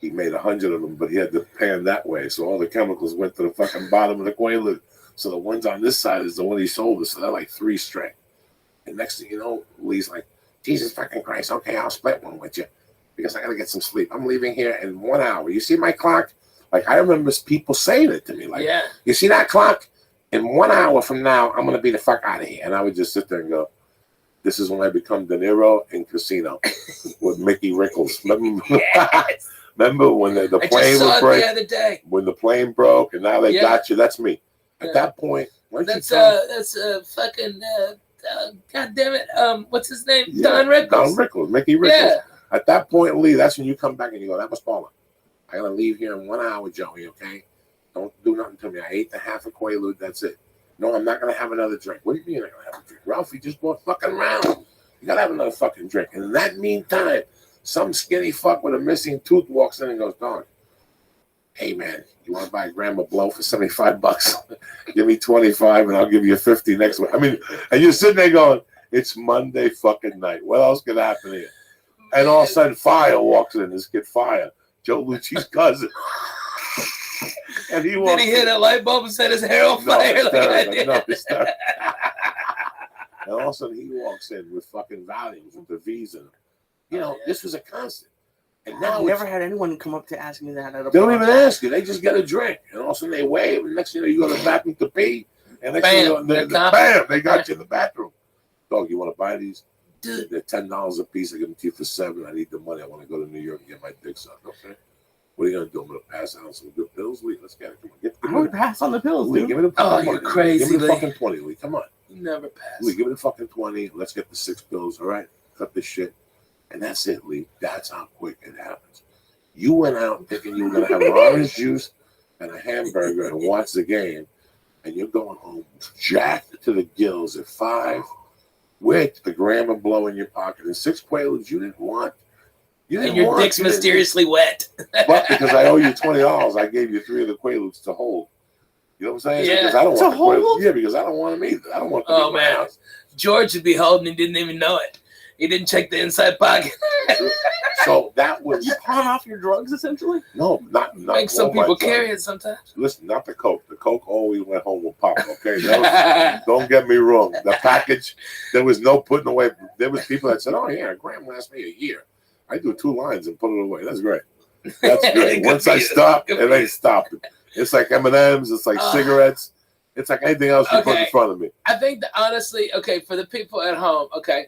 He made 100 of them, but he had to pan that way. So all the chemicals went to the fucking bottom of the Quaalude. So the ones on this side is the one he sold us. So they're like 3 strength. And next thing you know, Lee's like, "Jesus fucking Christ, okay, I'll split one with you because I got to get some sleep. I'm leaving here in 1 hour. You see my clock?" Like, I remember people saying it to me. Like,
Yeah.
"You see that clock? In 1 hour from now, I'm going to be the fuck out of here." And I would just sit there and go, "This is when I become De Niro in Casino with Mickey Rickles." Remember,
Yes.
remember when the
I
plane
just saw
would
it
break?
the other day.
When the plane broke and now they
Yeah.
got you? That's me. At
Yeah.
that point, once
That's
you tell
fucking God damn it. What's his name?
Yeah,
Don Rickles.
Don Rickles, Mickey Rickles.
Yeah.
At that point, Lee, that's when you come back and you go, "That was Paula. I gotta leave here in 1 hour, Joey, okay? Don't do nothing to me. I ate the half a Quaalude, that's it. No, I'm not gonna have another drink." "What do you mean you're not gonna have a drink? Ralphie just bought fucking round. You gotta have another fucking drink." And in that meantime, some skinny fuck with a missing tooth walks in and goes, "Don, Hey man, you want to buy a gram of blow for $75? Give me 25 and I'll give you 50 next week. I mean, and you're sitting there going, it's Monday fucking night. What else could happen here? And all of a sudden, Fire walks in. This kid, Fire, Joe Lucci's cousin. And he walks
Did he hit a light bulb and set his hair on fire?
hysterical. And all of a sudden, he walks in with fucking volumes and the V's in him. You know, this was a constant. And now
I've never had anyone come up to ask me that at a
they don't
bar.
even ask you. They just get a drink. And all of a sudden, they wave. And next thing you know, you go to the bathroom to pee. And next thing you know, bam, they got you in the bathroom. Dog, you want to buy these?
Dude.
They're $10 a piece. I give them to you for $7. I need the money. I want to go to New York and get my dick sucked. Okay. What are you gonna do? I'm gonna pass out some good pills, Lee. Let's get it. Come on,
I would pass on the pills,
Lee.
dude.
Give me the
Oh,
fucking
you're
money.
crazy,
Give me the
Lee.
fucking 20, Lee. Come on,
You never pass.
Lee. Give me the fucking 20. Let's get the 6 pills. All right. Cut this shit, and that's it, Lee. That's how quick it happens. You went out thinking you were gonna have an orange juice and a hamburger and watch the game, and you're going home jacked to the gills at 5 with a gram of blow in your pocket and 6 Quaaludes you didn't want. You didn't
And your
want.
dick's
You didn't-
mysteriously wet.
But because I owe you $20, I gave you 3 of the Quaaludes to hold. You know what I'm saying?
Yeah.
Because I don't
To
want the
hold?
Quaaludes. Yeah, because I don't want them either. I don't want them
Oh,
in my
man.
house.
George would be holding and didn't even know it. He didn't check the inside pocket.
So that was
You pawn off your drugs, essentially?
no, not
Make some
all my
people
time.
carry it sometimes.
Listen, not the Coke. The Coke always went home with Pop. Okay, don't get me wrong. The package, there was no putting away. There was people that said, "Oh yeah, a gram lasts me a year. I do 2 lines and put it away. That's great. That's great.
Good
Once
for
I
you.
stop,
Good
it
for
ain't
you.
stopping. It's like M&Ms. It's like cigarettes. It's like anything else you put in
Okay.
front of me.
I think that honestly, okay, for the people at home, okay,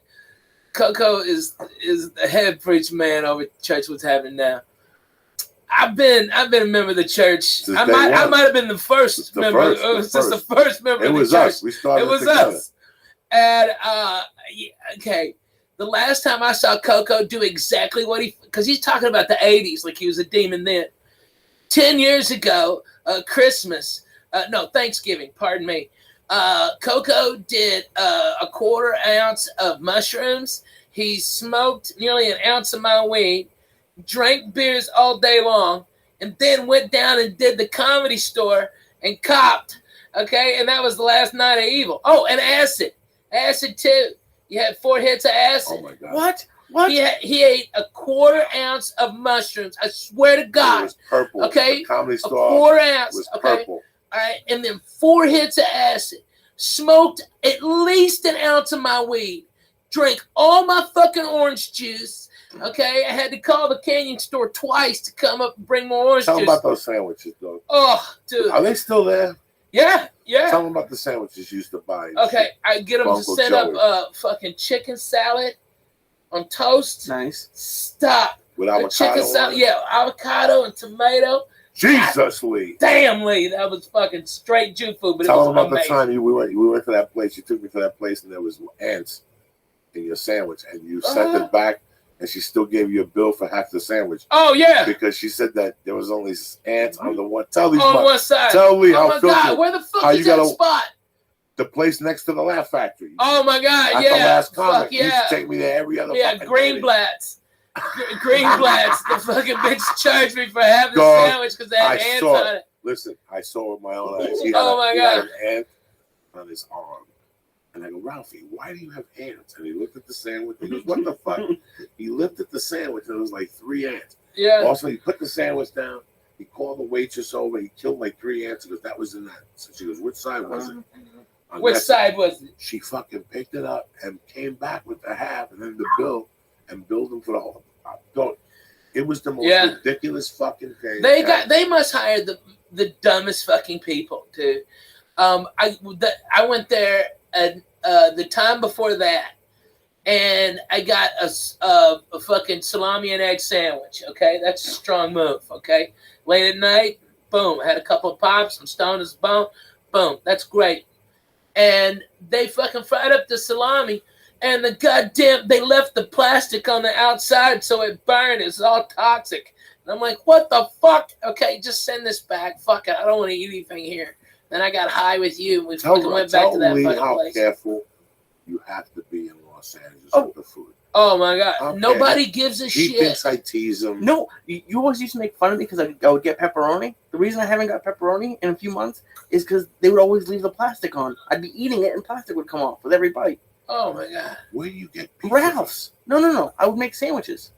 Coco is the head preacher man over at church. What's happening now? I've been a member of the church.
Since
I
day
might
one.
have been the first
The
member.
first,
It was
the
just the
first.
first member
It
of the
was
church.
us. We started
It was
together.
us. And okay, the last time I saw Coco do exactly what because he's talking about the 80s like he was a demon then. 10 years ago, Thanksgiving, pardon me. Coco did a 1/4 ounce of mushrooms. He smoked nearly an ounce of my weed, drank beers all day long, and then went down and did the Comedy Store and copped. Okay, and that was the last night of evil. Oh, and acid too. You had 4 hits of acid.
Oh my God.
What? What?
He ate a 1/4 ounce of mushrooms. I swear to
It
God,
was purple.
Okay.
The Comedy
a
Store
1/4 ounce.
was
Okay.
purple.
All right, and then 4 hits of acid, smoked at least an ounce of my weed, drank all my fucking orange juice. Okay, I had to call the Canyon store twice to come up and bring more orange
Tell them
juice.
about those sandwiches, though.
Oh, dude.
Are they still there?
Yeah.
Tell them about the sandwiches you used to buy.
Okay, I get them to
Uncle
set
Joey.
up fucking chicken salad on toast.
Nice.
Stop.
With
A
avocado.
chicken salad, yeah, avocado and tomato.
Jesus, Lee.
Damn, Lee, that was fucking straight Jew food, but
Tell
it
them
was
about the
amazing.
time we went to that place. You took me to that place, and there was ants in your sandwich, and you sent it back, and she still gave you a bill for half the sandwich
Oh yeah,
because she said that there was only ants on the one. Tell these
on
mu-
one side.
Tell Lee
Oh
how
my
filthy
God, where the fuck
how
is
you
that
gotta-
spot?
the place next to the Laugh Factory.
Oh my God,
At
yeah.
the last
Fuck
comic, you used
yeah.
to take me there every other.
Yeah,
fucking day.
Greenblatt's. Greenblatt's. The fucking bitch charged me for having the
Dog,
sandwich because they had
I
ants
saw
on it.
Listen, I saw with my own eyes. He had,
Oh my
he had
God.
an ant on his arm. And I go, Ralphie, why do you have ants? And he looked at the sandwich. He goes, what the fuck? He lifted the sandwich and it was like 3 ants.
Yeah.
Also, he put the sandwich down. He called the waitress over. He killed like 3 ants because that was in that. So she goes, which side was it? On
Which
that
side was it?
She fucking picked it up and came back with the half and then the bill and billed them for the whole. Don't. It was the most
Yeah.
ridiculous fucking thing.
They must hire the dumbest fucking people, dude. I went there the time before that, and I got a fucking salami and egg sandwich. Okay, that's a strong move. Okay, late at night, boom, I had a couple of pops. I'm stoned as a bone. Boom, that's great. And they fucking fried up the salami, and they left the plastic on the outside so it burned. It's all toxic. And I'm like, what the fuck? Okay, just send this back. Fuck it, I don't want to eat anything here. Then I got high with you, and we fucking went back to that
Lee
fucking
how
place.
careful you have to be in Los Angeles
Oh.
with the food.
Oh my god!
Okay.
Nobody gives a
He
shit.
thinks I tease him.
No, you always used to make fun of me because I would get pepperoni. The reason I haven't got pepperoni in a few months is because they would always leave the plastic on. I'd be eating it and plastic would come off with every bite.
Oh my god!
Where do you get pizza?
Ralph's. No. I would make sandwiches,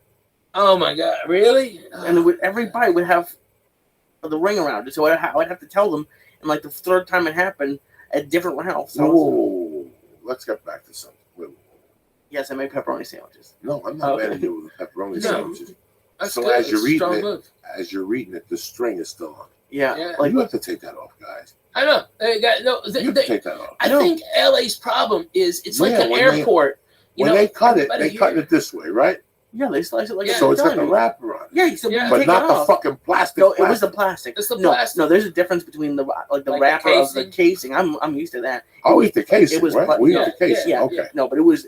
Oh my god! Really?
and every bite would have the ring around it. So I'd have to tell them, and like the third time it happened at different Ralph's. I was-
Whoa. Let's get back to something.
Yes, I make pepperoni sandwiches.
No, I'm not
Okay.
mad at you with pepperoni
No.
sandwiches.
That's
So
good.
as you're
It's a
eating
strong
it-
move.
As you're reading it, the string is still on.
Yeah,
Yeah.
like
You have to take that off, guys.
I know. They got no.
You have to take that off.
I think LA's problem is it's like
Yeah,
an
when
airport.
When they cut it,
about
they
a
cut
year.
it this way, right?
yeah, they slice it like
Yeah.
a
So it's got the
done.
wrapper on it.
Yeah, so
Yeah.
you
But
take
not
it
the
off.
fucking plastic.
No, it was the
plastic.
plastic.
It's the
no,
plastic.
No, there's a difference between the
Like the
wrapper of the
casing?
casing. I'm used to that.
Oh, eat the casing,
It was
right?
pla-
We
yeah,
eat the casing.
yeah,
Okay.
No, but it was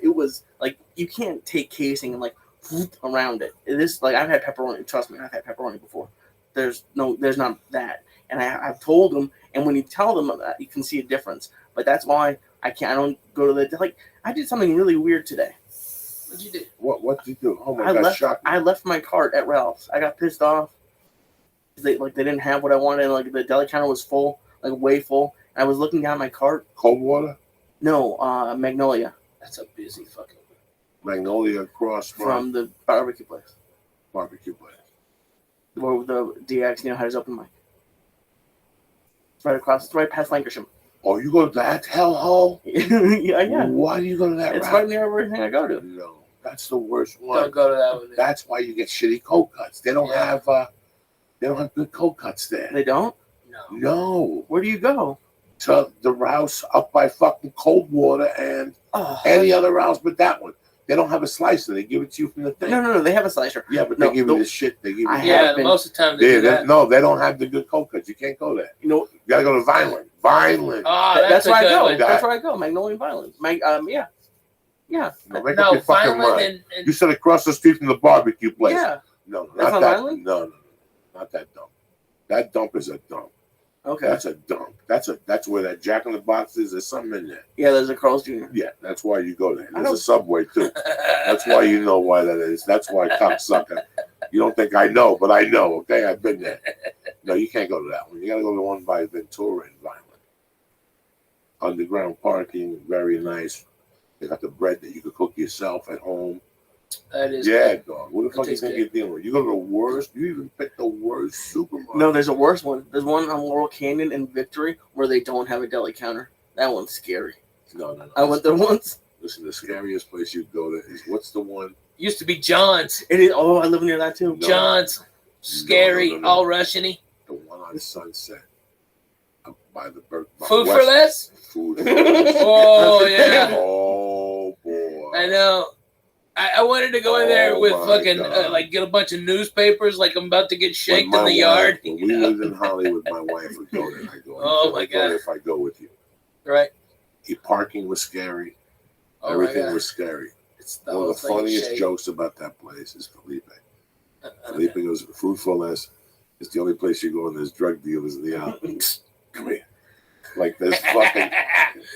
like you can't take casing and like whoop around it. It is like I've had pepperoni. Trust me, I've had pepperoni before. There's not that. And I've told them, and when you tell them that, you can see a difference. But that's why I don't go to the like. I did something really weird today.
What'd you do?
What did you do? Oh my God, shock me.
I left my cart at Ralph's. I got pissed off. They didn't have what I wanted. Like the deli counter was full, like way full. And I was looking down my cart.
Cold water?
No, Magnolia
That's a busy fucking.
Magnolia across
from the barbecue place.
barbecue place.
Where the DX had his open mic. It's right across. It's right past Lancashire.
Oh, you go to that hellhole?
yeah.
Why do you go to that
It's
route?
right near everything I go to.
No, that's the worst one.
Don't go to that one.
That's why you get shitty cold cuts. They don't
Yeah.
have good cold cuts there.
They don't?
No.
No.
Where do you go?
To the Rouse up by fucking cold water and
Oh.
any other Rouse but that one. They don't have a slicer. They give it to you from the thing.
No. They have a slicer.
Yeah, but
No,
they give you the shit. They give you
I have
Yeah,
been-
most of the time they do that.
no, they don't have the good cold cuts. You can't go there.
You know,
You gotta go to Vineland. Vineland.
Oh,
that's
a
where I
good
go.
one.
That's where I go. Magnolia Violence. Yeah.
No, make up
No,
your fucking
Vineland
mind.
and
You said across the street from the barbecue place.
Yeah.
No,
That's
not
not
that.
Vineland?
No, not that dump. That dump is a dump.
Okay.
That's a dump. That's where that Jack in the Box is. There's something in there.
Yeah, there's a Carl's Jr.
Yeah, that's why you go there.
I
There's a
don't-
Subway too. That's why you know why that is. That's why cocksucker. You don't think I know, but I know. Okay, I've been there. No, you can't go to that one. You gotta go to the one by Ventura and Vineland. Underground parking, very nice. They got the bread that you could cook yourself at home.
that is
Yeah,
good.
dog. What the
That
fuck you
tastes
think
good.
you're dealing with? You go to the worst. You even pick the worst supermarket.
No, there's a worse one. There's one on Laurel Canyon and Victory where they don't have a deli counter. That one's scary.
no.
I went there once.
Listen, the scariest place you go to is what's the one?
Used to be John's.
It is. Oh, I live near that too.
No.
John's. Scary,
No.
all Russian-y.
The one on Sunset. Up by the Burke. by
Food for
West-
less?
Food for less.
Oh, yeah.
Oh boy.
I know. I wanted to go in there
Oh,
with
my
fucking,
God.
like, get a bunch of newspapers, like I'm about to get
When
shaked
my
in the
wife-
yard.
When
you
we
know?
lived in Hollywood, my wife would go there. I go.
Oh,
I
my
go
God.
there if I go with you.
Right?
The parking was scary.
Oh, my
Everything
God.
was scary.
It's
One
whole
of the
thing
funniest
shake.
jokes about that place is Felipe.
Okay.
Felipe goes, Food for Less. It's the only place you go and there's drug dealers in the alley. Come here. Like there's fucking.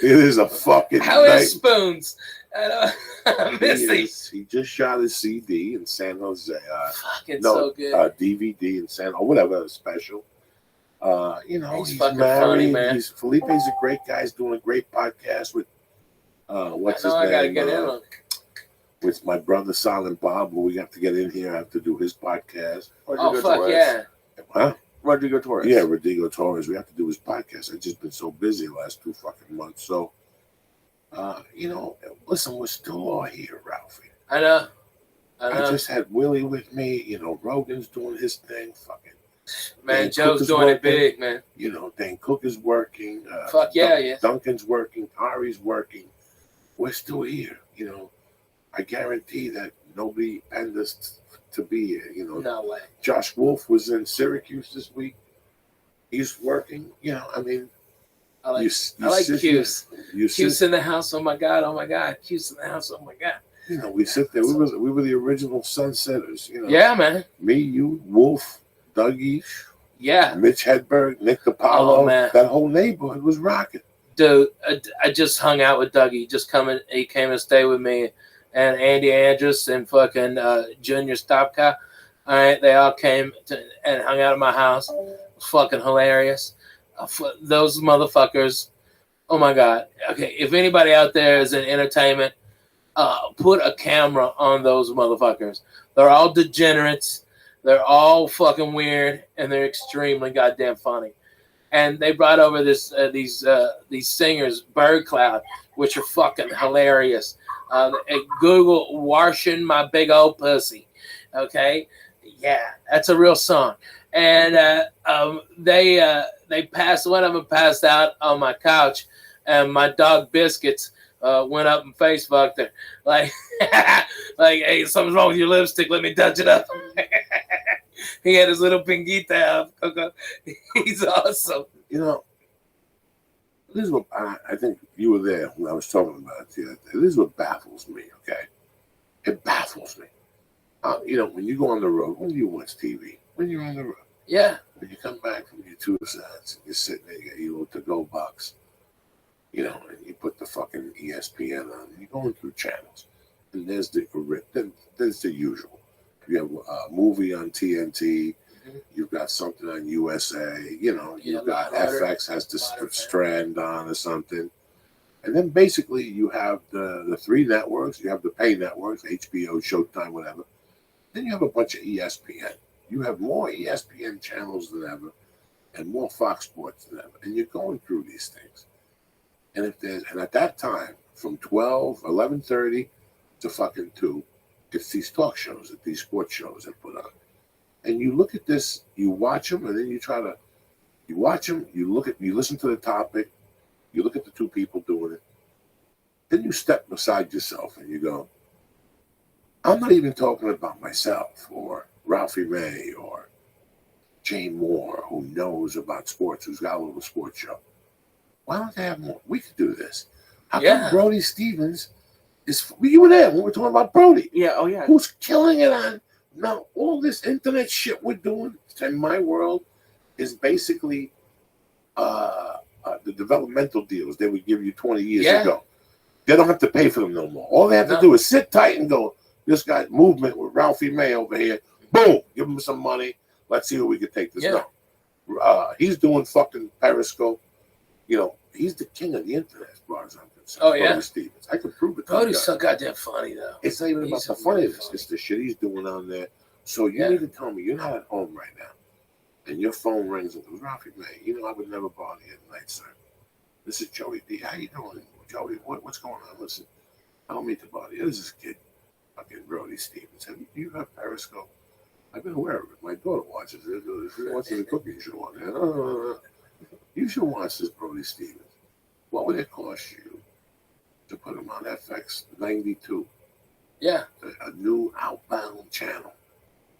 It is a fucking.
How
night.
is Spoons? I miss him.
He just shot his CD in San Jose.
Fucking
No,
so good.
DVD in San, or whatever, a special.
He's
He's
fucking
married.
funny, man.
Felipe's a great guy. He's doing a great podcast with. What's
I know
his
I gotta
name?
get in on it.
With my brother Silent Bob, who we have to get in here. I have to do his podcast.
Oh, fuck yeah.
Huh?
Rodrigo Torres.
Yeah, Rodrigo Torres. We have to do his podcast. I've just been so busy the last 2 fucking months. So, listen, we're still all here, Ralphie.
I know.
I just had Willie with me. Rogan's doing his thing. Fucking,
Man,
Dan
Joe's
Cook is
doing it
working.
big, man.
Dan Cook is working.
Fuck yeah, yeah.
Duncan's working. Ari's working. We're still here. I guarantee that nobody planned us to be here.
No way.
Josh Wolf was in Syracuse this week. He's working. I mean,
I like,
you
I like
sit
Q's.
there- you
Q's
sit,
in the house. Oh my God. Oh my God. Q's in the house. Oh my God.
we sit there. We were the original Sunsetters.
Yeah, man.
Me, you, Wolf, Dougie,
Yeah.
Mitch Hedberg, Nick DiPaolo.
Oh, man.
That whole neighborhood was rocking.
Dude, I just hung out with Dougie. He came and stayed with me. and Andy Andrus and fucking Junior Stopka. All right, they all came and hung out at my house. It was fucking hilarious. Those motherfuckers. Oh my God. Okay, if anybody out there is in entertainment, put a camera on those motherfuckers. They're all degenerates. They're all fucking weird, and they're extremely goddamn funny. And they brought over these singers, Bird Cloud, which are fucking hilarious. Google "washing my big old pussy." Okay, yeah, that's a real song. And they passed. One of them passed out on my couch, and my dog Biscuits went up and face fucked her, like, like, hey, something's wrong with your lipstick. Let me touch it up. He had his little pinguita up. He's awesome.
You know, this is what I think you were there when I was talking about it the other day. This is what baffles me, okay? It baffles me. You know, when you go on the road, when do you watch TV? When you're on the road.
Yeah.
When you come back from your tour sides, and you're sitting there, you got your little to-go box, you know, and you put the fucking ESPN on, and you're going through channels. And there's the usual. You have a movie on TNT. You've got something on USA. You know, you've got FX has the Strand on or something. And then basically you have the three networks. You have the pay networks, HBO, Showtime, whatever. Then you have a bunch of ESPN. You have more ESPN channels than ever and more Fox Sports than ever. And you're going through these things. And at that time, from 11:30 to fucking 2, it's these talk shows, these sports shows that put on. And you look at this, you watch them, and then you watch them, you listen to the topic, you look at the two people doing it. Then you step beside yourself and you go, I'm not even talking about myself or Ralphie May or Jay Moore, who knows about sports, who's got a little sports show. Why don't they have more? We could do this. How come Brody Stevens you were there when we were talking about Brody.
Yeah, oh yeah.
Who's killing it on now? All this internet shit we're doing in my world is basically the developmental deals they would give you 20 years ago. They don't have to pay for them no more. All they have to do is sit tight and go, this guy movement with Ralphie May over here. Boom, give him some money. Let's see where we can take this now. He's doing fucking Periscope. You know, he's the king of the internet as far as I'm concerned.
Oh, yeah.
Brody Stevens. I can prove it.
Brody's so goddamn funny, though.
It's not even about the funniness. It's the shit he's doing on there. So you need to tell me you're not at home right now. And your phone rings and goes, Ralphie May, you know I would never bother you at night, sir. This is Joey D. How you doing, Joey? What's going on? Listen, I don't mean to bother you. This is kid, fucking Brody Stevens. Do you have Periscope? I've been aware of it. My daughter watches it. She watches the cooking show on there. You should watch this Brody Stevens. What would it cost you to put him on FX 92?
Yeah.
A new outbound channel.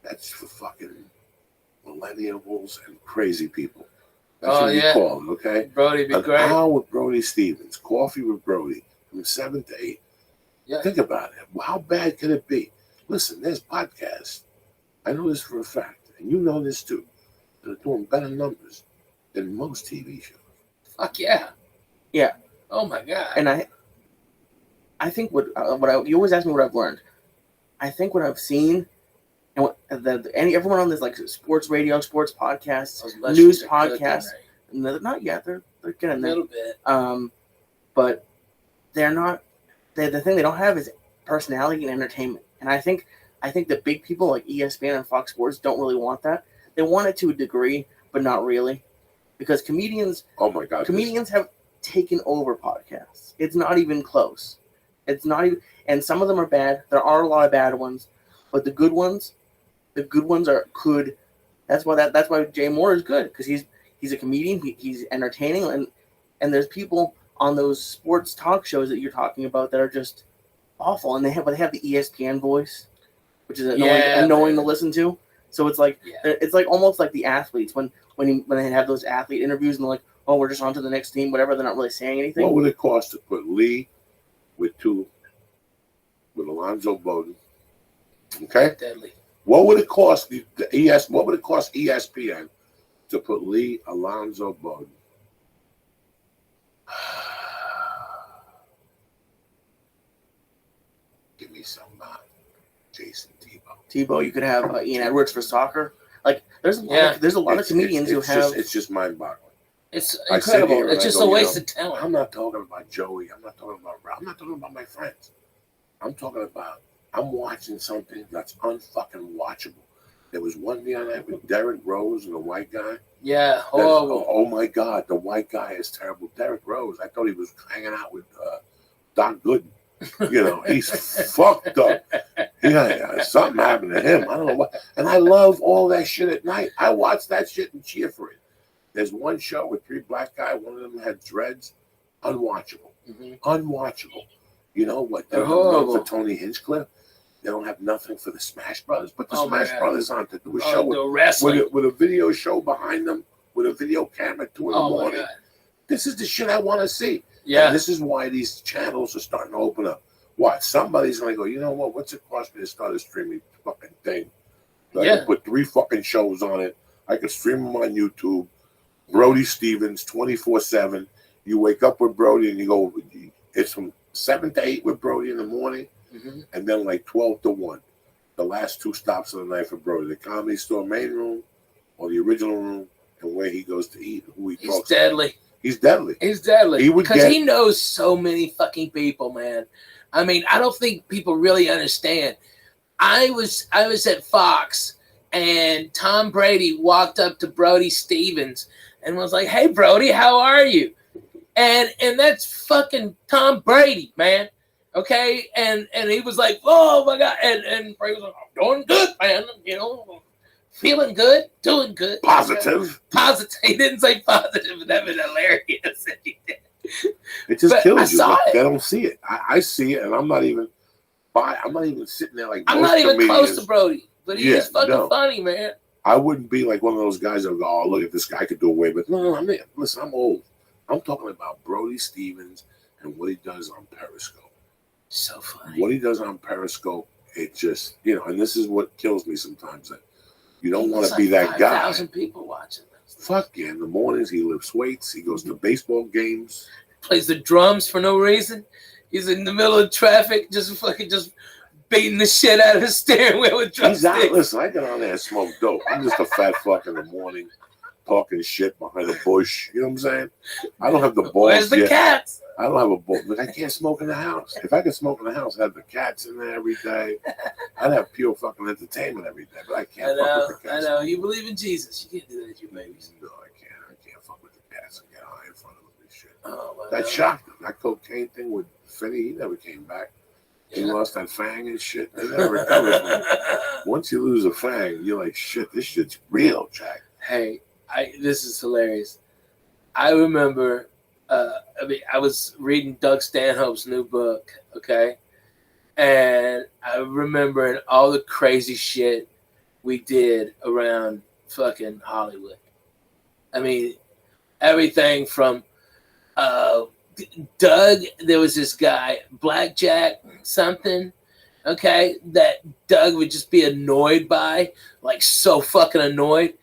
That's for fucking millennials and crazy people. That's what you call it, okay?
Brody be great.
An hour with Brody Stevens. Coffee with Brody from 7 to 8.
Yeah.
Think about it. How bad could it be? Listen, there's podcasts. I know this for a fact, and you know this too. They're doing better numbers than most TV shows.
Fuck yeah.
Yeah.
Oh my God.
And I think you always ask me what I've learned. I think what I've seen, and what everyone on this like sports radio, sports podcasts, news podcasts, not yet. They're getting there.
A little bit.
But they're not. The thing they don't have is personality and entertainment. And I think the big people like ESPN and Fox Sports don't really want that. They want it to a degree, but not really, because comedians.
Oh my God!
Comedians have taken over podcasts. It's not even close. It's not even, and some of them are bad. There are a lot of bad ones, but the good ones are good. That's why Jay Moore is good, because he's a comedian. He's entertaining, and there's people on those sports talk shows that you're talking about that are just awful, and they have the ESPN voice, which is annoying to listen to. So it's like it's like almost like the athletes when they have those athlete interviews and they're like, oh, we're just on to the next team, whatever. They're not really saying anything.
What would it cost to put Lee with Alonzo Bowden? Okay,
deadly.
What would it cost What would it cost ESPN to put Lee Alonzo Bowden? Give me me some Jason Tebow.
Tebow. You could have Ian Edwards for soccer. Like there's a lot
Yeah.
of, comedians who have.
It's just mind-boggling.
It's
I sit here
incredible.
and
It's
I
just
go,
a
you
waste
know,
of talent.
I'm not talking about Joey. I'm not talking about Rob. I'm not talking about my friends. I'm talking about I'm watching something that's unfucking watchable. There was one the other night with Derek Rose and the white guy.
Yeah, horrible.
Oh my God, the white guy is terrible. Derek Rose, I thought he was hanging out with Doc Gooden. You know, he's fucked up. Yeah, something happened to him. I don't know what. And I love all that shit at night. I watch that shit and cheer for it. There's one show with 3 black guys. One of them had dreads. Unwatchable. Unwatchable. You know what? They don't have nothing for Tony Hinchcliffe. They don't have nothing for the Smash Brothers. Put the Smash Brothers on to do a show with a video show behind them, with a video camera at 2 in the morning. This is the shit I want to see.
Yeah.
And this is why these channels are starting to open up. What? Somebody's going to go, you know what? What's it cost me to start a streaming fucking thing? So I can put 3 fucking shows on it. I can stream them on YouTube. Brody Stevens, 24/7. You wake up with Brody and you go, it's from 7 to 8 with Brody in the morning, and then like 12 to 1. The last 2 stops of the night for Brody. The Comedy Store main room or the original room, and where he goes to eat, who he talks
deadly.
About. He's deadly.
He's deadly. Because
he
he knows so many fucking people, man. I mean, I don't think people really understand. I was at Fox, and Tom Brady walked up to Brody Stevens and was like, "Hey, Brody, how are you?" And that's fucking Tom Brady, man. Okay, and he was like, "Oh my God," and Brady was like, "I'm doing good, man. You know, feeling good, doing good,
positive."
He didn't say positive, but that was hilarious.
It just kills you.
It.
They don't see it. I see it, and I'm not even sitting there like.
I'm not even close to Brody, but he is fucking funny, man.
I wouldn't be like one of those guys that go, "Oh, look at this guy could do away." But no, listen, I'm old. I'm talking about Brody Stevens and what he does on Periscope.
So funny.
What he does on Periscope, it just, and this is what kills me sometimes. That you don't want to be that guy.
5,000 people watching this.
Fuck yeah! In the mornings, he lifts weights. He goes to baseball games.
Plays the drums for no reason. He's in the middle of traffic, just beating the shit out of the steering wheel with drumsticks.
Listen, I get on there and smoke dope. I'm just a fat fuck in the morning, talking shit behind a bush. You know what I'm saying? I don't have the balls.
Where's the cats?
I don't have a ball, but I can't smoke in the house. If I could smoke in the house, I'd have the cats in there every day. I'd have pure fucking entertainment every day, but I can't fuck with the cats.
I know. You believe in Jesus. You can't do that to your babies.
No, I can't fuck with the cats and get high in front of them and shit.
Oh,
That shocked him. That cocaine thing with Finney, he never came back. He lost that fang and shit. They never recovered from it. Once you lose a fang, you're like, shit, this shit's real, Jack.
Hey, this is hilarious. I remember, I was reading Doug Stanhope's new book, okay? And I remember all the crazy shit we did around fucking Hollywood. I mean, everything from Doug, there was this guy, Blackjack something, okay, that Doug would just be annoyed by, like so fucking annoyed.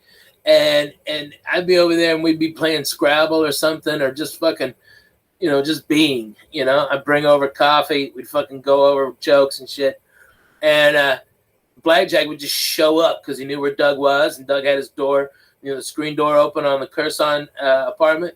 And I'd be over there and we'd be playing Scrabble or something, or just fucking, just being, I'd bring over coffee. We'd fucking go over jokes and shit. And Blackjack would just show up because he knew where Doug was. And Doug had his door, the screen door open on the Curson apartment.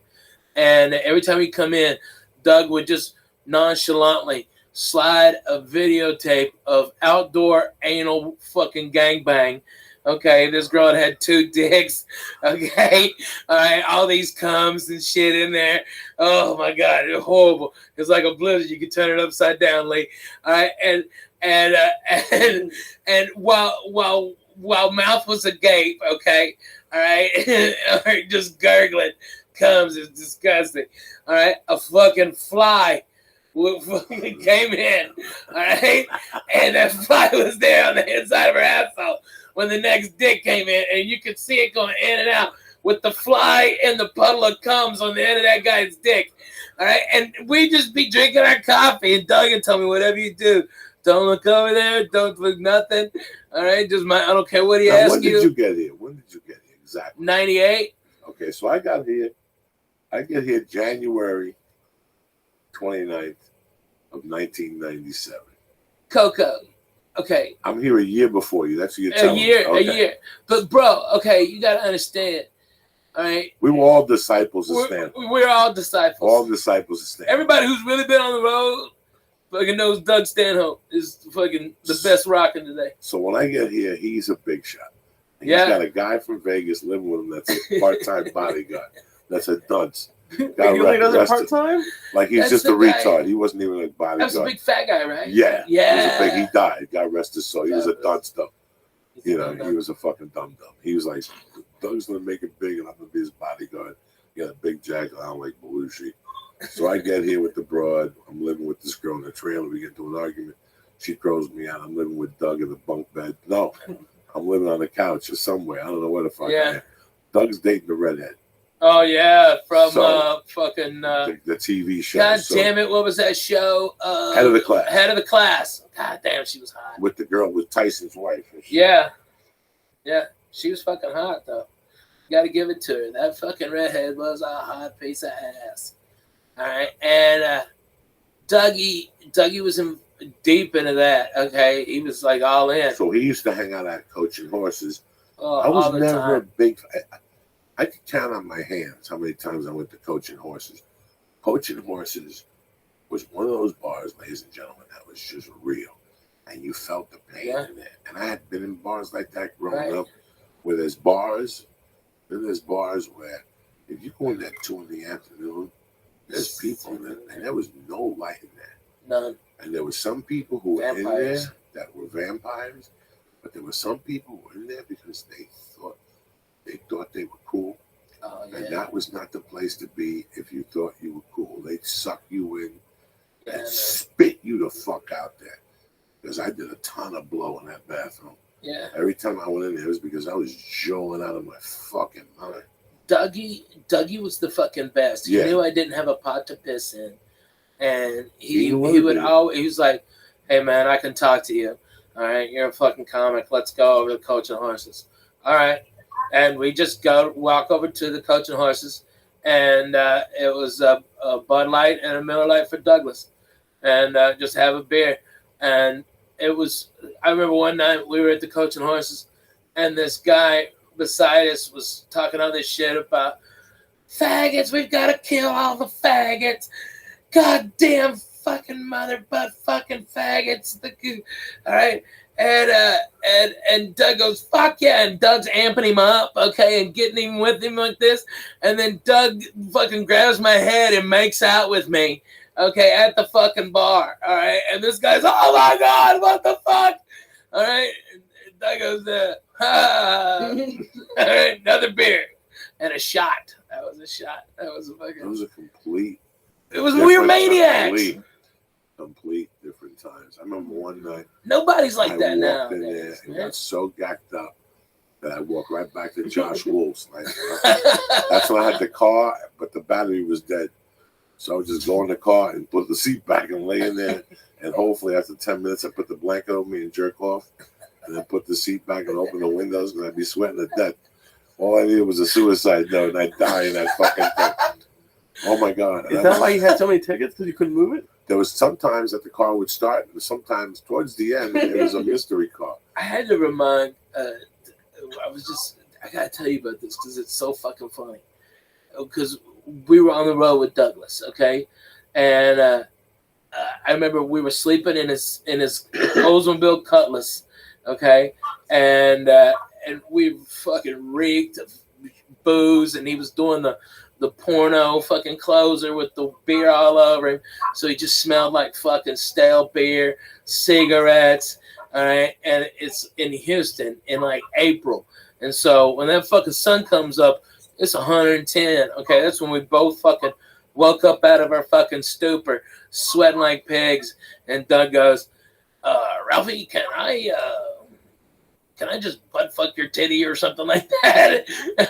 And every time he'd come in, Doug would just nonchalantly slide a videotape of outdoor anal fucking gangbang. Okay, this girl had 2 dicks. Okay, all right, all these cums and shit in there. Oh my God, it's horrible. It's like a blizzard. You could turn it upside down, Lee. All right, and while mouth was agape, okay, all right, just gurgling comes is disgusting. All right, a fucking fly came in. All right, and that fly was there on the inside of her asshole when the next dick came in, and you could see it going in and out with the fly and the puddle of cums on the end of that guy's dick. All right, and we just be drinking our coffee, and Doug would tell me, whatever you do, don't look over there, don't look nothing. All right, I don't care what he asks you.
When did you get here? Exactly?
98.
Okay, so I get here January 29th of 1997.
Coco. Okay.
I'm here a year before you. That's what you're telling me.
A
Okay.
year. But bro, okay, you gotta understand. All right.
We were all disciples of Stanford.
We're all disciples.
All disciples of Stanford.
Everybody who's really been on the road fucking knows Doug Stanhope is fucking the best rocking today.
So when I get here, he's a big shot. He's
Yeah.
got a guy from Vegas living with him that's a part-time bodyguard. That's a dunce.
He really does it part time.
Like he's
That's
just a
the guy.
retard. He wasn't even a bodyguard.
That's a big fat guy, right?
Yeah.
Yeah.
He died. God rest his soul. He was a dunce though.
He's
You
a
know,
dumb
he was a fucking dum dum. He was like, Doug's gonna make it big, and I'm gonna be his bodyguard. He got a big jacket on like Belushi. So I get here with the broad. I'm living with this girl in the trailer. We get into an argument. She throws me out. I'm living with Doug in the bunk bed. No, I'm living on the couch or somewhere. I don't know where the fuck I am. Doug's dating the redhead.
Oh yeah, from
So,
fucking.
The TV show.
God
So,
damn it! What was that show?
Head of the Class.
Head of the Class. God damn, she was hot.
With the girl with Tyson's wife.
Yeah, she was fucking hot though. Got to give it to her. That fucking redhead was a hot piece of ass. All right, and Dougie was deep into that. Okay, he was like all in.
So he used to hang out at Coaching Horses. I
all
was
the
never a
time.
big. I could count on my hands how many times I went to Coaching Horses. Coaching Horses was one of those bars, ladies and gentlemen, that was just real, and you felt the pain in it. And I had been in bars like that growing up, where there's bars. Then there's bars where if you go in there at 2 PM, there's people in there, and there was no light in there.
None.
And there were some people who were in
Vampires.
there that were vampires, but there were some people who were in there because they thought they were cool.
Oh
And
yeah.
that was not the place to be if you thought you were cool. They'd suck you in
Yeah,
and
man.
spit you the fuck out there. Because I did a ton of blow in that bathroom.
Yeah.
Every time I went in there, it was because I was jolling out of my fucking mind.
Dougie was the fucking best. He
Yeah.
knew I didn't have a pot to piss in, and he
He would
would
be.
always. He was like, "Hey man, I can talk to you. All right, you're a fucking comic. Let's go over to Coaching Horses. All right." And we just walk over to the Coaching Horses, and it was a Bud Light and a Miller Lite for Douglas, and just have a beer. And it was. I remember one night we were at the Coaching Horses, and this guy beside us was talking all this shit about faggots. We've got to kill all the faggots. Goddamn fucking mother butt fucking faggots. All right. And Doug goes, fuck yeah. And Doug's amping him up, okay, and getting him with him like this. And then Doug fucking grabs my head and makes out with me, okay, at the fucking bar. All right. And this guy's, oh my God, what the fuck? All right. And Doug goes, all right, another beer and a shot. That was a shot. That was a fucking.
It was a complete.
It was we were maniacs.
Complete different times. I remember one night.
Nobody's like
I
that now.
walked in there and
man.
got so gacked up that I walked right back to Josh Wolf's. That's when I had the car, but the battery was dead. So I would just go in the car and put the seat back and lay in there. And hopefully after 10 minutes, I put the blanket over me and jerk off. And then put the seat back and open the windows because I'd be sweating to death. All I needed was a suicide note and I'd die in that fucking thing. Oh my God.
Is that why you had so many tickets? Because you couldn't move it?
There was sometimes that the car would start, and sometimes towards the end, it was a mystery car.
I had to remind. I gotta tell you about this because it's so fucking funny. Because we were on the road with Douglas, okay, and I remember we were sleeping in his Oldsmobile Cutlass, okay, and we fucking reeked of booze, and he was doing the porno fucking closer with the beer all over him. So he just smelled like fucking stale beer, cigarettes. All right. And it's in Houston in like April. And so when that fucking sun comes up, it's 110. Okay. That's when we both fucking woke up out of our fucking stupor, sweating like pigs. And Doug goes, Ralphie, can I just butt fuck your titty or something like that?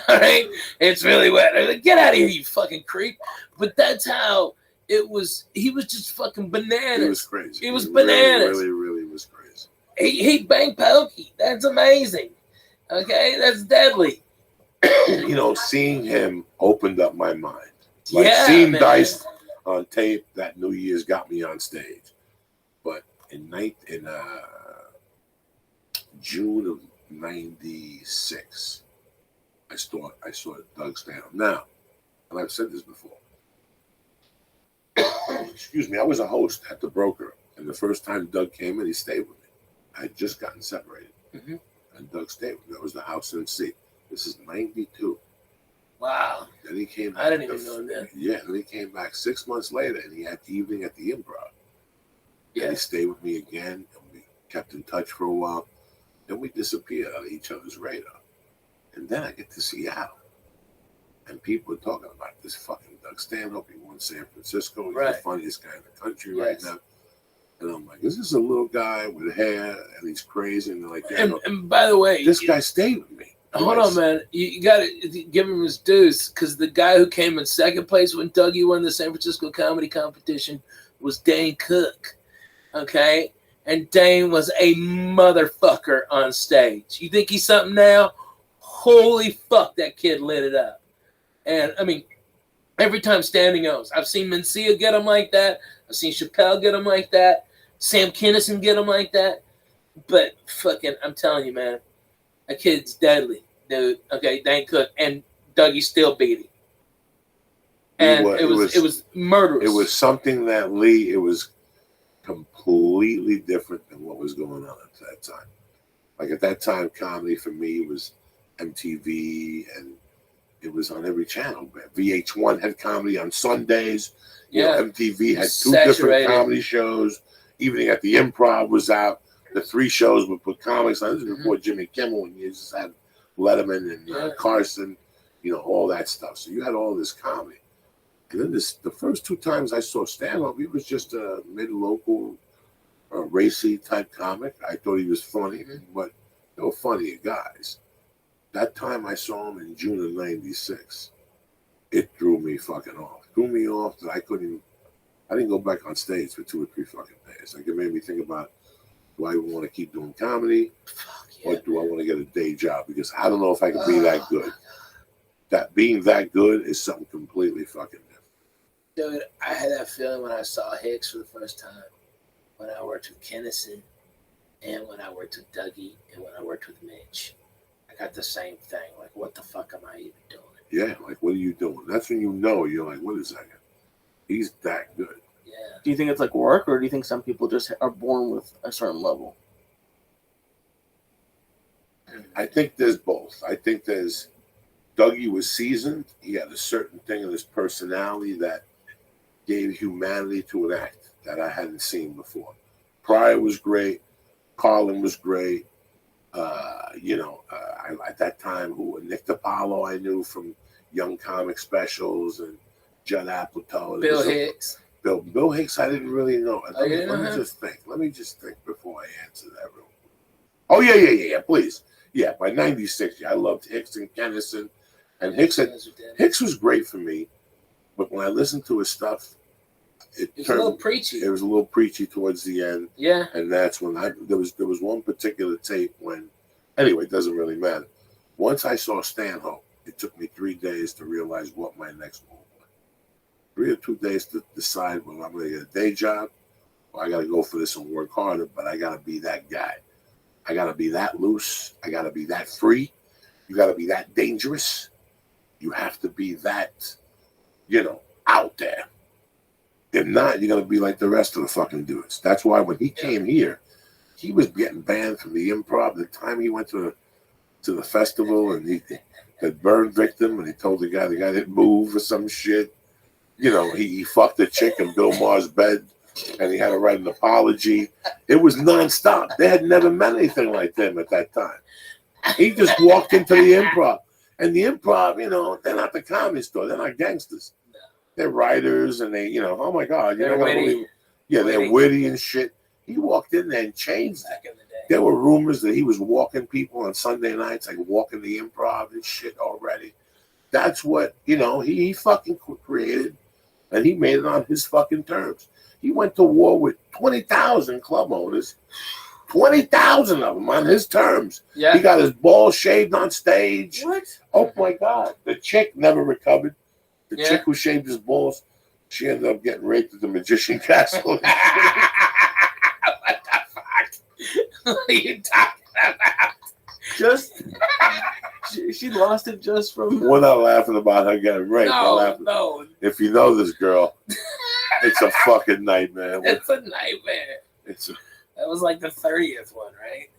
All right. It's really wet. I'm like, get out of here, you fucking creep. But that's how it was. He was just fucking bananas.
It was crazy.
It was bananas.
Really was crazy.
He banged Pokey. That's amazing. Okay. That's deadly.
You know, seeing him opened up my mind. Like
Yeah,
seeing
man.
Dice on tape that New Year's got me on stage. But in June of '96. I saw Doug stand-up. Now, and I've said this before. Excuse me. I was a host at the Broker, and the first time Doug came in, he stayed with me. I had just gotten separated, and Doug stayed with me. That was the house MC. This is '92.
Wow.
Then he came back.
I didn't even know that.
Yeah, then he came back 6 months later, and he had the evening at the Improv.
Yeah.
And he stayed with me again, and we kept in touch for a while. Then we disappeared out of each other's radar. And then I get to Seattle, and people are talking about this fucking Doug Stanhope. He won San Francisco. He's the funniest guy in the country right now. And I'm like, is this a little guy with hair, and he's crazy? And they're like, yeah,
and by the way,
this guy stayed with me.
Hold on, man. You got to give him his dues, because the guy who came in second place when Dougie won the San Francisco comedy competition was Dane Cook. Okay? And Dane was a motherfucker on stage. You think he's something now? Holy fuck, that kid lit it up. And, I mean, every time standing goes, I've seen Mencia get him like that. I've seen Chappelle get him like that. Sam Kinison get him like that. But fucking, I'm telling you, man, that kid's deadly, dude. Okay, Dane Cook, and Dougie still beat him. And it was murderous.
It was something that Lee. It was completely different than what was going on at that time. Like at that time, comedy for me was MTV, and it was on every channel. VH1 had comedy on Sundays. You know, MTV had two different comedy shows. Evening at the Improv was out. The three shows would put comics on. This was before Jimmy Kimmel, and you just had Letterman and Carson, you know, all that stuff. So you had all this comedy. And then the first two times I saw stand-up, he was just a mid-local, racy type comic. I thought he was funny, but they were funnier guys. That time I saw him in June of '96, it threw me fucking off. Threw me off that I didn't go back on stage for 2 or 3 fucking days. Like it made me think about, do I want to keep doing comedy, or do I want to get a day job? Because I don't know if I can be that good. That being that good is something completely fucking different.
Dude, I had that feeling when I saw Hicks for the first time, when I worked with Kinnison, and when I worked with Dougie, and when I worked with Mitch. I got the same thing. Like, what the fuck am I even doing?
Yeah, like, what are you doing? That's when you know, you're like, what is that? He's that good.
Yeah.
Do you think it's like work, or do you think some people just are born with a certain level?
I think there's both. I think there's Dougie was seasoned. He had a certain thing in his personality that gave humanity to an act that I hadn't seen before. Pryor was great. Carlin was great. At that time, Nick DiPaolo I knew from Young Comic Specials, and Judd Apatow.
Bill Hicks.
Bill Hicks I didn't really know. Let me just think before I answer that real quick. Oh, yeah, please. Yeah, by '96, I loved Hicks and Kennison. And Hicks was great for me, but when I listened to his stuff, it was a little preachy. It was a little preachy towards the end. Yeah. And that's when there was one particular tape when, anyway, it doesn't really matter. Once I saw Stanhope, it took me 3 days to realize what my next move was. 3 or 2 days to decide whether I'm going to get a day job, or I got to go for this and work harder, but I got to be that guy. I got to be that loose. I got to be that free. You got to be that dangerous. You have to be that, out there. If not, you're going to be like the rest of the fucking dudes. That's why when he came here, he was getting banned from the Improv. The time he went to the festival and he had burned victim, and he told the guy didn't move or some shit. He fucked a chick in Bill Maher's bed, and he had to write an apology. It was nonstop. They had never met anything like them at that time. He just walked into the Improv. And the Improv, they're not the Comedy Store. They're not gangsters. They're writers, and they, oh my God. They're witty. They're witty and shit. He walked in there and changed it. There were rumors that he was walking people on Sunday nights, like walking the Improv and shit already. That's what, he fucking created, and he made it on his fucking terms. He went to war with 20,000 club owners, 20,000 of them on his terms. Yeah. He got his balls shaved on stage. What? Oh my God. The chick never recovered. The chick who shaved his balls, she ended up getting raped at the Magician Castle. What
What are you talking about?
Just she lost it just from.
We're not laughing about her getting raped. We're
No,
laughing.
no.
If you know this girl, it's a fucking nightmare.
It's a nightmare. That was like the 30th one, right?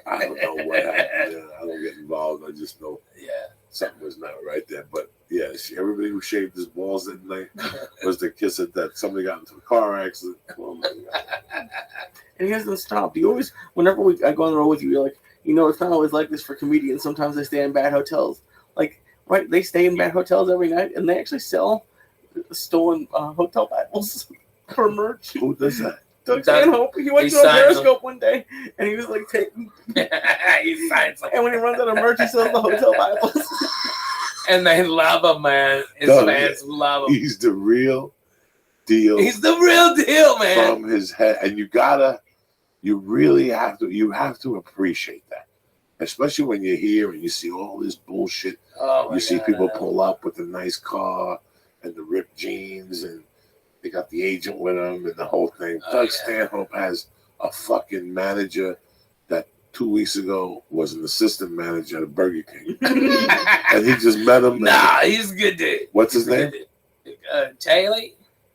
I don't know what happened there. I don't get involved. I just know
Yeah.
something was not right there. But yeah, everybody who shaved his balls that night was the kiss of death. Somebody got into a car accident. Oh my God.
And he hasn't stopped. You always, whenever I go on the road with you, you're like, it's not always like this for comedians. Sometimes they stay in bad hotels. Like, right, they stay in bad hotels every night, and they actually sell stolen hotel Bibles for merch.
Who does that?
Doug Stanhope, he went to a Periscope one day, and he was like taking.
He signs them.
And when he runs out of merch, he sells the hotel Bibles.
And they love him, man. His
Doug,
fans love him.
He's the real deal.
He's the real deal, man.
From his head, and you really have to appreciate that, especially when you're here and you see all this bullshit.
Oh my
You see
God,
people
I know.
pull up with a nice car and the ripped jeans, and they got the agent with them and the whole thing.
Oh,
Doug
yeah.
Stanhope has a fucking manager that 2 weeks ago was an assistant manager at Burger King, and he just met him.
Nah, he's a good dude.
What's his name?
Taylor?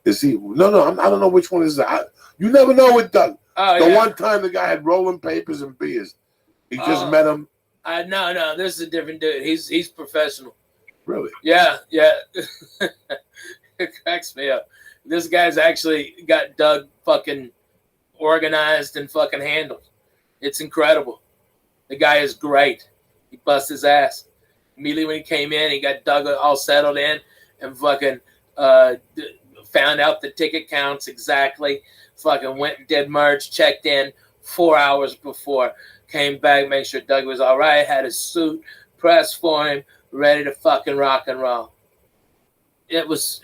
Is he? No, I don't know which one is that. You never know with Doug.
Oh,
The
yeah.
one time the guy had rolling papers and beers, he just met him.
No, this is a different dude. He's professional.
Really?
Yeah. It cracks me up. This guy's actually got Doug fucking organized and fucking handled. It's incredible. The guy is great. He busts his ass. Immediately when he came in, he got Doug all settled in and fucking found out the ticket counts exactly. Fucking went and did merch, checked in 4 hours before, came back, made sure Doug was all right, had his suit pressed for him, ready to fucking rock and roll. That's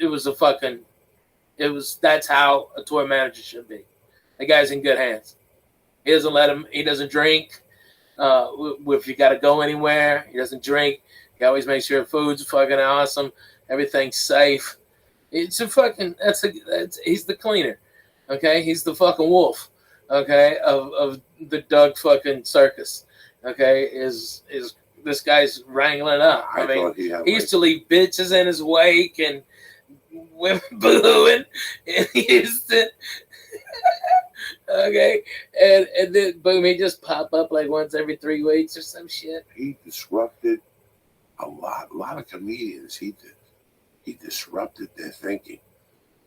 how a tour manager should be. The guy's in good hands. He doesn't drink. If you got to go anywhere, he doesn't drink. He always makes sure food's fucking awesome. Everything's safe. He's the cleaner. Okay. He's the fucking wolf. Okay. Of the Doug fucking circus. Okay. Is this guy's wrangling up. I mean, he used to leave bitches in his wake and women booing. And he used to, okay. And then boom, he just pop up like once every 3 weeks or some shit.
He disrupted a lot of comedians. He disrupted their thinking.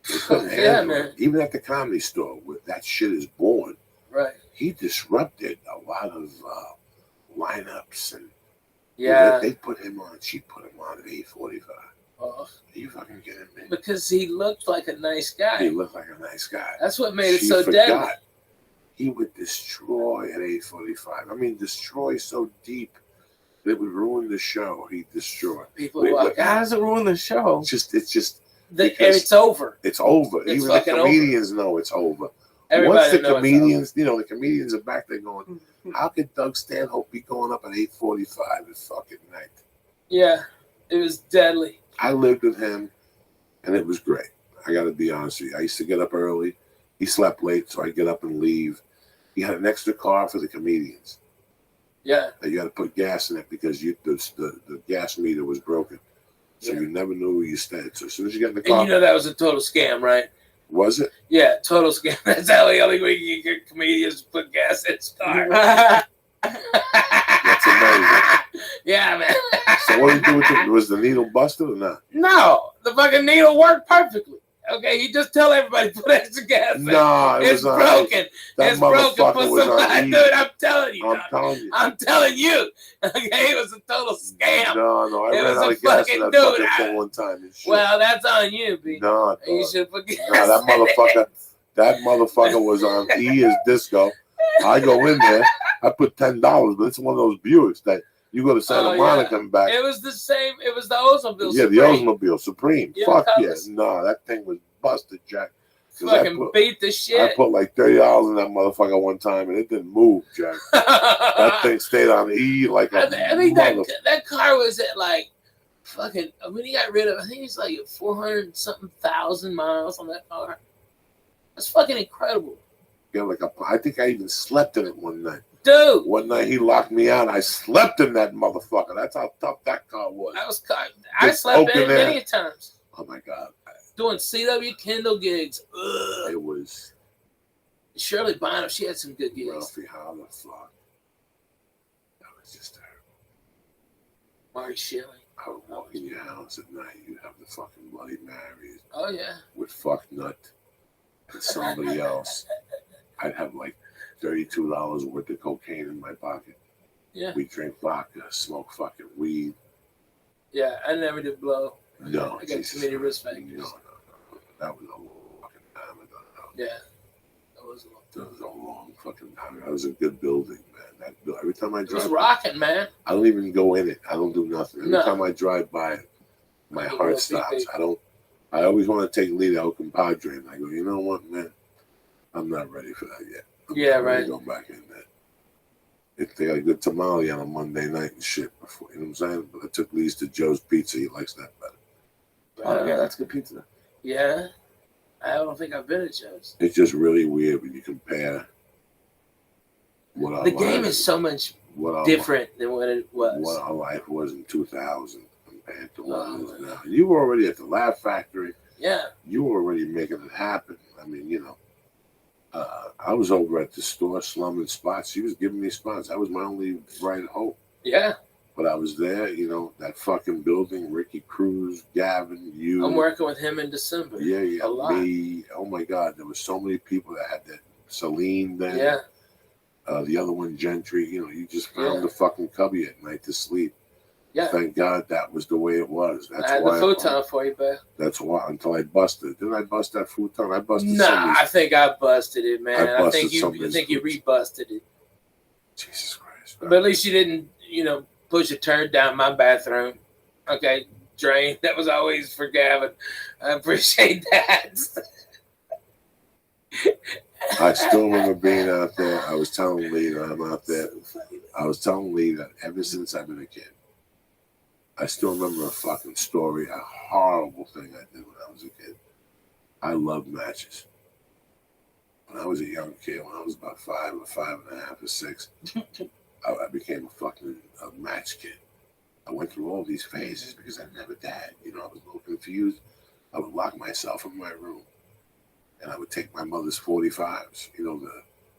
They couldn't
Yeah,
handle
man.
it. Even at the Comedy Store, where that shit is born,
Right.
he disrupted a lot of lineups, and
Yeah.
they put him on. She put him on at 8:45.
Oh,
Are you fucking kidding me?
because he looked like a nice guy.
He looked like a nice guy.
That's what made it
She
so
forgot.
deadly.
He would destroy at 8:45. I mean, destroy so deep that it would ruin the show. He destroyed.
People
Wait,
walk
How
out.
does it ruin the show?
It's just
And it's over.
it's over.
It's
Even the
fucking over.
comedians know it's over.
Everybody
Once the
knows
comedians, the comedians are back there going, how could Doug Stanhope be going up at 8:45 at fucking night?
Yeah, it was deadly.
I lived with him, and it was great. I got to be honest with you. I used to get up early. He slept late, so I'd get up and leave. He had an extra car for the comedians.
Yeah,
That you got to put gas in it because the gas meter was broken. So
Yeah.
you never knew where you stayed. So as soon as you got in the
and
car,
you know that was a total scam, right?
was it?
Yeah, total scam. That's how the only way you can get comedians to put gas in his car.
That's amazing.
Yeah, man.
So what did you do with it? Was the needle busted or not?
No, the fucking needle worked perfectly. Okay, you just tell everybody put extra gas in.
No, it
It's
was on.
broken.
That
It's broken.
motherfucker
Put
was
some
on E.
dude. I'm telling you.
I'm
dog.
telling you.
I'm telling you. Okay, it was a total scam.
No, I
It
ran
was
out
a
of gas
fucking
in that
dude.
fucking thing one time. And shit.
Well, that's on you, B.
No,
You
dog.
should put gas.
No, that motherfucker was on E as disco. I go in there, I put $10, but it's one of those Buicks that you go to Santa
Oh, yeah.
Monica and back.
It was the same. It was the Oldsmobile.
Yeah, the
Supreme.
Oldsmobile Supreme.
Yeah,
Fuck yeah.
colors.
No, that thing was busted, Jack. 'Cause I
Fucking beat the
I
shit.
put like $30 in that motherfucker one time and it didn't move, Jack. That thing stayed on E like a
I think
mother.
that car was at like fucking. I mean, he got rid of. I think he's like at 400 something thousand miles on that car. That's fucking incredible,
Yeah, I think I even slept in it one night.
Dude,
One night he locked me out. I slept in that motherfucker. That's how tough that car was.
I
Just
slept in
open
it
air.
many times.
Oh my God.
Doing CW Kindle gigs. Ugh.
It was
Shirley Bonham, she had some good gigs.
Ralphie, how the fuck? That was just terrible.
Marty Shelley.
I would walk in your house at night. You'd have the fucking Bloody Marys
Oh, yeah.
with fuck nut and somebody else. I'd have like $32 worth of cocaine in my pocket.
Yeah.
We drink vodka, smoke fucking weed.
Yeah, I never did blow.
No,
I got
Jesus
too many risk
Christ.
factors.
No. That was a long fucking time ago.
Yeah. That was a long
That was a long fucking time. That was a good building, man. Every time I
It was
drive,
rocking, man.
I don't even go in it. I don't do nothing. Every
No.
time I drive by it, my
You
heart
go
stops.
beep,
I always want to take Lita out compadre, and I go, you know what, man? I'm not ready for that yet. I'm
Yeah,
not ready
right.
to go back in there. If they got a good tamale on a Monday night and shit before, you know what I'm saying? But I took Lise to Joe's Pizza. He likes that better.
Oh yeah, that's good pizza.
Yeah. I don't think I've been at Joe's.
It's just really weird when you compare what our
The game
life-
is so much
what our
different than what it was.
what our life was in 2000 compared to what it is
Oh,
now. You were already at the Laugh Factory.
Yeah.
You were already making it happen. I mean, I was over at the store slumming spots. She was giving me spots. That was my only bright hope.
Yeah.
But I was there, that fucking building, Ricky Cruz, Gavin, you.
I'm working with him in December.
Yeah,
A lot.
me. Oh my God, there were so many people that had that. Celine then.
Yeah.
The other one, Gentry. You just found
Yeah.
the fucking cubby at night to sleep.
Yeah.
Thank God that was the way it was. That's
I had
why
the futon for you, babe.
That's why until I busted. Didn't I bust that futon? I busted
Nah,
somebody's.
I think I busted it, man.
I
I
busted
think you
somebody's
rebusted it.
Jesus Christ.
But at least you didn't, push a turd down my bathroom. Okay, drain. That was always for Gavin. I appreciate that.
I still remember being out there. I was telling Lee that I'm out there. I was telling Lee that ever since I've been a kid, I still remember a fucking story, a horrible thing I did when I was a kid. I loved matches. When I was a young kid, when I was about 5 or 5.5 or 6, I became a fucking match kid. I went through all these phases because I never dad. I was a little confused. I would lock myself in my room, and I would take my mother's 45s.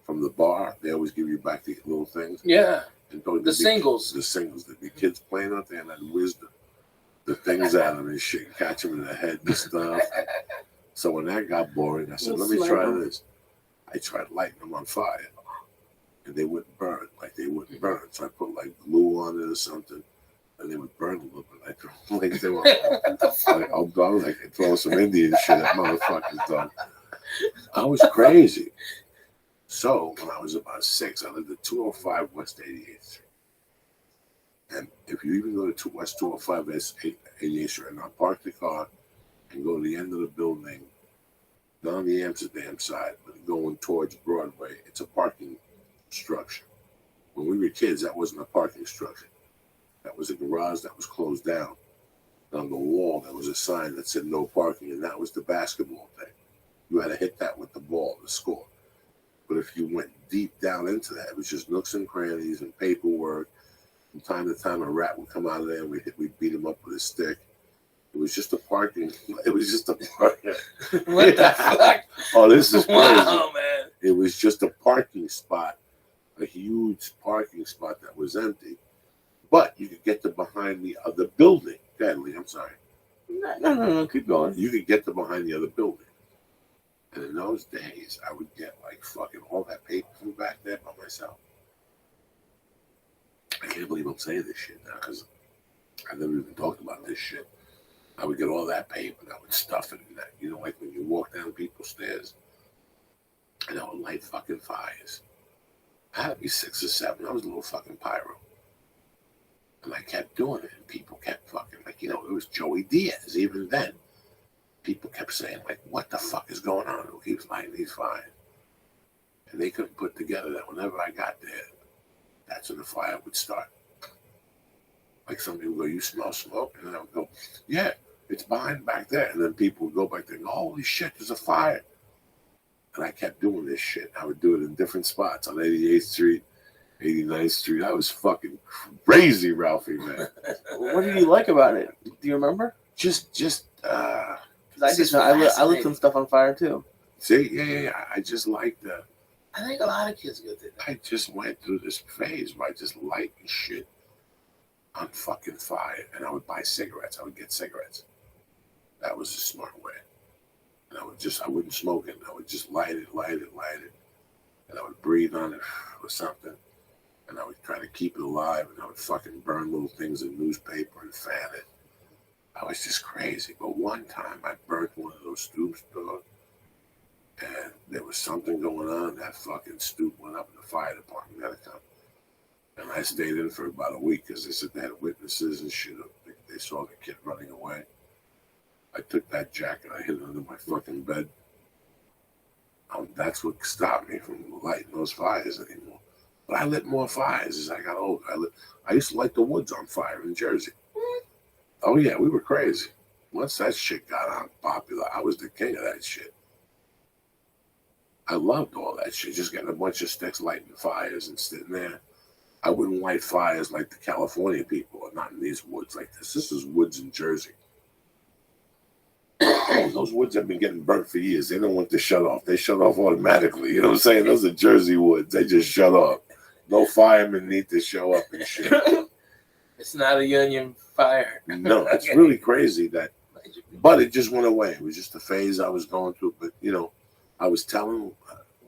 From the bar, they always give you back the little things.
Yeah.
And
The singles.
The singles. There'd be kids playing out there, and I'd whiz the things at them and shit, catch them in the head and stuff. So when that got boring, I said, let me try this. I tried lighting them on fire, and they wouldn't burn. So I put like glue on it or something, and they would burn a little bit. I threw like they were I was like throwing some Indian shit at motherfuckers, dog. I was crazy. So when I was about 6, I lived at 205 West 88th Street. And if you even go to West 205 West 88th Street, and I park the car and go to the end of the building, not on the Amsterdam side, but going towards Broadway, it's a parking structure. When we were kids, that wasn't a parking structure. That was a garage that was closed down. And on the wall, there was a sign that said no parking, and that was the basketball thing. You had to hit that with the ball to score. But if you went deep down into that, it was just nooks and crannies and paperwork. From time to time, a rat would come out of there, and we'd beat him up with a stick. It was just a parking. It was just a parking.
What the fuck?
Oh, this is crazy.
Wow, man.
It was just a parking spot, a huge parking spot that was empty. But you could get to behind the other building. Lee, I'm sorry.
No, keep going.
You could get to behind the other building. And in those days, I would get like fucking all that paper from back there by myself. I can't believe I'm saying this shit now because I never even talked about this shit. I would get all that paper and I would stuff it in that. Like when you walk down people's stairs and I would light fucking fires. I had to be 6 or 7. I was a little fucking pyro. And I kept doing it and people kept fucking it was Joey Diaz even then. People kept saying, what the fuck is going on? He was lighting these fires. And they couldn't put together that whenever I got there, that's when the fire would start. Like somebody would go, you smell smoke? And then I would go, yeah, it's behind back there. And then people would go back there and go, holy shit, there's a fire. And I kept doing this shit. I would do it in different spots on 88th Street, 89th Street. I was fucking crazy, Ralphie, man.
What did you like about it? Do you remember?
Just,
'Cause I lit some stuff on fire too.
see, yeah. I just like the.
I think a lot of kids go through that.
I just went through this phase where I just lighting shit on fucking fire, and I would buy cigarettes. I would get cigarettes. That was a smart way. And I wouldn't smoke it. I would just light it, and I would breathe on it or something, and I would try to keep it alive, and I would fucking burn little things in newspaper and fan it. I was just crazy. But one time I burnt one of those stoops, dog, and there was something going on. That fucking stoop went up in the fire department that time. And I stayed in for about a week because they said they had witnesses and shit. They saw the kid running away. I took that jacket, I hid it under my fucking bed. That's what stopped me from lighting those fires anymore. But I lit more fires as I got older. I used to light the woods on fire in Jersey. Oh yeah, we were crazy. Once that shit got on popular, I was the king of that shit. I loved all that shit. Just getting a bunch of sticks, lighting fires and sitting there. I wouldn't light fires like the California people, or not in these woods like this. This is woods in Jersey. Those woods have been getting burnt for years. They don't want to shut off. They shut off automatically. You know what I'm saying? Those are Jersey woods. They just shut off. No firemen need to show up and shit.
It's not a union fire.
No, it's really crazy that. But it just went away. It was just a phase I was going through. But, I was telling,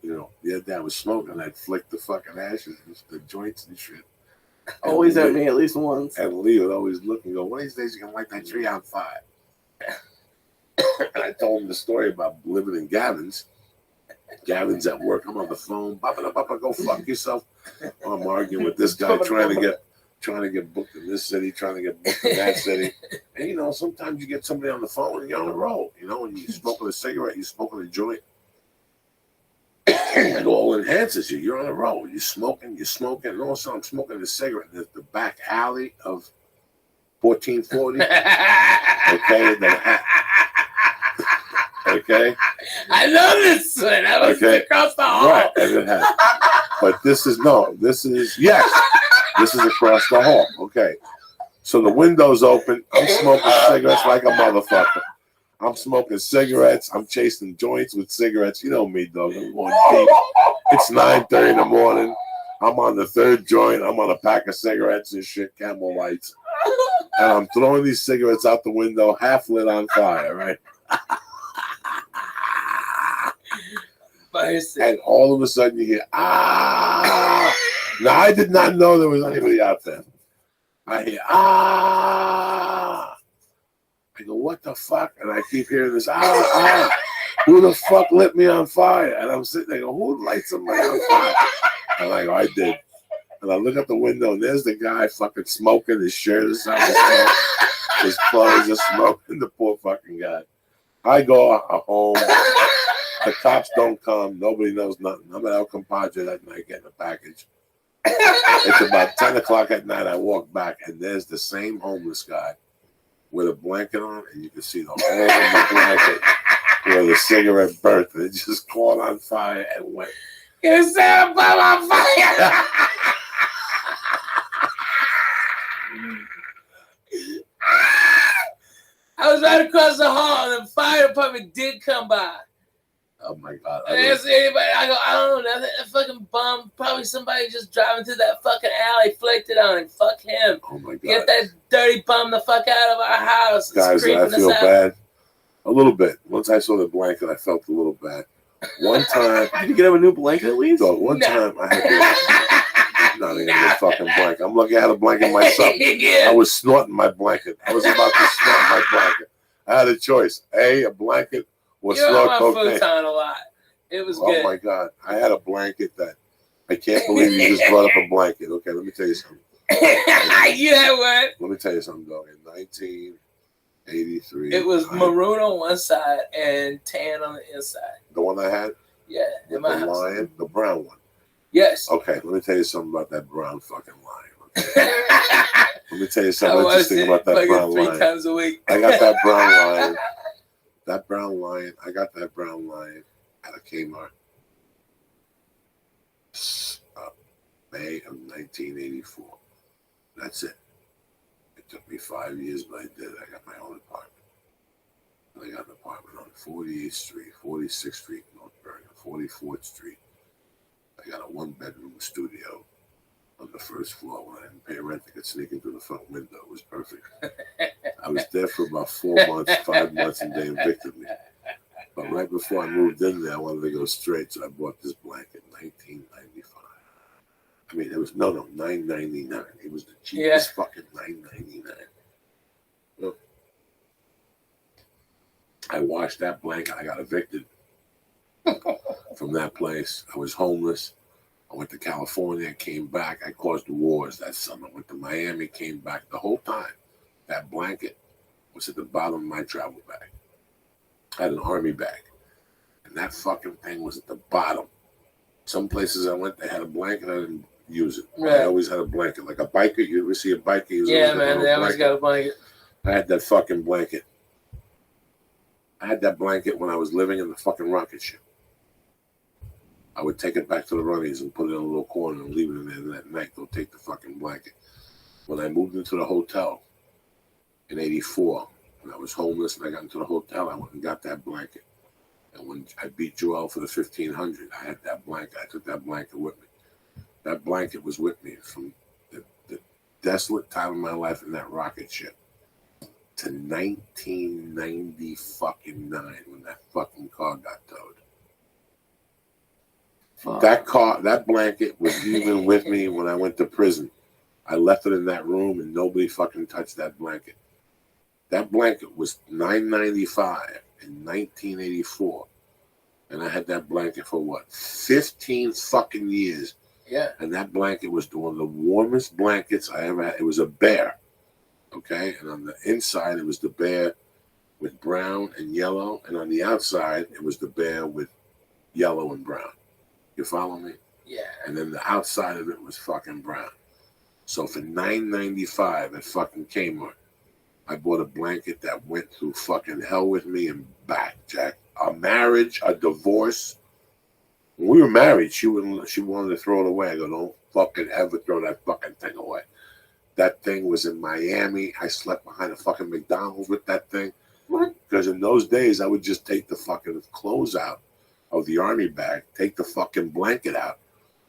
the other day I was smoking. I'd flick the fucking ashes, the joints and shit.
Always at me at least once.
And Lee would always look and go, one of these days you're going to light that tree on fire. And I told him the story about living in Gavin's. Gavin's at work. I'm on the phone. Papa, go fuck yourself. I'm arguing with this guy trying to get booked in this city, trying to get booked in that city. And sometimes you get somebody on the phone and you're on a roll. When you're smoking a cigarette, you're smoking a joint. It all enhances you. You're on a roll. You're smoking, and also I'm smoking a cigarette in the back alley of 1440. Okay.
I know this one. I was across the hall.
Right, and it has. But this is across the hall. Okay. So the window's open. I'm smoking cigarettes like a motherfucker. I'm smoking cigarettes. I'm chasing joints with cigarettes. You know me, dog. I'm going deep. It's 9:30 in the morning. I'm on the third joint. I'm on a pack of cigarettes and shit, Camel Lights. And I'm throwing these cigarettes out the window, half lit on fire, right? And all of a sudden you hear, ah! Now, I did not know there was anybody out there. I hear, ah! I go, what the fuck? And I keep hearing this, ah! Who the fuck lit me on fire? And I'm sitting there, I go, who lit somebody on fire? And I go, I did. And I look out the window, and there's the guy fucking smoking. His shirt is out of smoke. His clothes are smoking. The poor fucking guy. I go home. The cops don't come. Nobody knows nothing. I'm at El Compadre that night getting a package. It's about 10 o'clock at night. I walk back, and there's the same homeless guy with a blanket on, and you can see the hole in the blanket where the cigarette burnt. And it just caught on fire and went.
You set up on fire. I was right across the hall, and the fire department did come by.
Oh my God!
I didn't see anybody. I go, I don't know. That fucking bum. Probably somebody just driving through that fucking alley, flicked it on him. Fuck him.
Oh my God!
Get that dirty bum the fuck out of our house.
Guys, I feel bad. A little bit. Once I saw the blanket, I felt a little bad. One time,
did you get him a new blanket at least?
So time I had to. Not even a fucking blanket. I'm lucky I had a blanket myself.
Yeah.
I was snorting my blanket. I was about to snort my blanket. I had a choice: a blanket.
You were on my futon a lot. It was good.
Oh my God. I had a blanket that I can't believe you just brought up a blanket. Okay, let me tell you something.
You had what?
Let me tell you something, dog. In 1983.
It was maroon on one side and tan on the inside.
The one I had?
Yeah.
With the lion? The brown one.
Yes.
Okay, let me tell you something about that brown fucking lion. Okay? Let me tell you something interesting about that brown lion.
3 times a week.
I got that brown lion. I got that brown lion at a Kmart. May of 1984. That's it. It took me 5 years, but I did. I got my own apartment. I got an apartment on 48th Street, 46th Street, North Bergen, 44th Street. I got a one-bedroom studio on the first floor. When I didn't pay rent, I could sneak into the front window. It was perfect. I was there for about 4 months, 5 months, and they evicted me. But right before I moved in there, I wanted to go straight, so I bought this blanket in 1995. I mean, it was $9.99. It was the cheapest fucking $9.99. Well, I washed that blanket. I got evicted from that place. I was homeless. I went to California, came back. I caused wars that summer. Went to Miami, came back. The whole time, that blanket was at the bottom of my travel bag. I had an army bag, and that fucking thing was at the bottom. Some places I went, they had a blanket. I didn't use it.
Right.
I always had a blanket, like a biker. You ever see a biker?
Yeah, man, they always got a blanket.
I had that fucking blanket. I had that blanket when I was living in the fucking rocket ship. I would take it back to the runnies and put it in a little corner and leave it in there. And that night, go take the fucking blanket. When I moved into the hotel in '84, when I was homeless and I got into the hotel, I went and got that blanket. And when I beat Joel for the 1500, I had that blanket. I took that blanket with me. That blanket was with me from the desolate time of my life in that rocket ship to 1999 when that fucking car got towed. That blanket was even with me when I went to prison. I left it in that room and nobody fucking touched that blanket. That blanket was $9.95 in 1984. And I had that blanket for what? 15 fucking years.
Yeah.
And that blanket was one of the warmest blankets I ever had. It was a bear. Okay? And on the inside, it was the bear with brown and yellow. And on the outside, it was the bear with yellow and brown. You follow me?
Yeah.
And then the outside of it was fucking brown. So for $9.95 at fucking Kmart, I bought a blanket that went through fucking hell with me and back, Jack. A marriage, a divorce. When we were married, she wanted to throw it away. I go, don't fucking ever throw that fucking thing away. That thing was in Miami. I slept behind a fucking McDonald's with that thing.
What?
Because in those days, I would just take the fucking clothes out of the army bag, take the fucking blanket out,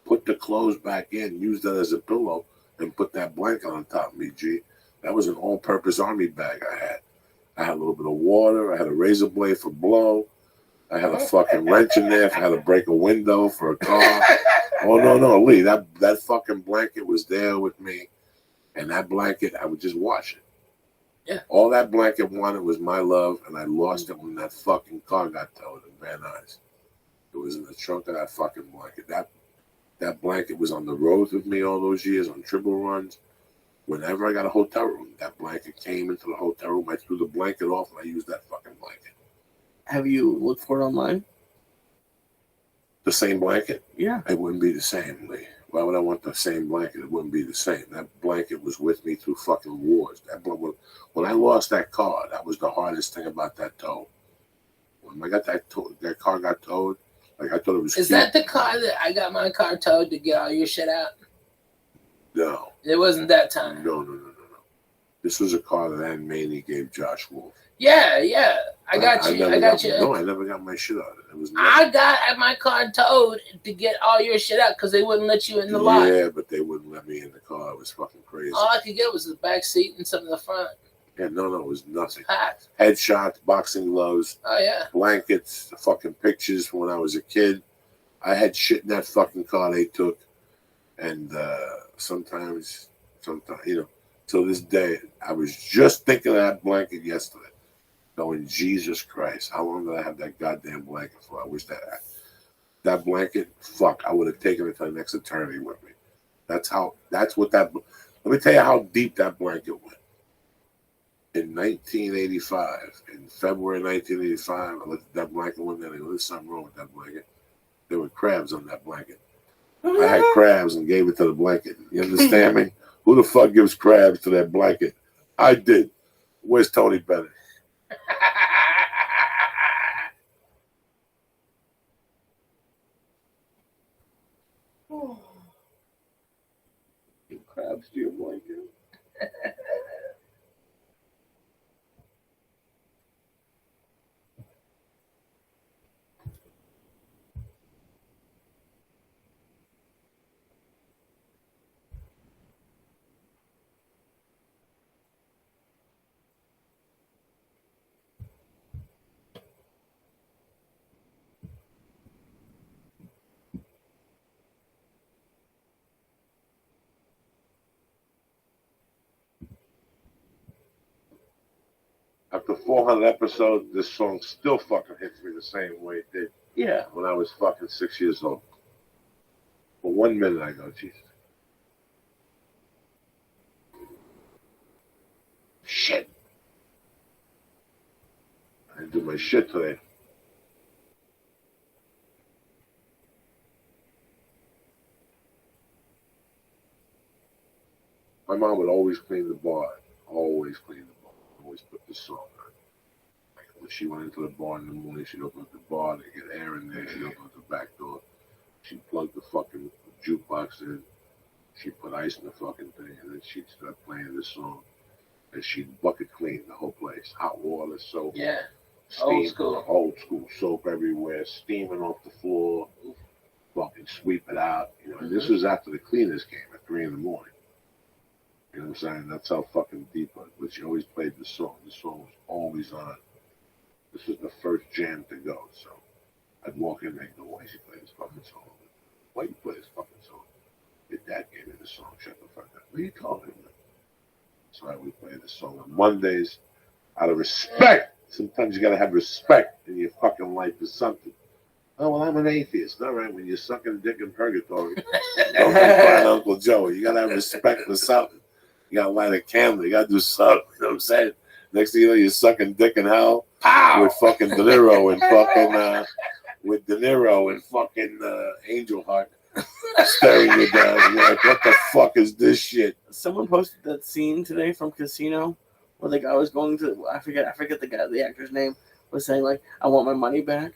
put the clothes back in, use that as a pillow, and put that blanket on top of me, G. That was an all-purpose army bag I had. I had a little bit of water. I had a razor blade for blow. I had a fucking wrench in there if I had to break a window for a car. Oh, no, Lee, that fucking blanket was there with me. And that blanket, I would just wash it.
Yeah.
All that blanket wanted was my love, and I lost it when that fucking car got towed in Van Nuys. It was in the trunk of that fucking blanket. That blanket was on the road with me all those years on triple runs. Whenever I got a hotel room, that blanket came into the hotel room. I threw the blanket off, and I used that fucking blanket.
Have you looked for it online?
The same blanket?
Yeah.
It wouldn't be the same, Lee. Why would I want the same blanket? It wouldn't be the same. That blanket was with me through fucking wars. When I lost that car, that was the hardest thing about that tow. When I got that car got towed, like I thought it was.
Is that the car that I got my car towed to get all your shit out?
No.
It wasn't that time.
No. This was a car that Ann Maney gave Josh Wolf.
Yeah. I got you.
No, I never got my shit out. It was.
I got my car towed to get all your shit out because they wouldn't let you in the lot.
Yeah, but they wouldn't let me in the car. It was fucking crazy.
All I could get was the back seat and some of the front.
Yeah, no, it was nothing.
Packed.
Headshots, boxing gloves,
Oh yeah.
blankets, the fucking pictures from when I was a kid. I had shit in that fucking car they took, and sometimes, till this day, I was just thinking of that blanket yesterday. Going, Jesus Christ, how long did I have that goddamn blanket for? I wish that blanket, fuck, I would have taken it to the next eternity with me. Let me tell you how deep that blanket went. In 1985, in February 1985, I looked at that blanket one day and I go, there's something wrong with that blanket. There were crabs on that blanket. I had crabs and gave it to the blanket. You understand me? Who the fuck gives crabs to that blanket? I did. Where's Tony Bennett? crabs to your blanket. After 400 episodes, this song still fucking hits me the same way it did
Yeah.
when I was fucking 6 years old. For 1 minute, I go, Jesus. Shit. I didn't do my shit today. My mom would always clean the bar. Always clean the bar. Always put this song on. Like when she went into the bar in the morning, she'd open up the bar to get air in there. She'd open up the back door. She'd plug the fucking jukebox in. She'd put ice in the fucking thing, and then she'd start playing this song. And she'd bucket clean the whole place. Hot water, soap.
Yeah.
Steam,
Old school.
soap everywhere, steaming off the floor, fucking sweep it out. You know, and this was after the cleaners came at 3 in the morning. You know what I'm saying? That's how fucking deep it was. But she always played the song. The song was always on. This was the first jam to go. So I'd walk in and I'd go, why she play this fucking song? Why you play this fucking song? Your dad gave me the song. Shut the fuck up. What are you talking about? So I would play the song on Mondays out of respect. Sometimes you gotta have respect in your fucking life for something. Oh, well, I'm an atheist. All right, when you're sucking dick in purgatory, don't find Uncle Joe. You gotta have respect for something. You gotta light a candle. You gotta do something. You know what I'm saying? Next thing you know, you're sucking dick in hell with fucking De Niro and fucking with De Niro and fucking Angel Heart staring you down. You're like, what the fuck is this shit?
Someone posted that scene today from Casino where the guy was going to, I forget the actor's name, was saying like, I want my money back.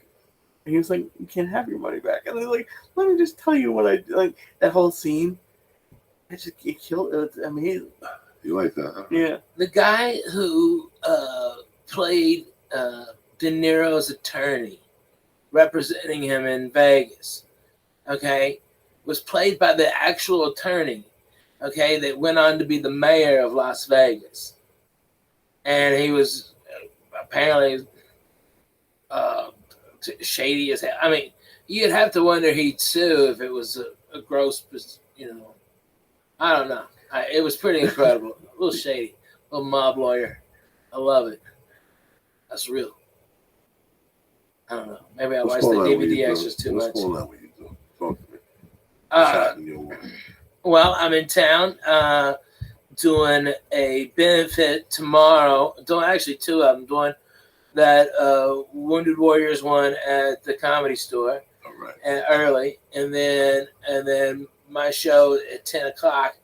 And he was like, you can't have your money back. And they're like, let me just tell you what I like. That whole scene, it killed. It was amazing.
You like that? Huh?
Yeah.
The guy who played De Niro's attorney, representing him in Vegas, okay, was played by the actual attorney, okay, that went on to be the mayor of Las Vegas. And he was apparently shady as hell. I mean, you'd have to wonder he'd sue if it was a gross, you know. I don't know. It was pretty incredible. A little shady. A little mob lawyer. I love it. That's real. I don't know. Maybe I watched the DVD extras too much.
What's going on with you, though? Talk to me. What's happening in your life?
Well, I'm in town doing a benefit tomorrow. Doing actually two of them. Doing that Wounded Warriors one at the Comedy Store,
All right.
and early, and then my show at 10 o'clock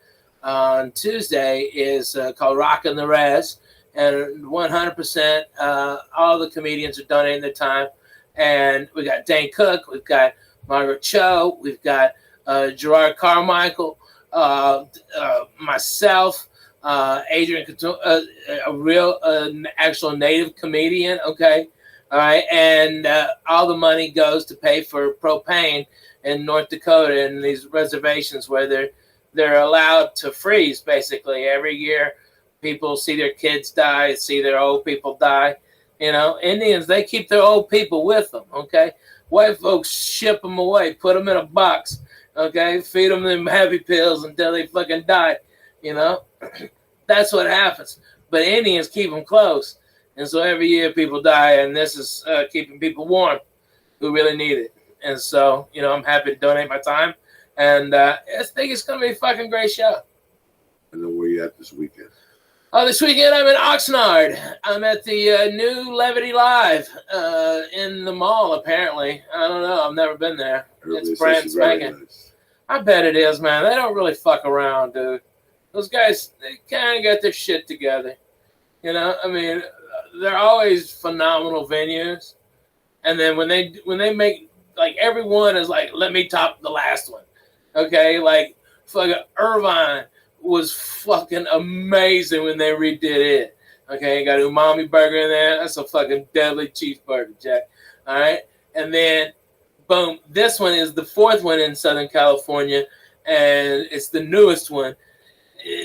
on Tuesday is called Rockin' the Res, and 100% all the comedians are donating their time, and we got Dane Cook, we've got Margaret Cho, we've got Gerard Carmichael, myself, Adrian, a real actual native comedian, okay, all right, and all the money goes to pay for propane in North Dakota and these reservations where they're allowed to freeze basically every year. People see their kids die, see their old people die. You know, Indians, they keep their old people with them, okay? White folks ship them away, put them in a box, okay? Feed them them happy pills until they fucking die, you know? That's what happens. But Indians keep them close. And so every year people die, and this is keeping people warm who really need it. And so, you know, I'm happy to donate my time. And I think it's going to be a fucking great show.
And then where you at this weekend?
Oh, this weekend I'm in Oxnard. I'm at the new Levity Live in the mall, apparently. I don't know. I've never been there. It's brand spanking. Nice. I bet it is, man. They don't really fuck around, dude. Those guys, they kind of got their shit together. You know, I mean, they're always phenomenal venues. And then when they make, like, everyone is like, let me top the last one. Okay? Like, fucking Irvine was fucking amazing when they redid it. Okay, you got an umami burger in there. That's a fucking deadly cheeseburger, Jack. All right, and then boom, this one is the fourth one in Southern California, and it's the newest one.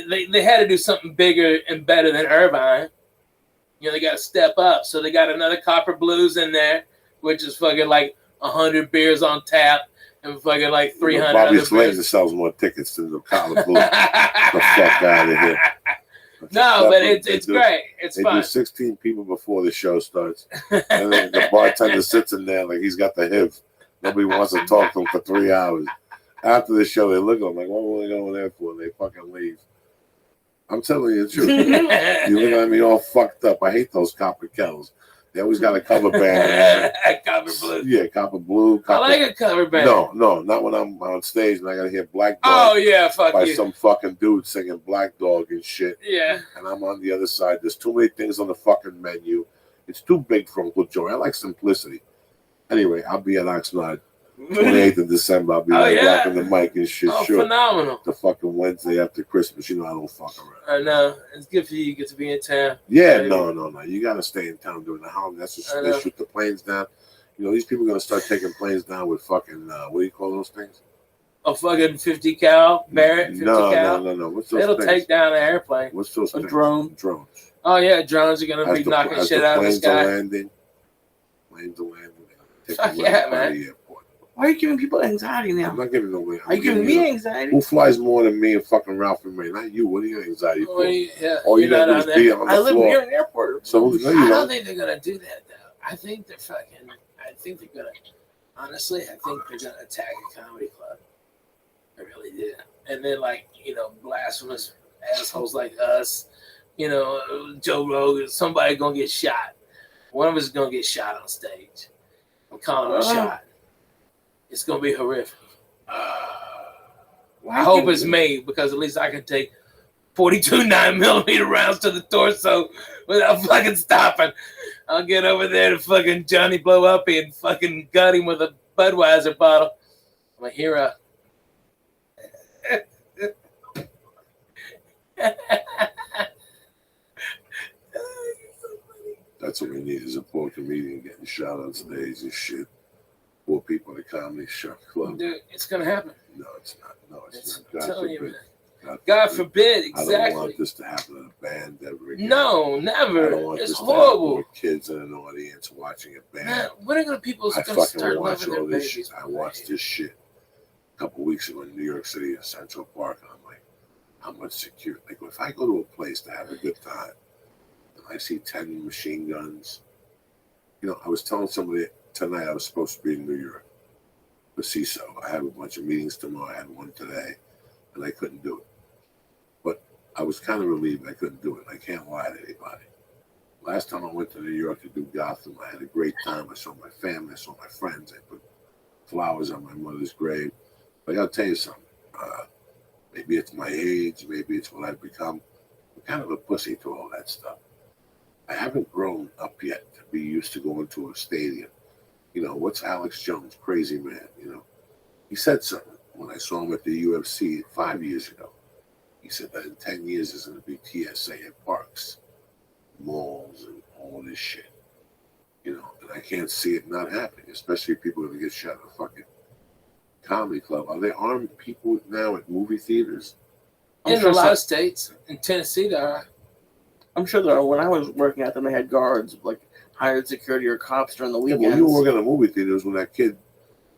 They had to do something bigger and better than Irvine. You know, they got to step up. So they got another Copper Blues in there, which is fucking like 100 beers on tap and fucking like 300
Bobby
other
Slater
beers.
sells more tickets than the Copper Blue. The fuck out of here.
No, but it's great. It's
They
fun.
do 16 people before the show starts. And then the bartender sits in there like he's got the HIV. Nobody wants to talk to him for 3 hours. After the show, they look at him like, what were they going there for? And they fucking leave. I'm telling you the truth. You look at me all fucked up. I hate those copper kettles. They always got a cover band.
Copper Blue.
Yeah, Copper Blue. Copper.
I like a cover band.
No, not when I'm on stage and I gotta hear Black
Oh
Dog
yeah, fuck
by
you.
some fucking dude singing Black Dog and shit.
Yeah.
And I'm on the other side. There's too many things on the fucking menu. It's too big for Uncle Joey. I like simplicity. Anyway, I'll be at Oxnard 28th of December. I'll be
Oh,
like
yeah.
rocking the mic and shit.
Oh,
Sure.
phenomenal.
The fucking Wednesday after Christmas. You know I don't fuck around.
I know. It's good for you. You get to be in town.
Yeah,
Baby.
no. You gotta stay in town during the holiday. That's just
I
they
know.
shoot the planes down. You know, these people are gonna start taking planes down with fucking what do you call those things?
A fucking 50 cal Barrett, 50 cal.
No. What's those
It'll
things?
take down an airplane.
What's those
A
things?
drone.
Drones.
Oh yeah, drones are gonna
As
be
the-
knocking
as
shit
the
out of the
planes
sky.
are landing. Planes are landing. Take
Fuck
them
yeah,
out
man.
of the airport.
Why are you giving people anxiety now?
I'm not giving no way.
Are you giving me anxiety?
Who flies more than me and fucking Ralph and Ray? Not you. What are you anxiety for?
Oh, yeah,
All you
you're
gotta
not
do
on
is be
there.
on
I
the
live
floor.
near an airport.
So no,
I
you
don't
don't.
think they're gonna do that though. I think they're fucking. I think they're gonna. Honestly, I think they're gonna attack a comedy club. I really did. And then like blasphemous assholes like us, Joe Rogan, somebody gonna get shot. One of us is gonna get shot on stage. I'm calling him a shot. It's gonna be horrific. I hope it's me because at least I can take 42 9mm rounds to the torso without fucking stopping. I'll get over there to fucking Johnny Blow Up and fucking gut him with a Budweiser bottle. I'm a hero.
That's what we need is a poor comedian getting shot on stage and shit. Poor people in the comedy shop club.
Dude, it's gonna happen.
No, it's not. No, it's
It's,
not.
I'm telling you, man.
God
God forbid,
I don't
exactly.
want this to happen in a band ever again.
No,
I
never.
don't want
It's
this to happen
horrible.
with kids in an audience watching a band.
Man, when are gonna people
I
gonna start
fucking watch
loving their
all this
babies?
shit. I watched this shit a couple weeks ago in New York City in Central Park, and I'm like, how much security? Like, if I go to a place to have a good time, and I see 10 machine guns, I was telling somebody tonight I was supposed to be in New York for CISO. I have a bunch of meetings tomorrow. I had one today, and I couldn't do it. But I was kind of relieved I couldn't do it. I can't lie to anybody. Last time I went to New York to do Gotham, I had a great time. I saw my family. I saw my friends. I put flowers on my mother's grave. But I got to tell you something. Maybe it's my age. Maybe it's what I've become. I'm kind of a pussy to all that stuff. I haven't grown up yet to be used to going to a stadium. What's Alex Jones, crazy man? He said something when I saw him at the UFC 5 years ago. He said that in 10 years there's going to be TSA at parks, malls, and all this shit. And I can't see it not happening, especially if people are going to get shot at a fucking comedy club. Are they armed people now at movie theaters?
In a lot of states, in Tennessee, there are.
I'm sure there are. When I was working at them, they had guards, like hired security or cops during the
Yeah,
weekends.
well, you were working at movie theaters when that kid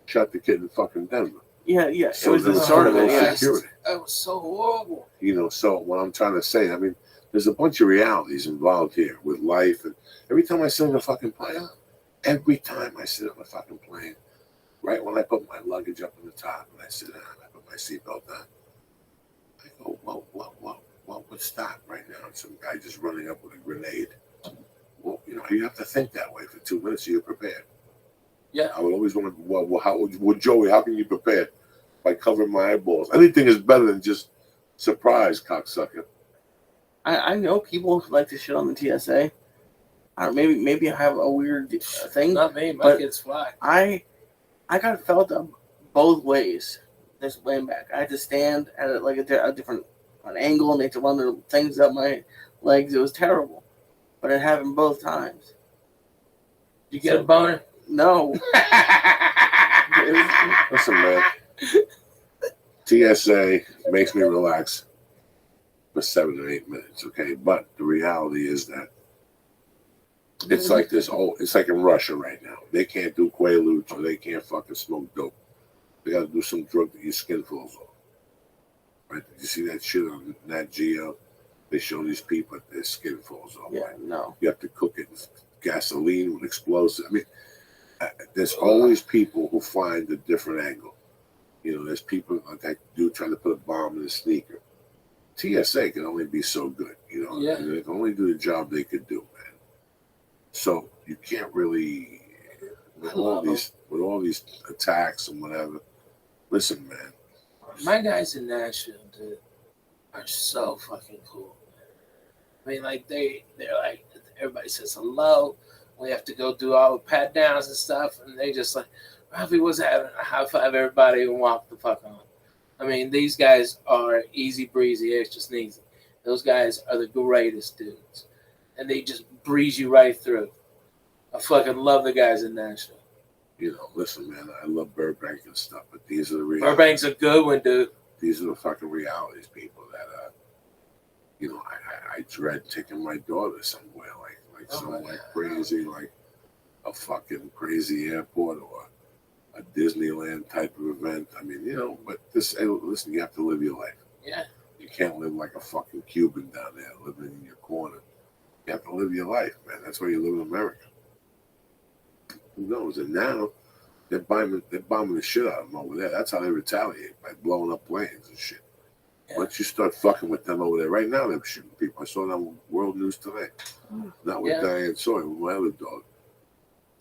shot the kid in fucking Denver.
Yeah.
So
It was
there
the
was
start of
no
it. Yeah.
security.
That was so horrible.
So what I'm trying to say, there's a bunch of realities involved here with life. And every time I sit on a fucking plane, right when I put my luggage up on the top and I sit down, I put my seatbelt on, I go, whoa, let's stop right now. And some guy just running up with a grenade. Well, you have to think that way for 2 minutes so you're prepared.
Yeah.
I would always want to, Joey, how can you prepare? By covering my eyeballs. Anything is better than just surprise, cocksucker.
I know people who like to shit on the TSA. Or maybe I have a weird thing.
Not me. My
But
kids fly.
I got felt up both ways. This way back. I had to stand at a different an angle and they had to run their things up my legs. It was terrible, but it happened both times.
You get a boner?
No.
Listen, man. TSA makes me relax for 7 or 8 minutes, okay? But the reality is that it's like this it's like in Russia right now. They can't do Quaaludes or they can't fucking smoke dope. They got to do some drug that your skin falls off. Right? Did you see that shit on Nat Geo? They show these people that their skin falls off.
Yeah,
right?
no.
You have to cook it with gasoline, with explosives. I mean, there's always people who find a different angle. You know, there's people like that dude trying to put a bomb in a sneaker. TSA can only be so good, you know.
Yeah.
They can only do the job they could do, man. So you can't really with all these attacks and whatever. Listen, man.
My guys in Nashville, dude, are so fucking cool, man. I mean, like they're like, everybody says hello. We have to go do all the pat downs and stuff, and they just like, Rabbi was having a high five everybody and walk the fuck on. I mean, these guys are easy breezy, extra sneezy. Those guys are the greatest dudes, and they just breeze you right through. I fucking love the guys in Nashville.
You know, listen, man, I love Burbank and stuff, but these are the realities.
Burbank's a good one, dude.
These are the fucking realities, people, that, you know, I dread taking my daughter somewhere, like somewhere crazy, like a fucking crazy airport or a Disneyland type of event. I mean, you know, but listen, you have to live your life.
Yeah.
You can't live like a fucking Cuban down there living in your corner. You have to live your life, man. That's why you live in America. Who knows? And now they're bombing the shit out of them over there. That's how they retaliate, by blowing up planes and shit. Yeah. Once you start fucking with them over there, right now they're shooting people. I saw that on World News today. Not with Diane Sawyer, with my other dog.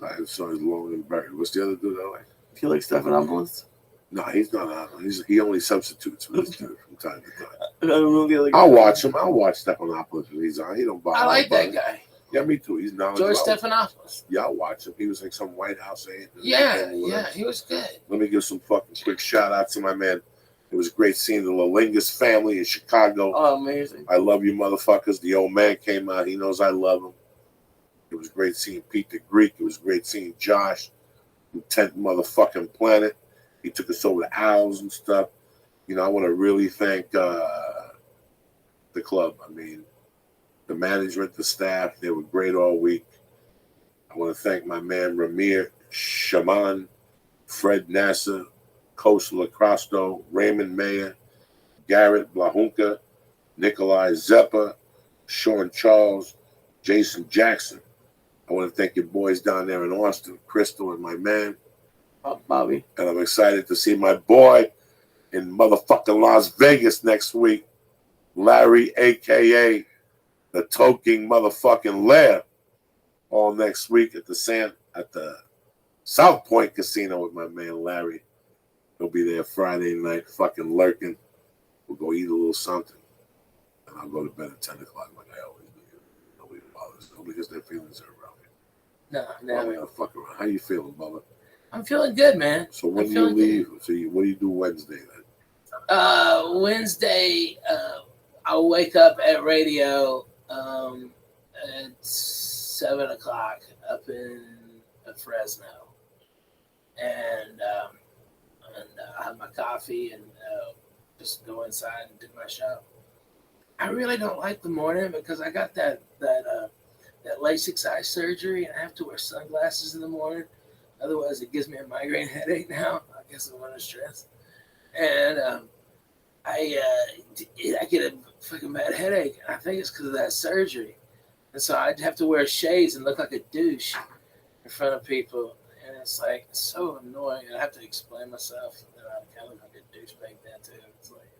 Diane Sawyer's long and buried. What's the other dude I like?
Do you like Stephanopoulos?
No, he's not on. He only substitutes for this dude from time to time.
I don't know the other guy.
I'll watch him. I'll watch Stephanopoulos when he's on. He don't bother.
I like that guy.
Yeah, me too. He's knowledgeable.
George Stephanopoulos.
Yeah, I'll watch him. He was like some White House aide.
Yeah, he was good.
Let me give some fucking quick shout out to my man. It was great seeing the Lalingas family in Chicago.
Oh, amazing.
I love you motherfuckers. The old man came out. He knows I love him. It was great seeing Pete the Greek. It was great seeing Josh from 10th motherfucking planet. He took us over to Owls and stuff. You know, I want to really thank the club. I mean, the management, the staff, they were great all week. I want to thank my man Ramir Shaman, Fred Nasser, Coach Lacrosto, Raymond Mayer, Garrett Blahunka, Nikolai Zeppa, Sean Charles, Jason Jackson. I want to thank your boys down there in Austin, Crystal and my man,
Bobby.
And I'm excited to see my boy in motherfucking Las Vegas next week, Larry, a.k.a. the Toking motherfucking Lair, all next week at the South Point Casino with my man Larry. He'll be there Friday night, fucking lurking. We'll go eat a little something, and I'll go to bed at 10 o'clock like I always do. Nobody bothers. Nobody gets their feelings hurt around me.
No,
I'm gonna fuck around. How you feeling, Bubba?
I'm feeling good, man.
So when do you leave? Good. So what do you do Wednesday then?
Wednesday, I'll wake up at radio at 7 o'clock up in Fresno, and I have my coffee and just go inside and do my show. I really don't like the morning because I got that LASIK eye surgery and I have to wear sunglasses in the morning. Otherwise, it gives me a migraine headache now. I guess I'm under stress, and I get a fucking bad headache. And I think it's because of that surgery, and so I'd have to wear shades and look like a douche in front of people. And it's like it's so annoying. I have to explain myself. And I kind of look like a douchebag then too. It's like,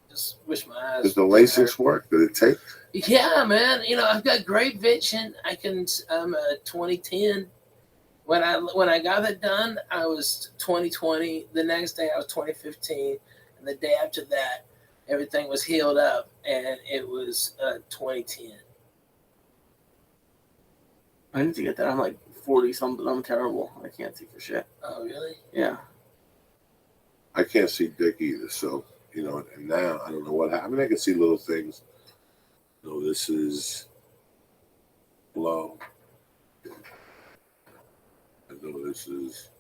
just wish my eyes.
Does the LASIK work? Did it take?
Yeah, man. I've got great vision. I'm a 2010. When I got that done, I was 2020. The next day, I was 2015, and the day after that, everything was healed up, and it was 2010.
I need to get that. I'm like 40 something. I'm terrible. I can't see for shit.
Oh, really?
Yeah.
I can't see dick either, so you know, and now I don't know what happened. I mean, I can see little things. You know, this is blow. I know this is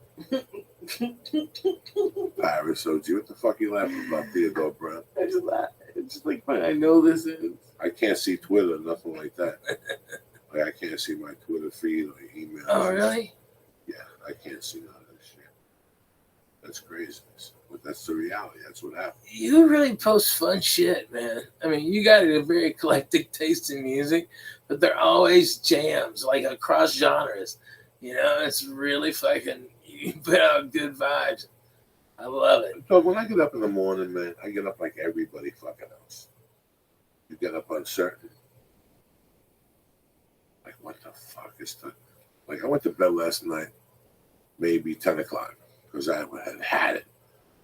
Paris OG. What the fuck you laughing about, Theodore Brown?
I just laugh. It's just like fun. I know this is.
I can't see Twitter, nothing like that. Like I can't see my Twitter feed or emails.
Oh, really?
Yeah, I can't see none of this shit. That's crazy. But that's the reality. That's what happened.
You really post fun shit, man. I mean, you got a very eclectic taste in music, but they're always jams, like across genres. You know, it's really fucking, you put out good vibes. I love it.
So when I get up in the morning, man, I get up like everybody fucking else. You get up uncertain. Like, what the fuck is the... Like, I went to bed last night, maybe 10 o'clock, because I had it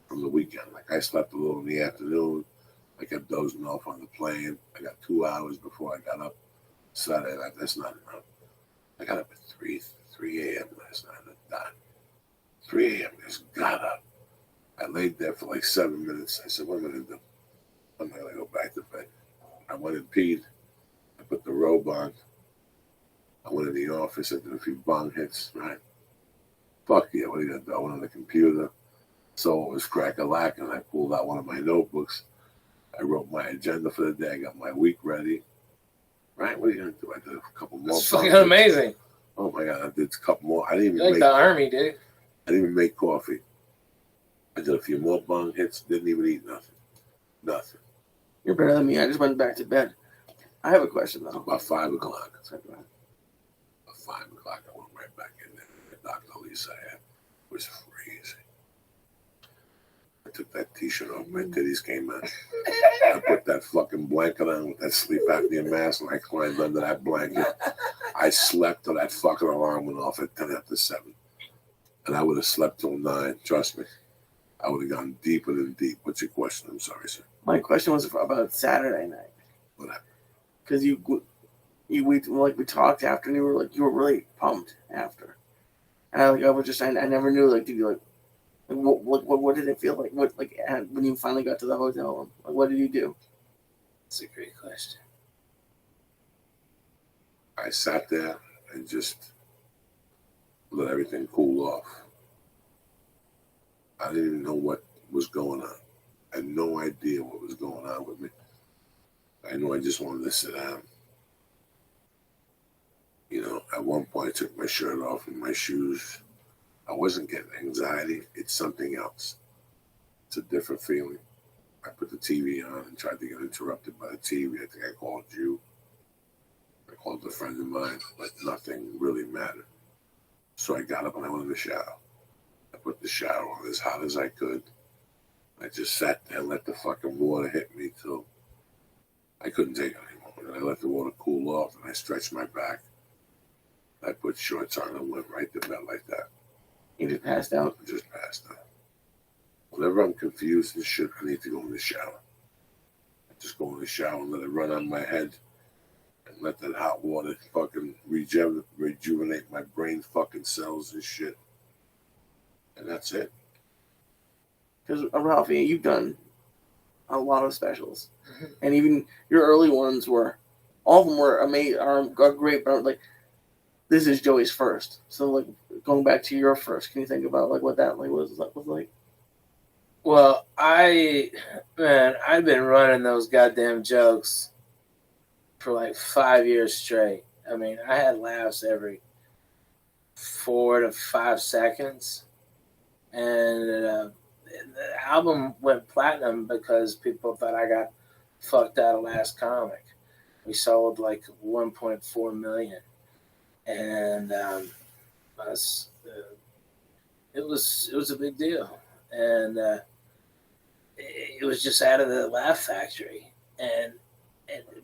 from the weekend. Like, I slept a little in the afternoon. I kept dozing off on the plane. I got 2 hours before I got up Saturday night. That's not enough. I got up at 3 a.m. last night. I died. 3 a.m. Just got up. I laid there for like 7 minutes. I said, what am I going to do? I'm going to go back to bed. I went and peed. I put the robe on. I went in the office. I did a few bong hits, right? Fuck yeah, what are you going to do? I went on the computer. So it was crack-a-lack, and I pulled out one of my notebooks. I wrote my agenda for the day. I got my week ready. Right? What are you going to do? I did a couple more.
It's fucking amazing.
Oh, my God. I did a couple more. I didn't even
You're like
make...
the army, dude.
I didn't even make coffee. I did a few more bong hits. Didn't even eat nothing. Nothing.
You're better than me. I just went back to bed. I have a question, though.
About 5 o'clock. About 5 o'clock, I went right back in there. Dr. Lisa had. It was freezing. I took that t-shirt off. My titties came out. I put that fucking blanket on with that sleep apnea mask, and I climbed under that blanket. I slept till that fucking alarm went off at 10 after 7. And I would have slept till 9. Trust me. I would have gone deeper than deep. What's your question? I'm sorry, sir.
My question was about Saturday night.
What happened?
Because we talked after, and you were really pumped after. And I never knew, like, did you what did it feel like? What, like, when you finally got to the hotel room? Like, what did you do?
That's a great question.
I sat there and just let everything cool off. I didn't even know what was going on. I had no idea what was going on with me. I knew I just wanted to sit down. You know, at one point I took my shirt off and my shoes. I wasn't getting anxiety. It's something else. It's a different feeling. I put the TV on and tried to get interrupted by the TV. I think I called you. I called a friend of mine, but nothing really mattered. So I got up and I went in the shower. I put the shower on as hot as I could. I just sat there and let the fucking water hit me till I couldn't take it anymore. And I let the water cool off and I stretched my back. I put shorts on and went right to bed like that.
You just passed out?
I just passed out. Whenever I'm confused and shit, I need to go in the shower. I just go in the shower and let it run on my head and let that hot water fucking rejuvenate my brain fucking cells and shit. And that's it.
Because, Ralphie, you've done a lot of specials. And even your early ones all of them were amazing, are great, but like, this is Joey's first. So, like, going back to your first, can you think about, like, what that was like?
Well, I've been running those goddamn jokes for like 5 years straight. I mean, I had laughs every 4 to 5 seconds. And the album went platinum because people thought I got fucked out of Last Comic. We sold like 1.4 million. And it was a big deal. And it was just out of the Laugh Factory.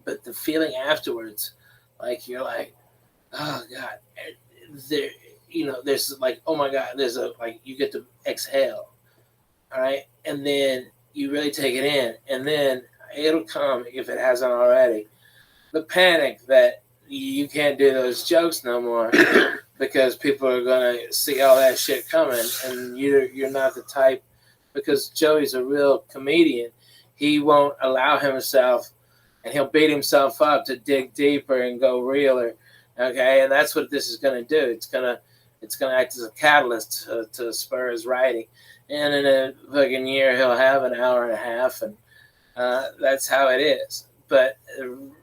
But the feeling afterwards, like, you're like, oh God, there's like, oh my God, you get to exhale, all right? And then you really take it in, and then it'll come, if it hasn't already, the panic that you can't do those jokes no more because people are going to see all that shit coming, and you're not the type, because Joey's a real comedian. he won't allow himself, and he'll beat himself up to dig deeper and go realer. Okay, and that's what this is going to do. It's gonna act as a catalyst to spur his writing. And in a fucking year, he'll have an hour and a half, and that's how it is. But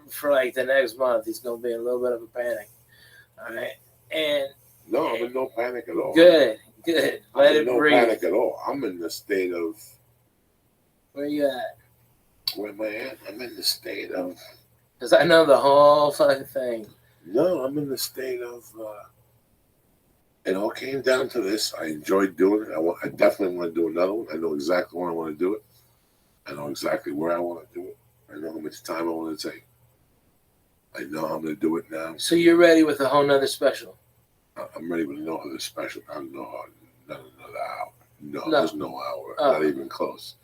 for like the next month, he's going to be in a little bit of a panic. All right, and
No, I'm in no panic at all.
good. Let
I'm
it
in no
breathe.
panic at all. I'm in the state of.
Where you at?
Where am I at? I'm in the state of.
Because I know the whole fucking thing.
No, I'm in the state of. It all came down to this. I enjoyed doing it. I definitely want to do another one. I know exactly when I want to do it. I know exactly where I want to do it. I know how much time I want to take. I know I'm going to do it now.
So you're ready with a whole nother special?
I'm ready with no other special. I'm not another hour. No,
No.
there's no hour.
Oh.
Not even close.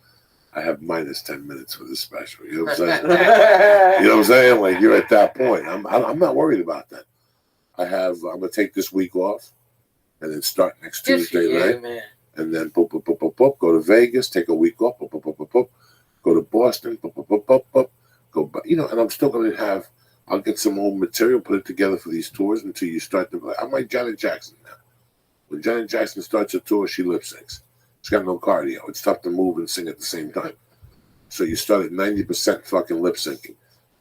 I have minus 10 minutes for this special. You know what I'm saying? You know what I'm saying? Like, you're at that point. I'm not worried about that. I'm going to take this week off and then start next
Good for
Tuesday
you,
night.
man.
And then go to Vegas, take a week off, go to Boston, go, you know, and I'm still going to have, I'll get some old material, put it together for these tours until you start to, I'm like Janet Jackson now. When Janet Jackson starts a tour, she lip syncs. She's got no cardio. It's tough to move and sing at the same time. So you start at 90% fucking lip syncing.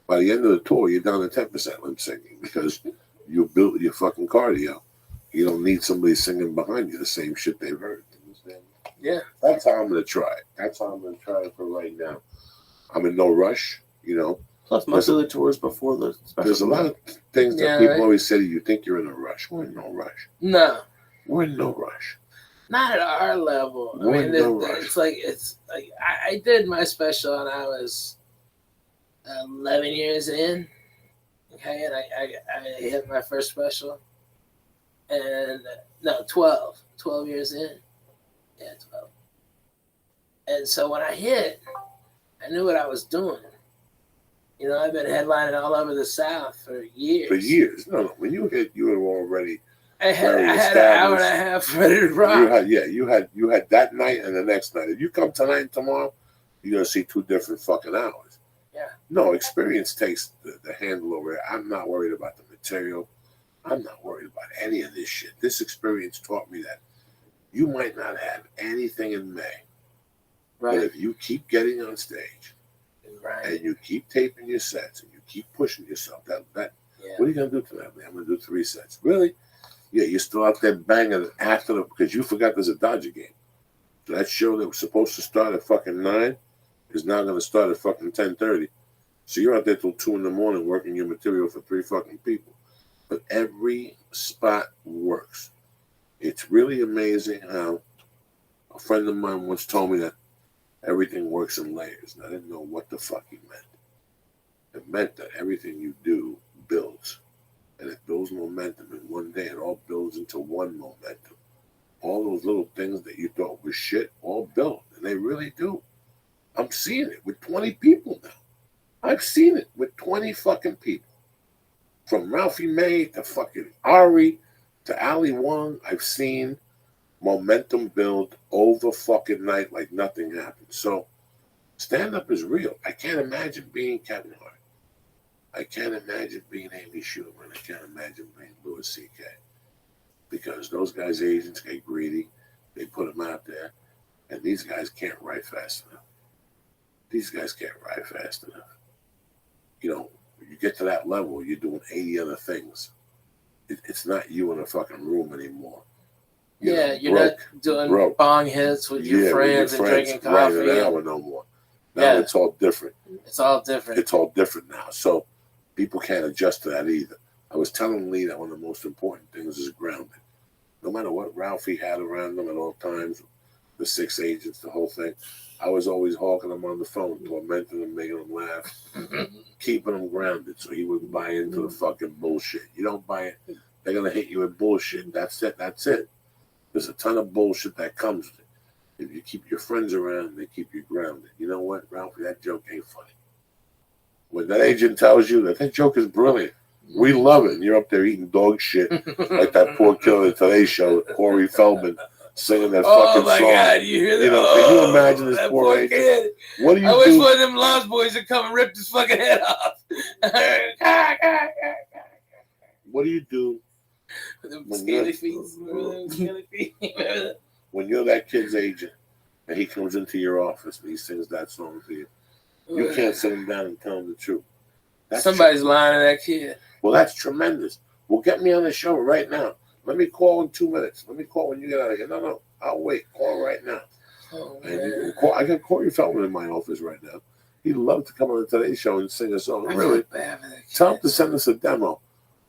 By the end of the tour, you're down to 10% lip syncing because you built your fucking cardio. You don't need somebody singing behind you the same shit they've heard.
Yeah.
That's how I'm going to try it. That's how I'm going to try it for right now. I'm in no rush, you know.
Plus, most of the tours before the special.
There's a lot of things that
Yeah,
people
right.
always say to you, think you're in a rush. We're in no rush.
No,
We're in no rush.
not at our level. I
We're
mean,
in no rush.
it's like I did my special and I was 11 years in. Okay, and I hit my first special, and no, 12 years in. Yeah, 12. And so when I hit, I knew what I was doing. You know, I've been headlining all over the South for years.
For years. No, when you hit, you were already
I had
very
an hour and a
established.
half ready to rock.
you had that night and the next night. If you come tonight and tomorrow, you're gonna see two different fucking hours.
Yeah.
No, experience takes the handle over it. I'm not worried about the material. I'm not worried about any of this shit. This experience taught me that you might not have anything in May. But
Right.
if you keep getting on stage
Right.
and you keep taping your sets and you keep pushing yourself, that
Yeah.
what are you gonna do tonight, man? I'm gonna do 3 sets. Really? Yeah, you're still out there banging after the because you forgot there's a Dodger game. So that show that was supposed to start at fucking 9 is now gonna start at fucking 10:30. So you're out there till 2 a.m. working your material for 3 fucking people. But every spot works. It's really amazing how a friend of mine once told me that everything works in layers. And I didn't know what the fuck he meant. It meant that everything you do builds. And it builds momentum. And one day it all builds into one momentum. All those little things that you thought was shit all build. And they really do. I'm seeing it with 20 people now. I've seen it with 20 fucking people. From Ralphie May to fucking Ari to Ali Wong, I've seen momentum build over fucking night like nothing happened. So stand-up is real. I can't imagine being Kevin Hart. I can't imagine being Amy Schumer. I can't imagine being Louis C.K. Because those guys' agents get greedy. They put them out there. And these guys can't write fast enough. These guys can't write fast enough. You know, when you get to that level, you're doing 80 other things. It's not you in a fucking room anymore. You
Yeah,
know,
you're
broke,
not doing
broke.
bong hits with your friends and drinking coffee.
Right, an hour no more. Now
Yeah.
it's all different.
It's all different.
It's all different now. So people can't adjust to that either. I was telling Lee that one of the most important things is grounding. No matter what Ralphie had around him at all times, the 6 agents, the whole thing, I was always hawking him on the phone, tormenting him, making him laugh, keeping him grounded so he wouldn't buy into the fucking bullshit. You don't buy it, they're going to hit you with bullshit. That's it. That's it. There's a ton of bullshit that comes with it. If you keep your friends around, they keep you grounded. You know what, Ralphie? That joke ain't funny. When that agent tells you that joke is brilliant, we love it. And you're up there eating dog shit like that poor killer at Today Show, Corey Feldman. singing that
Oh
fucking
my
song.
God, you hear that?
You know, can you imagine this
that
poor
kid?
agent? What do you
I wish
do?
one of them Lost Boys would come and rip his fucking head off.
What do you do
Them
When
scaly
you're-
feet. Remember them scaly feet? Remember that?
when you're that kid's agent and he comes into your office and he sings that song to you? You can't sit him down and tell him the truth. That's
Somebody's lying to that kid.
Well, that's tremendous. Well, get me on the show right now. Let me call in 2 minutes. Let me call when you get out of here. No, I'll wait. Call right now.
Oh,
And you
man.
can call. I got Corey Feldman in my office right now. He'd love to come on the Today Show and sing a song.
I
Really,
feel bad for that kid.
tell him to send us a demo.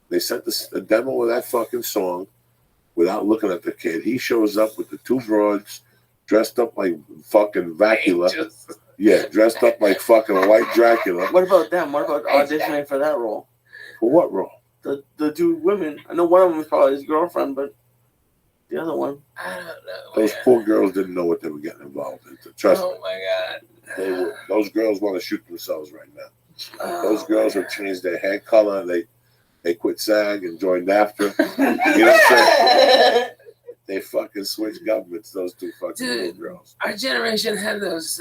They sent us a demo of that fucking song without looking at the kid. He shows up with the two broads dressed up like fucking Vacula.
Angels.
Yeah, dressed up like fucking a white Dracula.
What about them? What about auditioning for that role?
For what role?
The two women. I know one of them was probably his girlfriend, but the other one.
I don't know.
Those
man.
poor girls didn't know what they were getting involved in. Trust me.
Oh my God.
They were, those girls want to shoot themselves right now.
Oh,
Those girls
man.
have changed their hair color. They quit SAG and joined AFTRA. You know what I'm saying? They fucking switched governments. Those two fucking
Dude.
little girls.
Our generation had those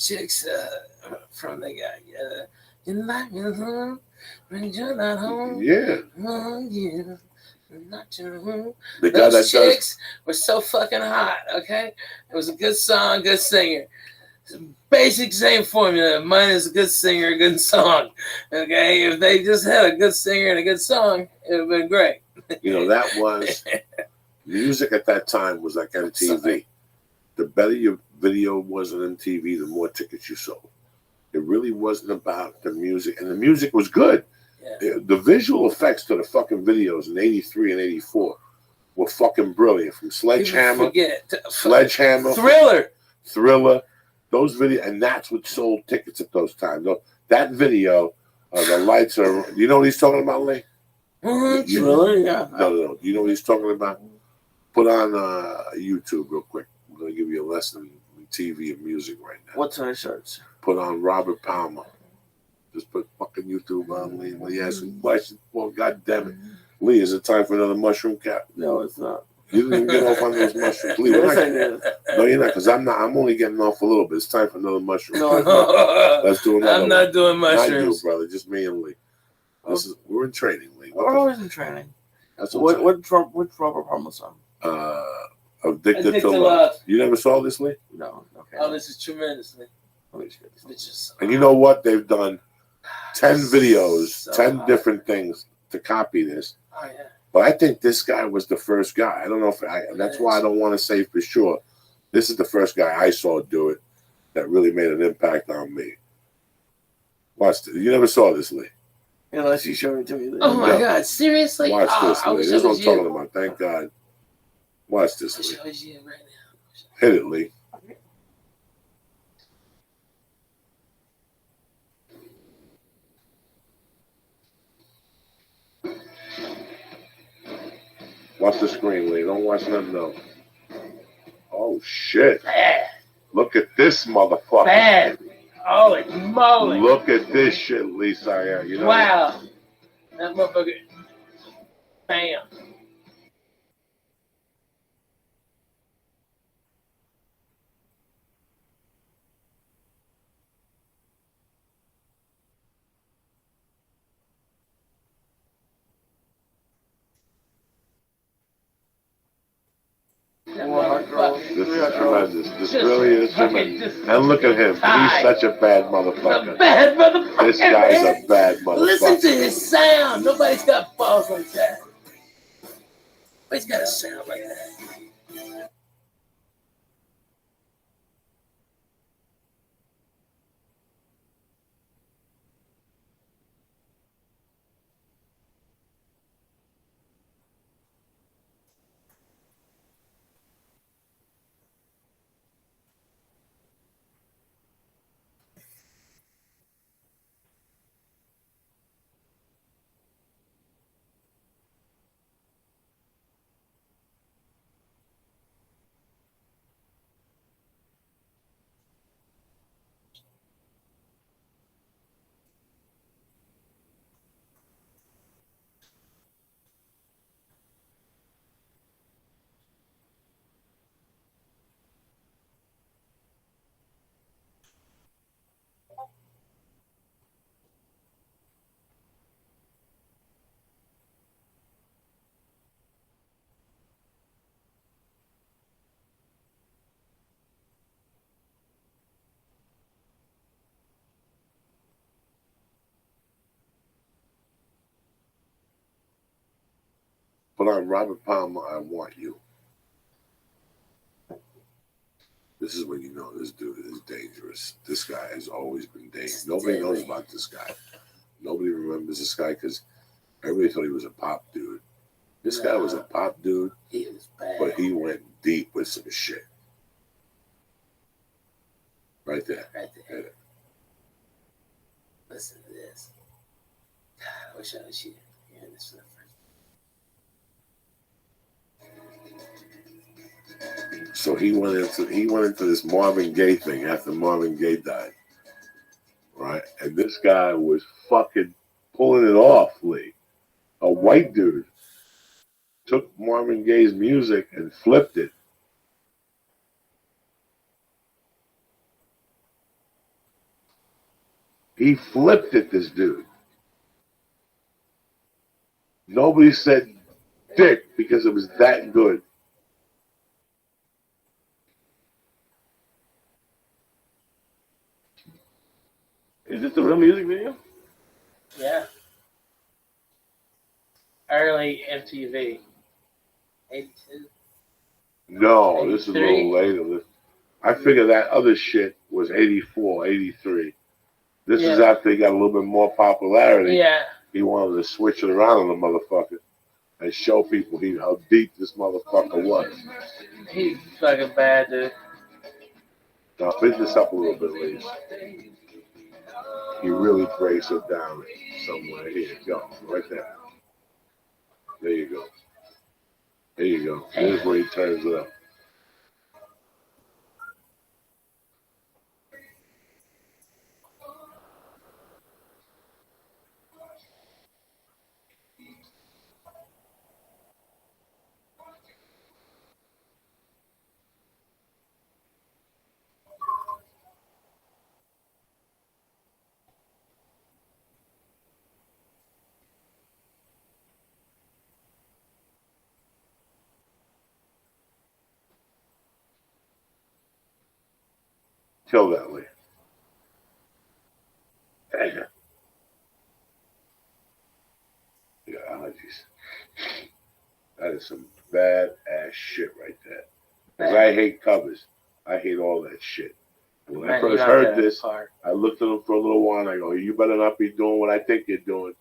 chicks from the guy. You like me home when you're not home.
Yeah,
Oh, yeah. Not your home.
the guy that
Those
does.
chicks were so fucking hot, okay? It was a good song, good singer. Basic same formula. Mine is a good singer, good song. Okay? If they just had a good singer and a good song, it would have been great.
You know, that was music at that time was like MTV. The better your video was on MTV, the more tickets you sold. It really wasn't about the music, and the music was good.
Yeah.
The visual effects to the fucking videos in '83 and '84 were fucking brilliant. From Sledgehammer, Thriller, those videos, and that's what sold tickets at those times. That video, the lights are. You know what he's talking about, Lee?
Really? Yeah.
No. You know what he's talking about? Put on YouTube real quick. I'm gonna give you a lesson in TV and music right now.
What should I search?
Put on Robert Palmer. Just put fucking YouTube on, Lee. When you ask me questions, well, God damn it, Lee, is it time for another mushroom cap?
No, it's not.
You didn't even get off on those mushrooms, Lee. We're
Yes, I
not,
did.
no, you're not, because I'm not. I'm only getting off a little bit. It's time for another mushroom.
No, it's not.
Let's do another.
I'm not doing
Not
mushrooms.
you, brother. Just me and Lee. We're in training, Lee.
We're always in training.
That's
Which Robert Palmer song?
Addicted to Love. You never saw this, Lee?
No. Okay.
Oh, this is tremendous.
Let me just get this one.
It's just,
And you know what? They've done 10 videos,
So
10
hot.
different things to copy this.
Oh, yeah.
But I think this guy was the first guy. I don't know if that's why I don't want to say for sure. This is the first guy I saw do it that really made an impact on me. Watch this. You never saw this, Lee.
Unless you show it to me.
Oh, my
Yeah.
God. Seriously?
Watch
Oh,
this,
I
Lee.
wish
This
I
is what
was
I'm talking
you.
about. Thank God. Watch
I
this,
wish
Lee.
I was you right now.
Hit it, Lee. Watch the screen, Lee. Don't watch nothing else. Oh, shit.
Bad.
Look at this motherfucker.
Bad. Holy moly.
Look at this shit, Lisa. Yeah, you know.
Wow. That motherfucker. Bam. That motherfucker.
This is tremendous. This
Just
really is
fucking
tremendous.
just
And look at him. He's
tied.
such a bad
A
motherfucker.
bad motherfucker.
This guy's
man.
a bad motherfucker.
Listen to his sound. Nobody's got balls like that. Nobody's got a sound like that.
Put on Robert Palmer, I Want You. This is when you know this dude is dangerous. This guy has always been dangerous. Nobody knows about this guy. Nobody remembers this guy because everybody thought he was a pop dude. This guy was a pop dude,
He was bad.
but he went deep with some shit. Right there.
Right there.
Yeah.
Listen to this. God, I wish I was here. Yeah, this for the first.
So he went into this Marvin Gaye thing after Marvin Gaye died. Right? And this guy was fucking pulling it off, Lee. A white dude took Marvin Gaye's music and flipped it. He flipped it, this dude. Nobody said dick because it was that good.
Is this a real music video?
Yeah. Early MTV. 82.
No, this is a
83.
little later. I figure that other shit was 84, 83. This is after he got a little bit more popularity.
Yeah.
He wanted to switch it around on the motherfucker and show people how deep this motherfucker was.
He's fucking bad, dude.
Now, pick this up a little bit, ladies. He really breaks it down somewhere. Here you go. Right there. There you go. There you go. Here's where he turns it up. Kill that, Lee. Damn. Yeah, allergies. That is some bad ass shit right there. Because I hate covers. I hate all that shit. And when I
Man, you
first
got
heard
that
this,
part.
I looked at him for a little while and I go, you better not be doing what I think you're doing.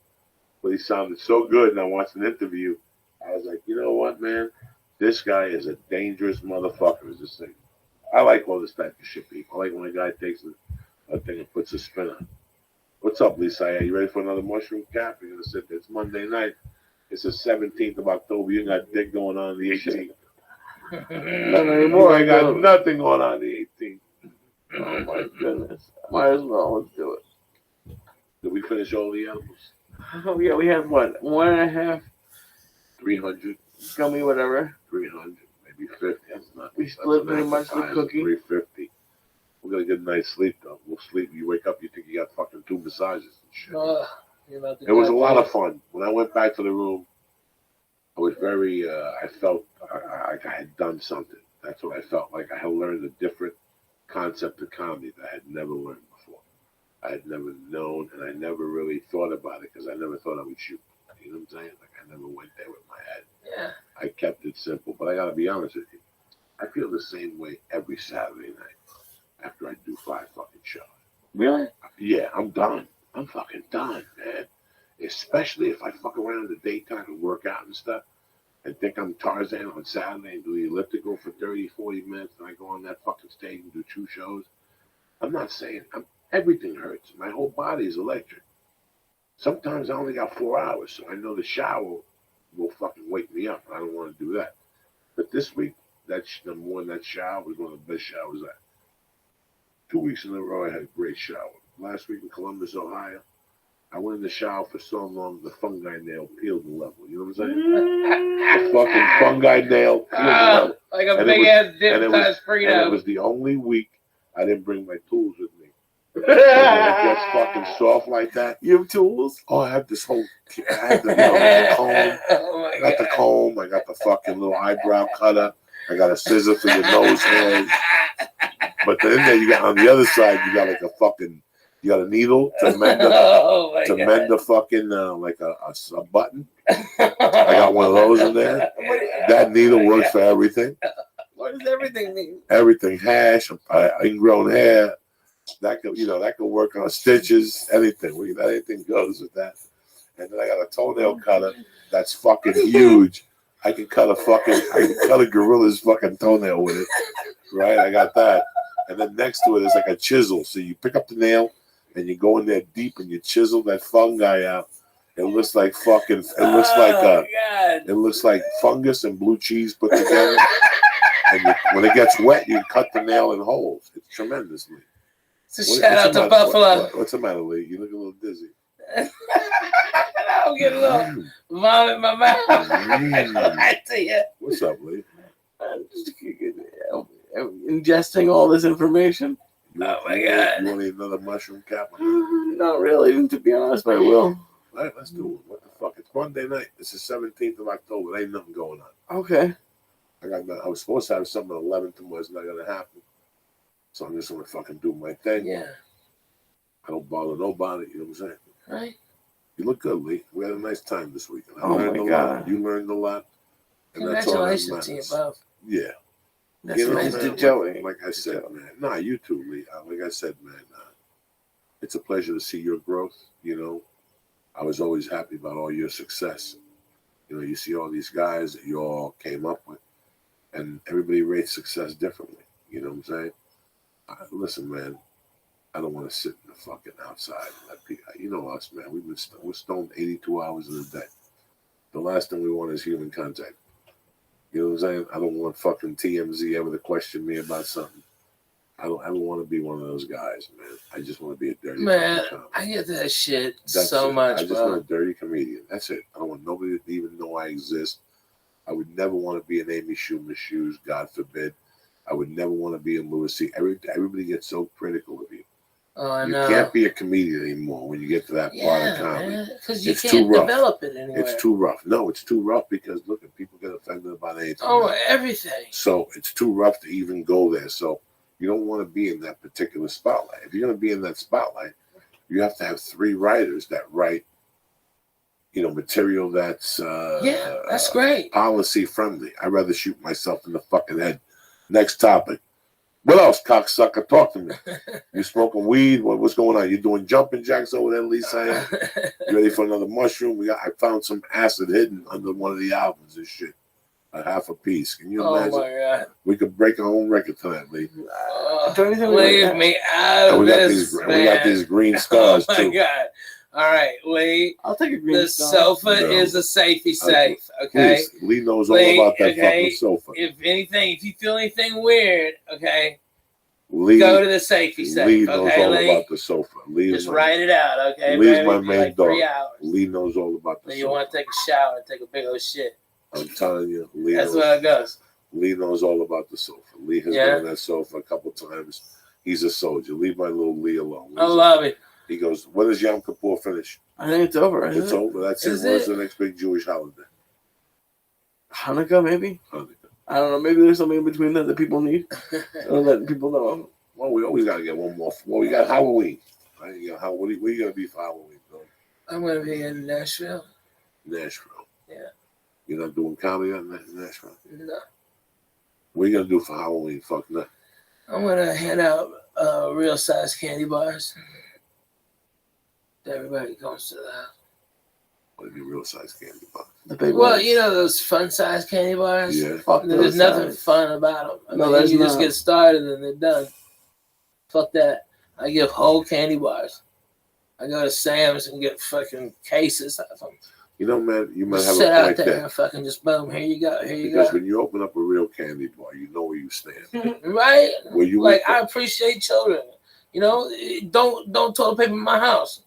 But he sounded so good and I watched an interview. I was like, you know what, man? This guy is a dangerous motherfucker, is this thing. I like all this type of shit, people. I like when a guy takes a thing and puts a spin on it. What's up, Lisa? Are you ready for another mushroom cap? You're going to sit there. It's Monday night. It's the 17th of October. You got dick going on the 18th.
Not anymore.
I got nothing going on the 18th.
Oh my goodness. Might as well. Let's do it.
Did we finish all the animals?
Oh yeah, we have what? 1.5
300,
gummy whatever.
300, maybe 50. That's not.
We split pretty much the cookie.
350. We're going to get a nice sleep, though. We'll sleep. You wake up, you think you got fucking 2 massages and shit. It was a lot of fun. When I went back to the room, I was very, I felt like I had done something. That's what I felt like. I had learned a different concept of comedy that I had never learned before. I had never known, and I never really thought about it because I never thought I would shoot. You know what I'm saying? Like, I never went there with my head.
Yeah.
I kept it simple, but I got to be honest with you. I feel the same way every Saturday night after I do 5 fucking shows.
Really?
Yeah, I'm done. I'm fucking done, man. Especially if I fuck around in the daytime and work out and stuff and think I'm Tarzan on Saturday and do the elliptical for 30, 40 minutes and I go on that fucking stage and do 2 shows. I'm not saying, everything hurts. My whole body is electric. Sometimes I only got 4 hours, so I know the shower will fucking wake me up. I don't want to do that. But this week, number one, that shower was one of the best showers I 2 weeks in a row, I had a great shower. Last week in Columbus, Ohio, I went in the shower for so long, the fungi nail peeled the level. You know what I'm saying? The fucking fungi nail peeled the level.
Like a
And
big ass dip
and it
Frito.
was the only week I didn't bring my tools with me. When it gets fucking soft like that.
You have tools?
Oh, I have this whole, I have the comb.
Oh my
I got the comb. I got the fucking little eyebrow cutter. I got a scissor for your nose hairs. But then there you got on the other side, you got like a fucking You got a needle to mend the,
Oh my
to
God.
mend the fucking like a button. I got one of those in there. That needle works for everything.
What does everything mean?
Everything, hash, ingrown hair. That could work on stitches, anything. Anything goes with that. And then I got a toenail cutter that's fucking huge. I can cut a gorilla's fucking toenail with it. Right? I got that. And then next to it is like a chisel. So you pick up the nail and you go in there deep and you chisel that fungi out. It looks like it looks like fungus and blue cheese put together. And when it gets wet, you cut the nail in holes. It's tremendous, Lee.
So shout out to Buffalo.
What's the matter, Lee? You look a little dizzy.
I'll get a little vomit in my mouth. I tell you.
What's up, Lee?
I'm just ingesting all this information.
Oh my God.
You want to eat another mushroom cap?
Not really, to be honest, but I will.
All right, let's do it. What the fuck? It's Monday night. It's the 17th of October. There ain't nothing going on.
Okay.
I was supposed to have something on 11th and was not going to happen. So I'm just going to fucking do my thing.
Yeah.
I don't bother nobody. You know what I'm saying?
Right.
You look good, Lee. We had a nice time this weekend. I
Oh,
learned
my
a
God.
lot. You learned a lot. And that's all that
Congratulations to you
matters.
both.
Yeah.
That's
You know,
nice.
man,
to Joey.
Like I said, man. Nah, you too, Lee. Like I said, man, it's a pleasure to see your growth. You know, I was always happy about all your success. You know, you see all these guys that you all came up with, and everybody rates success differently. You know what I'm saying? Listen, man, I don't want to sit in the fucking outside. You know us, man. We're stoned 82 hours in a day. The last thing we want is human contact. You know what I'm saying? I don't want fucking TMZ ever to question me about something. I don't want to be one of those guys, man. I just want to be a dirty
Man,
fucking
I get that shit
That's
so
it.
much,
I just
bro.
want a dirty comedian. That's it. I don't want nobody to even know I exist. I would never want to be in Amy Schumer's shoes, God forbid. I would never want to be in Louis C. Everybody gets so critical of you.
Oh, I
You
know.
can't be a comedian anymore when you get to that part of comedy.
Because you
It's
can't
too rough.
develop it anywhere.
It's too rough. No, it's too rough because look, people get offended about anything.
Oh,
man.
everything.
So it's too rough to even go there. So you don't want to be in that particular spotlight. If you're going to be in that spotlight, you have to have 3 writers that write, material that's
that's great.
policy friendly. I'd rather shoot myself in the fucking head. Next topic. What else, cocksucker? Talk to me. You smoking weed? What's going on? You doing jumping jacks over there, Lisa? You ready for another mushroom? I found some acid hidden under one of the albums and shit. A half a piece. Can you
Oh
imagine?
my God.
We could break our own record tonight, Lee.
Leave me out
And
of
we got
this,
these.
man.
We got these green stars
Oh my
too.
God. All right, Lee.
I'll take a green
The
star.
sofa
No.
is a safety safe, okay?
Please, Lee knows all
Lee,
about that
okay,
fucking sofa.
If you feel anything weird, okay,
Lee,
go to the safety safe,
Lee knows
okay,
all
Lee?
about the sofa. Lee
Just
is
write it out, okay?
Lee's
baby?
my
It'll be
main
like 3
dog.
hours.
Lee knows all about the
Then
sofa.
you want to take a shower and take a big old shit.
I'm telling you, Lee
That's
knows,
how it goes.
Lee knows all about the sofa. Lee has
Yeah.
been on that sofa a couple times. He's a soldier. Leave my little Lee alone.
I love it.
He goes, when does Yom Kippur finish?
I think it's over. Isn't
It's
it?
over. That's
Is
it. When's
it?
the next big Jewish holiday?
Hanukkah, maybe?
Hanukkah.
I don't know. Maybe there's something in between that people need. Or that people know.
Well, we always got to get one more. Well, we got Halloween. Right? What are you going to be for Halloween, Bill?
I'm going to be in Nashville.
Nashville.
Yeah.
You're not doing comedy in Nashville?
No.
What are you going to do for Halloween? Fuck no.
I'm going to hand out real size candy bars. Everybody comes to that.
What do you real size candy bar?
The big
Well,
ones.
you know those fun size candy bars?
Yeah.
Fuck
There's
those
nothing
size.
fun about them.
No, there's
you just
not.
get started and they're done. Fuck that. I give whole candy bars. I go to Sam's and get fucking cases of them.
You know, man, you might
Just
have
sit
a
out
point
there
there.
and fucking just boom, here you go, here you
Because
go.
when you open up a real candy bar, you know where you stand.
Right?
Where you
Like,
eat
I appreciate children. You know, don't toilet paper in my house.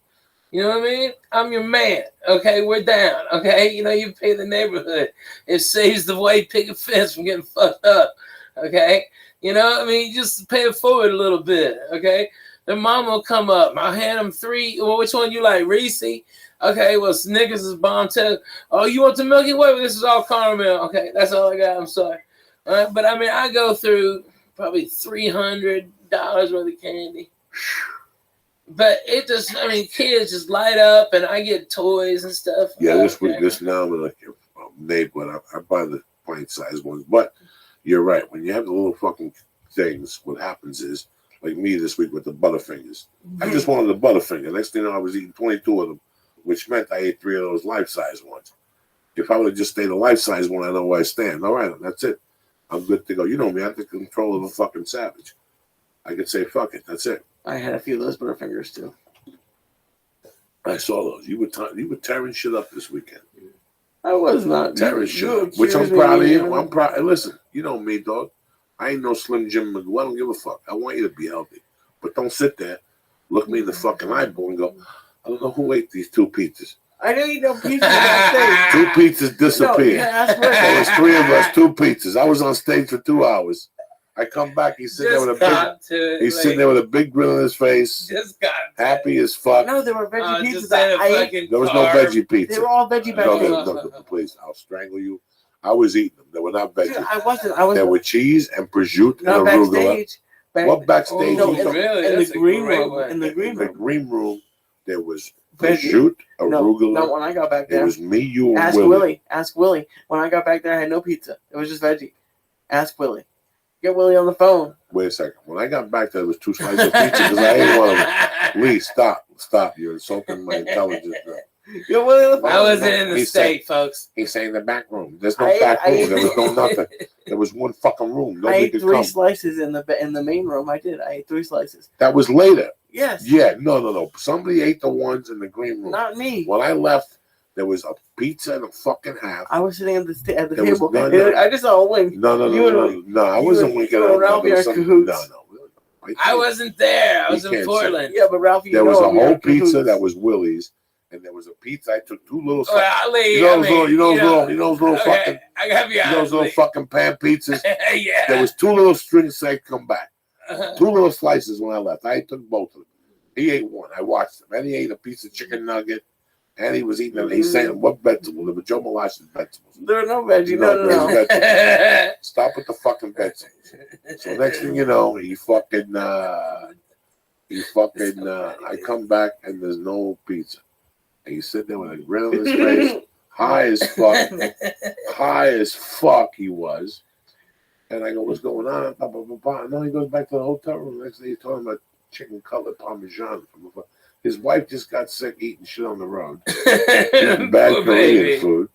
You know what I mean? I'm your man. Okay, we're down. Okay, you know, you pay the neighborhood. It saves the white picket fence from getting fucked up. Okay, you know, I mean, just pay it forward a little bit. Okay, their mom will come up. I'll hand them 3. Well, which one you like, Reese? Okay, well, Snickers is bomb too. Oh, you want the Milky Way? Well, this is all caramel. Okay, that's all I got. I'm sorry. All right, but I mean, I go through probably $300 worth of candy. But it just, I mean, kids just light up, and I get toys and stuff.
Yeah, this week, this now I'm like neighbor. I buy the pint sized ones. But you're right. When you have the little fucking things, what happens is, like me this week with the Butterfingers. I just wanted the Butterfinger. Next thing you know, I was eating 22 of them, which meant I ate 3 of those life size ones. If I would have just stayed a life size one, I know where I stand. All right, that's it. I'm good to go. You know me. I have the control of a fucking savage. I could say fuck it. That's it.
I had a few of those Butterfingers too.
I saw those. You were tearing shit up this weekend.
I was not
Tearing shit up, which I'm proud of you. I'm proud. Hey, listen, you know me, dog. I ain't no Slim Jim McGill. I don't give a fuck. I want you to be healthy. But don't sit there, look me in the fucking eyeball and go, I don't know who ate these 2 pizzas.
I didn't eat no pizza that
2 pizzas disappeared.
No,
There was 3 of us, 2 pizzas. I was on stage for 2 hours. I come back, he's sitting there with sitting there with a big grin on his face, happy as fuck.
No, there were veggie pizzas.
Just
There was no veggie pizza.
They were all veggie back then.
No, please, I'll strangle you. I was eating them. They were not veggie.
Dude, I wasn't.
There were cheese and prosciutto
Not
and arugula.
backstage.
What backstage?
No,
you talking-
really?
in
That's
the
a
green
great
room.
one.
In the green
In the
room.
green room, there was
Veggie.
prosciutto,
No,
arugula.
when I got back
It
there.
was me, you, and
Ask
Willie.
Willie. Ask Willie. When I got back there, I had no pizza. It was just veggie. Ask Willie. Get Willie on the phone.
Wait a second. When I got back there was 2 slices of pizza because I ate one of them. Lee, stop. You're insulting my intelligence now.
Get Willie on the phone.
I wasn't in the
He
state, folks.
He's saying the back room. There's no
I-
back
I-
room. There was no nothing. There was one fucking room.
I
Nobody
ate
could
3
come.
slices in the main room. I did. I ate 3 slices.
That was later.
Yes.
Yeah, no. Somebody ate the ones in the green room.
Not me.
When I left, there was a pizza and a fucking half.
I was sitting at the
There was
table.
no.
I just saw a wink.
No. I
you
wasn't
and-
winking
you
at
and Ralphie
him.
are cahoots.
No.
I wasn't there. I was
You
in
can't
Portland.
Yeah, but Ralphie,
There was a
we are
whole pizza
cahoots.
that was Willie's, and there was a pizza. I took 2 little.
Well, I'll leave.
You know those little fucking.
I gotta be
You know
honest.
those little fucking pan pizzas.
Yeah.
There was 2 little strings that come back. 2 little slices when I left. I took both of them. He ate 1. I watched him, and he ate a piece of chicken nugget, and he was eating it. He's saying, "What vegetable?" There were Joe Malash's vegetables.
There were no veggie.
No,
No.
there's vegetables. Stop with the fucking vegetables. So next thing you know, I come back and there's no pizza. And he's sitting there with a grin on his face, high as fuck he was. And I go, what's going on? And then he goes back to the hotel room. Next day he's talking about chicken cutlet parmesan. His wife just got sick eating shit on the road. Eating bad
Poor
Korean
baby.
food.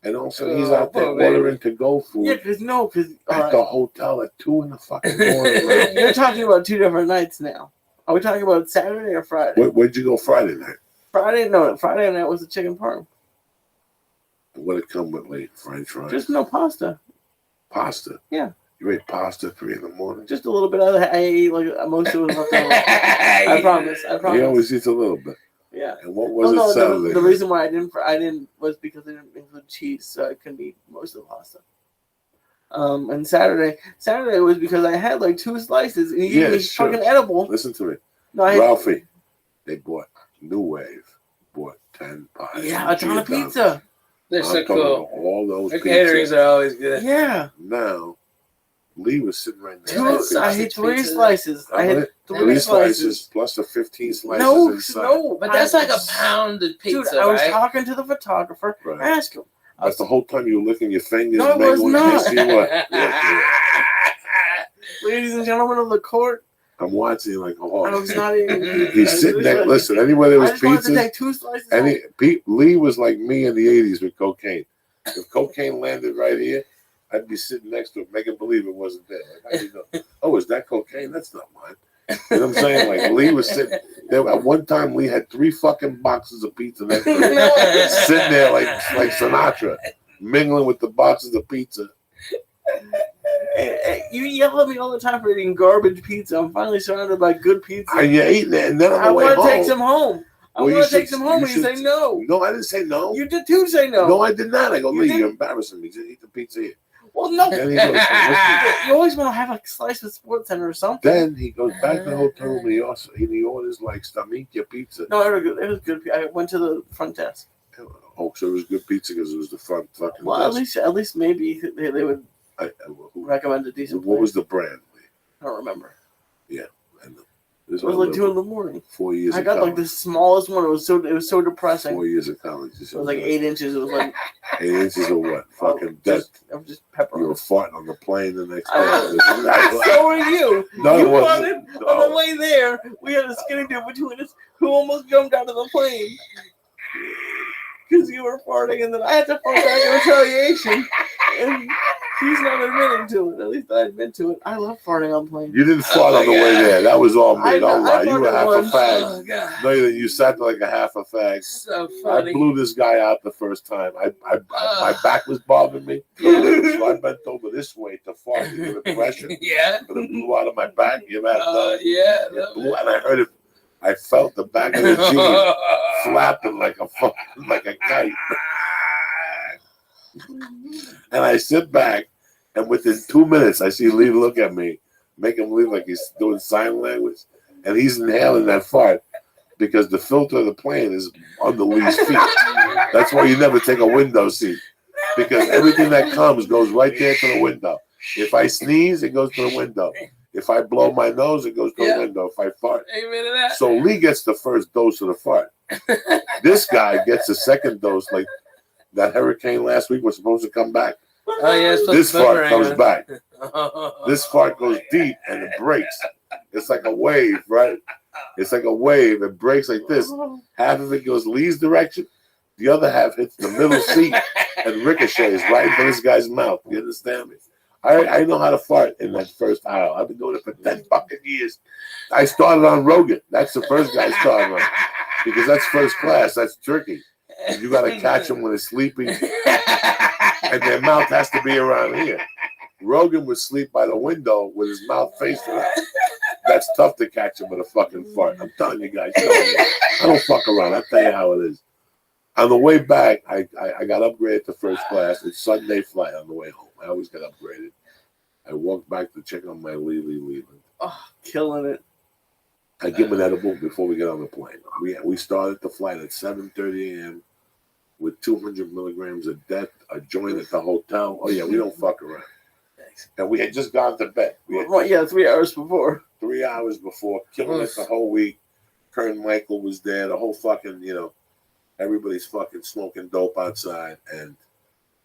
And also he's out there
poor baby.
ordering to-go food.
Yeah, because
At the hotel at 2 in the fucking morning.
you're talking about 2 different nights now. Are we talking about Saturday or Friday?
Where'd you go Friday night?
Friday night was the chicken parm.
What did it come with late? French fries?
Just no pasta.
Pasta?
Yeah.
You ate pasta 3 in the morning?
Just a little bit of it. I ate like most of it was left over. I promise.
He always eats a little bit.
Yeah.
And what was it
No,
Saturday?
the reason why I didn't was because I didn't include cheese, so I couldn't eat most of the pasta. And Saturday was because I had like 2 slices and
Yeah,
it was
sure.
fucking edible.
Listen to me.
No, I had,
Ralphie, they bought New Wave, bought 10 pies.
yeah, a ton of
Giordano.
pizza.
They're
I'm
so
talking
cool.
about all those
Their caterings
pizzas.
are always good.
Yeah.
Now, Lee was sitting right next to
2,
the
I
pizza.
had 3
pizza.
slices. I had 3 slices.
plus the 15 slices
No,
inside.
no.
But that's like a pounded
Dude,
pizza,
I was
right?
talking to the photographer.
Right.
Ask him.
That's the whole time you were licking your fingers.
No, it
making
was
one
not.
taste. See what? Yeah.
Ladies and gentlemen of the court,
I'm watching you like a
I
horse.
was not even.
He's sitting there. Listen, anywhere there was
I just wanted to
pizza,
take 2 slices.
Lee was like me in the 80s with cocaine. If cocaine landed right here, I'd be sitting next to it, making believe it wasn't there. Like, how you know? Oh, is that cocaine? That's not mine. You know what I'm saying? Like Lee was sitting there. At one time, Lee had 3 fucking boxes of pizza next to him, sitting there like Sinatra, mingling with the boxes of pizza.
Hey, you yell at me all the time for eating garbage pizza. I'm finally surrounded by good pizza.
And you're eating it, and then on
I
the way
want to
home,
take some home. I
Well, you
want to take
should-
some home,
you
and you say
should-
no.
No, I didn't say no.
You did too say no.
No, I did not. I go,
You
Lee,
did.
you're embarrassing me. Just eat the pizza here.
Well, no.
Then he goes, listen.
You always want to have a slice of Sports Center or something.
Then he goes back to the hotel room and he orders like Stamikya pizza.
No, it was good. It was good. I went to the front desk.
Oh, so it was good pizza because it was the front fucking
Well,
desk.
at least maybe they would
Who-
recommend a decent
what
place.
was the brand?
I don't remember.
I know. This
It was like 2 in the morning.
4 years.
I
of
got like
college.
the smallest one. It was so depressing.
4 years of college.
It was like 8 inches. It was like
8 inches of what? Fucking death.
just pepper.
You were farting on the plane the next
So were you.
No,
You
it wasn't.
farted on the way there. We had a skinny dude between us who almost jumped out of the plane because you were farting, and then I had to fart back in retaliation. And he's not admitting to it. At least I admit to it. I love farting on planes.
You didn't fart on the way there. That was all me. Don't lie. You were half a fag.
Oh, God.
No, you sat there like a half a fag.
So
I
funny.
blew this guy out the first time. My back was bothering me.
Yeah.
So I bent over this way to fart to give it pressure.
Yeah.
But it blew out of my back. You know,
Yeah.
it blew, and I heard it. I felt the back of the jeans flapping like a kite. And I sit back, and within 2 minutes, I see Lee look at me, make him leave like he's doing sign language, and he's inhaling that fart because the filter of the plane is under Lee's feet. That's why you never take a window seat, because everything that comes goes right there to the window. If I sneeze, it goes to the window. If I blow my nose, it goes to the window. If I fart.
Amen to that.
So Lee gets the first dose of the fart. This guy gets the second dose, like that hurricane last week was supposed to come back.
Oh, yeah.
This fart comes back.
back.
This fart goes deep and it breaks. It's like a wave, right? It's like a wave. It breaks like this. Half of it goes Lee's direction. The other half hits the middle seat and ricochets right into this guy's mouth. You understand me? I know how to fart in that first aisle. I've been doing it for 10 fucking years. I started on Rogan. That's the first guy I started on. Because that's first class. That's tricky. You got to catch him when he's sleeping. And their mouth has to be around here. Rogan would sleep by the window with his mouth facing up. That's tough to catch him with a fucking fart. I'm telling you guys. I don't fuck around. I'll tell you how it is. On the way back, I got upgraded to first class. It's Sunday flight on the way home. I always get upgraded. I walked back to check on my Leland.
Oh, killing it.
I give him an edible before we get on the plane. We started the flight at 7:30 a.m. with 200 milligrams of death, a joint at the hotel. Oh, yeah, we don't fuck around. And we had just gone to bed. We had
3 hours before.
3 hours before, killing it the whole week. Kern Michael was there, the whole fucking, everybody's fucking smoking dope outside. And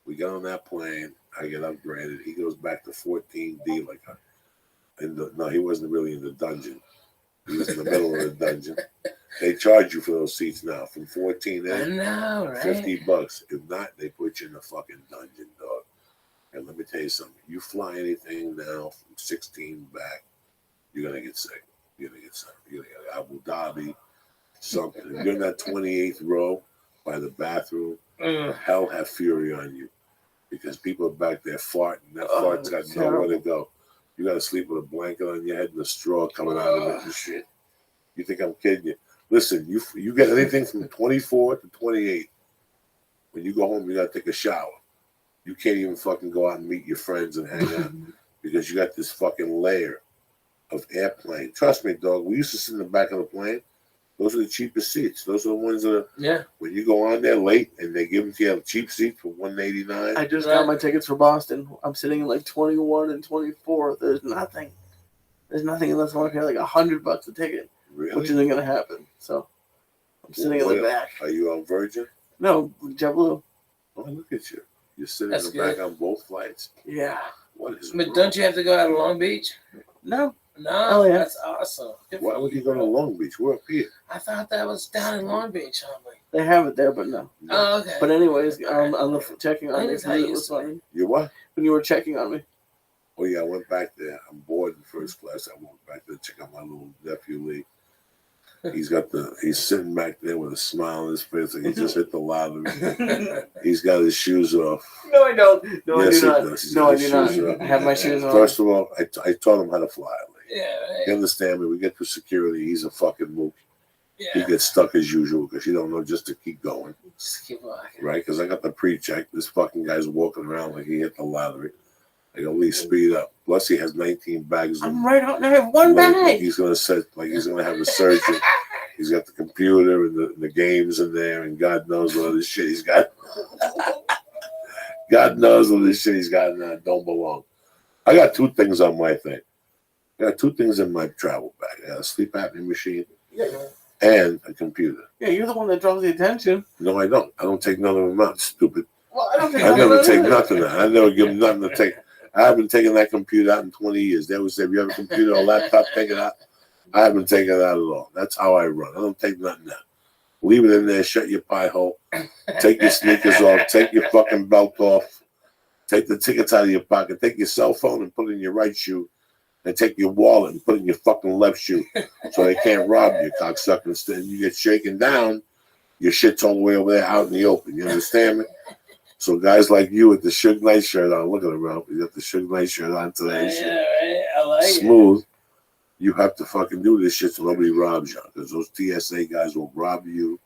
we get on that plane. I get upgraded. He goes back to 14D. No, he wasn't really in the dungeon. He was in the middle of the dungeon. They charge you for those seats now from 14
I
in,
know, right?
$50. If not, they put you in the fucking dungeon, dog. And let me tell you something. You fly anything now from 16 back, you're gonna get sick. You're gonna get sick. You're gonna get Abu Dhabi, something. If you're in that 28th row by the bathroom, hell have fury on you. Because people are back there farting. That fart's got nowhere to go. You got to sleep with a blanket on your head and a straw coming out of it and shit. You think I'm kidding you? Listen, you get anything from 24 to 28. When you go home, you got to take a shower. You can't even fucking go out and meet your friends and hang out because you got this fucking layer of airplane. Trust me, dog. We used to sit in the back of the plane. Those are the cheapest seats. Those are the ones that are, when you go on there late and they give them to you a cheap seat for $189.
I just got my tickets for Boston. I'm sitting in like 21 and 24. There's nothing unless I want to pay like $100 a ticket,
Really?
which isn't going to happen. So I'm sitting in the back.
Are you on Virgin?
No, JetBlue.
Oh, look at you. You're sitting
That's
in the back
good.
on both flights.
Yeah.
What is
But
wrong?
don't you have to go out of Long Beach?
No.
No,
Oh, yeah.
that's awesome. Good
Why
for
would you go to Long Beach? We're up here.
I thought that was down in Long Beach, homie.
They have it there, but no.
Oh, okay.
But anyways, on the checking on
I
me,
think it's how
it
you
was
used to
funny.
You what?
When you were checking on me.
Oh, yeah, I went back there. I'm bored in first class. I went back there to check out my little nephew, Lee. He's sitting back there with a smile on his face like he just hit the lottery. He's got his shoes off.
No, I don't. No,
Yes,
I do
he
not.
does. He's
No,
got
I
his
do
shoes
not.
off.
I have my shoes on.
First of all, I taught him how to fly. Lee.
Yeah, right.
You understand me? We get through security. He's a fucking mook. He
Yeah.
gets stuck as usual because you don't know just to keep going.
Just keep walking.
Right? Because I got the pre-check. This fucking guy's walking around like he hit the lottery. I go, Lee, speed up. Plus, he has 19 bags.
I'm right out. I have one
Like
bag.
he's gonna he's gonna have a surgeon. He's got the computer and the games in there, and God knows what other shit he's got. God knows what this shit he's got in there don't belong. I got two things on my thing. I got 2 things in my travel bag. I got a sleep apnea machine
Yeah,
and a computer.
yeah, you're the one that draws the attention.
No, I don't. I don't take none of them out, stupid.
Well, I don't think
I never take
either.
nothing out. I never give them nothing to take. I haven't taken that computer out in 20 years. They always say, if you have a computer or laptop, take it out. I haven't taken it out at all. That's how I run. I don't take nothing out. Leave it in there, shut your pie hole, take your sneakers off, take your fucking belt off, take the tickets out of your pocket, take your cell phone and put it in your right shoe, and take your wallet and put it in your fucking left shoe so they can't rob you, cocksucker. Instead, you get shaken down, your shit's all the way over there out in the open. You understand me? So guys like you with the Suge Knight shirt on, look at him, Ralph. You got the Suge Knight shirt on today.
Yeah, right. I like
Smooth. You have to fucking do this shit so nobody robs you. Because those TSA guys will rob you.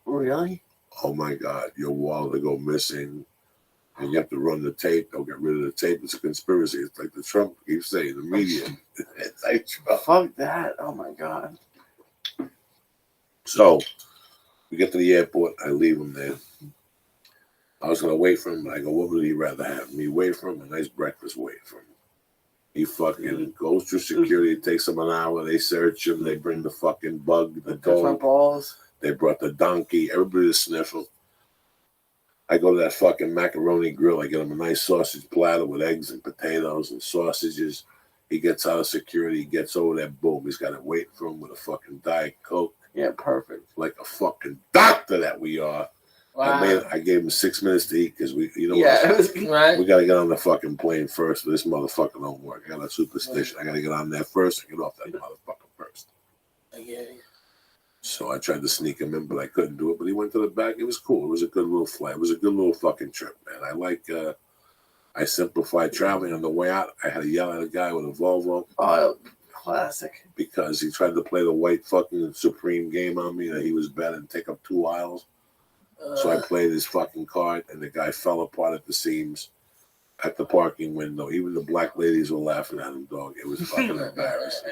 Really?
Oh my God, your wallet will go missing. And you have to run the tape. They'll get rid of the tape. It's a conspiracy. It's like the Trump keeps saying, the media. It's like Trump.
Fuck that. Oh my God.
So we get to the airport. I leave him there. I was going to wait for him. But I go, what would he rather have? Me wait for him? A nice breakfast wait for him. He fucking goes through security. It takes him an hour. They search him. They bring the fucking bug, the
That's my
dog.
balls.
They brought the donkey. Everybody to sniffle. I go to that fucking macaroni grill. I get him a nice sausage platter with eggs and potatoes and sausages. He gets out of security. He gets over there. Boom. He's got to wait for him with a fucking Diet Coke.
Yeah, perfect.
Like a fucking doctor that we are.
Wow.
I gave him 6 minutes to eat because
Yeah, it was,
Right.
we got to get on the fucking plane first. But this motherfucker don't work. I got a superstition. I got to get on there first and get off that motherfucker first.
Yeah.
So I tried to sneak him in, but I couldn't do it. But he went to the back. It was cool. It was a good little flight. It was a good little fucking trip, man. I simplified traveling. On the way out, I had to yell at a guy with a Volvo
oh, classic.
because he tried to play the white fucking Supreme game on me that he was better and take up 2 aisles. So I played his fucking card, and the guy fell apart at the seams at the parking window. Even the black ladies were laughing at him, dog. It was fucking embarrassing.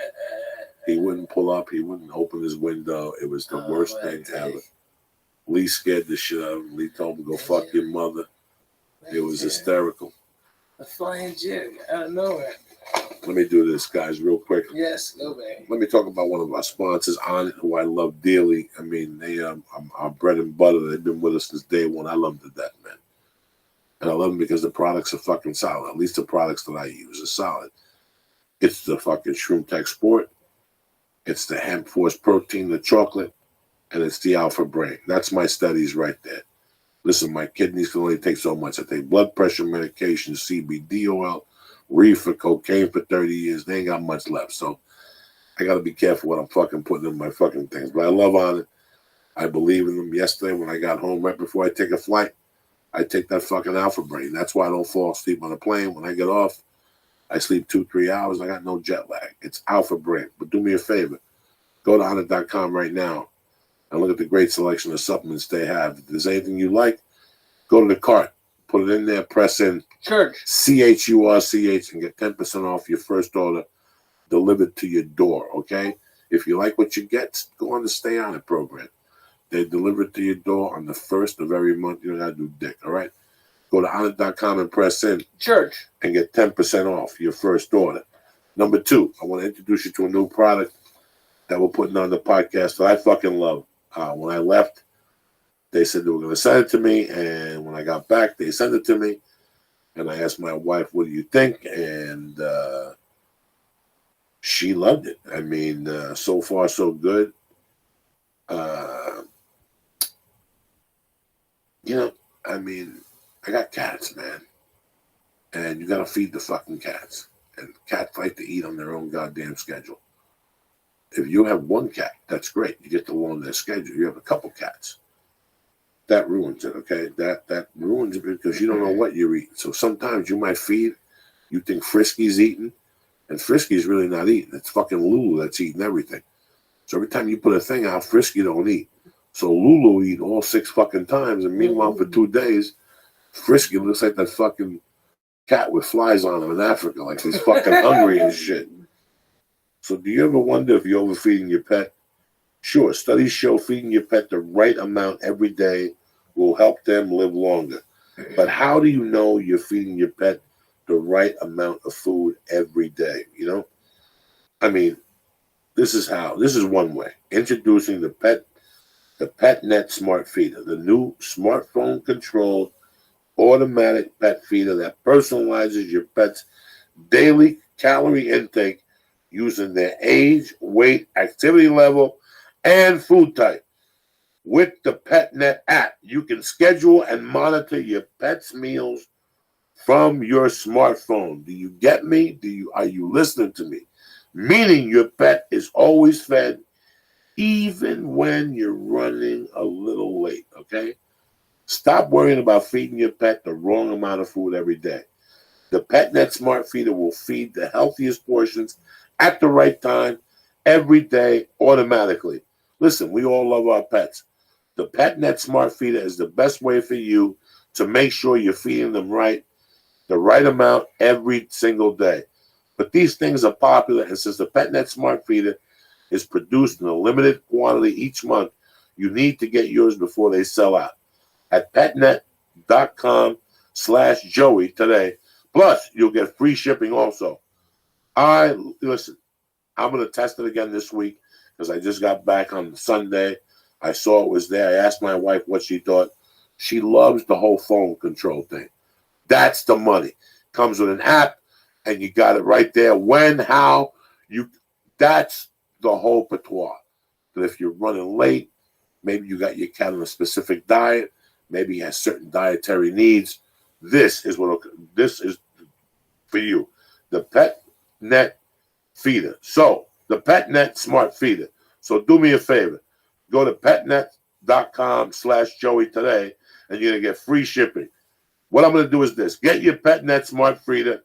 He wouldn't pull up. He wouldn't open his window. It was the worst thing ever. Lee scared the shit out of him. Lee told him, go fuck your mother. It was hysterical.
A flying jig out of nowhere.
Let me do this, guys, real quick.
Yes, go back.
Let me talk about one of our sponsors, On It, who I love dearly. I mean, they are our bread and butter. They've been with us since day one. I love them to death, man. And I love them because the products are fucking solid. At least the products that I use are solid. It's the fucking Shroom Tech Sport. It's the Hemp Force Protein, the chocolate, and it's the Alpha Brain. That's my studies right there. Listen, my kidneys can only take so much. I take blood pressure medication, CBD oil, reefer, cocaine for 30 years. They ain't got much left. So I got to be careful what I'm fucking putting in my fucking things. But I love On It. I believe in them. Yesterday when I got home, right before I take a flight, I take that fucking Alpha Brain. That's why I don't fall asleep on a plane. When I get off, I sleep 2-3 hours. I got no jet lag. It's Alpha Brain. But do me a favor. Go to onit.com right now and look at the great selection of supplements they have. If there's anything you like, go to the cart. Put it in there. Press in
Church.
CHURCH and get 10% off your first order delivered to your door, okay? If you like what you get, go on the Stay On It program. They deliver it to your door on the 1st of every month. You don't got to do dick, all right? Go to onit.com and press in
Church.
and get 10% off your first order. Number 2, I want to introduce you to a new product that we're putting on the podcast that I fucking love. When I left, they said they were going to send it to me, and when I got back, they sent it to me, and I asked my wife, what do you think? And she loved it. I mean, so far, so good. I mean, I got cats, man, and you got to feed the fucking cats, and cats like to eat on their own goddamn schedule. If you have one cat, that's great. You get to learn their schedule. You have a couple cats. That ruins it, okay? That ruins it because you don't know what you're eating. So sometimes you might feed, you think Frisky's eating, and Frisky's really not eating. It's fucking Lulu that's eating everything. So every time you put a thing out, Frisky don't eat. So Lulu eat all 6 fucking times, and meanwhile for 2 days, Frisky looks like that fucking cat with flies on him in Africa, like he's fucking hungry and shit. So do you ever wonder if you're overfeeding your pet? Sure, studies show feeding your pet the right amount every day will help them live longer. But how do you know you're feeding your pet the right amount of food every day? You know, I mean, this is one way. Introducing the PetNet Smart Feeder, the new smartphone controlled automatic pet feeder that personalizes your pet's daily calorie intake using their age, weight, activity level, and food type. With the PetNet app, you can schedule and monitor your pet's meals from your smartphone. Do you get me? Are you listening to me? Meaning your pet is always fed even when you're running a little late, okay? Stop worrying about feeding your pet the wrong amount of food every day. The PetNet Smart Feeder will feed the healthiest portions at the right time every day automatically. Listen, we all love our pets. The PetNet Smart Feeder is the best way for you to make sure you're feeding them the right amount every single day. But these things are popular, and since the PetNet Smart Feeder is produced in a limited quantity each month, you need to get yours before they sell out. At petnet.com/Joey today. Plus, you'll get free shipping also. Listen, I'm going to test it again this week because I just got back on Sunday. I saw it was there. I asked my wife what she thought. She loves the whole phone control thing. That's the money. Comes with an app, and you got it right there. When, how, that's the whole patois. But if you're running late, maybe you got your cat on a specific diet, maybe he has certain dietary needs, this is for you. The PetNet Feeder. So, the PetNet Smart Feeder. So do me a favor. Go to petnet.com/Joey today, and you're going to get free shipping. What I'm going to do is this. Get your PetNet Smart Feeder.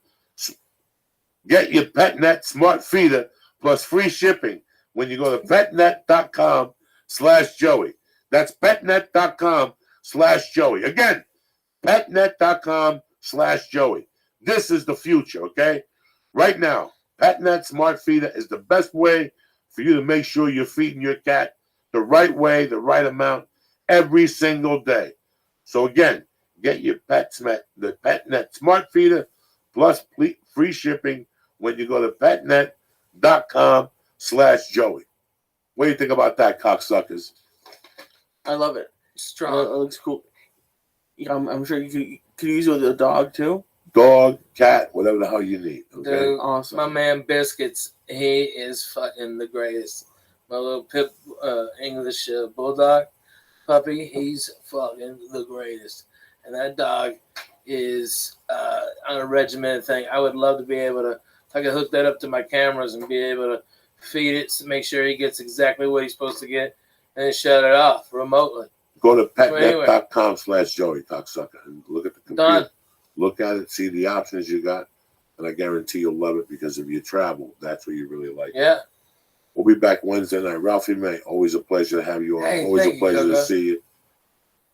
Get your PetNet Smart Feeder plus free shipping when you go to petnet.com/Joey. That's petnet.com/Joey. Again, petnet.com/Joey. This is the future, okay? Right now, PetNet Smart Feeder is the best way for you to make sure you're feeding your cat the right way, the right amount, every single day. So again, get your the PetNet Smart Feeder plus free shipping when you go to petnet.com/Joey. What do you think about that, cocksuckers?
I love it.
Strong.
It looks cool. Yeah, I'm sure you could use it with a dog too.
Dog, cat, whatever the hell you need. Okay?
Dude,
Awesome.
my man Biscuits, he is fucking the greatest. My little English bulldog puppy, he's fucking the greatest. And that dog is on a regimented thing. I would love to be able to, if I could hook that up to my cameras and be able to feed it to make sure he gets exactly what he's supposed to get and then shut it off remotely.
Go to petnet.com/Joey, cocksucker, and look at the computer.
Done.
Look at it, see the options you got, and I guarantee you'll love it because if you travel, that's what you really like.
Yeah.
We'll be back Wednesday night. Ralphie May, always a pleasure to have you on.
Hey,
Always a
thank you,
pleasure to
Coco.
see you.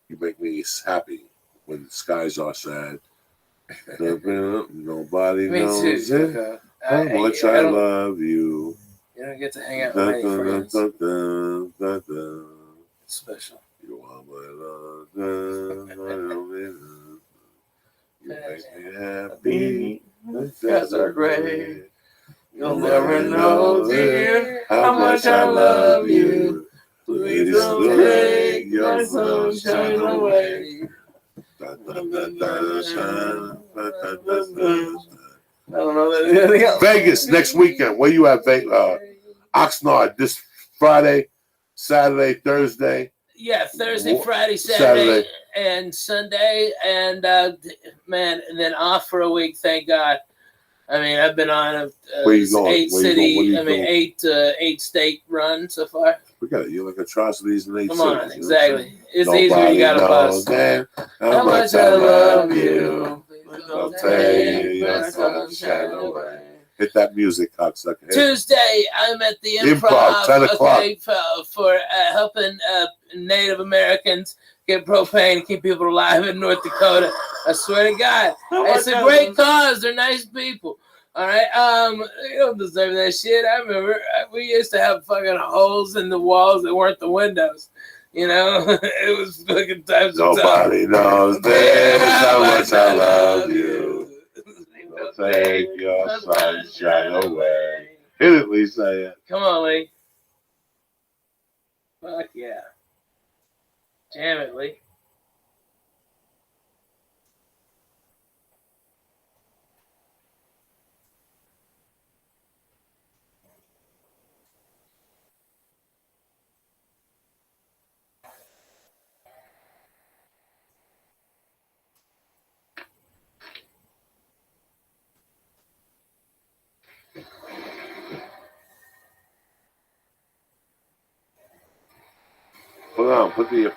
You make me happy when the skies are sad. Nobody
Me
knows
too,
it.
Coco.
How much I love you.
You don't get to hang out with many friends. It's special.
You are my love. You make me happy. The skies are gray.
You'll never know, dear,
how much I love you. Please don't take your sunshine away.
I don't know anything else.
Vegas next weekend. Where you at, Oxnard this Friday, Saturday, Thursday.
Yeah, Thursday,
Wha-
Friday,
Saturday.
Saturday, and Sunday, and man, and then off for a week. Thank God. I mean, I've been on a
Where you going?
eight
Where you going? What are
city.
you
I mean,
doing?
eight state run so far.
Forget it. You like atrocities in 8
Come
cities.
on,
you know
exactly. It's
what I'm saying?
easy when you got a
Nobody
bus.
knows that,
How much I love you.
Don't take your sunshine away. Hit that music, cocksucker. Hit it.
Tuesday, I'm at the
Improv, 10 o'clock.
Okay, for helping Native Americans get propane and keep people alive in North Dakota. I swear to God, it's a great cause. They're nice people. All right, you don't deserve that shit. I remember we used to have fucking holes in the walls that weren't the windows. You know, it was fucking times.
Nobody knows this, how much I love you. Don't take your sunshine away. did at least say it.
Come on, Lee. Fuck yeah. Jam it, Lee.
Hold on, put the.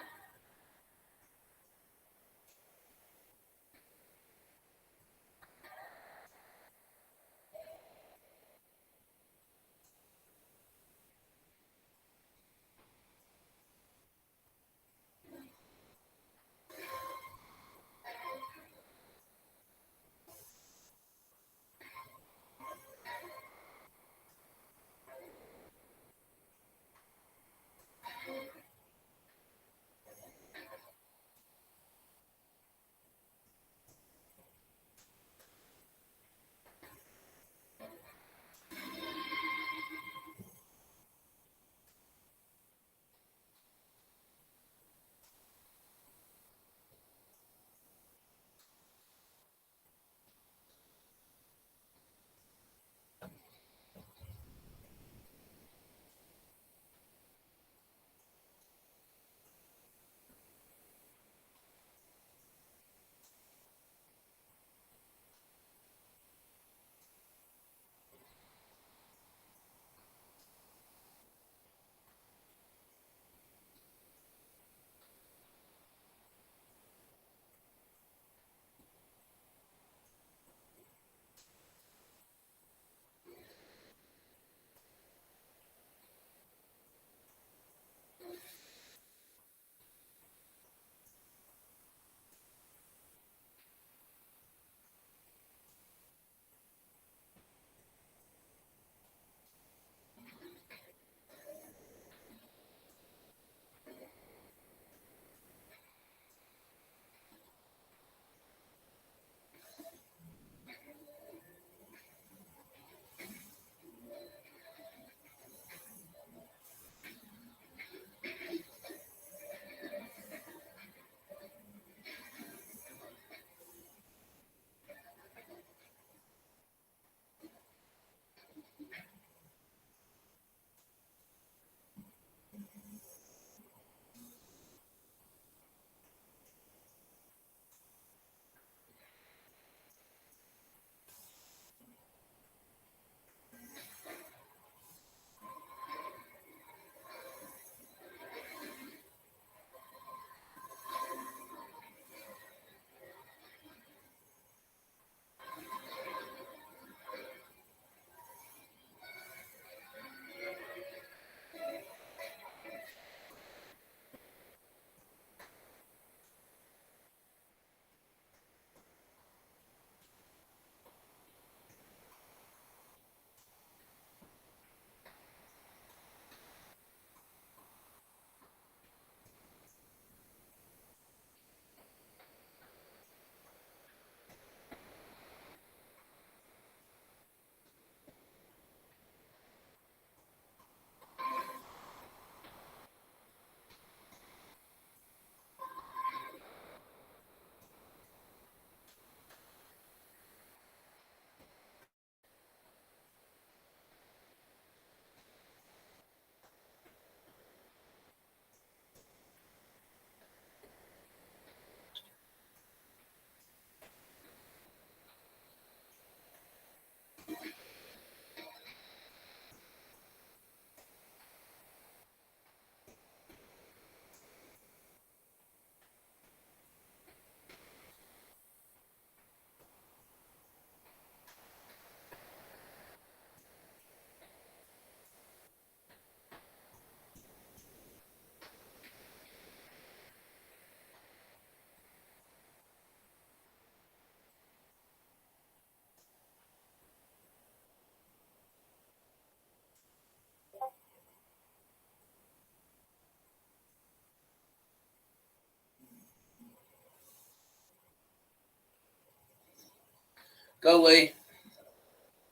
Go, Lee.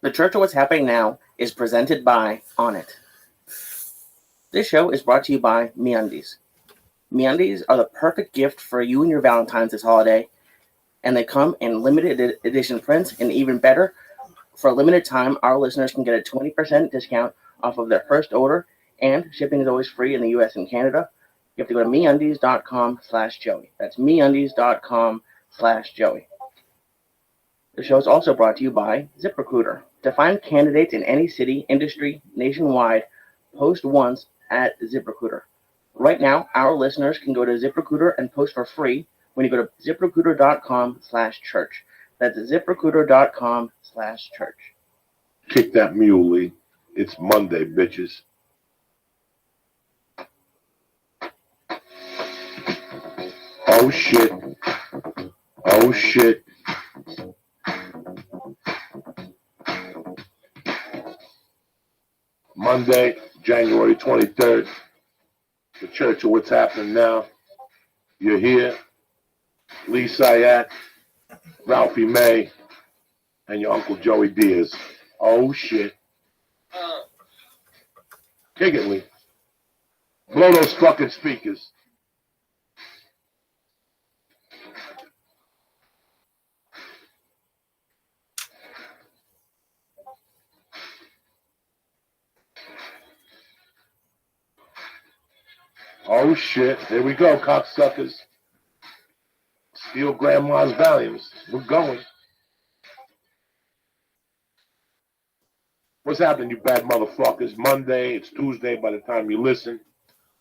The church of what's happening now is presented by On It. This show is brought to you by MeUndies. MeUndies are the perfect gift for you and your Valentine's this holiday, and they come in limited edition prints, and even better, for a limited time, our listeners can get a 20% discount off of their first order, and shipping is always free in the US and Canada. You have to go to MeUndies.com/Joey. That's MeUndies.com/Joey. The show is also brought to you by ZipRecruiter. To find candidates in any city, industry, nationwide, post once at ZipRecruiter. Right now, our listeners can go to ZipRecruiter and post for free when you go to ZipRecruiter.com/church. That's ZipRecruiter.com/church.
Kick that mule, Lee. It's Monday, bitches. Oh, shit. Oh, shit. Monday, January 23rd. The Church of What's Happening Now. You're here. Lee Syatt, Ralphie May, and your Uncle Joey Diaz. Oh, shit. Kick it, Lee. Blow those fucking speakers. Oh, shit. Here we go, cocksuckers. Steal grandma's Valiums. We're going. What's happening, you bad motherfuckers? Monday, it's Tuesday by the time you listen.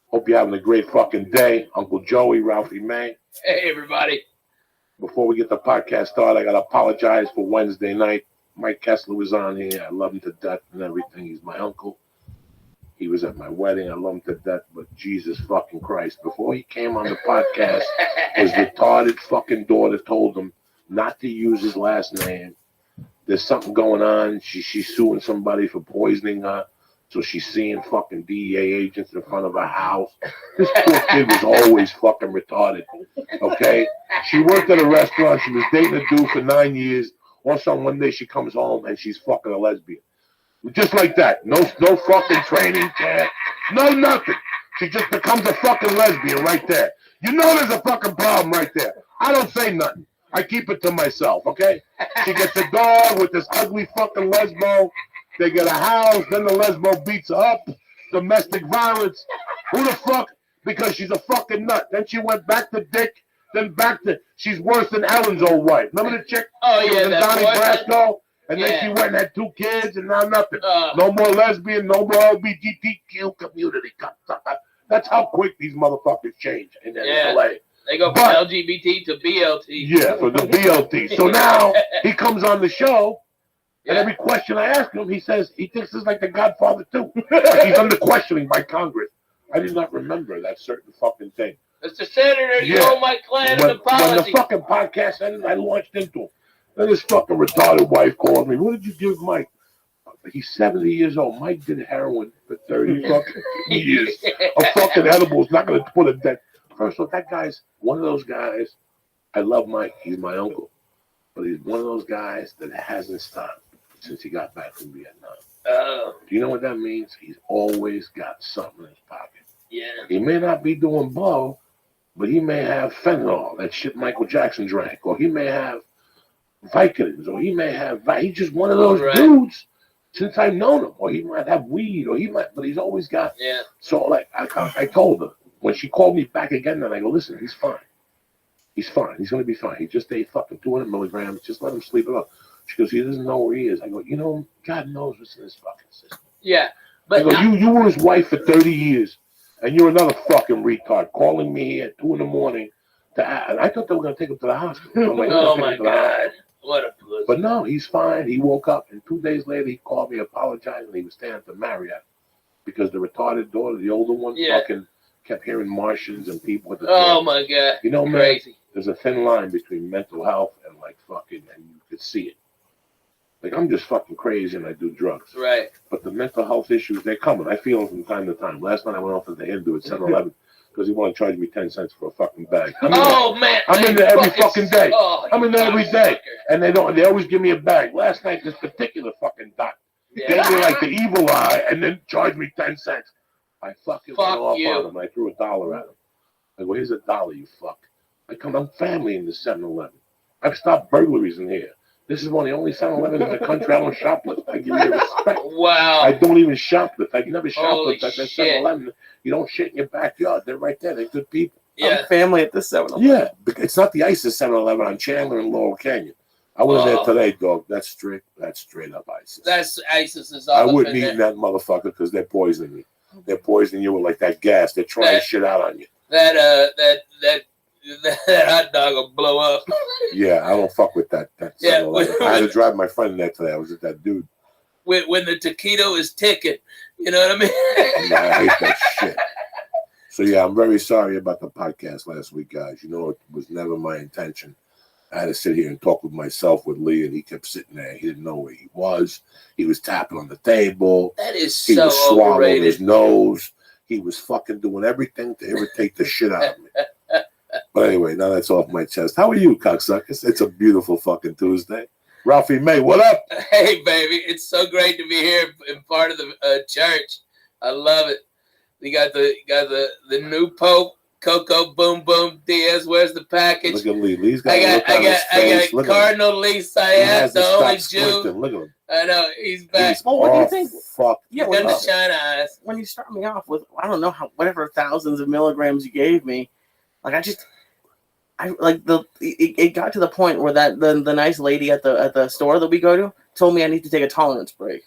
Hope you're having a great fucking day. Uncle Joey, Ralphie May.
Hey, everybody.
Before we get the podcast started, I got to apologize for Wednesday night. Mike Kessler was on here. I love him to death and everything. He's my uncle. He was at my wedding. I love him to death, but Jesus fucking Christ. Before he came on the podcast, his retarded fucking daughter told him not to use his last name. There's something going on. She's suing somebody for poisoning her. So she's seeing fucking DEA agents in front of her house. This poor kid was always fucking retarded. Okay? She worked at a restaurant. She was dating a dude for 9 years. All of a sudden, one day she comes home and she's fucking a lesbian. Just like that. No fucking training camp. No nothing. She just becomes a fucking lesbian right there. You know there's a fucking problem right there. I don't say nothing. I keep it to myself, okay? She gets a dog with this ugly fucking lesbo. They get a house. Then the lesbo beats her up. Domestic violence. Who the fuck? Because she's a fucking nut. Then she went back to Dick. Then back to... She's worse than Ellen's old wife. Remember the chick?
Oh, yeah. That
Donnie Brasco? And then she went and had 2 kids and now nothing. No more lesbian, no more LGBTQ community. That's how quick these motherfuckers change in LA.
They go from LGBT to BLT.
Yeah, for the BLT. So now he comes on the show, and every question I ask him, he says he thinks it's like the Godfather too. Like he's under questioning by Congress. I did not remember that certain fucking thing.
Mr. Senator, you owe my clan an apology.
When the fucking podcast ended, I launched into him. Then his fucking retarded wife called me. What did you give Mike? He's 70 years old. Mike did heroin for 30 fucking years. A fucking edible is not going to put a dead. First of all, that guy's one of those guys. I love Mike. He's my uncle. But he's one of those guys that hasn't stopped since he got back from Vietnam. Do you know what that means? He's always got something in his pocket.
Yeah.
He may not be doing blow, but he may have fentanyl, that shit Michael Jackson drank. Or he may have Vicodins, or he may have, he's just one of those dudes since I've known him, or he might have weed, or he might, but he's always got, so like, I told her, when she called me back again, then I go, listen, he's fine. He's fine. He's going to be fine. He just ate fucking 200 milligrams. Just let him sleep it up. She goes, he doesn't know where he is. I go, you know, God knows what's in his fucking system.
Yeah.
But I go, you were his wife for 30 years, and you're another fucking retard calling me at 2 a.m. And I thought they were going to take him to the hospital. Like,
oh, my God. What a pussy.
But no, he's fine. He woke up, and 2 days later, he called me apologizing. He was staying at the Marriott because the retarded daughter, the older one, fucking kept hearing Martians and people with the
my God.
You know,
crazy.
Man, there's a thin line between mental health and, like, fucking, and you could see it. Like, I'm just fucking crazy and I do drugs.
Right.
But the mental health issues, they're coming. I feel them from time to time. Last night I went off to the Hindu at 7-Eleven because he wanted to charge me 10 cents for a fucking bag. I'm in there every fucking day. I'm in there every day. And they always give me a bag. Last night, this particular fucking doc, Gave me like the evil eye, and then charged me 10 cents. I fucking
Fuck
went off
you.
on him. I threw $1 at him. I go, here's $1, you fuck. I come, I'm family in the 7-Eleven. I've stopped burglaries in here. This is one of the only 7-Elevens in the country I don't shoplift. I give you respect.
Wow.
I don't even shoplift. I can never
Holy
shoplift at that
shit.
7-Eleven. You don't shit in your backyard. They're right there. They're good people.
Yeah.
I'm family at this 7-Eleven.
Yeah, it's not the ISIS 7-Eleven on Chandler and Laurel Canyon. I went in there today, dog. That's straight up ISIS.
That's ISIS is all
I
up
wouldn't
in
eat
there.
that motherfucker because they're poisoning me. They're poisoning you with like that gas. They're trying shit out on you.
That hot dog will blow up.
Yeah, I don't fuck with that.
Yeah,
7-Eleven. I had to drive my friend there today. I was with that dude.
When the taquito is ticking. You know what I mean?
Yeah, I hate that shit. So yeah, I'm very sorry about the podcast last week, guys. You know, it was never my intention. I had to sit here and talk with myself with Lee, and he kept sitting there. He didn't know where he was. He was tapping on the table.
That is
He
so
was swallowing
overrated.
his nose. He was fucking doing everything to irritate the shit out of me. But anyway, now that's off my chest. How are you, cocksuckers? It's a beautiful fucking Tuesday. Ralphie May, what up?
Hey, baby, it's so great to be here in part of the church. I love it. You got the new Pope, Coco Boom Boom Diaz. Where's the package?
Look at Lee. Lee's got
I
a look on his face.
got
Look at him.
Cardinal Lee
He
Sayat,
has to
the only
stop
Jew.
squinting. Look at him.
I know he's back.
He's
Well, what do you
all
think?
fucked
Yeah,
Got the
up.
China eyes.
When you start me off with, I don't know whatever thousands of milligrams you gave me, like it got to the point where the nice lady at the store that we go to told me I need to take a tolerance break.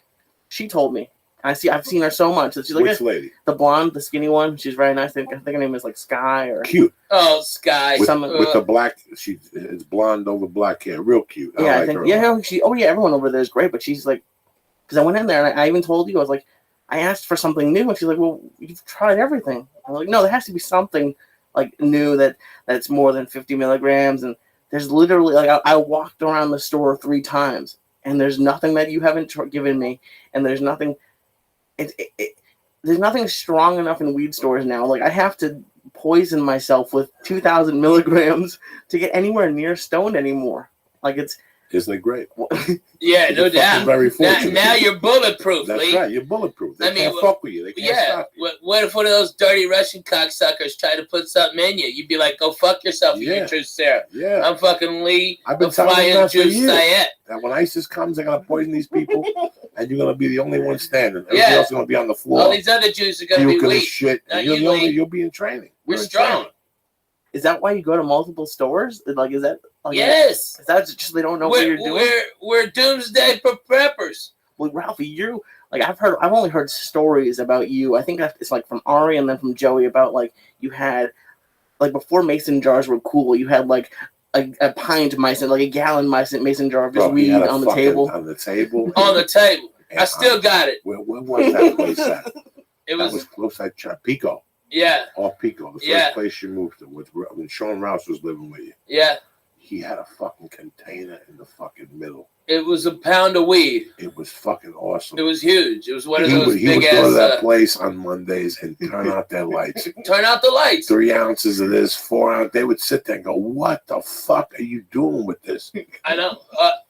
She told me. I've seen her so much that she's like,
Which lady?
the blonde, the skinny one. She's very nice. I think her name is like Sky or
Cute.
Oh, Sky.
With,
Some-
with the black, it's blonde over black hair. Real cute. I
yeah.
like
I think
her a lot.
everyone over there is great, but she's like, because I went in there and I even told you I was like, I asked for something new, and she's like, well, you've tried everything. I'm like, no, there has to be something like new that's more than 50 milligrams, and there's literally like I walked around the store 3 times, and there's nothing that you haven't given me, and there's nothing. There's nothing strong enough in weed stores now. Like I have to poison myself with 2,000 milligrams to get anywhere near stoned anymore. Like
Isn't it great?
Yeah, no
You're fucking
doubt.
very fortunate.
Now you're bulletproof,
That's
Lee.
right. You're bulletproof. They
I mean,
can't fuck with you. They can't
Yeah.
stop you.
What if one of those dirty Russian cocksuckers tried to put something in you? You'd be like, go fuck yourself, you
Yeah.
true Sarah.
Yeah.
I'm fucking Lee,
I've been
the
telling them
flying
that for
Jew
years.
Sayat.
And when ISIS comes, they're gonna poison these people, and you're gonna be the only one standing. Everybody
Yeah.
else is gonna be on the
All
floor.
these other Jews are going to be
Puking and
weak.
shit.
Not
And you're
you,
the only.
Lee.
You'll be in training.
We're
You're in
strong.
training.
is that why you go to multiple stores? Like is that like,
Yes.
Is that just they don't know what you're doing?
We're doomsday preppers.
Well, Ralphie, you like I've only heard stories about you. I think it's like from Ari and then from Joey about like you had like before mason jars were cool. You had like a pint mason, like a gallon mason jar of just
Bro, he
weed
had a
on the
fucking-
table.
On the table.
On the table.
And
I still got it.
Where was that place at?
It
That was
was,
close at Pico.
yeah,
Off Pico. The first
Yeah.
place you moved to. When Sean Rouse was living with you.
yeah.
He had a fucking container in the fucking middle.
It was a pound of weed.
It was fucking awesome.
It was huge. It was one of
he
those
would
big
go to that
ass.
place on Mondays and turn out their lights.
Turn out the lights.
3 ounces of this, 4 ounces. They would sit there and go, "What the fuck are you doing with this?"
I know.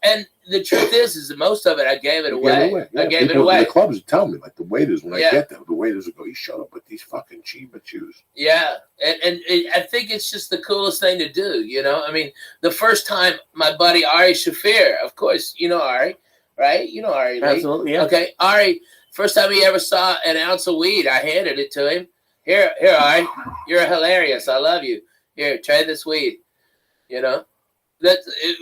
And the truth is that most of it I gave it
You
away.
gave it
I gave it
People in
away.
The clubs would tell me, like the waiters, when
Yeah.
I get there, the waiters would go, "You shut up with these fucking Chiba chews."
Yeah, and I think it's just the coolest thing to do, you know? I mean, the first time my buddy Ari Shafir, of course, you know Ari, right? You know Ari, Lee.
Absolutely, yeah.
Okay, Ari, first time he ever saw an ounce of weed, I handed it to him. Here, Ari, you're hilarious. I love you. Here, try this weed. You know?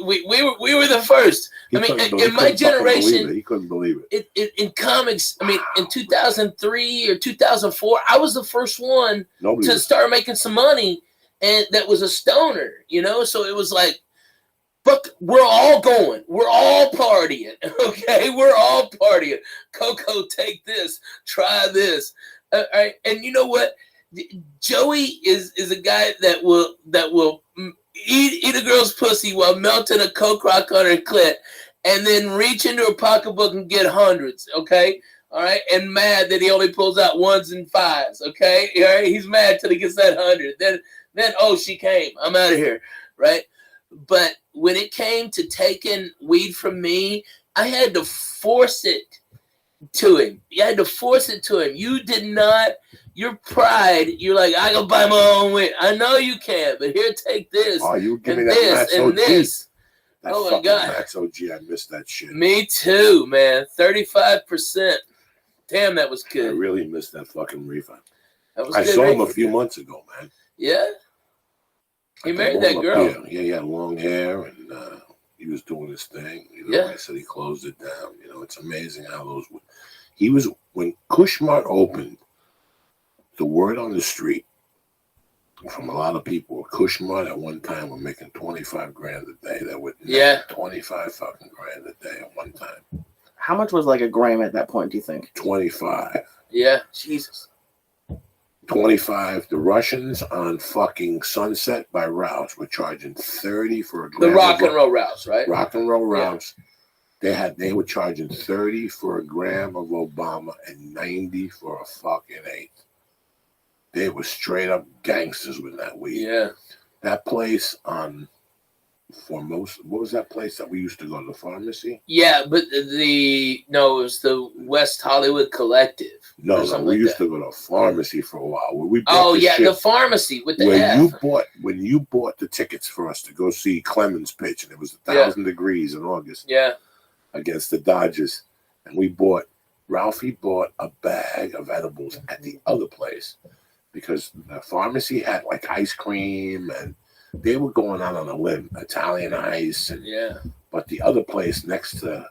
We were the first.
He
I mean,
couldn't
in my
he couldn't fucking believe
generation,
it. He couldn't believe it.
in comics, I mean, in 2003 or 2004, I was the first one
Nobody
to
was.
start making some money, and that was a stoner, you know? So it was like, but we're all going. We're all partying, okay? We're all partying. Coco, take this. Try this. All right? And you know what? Joey is a guy that will eat a girl's pussy while melting a Coke rock on her clit, and then reach into her pocketbook and get hundreds, okay? All right? And mad that he only pulls out 1s and 5s, okay? All right? He's mad till he gets that 100. Then oh, she came. I'm out of here, right? But when it came to taking weed from me, I had to force it to him. You had to force it to him. You did not. Your pride. You're like, I can buy my own way. I know you can, but here, take this.
Oh, you give me
and
that
this
Max
and
OG.
this.
That
Oh my
fucking
God.
Max OG, I missed that shit.
Me too, man. 35%. Damn, that was
I
good.
really missed that fucking reefer.
That was
I
good.
saw him
Right?
a few months ago, man.
Yeah. He
Like a
married that
long
girl.
appeal. Yeah, he had long hair and he was doing his thing. You know,
Yeah.
I said he closed it down. You know, it's amazing how those. He was when Kushmart opened. The word on the street from a lot of people, Kushmart at one time were making 25 grand a day. That would 25 fucking grand a day at one time.
How much was like a gram at that point, do you think?
25.
Yeah.
Jesus.
25. The Russians on fucking Sunset by Rouse were charging 30 for a
The
gram.
rock and roll routes, right?
Rock and roll Rouse. They were charging 30 for a gram of Obama and 90 for a fucking eighth. They were straight up gangsters with that weed.
Yeah.
That place on Formosa, what was that place that we used to go to, the pharmacy?
Yeah, but it was the West Hollywood Collective.
No,
something
we
like
used
that.
to go to a pharmacy for a while. Where we bought
The pharmacy with the
when
F.
you bought the tickets for us to go see Clemens pitch, and it was 1,000 degrees in August
Yeah.
against the Dodgers, and Ralphie bought a bag of edibles at the other place because the pharmacy had like ice cream and they were going out on a limb, Italian ice, and but the other place next to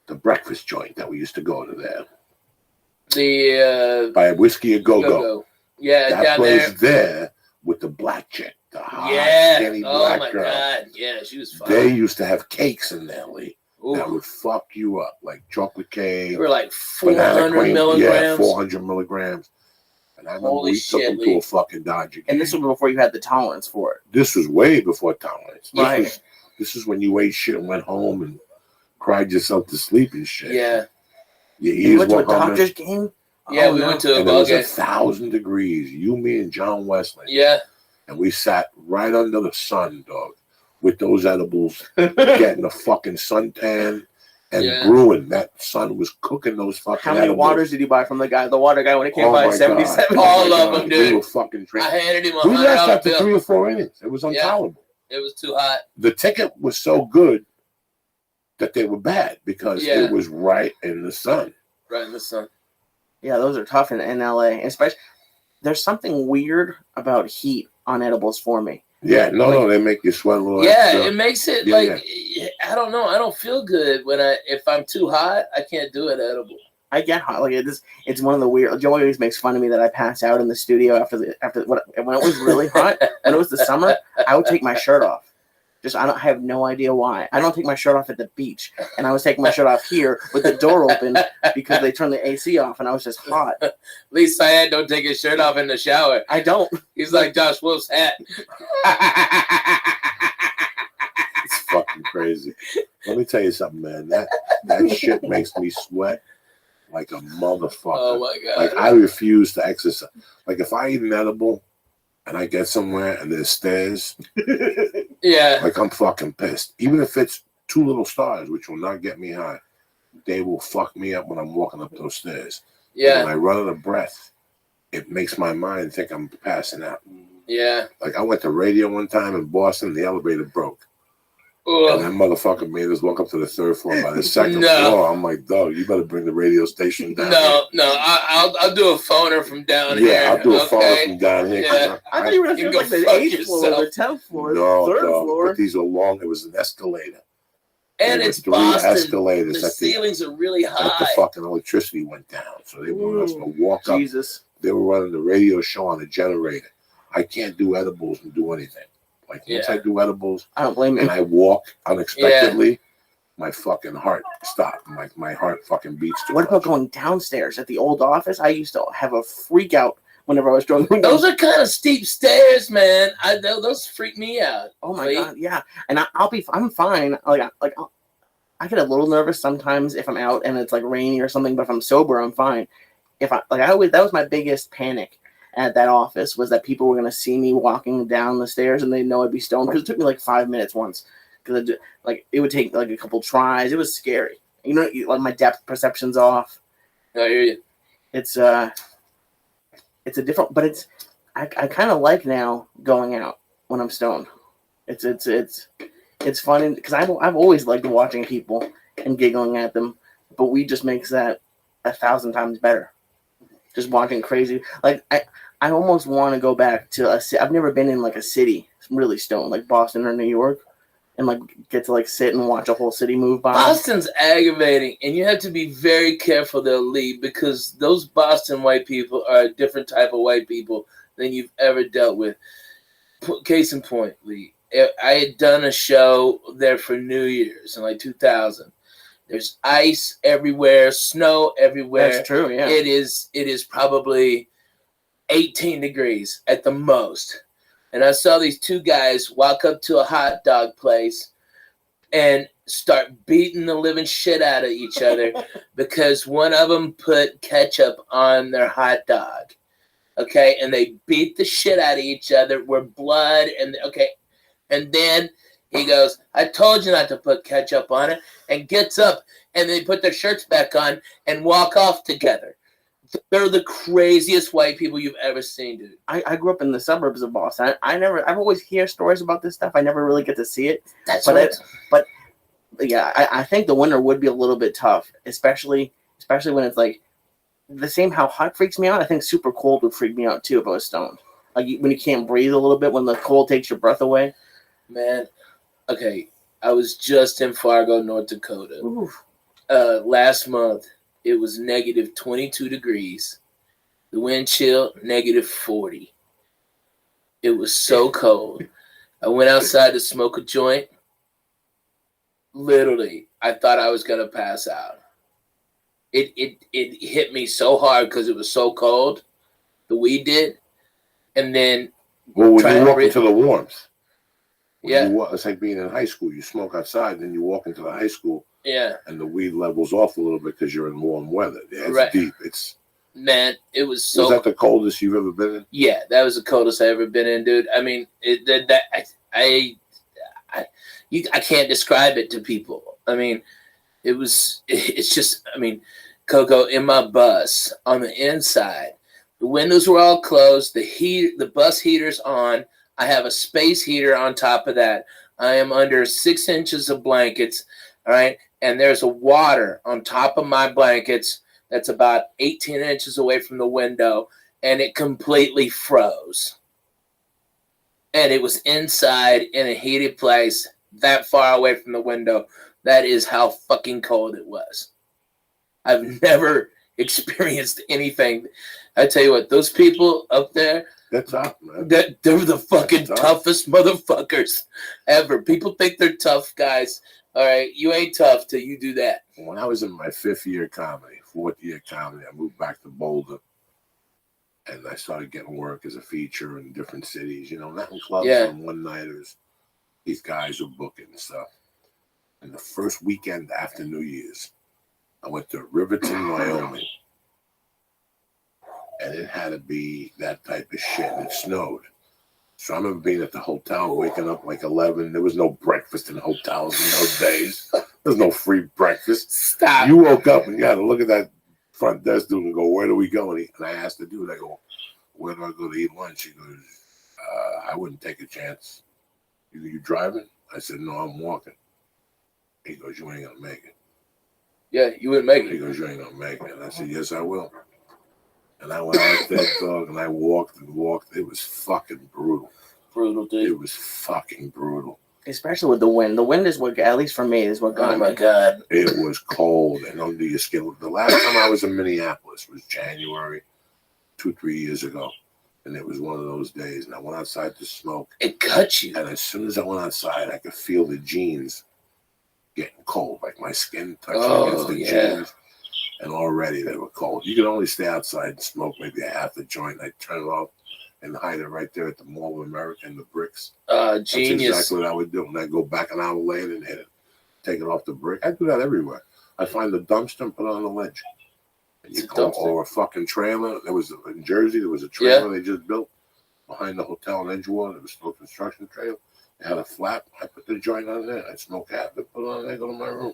the breakfast joint that we used to go to there, by Whiskey a Go-Go.
Yeah,
that
down
place
there.
with the black chick, the hot, skinny
Oh
black
my
girl.
God. Yeah, she was fine.
They used to have cakes in there, Lee,
Ooh.
that would fuck you up, like chocolate cake.
They were like
banana
400
cream,
milligrams.
Yeah, 400 milligrams. And I remember
Holy
we took
shit,
them to
Lee.
a fucking Dodger game.
And this was before you had the tolerance for it.
This was way before tolerance.
Right.
This is when you ate shit and went home and cried yourself to sleep and shit.
Yeah.
Your
You
ears
went to a
were humming.
Dodgers game?
Yeah,
Oh,
we
no.
went to a
And it
ball
was
game.
1,000 degrees. You, me, and John Wesley.
Yeah.
And we sat right under the sun, dog, with those edibles, getting a fucking suntan and brewing. That sun was cooking those fucking
How many
edibles.
waters did you buy from the water guy when it came
Oh
by
my
77?
God.
All
Oh my
of them,
God.
dude.
We were fucking
I
drinking.
handed him a
We left
$100
after
bill.
3 or 4 innings. It was intolerable.
It was too hot.
The ticket was so good that they were bad because
Yeah.
it was right in the sun.
Right in the sun.
Yeah, those are tough in LA. Especially, there's something weird about heat on edibles for me.
Yeah, no, they make you sweat a little
Yeah,
extra.
it makes it
Yeah,
I don't know. I don't feel good if I'm too hot. I can't do it edible.
I get hot. Like it's one of the weird. Joe always makes fun of me that I pass out in the studio when it was really hot. When it was the summer, I would take my shirt off. I have no idea why. I don't take my shirt off at the beach, and I was taking my shirt off here with the door open because they turned the AC off, and I was just hot.
At least Syed don't take his shirt off in the shower.
I don't.
He's like Josh Wolf's hat.
It's fucking crazy. Let me tell you something, man. That shit makes me sweat like a motherfucker.
Oh my God.
Like I refuse to exercise. Like if I eat an edible and I get somewhere and there's stairs,
Yeah.
like I'm fucking pissed. Even if it's 2 little stars, which will not get me high, they will fuck me up when I'm walking up those stairs.
Yeah.
When I run out of breath, it makes my mind think I'm passing out.
Yeah.
Like I went to radio one time in Boston, the elevator broke.
Ugh.
And that motherfucker made us walk up to the 3rd floor. By the 2nd
No.
floor, I'm like, dog, you better bring the radio station down.
No, I'll do a phoner from down here.
Yeah, I'll do a phone
okay?
from down here.
Yeah.
I thought you were going to
You
say like
go
the
fuck
8th floor,
yourself.
the 10th floor,
No,
3rd
dog,
floor.
but these are long. It was an escalator.
And
There
it's
were 3
Boston.
escalators
The
at the
ceilings are really
that the
high.
fucking electricity went down. So they wanted us to walk up.
Jesus.
They were running the radio show on a generator. I can't do edibles and do anything. Like once I do edibles
I don't blame
and
you.
I walk unexpectedly, my fucking heart stopped. Like my heart fucking beats too
What
much.
about going downstairs at the old office? I used to have a freak out whenever I was going.
Those are kind of steep stairs, man. Those freak me out.
Oh my
Lee.
God, yeah. And I'm fine. I get a little nervous sometimes if I'm out and it's like rainy or something. But if I'm sober, I'm fine. That was my biggest panic at that office was that people were gonna see me walking down the stairs and they know I'd be stoned because it took me like 5 minutes once because it would take like a couple tries. It was scary. You know, like my depth perception's off.
I hear you.
It's a different, but I kind of like now going out when I'm stoned. It's fun because I've always liked watching people and giggling at them, but weed just makes that 1,000 times better. Just watching crazy, like I almost want to go back to a city. I've never been in like a city really stoned, like Boston or New York, and like get to like sit and watch a whole city move by.
Boston's aggravating, and you have to be very careful they'll leave because those Boston white people are a different type of white people than you've ever dealt with. Case in point, Lee, I had done a show there for New Year's in like 2000. There's ice everywhere, snow everywhere.
That's true, yeah.
It is probably 18 degrees at the most. And I saw these two guys walk up to a hot dog place and start beating the living shit out of each other because one of them put ketchup on their hot dog. Okay, and they beat the shit out of each other with blood and okay. And then he goes, I told you not to put ketchup on it, and gets up, and they put their shirts back on and walk off together. They're the craziest white people you've ever seen, dude.
I grew up in the suburbs of Boston. I've always hear stories about this stuff. I never really get to see it.
That's
but
right.
But yeah, I think the winter would be a little bit tough, especially when it's like the same how hot freaks me out. I think super cold would freak me out too if I was stoned. Like when you can't breathe a little bit, when the cold takes your breath away.
Man, okay, I was just in Fargo, North Dakota.
Oof.
Last month. It was negative 22 degrees. The wind chill, negative 40. It was so cold. I went outside to smoke a joint. Literally, I thought I was going to pass out. It hit me so hard because it was so cold. The weed did. And then...
Well, when you walk into the warmth.
Yeah.
It's like being in high school. You smoke outside, and then you walk into the high school.
Yeah.
And the weed levels off a little bit because you're in warm weather. Yeah, it's
Right.
deep. It's
Man, it was so...
Was that the coldest you've ever been in?
Yeah, that was the coldest I ever been in, dude. I mean, I can't describe it to people. I mean, it's just, I mean, Coco, in my bus, on the inside, the windows were all closed, the bus heater's on, I have a space heater on top of that. I am under 6 inches of blankets, all right? And there's a water on top of my blankets that's about 18 inches away from the window, and it completely froze. And it was inside in a heated place that far away from the window. That is how fucking cold it was. I've never experienced anything. I tell you what, those people up there,
they're tough, man.
They're the fucking toughest motherfuckers ever. People think they're tough guys. All right, you ain't tough till you do that.
When I was in my 4th year comedy, I moved back to Boulder. And I started getting work as a feature in different cities, not in clubs and one-nighters. These guys were booking and stuff. And the first weekend after New Year's, I went to Riverton, Wyoming. And it had to be that type of shit. And it snowed. So I remember being at the hotel, waking up like 11. There was no breakfast in hotels in those days. There's no free breakfast.
Stop.
You woke up and you had to look at that front desk dude and go, where do we go? And I asked the dude, I go, where do I go to eat lunch? He goes, I wouldn't take a chance. You driving? I said, no, I'm walking. He goes, you ain't going to make it.
Yeah, you wouldn't make
He
it.
goes, you ain't going to make it. And I said, yes, I will. And I went out there, dog, and I walked and walked. It was fucking brutal.
Brutal, dude.
It was fucking brutal.
Especially with the wind. The wind is what, at least for me, is what got
Oh, my
me.
God.
It was cold and under your skin. The last time I was in Minneapolis was January, 2-3 years ago. And it was one of those days. And I went outside to smoke.
It cut you.
And as soon as I went outside, I could feel the jeans getting cold. Like my skin touching against the jeans. And already they were cold. You could only stay outside and smoke maybe a half a joint. I'd turn it off and hide it right there at the Mall of America in the bricks.
Genius.
That's exactly what I would do. And I'd go back an hour later and hit it. Take it off the brick. I do that everywhere. I find the dumpster and put it on the ledge. And you go over a fucking trailer. In Jersey, there was a trailer they just built behind the hotel in Edgewater. It was still a construction trailer. It had a flap. I put the joint on there. I'd smoke half it, put it on there, go to my room.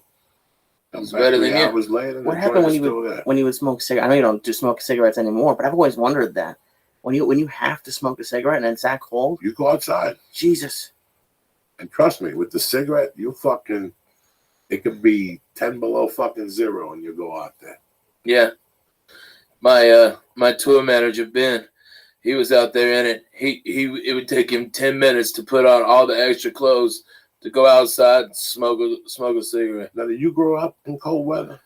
Come
It's
back
better than
3
you.
hours later.
What
the
happened
joint
when
is
you
still there.
when you would smoke cigarettes? I know you don't just smoke cigarettes anymore, but I've always wondered that when you have to smoke a cigarette and it's that cold,
You go outside,
Jesus.
and trust me, with the cigarette, it could be 10 below fucking zero, and you go out there.
Yeah. My tour manager Ben, he was out there in it. It would take him 10 minutes to put on all the extra clothes to go outside and smoke a cigarette.
Now, did you grow up in cold weather?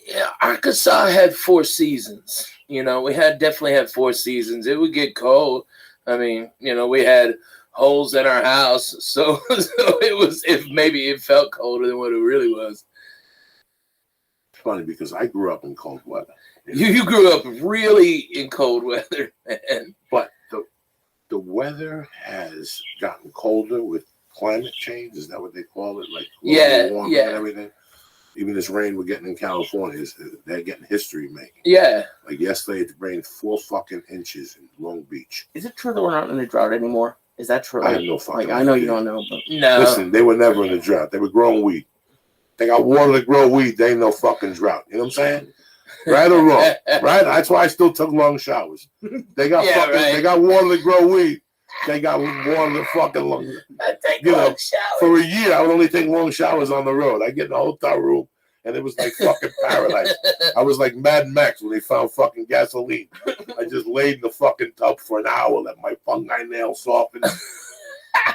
Yeah, Arkansas had 4 seasons. We definitely had 4 seasons. It would get cold. I mean, we had holes in our house, so it felt colder than what it really was.
It's funny because I grew up in cold weather.
You grew up really in cold weather, man.
But the weather has gotten colder with climate change. Is that what they call it? Like global warming and everything. Even this rain we're getting in California, they're getting history making.
Yeah.
Like yesterday, it rained 4 fucking inches in Long Beach.
Is it true that we're not in a drought anymore? Is that true?
I have no fucking
I know you
idea.
don't know, but
No.
Listen, they were never in a drought. They were growing wheat. They got water to grow wheat. They ain't no fucking drought. You know what I'm saying? Right or wrong? Right? That's why I still took long showers. They got They got water to grow wheat. They got water to fucking long.
I take
You know,
long showers.
For a year, I would only take long showers on the road. I get in a hotel room, and it was like fucking paradise. I was like Mad Max when they found fucking gasoline. I just laid in the fucking tub for an hour, let my fungi nails soften.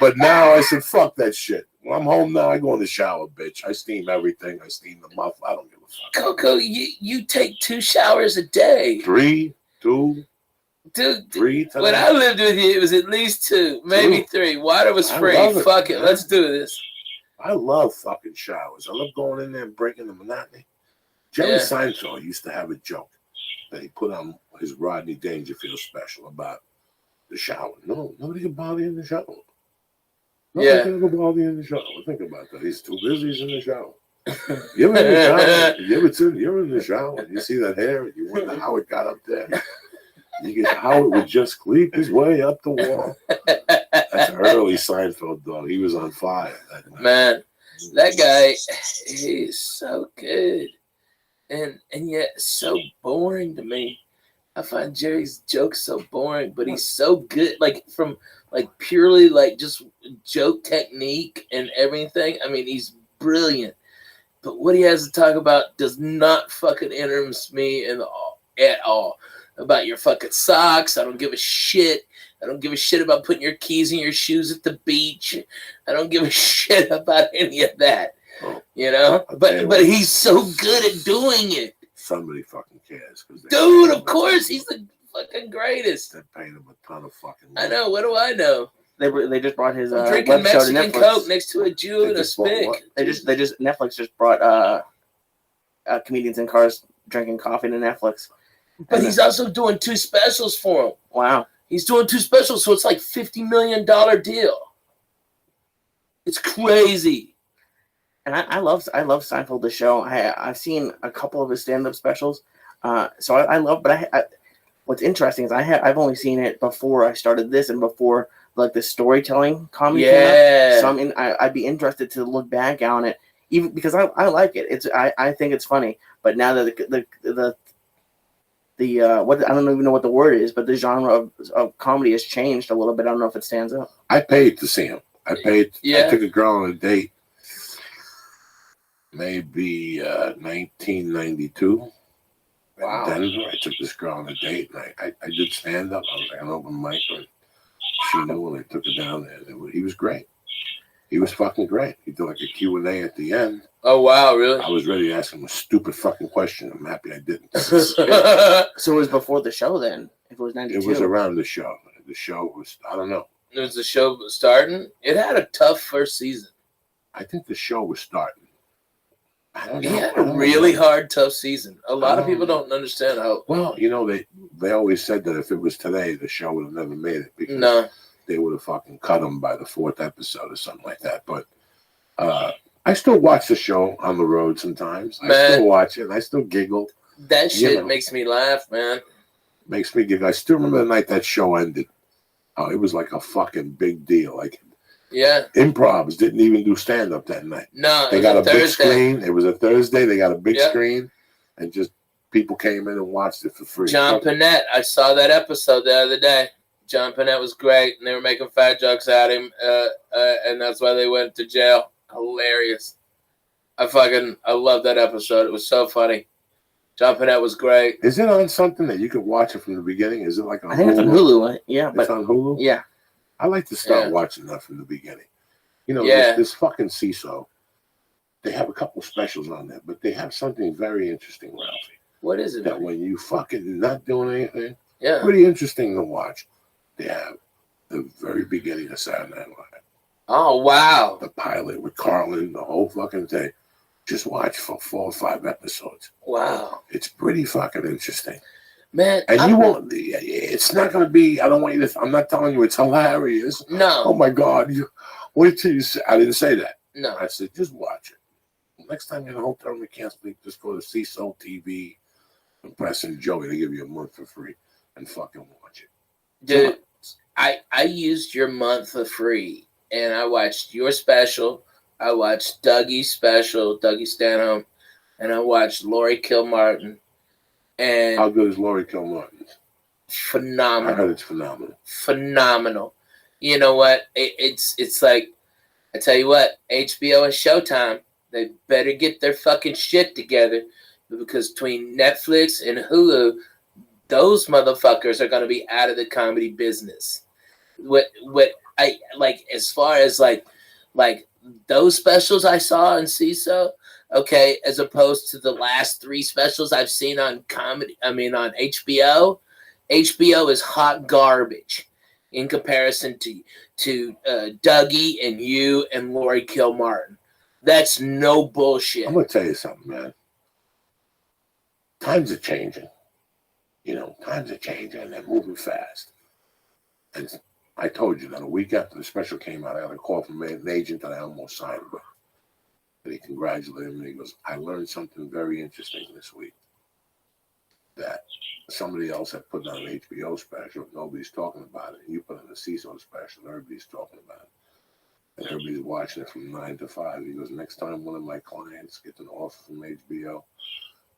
But now I said, fuck that shit. When I'm home now, I go in the shower, bitch. I steam everything. I steam the muff. I don't give a fuck.
Coco, you take 2 showers a day.
3, 2,
Dude,
3 times.
when I lived with you, it was at least 2, maybe 3. Water was
I
free.
love it,
Fuck it.
man.
Let's do this.
I love fucking showers. I love going in there and breaking the monotony. Jerry
Yeah.
Seinfeld used to have a joke that he put on his Rodney Dangerfield special about the shower. No, nobody can bother you in the shower. Nobody can ever bother you in the shower. Think about that. He's too busy. He's in the shower. You're in the shower. You're in the shower. You see that hair. You wonder how it got up there. You get how it would just creep his way up the wall. That's early Seinfeld, dog. He was on fire that night.
Man, that guy, he's so good. And yet so boring to me. I find Jerry's jokes so boring, but he's so good. From purely just joke technique and everything. I mean, he's brilliant. But what he has to talk about does not fucking interest me at all. About your fucking socks. I don't give a shit. I don't give a shit about putting your keys in your shoes at the beach. I don't give a shit about any of that. But he's so good at doing it.
Somebody fucking cares.
Dude, of course, he's the fucking greatest.
They're paying him a ton of fucking money.
I know. What do I know?
they just brought his
I'm drinking
web show to
Mexican
Netflix.
Coke next to a Jew
They
and a
just bought
spick.
what?
Netflix just brought comedians in cars drinking coffee to Netflix.
But he's also doing 2 specials for him.
Wow.
He's doing 2 specials, so it's like $50 million deal. It's crazy.
And I love Seinfeld the show. I've seen a couple of his stand-up specials. So I love, but what's interesting is I've only seen it before I started this and before the storytelling comedy came out. So I'd be interested to look back on it, even because I like it. I think it's funny. But now that what I don't even know what the word is, but the genre of comedy has changed a little bit. I don't know if it stands out.
I paid to see him. I took a girl on a date. Maybe 1992.
Wow.
In Denver, I took this girl on a date, and I did stand up. I was like an open mic, and she knew when I took her down there. He was great. He was fucking great. He did like a Q&A at the end.
Oh, wow, really?
I was ready to ask him a stupid fucking question. I'm happy I didn't.
So it was before the show then. If it was 92.
It was around the show. The show was, I don't know.
It was the show starting. It had a tough first season.
I think the show was starting. I don't know.
He had a really hard, tough season. A lot of people don't understand how.
Well, they always said that if it was today, the show would have never made it because
No.
they would have fucking cut him by the 4th episode or something like that. But I still watch the show on the road sometimes. I still watch it. And I still giggle.
That shit makes me laugh, man.
Makes me giggle. I still remember the night that show ended. Oh, it was like a fucking big deal. Like
Yeah.
Improvs didn't even do stand up that night.
No,
They
it
got a
was a
big
Thursday.
screen. It was a Thursday. They got a big
Yeah.
screen, and just people came in and watched it for free.
John Panette, I saw that episode the other day. John Panette was great, and they were making fat jokes at him, and that's why they went to jail. Hilarious. I love that episode. It was so funny. John Panette was great.
Is it on something that you could watch it from the beginning? Is it like on
I think it's on Hulu. Yeah,
It's
but
on Hulu?
yeah.
I like to start
Yeah.
watching that from the beginning. You know,
Yeah.
this fucking CISO, they have a couple specials on there, but they have something very interesting, Ralphie.
What is it?
That when you fucking not doing anything,
Yeah.
pretty interesting to watch. They have the very beginning of Saturday Night Live.
Oh, wow.
The pilot with Carlin, the whole fucking thing. Just watch for 4 or 5 episodes.
Wow.
It's pretty fucking interesting.
Man,
And you won't, it's not going to be, I don't want you to, I'm not telling you it's hilarious.
No.
Oh my God. Wait till you say, I didn't say that.
No.
I said, just watch it. Next time you're in a hotel room, you can't sleep, just go to CISO TV and press and Joey. They give you a month for free and fucking watch it.
Dude, I used your month for free, and I watched your special. I watched Dougie's special, Dougie Stanhope, and I watched Lori Kilmartin. And
How good is Lori Kilmartin?
phenomenal.
I heard it's phenomenal.
Phenomenal. You know what? It's like, I tell you what, HBO and Showtime, they better get their fucking shit together, because between Netflix and Hulu, those motherfuckers are going to be out of the comedy business. What I like, as far as like those specials I saw in CISO, okay, as opposed to the last 3 specials I've seen on comedy, on HBO. HBO is hot garbage in comparison to Dougie and you and Lori Kilmartin. That's no bullshit.
I'm going to tell you something, man. Times are changing. You know, times are changing and they're moving fast. And I told you that a week after the special came out, I got a call from an agent that I almost signed with. And he congratulated me. He goes, I learned something very interesting this week. That somebody else had put on an HBO special. Nobody's talking about it. You put on a CISO special. Everybody's talking about it. And everybody's watching it from 9 to 5. He goes, next time one of my clients gets an offer from HBO,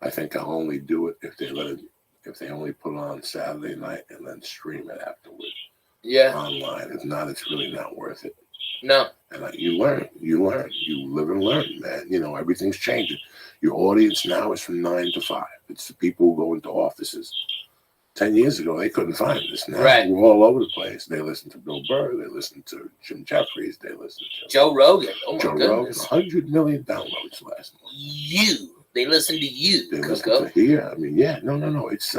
I think I'll only do it if they only put it on Saturday night and then stream it afterwards.
Yeah.
Online. If not, it's really not worth it.
No.
And you learn, you live and learn, man. You know, everything's changing. Your audience now is from 9 to 5. It's the people who go into offices. 10 years ago, they couldn't find this. Now
Right.
we're all over the place. They listen to Bill Burr. They listen to Jim Jeffries. They listen to
Joe Rogan. Oh my
Joe Rogan.
goodness.
100 million downloads last month.
They listen to you,
They listen
Coco.
to here. I mean, yeah, no. It's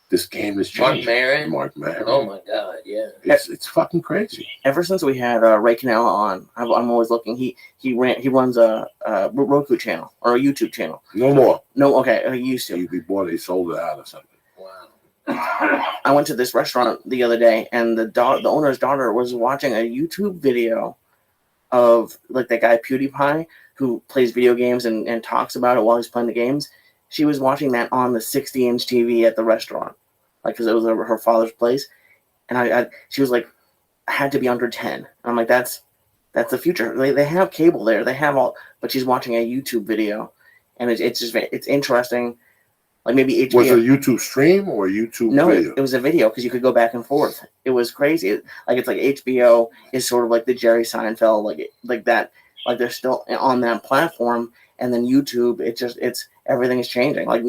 this game is
Mark
changing.
Maron.
Mark Maron.
Oh my God, yeah.
It's fucking crazy.
Ever since we had Ray Canella on, I'm always looking. He runs a Roku channel or a YouTube channel.
No more.
No, okay, he used to.
He sold it out or something.
Wow.
I went to this restaurant the other day, and the owner's daughter was watching a YouTube video of like that guy PewDiePie who plays video games and talks about it while he's playing the games. She was watching that on the 60-inch TV at the restaurant, like because it was her father's place, and she was like, I had to be under 10. And I'm like, that's the future. They have cable there. They have all, but she's watching a YouTube video, and it's just it's interesting. Like maybe HBO.
Was it a YouTube stream or a YouTube video?
It was a video because you could go back and forth. It was crazy. It's like HBO is sort of like the Jerry Seinfeld, like that. Like they're still on that platform, and then YouTube. It's everything is changing. Like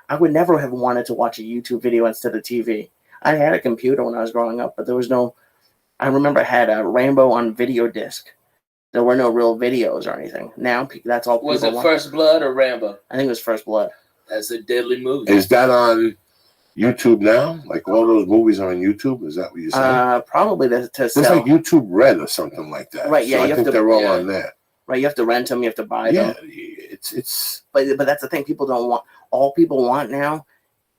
I would never have wanted to watch a YouTube video instead of TV. I had a computer when I was growing up, but there was no. I remember I had a Rainbow on video disc. There were no real videos or anything. Now that's all.
Was it First Blood or Rambo?
I think it was First Blood.
That's a deadly movie.
Is that on YouTube now? Like all those movies are on YouTube? Is that what you're saying?
Probably to
It's
sell.
like YouTube Red or something like that.
Right, yeah,
So I think they're all on there.
Right, you have to rent them. You have to buy them.
Yeah, it's.
But that's the thing. People don't want. All people want now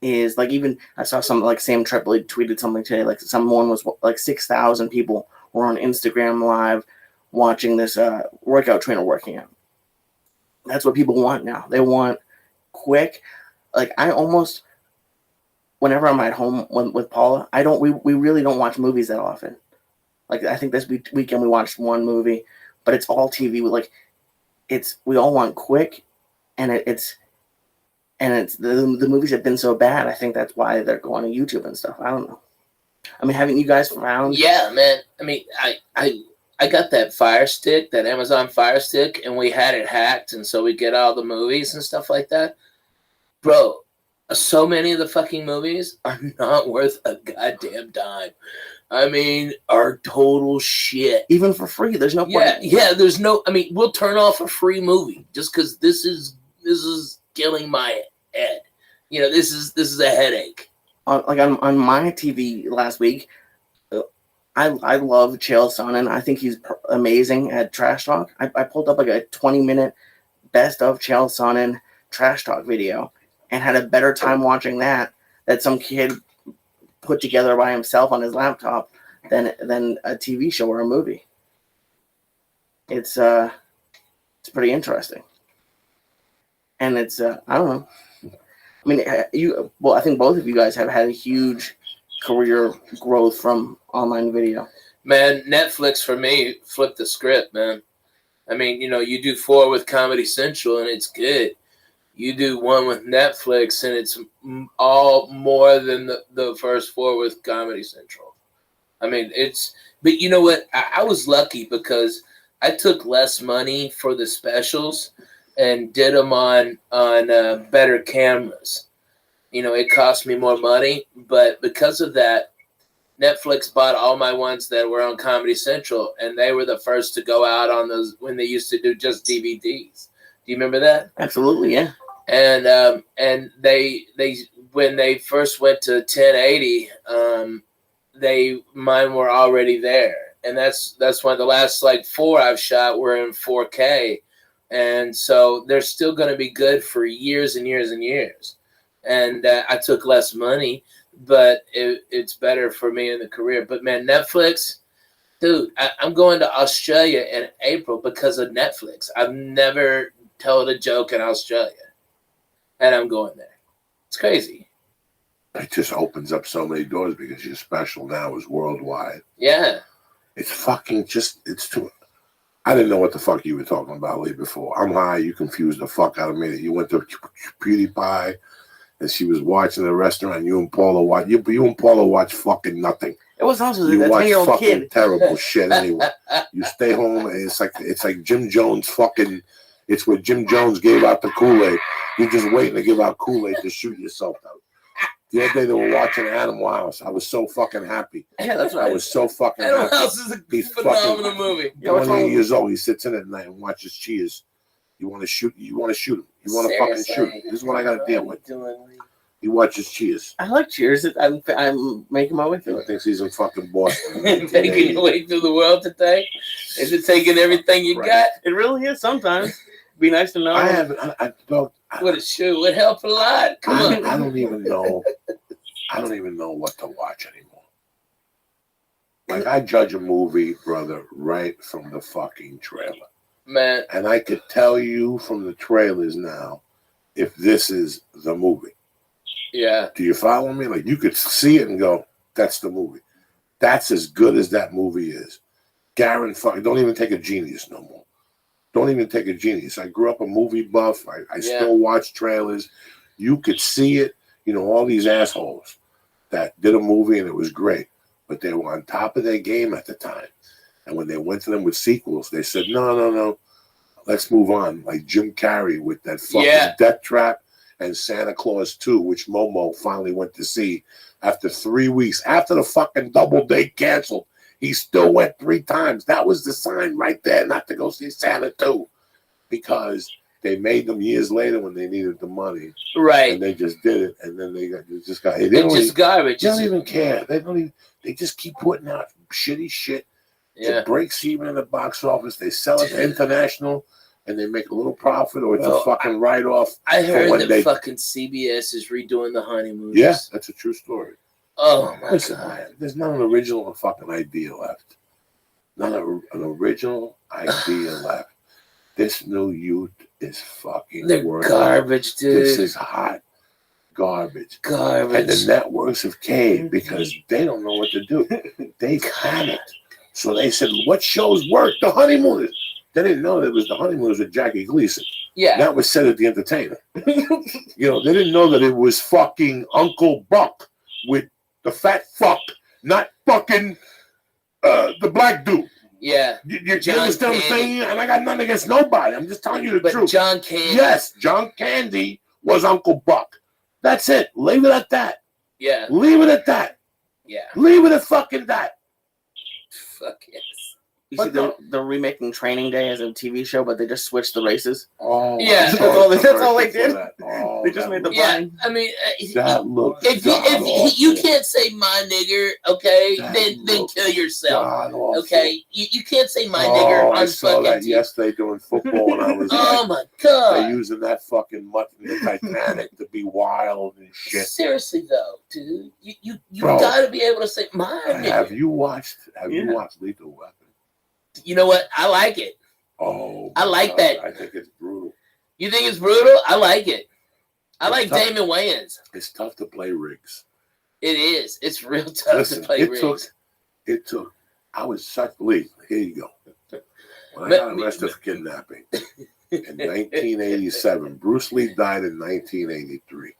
is like even I saw some like Sam Tripoli tweeted something today. Like someone was like 6,000 people were on Instagram Live watching this workout trainer working out. That's what people want now. They want quick. Like I almost, whenever I'm at home with Paula, we really don't watch movies that often.
Like I think this weekend we watched one movie, but it's all TV. We all want quick, and it's the movies have been so bad. I think that's why they're going to YouTube and stuff. I don't know. I mean, haven't you guys found?
Yeah, man. I mean, I got that Fire Stick, that Amazon Fire Stick, and we had it hacked, and so we get all the movies and stuff like that. Bro, so many of the fucking movies are not worth a goddamn dime. I mean, are total shit.
Even for free, there's no point.
Yeah, there's no. I mean, we'll turn off a free movie just because this is killing my head. You know, this is a headache.
On my TV last week, I love Chael Sonnen. I think he's amazing at trash talk. I pulled up like a 20-minute best of Chael Sonnen trash talk video and had a better time watching that some kid put together by himself on his laptop than a TV show or a movie. It's pretty interesting, and it's I don't know. I mean, I think both of you guys have had a huge career growth from online video.
Man, Netflix for me flipped the script, man. I mean, you know, you do 4 with Comedy Central and it's good. You do 1 with Netflix and it's all more than the first 4 with Comedy Central. I mean, but you know what? I was lucky because I took less money for the specials and did them on better cameras. You know, it cost me more money, but because of that, Netflix bought all my ones that were on Comedy Central, and they were the first to go out on those when they used to do just DVDs. Do you remember that?
Absolutely, yeah.
And they when they first went to 1080, mine were already there, and that's why the last 4 I've shot were in 4K. And so they're still going to be good for years and years and years. And I took less money, but it's better for me in the career. But, man, Netflix, dude, I'm going to Australia in April because of Netflix. I've never told a joke in Australia, and I'm going there. It's crazy.
It just opens up so many doors because your special now is worldwide.
Yeah.
It's fucking it's too... I didn't know what the fuck you were talking about way before. I'm high. You confused the fuck out of me. You went to PewDiePie, and she was watching the restaurant. You and Paula watch. You and Paula watch fucking nothing.
It was also
you
a
watch
10-year-old
fucking
kid.
Terrible shit anyway. You stay home, and it's like Jim Jones fucking. It's where Jim Jones gave out the Kool-Aid. You're just waiting to give out Kool-Aid to shoot yourself out. The other day they were watching Animal House. I was so fucking happy.
Yeah, that's right.
I was so fucking
Animal
happy.
House is a phenomenal movie.
28 years old. He sits in at night and watches Cheers. You want to shoot? You want to shoot him? You want to fucking shoot him? This is what I got to deal with. He watches Cheers.
I like Cheers. I'm making my way through
He
it.
thinks he's in fucking Boston.
Taking your way through the world today? Is it taking everything you got?
It really is sometimes. Be nice to know.
I haven't.
Would it sure would help a lot. Come on.
I don't even know. I don't even know what to watch anymore. Like, I judge a movie, brother, right from the fucking trailer.
Man.
And I could tell you from the trailers now if this is the movie.
Yeah.
Do you follow me? Like, you could see it and go, that's the movie. That's as good as that movie is. Fucking don't even take a genius no more. Don't even take a genius. I grew up a movie buff. I still watch trailers. You could see it. You know, all these assholes that did a movie and it was great, but they were on top of their game at the time. And when they went to them with sequels, they said, no, let's move on. Like Jim Carrey with that fucking Death Trap and Santa Claus 2, which Momo finally went to see after 3 weeks. After the fucking double date canceled, he still went 3 times. That was the sign right there not to go see Santa 2, because they made them years later when they needed the money.
Right.
And they just did it, and then they just got hit.
It's just garbage.
They don't even care. They just keep putting out shitty shit. It breaks even in the box office. They sell it to international, and they make a little profit, or it's a fucking write-off.
I heard that fucking CBS is redoing the Honeymooners.
Yeah, that's a true story.
Oh, my God.
Man, there's not an original fucking idea left. Not an original idea left. This new youth is fucking
garbage, dude.
This is hot garbage. And the networks have caved because they don't know what to do. They panicked. So they said, what shows work? The Honeymooners. They didn't know that it was The Honeymooners with Jackie Gleason.
Yeah.
That was Cedric the Entertainer. You know, they didn't know that it was fucking Uncle Buck with the fat fuck, not fucking the black dude.
Yeah.
You understand what I'm saying? And I got nothing against nobody. I'm just telling you the
But
truth.
John Candy.
Yes, John Candy was Uncle Buck. That's it. Leave it at that.
Yeah.
Leave it at that.
Yeah.
Leave it at fucking that.
Fuck yes.
You see, they're remaking Training Day as a TV show, but they just switched the races.
Oh,
Yeah.
That's all they did.
Oh,
They just made the
Yeah.
blind.
I mean,
that looked
if you can't say my nigger, okay, then kill yourself. Okay, you can't say my nigger
I
on
saw
fucking
that
TV.
yesterday during football, and I was
Oh
like,
my
they're
god!
using that fucking mutt in the Titanic to be wild and shit.
Seriously though, dude, you
Bro,
gotta be able to say my nigger.
Have you watched Lethal Weapon?
You know what? I like it.
Oh,
I like that.
I think it's brutal.
You think it's brutal? I like it. I
It's
like
tough.
Damon Wayans.
It's tough to play Riggs.
It is. It's real tough
Listen,
to play Riggs.
it took. I was such Lee. Here you go. When I
But-
got arrested for kidnapping in 1987, Bruce Lee died in 1983.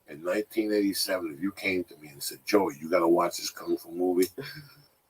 In 1987, if you came to me and said, "Joey, you got to watch this kung fu movie,"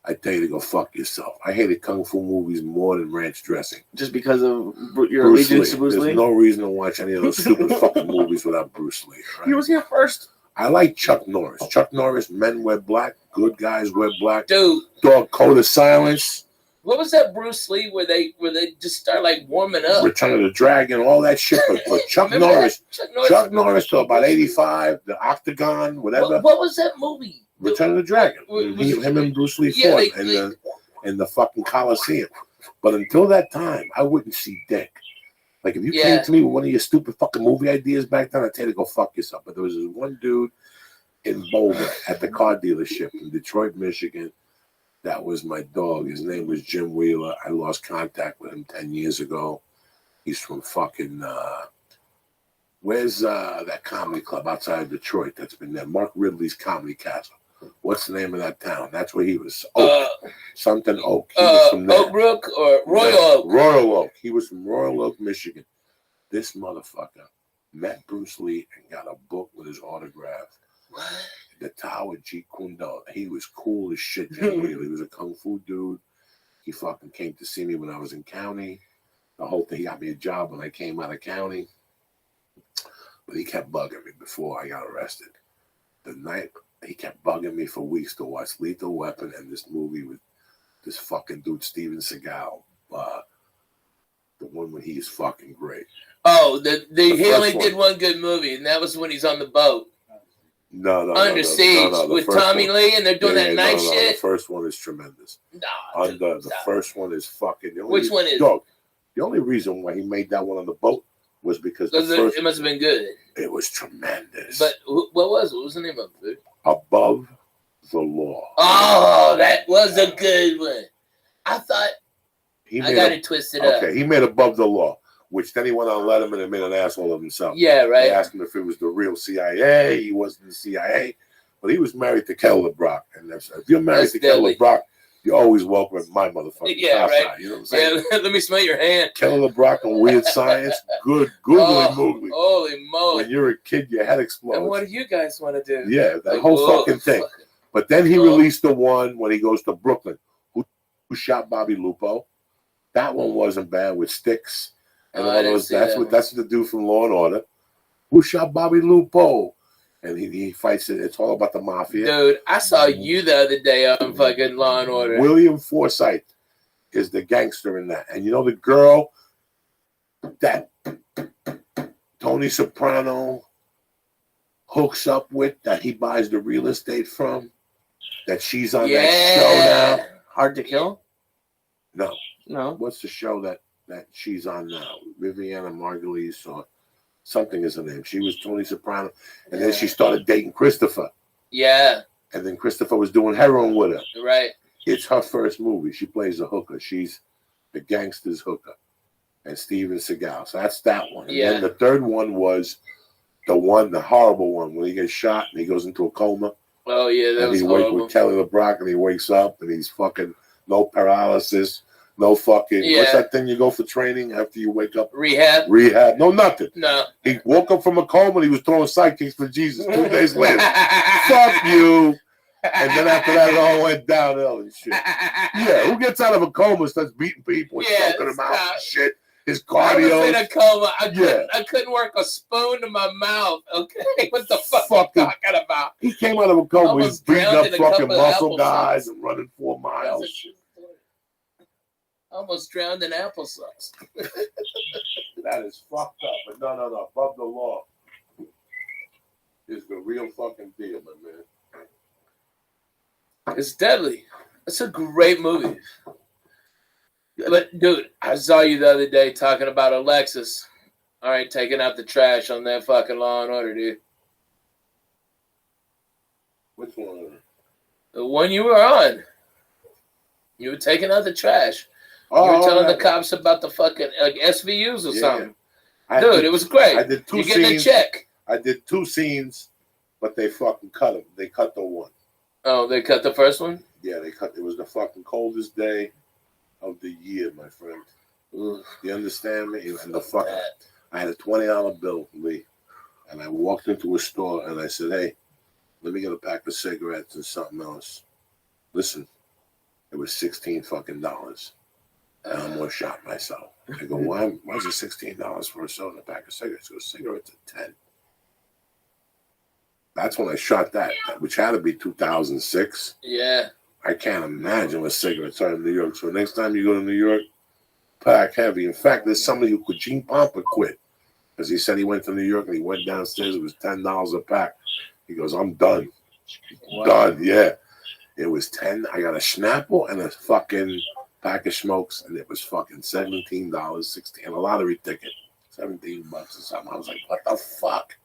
I'd tell you to go fuck yourself. I hated kung fu movies more than ranch dressing.
Just because of your allegiance to Bruce
There's
Lee?
no reason to watch any of those stupid fucking movies without Bruce Lee. Right?
He was here first.
I like Chuck Norris. Chuck Norris, Men Wear Black, Good Guys Wear Black,
Dude,
Dog Code of Silence,
what was that Bruce Lee where they just start like warming up?
Return of the Dragon, all that shit. But Chuck
Remember
Norris,
that?
Chuck Norris till about 85, The Octagon, whatever.
What was that movie?
Return of the Dragon.
Was-
Him and Bruce Lee
Yeah,
fought in the fucking Coliseum. But until that time, I wouldn't see dick. Like if you
Yeah.
came to me with one of your stupid fucking movie ideas back then, I'd tell you to go fuck yourself. But there was this one dude in Boulder at the car dealership in Detroit, Michigan. That was my dog. His name was Jim Wheeler. I lost contact with him 10 years ago. He's from fucking, where's that comedy club outside of Detroit that's been there? Mark Ridley's Comedy Castle. What's the name of that town? That's where he was. Something Oak. He was from there.
Oak Brook or Royal Oak?
Royal Oak. He was from Royal Oak, Michigan. This motherfucker met Bruce Lee and got a book with his autograph.
What?
The Tower Jeet Kune Do. He was cool as shit. Jim Wheeler. He was a kung fu dude. He fucking came to see me when I was in county. The whole thing, he got me a job when I came out of county. But he kept bugging me before I got arrested. The night he kept bugging me for weeks to watch Lethal Weapon and this movie with this fucking dude, Steven Seagal. The one when he's fucking great.
Oh, he
first
only
one.
did one good movie, and that was when he's on the boat.
No.
Under Siege
the
with
first
Tommy
one.
Lee, and they're doing
Yeah,
that night
The
shit.
first one is tremendous.
Nah,
The
stop.
first one is fucking.
Which one is?
Dog, the only reason why he made that one on the boat was because the
Because
first,
it must have been good.
it was tremendous.
But what was it? What was the name of it?
Above the Law.
Oh, that was a good one. I thought
He
I got it twisted up.
Okay, he made Above the Law, which then he went on Letterman and made an asshole of himself.
Yeah,
They
right.
asked him if it was the real CIA. He wasn't the CIA, but he was married to Kelly LeBrock. And if you're married
That's
to Kelly
deadly.
LeBrock, you're always welcome at my motherfucking
Yeah,
house.
right.
You know what I'm saying?
Yeah, let me smell your hand.
Kelly LeBrock and Weird Science, good googly
Oh,
moogly.
holy moly.
When you're a kid, your head explodes.
And what do you guys want to do?
Yeah, that
Like,
whole
whoa,
fucking thing.
fuck.
But then he
Oh.
released the one when he goes to Brooklyn. Who shot Bobby Lupo? That one wasn't bad with Sticks and
Oh, I
all
didn't
those.
see
That's
that
what
one.
that's what the dude from Law and Order. Who shot Bobby Lupo? And he fights it. It's all about the mafia.
Dude, I saw you the other day on fucking Law and Order.
William Forsythe is the gangster in that. And you know the girl that Tony Soprano hooks up with, that he buys the real estate from, that she's on that show now.
Hard to Kill?
No.
No.
What's the show that she's on now? Viviana Margulies or something is her name. She was Tony Soprano. And then she started dating Christopher.
Yeah,
And then Christopher was doing heroin with her.
right.
It's her first movie. She plays a hooker. She's the gangster's hooker. And Steven Seagal. So that's that one. And
Yeah.
then the third one was the horrible one, when he gets shot and he goes into a coma.
Oh, yeah, that
And
was
he wakes
horrible.
with Kelly LeBrock and he wakes up and he's fucking no paralysis, no fucking.
Yeah.
What's that thing you go for training after you wake up?
Rehab.
No nothing.
No.
He woke up from a coma and he was throwing sidekicks for Jesus 2 days later. Fuck you. And then after that, it all went downhill and shit. Yeah, who gets out of a coma and starts beating people and
Yeah,
choking them out
stop.
and shit? His
I was
cardio.
in a coma.
Yeah.
I couldn't work a spoon to my mouth. Okay, what the fuck
Fucking-
are you talking about?
He came out of a coma. He's
Almost
beating
drowned
up
in a
fucking
couple of
muscle
applesauce.
guys and running 4 miles.
Almost drowned in applesauce.
That is fucked up. But no. Above the law is the real fucking deal, my man.
It's deadly. It's a great movie. But dude, I saw you the other day talking about Alexis. All right, taking out the trash on that fucking Law and Order, dude.
Which one?
The one you were on. You were taking out the trash. You were telling the cops about the fucking SVUs or something. Dude, it was great.
I did 2
You're getting
scenes.
a check.
I did 2 scenes, but they fucking cut them. They cut the one.
Oh, they cut the first one?
Yeah, they cut. It was the fucking coldest day of the year, my friend.
Ugh.
You understand me? And the fuck, I had a $20 bill, Lee, and I walked into a store and I said, "Hey, let me get a pack of cigarettes and something else." Listen, it was $16 fucking dollars. And I almost shot myself. I go, why is it $16 for a soda and a pack of cigarettes? He goes, cigarettes are 10. That's when I shot that, which had to be 2006.
Yeah.
I can't imagine what cigarettes are in New York. So next time you go to New York, pack heavy. In fact, there's somebody who could, Gene Pompa quit. Because he said he went to New York and he went downstairs. It was $10 a pack. He goes, I'm done.
Wow.
Done, yeah. It was 10. I got a Snapple and a fucking pack of smokes, and it was fucking $17, 16, a lottery ticket, $17 or something. I was like, what the fuck?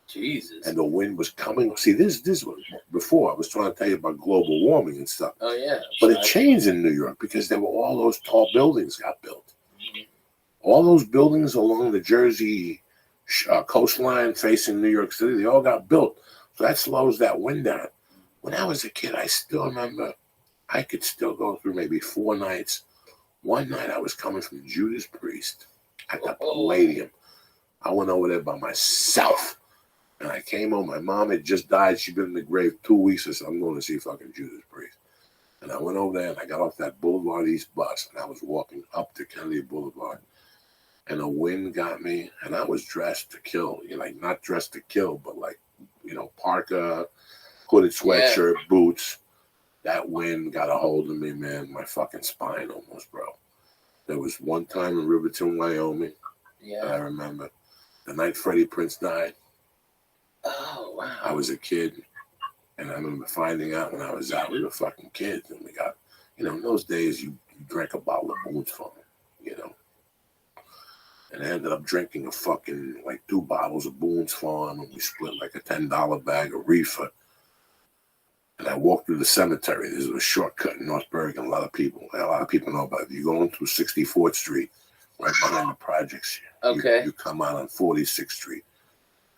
Jesus.
And the wind was coming. See, this was before. I was trying to tell you about global warming and stuff.
Oh, yeah.
But it changed in New York because there were all those tall buildings got built. All those buildings along the Jersey coastline facing New York City, they all got built. So that slows that wind down. When I was a kid, I still remember I could still go through maybe 4 nights. One night I was coming from Judas Priest at the Palladium. I went over there by myself. And I came home. My mom had just died. She'd been in the grave 2 weeks. I said, I'm going to see fucking Judas Priest. And I went over there and I got off that Boulevard East bus. And I was walking up to Kennedy Boulevard. And the wind got me. And I was dressed to kill. You know, like not dressed to kill, but like, you know, parka, hooded sweatshirt, boots. That wind got a hold of me, man. My fucking spine almost broke. There was one time in Riverton, Wyoming, that I remember. The night Freddie Prinze died.
Oh, wow.
I was a kid. And I remember finding out when I was out, we were fucking kids. And we got, you know, in those days, you drank a bottle of Boone's Farm, you know. And I ended up drinking a fucking, like 2 bottles of Boone's Farm. And we split like a $10 bag of reefer. And I walked through the cemetery. This was a shortcut in North Bergen. A lot of people know about it. You go into 64th Street, right behind the projects.
Okay.
You come out on 46th Street.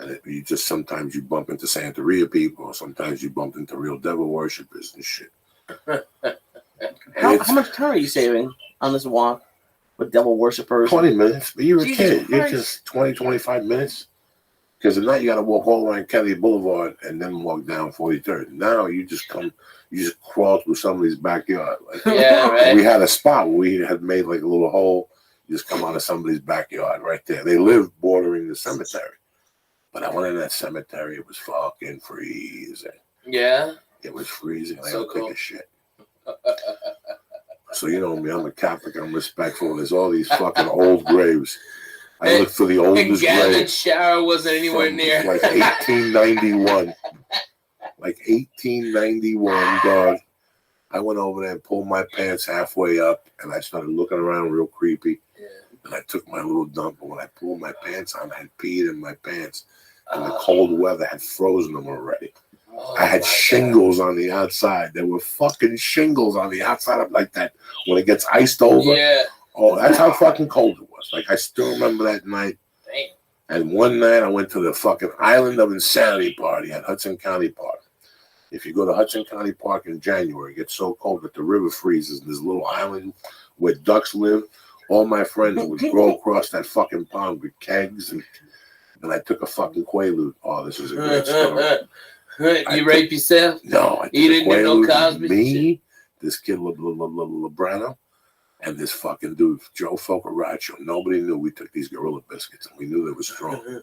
And you just sometimes you bump into Santeria people, or sometimes you bump into real devil worshippers and shit.
How much time are you saving on this walk with devil worshippers?
20 minutes. But you're a
Jesus
kid. You're
Christ.
just 20, 25 minutes. Because at night you got to walk all around Kennedy Boulevard and then walk down 43rd. Now you just crawl through somebody's backyard. Like,
Yeah, right.
we had a spot where we had made like a little hole. You just come out of somebody's backyard right there. They live bordering the cemetery. But I went in that cemetery. It was fucking freezing.
Yeah.
It was freezing. I
So
had to
cool.
take a shit. So you know me, I'm a Catholic. I'm respectful. There's all these fucking old graves. I looked for the
And
oldest
Gavin's
grave.
shower wasn't anywhere
from,
near.
Like 1891. Like 1891, dog. I went over there and pulled my pants halfway up, and I started looking around real creepy.
Yeah.
And I took my little dump, and when I pulled my pants on, I had peed in my pants, and the cold weather had frozen them already.
Oh,
I had
my
shingles on the outside. There were fucking shingles on the outside of like that when it gets iced over.
God. Yeah.
Oh, that's how fucking cold it was. Like I still remember that night.
Damn. And
And one night I went to the fucking Island of Insanity party at Hudson County Park. If you go to Hudson County Park in January, it gets so cold that the river freezes. And there's a little island where ducks live. All my friends would go across that fucking pond with kegs, and I took a fucking Quaalude. Oh, this is a great story.
You rape yourself?
No, I
You
took a
didn't do no
Quaalude.
Cosby
Me,
shit?
this kid Lebrano, and this fucking dude Joe Focaccia. Nobody knew we took these Gorilla Biscuits, and we knew they were strong.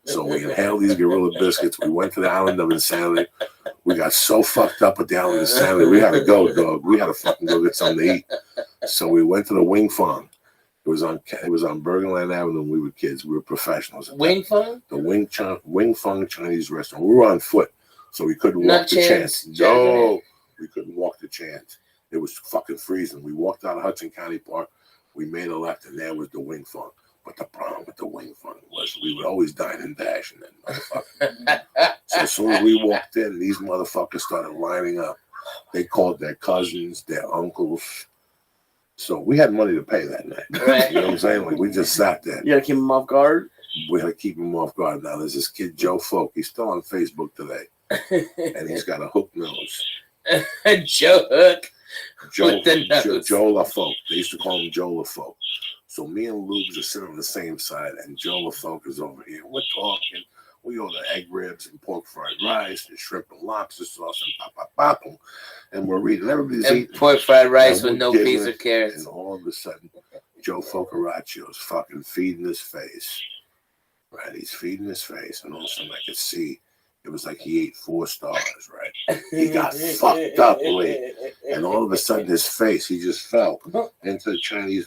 So we inhaled these Gorilla Biscuits. We went to the island of insanity. We got so fucked up at the island of insanity. We had to go, dog. We had to fucking go get something to eat. So we went to the Wing Fong. It was on Bergenland Avenue. We were kids. We were professionals.
Wing Fong?
The Wing Fong Chinese restaurant. We were on foot, so we couldn't walk the chance. No, we couldn't walk the chance. It was fucking freezing. We walked out of Hudson County Park. We made a left, and there was the Wing Fong. But the problem with the Wing Fong was we would always dine and dash in that motherfucker. So as soon as we walked in, these motherfuckers started lining up. They called their cousins, their uncles. So we had money to pay that night.
Right.
You know what I'm saying? Like, we just sat there.
You gotta keep them off guard.
We had to keep him off guard. Now there's this kid, Joe Folk. He's still on Facebook today. And he's got a hook nose.
Joe Hook.
Joe
With the nose.
Joe LaFolk. They used to call him Joe LaFolk. So me and Lubes are sitting on the same side, and Joe LaFolk is over here. We're talking. We order egg ribs and pork fried rice and shrimp and lobster sauce and pop. And we're reading. Everybody's
And
eating.
pork fried rice
And
with no
we're
peas
giggling,
or carrots.
And all of a sudden, Joe Focaccia's fucking feeding his face. Right? He's feeding his face, and all of a sudden I could see it was like he ate 4 stars, right? He got fucked up, Lee. And all of a sudden his face, he just fell into the Chinese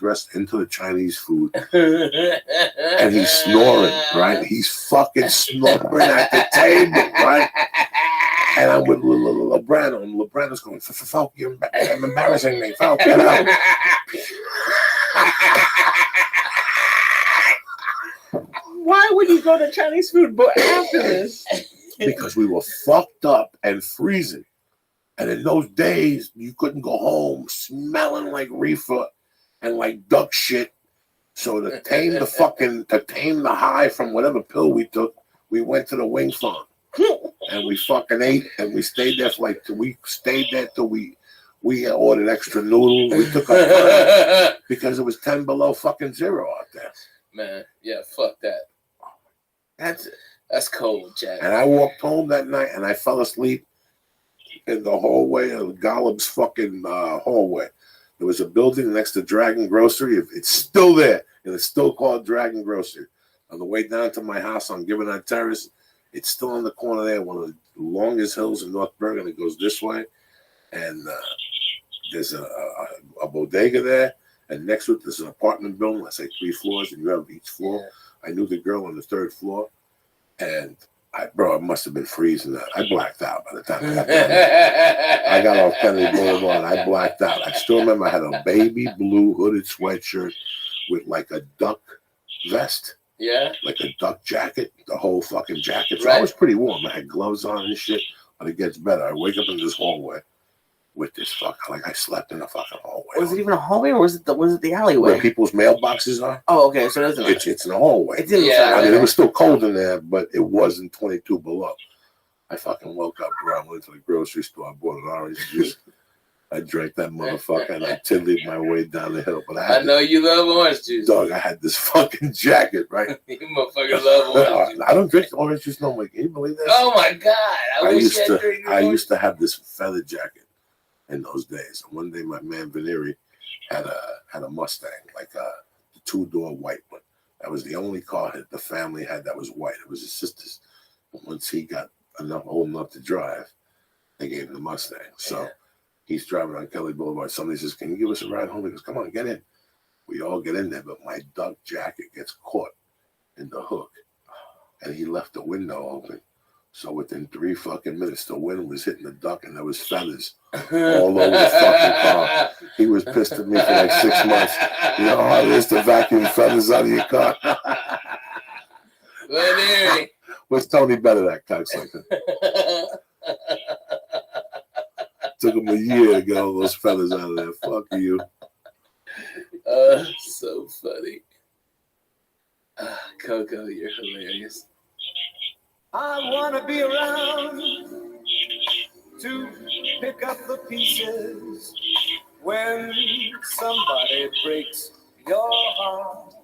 food. And he's snoring, right? He's fucking snoring at the table, right? And I'm with Lebrano, and Lebrano's going, Falk, you're embarrassing me. Falk, get out.
Why would you go to Chinese food but after this?
Because we were fucked up and freezing. And in those days, you couldn't go home smelling like reefer and like duck shit. So to tame the high from whatever pill we took, we went to the Wing Fong. And we fucking ate, and we stayed there for till we ordered extra noodles. We took our time because it was 10 below fucking zero out there.
Man, yeah, fuck that. That's cold, Jack.
And I walked home that night, and I fell asleep in the hallway of Gollum's fucking hallway. There was a building next to Dragon Grocery. It's still there, and it's still called Dragon Grocery. On the way down to my house on Gibbonite Terrace, it's still on the corner there, one of the longest hills in North Bergen. It goes this way, and there's a bodega there, and next to it there's an apartment building. Let's say 3 floors, and you have each floor. Yeah. I knew the girl on the 3rd floor, and it must have been freezing. I blacked out by the time I got there. I got off Kennedy Boulevard. I blacked out. I still remember I had a baby blue hooded sweatshirt with like a duck vest.
Yeah.
Like a duck jacket, the whole fucking jacket. So
right.
I was pretty warm. I had gloves on and shit, but it gets better. I wake up in this hallway with this I slept in the fucking hallway.
Was it even a hallway, or was it the alleyway?
Where people's mailboxes are?
Oh, okay. So
it's in a hallway.
It's inside.
I mean, it was still cold in there, but it wasn't 22 below. I fucking woke up, bro. I went to the grocery store. I bought an orange juice. I drank that motherfucker, and I tiddled my way down the hill. But I
know you love orange juice.
Dog, I had this fucking jacket, right?
You motherfuckers love orange juice.
I don't drink orange juice no more. Can you believe that?
Oh, my God. I
used to have this feather jacket in those days. And one day my man Veneri had a Mustang, like a 2-door white one. That was the only car that the family had that was white. It was his sister's. But once he got old enough to drive, they gave him the Mustang. So he's driving on Kelly Boulevard. Somebody says, "Can you give us a ride home?" He goes, "Come on, get in." We all get in there, but my duck jacket gets caught in the hook. And he left the window open. So within 3 fucking minutes, the wind was hitting the duck, and there was feathers all over the fucking car. He was pissed at me for like 6 months. You know how it is to vacuum feathers out of your car? What's Tony better, that cocksucker? Took him a year to get all those feathers out of there. Fuck you.
So funny. Coco, you're hilarious.
I wanna be around to pick up the pieces when somebody breaks your heart.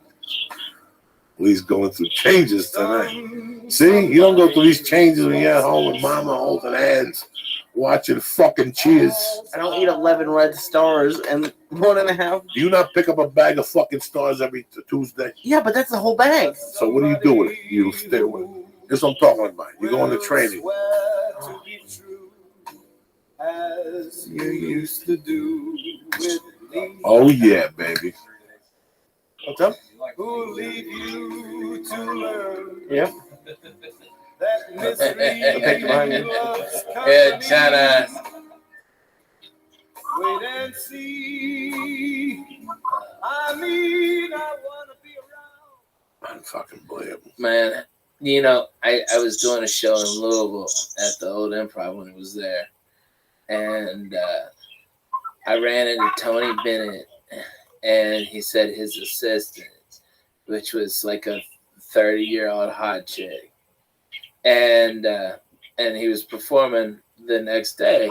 He's going through changes tonight. See, you don't go through these changes when you're at home with mama holding hands, watching fucking Cheers.
I don't eat 11 red stars and 1.5.
Do you not pick up a bag of fucking stars every Tuesday?
Yeah, but that's the whole bag.
So what do you do with it? You stay with it. That's what I'm talking about. You go into training.
To be true, as you used to do with me.
Oh yeah, baby.
What's up?
Who leave you to learn
Yeah.
that misery
Picture behind you.
loves
Yeah,
company.
China.
Wait and see. I mean, I wanna be around.
Unfucking believable.
Man, you know, I was doing a show in Louisville at the old Improv when it was there. And I ran into Tony Bennett, and he said his assistant, which was like a 30-year-old hot chick. And he was performing the next day.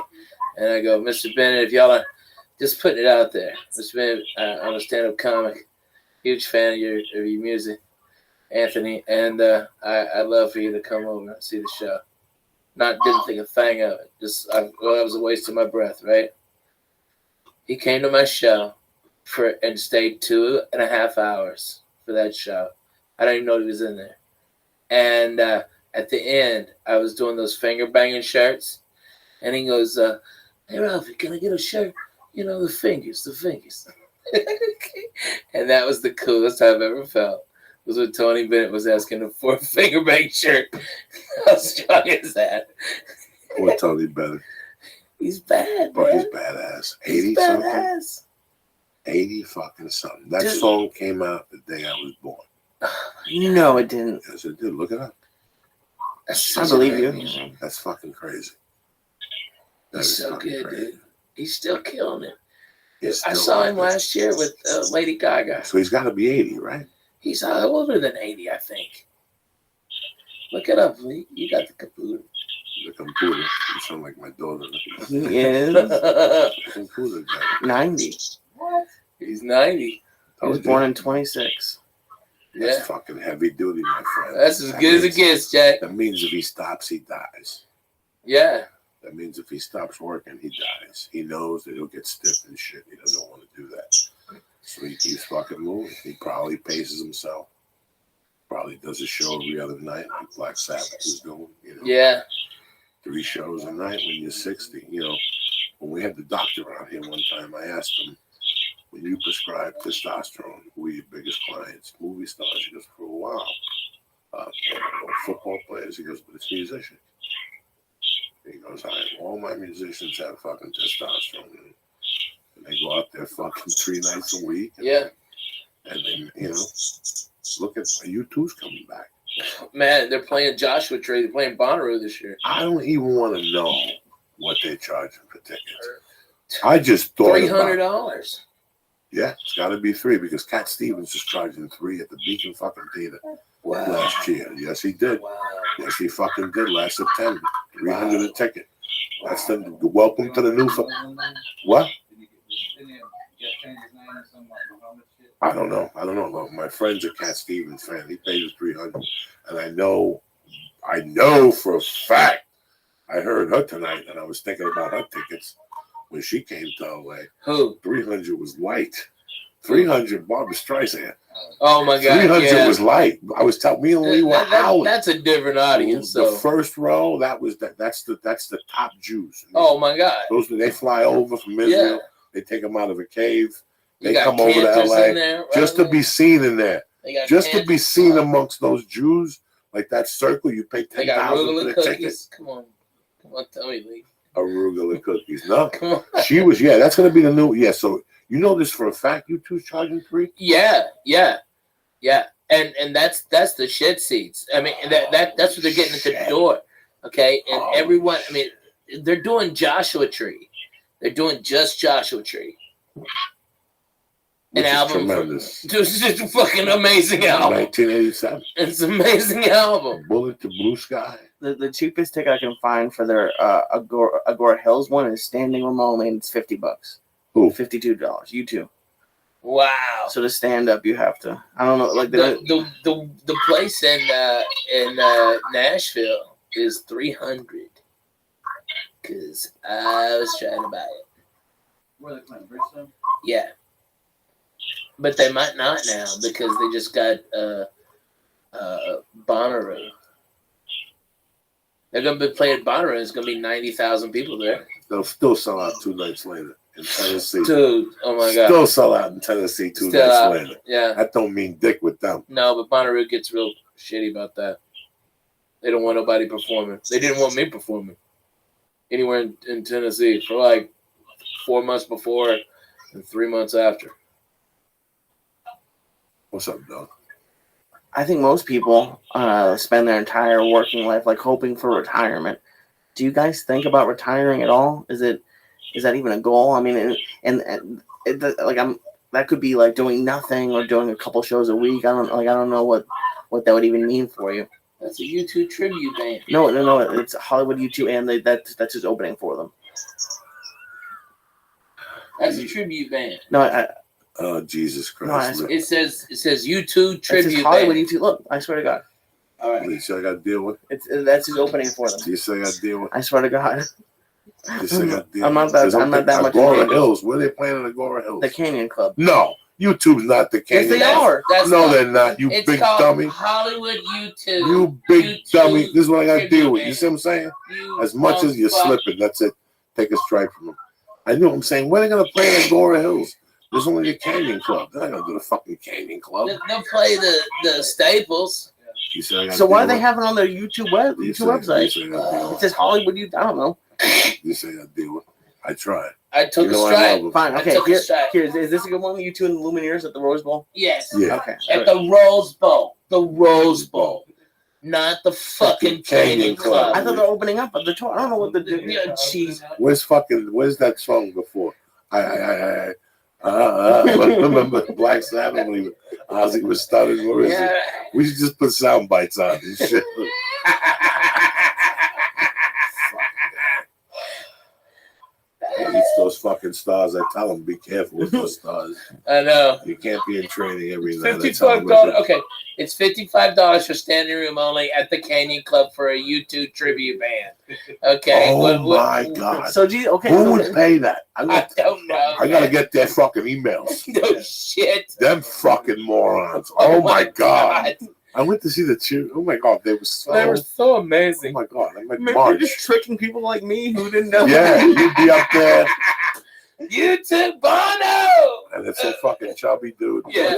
And I go, Mr. Bennett, if y'all are just putting it out there. Mr. Bennett, I'm a stand-up comic, huge fan of your music, Anthony, and I'd love for you to come over and see the show. Didn't think a thing of it. I was a waste of my breath, right? He came to my show and stayed 2.5 hours for that show. I don't even know he was in there. And at the end, I was doing those finger banging shirts, and he goes, "Hey Ralphie, can I get a shirt? You know, the fingers." And that was the coolest I've ever felt. Was when Tony Bennett was asking him for a finger bang shirt. How strong is that?
What Tony Bennett?
He's bad,
Bro, he's
man.
badass. 80
He's
something.
badass.
80 fucking something. That
Dude.
song came out the day I was born.
No, it didn't.
Yes, it did. Look it up.
That's
I
such
believe
a
you.
great music.
That's fucking crazy. That
He's
is
so
fucking
good,
crazy.
dude. He's still killing it.
He's
I
still
saw
like
him
this.
last year with Lady Gaga.
So he's got to be 80, right?
He's older than 80, I think. Look it up, Lee. You got the computer.
The computer. You sound like my daughter.
He is
The computer guy.
90.
He's 90.
He was born in 26.
That's
Yeah.
fucking heavy duty, my friend.
That's as
That
good as it
means-
gets, Jack.
That means if he stops, he dies.
Yeah.
That means if he stops working, he dies. He knows that he'll get stiff and shit. He doesn't want to do that. So he keeps fucking moving. He probably paces himself. Probably does a show every other night like Black Sabbath is doing. You know,
Yeah.
3 shows a night when you're 60. You know, when we had the doctor around here one time, I asked him, when you prescribe testosterone, who are your biggest clients? Movie stars. He goes, for a while. Football players. He goes, but it's musicians. He goes, all my musicians have fucking testosterone. And they go out there fucking 3 nights a week. And,
Yeah.
And then, you know, look at U2's coming back.
Man, they're playing Joshua Tree. They're playing Bonnaroo this year.
I don't even want to know what they're charging for tickets. I just thought about
$300.
yeah, it's got to be 3 because Cat Stevens is charging 3 at the Beacon fucking Theater last year. Yes, he did.
Wow.
Yes, he fucking did last September. 300 a ticket. That's the welcome to the new. What? I don't know. But my friend's a Cat Stevens fan. He paid us 300, and I know for a fact. I heard her tonight, and I was thinking about her tickets when she came to LA.
Who?
300 was light. 300, Barbara Streisand.
Oh my God.
300
Yeah.
was light. I was telling me and Lee were howling.
That's a different audience.
The
So.
first row, that's the top Jews.
Oh my God.
Those they fly over from Israel. They take them out of a cave.
You
They
got
come over to
cantors
LA
in there, right?
just to be seen in there.
They got
Just to be
cantors.
seen amongst those Jews, like that circle. You pay
They got
$10,000 for
arugula
the ticket.
cookies. Come on, tell me, Lee.
Arugula cookies. No,
Come on.
she was. Yeah, that's gonna be the new. Yeah, so you know this for a fact. U2's charging 3.
Yeah. And that's the shit seats. I mean, that's what they're getting at the door. Okay, and everyone. I mean, they're doing Joshua Tree. They're doing just Joshua Tree.
Which
An
is
album.
tremendous.
It's just a fucking amazing album.
1987.
It's an amazing album.
Bullet to Blue Sky.
The cheapest ticket I can find for their Agora Hills one is standing room only, and it's $50.
Who?
$52. U2.
Wow.
So to stand up, you have to. I don't know, like
The place in Nashville is $300. Cause I was trying to buy it.
Where are they playing? Bridgestone?
Yeah. But they might not now because they just got Bonnaroo. They're gonna be playing Bonnaroo. It's gonna be 90,000 people there.
They'll still sell out 2 nights later in Tennessee.
Dude, oh my god.
Still sell out in Tennessee 2
Still
nights
out.
later.
Yeah.
That don't mean dick with them.
No, but Bonnaroo gets real shitty about that. They don't want nobody performing. They didn't want me performing anywhere in Tennessee for like 4 months before and 3 months after.
What's up, dog?
I think most people spend their entire working life like hoping for retirement. Do you guys think about retiring at all? Is that even a goal? I mean, that could be like doing nothing or doing a couple shows a week. I don't know what that would even mean for you.
That's a U2 tribute band.
No, it's Hollywood U2, and that's just opening for them.
That's a tribute band.
No,
Oh, Jesus Christ.
No,
It says U2
It says
tribute
Hollywood
band.
U2. Look, I swear to God,
All right.
You say I got to deal with?
that's his opening for them.
You say I got to deal with?
I swear to God,
You say I got to deal
I'm
with?
not that much
Agora
into it.
Hills. Where they playing in Agora Hills?
the Canyon Club.
No. YouTube's not the
Yes,
Canyon.
they are.
That's
No,
called-
they're not. You
It's
big
called
dummy.
Hollywood U2.
You big
U2
dummy. This is what I got to deal with. You
tribute
see what I'm saying?
You
As much as you're
fuck.
slipping, that's it. Take a strike from them. I know what I'm saying. Where are they going to play in Agora Hills? There's only a Canyon Club. They're not going to do the fucking Canyon Club.
They'll play the Staples.
You say I gotta
So why
deal
do they
with-
have it on their YouTube website?
You say I gotta
It says Hollywood U2. I don't know.
You say I deal with. I tried.
I took
You
a
know I
strike.
love them.
Fine.
I
Okay.
took a strike.
Here, is this a good one? U2 and the Lumineers at the Rose Bowl.
Yes.
Yeah.
Okay.
At the Rose Bowl. The Rose Bowl. Not the fucking Canyon Club.
I thought they're opening up the tour. I don't know what they're doing.
Yeah, jeez.
Where's that song before? Remember Black Sabbath when Ozzy was stuttering? Where is it?
Yeah.
We should just put sound bites on this shit. He eats those fucking stars. I tell him, be careful with those stars.
I know.
You can't be in training every
It's
night. I tell him,
$55.
listen,
Okay, it's $55 for standing room only at the Canyon Club for a U2 tribute band. Okay.
Oh my God.
So, gee, okay.
Who
so-
would pay that?
I don't know.
I gotta get their fucking emails.
No shit.
Them fucking morons. Oh my God. I went to see the cheer. Oh my God, they were so.
They were so
Oh
amazing.
my God, I'm like
Maybe they're
March.
just tricking people like me who didn't know.
Yeah, you'd be up there,
You took Bono.
and it's a fucking chubby dude.
Yeah,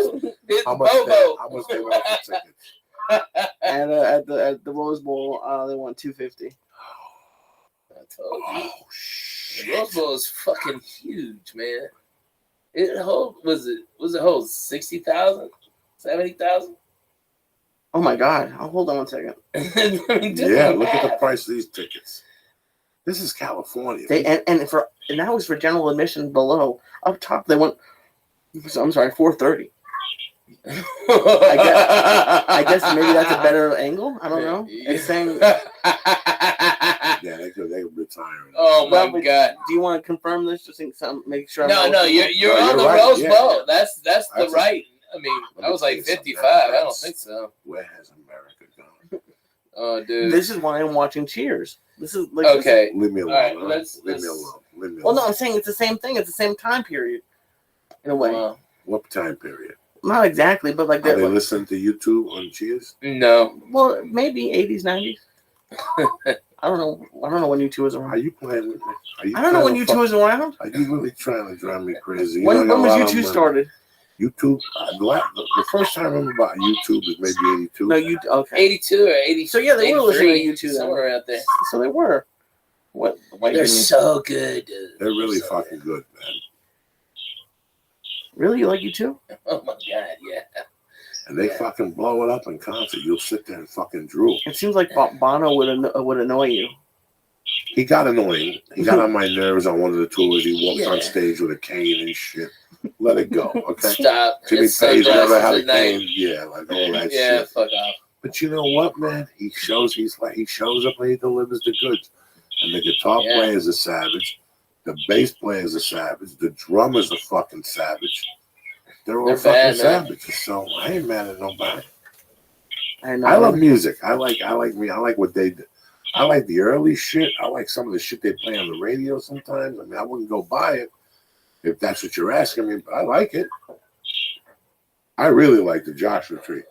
it's
How much?
Bobo.
How much they want for tickets?
And at the Rose Bowl, they want $250.
I told you.
Oh shit!
Rose Bowl is fucking huge, man. It was it hold 60,000, 70,000?
Oh my God! Oh, hold on one second.
Yeah, look at the price of these tickets. This is California.
And that was for general admission below. Up top, they went. So, I'm sorry, $430. I guess maybe that's a better angle. I don't know. It's saying.
Yeah, they could retire.
Oh my
Well,
God!
Do you want to confirm this? Just think some. Make sure.
No, you're
No,
on
you're
the
right,
Rose
yeah.
Bowl. That's the
That's-
right. I mean,
Let
I
me
was
tell
like
you something.
55. I don't
That's-
think so.
Where has America gone?
Oh, dude.
This is why I'm watching Cheers. This is like.
Okay.
Leave me alone.
All right,
all right?
let's-
Leave me
let's-
alone. Leave me
Well, no,
alone.
I'm saying it's the same thing. It's the same time period. In a way,
Well,
What time period?
not exactly, but like
Are they
that.
listening to YouTube on Cheers?
no.
Well, maybe 80s, 90s. I don't know. I don't know when U2 was
Are
around.
you playing with me? Are you
I don't know when
trying
U2
to
was around.
Are you really trying to drive me crazy? You
When
know, I got
was
a lot of
U2
money.
started?
YouTube. The first time I remember about YouTube is maybe 82.
No, you okay?
82 or 80.
So, yeah, they were listening to
83,
U2 then.
somewhere out there.
So they were. What? Why
They're
didn't you-
so good, dude.
They're really fucking good, man.
Really, you like U2?
Oh my God, yeah.
And they
Yeah.
fucking blow it up in concert. You'll sit there and fucking drool.
It seems like Bono would annoy you.
He got annoying. He got on my nerves on one of the tours. He walked
Yeah.
on stage with a cane and shit. Let it go, okay?
Stop.
Jimmy
It's
Page never had a
sunglasses at night.
cane. Yeah, like all that
Yeah,
shit.
fuck off.
But you know what, man? He shows up and he delivers the goods. And the guitar player's a savage. The bass player's a savage. The drummer's a fucking savage. They're all fucking
bad, man.
savages. So I ain't mad at nobody.
I know.
I love music. I like what they do. I like the early shit. I like some of the shit they play on the radio sometimes. I mean, I wouldn't go buy it if that's what you're asking me, but I like it. I really like the Joshua Tree,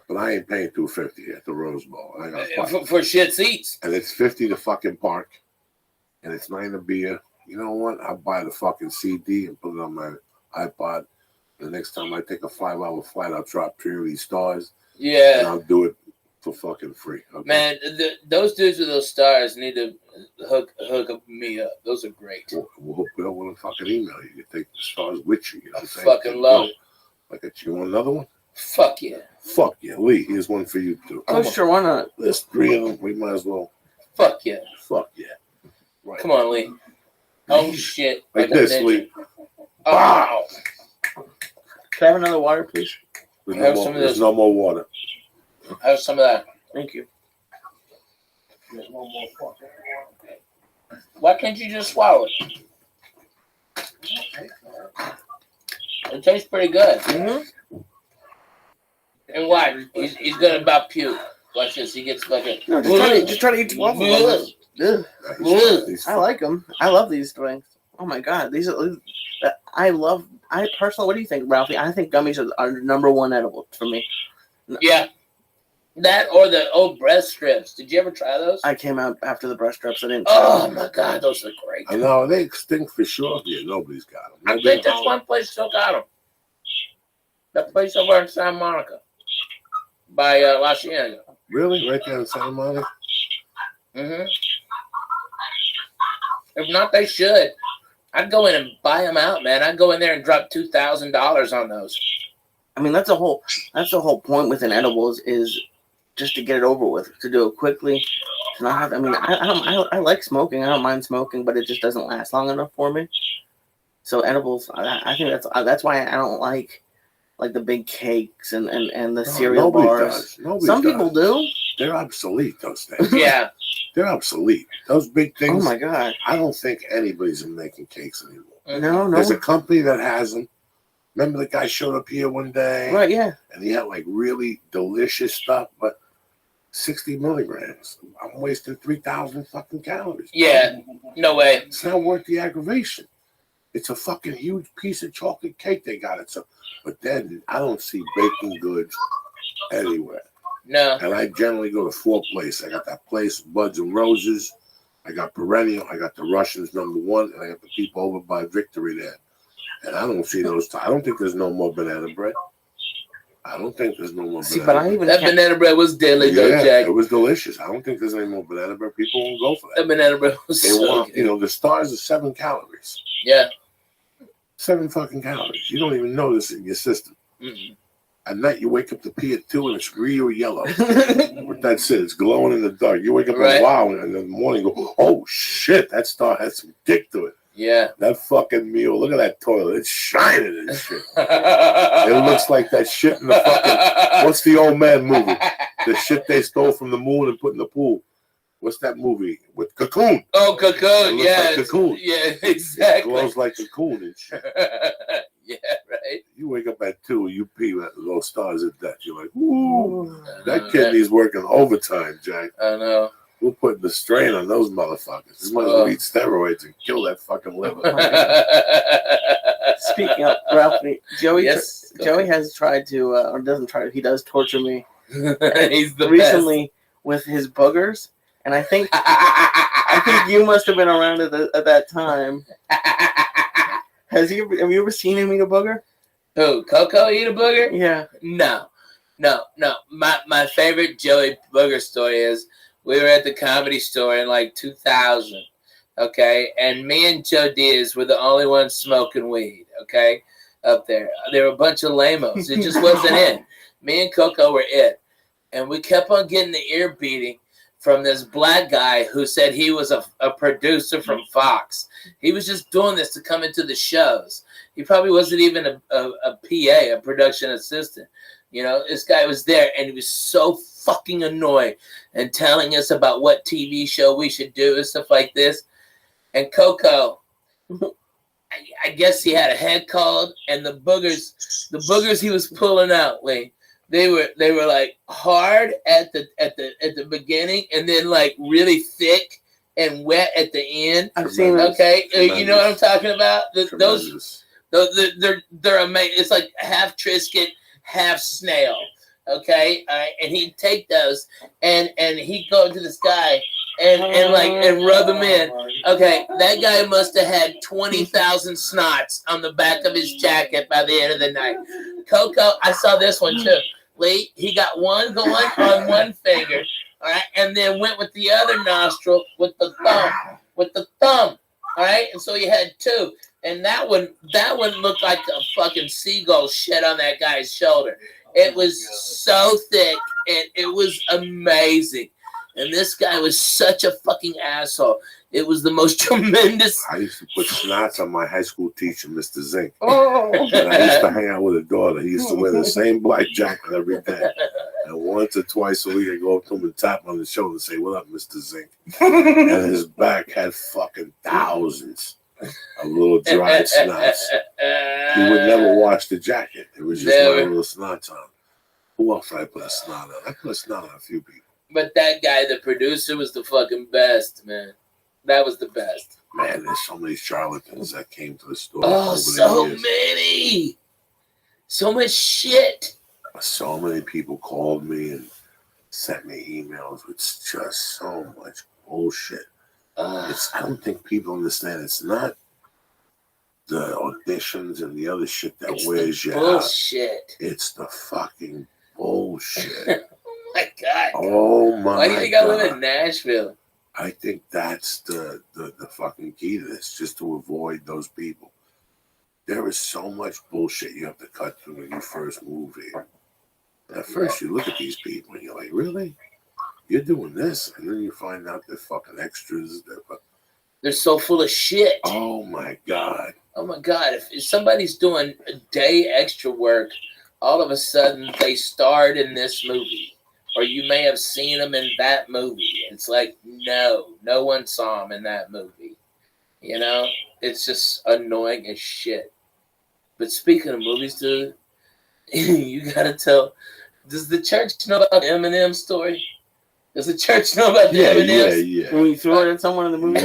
but I ain't paying $250 at the Rose Bowl. I got
for shit seats.
and it's $50 to fucking park, and it's $9 a beer. You know what? I'll buy the fucking CD and put it on my iPod. The next time I take a 5-hour flight, I'll drop Purity Stars. And
Yeah,
I'll do it for fucking free. Okay?
man, those dudes with those stars need to hook me up. Those are great.
We'll hook it up with a fucking email. You can take the stars with you. You know what I'm saying?
Fucking love it.
Like, you want another one?
Fuck yeah.
Fuck yeah, Lee. Here's one for you too.
Oh,
Come on.
sure, why not?
There's 3 of them. We might as well.
Fuck yeah.
Fuck yeah. Right.
Come on, Lee. Oh shit.
Like
a
this,
ninja.
Lee.
Oh.
Can I have another water, please?
Have some of
There's
this.
no more water.
Have some of that.
Thank you.
There's no more fucking
Why can't you just swallow it? It tastes pretty good.
Mm-hmm.
And watch, he's gonna about puke. Watch this. He gets like a.
No, just try to eat 12 of them. Ugh. I like them. I love these drinks. Oh my god, these are. I personally, what do you think, Ralphie? I think gummies are number one edible for me.
Yeah. That or the old breast strips. Did you ever try those?
I came out after the brush strips. I didn't. Try
Oh
them.
my god, those are great.
I know they stink for sure. Yeah, nobody's got them.
I think there's one place still got them. That place over in Santa Monica, by La Cienega.
Really, right there in Santa Monica.
Mm-hmm. If not, they should. I'd go in and buy them out, man. I'd go in there and drop $2,000 on those.
I mean, that's the whole point with an edibles is just to get it over with, to do it quickly. To not have. I mean, I like smoking. I don't mind smoking, but it just doesn't last long enough for me. So edibles, I think that's why I don't like the big cakes and the cereal
nobody
bars.
does. Nobody
Some
does.
people do.
They're obsolete. Those things.
Yeah.
They're obsolete. Those big
Oh
things.
my god.
I don't think anybody's making cakes anymore.
No.
There's a company that has them. Remember the guy showed up here one day,
Right? Yeah.
and he had like really delicious stuff, but 60 milligrams. I'm wasting 3,000 fucking calories.
Yeah. No way.
It's not worth the aggravation. It's a fucking huge piece of chocolate cake they got it. So, but then I don't see baking goods anywhere.
No.
And I generally go to 4 places. I got that place, Buds and Roses. I got Perennial. I got the Russians #1, and I got the people over by Victory there. And I don't see those. I don't think there's no more banana bread. I don't think there's no more.
See,
banana
but I
bread.
even
That banana bread was deadly, though,
Yeah,
Jack.
it was delicious. I don't think there's any more banana bread. People won't go for
That
that.
banana bread was
They
so
want,
good.
the stars are 7 calories.
Yeah.
7 fucking calories. You don't even notice it in your system.
Mm-mm.
At night, you wake up to pee at 2 and it's real yellow. That's it. It's glowing in the dark. You wake up
Right.
and wow, and in the morning go, oh shit, that star has some dick to it.
Yeah.
That fucking meal. Look at that toilet. It's shining and shit. It looks like that shit in the fucking. What's the old man movie? The shit they stole from the moon and put in the pool. What's that movie with Cocoon?
Oh,
It
Cocoon.
looks
Yeah.
like Cocoon.
Yeah,
It
exactly.
glows like Cocoon and shit.
Yeah, right.
You wake up at 2 and you pee at those stars at that. You're like, ooh,
I
that
know,
kidney's working overtime, Jack.
I know.
We're putting the strain on those motherfuckers. This might as well eat steroids and kill that fucking liver.
Speaking of Ralphie, Joey.
Yes, go
Joey has tried to, or doesn't try to. He does torture me
He's the
recently with his boogers, and I think you must have been around at that time. Have you ever seen him eat a booger?
Who? Coco eat a booger?
Yeah.
No. My favorite Joey Booger story is we were at the Comedy Store in like 2000, okay? And me and Joe Diaz were the only ones smoking weed, okay? Up there. There were a bunch of lamos. It just wasn't in. Me and Coco were it. And we kept on getting the ear beating from this black guy who said he was a producer from Fox. He was just doing this to come into the shows. He probably wasn't even a PA, a production assistant. This guy was there, and he was so fucking annoying and telling us about what TV show we should do and stuff like this. And Coco, I guess he had a head cold, and the boogers he was pulling out, Lee, they were like hard at the beginning, and then like really thick and wet at the end.
I've seen it.
Okay, you know what I'm talking about?
Tremendous.
They're amazing. It's like half Triscuit, half snail. Okay, all right, and he'd take those and he'd go to this guy and rub them in. Okay, that guy must have had 20,000 snots on the back of his jacket by the end of the night. Coco, I saw this one too. Lee, he got one going on one finger, all right, and then went with the other nostril with the thumb, all right, and so he had two, and that one looked like a fucking seagull shit on that guy's shoulder. It was so thick, and it was amazing. And this guy was such a fucking asshole. It was the most tremendous.
I used to put snots on my high school teacher, Mr. Zink.
Oh.
And I used to hang out with a daughter. He used to wear the same black jacket every day. And once or twice a week, I go up to him and tap him on the shoulder and say, "What up, Mr. Zink?" And his back had fucking thousands of little dried snots. He would never wash the jacket. It was just my little snots on. Who else did I put a snot on? I put a snot on a few people.
But that guy, the producer, was the fucking best, man. That was the best.
Man, there's so many charlatans that came to the store.
Oh,
over the
so
years.
many. So much shit.
So many people called me and sent me emails with just so much bullshit. I don't think people understand. It's not the auditions and the other shit that wears you out.
Bullshit.
It's the fucking bullshit.
Oh my God.
Oh my God.
Why do you think I live in Nashville?
I think that's the fucking key to this, just to avoid those people. There is so much bullshit you have to cut through when you first move here. At first, you look at these people and you're like, really? You're doing this? And then you find out they're fucking extras.
They're so full of shit.
Oh my God.
Oh my God. If somebody's doing a day extra work, all of a sudden they starred in this movie. Or you may have seen them in that movie. It's like, no one saw them in that movie. You know? It's just annoying as shit. But speaking of movies, dude, you gotta tell. Does the church know about the Eminem story? Does the church know about the Eminems?
Yeah.
When you threw it at someone in the movie.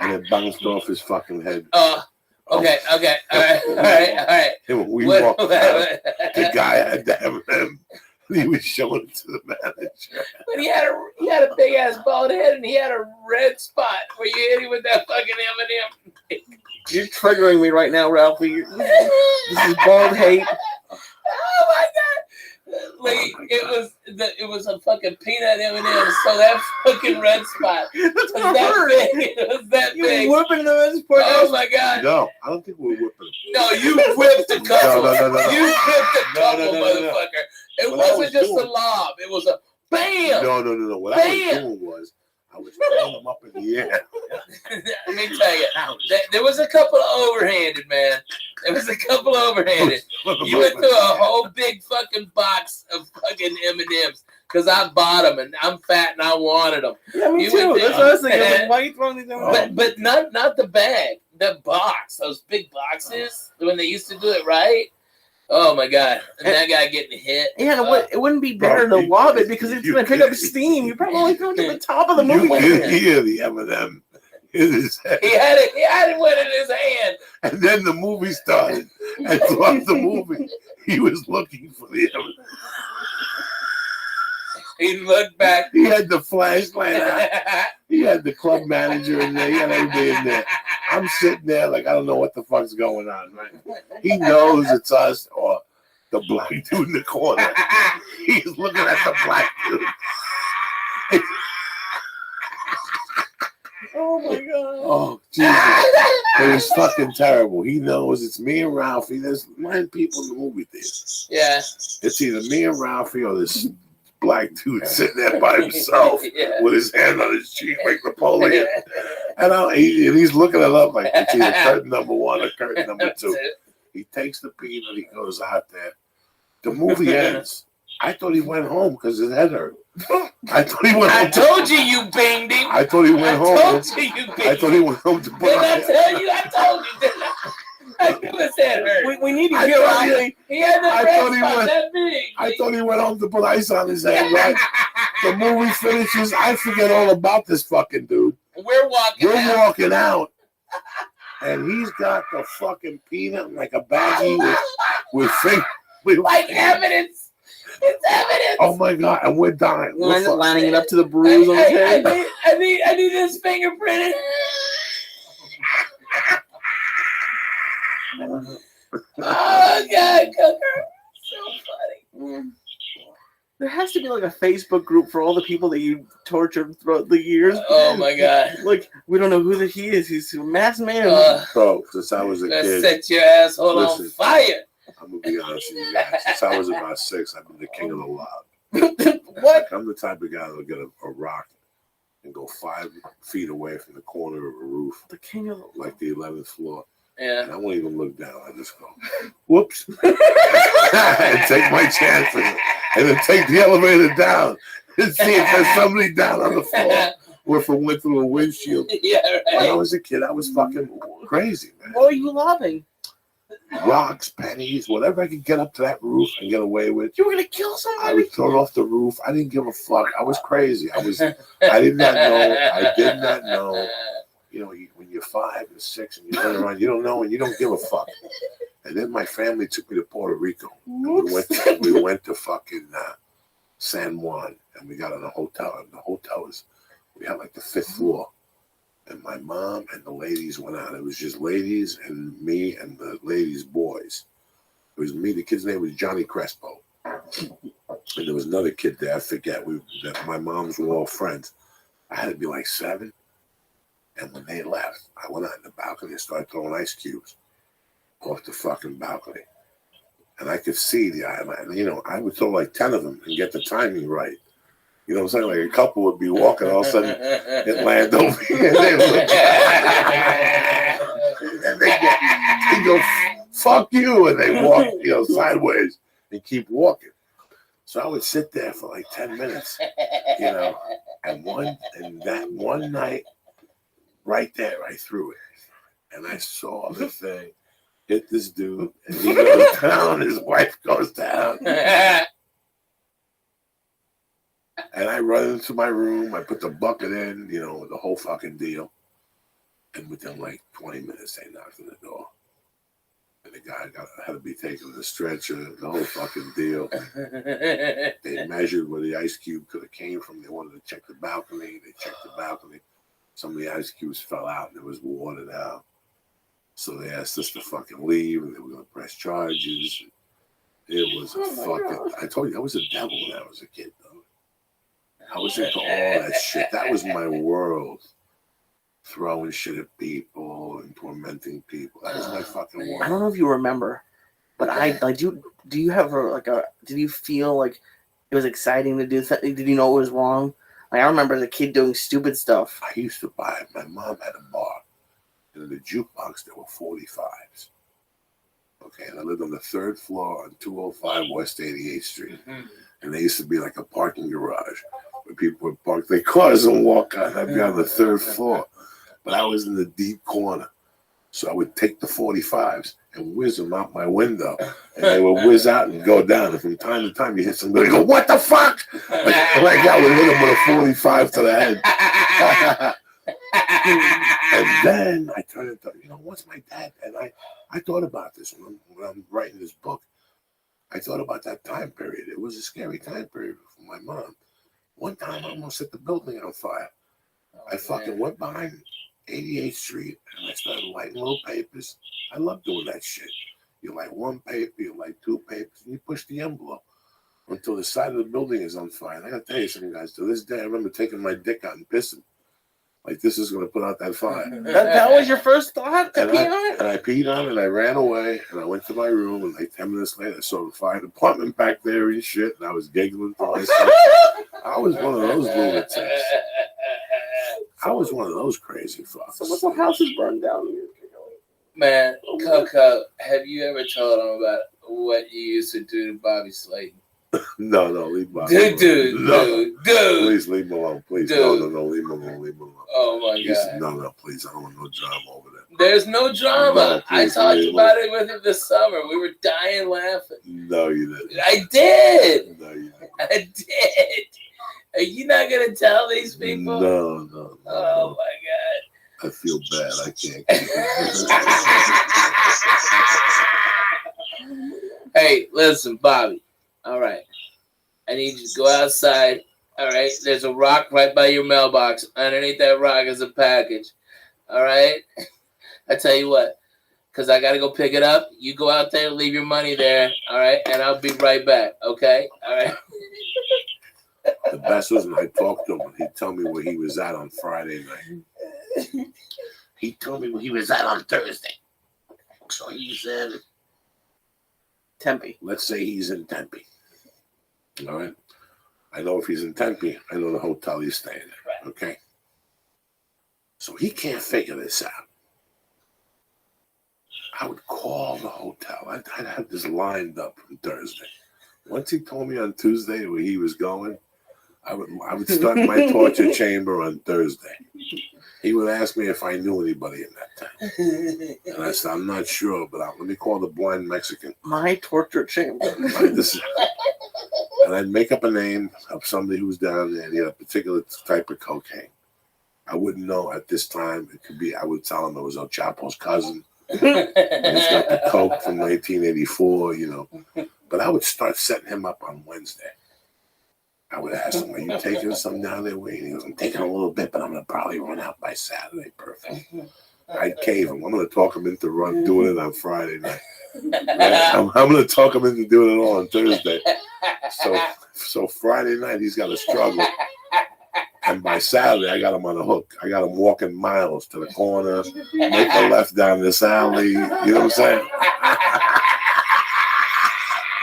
And it bounced off his fucking head.
Okay. All right.
And when we
What-
walked out, the guy had the M&M. He was showing it to the manager.
But he had a big ass bald head and he had a red spot where you hit him with that fucking M&M.
You're triggering me right now, Ralphie. This is bald hate.
Oh my God! Like it was a fucking peanut M&M. So that fucking red spot was that big. It was that big.
You whipping them as part
Oh my God!
No, I don't think we're whipping.
No, you whipped a couple.
No.
You whipped a couple,
No.
motherfucker. It
What I
wasn't
was
just
doing-
a lob. It was a bam.
No. What I was doing was I was throwing them up in the air.
Let me tell you, there was a couple of overhanded, man. There was a couple of overhanded. You went through a whole big fucking box of fucking M&Ms because I bought them and I'm fat and I wanted them.
Yeah, me
You
too.
went
That's
there.
what I was thinking. Like, why are you throwing these M&Ms?
But not the bag, the box. Those big boxes when they used to do it right. Oh my God! And that guy getting hit.
Yeah, it wouldn't be better to lob it because it's going to pick up steam. You probably only throw it to the top of the
You
movie.
can hear the M&M in his head.
He had it one in his hand.
And then the movie started. And throughout the movie, he was looking for the M&M.
He looked back.
He had the flashlight out. He had the club manager in there. He had everybody in there. I'm sitting there like I don't know what the fuck's going on, right? He knows it's us or the black dude in the corner. He's looking at the black dude.
Oh my God.
Oh, Jesus. It was fucking terrible. He knows it's me and Ralphie. There's 9 people in the movie theater.
Yeah.
It's either me and Ralphie or this black dude sitting there by himself with his hand on his cheek like Napoleon. And he's looking it up like it's either curtain number 1 or curtain number 2. He takes the peanut, he goes out there. The movie ends. I thought he went home because his head hurt. I thought he went home.
I told you banged him.
I thought he went home.
I told you banged
I thought he went home to put
Did I
on.
tell you? I told you, didn't I? I knew his head hurt.
We need to
I
hear
thought
how
he-
He had the
I
red
thought he
spot
went-
that big.
I thought he went home to put ice on his head, right? The movie finishes. I forget all about this fucking dude.
We're walking
We're
out.
walking out, and he's got the fucking peanut like a baggie with finger.
Like evidence. It's evidence.
Oh my god! And we're dying. We're fucking-
Lining it up to the bruise on his head.
I need this fingerprinted. Oh God, Cooker. So funny.
There has to be like a Facebook group for all the people that you tortured throughout the years.
Oh my God.
Like, we don't know who that he is. He's a masked man.
Bro, since I was a
Let's
kid,
set your asshole
Listen.
on fire.
I'm gonna be honest with you guys. Since I was about 6, I've been the king of the lot.
What?
Like, I'm the type of guy that'll get a rock and go 5 feet away from the corner of a roof,
The king of the
like the 11th floor,
Yeah.
and I won't even look down. I just go, whoops, and take my chances, and then take the elevator down and see if there's somebody down on the floor, or if it went through a windshield.
Yeah,
When I
right.
was a kid, I was fucking crazy, man.
What are you loving?
Rocks, pennies, whatever I could get up to that roof and get away with.
You were gonna kill
I
somebody?
would throw it off the roof. I didn't give a fuck. I was crazy. I did not know. I did not know. You know, when you're 5 and 6 and you run around, you don't know and you don't give a fuck. And then my family took me to Puerto Rico. And we went to fucking San Juan, and we got in a hotel. And the hotel we had like the 5th floor. And my mom and the ladies went out. It was just ladies and me and the ladies' boys. It was me. The kid's name was Johnny Crespo. And there was another kid there. I forget. That my moms were all friends. I had to be like 7. And when they left, I went out in the balcony and started throwing ice cubes off the fucking balcony. And I could see I would throw like 10 of them and get the timing right. You know what I'm saying? Like a couple would be walking, all of a sudden it land over here, and they look, and they go, fuck you, and they walk, sideways and keep walking. So I would sit there for like 10 minutes, and that one night, right there, I threw it, and I saw the thing hit this dude, and he goes down, his wife goes down. And I run into my room. I put the bucket in, the whole fucking deal. And within like 20 minutes, they knocked on the door. And the guy had to be taken to the stretcher, the whole fucking deal. They measured where the ice cube could have came from. They wanted to check the balcony. They checked the balcony. Some of the ice cubes fell out and it was watered out. So they asked us to fucking leave, and they were going to press charges. It was I told you, I was a devil when I was a kid, though. I was into all that shit. That was my world. Throwing shit at people and tormenting people. That was my fucking world.
I don't know if you remember, but do you have did you feel like it was exciting to do something? Did you know it was wrong? Like, I remember as a kid doing stupid stuff.
I used to buy, my mom had a bar. And in the jukebox, there were 45s. Okay, and I lived on the 3rd floor on 205 West 88th Street. And they used to be like a parking garage where people would park their cars and walk out. I'd be on the 3rd floor. But I was in the deep corner. So I would take the 45s and whiz them out my window. And they would whiz out and go down. And from time to time, you hit somebody and go, what the fuck? Like I would hit them with a 45 to the head. And then I turned into, once my dad, and I thought about this when I'm writing this book. I thought about that time period. It was a scary time period for my mom. One time I almost set the building on fire. I fucking went behind 88th Street and I started lighting little papers. I love doing that shit. You light one paper, you light 2 papers, and you push the envelope until the side of the building is on fire. And I gotta tell you something, guys. To this day, I remember taking my dick out and pissing. Like, this is going to put out that fire.
That was your first thought to
And
pee on it?
I peed on it, and I ran away, and I went to my room, and like 10 minutes later, I saw the fire department back there and shit, and I was giggling to myself. I was one of those lunatics. I was one of those crazy fucks.
So what's the house is burned down?
Man, Coco, have you ever told him about what you used to do to Bobby Slayton?
No, leave Bobby
Dude,
alone.
dude.
Please leave him alone. Please.
Dude.
No, leave him alone. Leave him alone.
Oh my God.
No, please. I don't want no drama over there.
There's no drama.
No,
I
please,
talked
leave
about it with him this summer. We were dying laughing.
No, you didn't.
I did.
No, you didn't.
I did. Are you not gonna tell these people?
No.
Oh my
I feel bad. I can't.
Hey, listen, Bobby. All right. I need you to go outside. All right. There's a rock right by your mailbox. Underneath that rock is a package. All right. I tell you what, because I got to go pick it up. You go out there, leave your money there. All right. And I'll be right back. Okay. All right.
The best was when I talked to him and he'd tell me where he was at on Friday night. He told me where he was at on Thursday. So he's in
Tempe.
Let's say he's in Tempe. All right. I know if he's in Tempe, I know the hotel he's staying at. Okay. So he can't figure this out. I would call the hotel. I'd have this lined up on Thursday. Once he told me on Tuesday where he was going, I would start my torture chamber on Thursday. He would ask me if I knew anybody in that town. And I said, I'm not sure, but let me call the blind Mexican.
My torture chamber.
And I'd make up a name of somebody who was down there and he had a particular type of cocaine. I wouldn't know at this time. It could be, I would tell him it was El Chapo's cousin. He's got the coke from 1984, you know. But I would start setting him up on Wednesday. I would ask him, are you taking something down there? And he goes, I'm taking a little bit, but I'm going to probably run out by Saturday. Perfect. I'd cave him. I'm going to talk him into doing it on Friday night. Right? I'm going to talk him into doing it all on Thursday. So Friday night, he's got to struggle. And by Saturday, I got him on the hook. I got him walking miles to the corner, make a left down this alley. You know what I'm saying?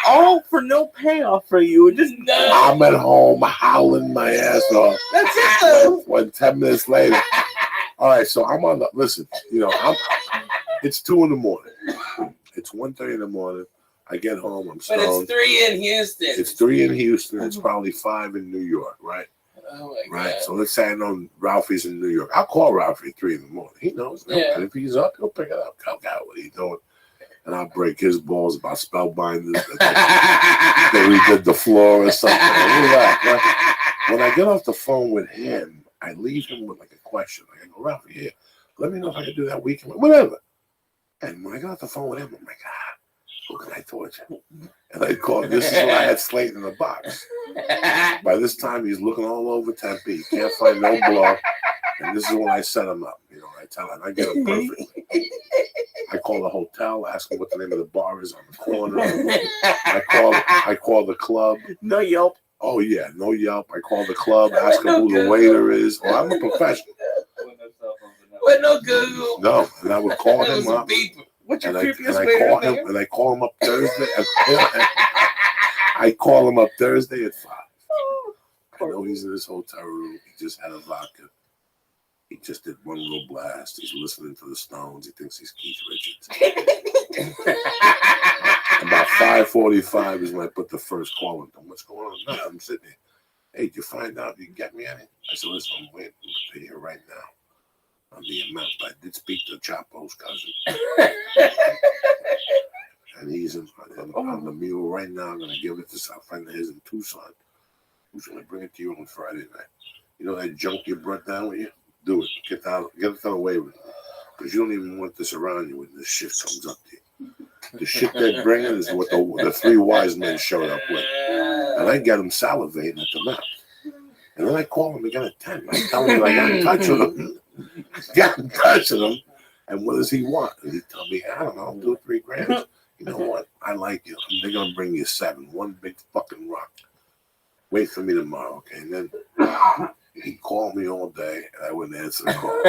All for no payoff for you. Just
I'm at home howling my ass off.
That's it, though.
When 10 minutes later, all right. So I'm on the listen. You know, it's 2 in the morning. It's 1:30 in the morning. I get home. I'm stoned.
But it's 3 in Houston.
It's 3 in Houston. It's probably 5 in New York, right?
Oh my
right.
God.
So let's say I know Ralphie's in New York. I'll call Ralphie at 3 in the morning. He knows.
Yeah.
And if he's up, he'll pick it up. Come out. What are you doing? And I'll break his balls about spellbinders. That we did the floor or something. When I get off the phone with him, I leave him with like a question. Like I go, Ralphie, here, let me know if I can do that weekend, whatever. And when I got off the phone with him, I'm like, who can I torture? And I called. This is what I had Slate in the box. By this time, he's looking all over Tempe. He can't find no blow. And this is when I set him up. You know, I tell him, I get him perfectly. I call the hotel, ask him what the name of the bar is on the corner. I call the club.
No Yelp.
Oh yeah, no Yelp. I call the club, ask him who the waiter is. Oh, I'm a professional.
With no Google.
No, and I would call him up.
What's your
And
creepiest
I
waiter
call
name?
him, and I call him up Thursday. I call him up Thursday at 5. I know he's in his hotel room. He just had a vodka. He just did one little blast. He's listening to the Stones. He thinks he's Keith Richards. About 5:45 is when I put the first call in. What's going on? No, I'm sitting here. Hey, did you find out you can get me any? I said, listen, I'm waiting to pay you right now on the amount. But I did speak to Chapo's cousin. And he's on the mule right now. I'm going to give it to some friend of his in Tucson, who's going to bring it to you on Friday night. You know that junk you brought down with you? Do it. Get it out of the way with it. Because you don't even want this around you when this shit comes up to you. The shit they're bringing is what the 3 wise men showed up with. And I get them salivating at the mouth. And then I call him again at 10. I tell him I got in touch with him. Got in touch with him. And what does he want? And he tell me, I don't know, I'll do 3 grams. You know what? I like you. They're going to bring you 7. One big fucking rock. Wait for me tomorrow, okay? And then he'd call me all day, and I wouldn't answer the call.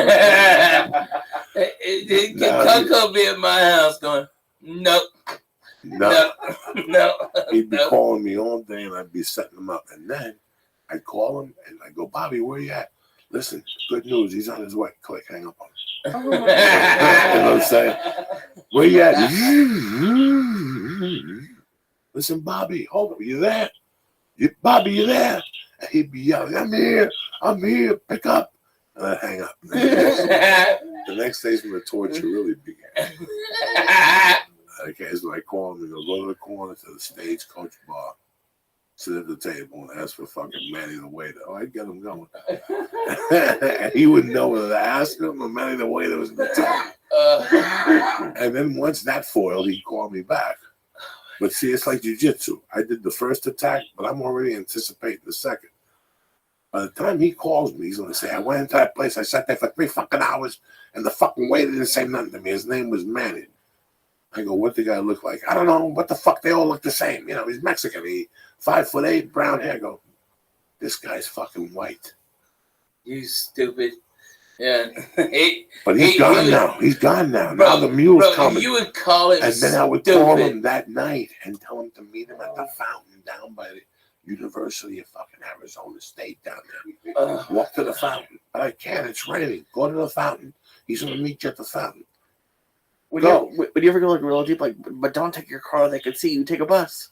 Coco be at my house going, nope.
No.
No.
He'd be calling me all day, and I'd be setting him up. And then I'd call him, and I'd go, Bobby, where you at? Listen, good news. He's on his way. Click, hang up on him. You know what I'm saying? Where you at? Listen, Bobby, hold up. You there? Bobby, you there? And he'd be yelling, I'm here, pick up. And I'd hang up. The next day's when the torture really began. Okay, so I call him and go to the corner to the stagecoach bar, sit at the table and ask for fucking Manny the waiter. Oh, I'd get him going. And he wouldn't know whether to ask him or Manny the waiter was in the table. And then once that foiled, he'd call me back. But see, it's like jiu-jitsu. I did the first attack, but I'm already anticipating the second. By the time he calls me, he's going to say, I went into that place, I sat there for 3 fucking hours, and the fucking waiter didn't say nothing to me. His name was Manny. I go, what the guy look like? I don't know. What the fuck? They all look the same. You know, he's Mexican. He 5'8", brown hair. I go, this guy's fucking white.
You stupid. Yeah.
But he's gone now. He's gone now.
Bro,
now the mule's coming.
You would call him
and then I would
stupid.
call him that night and tell him to meet him at the fountain down by the University of fucking Arizona State down there. Walk to the fountain. But I can't. It's raining. Go to the fountain. He's going to meet you at the fountain.
Would you ever go like real deep, like, but don't take your car, they could see you, take a bus?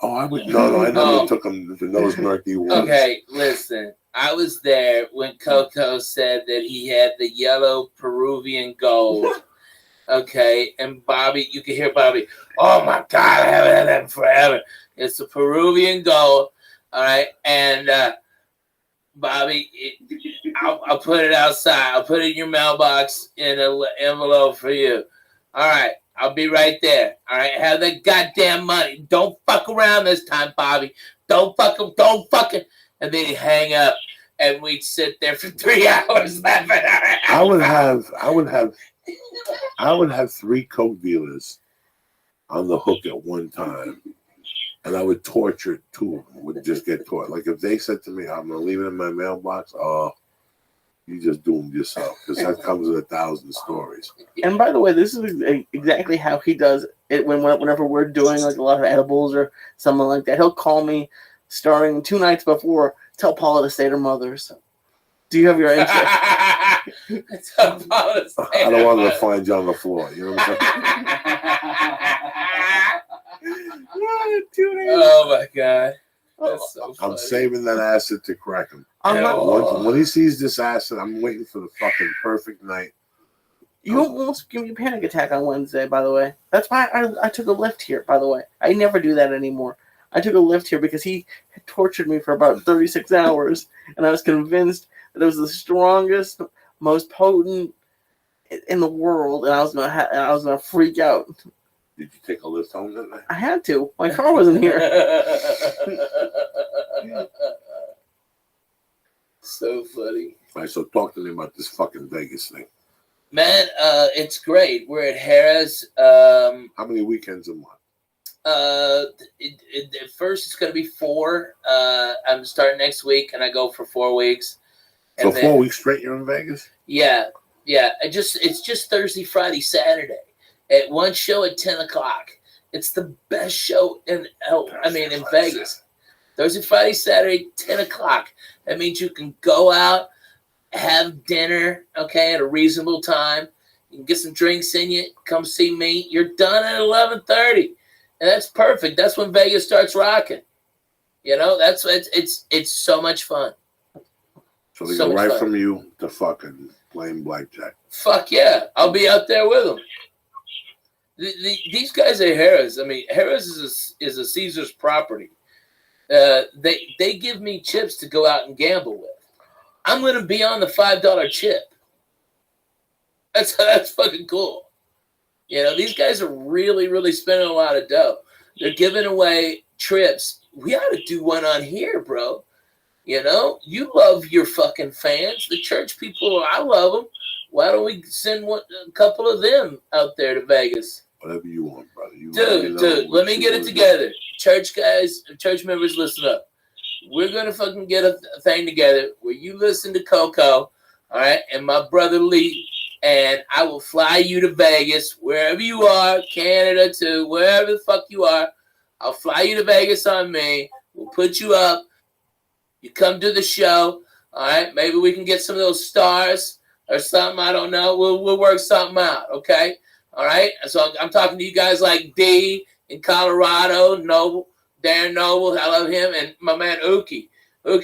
Oh, I would. No, I never took him to those murky woods.
Okay, listen. I was there when Coco said that he had the yellow Peruvian gold. Okay, and Bobby, you can hear Bobby, oh my God, I haven't had that forever. It's the Peruvian gold, all right? And Bobby, I'll put it outside. I'll put it in your mailbox in an envelope for you. All right, I'll be right there. All right, have that goddamn money. Don't fuck around this time, Bobby. Don't fucking. And then he'd hang up, and we'd sit there for 3 hours laughing.
I would have 3 coke dealers on the hook at one time, and I would torture 2 of them. Would just get tortured. Like if they said to me, "I'm gonna leave it in my mailbox," oh, you just doomed yourself because that comes with 1,000 stories.
And by the way, this is exactly how he does it whenever we're doing like a lot of edibles or something like that. He'll call me starting 2 nights before, tell Paula to stay to Mother's. Do you have your answer?
I don't want to find you on the floor. You know what I'm saying?
Oh my God. That's so funny.
I'm saving that acid to crack him.
Oh.
When he sees this acid, I'm waiting for the fucking perfect night.
You almost give me a panic attack on Wednesday, by the way. That's why I took a lift here, by the way. I never do that anymore. I took a lift here because he had tortured me for about 36 hours, and I was convinced that it was the strongest, most potent in the world, and I was gonna freak out.
Did you take a lift home that night?
I had to. My car wasn't here.
So funny.
All right, so talk to me about this fucking Vegas thing.
Man, it's great. We're at Harrah's.
How many weekends a month?
At first it's going to be 4. I'm starting next week, and I go for 4 weeks.
So 4 weeks straight you're in Vegas?
Yeah. It's just Thursday, Friday, Saturday. At one show at 10 o'clock. It's the best show in Vegas. Thursday, Friday, Saturday, 10 o'clock. That means you can go out, have dinner, okay, at a reasonable time. You can get some drinks in you. Come see me. You're done at 11:30. And that's perfect. That's when Vegas starts rocking. You know, it's so much fun.
So they go right from you to fucking playing blackjack.
Fuck yeah. I'll be out there with them. These guys are Harrah's. I mean, Harrah's is a Caesar's property. They give me chips to go out and gamble with. I'm going to be on the $5 chip. That's fucking cool. You know, these guys are really, really spending a lot of dough. They're giving away trips. We ought to do one on here, bro. You know, you love your fucking fans. The church people, I love them. Why don't we send a couple of them out there to Vegas?
Whatever you want, brother.
Dude, let me get it together. Church guys, church members, listen up. We're going to fucking get a thing together where you listen to Coco, all right, and my brother Lee, and I will fly you to Vegas, wherever you are, Canada too, wherever the fuck you are. I'll fly you to Vegas on me. We'll put you up. You come to the show, all right? Maybe we can get some of those stars or something. I don't know. We'll work something out, okay? All right? So I'm talking to you guys like D in Colorado, Darren Noble, I love him, and my man Ookie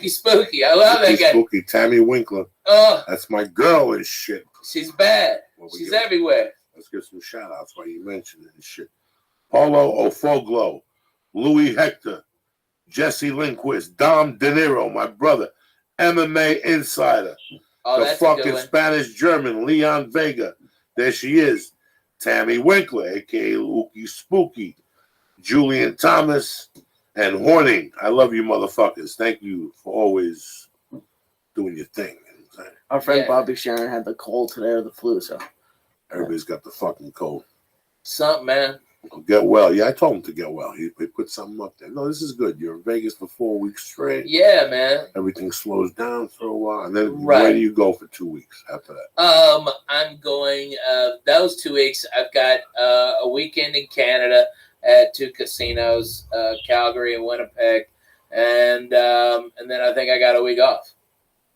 Spooky. I love that guy.
Spooky, Tammy Winkler.
Oh,
That's my girl and shit.
she's bad.
Well,
She's everywhere.
Let's get some shout outs while you mention it and shit. Paulo Ofoglo, Louis Hector, Jesse Lindquist, Dom De Niro, my brother, MMA Insider,
Oh,
the
that's a good
fucking
one.
Spanish German, Leon Vega. There she is. Tammy Winkler, aka Ookie Spooky, Julian Thomas, and Horning. I love you motherfuckers. Thank you for always doing your thing.
Our friend
Yeah.
Bobby Sharon had the cold today or the flu, so
Everybody's got the fucking cold.
Something, man.
Get well. Yeah, I told him to get well. He put something up there. No, this is good. You're in Vegas for 4 weeks straight.
Yeah, man.
Everything slows down for a while. And then
Right.
where do you go for 2 weeks after that?
I'm going those 2 weeks. I've got a weekend in Canada at 2 casinos, Calgary and Winnipeg, and then I think I got a week off,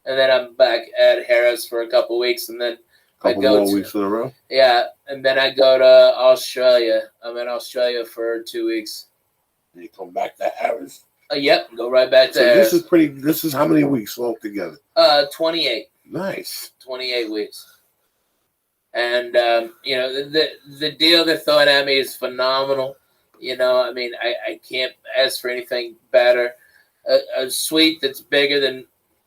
and then I'm back at Harris for a couple weeks, and then
Couple more weeks in a row?
yeah, and then I go to Australia. I'm in Australia for 2 weeks.
And you come back to Harris.
Yep, go right back to
So
Harris.
this is how many weeks altogether?
28.
Nice.
28 weeks. And, the deal they're throwing at me is phenomenal. I mean, I can't ask for anything better. A suite that's bigger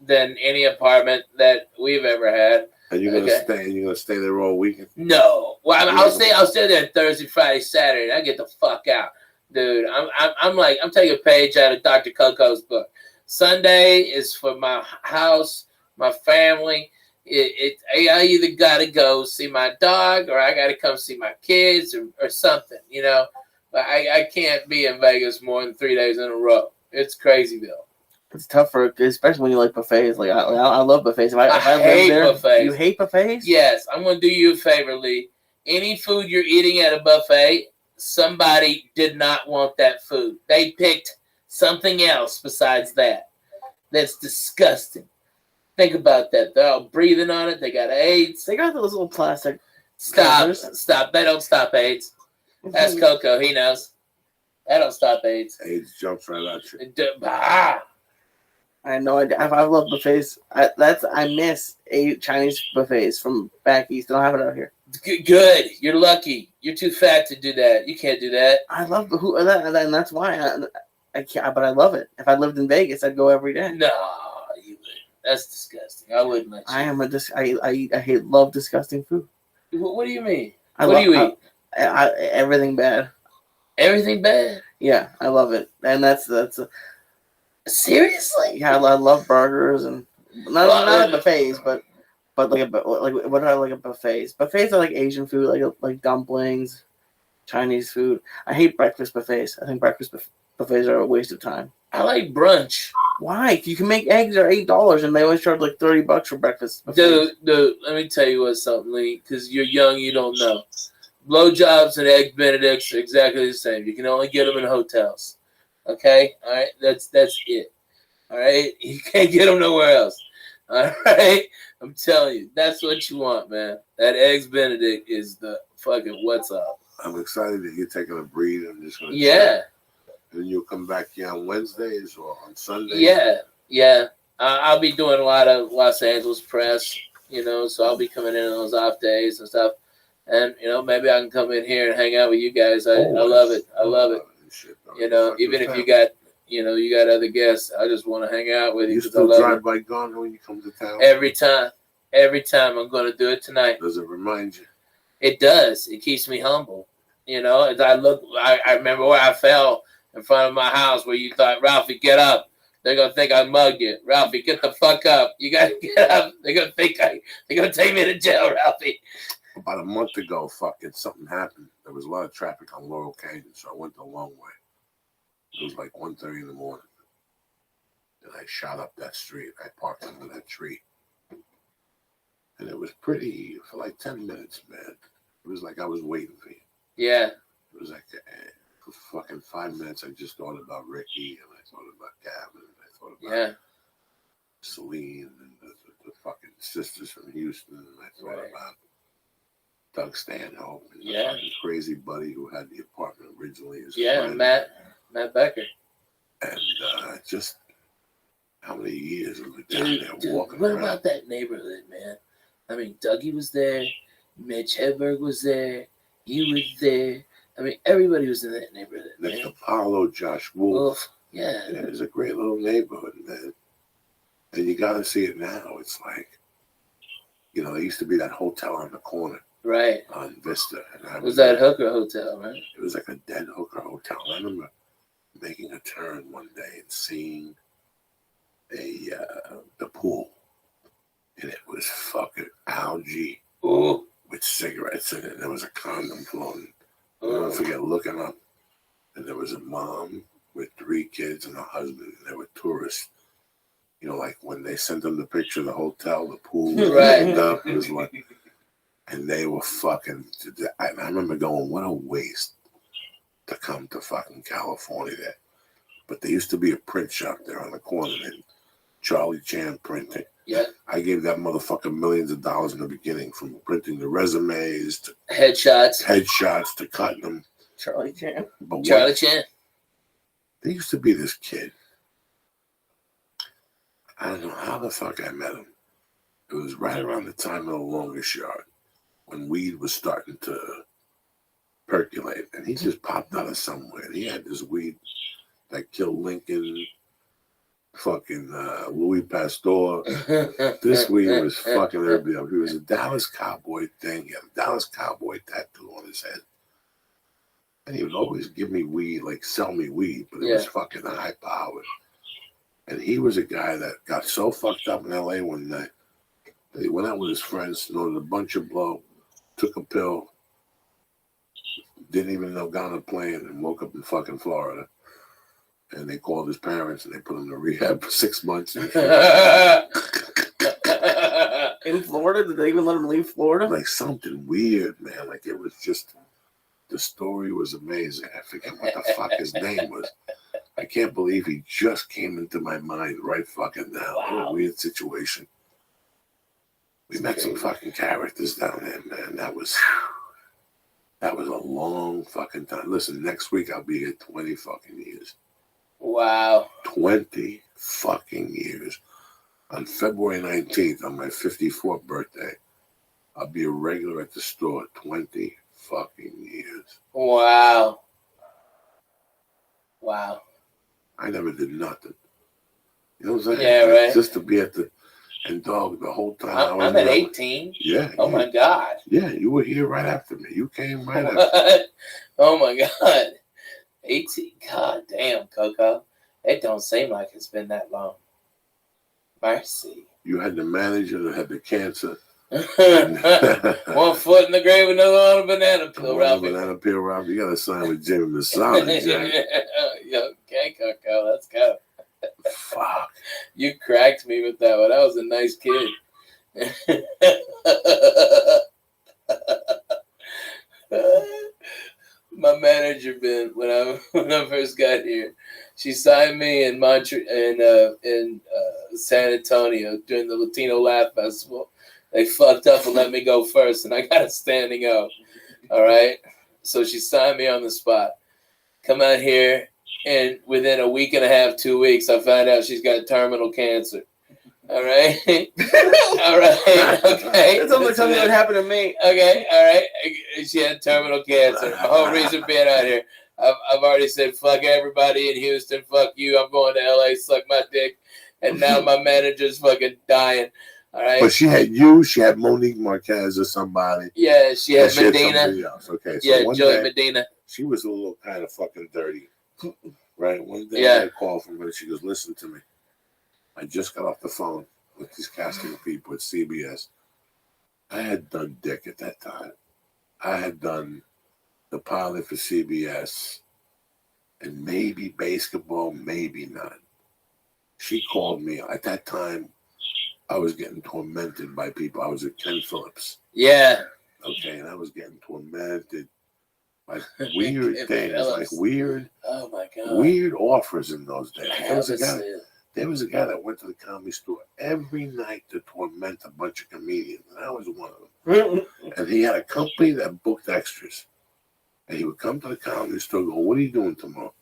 than any apartment that we've ever had.
And you're gonna stay there all weekend?
No. Well, I'll stay there Thursday, Friday, Saturday. And I get the fuck out. Dude, I'm taking a page out of Dr. Coco's book. Sunday is for my house, my family. I either got to go see my dog or I got to come see my kids or something, But I can't be in Vegas more than 3 days in a row. It's Crazyville.
it's tough especially when you like buffets. Like I love buffets. If I
hate
live there,
buffets.
you hate buffets?
Yes, I'm going to do you a favor, Lee. Any food you're eating at a buffet, somebody did not want that food. They picked something else besides that. That's disgusting. Think about that. They're all breathing on it. They got AIDS.
They got those little plastic.
Stop.
covers.
Stop. They don't stop AIDS. That's Coco. He knows. That don't stop AIDS.
AIDS jumps right at you.
I had no idea. I love buffets. I miss Chinese buffets from back east. They don't have it out here.
Good. You're lucky. You're too fat to do that. You can't do that.
I love and that's why I can't. But I love it. If I lived in Vegas, I'd go every day.
No, you wouldn't. That's disgusting. I wouldn't let you.
I am I love disgusting food.
What do you mean?
What
do you eat?
Everything bad.
Everything bad?
Yeah, I love it, and that's
Seriously?
yeah. I love burgers and not at buffets, but like what do I like at buffets? Buffets are like Asian food, like dumplings, Chinese food. I hate breakfast buffets. I think breakfast buffets are a waste of time.
I like brunch.
Why? You can make eggs are $8, and they always charge like $30 for breakfast buffets.
Dude, let me tell you something, Lee, because you're young, you don't know. Blowjobs and egg benedicts are exactly the same. You can only get them in hotels. Okay? All right? That's it. All right? You can't get them nowhere else. All right? I'm telling you, that's what you want, man. That eggs benedict is the fucking what's up.
I'm excited that you're taking a breathe. I'm just gonna
Yeah.
check. And you'll come back here on Wednesdays or on Sundays?
Yeah. I'll be doing a lot of Los Angeles press, so I'll be coming in on those off days and stuff. And, maybe I can come in here and hang out with you guys. I love it. I love it.
Shit,
Even if you got, you got other guests, I just want to hang out with you.
You
'cause
still
I love
drive
it.
by Ghana when you come to town?
Every time. I'm going to do it tonight.
Does it remind you?
It does. It keeps me humble. As I remember where I fell in front of my house where you thought, Ralphie, get up. They're going to think I mugged you. Ralphie, get the fuck up. You got to get up. They're going to think they're going to take me to jail, Ralphie.
About a month ago, something happened. There was a lot of traffic on Laurel Canyon, so I went the long way. It was like 1:30 in the morning. And I shot up that street. I parked under that tree. And it was pretty for like 10 minutes, man. It was like I was waiting for you.
Yeah.
It was like for fucking 5 minutes, I just thought about Ricky, and I thought about Gavin, and I thought about Celine, and the fucking sisters from Houston, and I thought about Doug Stanhope, and the fucking crazy buddy who had the apartment originally. His friend.
Matt Becker.
And just how many years we were down there
Dude,
walking
what
around.
about that neighborhood, man? I mean, Dougie was there, Mitch Hedberg was there, you was there. I mean, everybody was in that neighborhood,
Nick
man.
Apollo, Josh Wolf.
Oof, yeah.
Yeah, it's a great little neighborhood, man. And you got to see it now. It's like, you know, there used to be that hotel on the corner
Right.
on Vista. And I
It was that hooker hotel, right?
It was like a dead hooker hotel. I remember making a turn one day and seeing the pool, and it was fucking algae
Ooh.
with cigarettes in it. And there was a condom floating. I'll
Ooh.
never forget looking up, and there was a mom with 3 kids and a husband, and they were tourists. You know, like when they sent them the picture of the hotel, the pool was
Right.
cleaned up. It was like, and they were fucking. I remember going, what a waste to come to fucking California there. But there used to be a print shop there on the corner, and Charlie Chan Printing.
Yeah.
I gave that motherfucker millions of dollars in the beginning, from printing the resumes to
Headshots.
to cutting them.
Charlie Chan.
But
Charlie Chan.
there used to be this kid. I don't know how the fuck I met him. It was right around the time of the Longest Yard, when weed was starting to percolate, and he just popped out of somewhere. He had this weed that killed Lincoln, fucking Louis Pasteur. This weed was fucking everybody up. He was a Dallas Cowboy thing. He had a Dallas Cowboy tattoo on his head. And he would always give me weed, like sell me weed, but it was fucking high powered. And he was a guy that got so fucked up in LA one night that he went out with his friends, snorted a bunch of blow, took a pill, didn't even know got on a plane, and woke up in fucking Florida. And they called his parents and they put him to rehab for 6 months.
In Florida? Did they even let him leave Florida?
Like something weird, man. Like it was just, the story was amazing. I forget what the fuck his name was. I can't believe he just came into my mind right fucking now. What a weird situation. We met some fucking characters down there, man. That was a long fucking time. Listen, next week I'll be here 20 fucking years.
Wow.
20 fucking years. On February 19th, on my 54th birthday, I'll be a regular at the store. 20 fucking years.
Wow. Wow.
I never did nothing. You know what I'm saying?
Yeah, right.
Just to be at the, and dog, the whole time I was
I'm at
there.
18.
Yeah.
Oh my God.
Yeah, you were here right after me. You came right after me.
Oh my God. 18. God damn, Coco. It don't seem like it's been that long. Mercy.
You had the manager that had the cancer.
1 foot in the grave, another on a banana peel, Robbie.
Banana peel, Robbie. You got to sign with Jimmy Masala, Jack.
Okay, Coco, let's go.
Fuck.
You cracked me with that one. I was a nice kid. My manager, Ben, when I first got here, she signed me in San Antonio during the Latino Laugh Festival. They fucked up and let me go first, and I got a standing O. All right? So she signed me on the spot. Come out here, and within a week and a half, 2 weeks, I found out she's got terminal cancer. All right? All right? Okay?
It's almost something that happened to me.
Okay, all right. She had terminal cancer. My whole reason being out here, I've already said, fuck everybody in Houston, fuck you. I'm going to LA, suck my dick. And now my manager's fucking dying. All right.
But she had you, she had Monique Marquez or somebody.
Yeah, she had
and
Medina.
somebody else. Okay, so
Yeah,
one
Joey
day,
Medina.
she was a little kind of fucking dirty. Right? One day I called from her and she goes, listen to me. I just got off the phone with these casting people at CBS. I had done dick at that time. I had done the pilot for CBS and maybe basketball, maybe not. She called me. At that time, I was getting tormented by people. I was at Ken Phillips.
Yeah.
Okay, and I was getting tormented by weird things, like weird,
oh my God,
weird offers in those days. There was a guy that went to the Comedy Store every night to torment a bunch of comedians, and I was one of them. And he had a company that booked extras. And he would come to the Comedy Store and go, what are you doing tomorrow?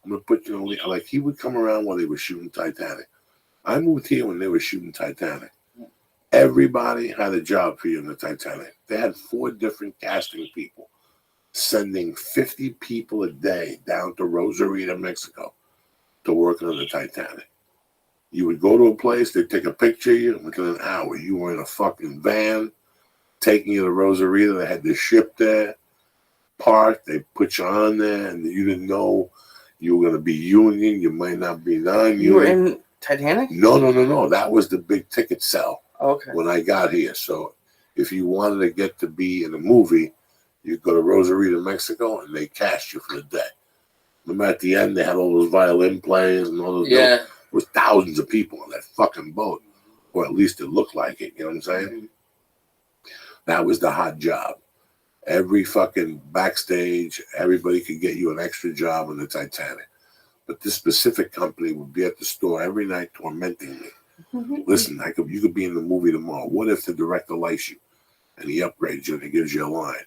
I'm gonna put you on. Like he would come around while they were shooting Titanic. I moved here when they were shooting Titanic. Everybody had a job for you in the Titanic. They had 4 different casting people sending 50 people a day down to Rosarito, Mexico to work on the Titanic. You would go to a place, they'd take a picture of you, and within an hour, you were in a fucking van taking you to Rosarito. They had the ship there, parked, they put you on there, and you didn't know you were going to be union, you might not be non-union.
You were in Titanic?
No. That was the big ticket sell.
Okay.
When I got here. So if you wanted to get to be in a movie, you go to Rosarito, Mexico, and they cast you for the day. Remember at the end, they had all those violin players and all those.
Yeah.
There was thousands of people on that fucking boat, or at least it looked like it. You know what I'm saying? That was the hot job. Every fucking backstage, everybody could get you an extra job on the Titanic. But this specific company would be at the store every night tormenting me. Listen, you could be in the movie tomorrow. What if the director likes you and he upgrades you and he gives you a line?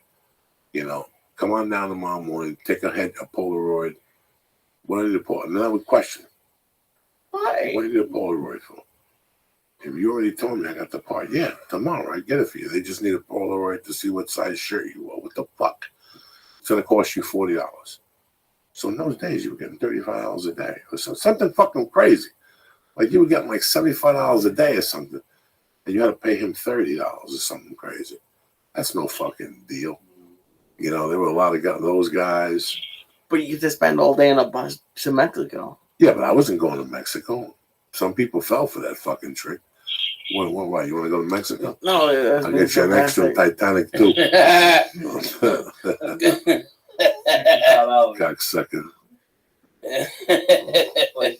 You know, come on down tomorrow morning, take a Polaroid. What do you need a Polaroid? And then I would question,
Why?
what do you need a Polaroid for? If you already told me I got the part, yeah, tomorrow I get it for you. They just need a Polaroid to see what size shirt you wore. What the fuck? It's going to cost you $40. So in those days, you were getting $35 a day. Or something fucking crazy. Like you were getting like $75 a day or something. And you had to pay him $30 or something crazy. That's no fucking deal. You know, there were a lot of those guys.
But you get to spend all day on a bus to Mexico.
Yeah, but I wasn't going to Mexico. Some people fell for that fucking trick. Why? You want to go to Mexico?
No,
I'll get you an extra Titanic too. Cocksucker.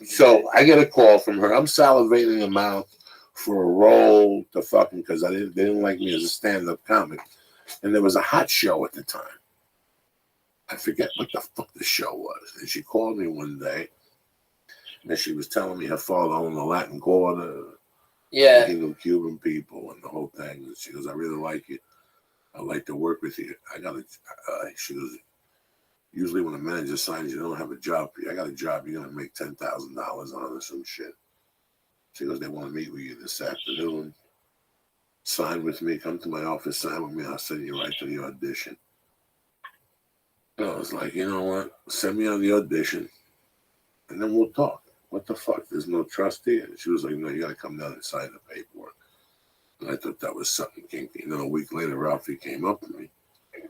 So I get a call from her. I'm salivating a mouth for a role to fucking because they didn't like me as a stand-up comic. And there was a hot show at the time. I forget what the fuck the show was. And she called me one day and she was telling me her father owned the Latin Quarter.
Yeah.
Kingdom Cuban people and the whole thing. And she goes, I really like you. I'd like to work with you. She goes, usually when a manager signs you, don't have a job for you. I got a job you're going to make $10,000 on or some shit. She goes, they want to meet with you this afternoon. Sign with me. Come to my office. Sign with me. I'll send you right to the audition. And I was like, you know what? Send me on the audition and then we'll talk. What the fuck? There's no trust here. And she was like, no, you got to come down and sign the paperwork. And I thought that was something kinky. And then a week later, Ralphie came up to me.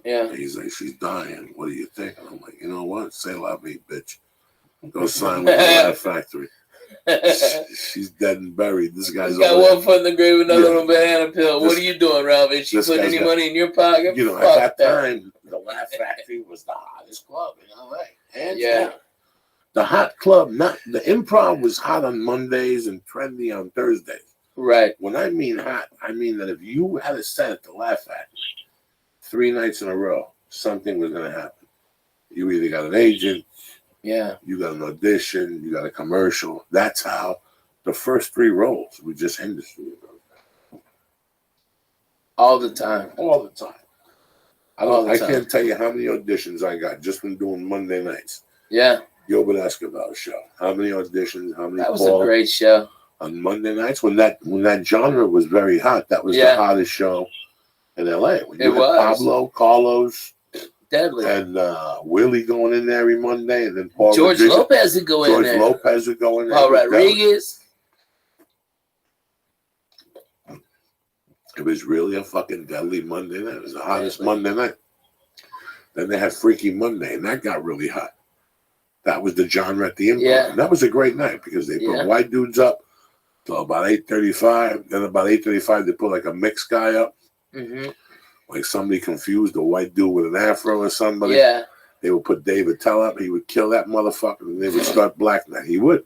Yeah.
And he's like, she's dying. What do you think? And I'm like, you know what? Say la vie, bitch. Go sign with the Laugh Factory. She's dead and buried. This guy's
got one foot in the grave with another little banana peel.
This-
What are you doing, Ralph? Is she putting any money in your pocket?
You know,
Fuck
at that time, the Laugh Factory was the hottest club in LA. Hands down. The hot club, not the Improv was hot on Mondays and trendy on Thursdays.
Right.
When I mean hot, I mean that if you had a set at the Laugh Factory 3 nights in a row, something was going to happen. You either got an agent,
Yeah.
you got an audition, you got a commercial. That's how the first 3 roles were just industry.
All the time.
All the time.
All the
I
time.
can't tell you how many auditions I got just from doing Monday nights.
Yeah.
Gilbert Escobar show. How many auditions? How many
That was
calls?
a great show.
On Monday nights when that genre was very hot. That was the hottest show in LA. When you had Pablo, Carlos,
Deadly.
and Willie going in there every Monday, and then Paul
George
Rodriguez.
Lopez would go in there.
George Lopez would go in there.
Paul Rodriguez.
It was really a fucking deadly Monday night. It was the hottest Monday night. Then they had Freaky Monday, and that got really hot. That was the genre at the Improv.
Yeah.
And that was a great night because they put white dudes up till about 8:35. Then about 8:35, they put like a mixed guy up.
Mm-hmm.
Like somebody confused a white dude with an afro or somebody.
Yeah.
They would put David Tell up. He would kill that motherfucker, and they would start Black Night. He would.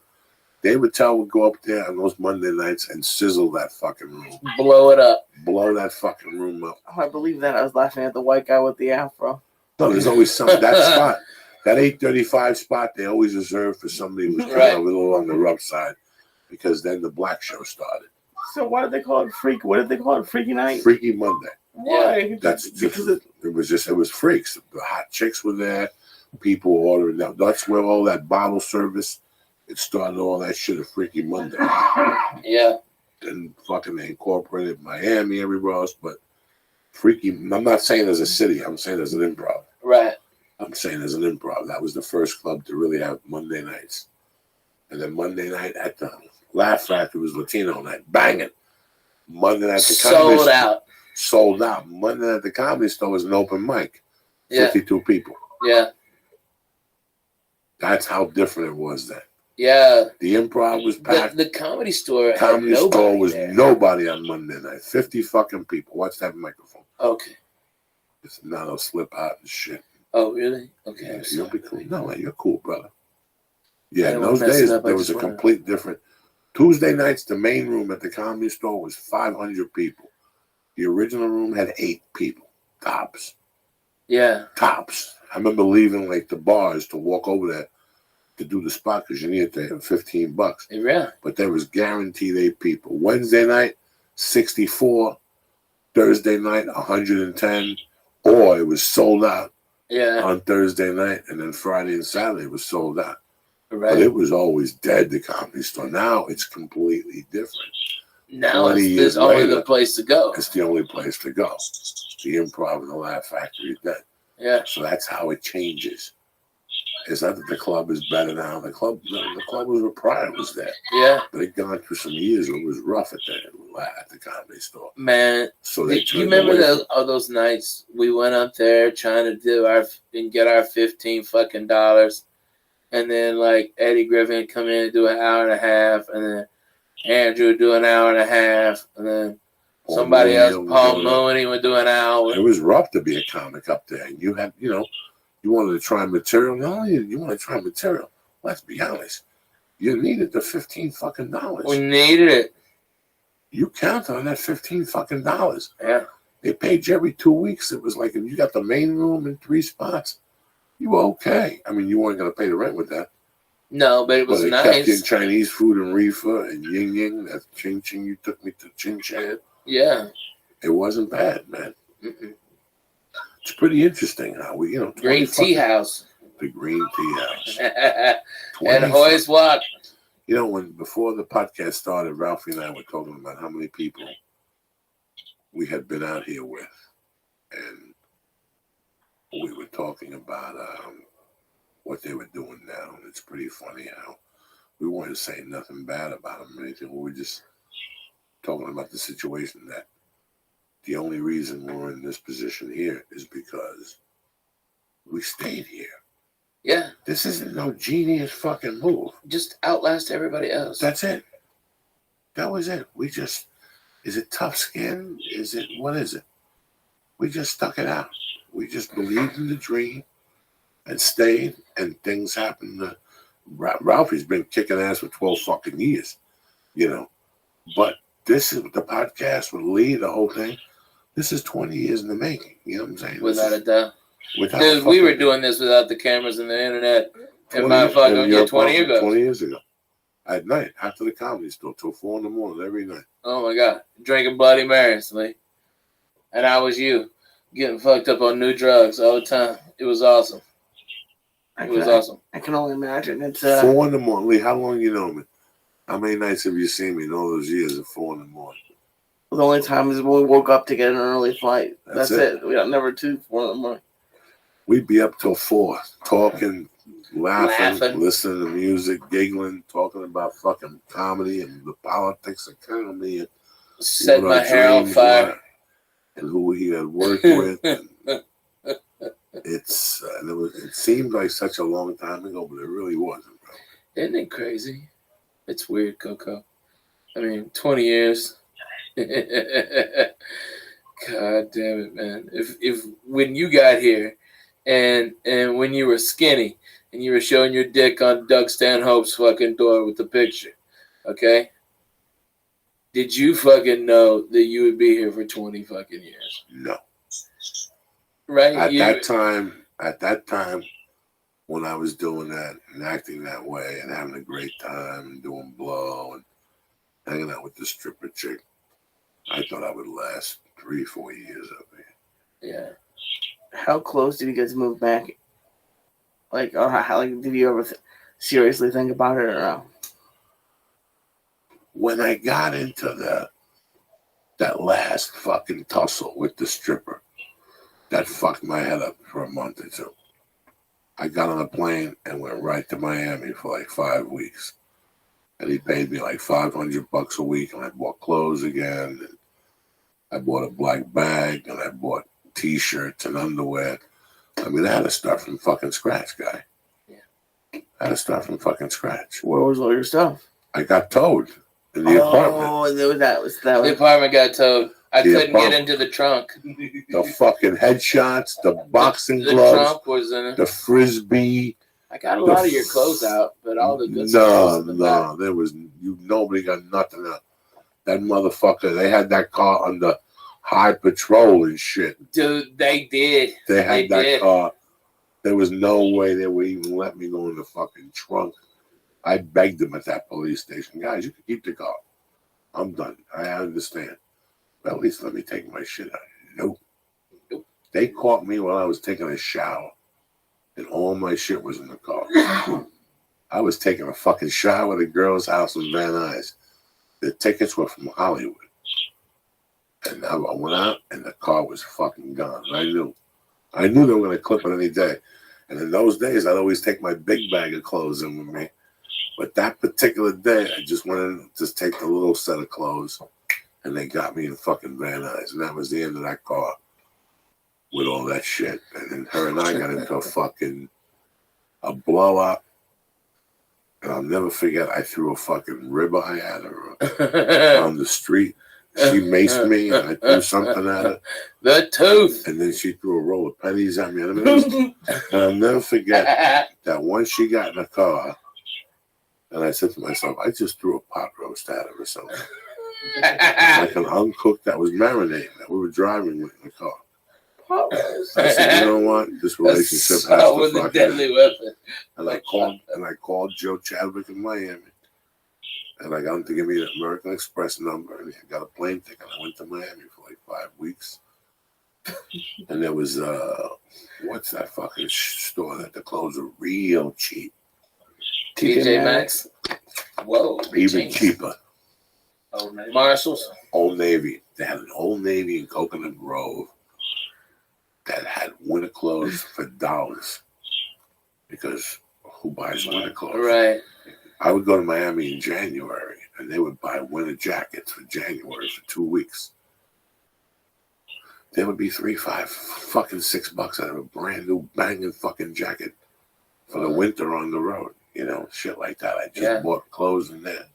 David Tell would go up there on those Monday nights and sizzle that fucking room.
Blow it up.
Blow that fucking room up.
Oh, I believe that. I was laughing at the white guy with the afro.
No, there's always some that spot. That 8:35 spot they always reserve for somebody who's kind of a little on the rough side, because then the black show started.
So why did they call it freak? What did they call it? Freaky night?
Freaky Monday.
Why?
That's because it was freaks. The hot chicks were there. People ordering that. That's where all that bottle service. It started all that shit at Freaky Monday.
Yeah.
Then fucking they incorporated Miami, everywhere else, but Freaky. I'm not saying as a city. I'm saying as an improv.
Right.
I'm saying as an improv. That was the first club to really have Monday nights. And then Monday night at the Laugh Factory was Latino night. Banging. Monday night at the Comedy
Sold
Store.
out.
Sold out. Monday night at the Comedy Store was an open mic.
Yeah.
52 people.
Yeah.
That's how different it was then.
Yeah.
The improv was packed.
The Comedy Store.
Comedy
had
Store was
there.
nobody on Monday night. 50 fucking people. Watch that microphone.
Okay.
It's not a slip out and shit.
Oh, really? Okay.
Yeah,
I'm
you'll
sorry.
be cool. No, man, you're cool, brother.
I
Yeah, in
don't
those
wanna mess it
days,
up. I
there was
just
a
wanna-
complete different. Tuesday nights, the main room at the Comedy Store was 500 people. The original room had 8 people. Tops.
Yeah.
Tops. I remember leaving like the bars to walk over there to do the spot because you needed to have $15.
Yeah.
But there was guaranteed 8 people. Wednesday night, 64. Thursday night, 110. Or it was sold out
Yeah.
on Thursday night, and then Friday and Saturday was sold out.
Right.
But it was always dead, the Comedy Store. Now it's completely different.
Now
20
it's
years
only
later,
the place to go.
It's the only place to go. The Improv and the Laugh Factory is dead.
Yeah.
So that's how it changes. It's not that the club is better now. The club was where Pryor was there.
Yeah.
But it gone through some years where it was rough at the Comedy Store.
Man,
So they
do you remember those nights we went up there trying to do and get our $15 and then like Eddie Griffin come in and do an hour and a half, and then Andrew would do an hour and a half, and then somebody else, Paul Mooney, would do an hour.
It was rough to be a comic up there. And you had, you wanted to try material. No, you want to try material. Let's be honest. You needed the $15.
We needed it.
You counted on that $15.
Yeah.
They paid you every 2 weeks. It was like if you got the main room in 3 spots, you were okay. I mean, you weren't going to pay the rent with that.
No, but it was
But
nice.
kept you in Chinese food and reefer and ying ying. That ching ching you took me to Chin Chan.
Yeah.
It wasn't bad, man.
Mm-mm.
It's pretty interesting how we,
Green Tea House.
The Green Tea House.
And Hoy's Walk.
Before the podcast started, Ralphie and I were talking about how many people we had been out here with. And we were talking about what they were doing now. And it's pretty funny how we weren't saying nothing bad about them or anything. We were just talking about the situation that the only reason we're in this position here is because we stayed here.
Yeah.
This isn't no genius fucking move.
Just outlast everybody else.
That's it. That was it. Is it tough skin? What is it? We just stuck it out. We just believed in the dream and stayed, and things happened. Ralphie's been kicking ass for 12 fucking years, But this is the podcast with Lee, the whole thing. This is 20 years in the making. You know what I'm saying?
Without a doubt.
Without
Dude, we were doing this without the cameras and the internet. 20 years ago.
At night, after the Comedy Store, till 4 in the morning every night.
Oh my God. Drinking Bloody Marys, Lee. And I was you. Getting fucked up on new drugs all the time. It was awesome. It was awesome.
I can only imagine. It's
4 in the morning. Lee, how long you know me? How many nights have you seen me in all those years at 4 in the morning?
the only time is when we woke up to get an early flight.
That's
That's
it.
it. We got never 4 in the morning.
We'd be up till 4, talking, laughing, listening to music, giggling, talking about fucking comedy and the politics of comedy and
Set
what
my
our
hair on
dreams
fire.
were and who he had worked with. And it seemed like such a long time ago, but it really wasn't, bro.
Isn't it crazy? It's weird, Coco. I mean, 20 years. God damn it, man. If when you got here and when you were skinny and you were showing your dick on Doug Stanhope's fucking door with the picture, okay? Did you fucking know that you would be here for 20 fucking years?
No.
Right?
At that time, when I was doing that and acting that way and having a great time and doing blow and hanging out with the stripper chick, I thought I would last 3-4 years up here.
Yeah.
How close did you guys move back
Like, or how? Like, did you ever seriously think about it, or no?
When I got into that last fucking tussle with the stripper, that fucked my head up for a month or two. I got on a plane and went right to Miami for like 5 weeks. And he paid me like $500 a week, and I bought clothes again. And I bought a black bag, and I bought T-shirts and underwear. I mean, I had to start from fucking scratch, guy.
Yeah.
I had to start from fucking scratch.
Where was all your stuff?
I got towed in the apartment.
Oh, that was that.
The apartment got towed. I
The
couldn't
apartment.
get into the trunk.
The fucking headshots, the boxing
The
gloves,
trunk was in it.
the frisbee.
I got a lot of your clothes out, but all the good stuff
No,
was in the back.
no, there was nobody got nothing out. That motherfucker, they had that car under high patrol and shit.
Dude, they did.
They had
They
that
did.
car. There was no way they would even let me go in the fucking trunk. I begged them at that police station, guys, you can keep the car. I'm done. I understand. But at least let me take my shit out. Nope. They caught me while I was taking a shower, and all my shit was in the car. I was taking a fucking shower at a girl's house in Van Nuys. The tickets were from Hollywood. And I went out, and the car was fucking gone. And I knew they were going to clip it any day. And in those days, I'd always take my big bag of clothes in with me. But that particular day, I just went in to take the little set of clothes, and they got me in fucking Van Nuys. And that was the end of that car with all that shit. And then her and I got into a blowout. And I'll never forget, I threw a fucking ribeye at her on the street. She maced me, and I threw something at her.
The tooth.
And then she threw a roll of pennies at me. And I'll never forget that once she got in the car, and I said to myself, I just threw a pot roast at her or something. Like an uncooked that was marinating that we were driving with in the car. I said, you know what? This relationship has to
with a
fuck
deadly
end.
weapon.
And I called Joe Chadwick in Miami. And I got him to give me an American Express number, and I got a plane ticket. I went to Miami for like 5 weeks. And there was what's that fucking store that the clothes are real cheap?
TJ Maxx. Whoa.
Even cheaper.
Marshalls.
Old Navy. They had an Old Navy in Coconut Grove that had winter clothes for dollars. Because who buys winter clothes?
Right.
I would go to Miami in January, and they would buy winter jackets for January for 2 weeks. They would be $3, $5, fucking $6 out of a brand new banging fucking jacket for the winter on the road. You know, shit like that. I just bought clothes in there.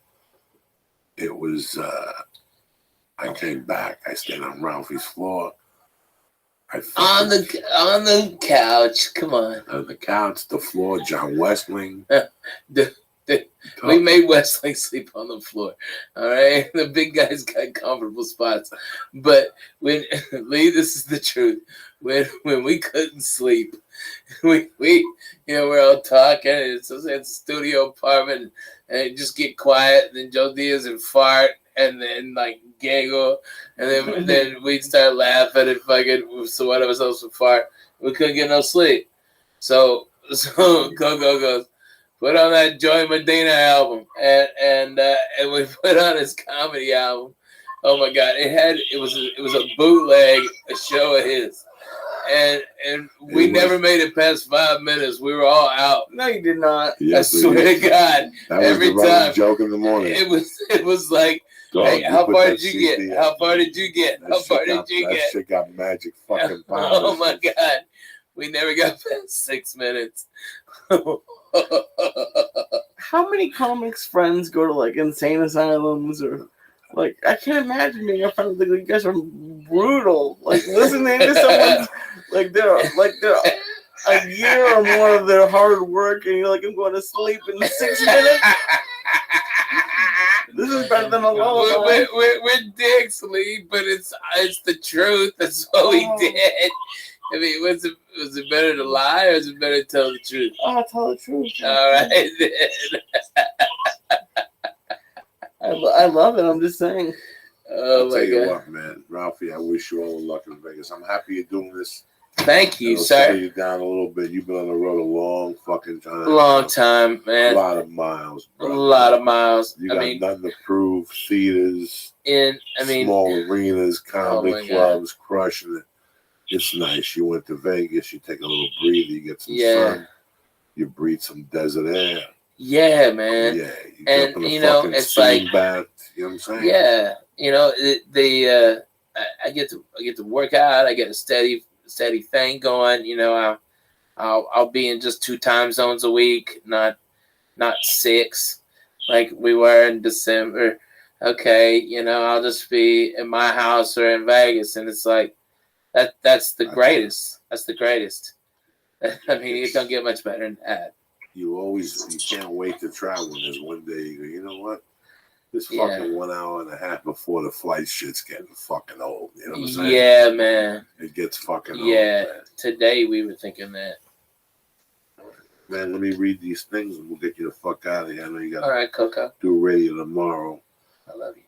It was, I came back. I stayed on Ralphie's floor.
On the couch. Come on.
On the couch, the floor, John Westling.
We made Wesley sleep on the floor. All right, the big guys got comfortable spots, but when Lee, this is the truth. When we couldn't sleep, we we're all talking. It's a studio apartment, and it just get quiet. And then Joe Diaz would fart, and then like giggle, and then we'd start laughing and fucking. So one of us else would fart. We couldn't get no sleep. So go goes. Put on that Joey Medina album, and we put on his comedy album. Oh my God! It was a bootleg show of his, and we never made it past 5 minutes. We were all out.
No, you did not.
Yes,
I swear to God,
that was
every
the running
time
joke in the morning.
it was like,
Dog,
hey, how
put
far
that
did you
CD
get?
up.
How far did you get?
That
How
shit
far
got-
did you
that
get?
shit got magic fucking powers.
Oh my God, we never got past 6 minutes.
How many comics friends go to like insane asylums or like I can't imagine being a friend of you guys are brutal. Like listening to someone's they're a year or more of their hard work and you're like I'm going to sleep in 6 minutes. This is better than a lullaby.
We're dicks, Lee, but it's the truth. That's what we did. I mean, was it better to lie or is it better to tell the truth?
Oh, tell the truth.
All right, then.
I love it. I'm just saying.
Oh
I'll
my
tell you
God.
what, man, Ralphie, I wish you all the luck in Vegas. I'm happy you're doing this.
Thank you,
It'll settle
sir.
you down a little bit. You've been on the road a long fucking time.
Long time,
A
man.
lot of miles,
A
bro.
lot of miles.
You
I
got
mean,
nothing to prove. Theaters, small arenas, comedy
oh my
clubs, crushing it. It's nice. You went to Vegas. You take a little breather. You get some
Yeah.
sun. You breathe some desert air.
yeah, man.
Yeah. You
And,
jump in a
you know,
fucking
it's
steam
like-
bath. You know what I'm saying?
Yeah, you know, I get to work out. I get a steady thing going. You know, I'll be in just 2 time zones a week, not 6 like we were in December. Okay, you know, I'll just be in my house or in Vegas, and it's like that's the greatest. That's the greatest. I mean, it don't get much better than that.
You can't wait to travel. And there's one day you go, you know what? This
Yeah.
fucking 1 hour and a half before the flight shit's getting fucking old. You know what I'm saying?
Yeah, man.
It gets fucking old.
Yeah.
Man.
Today we were thinking that.
Man, let me read these things and we'll get you the fuck out of here. I know you got
All
to
right, Coco.
do radio tomorrow.
I love you.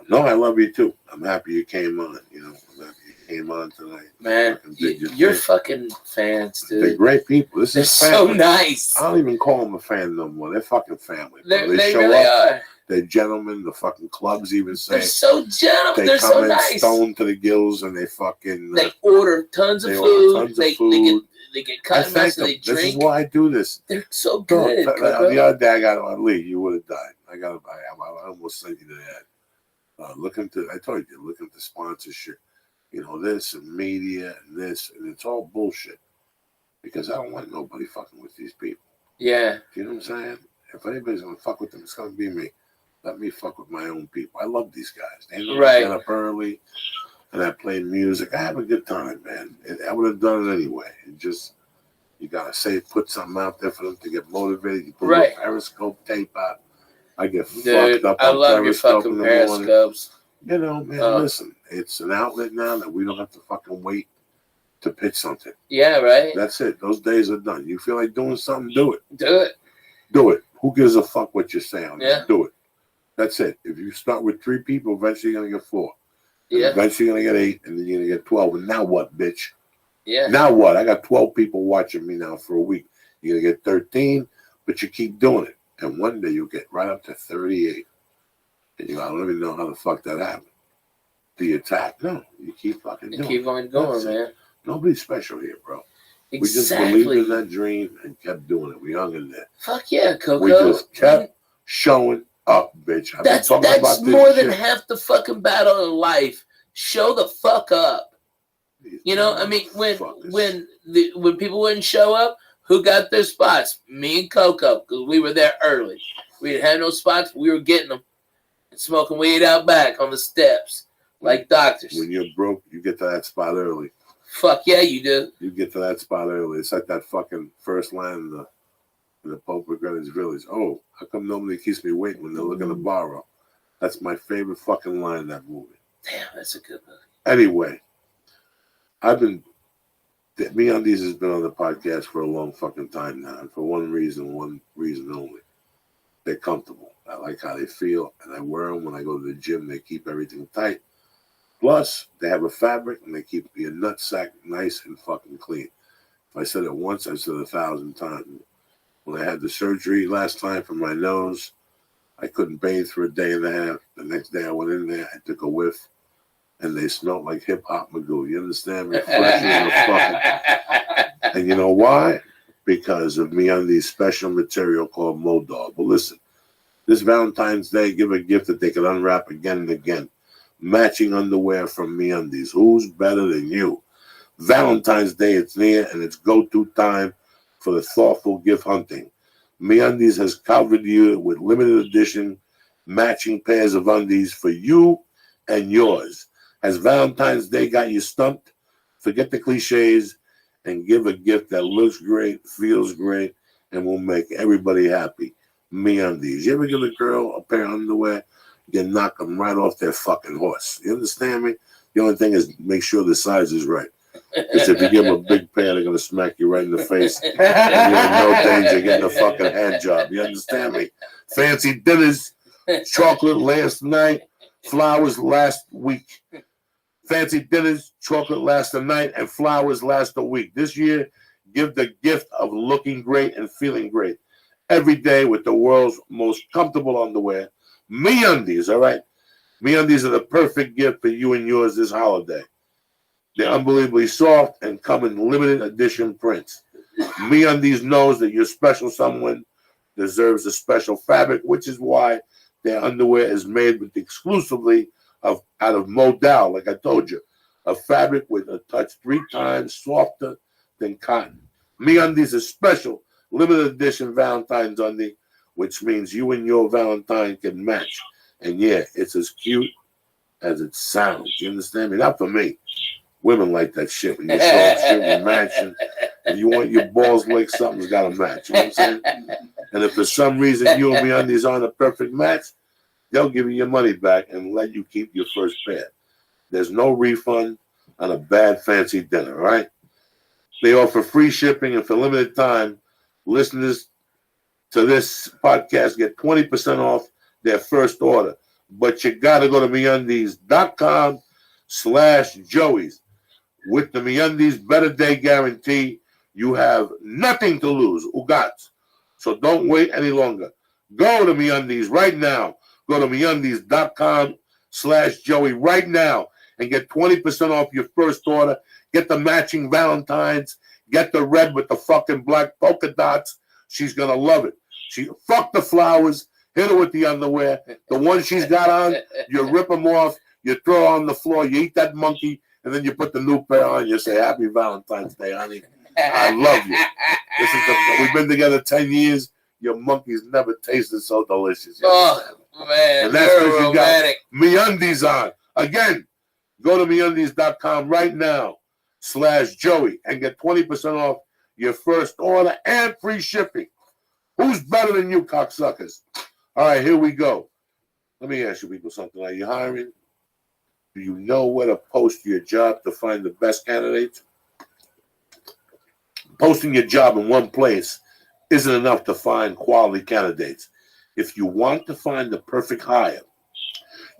No, I love you too. I'm happy you came on. You know, I'm happy you came on tonight.
Man,
Fucking did your
you're
thing.
fucking fans, dude.
They're great people. This
They're
is
so
family.
nice.
I don't even call them a fan no more. They're fucking family. Bro.
They
show
really
up.
are.
They're gentlemen. The fucking clubs even say
They're so gentle.
they
They're
come
so
in
nice.
stoned to the gills and they fucking.
They order tons of
they
food.
order tons of
They
food.
they get
I
cut
thank
and
them.
they
This is
drink.
why I do this.
They're so
Bro,
good.
the
Coco.
other day I got Lee. You would have died. I almost sent you to that. Look into. I told you. Look into sponsorship. You know this and media and this and it's all bullshit. Because I don't want nobody fucking with these people.
Yeah.
You know what I'm saying? If anybody's gonna fuck with them, it's gonna be me. Let me fuck with my own people. I love these guys. They know I get up early and I play music. I have a good time, man. I would have done it anyway. It just you gotta put something out there for them to get motivated. You put a little Periscope tape out. I get
Dude,
fucked up
I
on
love your
Periscope
fucking
in the morning.
Periscopes.
You know, man, listen, it's an outlet now that we don't have to fucking wait to pitch something.
Yeah, right?
That's it. Those days are done. You feel like doing something, do it.
Do it.
Do it. Who gives a fuck what you're saying?
Yeah.
Do it. That's it. If you start with 3 people, eventually you're going to get 4.
Yeah.
Eventually you're going to get 8, and then you're going to get 12. And now what, bitch?
Yeah.
Now what? I got 12 people watching me now for a week. You're going to get 13, but you keep doing it. And one day you'll get right up to 38. And I don't even know how the fuck that happened. The attack? No. You keep fucking doing it.
Keep on going, man.
Nobody's special here, bro.
Exactly.
We just believed in that dream and kept doing it. We hung in there.
Fuck yeah, Coco.
We just kept showing up, bitch.
That's more than half the fucking battle in life. Show the fuck up. You know, I mean, when people wouldn't show up, who got their spots? Me and Coco, because we were there early. We didn't have no spots. We were getting them. Smoking weed out back on the steps like doctors.
When you're broke, you get to that spot early.
Fuck yeah, you do.
You get to that spot early. It's like that fucking first line in the Pope of Greenwich Village. Oh, how come nobody keeps me waiting when they're looking to borrow? That's my favorite fucking line in that movie.
Damn, that's a good movie.
Anyway, MeUndies has been on the podcast for a long fucking time now. And for one reason only. They're comfortable. I like how they feel, and I wear them when I go to the gym. They keep everything tight. Plus, they have a fabric, and they keep your nutsack nice and fucking clean. If I said it once, I said it 1,000 times. When I had the surgery last time for my nose, I couldn't bathe for a day and a half. The next day I went in there, I took a whiff, and they smelled like hip-hop Magoo. You understand me? Fresh as a fucking... And you know why? Because of MeUndies' special material called Modog. Well, listen, this Valentine's Day, give a gift that they can unwrap again and again. Matching underwear from MeUndies. Who's better than you? Valentine's Day, it's near, and it's go-to time for the thoughtful gift hunting. MeUndies has covered you with limited edition matching pairs of undies for you and yours. Has Valentine's Day got you stumped? Forget the cliches and give a gift that looks great, feels great, and will make everybody happy. MeUndies. You ever give a girl a pair of underwear, you knock them right off their fucking horse. You understand me? The only thing is make sure the size is right. Because if you give them a big pair, they're going to smack you right in the face. And you're in no danger getting a fucking hand job. You understand me? Fancy dinners, chocolate last night, flowers last week. Fancy dinners, chocolate lasts a night, and flowers last a week. This year, give the gift of looking great and feeling great every day with the world's most comfortable underwear. MeUndies, all right? MeUndies are the perfect gift for you and yours this holiday. They're unbelievably soft and come in limited edition prints. MeUndies knows that your special someone deserves a special fabric, which is why their underwear is made with exclusively out of modal, like I told you, a fabric with a touch 3 times softer than cotton. MeUndies is special limited edition Valentine's undie, which means you and your Valentine can match. And yeah, it's as cute as it sounds. You understand me? Not for me. Women like that shit. When you're so shit and matching, and you want your balls like something's got to match. You know what I'm saying? And if for some reason you and MeUndies aren't a perfect match, they'll give you your money back and let you keep your first pair. There's no refund on a bad fancy dinner, all right? They offer free shipping, and for limited time, listeners to this podcast get 20% off their first order. But you got to go to MeUndies.com/Joey's. With the MeUndies Better Day Guarantee, you have nothing to lose. Ugats. So don't wait any longer. Go to MeUndies right now. Go to MeUndies.com/Joey right now and get 20% off your first order. Get the matching Valentine's. Get the red with the fucking black polka dots. She's going to love it. Fuck the flowers. Hit her with the underwear. The one she's got on, you rip them off. You throw her on the floor. You eat that monkey. And then you put the new pair on. You say, Happy Valentine's Day, honey. I love you. We've been together 10 years. Your monkey's never tasted so delicious.
Oh, man.
And that's
You're
because you
romantic.
got MeUndies on. Again, go to MeUndies.com right now /Joey and get 20% off your first order and free shipping. Who's better than you, cocksuckers? All right, here we go. Let me ask you people something. Are you hiring? Do you know where to post your job to find the best candidates? Posting your job in one place isn't enough to find quality candidates. If you want to find the perfect hire,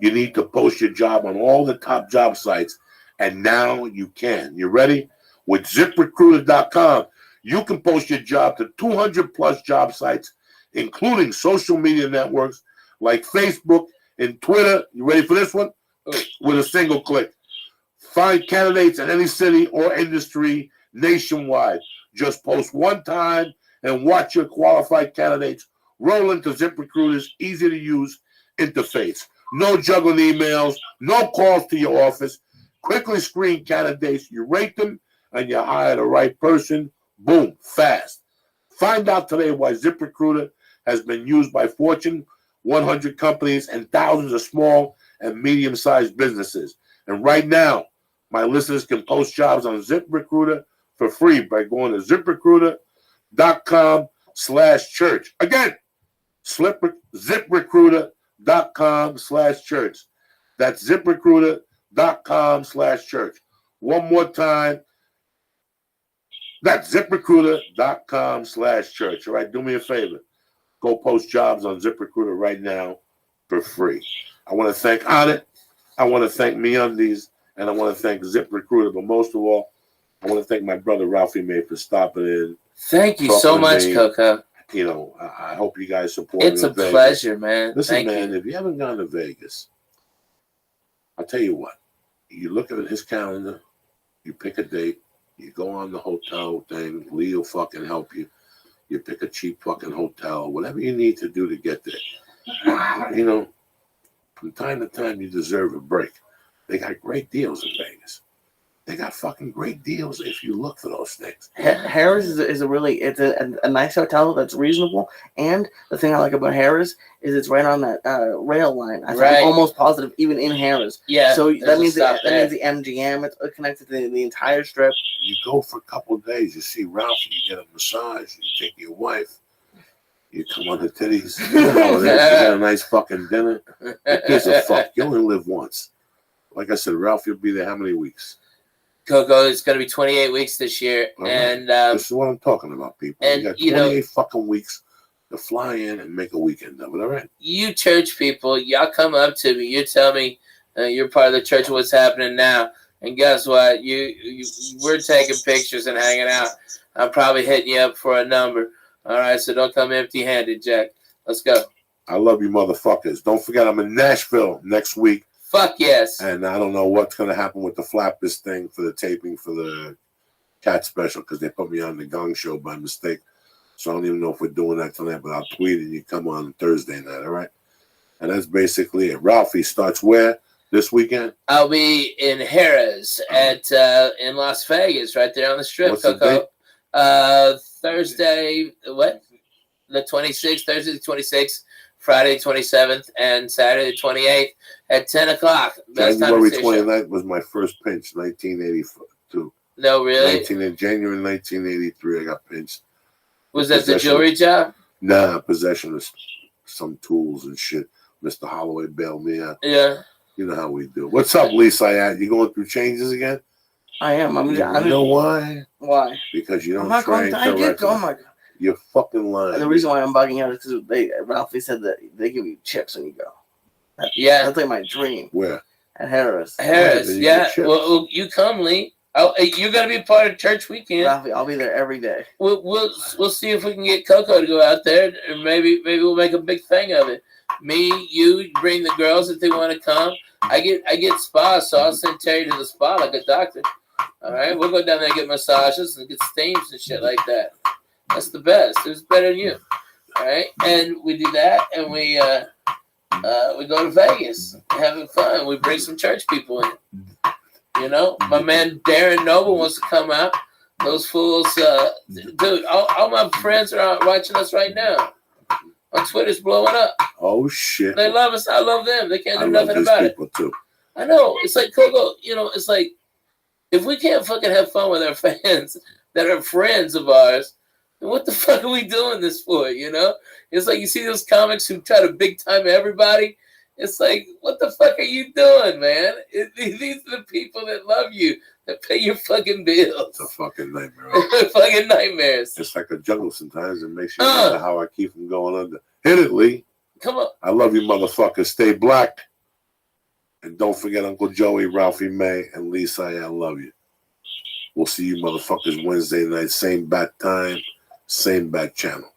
you need to post your job on all the top job sites, and now you can. You ready? With ZipRecruiter.com, you can post your job to 200 plus job sites, including social media networks like Facebook and Twitter. You ready for this one? With a single click. Find candidates in any city or industry nationwide. Just post one time and watch your qualified candidates roll into ZipRecruiter's easy-to-use interface. No juggling emails, no calls to your office. Quickly screen candidates. You rate them, and you hire the right person. Boom, fast. Find out today why ZipRecruiter has been used by Fortune 100 companies and thousands of small and medium-sized businesses. And right now, my listeners can post jobs on ZipRecruiter for free by going to ZipRecruiter.com/church. Again, ZipRecruiter.com/church. That's ZipRecruiter.com/church. One more time. That's ZipRecruiter.com/church. All right, do me a favor. Go post jobs on ZipRecruiter right now for free. I want to thank Onnit. I want to thank MeUndies. And I want to thank ZipRecruiter. But most of all, I want to thank my brother Ralphie May for stopping in.
Thank you so much, Coco.
You know, I hope you guys support
me. It's a pleasure, man.
Listen, man, if you haven't gone to Vegas, I'll tell you what. You look at his calendar, you pick a date, you go on the hotel thing, Lee will fucking help you. You pick a cheap fucking hotel, whatever you need to do to get there. You know, from time to time, you deserve a break. They got great deals in Vegas. They got fucking great deals if you look for those things.
Harris is a really, it's a nice hotel that's reasonable. And the thing I like about Harris is it's right on that rail line. I'm almost positive, even in Harris.
Yeah.
So that means the MGM, it's connected to the entire strip.
You go for a couple of days, you see Ralph, you get a massage, you take your wife, you come on the titties, you get a nice fucking dinner. Who gives a fuck? You only live once. Like I said, Ralph, you'll be there how many weeks?
Coco, it's going to be 28 weeks this year.
Right.
And
this is what I'm talking about, people.
And,
you got 28 fucking weeks to fly in and make a weekend of it, all right?
You church people, y'all come up to me. You tell me, You're part of the church of what's happening now. And guess what? We're taking pictures and hanging out. I'm probably hitting you up for a number. All right, so don't come empty-handed, Jack. Let's go.
I love you, motherfuckers. Don't forget, I'm in Nashville next week.
Fuck yes.
And I don't know what's going to happen with the Flappers thing for the taping for the Cat special because they put me on the Gong Show by mistake. So I don't even know if we're doing that tonight, but I'll tweet and you come on Thursday night, all right? And that's basically it. Ralphie starts where this weekend?
I'll be in Harrah's in Las Vegas, right there on the strip.
What's the
Coco. Thursday, what? The 26th, Thursday the 26th, Friday the 27th, and Saturday the 28th at 10 o'clock.
January 29th was my first pinch, 1982.
No, really?
January 1983, I got pinched.
Was that the jewelry job?
Nah, possession of some tools and shit. Mr. Holloway bailed me out.
Yeah.
You know how we do. What's up, Lisa? You going through changes again?
I am.
You know why?
Why?
Because you don't
I'm not
train correctly.
Oh my God.
You're fucking lying.
The reason why I'm bugging out is because Ralphie said that they give you chips when you go.
Yeah.
That's like my dream.
Where?
At Harrah's.
Yeah. Well, you come, Lee. You're gonna be part of church weekend.
Ralphie, I'll be there every day.
We'll see if we can get Coco to go out there, and maybe we'll make a big thing of it. Me, you bring the girls if they want to come. I get spas, so I'll send Terry to the spa like a doctor. All right, we'll go down there and get massages and get steams and shit like that. That's the best. It's better than you. All right, and we do that, and we go to Vegas, having fun. We bring some church people in. You know, my man Darren Noble wants to come out. Those fools, dude. All my friends are watching us right now. My Twitter's blowing up.
Oh shit!
They love us. I love them. They can't do nothing
these
about it.
people too.
I know. It's like Coco. You know, it's like if we can't fucking have fun with our fans that are friends of ours, then what the fuck are we doing this for? You know, it's like you see those comics who try to big time everybody. It's like, what the fuck are you doing, man? These are the people that love you, that pay your fucking bills.
It's a fucking nightmare.
Fucking nightmares.
It's like a jungle sometimes. It makes you wonder how I keep from going under. Hit it, Lee.
Come on.
I love you, motherfuckers. Stay black. And don't forget Uncle Joey, Ralphie May, and Lisa. I love you. We'll see you motherfuckers Wednesday night. Same bat time, same bat channel.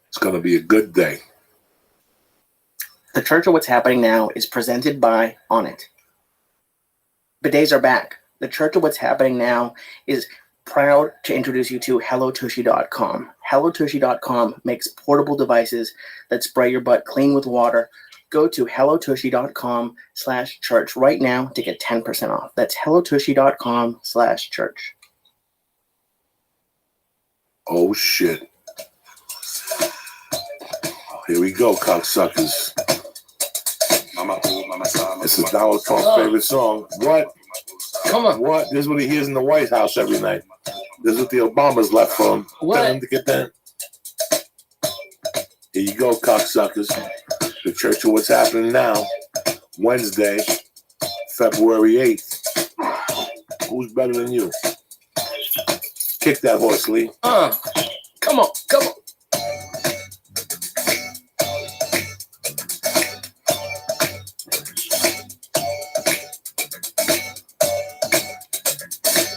It's going to be a good day.
The Church of What's Happening Now is presented by On It. Bidets are back. The Church of What's Happening Now is proud to introduce you to HelloTushy.com. HelloTushy.com makes portable devices that spray your butt clean with water. Go to HelloTushy.com/church right now to get 10% off. That's HelloTushy.com/church.
Oh, shit. Here we go, cocksuckers. This is Donald Trump's favorite song. What?
Come on.
What? This is what he hears in the White House every night. This is what the Obamas left for him.
What?
To get that. Here you go, cocksuckers. The Church of What's Happening Now. Wednesday, February 8th. Who's better than you? Kick that horse, Lee.
Come on. Come on.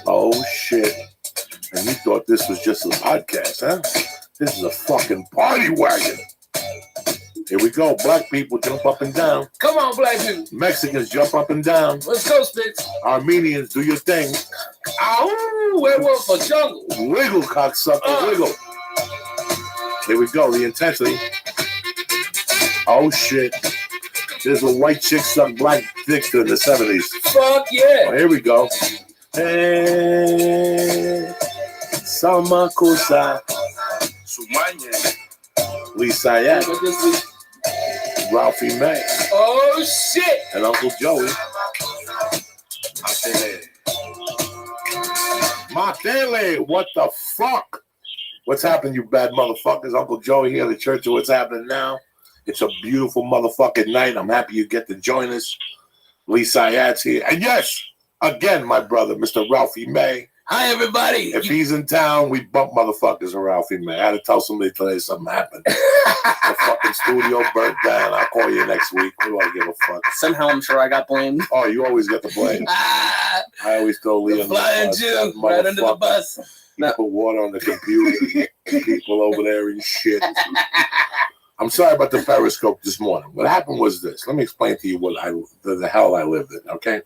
Oh, shit. And you thought this was just a podcast, huh? This is a fucking party wagon. Here we go. Black people jump up and down.
Come on, black people.
Mexicans jump up and down.
Let's go, Spitz.
Armenians, do your thing.
Ow, werewolf for jungle.
Wiggle, cocksucker, wiggle. Here we go. The intensity. Oh, shit. There's a white chick suck black dicks in the 70s.
Fuck yeah.
Oh, here we go. Hey, Sama Kusa. Lisa Yak. Ralphie May.
Oh, shit.
And Uncle Joey. Matele, what the fuck? What's happening, you bad motherfuckers? Uncle Joey here, the Church of What's Happening Now. It's a beautiful motherfucking night. I'm happy you get to join us. Lisa Yat's here. And yes, again, my brother, Mr. Ralphie May.
Hi, everybody.
If he's in town, we bump motherfuckers around Ralphie May. I had to tell somebody today something happened. The fucking studio burnt down. I'll call you next week. We don't give a fuck.
Somehow I'm sure I got blamed.
Oh, you always get the blame. I always throw Lee on the
Flying
bus.
Jew, right under the bus.
You put water on the computer. People over there and shit. I'm sorry about the Periscope this morning. What happened was this. Let me explain to you what the hell I lived in, okay?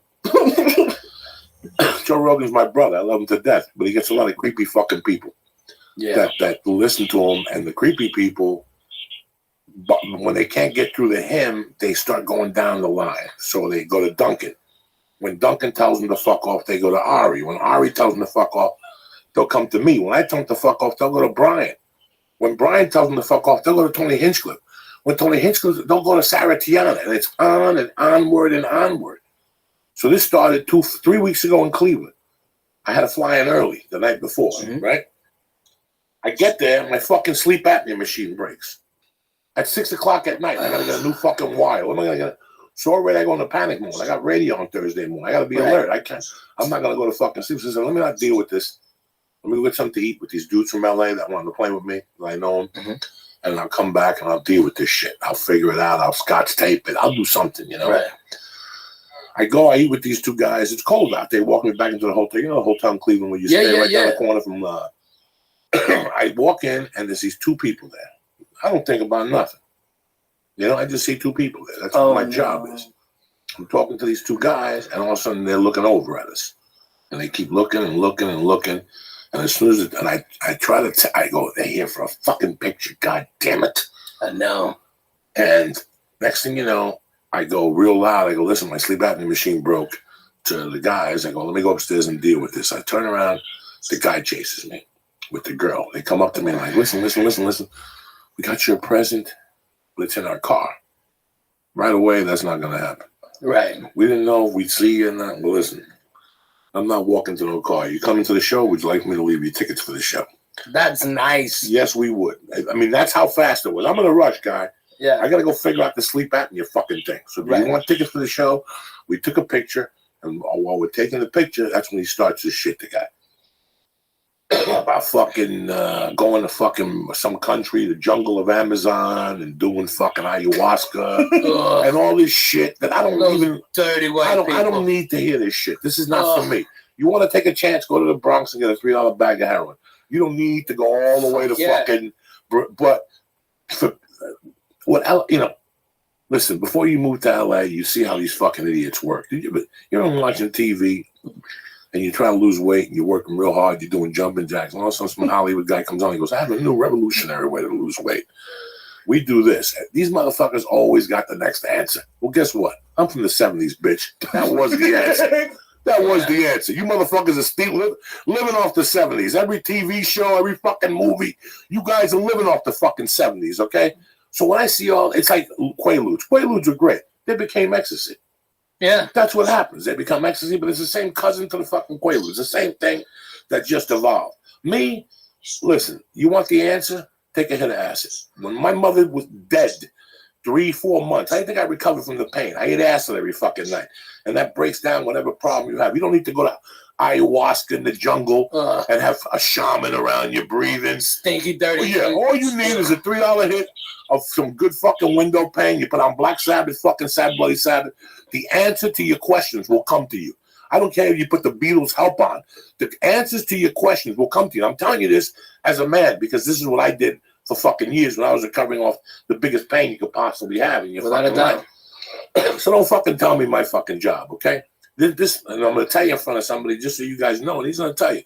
Joe Rogan's my brother. I love him to death, but he gets a lot of creepy fucking people that listen to him, and the creepy people, but when they can't get through to him, they start going down the line. So they go to Duncan. When Duncan tells them to fuck off, they go to Ari. When Ari tells them to fuck off, they'll come to me. When I tell them to fuck off, they'll go to Brian. When Brian tells them to fuck off, they'll go to Tony Hinchcliffe. When Tony Hinchcliffe, they'll go to Sarah Tiana, and it's on and onward and onward. So this started 3 weeks ago in Cleveland. I had to fly in early the night before,
Mhm.
right? I get there, my fucking sleep apnea machine breaks. At 6 o'clock at night, I gotta get a new fucking wire. What am I gonna get? So already I go into panic mode. I got radio on Thursday morning. I gotta be
Right.
alert. I'm not gonna go to fucking sleep. So I said, let me not deal with this. Let me go get something to eat with these dudes from LA that wanted to play with me. I know them.
Mhm.
And I'll come back and I'll deal with this shit. I'll figure it out. I'll scotch tape it. I'll do something, you know?
Right.
I go, I eat with these two guys. It's cold out. They walk me back into the hotel. You know the hotel in Cleveland where you
Yeah,
stay
yeah,
right down
yeah.
the corner from I walk in and there's these two people there. I don't think about nothing. You know, I just see two people there. That's what my job is. I'm talking to these two guys, and all of a sudden they're looking over at us. And they keep looking and looking and looking. And as soon as I try to, I go, they're here for a fucking picture. God damn it.
I know.
And next thing you know, I go real loud. I go, listen, my sleep apnea machine broke. To the guys, I go, let me go upstairs and deal with this. I turn around. The guy chases me with the girl. They come up to me and like, listen. We got you a present. It's in our car. Right away, that's not going to happen.
Right.
We didn't know if we'd see you or not. Well, listen, I'm not walking to no car. You come into the show, would you like me to leave you tickets for the show?
That's nice.
Yes, we would. I mean, that's how fast it was. I'm in a rush, guy.
Yeah.
I got to go figure out the sleep apnea fucking thing. So if you want tickets for the show, we took a picture. And while we're taking the picture, that's when he starts to shit the guy. About fucking going to fucking some country, the jungle of Amazon, and doing fucking ayahuasca and all this shit that I don't
Those
even.
dirty white people.
I don't need to hear this shit. This is not for me. You want to take a chance? Go to the Bronx and get a $3 bag of heroin. You don't need to go all the way to fucking. But for what you know. Listen, before you move to LA, you see how these fucking idiots work. You're watching TV and you try to lose weight and you're working real hard, you're doing jumping jacks. And all of a sudden, some Hollywood guy comes on and he goes, I have a new revolutionary way to lose weight. We do this. These motherfuckers always got the next answer. Well, guess what? I'm from the 70s, bitch. That was the answer. That was the answer. You motherfuckers are still living off the 70s. Every TV show, every fucking movie, you guys are living off the fucking 70s, okay? So when I see it's like Quaaludes. Quaaludes are great. They became ecstasy.
Yeah.
That's what happens. They become ecstasy, but it's the same cousin to the fucking Quaaludes. The same thing that just evolved. Me, listen, you want the answer? Take a hit of acid. When my mother was dead 3-4 months, I think I recovered from the pain. I ate acid every fucking night. And that breaks down whatever problem you have. You don't need to go to ayahuasca in the jungle and have a shaman around you breathing.
Stinky, dirty.
Well, yeah, all you need is a $3 hit of some good fucking window pane. You put on Black Sabbath, fucking Sad Bloody Sabbath. The answer to your questions will come to you. I don't care if you put the Beatles' Help on. The answers to your questions will come to you. I'm telling you this as a man because this is what I did for fucking years when I was recovering off the biggest pain you could possibly have in your fucking life. So don't fucking tell me my fucking job, okay? This, and I'm going to tell you in front of somebody just so you guys know, and he's going to tell you.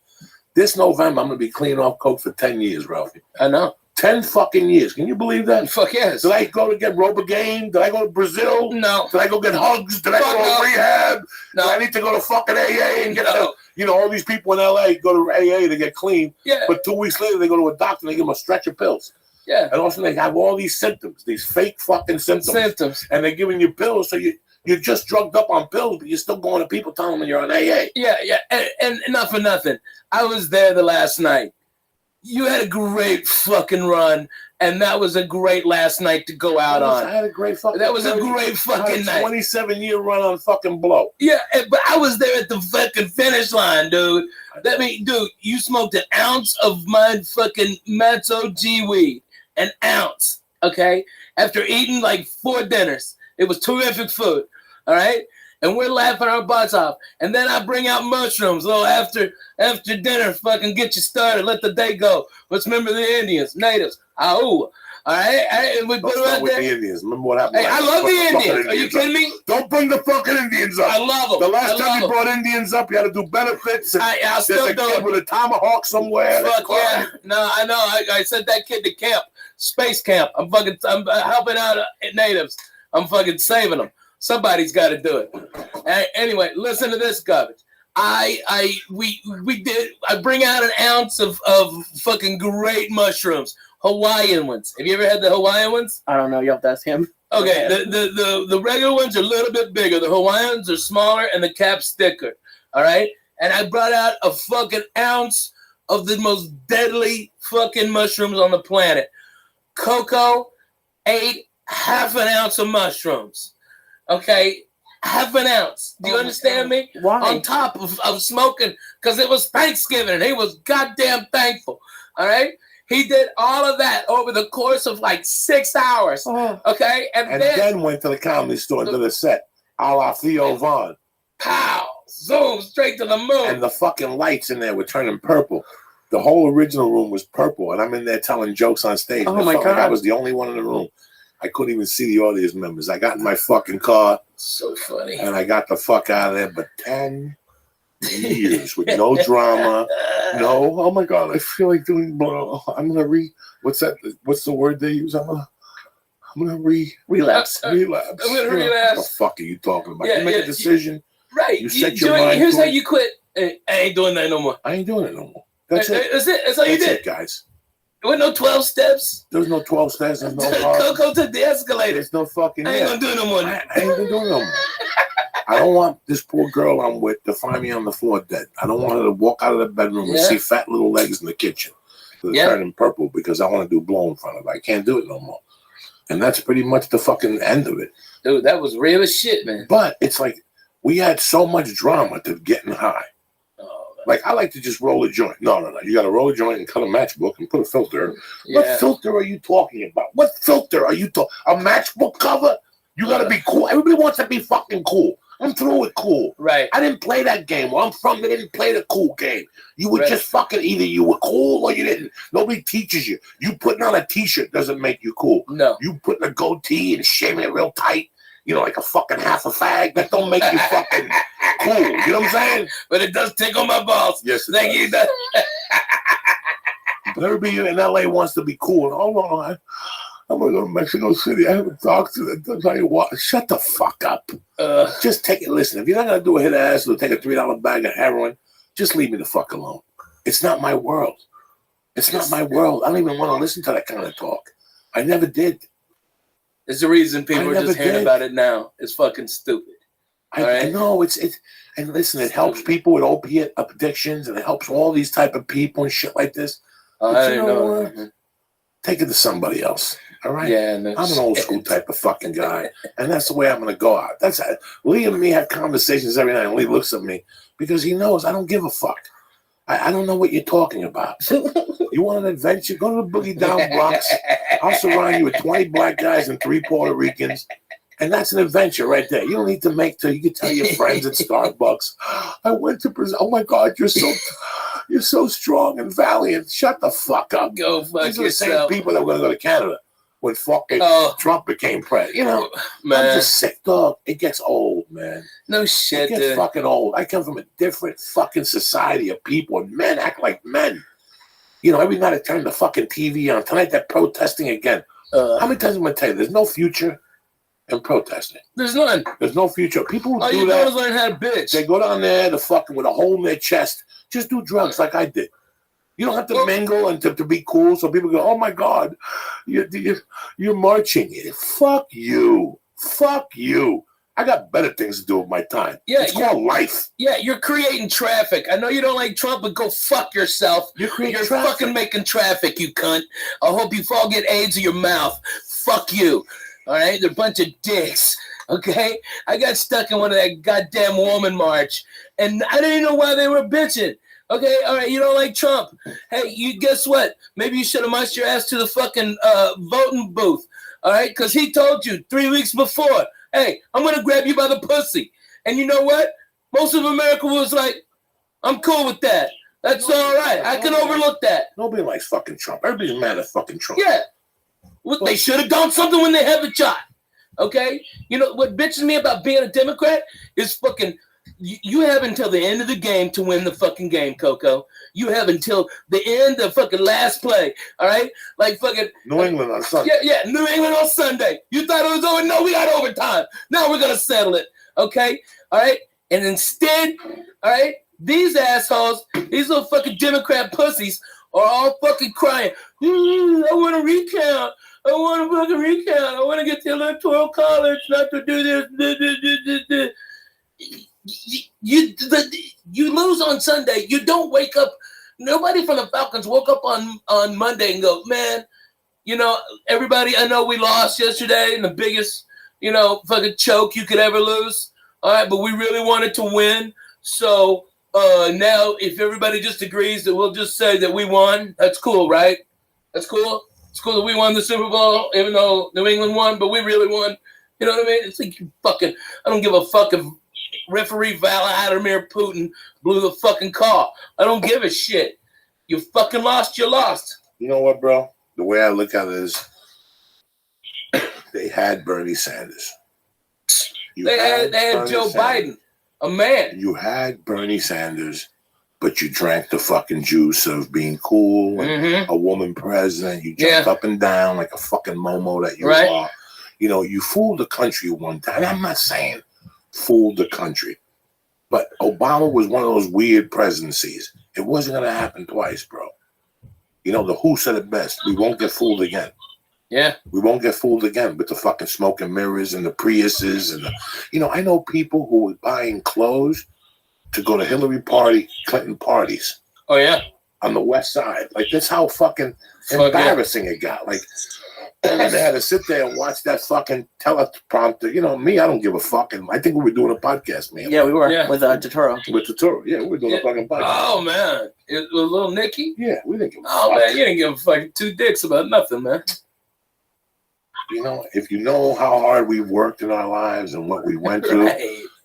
This November, I'm going to be clean off coke for 10 years, Ralphie.
I know.
10 fucking years. Can you believe that?
Fuck yes.
Did I go to get Robogaine? Did I go to Brazil?
No.
Did I go get hugs? Did I go to rehab?
No.
Did I need to go to fucking AA and get all these people in LA go to AA to get clean.
Yeah.
But 2 weeks later, they go to a doctor and they give them a stretch of pills.
Yeah.
And also they have all these symptoms, these fake fucking symptoms. And they're giving you pills, so you're just drugged up on pills, but you're still going to people telling them you're on AA.
Yeah. And not for nothing. I was there the last night. You had a great fucking run, and that was a great last night to go out on.
I had a great fucking
That was a great fucking night.
27-year run on fucking blow.
Yeah, but I was there at the fucking finish line, dude. Dude, you smoked an ounce of my fucking Matzo G weed. An ounce, okay? After eating like 4 dinners. It was terrific food, all right? And we're laughing our butts off. And then I bring out mushrooms, after dinner, fucking get you started, let the day go. Let's remember the Indians, natives. All right? And we put it out
with
there.
the Indians. Remember what happened?
Hey, I love the Indians. Are you kidding me?
Don't bring the fucking Indians up.
I love them.
The last time you brought Indians up, you had to do benefits.
I still
There's a
do
kid
it.
with a tomahawk somewhere.
Fuck yeah. No, I know. I sent that kid to camp, space camp. I'm helping out natives. I'm fucking saving them. Somebody's got to do it. Anyway, listen to this garbage. We bring out an ounce of fucking great mushrooms, Hawaiian ones. Have you ever had the Hawaiian ones?
I don't know. You have to ask him.
Okay, the regular ones are a little bit bigger. The Hawaiians are smaller and the cap's thicker. All right,
and I brought out a fucking ounce of the most deadly fucking mushrooms on the planet. Coco ate half an ounce of mushrooms. Okay? Half an ounce. Do you understand me?
Why?
On top of smoking, because it was Thanksgiving and he was goddamn thankful. All right? He did all of that over the course of like 6 hours. Okay?
And then went to the comedy store and did a set, a la Theo Vaughn.
Pow! Zoom straight to the moon.
And the fucking lights in there were turning purple. The whole original room was purple, and I'm in there telling jokes on stage.
Oh,
And it
my
felt like I
God.
was the only one in the room. I couldn't even see the audience members. I got in my fucking car,
So funny.
and I got the fuck out of there. But 10 years with no drama. No, oh my God, I feel like doing. I'm gonna what's that? What's the word they use? I'm gonna
relapse.
relapse.
I'm gonna
What the
relapse.
fuck are you talking about?
Yeah,
you make
yeah,
a decision.
Right.
You set your mind
Here's
to
how
it.
you quit. I ain't doing that no more.
I ain't doing it no more. That's it.
That's it. That's all you
That's
did.
it, guys.
There were no 12 steps.
There's no 12 steps. There's no hard.
Coco took the escalator.
There's no fucking.
I ain't gonna do it no more.
I ain't gonna do it no more. I don't want this poor girl I'm with to find me on the floor dead. I don't want her to walk out of the bedroom and
Yeah.
see fat little legs in the kitchen. They're
Yeah.
turning purple because I want to do blow in front of her. I can't do it no more. And that's pretty much the fucking end of it.
Dude, that was real as shit, man.
But it's like we had so much drama to getting high.
Oh,
Like I like to just roll a joint. No. You got to roll a joint and cut a matchbook and put a filter. What
yeah.
filter are you talking about? What filter are you talking? A matchbook cover? You got to be cool. Everybody wants to be fucking cool. I'm through with cool.
Right.
I didn't play that game. Where I'm from, they didn't play the cool game. You were
Right.
just fucking either you were cool or you didn't. Nobody teaches you. You putting on a t-shirt doesn't make you cool.
No.
You putting a goatee and shaving it real tight, like a fucking half a fag, that don't make you fucking cool. You know what I'm saying?
But it does tickle my balls.
Yes, it
Thank you.
does. But everybody in LA wants to be cool. And hold on, I'm gonna go to Mexico City. I have a doctor that does how you walk. Shut the fuck up. Just take it. Listen, if you're not gonna do a hit ass or take a $3 bag of heroin, just leave me the fuck alone. It's not my world. It's not my world. I don't even want to listen to that kind of talk. I never did.
There's a reason people
I
are just
never
hearing
did.
about it now. It's fucking stupid.
I
Alright.
know it's and listen, it helps people with opiate addictions and it helps all these type of people and shit like this.
I
But you
didn't
know
know.
what? Take it to somebody else. All right.
Yeah, no
I'm an old
shit.
school type of fucking guy, and that's the way I'm gonna go out. That's how Lee and me have conversations every night, and Lee looks at me because he knows I don't give a fuck. I don't know what you're talking about. You want an adventure? Go to the Boogie Down Bronx. I'll surround you with 20 black guys and 3 Puerto Ricans, and that's an adventure right there. You don't need to make till you can tell your friends at Starbucks. I went to Brazil. Oh my God, you're so strong and valiant. Shut the fuck up.
Go fuck
These are the same
yourself.
people that were going to go to Canada when fucking
Oh.
Trump became president. I'm
Man.
just sick, dog. It gets old, man.
No
It
shit,
gets
dude.
fucking old. I come from a different fucking society of people, and men act like men. Every night I turn the fucking TV on. Tonight they're protesting again. How many times am I going to tell you? There's no future in protesting.
There's none.
There's no future. People who
All
do
you
that,
do is learn how to bitch.
they go down there to fucking with a hole in their chest. Just do drugs like I did. You don't have to mingle and to be cool. So people go, oh my God, you're marching. Fuck you. Fuck you. I got better things to do with my time.
Yeah,
It's called life.
Yeah, you're creating traffic. I know you don't like Trump, but go fuck yourself.
You're creating
You're
traffic.
fucking making traffic, you cunt. I hope you all get AIDS in your mouth. Fuck you. All right? They're a bunch of dicks. Okay? I got stuck in one of that goddamn woman march, and I didn't know why they were bitching. Okay? All right, you don't like Trump. Hey, you guess what? Maybe you should have marched your ass to the fucking voting booth. All right? Because he told you 3 weeks before, hey, I'm going to grab you by the pussy. And you know what? Most of America was like, I'm cool with that. That's all right. I can overlook that.
Nobody likes fucking Trump. Everybody's mad at fucking Trump.
Yeah. Well, they should have done something when they had the shot. Okay? You know, what bitches me about being a Democrat is fucking, you have until the end of the game to win the fucking game, Coco. You have until the end of fucking last play. All right? Like fucking.
New England on Sunday.
Yeah, New England on Sunday. You thought it was over? No, we got overtime. Now we're going to settle it. Okay? All right? And instead, all right, these assholes, these little fucking Democrat pussies are all fucking crying. I want to recount. I want to fucking recount. I want to get the Electoral College not to do this. You lose on Sunday, you don't wake up. Nobody from the Falcons woke up on Monday and go, man, you know, everybody, I know we lost yesterday in the biggest, you know, fucking choke you could ever lose. All right, but we really wanted to win. So now if everybody just agrees that we'll just say that we won, that's cool, right? That's cool. It's cool that we won the Super Bowl, even though New England won, but we really won. You know what I mean? It's like you fucking, I don't give a fuck if referee Vladimir Putin blew the fucking call. I don't give a shit. You fucking lost, you lost.
You know what, bro? The way I look at it is they had Bernie Sanders.
They had Joe Biden, a man.
You had Bernie Sanders, but you drank the fucking juice of being cool and a woman president. You jumped up and down like a fucking momo that you are. You know, you fooled the country one time. I'm not saying fooled the country, but Obama was one of those weird presidencies. It wasn't going to happen twice, bro. You know, the WHO said it best. We won't get fooled again.
Yeah.
We won't get fooled again with the fucking smoke and mirrors and the Priuses and the, you know, I know people who were buying clothes to go to Hillary Clinton parties.
Oh yeah.
On the West Side. Like that's how fucking embarrassing it got. Like they had to sit there and watch that fucking teleprompter. You know, me, I don't give a fuck. And I think we were doing a podcast, man.
Yeah, we were with Totoro.
With Totoro. Yeah, we were doing a fucking podcast.
Oh man. It was little Nicky?
Yeah, we didn't give a fuck.
Oh man, you didn't give a fucking two dicks about nothing, man.
You know, if you know how hard we've worked in our lives and what we went through,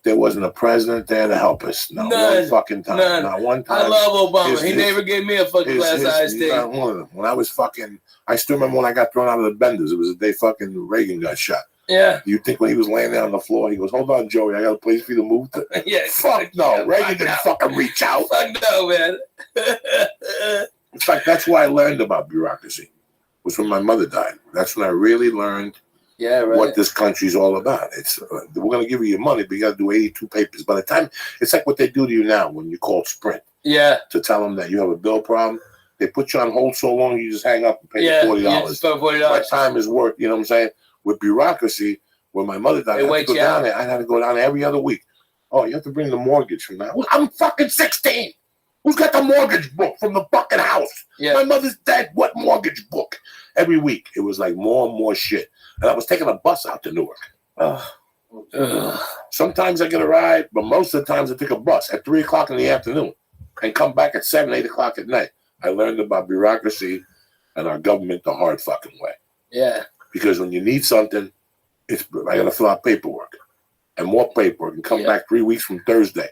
there wasn't a president there to help us. Not one fucking time.
None.
Not one time.
I love Obama. He never gave me a fucking glass of iced tea.
Not one of them. When I was fucking, I still remember when I got thrown out of the benders. It was the day fucking Reagan got shot.
Yeah.
You think when he was laying there on the floor, he goes, "Hold on, Joey, I got a place for you to move to."
Yeah.
Fuck no. Reagan didn't fucking reach out.
Fuck no, man.
In fact, that's why I learned about bureaucracy. Was when my mother died. That's when I really learned what this country's all about. It's we're going to give you your money, but you got to do 82 papers. By the time, it's like what they do to you now when you call Sprint.
Yeah.
To tell them that you have a bill problem. They put you on hold so long, you just hang up and pay $40.
Yeah, just pay $40.
My time is worth, you know what I'm saying? With bureaucracy, when my mother died, I had to go down there. I had to go down there every other week. Oh, you have to bring the mortgage from now. I'm fucking 16. Who's got the mortgage book from the fucking house?
Yeah.
My mother's dead. What mortgage book? Every week. It was like more and more shit. And I was taking a bus out to Newark. Sometimes I get a ride, but most of the times I take a bus at 3 o'clock in the afternoon and come back at 7, 8 o'clock at night. I learned about bureaucracy and our government the hard fucking way.
Yeah.
Because when you need something, I got to fill out paperwork and more paperwork and come back 3 weeks from Thursday.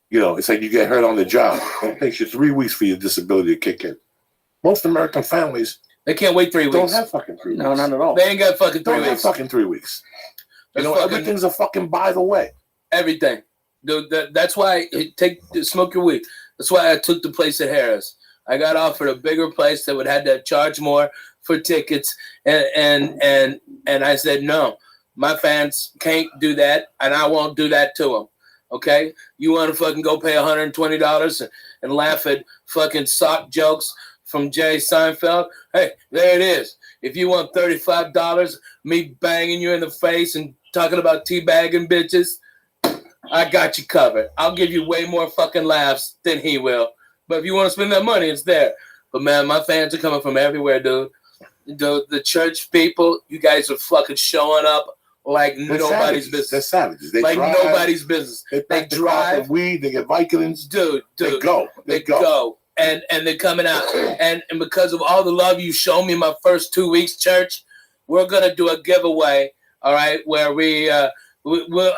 You know, it's like you get hurt on the job. It takes you 3 weeks for your disability to kick in. Most American families,
they can't wait 3 weeks.
Don't have fucking 3 weeks.
No, not at all.
They ain't got fucking 3
weeks. Don't have fucking 3 weeks. You know, everything's a fucking by the way.
Everything. That's why smoke your weed. That's why I took the place at Harris. I got offered a bigger place that would have to charge more for tickets, and I said no. My fans can't do that, and I won't do that to them. Okay, you want to fucking go pay $120 and laugh at fucking sock jokes from Jerry Seinfeld? Hey, there it is. If you want $35, me banging you in the face and talking about teabagging bitches, I got you covered. I'll give you way more fucking laughs than he will. But if you want to spend that money, it's there. But man, my fans are coming from everywhere, dude. The church people, you guys are fucking showing up like nobody's business.
They're savages. They
like
drive,
nobody's business. They drive.
Weed. They get Vicodins.
Dude.
They go.
They go. And they're coming out. And because of all the love you showed me my first 2 weeks, church, we're gonna do a giveaway. All right, where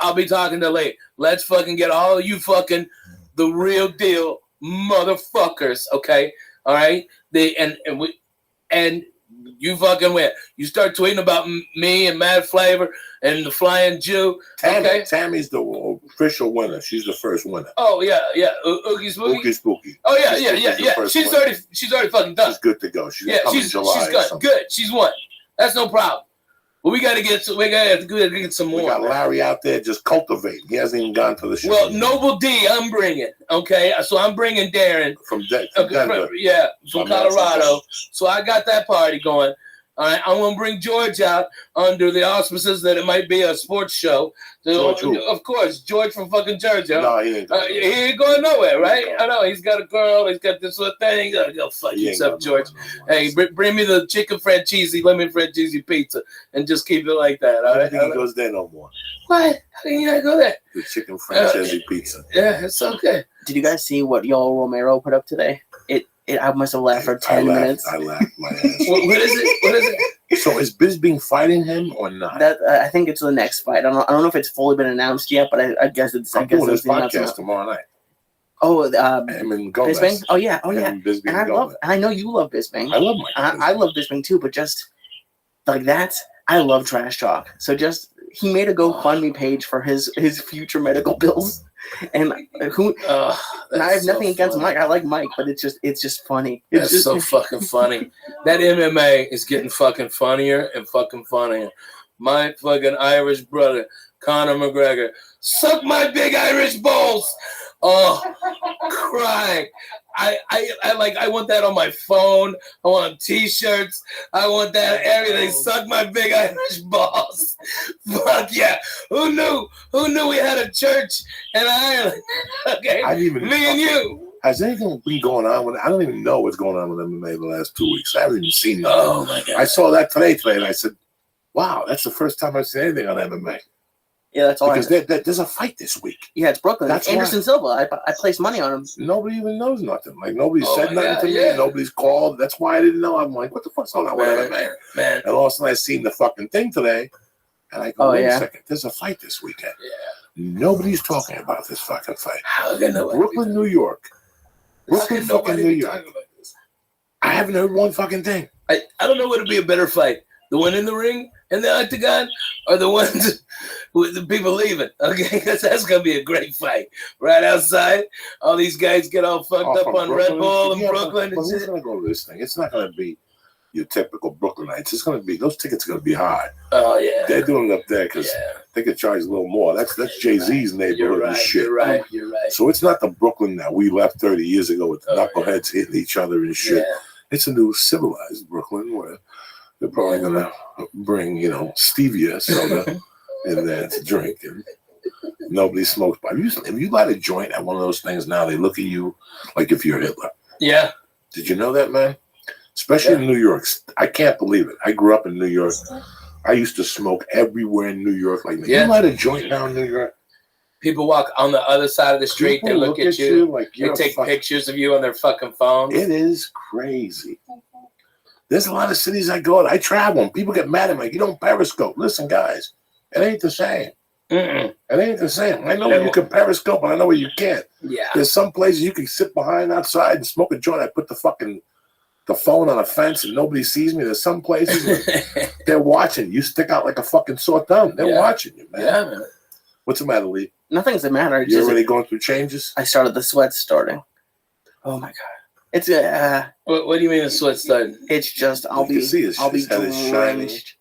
I'll be talking to Lee. Let's fucking get all of you fucking the real deal motherfuckers. Okay, all right. And you fucking win. You start tweeting about me and Mad Flavor and the Flying Jew. Okay?
Tammy's the official winner. She's the first winner.
Oh yeah. Oogie Spooky.
Oogie Spooky.
Oh yeah. She's already fucking done.
She's good to go. She's in July.
She's good. She's won. That's no problem. But we gotta get some more.
We got Larry out there just cultivating. He hasn't even gone to the show.
Well, Noble D, I'm bringing. Okay, so I'm bringing Darren
from Denver.
From Colorado. So I got that party going. All right, I'm gonna bring George out under the auspices that it might be a sports show. So,
George who?
of course, George from fucking Jersey. Huh?
No, he ain't.
He ain't going nowhere, right? I know he's got a girl. He's got this little thing. Go fuck
He ain't
yourself,
got
George.
no
Hey, bring me the chicken francese, lemon francese pizza, and just keep it like that. All
I don't
right.
think he goes there no more.
What? How can you not go there?
The chicken francese pizza.
Yeah, it's okay.
Did you guys see what Yoel Romero put up today? I must have laughed for 10 minutes.
I laughed my ass.
What is it? What is it?
So is Bisbing fighting him or not?
That I think it's the next fight. I don't know if it's fully been announced yet, but I guess it's.
I'm doing this
the announcement.
podcast tomorrow night.
Oh,
Him and Gomez.
Bisbing. Oh yeah.
Him and Bisbing
And I
and
love.
Gomez.
And I know you love Bisbing.
I love Mike.
I love Bisbing too, but just like that, I love trash talk. So just he made a GoFundMe page for his future medical bills, and who. And I have nothing against
funny.
Mike. I like Mike, but it's just funny.
That's so fucking funny. That MMA is getting fucking funnier and fucking funnier. My fucking Irish brother, Conor McGregor, suck my big Irish balls. Oh, crying. I want that on my phone. I want T-shirts. I want that everything. Suck my big Irish balls. Fuck yeah. Who knew we had a church in Ireland? Okay. Me and you.
Has anything been going on with? I don't even know what's going on with MMA the last 2 weeks. I haven't even seen that.
Oh my god.
I saw that today, and I said, "Wow, that's the first time I've seen anything on MMA."
Yeah, that's all.
Because there's a fight this week.
Yeah, it's Brooklyn.
That's
Anderson
why.
Silva. I placed money on him.
Nobody even knows nothing. Like nobody
Oh
said
my
nothing
God,
to me.
yeah.
Nobody's called. That's why I didn't know. I'm like, what the fuck's going on with MMA?
Man.
And all of a sudden I seen the fucking thing today, and I go,
Oh,
wait
yeah.
a second, there's a fight this weekend.
Yeah.
Nobody's talking about this fucking fight.
How can nobody
Brooklyn, New York.
How
Brooklyn,
can
fucking
nobody
New
be
York.
talking about this?
I haven't heard one fucking thing.
I don't know what would be a better fight. The one in the ring and the octagon, or the ones with the people leaving. Okay, because that's gonna be a great fight. Right outside, all these guys get all fucked up
from
on Red
Brooklyn?
Bull and
Yeah,
Brooklyn
But
and
who's
shit.
gonna go to this thing? It's not gonna be your typical Brooklynites. It's gonna be those tickets are gonna be hard.
Oh yeah.
They're doing it up there because
Yeah.
they could charge a little more. That's Jay-Z's
You're
neighborhood and
right.
shit.
You're right. You're right.
So it's not the Brooklyn that we left 30 years ago with the
Oh,
knuckleheads hitting each other and shit.
Yeah.
It's a new civilized Brooklyn where they're probably gonna bring, stevia soda in there to drink, and nobody smokes. But if you light a joint at one of those things now, they look at you like if you're Hitler.
Yeah.
Did you know that, man? Especially in New York. I can't believe it. I grew up in New York. I used to smoke everywhere in New York. Like,
Yeah.
you light a joint now in New York?
People walk on the other side of the street.
People
They look at you.
like
They
you're
take
fucking-
pictures of you on their fucking phones.
It is crazy. There's a lot of cities I go to. I travel, and people get mad at me. Like, you don't Periscope. Listen, guys, it ain't the same.
Mm-mm.
It ain't the same. I know where you can Periscope, and I know where you can't.
Yeah.
There's some places you can sit behind outside and smoke a joint. I put the phone on a fence, and nobody sees me. There's some places where they're watching. You stick out like a fucking sore thumb. They're
Yeah.
watching you, man.
Yeah, man.
What's the matter, Lee?
Nothing's the matter. It's
You
just
already going through changes?
I started the sweat starting. Oh my god! It's
What do you mean the sweat starting?
it's just I'll
You can see his head is shiny.
drenched.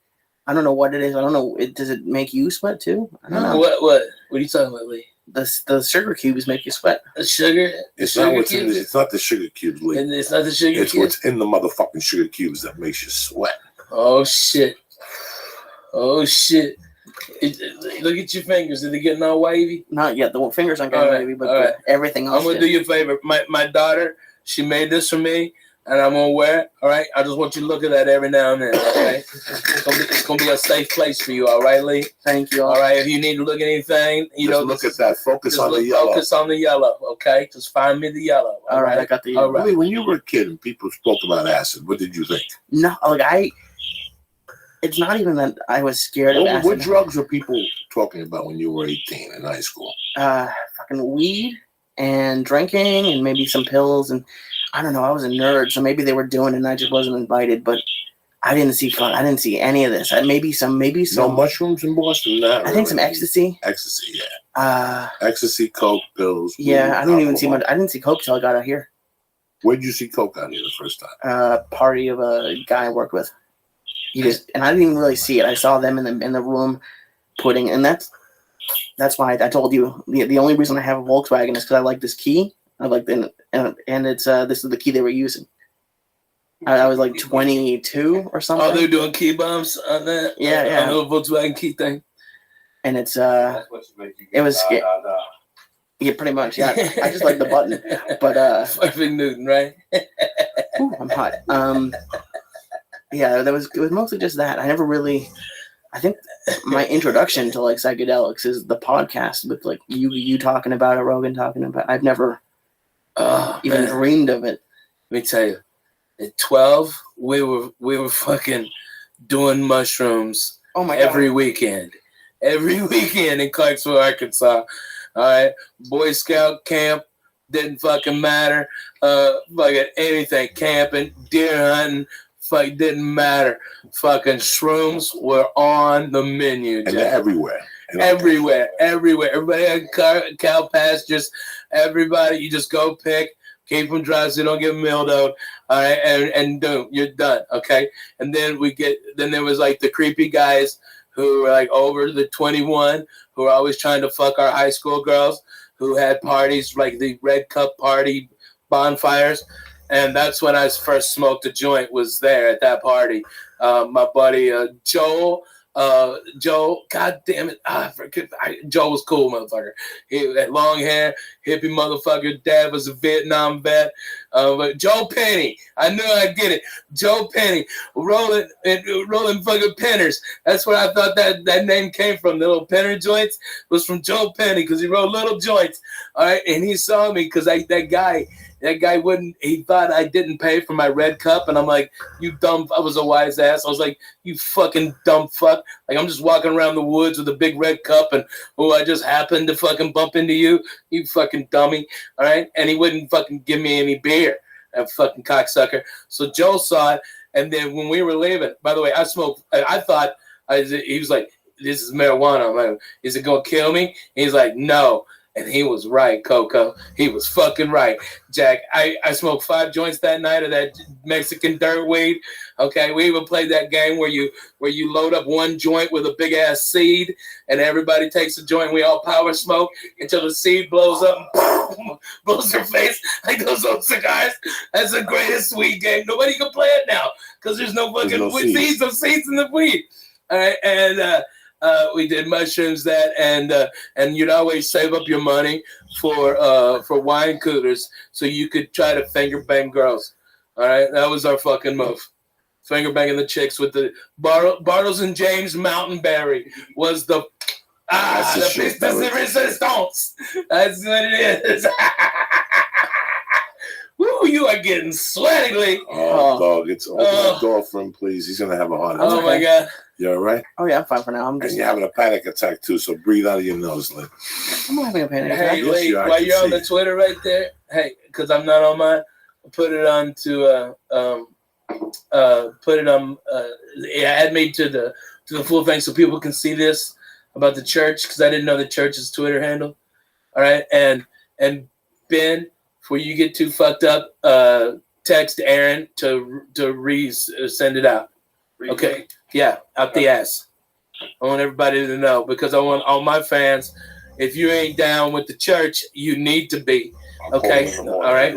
I don't know what it is. I don't know. Does it make you sweat too? I don't know.
What are you talking about, Lee?
The sugar cubes make you sweat.
The sugar?
It's
sugar
not what's in
cubes?
it's not the sugar cubes, Lee.
And it's not the sugar
It's
cubes?
what's in the motherfucking sugar cubes that makes you sweat.
Oh shit! Oh shit! Look at your fingers. Are they getting all wavy?
Not yet. The fingers aren't
All
getting
right,
wavy, but
all right.
everything else.
I'm gonna
is.
do you a favor. My daughter, she made this for me, and I'm gonna wear it. All right. I just want you to look at that every now and then. Okay. It's gonna be a safe place for you. All right, Lee.
Thank you.
All right. If you need to look at anything,
Just look at that. Focus
Just
on the
look,
yellow.
focus on the yellow. Okay. Just find me the yellow.
All right, I got the.
All right.
Lee, when you were a kid and people spoke about acid, what did you think?
No, like it's not even that I was scared of acid.
What drugs were people talking about when you were 18 in high school?
Fucking weed and drinking and maybe some pills, and I don't know. I was a nerd, so maybe they were doing it and I just wasn't invited. But I didn't see any of this. Maybe some.
No mushrooms in Boston? Not
I think some
really.
ecstasy.
Ecstasy, yeah. Ecstasy, coke, pills.
Yeah,
weed,
I didn't even see
alcohol.
much. I didn't see coke till I got out here.
Where'd you see coke out here the first time?
Party of a guy I worked with. And I didn't even really see it. I saw them in the room putting, and that's why I told you the only reason I have a Volkswagen is because I like this key. I like and it's this is the key they were using. I was like 22 or something.
Oh, they're doing key bumps on that.
Yeah, yeah.
On the Volkswagen key thing.
And it's
That's what you make you
it was
get da, da, da.
yeah, pretty much. Yeah, I just like the button, but
Perfect Newton, right?
ooh, I'm hot. Yeah, it was mostly just that. I never really. I think my introduction to like psychedelics is the podcast with like you talking about it, Rogan talking about it. I've never even
Man.
dreamed of it.
Let me tell you, at 12, we were fucking doing mushrooms
Oh my
every weekend in Clarksville, Arkansas. All right, Boy Scout camp didn't fucking matter. Fucking anything, camping, deer hunting, fuck didn't matter. Fucking shrooms were on the menu,
And they're
Jack.
everywhere.
Everywhere. Everybody had cow pastures. Everybody, you just go pick, keep them dry so you don't get mildewed. All right, and boom, you're done. Okay, and then there was like the creepy guys who were like over the 21, who were always trying to fuck our high school girls, who had parties like the Red Cup party bonfires. And that's when I first smoked a joint, was there at that party. My buddy Joel, God damn it, Joel was cool, motherfucker. He had long hair, hippie motherfucker. Dad was a Vietnam vet. But Joe Penny, I knew I'd get it. Joe Penny, rolling fucking penners. That's where I thought that name came from. The little penner joints was from Joe Penny because he rolled little joints. All right, and he saw me because that guy wouldn't, he thought I didn't pay for my Red Cup. And I'm like, you dumb, I was a wise ass. I was like, you fucking dumb fuck. Like, I'm just walking around the woods with a big Red Cup and, oh, I just happened to fucking bump into you. You fucking dummy. All right. And he wouldn't fucking give me any beer, that fucking cocksucker. So Joe saw it. And then when we were leaving, by the way, I smoked, I thought, he was like, this is marijuana. I'm like, is it going to kill me? He's like, no. And he was right, Coco. He was fucking right, Jack. I smoked 5 joints that night of that Mexican dirt weed. Okay, we even played that game where you load up one joint with a big ass seed, and everybody takes a joint. We all power smoke until the seed blows up, blows their face like those old cigars. That's the greatest weed game. Nobody can play it now because there's no fucking seeds in the weed. All right, and we did mushrooms and you'd always save up your money for wine coolers so you could try to finger bang girls. All right, that was our fucking move. Finger banging the chicks with the Bartles and James Mountain Berry was the resistance. That's what it is. Woo, you are getting sweaty, Lee.
Oh, dog, it's open the door for him, please. He's gonna have a heart attack.
Oh my god.
You all right?
Oh yeah, I'm fine for now.
And you're having a panic attack too, so breathe out of your nose, Lee.
I'm not having a panic attack.
Hey,
Yes,
Lee,
you are. I
while
can
you're on
see
the Twitter right there, hey, because I'm not on mine, put it on to add me to the full thing so people can see this about the church, because I didn't know the church's Twitter handle. All right, and Ben, before you get too fucked up, text Aaron to send it out. Okay, yeah, out the ass. I want everybody to know, because I want all my fans. If you ain't down with the church, you need to be. Okay, all right.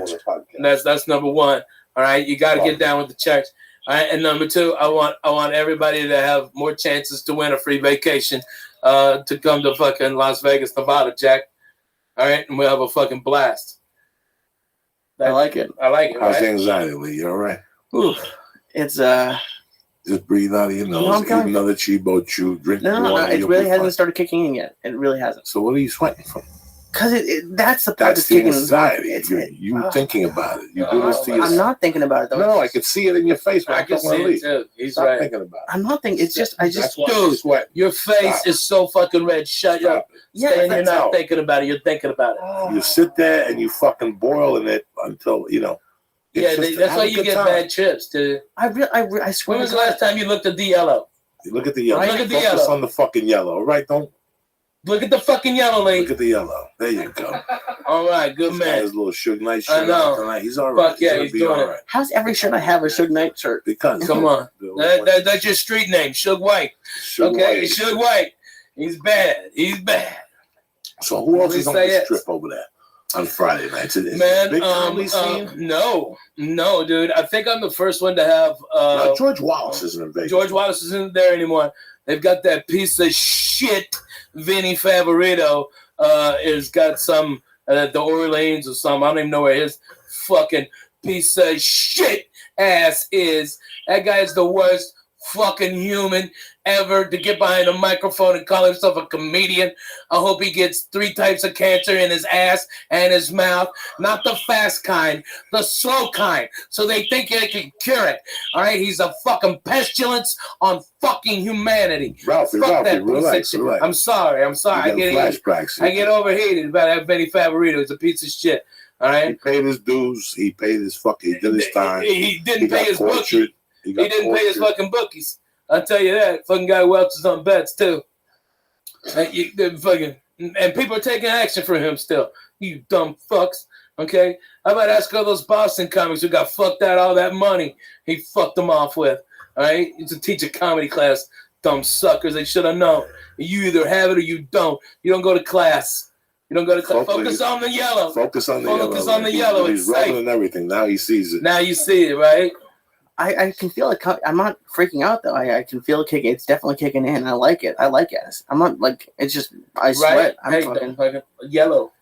That's number one. All right, you got to get down with the church. All right, and number two, I want everybody to have more chances to win a free vacation, to come to fucking Las Vegas, Nevada, Jack. All right, and we'll have a fucking blast.
I like it.
I like it.
How's
Right?
anxiety, Lee? You all right?
Ooh, it's
Just breathe out of your nose.
No, I'm
Eat
telling you.
another Chibo chew. Drink
no.
water.
It
you'll
really
be
hasn't
fine.
started kicking in yet. It really hasn't.
So what are you sweating from?
Because that's the part
That's
that's
the
kicking in.
anxiety. You thinking about it. You do this to
I'm
yourself.
not thinking about it though.
No, I can see it in your face. When
I can
don't wanna
see it
leave.
too. He's
Stop
right.
thinking about it.
I'm not thinking. It's just
That's why
Dude,
you sweat.
Your face
Stop.
is so fucking red. Shut up.
yeah.
And you're
that's-
not thinking about it. You're thinking about it.
You sit there and you fucking boil in it until it's
Yeah,
just
that's
have
why
a
you
good
get
time.
bad trips, dude.
I swear.
When was
to
the
God.
last time you looked at the yellow?
You look at the yellow.
Right, look at the
Focus
yellow.
on the fucking yellow. All right, don't
Look at the fucking yellow, Lee.
look at the yellow. There you go.
All right, good
This guy
man.
has a little Suge Knight
I
shirt
know.
on tonight. He's all right.
Fuck yeah,
gonna
he's
be
doing
all
it.
right.
How's every shirt I have a Suge Knight shirt?
Because
Come on. That's your street name, Suge White.
Suge
Okay,
White.
Suge White. He's bad. He's bad.
So who else is on
Say
this
it.
trip over there? on Friday nights. It's
Man,
a big comedy scene.
no, dude. I think I'm the first one to have.
No, George Wallace isn't in Vegas.
George Wallace isn't there anymore. They've got that piece of shit. Vinny Favorito has got some the Orleans or something. I don't even know where his fucking piece of shit ass is. That guy is the worst fucking human ever to get behind a microphone and call himself a comedian. I hope he gets 3 types of cancer in his ass and his mouth. Not the fast kind, the slow kind. So they think they can cure it. All right, he's a fucking pestilence on fucking humanity.
Ralphie, relax.
I'm sorry. I get overheated about that Benny Favorito. He's a piece of shit. All right.
He paid his dues. He paid his fucking. He did his time.
He didn't pay his bookies. He didn't pay his
tortured.
fucking bookies. I'll tell you that. Fucking guy welches on bets too. And people are taking action for him still. You dumb fucks. Okay? I might ask all those Boston comics who got fucked out all that money he fucked them off with. All right? He used to teach a comedy class. Dumb suckers. They should have known. You either have it or you don't. You don't go to class. You don't go to class. Focus on the yellow.
Focus on the yellow.
Focus on the yellow.
He's rubbing and everything. Now he sees it.
Now you see it, right?
I can feel it. I'm not freaking out though. I can feel it kicking. It's definitely kicking in. I like it. I'm not like it's just. I sweat.
Right?
I'm
fucking yellow.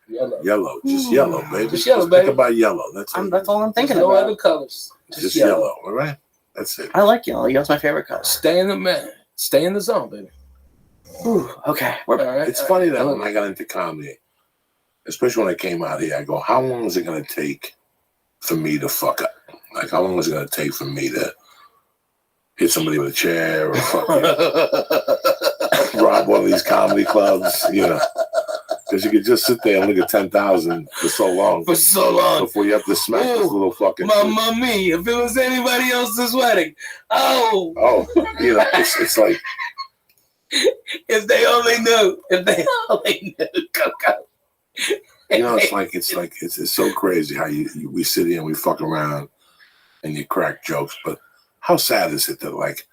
Yellow. Just yellow, baby.
Just yellow,
Think
baby.
about yellow. That's
all I'm thinking
No
about.
other colors.
Just yellow. All right. That's it.
I like yellow. Yellow's my favorite color.
Stay in the zone, baby.
Ooh, okay. We're
All right.
It's funny that when I got into comedy, especially when I came out here, I go, how long is it going to take for me to fuck up? Like, how long is it going to take for me to hit somebody with a chair or fucking rob one of these comedy clubs, you know? Because you could just sit there and look at 10,000 for so long. Before you have to smack this little fucking...
Mamma mia, if it was anybody else's wedding. Oh,
you know, it's like...
If they only knew. Coco.
You know, it's so crazy how we sit here and we fuck around and you crack jokes, but how sad is it that like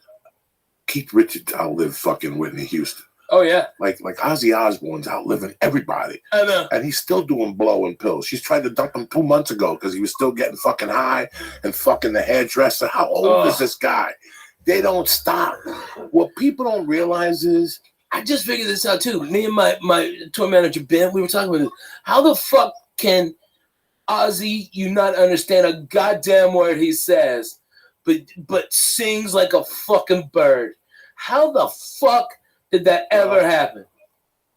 Keith Richards outlived fucking Whitney Houston?
Oh yeah,
like Ozzy Osbourne's outliving everybody.
I know,
and he's still doing blow and pills. She's tried to dump him 2 months ago because he was still getting fucking high and fucking the hairdresser. How old is this guy? They don't stop. What people don't realize is,
I just figured this out too. Me and my tour manager Ben, we were talking about this. How the fuck can Ozzy you not understand a goddamn word he says, but sings like a fucking bird? How the fuck did that ever happen?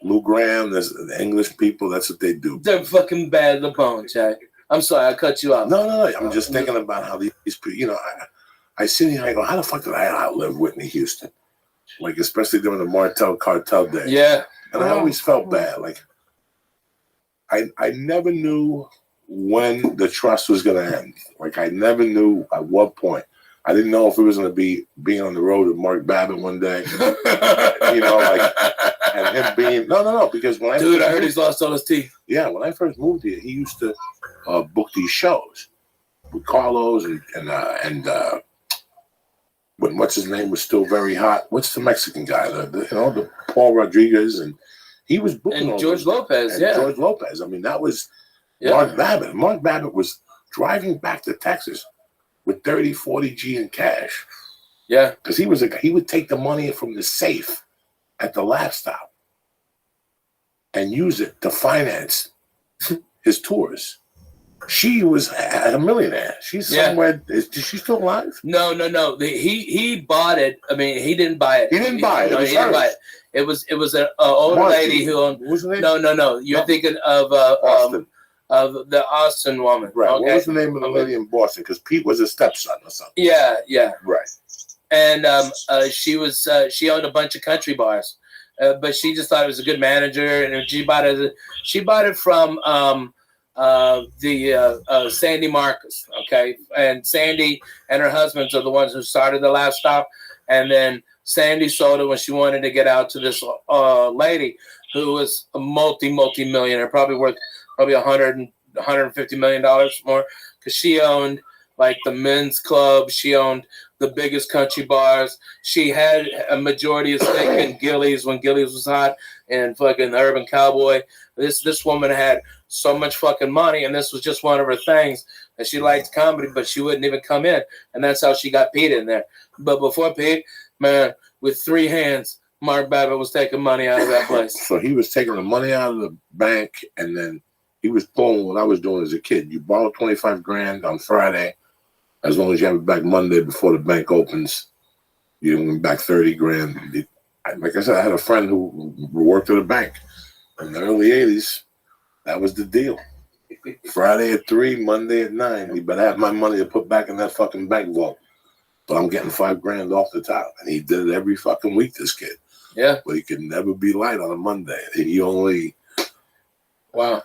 Lou Graham, there's the English people. That's what they do.
They're fucking bad in the bone, Jack. I'm sorry, I cut you off.
No. I'm just thinking about how these people. You know, I sit here and I go, how the fuck did I outlive Whitney Houston? Like, especially during the Martel Cartel days.
Yeah.
And I always felt bad. Like, I never knew when the trust was going to end. Like, I never knew at what point. I didn't know if it was going to be being on the road with Mark Babbitt one day. You know, like, and him being... No, because when
I heard he's lost all his teeth.
Yeah, when I first moved here, he used to book these shows with Carlos and when what's his name was still very hot. What's the Mexican guy? The Paul Rodriguez, and he was booking
and George Lopez. Yeah,
George Lopez. I mean, that was Mark Babbitt. Mark Babbitt was driving back to Texas with 30, 40 G in cash.
Yeah,
because he would take the money from the safe at the laugh stop and use it to finance his tours. She was a millionaire. She's somewhere. Is she still alive?
No. He bought it. I mean, he didn't buy it.
He didn't buy it.
No, he didn't buy it. It was an old lady who owned.
What was the name?
No. You're thinking of
Austin.
Of the Austin woman.
Right.
Okay.
What was the name of the lady in Boston? Because Pete was a stepson or something.
Yeah.
Right.
And she owned a bunch of country bars, but she just thought it was a good manager, and she bought it from Sandy Marcus, okay? And Sandy and her husbands are the ones who started the Laugh Stop, and then Sandy sold it when she wanted to get out to this lady who was a multi-millionaire, probably worth $150 million more, because she owned like the men's club, she owned the biggest country bars. She had a majority of stake in Gillies when Gillies was hot, and fucking the Urban Cowboy. This woman had so much fucking money, and this was just one of her things. And she liked comedy, but she wouldn't even come in, and that's how she got Pete in there. But before Pete, man, with 3 hands, Mark Babbitt was taking money out of that place.
So he was taking the money out of the bank, and then he was pulling what I was doing as a kid. You borrow 25 grand on Friday, as long as you have it back Monday before the bank opens. You win back 30 grand. Like I said, I had a friend who worked at a bank in the early 80s. That was the deal. Friday at 3, Monday at 9. He better have my money to put back in that fucking bank vault. But I'm getting 5 grand off the top. And he did it every fucking week, this kid.
Yeah.
But he could never be light on a Monday. He only...
Wow.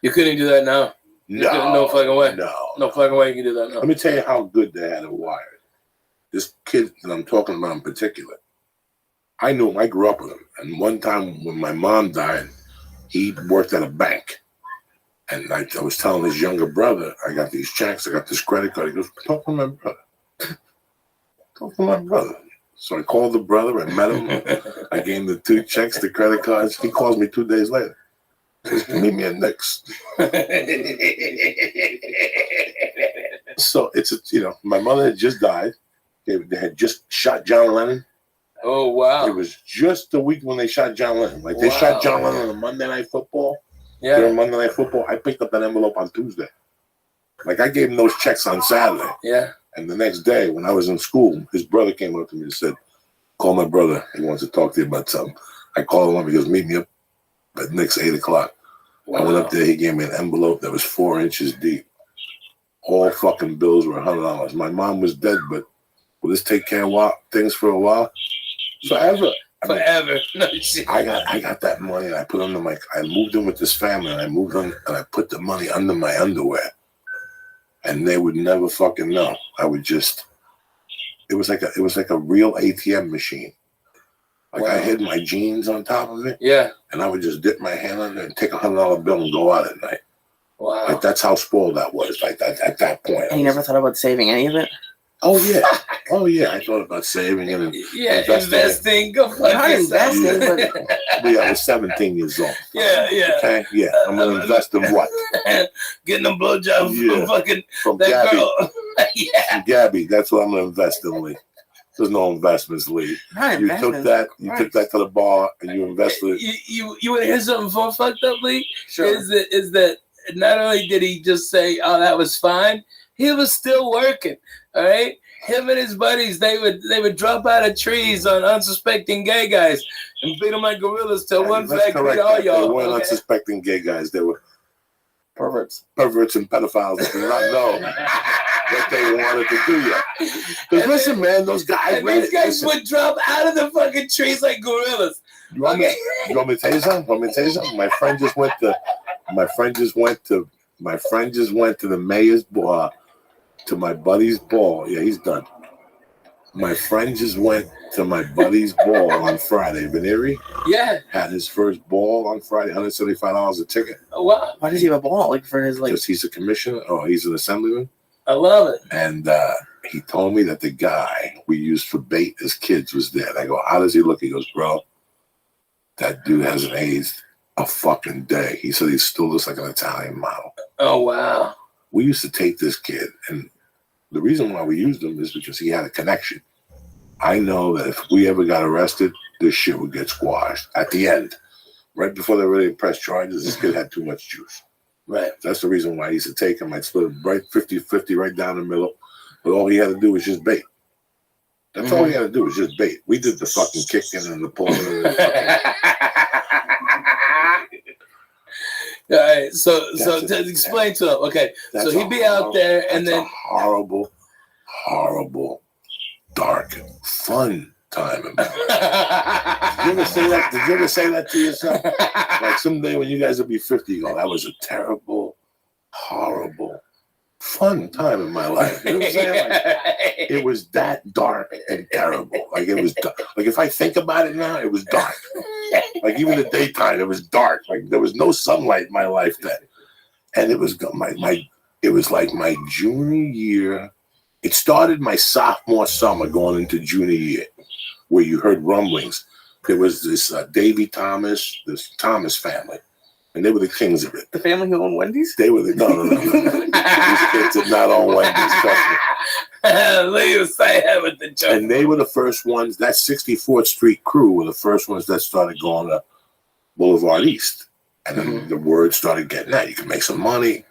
You couldn't do that now. No fucking way. No fucking way you can do that now.
Let me tell you how good they had it wired. This kid that I'm talking about in particular, I knew him. I grew up with him. And one time when my mom died, he worked at a bank. And I was telling his younger brother, I got these checks, I got this credit card. He goes, talk to my brother. Talk to my brother. So I called the brother, I met him. I gave him the 2 checks, the credit cards. He calls me 2 days later. He says, meet me at Nick's. So my mother had just died. They had just shot John Lennon.
Oh, wow.
It was just the week when they shot John Lennon. Like, they shot John Lennon on Monday Night Football.
Yeah.
During Monday Night Football, I picked up that envelope on Tuesday. Like, I gave him those checks on Saturday.
Yeah.
And the next day, when I was in school, his brother came up to me and said, call my brother. He wants to talk to you about something. I called him up. He goes, meet me up at Nick's 8 o'clock. Wow. I went up there. He gave me an envelope that was 4 inches deep. All fucking bills were $100. My mom was dead, but will this take care of things for a while? Forever.
Forever. No shit.
I got that money, and I put under I moved in with this family, and I put the money under my underwear. And they would never fucking know. I would just, it was like a real ATM machine. Like, I hid my jeans on top of it.
Yeah.
And I would just dip my hand under it and take $100 bill and go out at night.
Wow.
Like, that's how spoiled I was. Like, at that point.
And you never thought about saving any of it?
Oh yeah. Oh yeah. I thought about saving and
investing. Go fuck
Not
yourself.
investing, but
I was 17 years old.
Yeah.
Okay. Yeah. I'm gonna invest in what?
Getting a blowjob from fucking
from
that
Gabby.
girl. Yeah.
From Gabby. That's what I'm gonna invest in, Lee. There's no investments, Lee. You took that to the bar and you invested.
You want to hear something for fucked up, Lee?
Sure.
Is that not only did he just say, "Oh, that was fine," he was still working. All right, him and his buddies, they would drop out of trees on unsuspecting gay guys and beat them like gorillas till one flag beat all y'all.
They weren't unsuspecting gay guys. They were
perverts
and pedophiles that did not know what they wanted to do yet. Because listen, man, those guys.
And these guys would drop out of the fucking trees like gorillas.
You want me to tell you something? My friend just went to the mayor's ball. To my buddy's ball. Yeah, he's done. My friend just went to my buddy's ball on Friday. Veneri had his first ball on Friday, $175 a ticket.
Oh, wow.
Why does he have a ball? Like, for his, like...
Because he's a commissioner. Oh, he's an assemblyman.
I love it.
And he told me that the guy we used for bait as kids was there. And I go, how does he look? He goes, bro, that dude hasn't aged a fucking day. He said he still looks like an Italian model.
Oh, wow.
We used to take this kid, and the reason why we used him is because he had a connection. I know that if we ever got arrested, this shit would get squashed at the end. Right before they really press charges, this kid had too much juice.
Right.
That's the reason why I used to take him. I'd split him right 50-50 right down the middle. But all he had to do was just bait. That's all he had to do was just bait. We did the fucking kicking and the pulling. And
all right, so to explain to him, okay, so he'd be out there and then
horrible, dark, fun time. Did you ever say that? Did you ever say that to yourself? Like someday when you guys will be 50, you go, that was a terrible, horrible, fun time in my life. You know what I'm saying? Like, it was that dark and terrible. Like it was like if I think about it now, it was dark. Like even the daytime, it was dark. Like there was no sunlight in my life then. And it was it was like my junior year It started my sophomore summer going into junior year, where you heard rumblings. There was this Davy Thomas, this Thomas family, and they were the kings of it.
The family who owned Wendy's?
They were the no. These kids did not own Wendy's. Trust me.
Leave say that with the joke.
And they were the first ones. That 64th Street crew were the first ones that started going to Boulevard East, and then the word started getting out. You can make some money.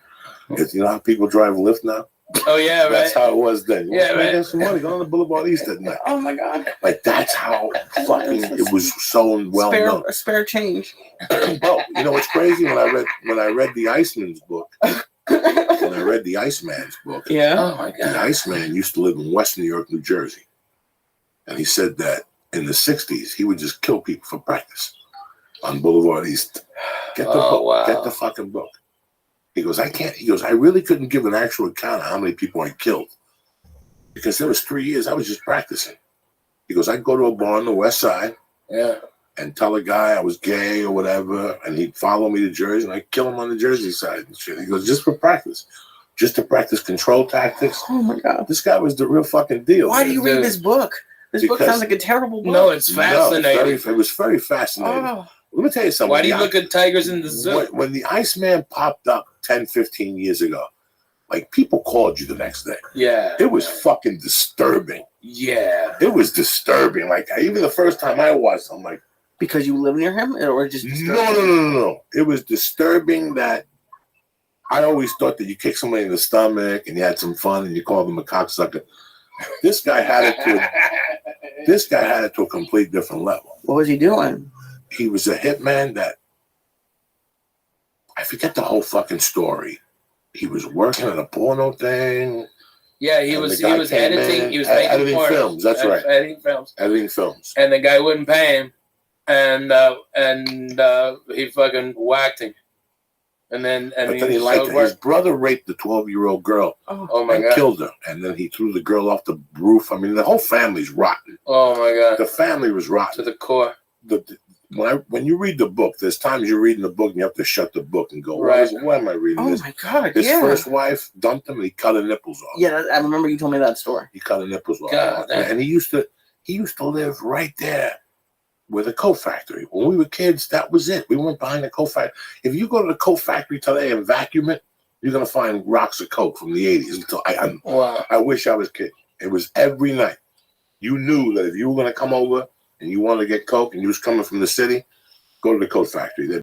You know how people drive Lyft now?
Oh yeah, right.
That's how it was then.
Yeah, right.
Get some money. Go on the Boulevard East at night.
Oh my God.
Like that's how fucking it was so well known.
Spare change.
Well, you know what's crazy? When I read the Iceman's book,
Yeah.
Oh my
the
God.
Iceman used to live in West New York, New Jersey, and he said that in the '60s he would just kill people for practice on Boulevard East. Get the book.
Wow.
Get the fucking book. He goes, I can't. He goes, I really couldn't give an actual account of how many people I killed because there was 3 years I was just practicing. He goes, I'd go to a bar on the West Side,
Yeah.
and tell a guy I was gay or whatever, and he'd follow me to Jersey, and I'd kill him on the Jersey side and shit. He goes, just for practice, just to practice control tactics.
Oh my God.
This guy was the real fucking deal.
Why do you read this book? This book
Because-
sounds like a terrible book.
No, it's fascinating.
It was very fascinating.
Oh.
Let me tell you something.
Why do you look at tigers in the zoo?
When the Iceman popped up 10, 15 years ago, like people called you the next day.
Yeah.
It was fucking disturbing.
Yeah.
It was disturbing. Like even the first time I watched, I'm like,
Because you live near him, or just
no. It was disturbing that I always thought that you kick somebody in the stomach and you had some fun and you called them a cocksucker. This guy had it to a complete different level.
What was he doing?
He was a hitman that I forget the whole fucking story. He was working on a porno thing.
Yeah, he
And
was
the guy came
editing.
in,
He was
editing
making
films. That's right.
Editing films.
Editing films.
And the guy wouldn't pay him, and he fucking whacked him. And then
But then he liked it. His brother raped the 12-year-old girl
Oh my
and
God.
killed her. And then he threw the girl off the roof. I mean, the whole family's rotten.
Oh my God.
The family was rotten.
To the core.
When you read the book, there's times you're reading the book and you have to shut the book and go,
Right.
why am I reading
Oh
this?
my God.
His
Yeah.
first wife dumped him and he cut her nipples off.
Yeah, I remember you told me that story.
He cut her nipples off.
God,
And he used to live right there with a coat factory. When we were kids, that was it. We went behind the coat factory. If you go to the coat factory today and vacuum it, you're gonna find rocks of coke from the 80s.
Wow.
I wish I was kidding. It was every night. You knew that if you were gonna come over and you wanted to get coke and you was coming from the city, go to the coat factory.